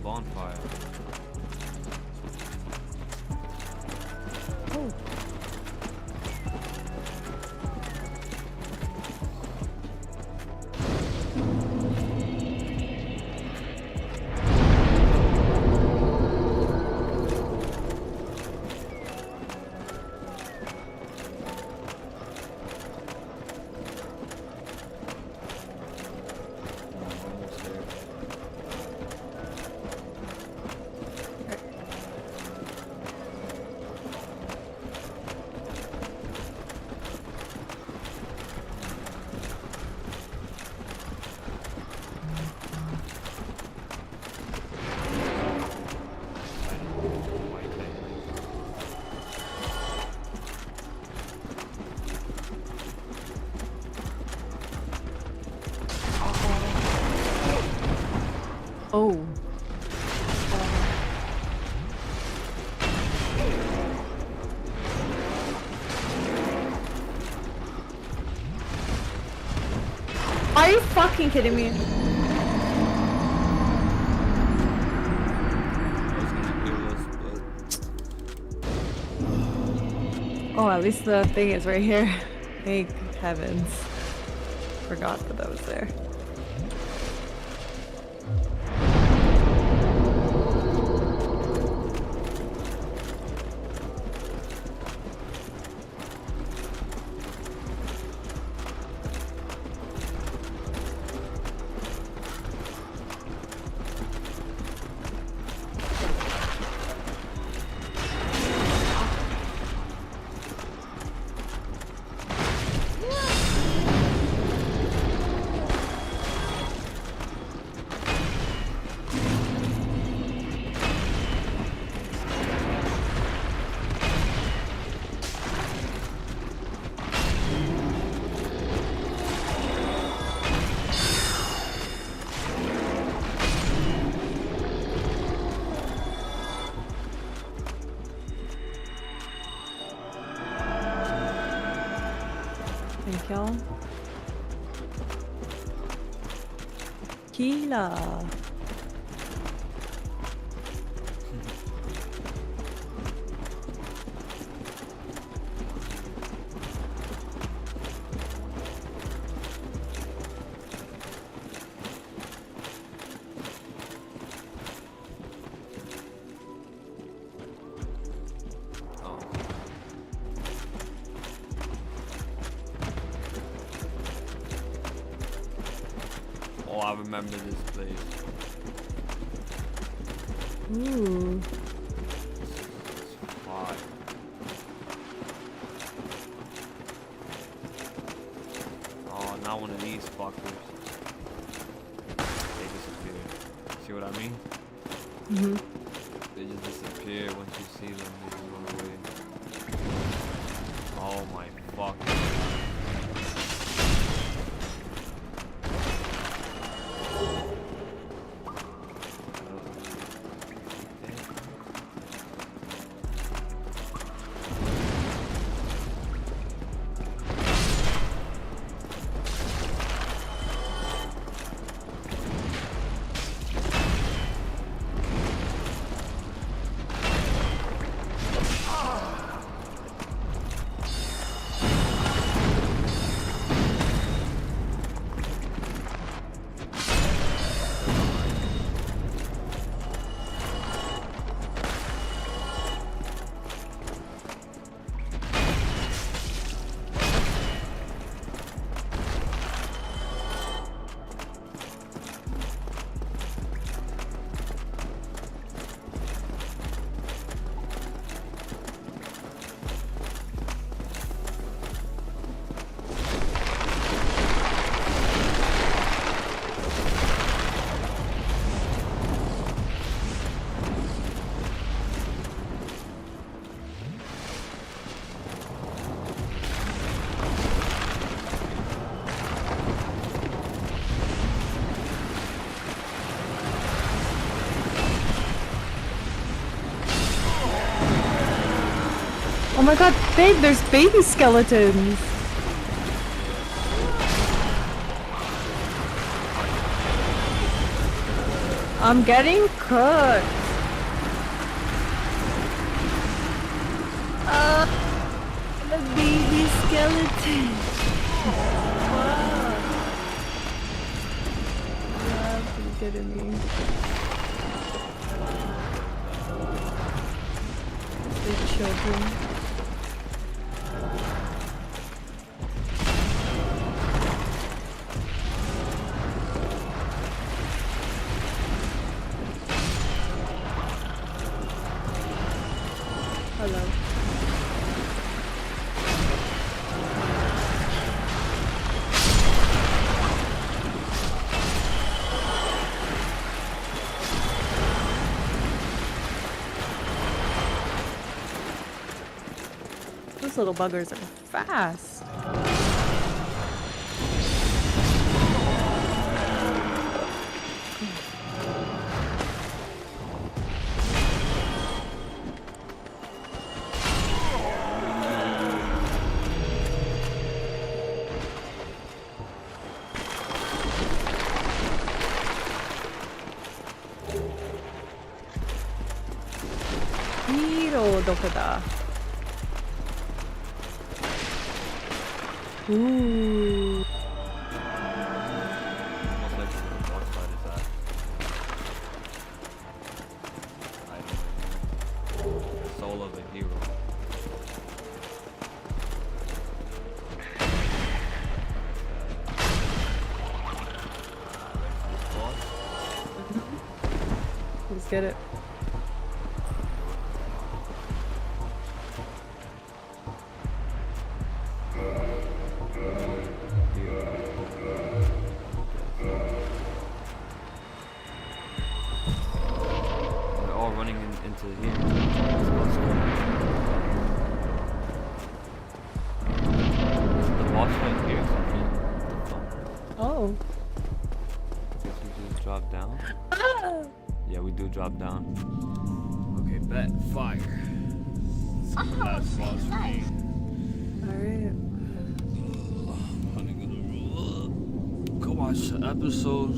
bonfire. Oh. Oh. Are you fucking kidding me? Oh, at least the thing is right here. Thank heavens. Forgot that that was there. Thank y'all. Kila. Oh, I remember this place. Ooh. It's fire. Oh, not one of these fuckers. They disappear. See what I mean? Mm-hmm. They just disappear once you see them. They just run away. Oh my fuck. Oh my god, babe, there's baby skeletons! I'm getting cooked. The baby skeleton. Wow. Yeah, he's getting me. The children. Hello. Those little buggers are fast. Hero どこだ? Ooh. Soul of a hero. Let's get it. Into here. The boss right here. Oh. Guess we just drop down. Ah. Yeah, we do drop down. Okay, bet fire. Last boss for me. Alright. Go watch the episode.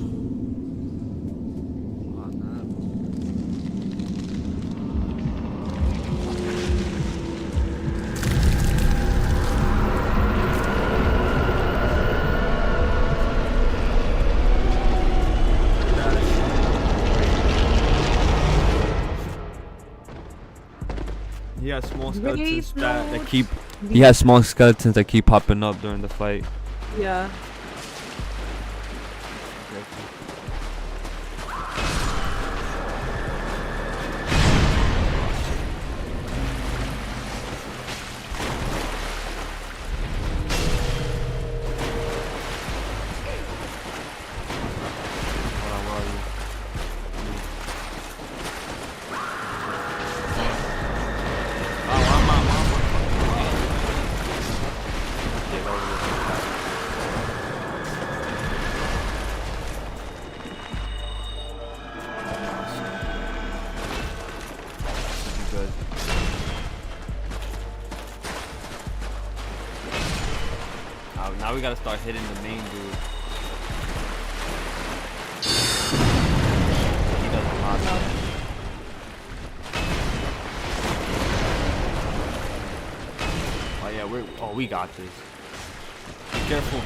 He has small skeletons that keep. He has small skeletons that keep popping up during the fight. Yeah. Now we gotta start hitting the main dude. He doesn't lock up. Oh yeah, we got this. Be careful.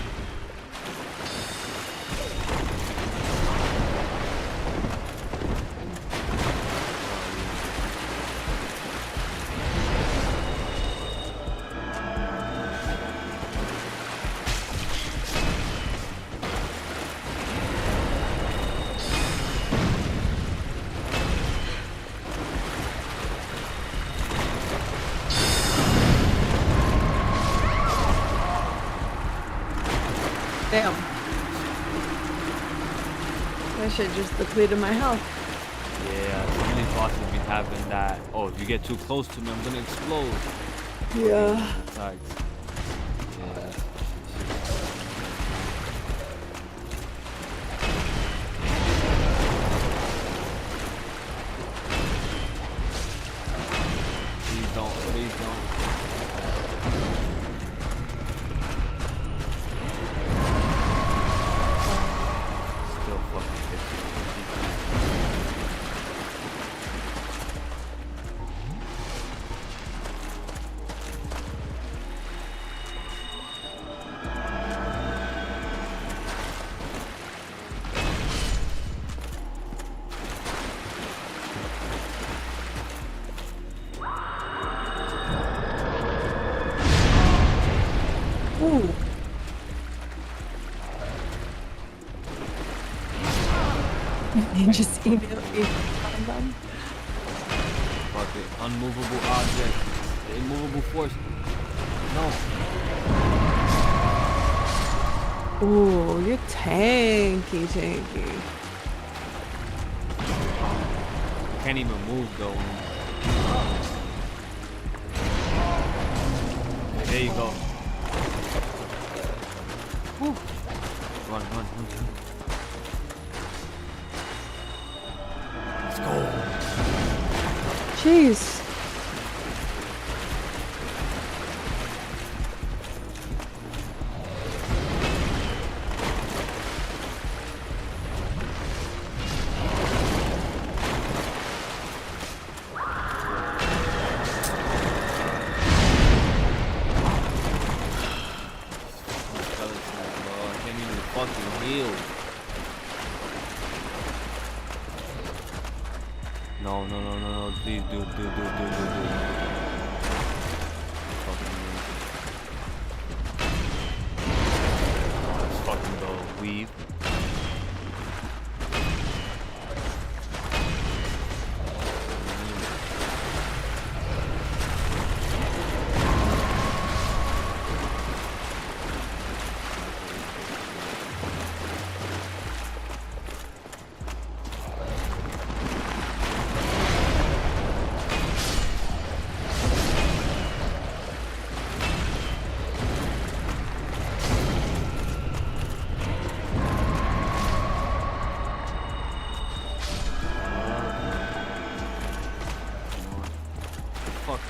Damn. I should just depleted my health. Yeah, so many bosses be having that. Oh, if you get too close to me, I'm gonna explode. Yeah. Attacks. Yeah. Please don't. Please don't. Still fucking 50. You just email them. Fuck it. Unmovable object. The immovable force. No. Ooh, you're tanky. Can't even move though. Okay, there you go. Woo. Run. Let's go. Jeez. No. Please do. Let's fucking go. Weave.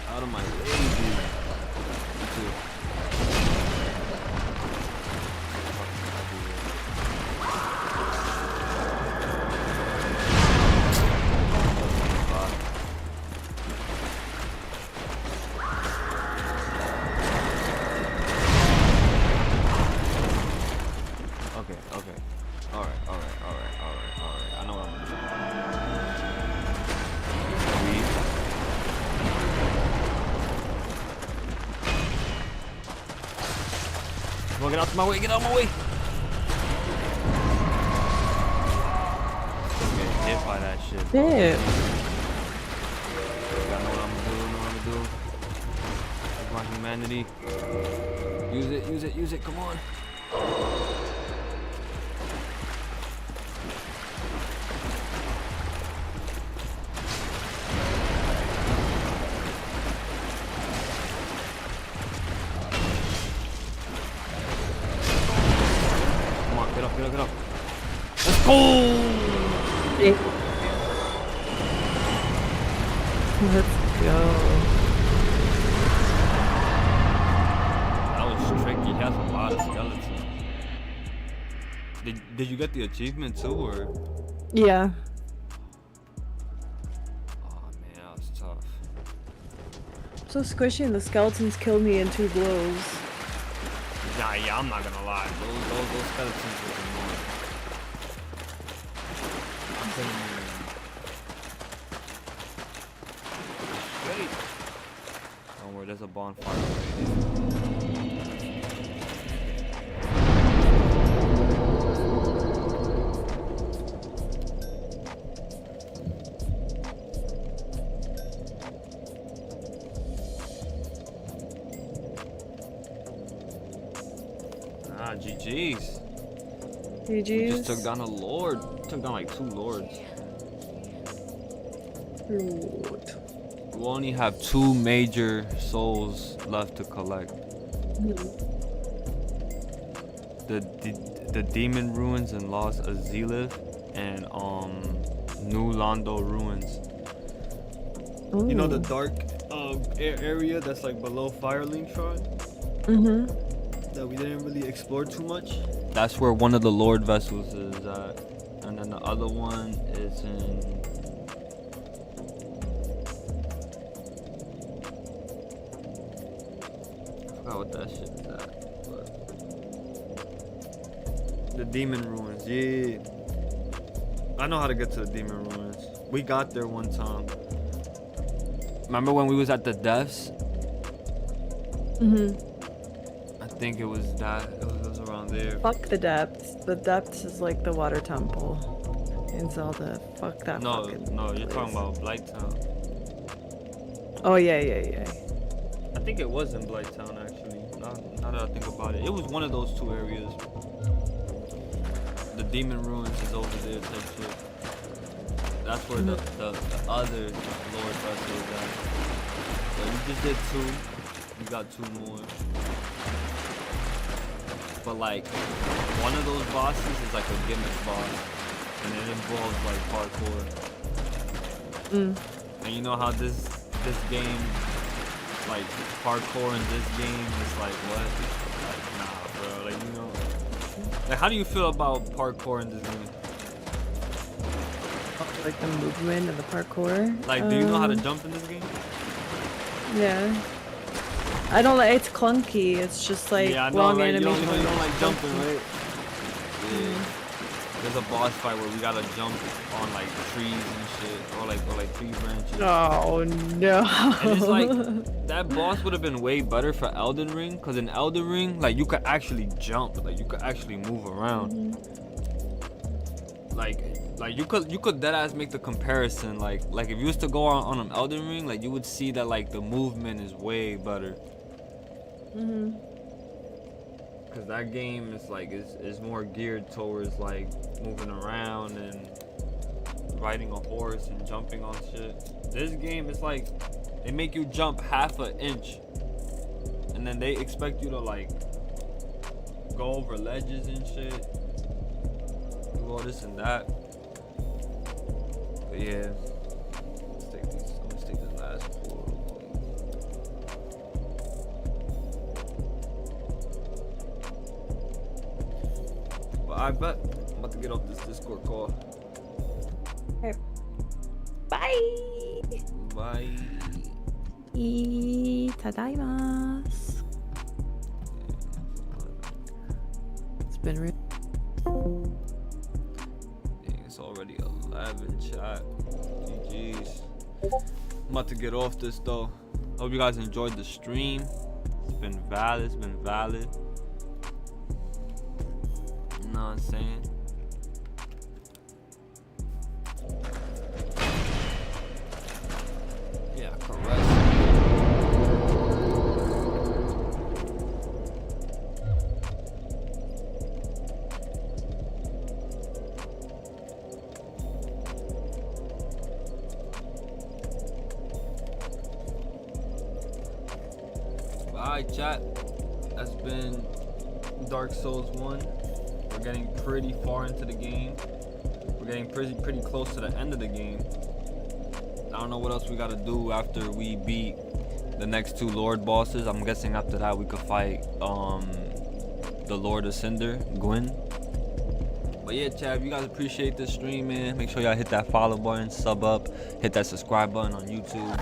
Out of my way, dude. Okay. Alright. I know what I'm gonna do. Come on, get out my way. Don't get hit by that shit. Yeah. I know what I'm gonna do. Take my humanity. Use it. Come on. Get up. Let's go! Yeah. Let's go. That was tricky. He has a lot of skeletons. Did you get the achievement too, or? Yeah. Oh man, that was tough. So squishy, and the skeletons killed me in 2 blows. Nah, yeah, I'm not gonna lie. Those skeletons were annoying. Wait. Don't worry, there's a bonfire right here. GG's. We just took down a lord. Took down like 2 lords. Lord. We only have 2 major souls left to collect. The demon ruins in Lost Azilith and New Londo ruins. Ooh. You know the dark area that's like below Firelink Shrine? That we didn't really explore too much. That's where one of the Lord vessels is at, and then the other one is in. I forgot what that shit is at. But the Demon Ruins, yeah. I know how to get to the Demon Ruins. We got there one time. Remember when we was at the Depths? I think it was that. It was around there. Fuck the Depths. The Depths is like the water temple. in Zelda. Fuck that fucking No, you're place. talking about Blighttown. Oh yeah. I think it was in Blighttown actually. Now that I think about it, it was one of those two areas. The Demon Ruins is over there type shit. That's where the other Lord Vessel is at. So you just did 2. You got 2 more. But like, one of those bosses is like a gimmick boss, and it involves like parkour. And you know how this game, like parkour in this game is like what? Like nah, bro. Like you know, like how do you feel about parkour in this game? Like the movement and the parkour. Like, do you know how to jump in this game? Yeah. I don't like. It's clunky. It's just like long animation. You don't like jumping, right? Yeah. There's a boss fight where we gotta jump on like trees and shit, or like tree branches. Oh no! And it's like that boss would have been way better for Elden Ring, cause in Elden Ring, like you could actually jump, like you could actually move around. Like you could deadass make the comparison. Like if you was to go on an Elden Ring, like you would see that like the movement is way better. Cause that game is like is more geared towards like moving around and riding a horse and jumping on shit. This game is like they make you jump half an inch, and then they expect you to like go over ledges and shit, do all this and that. But yeah, let's take this last pull. I bet I'm about to get off this Discord call. Okay. Bye. Bye. Itadaimasu. It's been real. Dang, it's already 11, chat. GG's. I'm about to get off this though. Hope you guys enjoyed the stream. It's been valid. You know what I'm saying? Yeah, correct. Alright, chat. That's been Dark Souls 1. We're getting pretty far into the game. We're getting pretty close to the end of the game. I don't know what else we gotta do after we beat the next 2 Lord bosses. I'm guessing after that we could fight the Lord of Cinder, Gwyn. But yeah, chat, if you guys appreciate this stream, man, make sure y'all hit that follow button, sub up, hit that subscribe button on YouTube.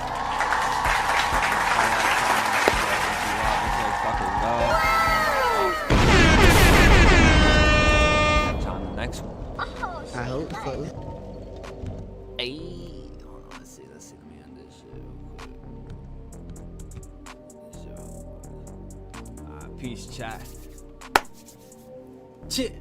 Next one. I hope so. Hey, hold on, let's see, let me end this shit real quick. Peace, chat. Chit.